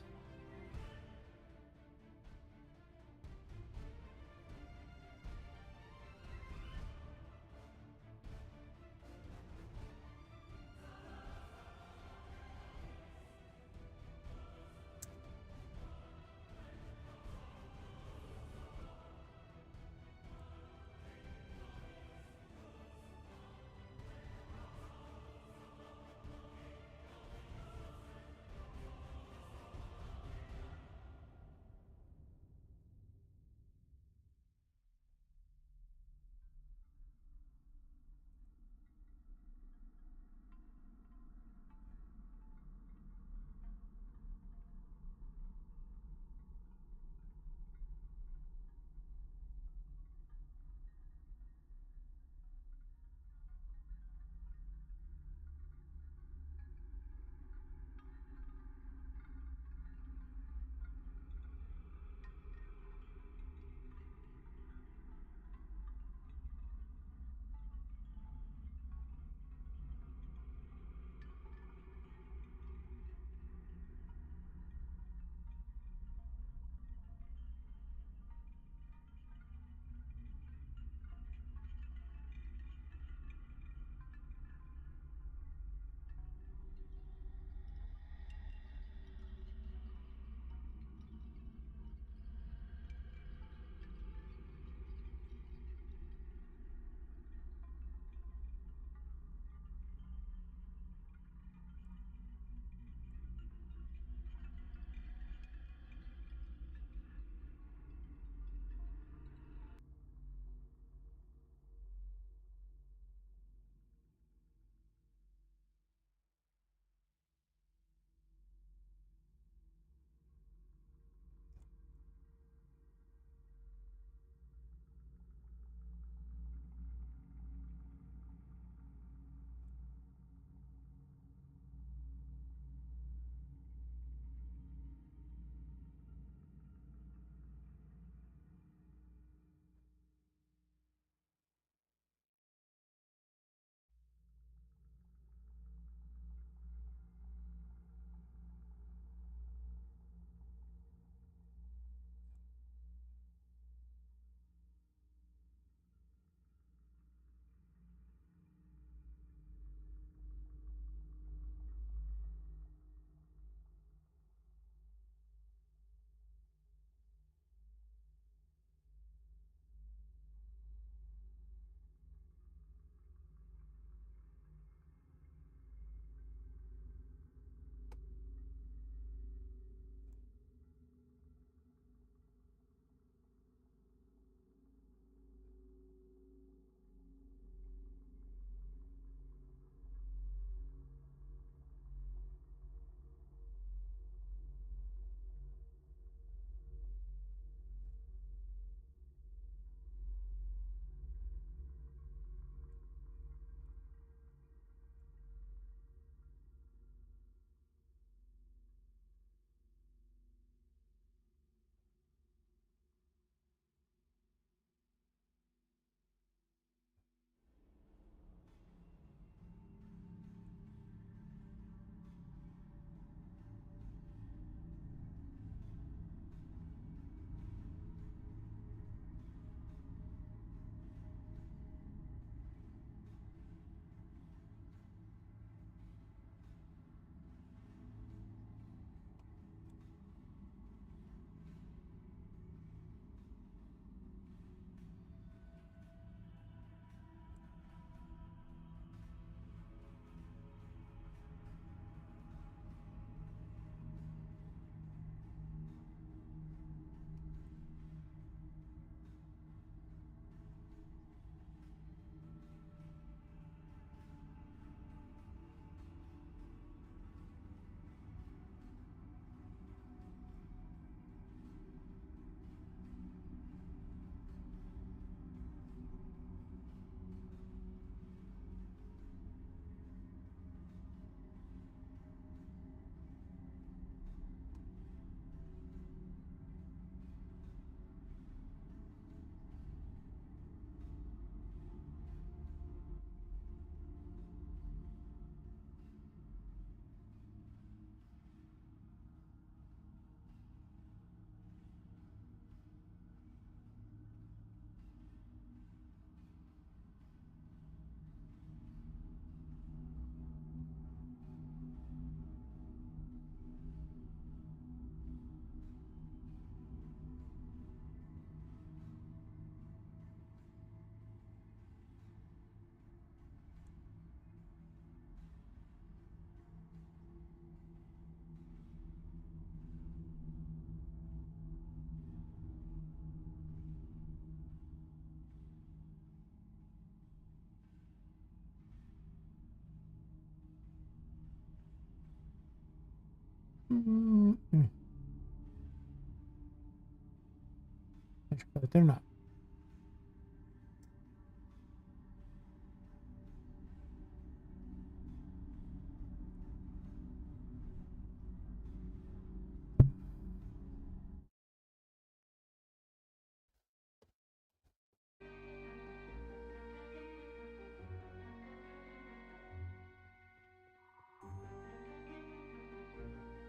But they're not.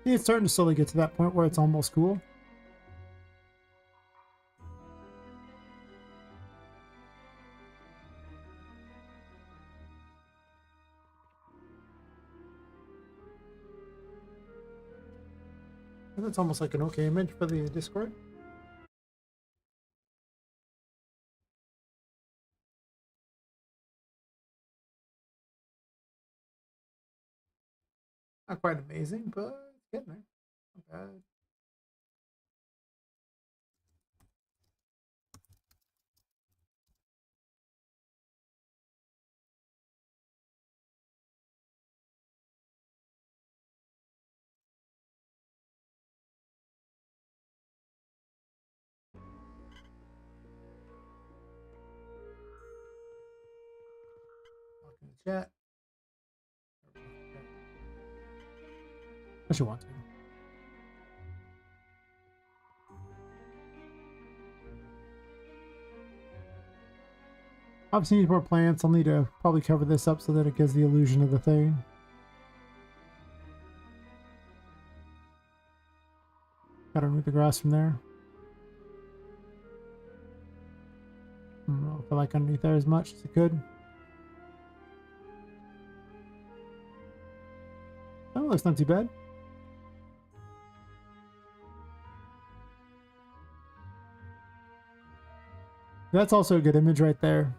Yeah, it's starting to slowly get to that point where it's almost cool. And that's almost like an okay image for the Discord. Not quite amazing, but it's getting there. Not bad. Talk in the chat. Unless you want to. Obviously need more plants. I'll need to probably cover this up so that it gives the illusion of the thing. Gotta remove the grass from there. I don't know if I like underneath there as much as it could. Oh, looks not too bad. That's also a good image right there.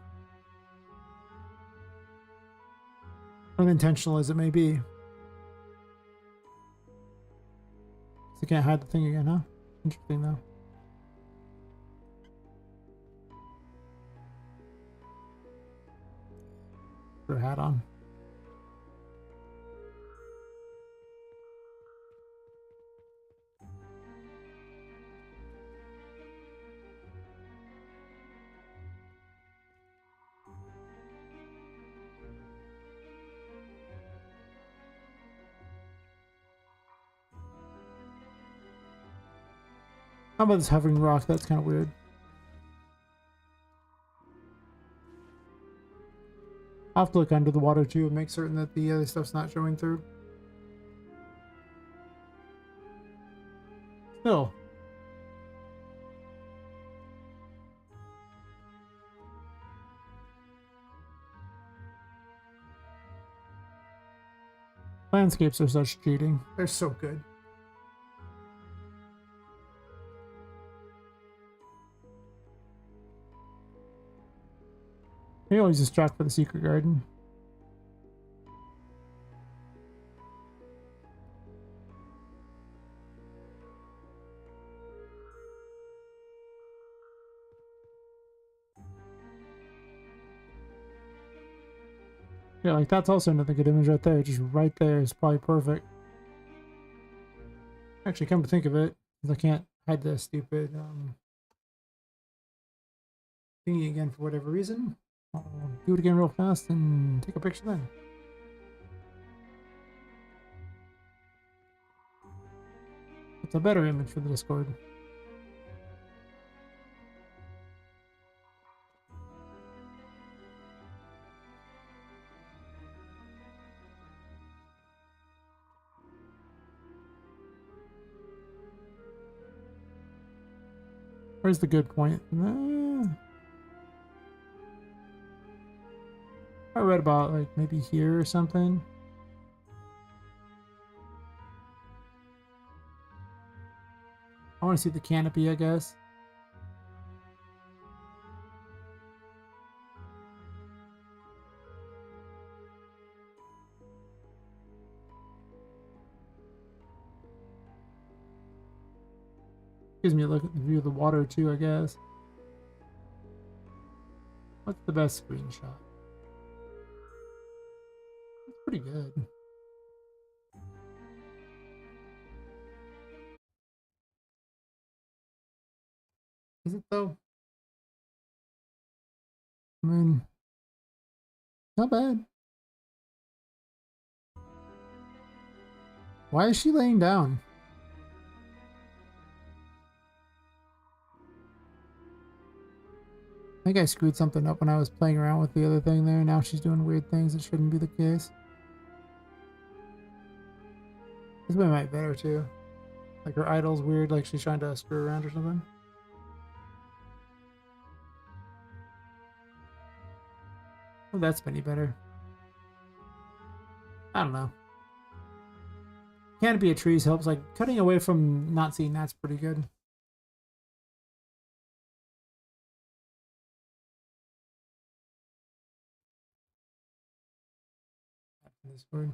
Unintentional as it may be. So you can't hide the thing again, huh? Interesting though. Put a hat on. How about this hovering rock? That's kind of weird. I'll have to look under the water too and make certain that the other stuff's not showing through. Still. Landscapes are such cheating. They're so good. He always distract for the secret garden. Yeah, like that's also another good image right there. Just right there is probably perfect. Actually, come to think of it, I can't hide the stupid thingy again for whatever reason. I'll do it again real fast and take a picture then. It's a better image for the Discord. Where's the good point? I read about like maybe here or something. I want to see the canopy, I guess. Gives me a look at the view of the water too, I guess. What's the best screenshot? It's pretty good. Is it though? I mean, not bad. Why is she laying down? I think I screwed something up when I was playing around with the other thing there. Now she's doing weird things that shouldn't be the case. This way might be better too. Like her idol's weird, like she's trying to screw around or something. Oh, that's any better. I don't know. Canopy of trees helps. Like cutting away from not seeing that's pretty good. This word.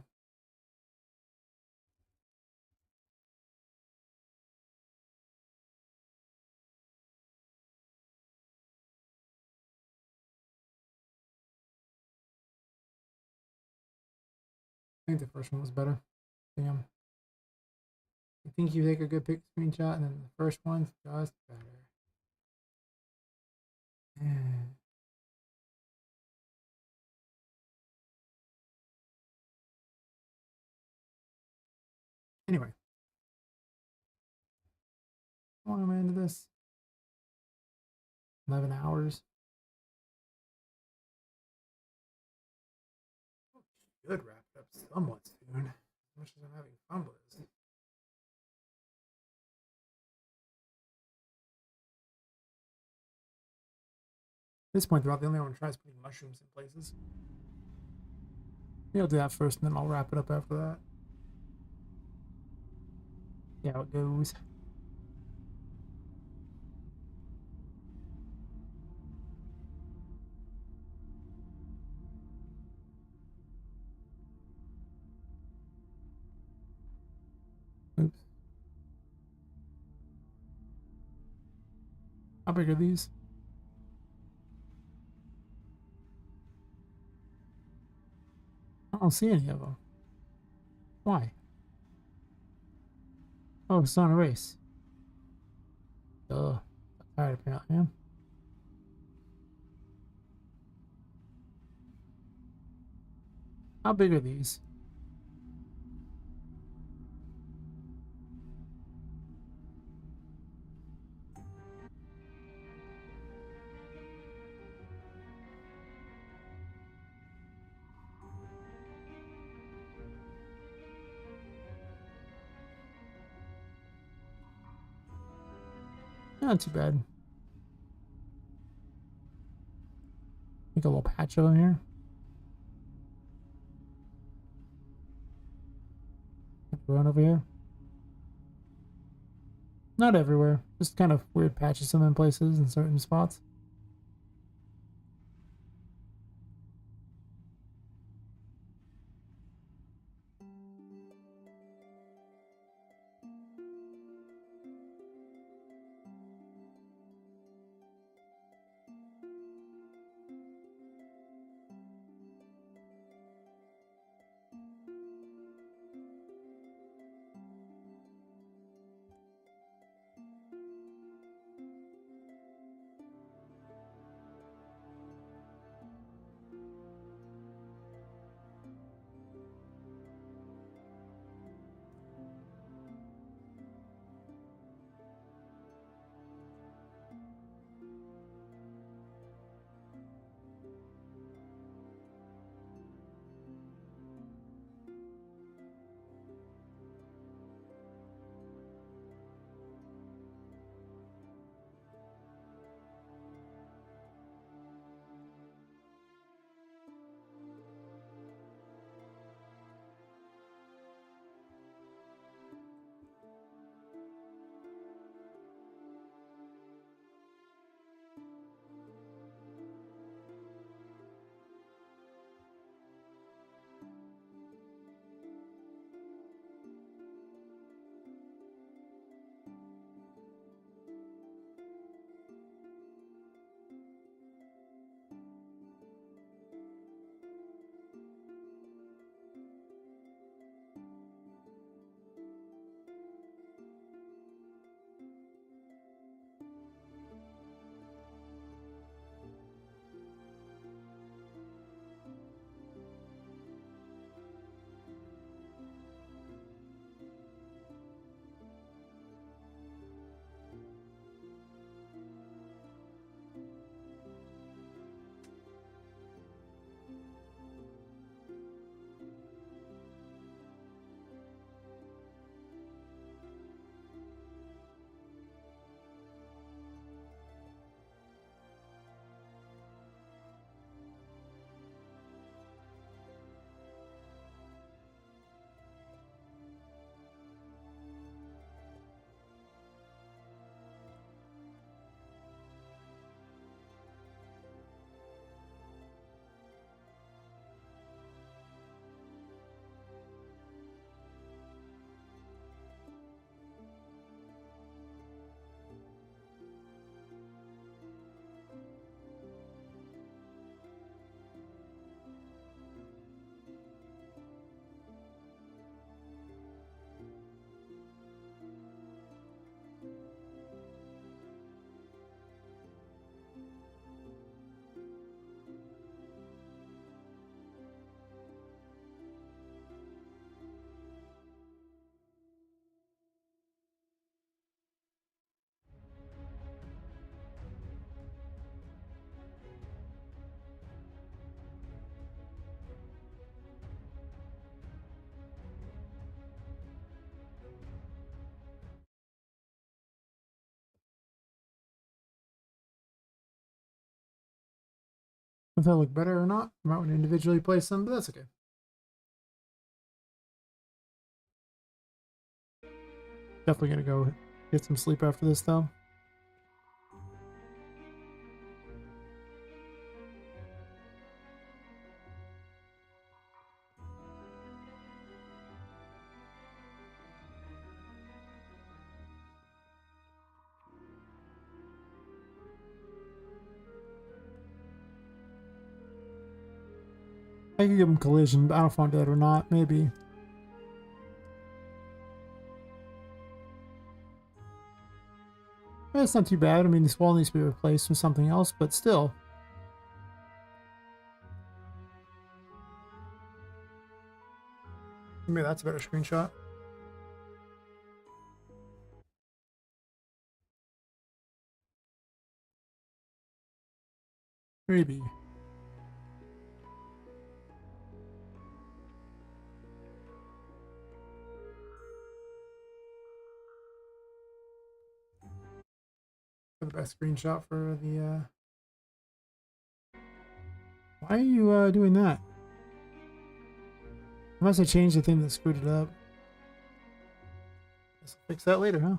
I think the first one was better. Damn. I think you take a good pic screenshot and then the first one's just better. Anyway, how long am I into this? 11 hours. Should wrap it up somewhat soon. As much as I'm having fun with this. At this point, they're about the only one who tries putting mushrooms in places. Maybe I'll do that first, and then I'll wrap it up after that. See how it goes. Oops. How big are these? I don't see any of them. Why? Oh, it's on a race. Ugh. Alright, apparently. Yeah. How big are these? Not too bad. Make a little patch of them here. Run over here. Not everywhere. Just kind of weird patches some in places in certain spots. If they look better or not, I might want to individually place them, but that's okay. Definitely gonna go get some sleep after this though. I could give them collision, but I don't know if I want to do that or not. Maybe. It's not too bad. I mean, this wall needs to be replaced with something else, but still. Maybe that's a better screenshot. Maybe. The best screenshot for the why are you doing that? Unless I changed the thing that screwed it up. Guess I'll fix that later, huh?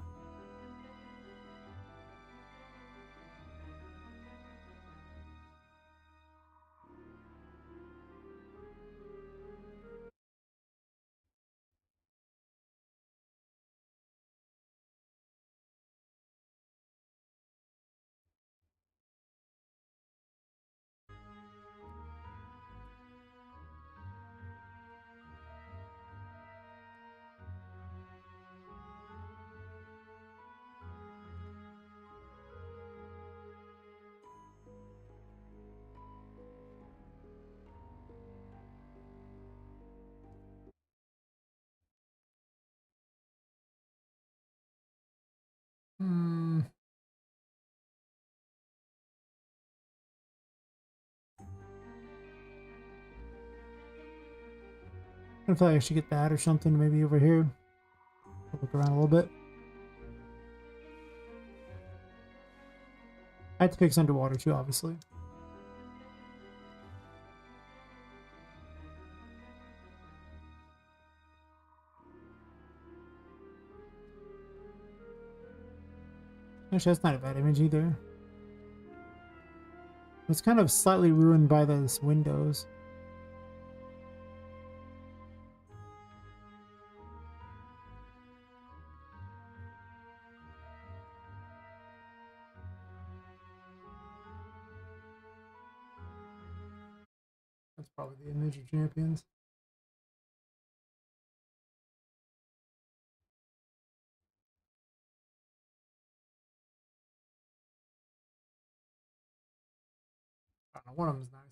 Hmm. I feel like I should get that or something maybe over here. Look around a little bit. I had to fix underwater too, obviously. Actually, that's not a bad image either. It's kind of slightly ruined by those windows. That's probably the image of champions. I don't know, one of them is nice.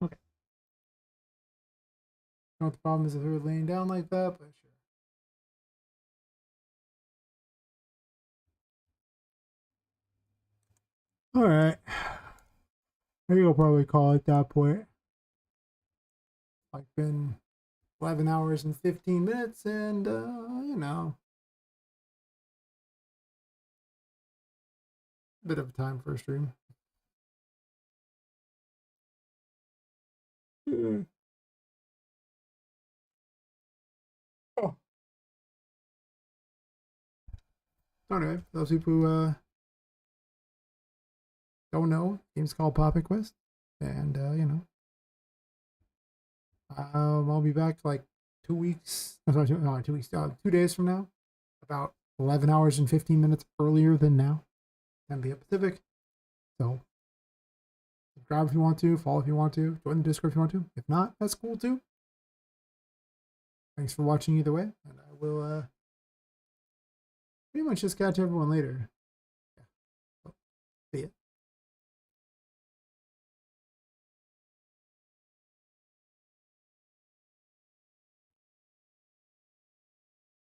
Okay. I know what the problem is if they're laying down like that, but sure. All right. Maybe we'll probably call it that point. Like been 11 hours and 15 minutes and, you know, a bit of time for a stream. Yeah. Oh. Anyway, those people who don't know, game's called Poppet Quest. And, you know, I'll be back like 2 weeks. I'm sorry, no, 2 weeks, 2 days from now. About 11 hours and 15 minutes earlier than now. 10 p.m. Pacific. So, subscribe if you want to, follow if you want to, join the Discord if you want to. If not, that's cool too. Thanks for watching either way, and I will pretty much just catch everyone later.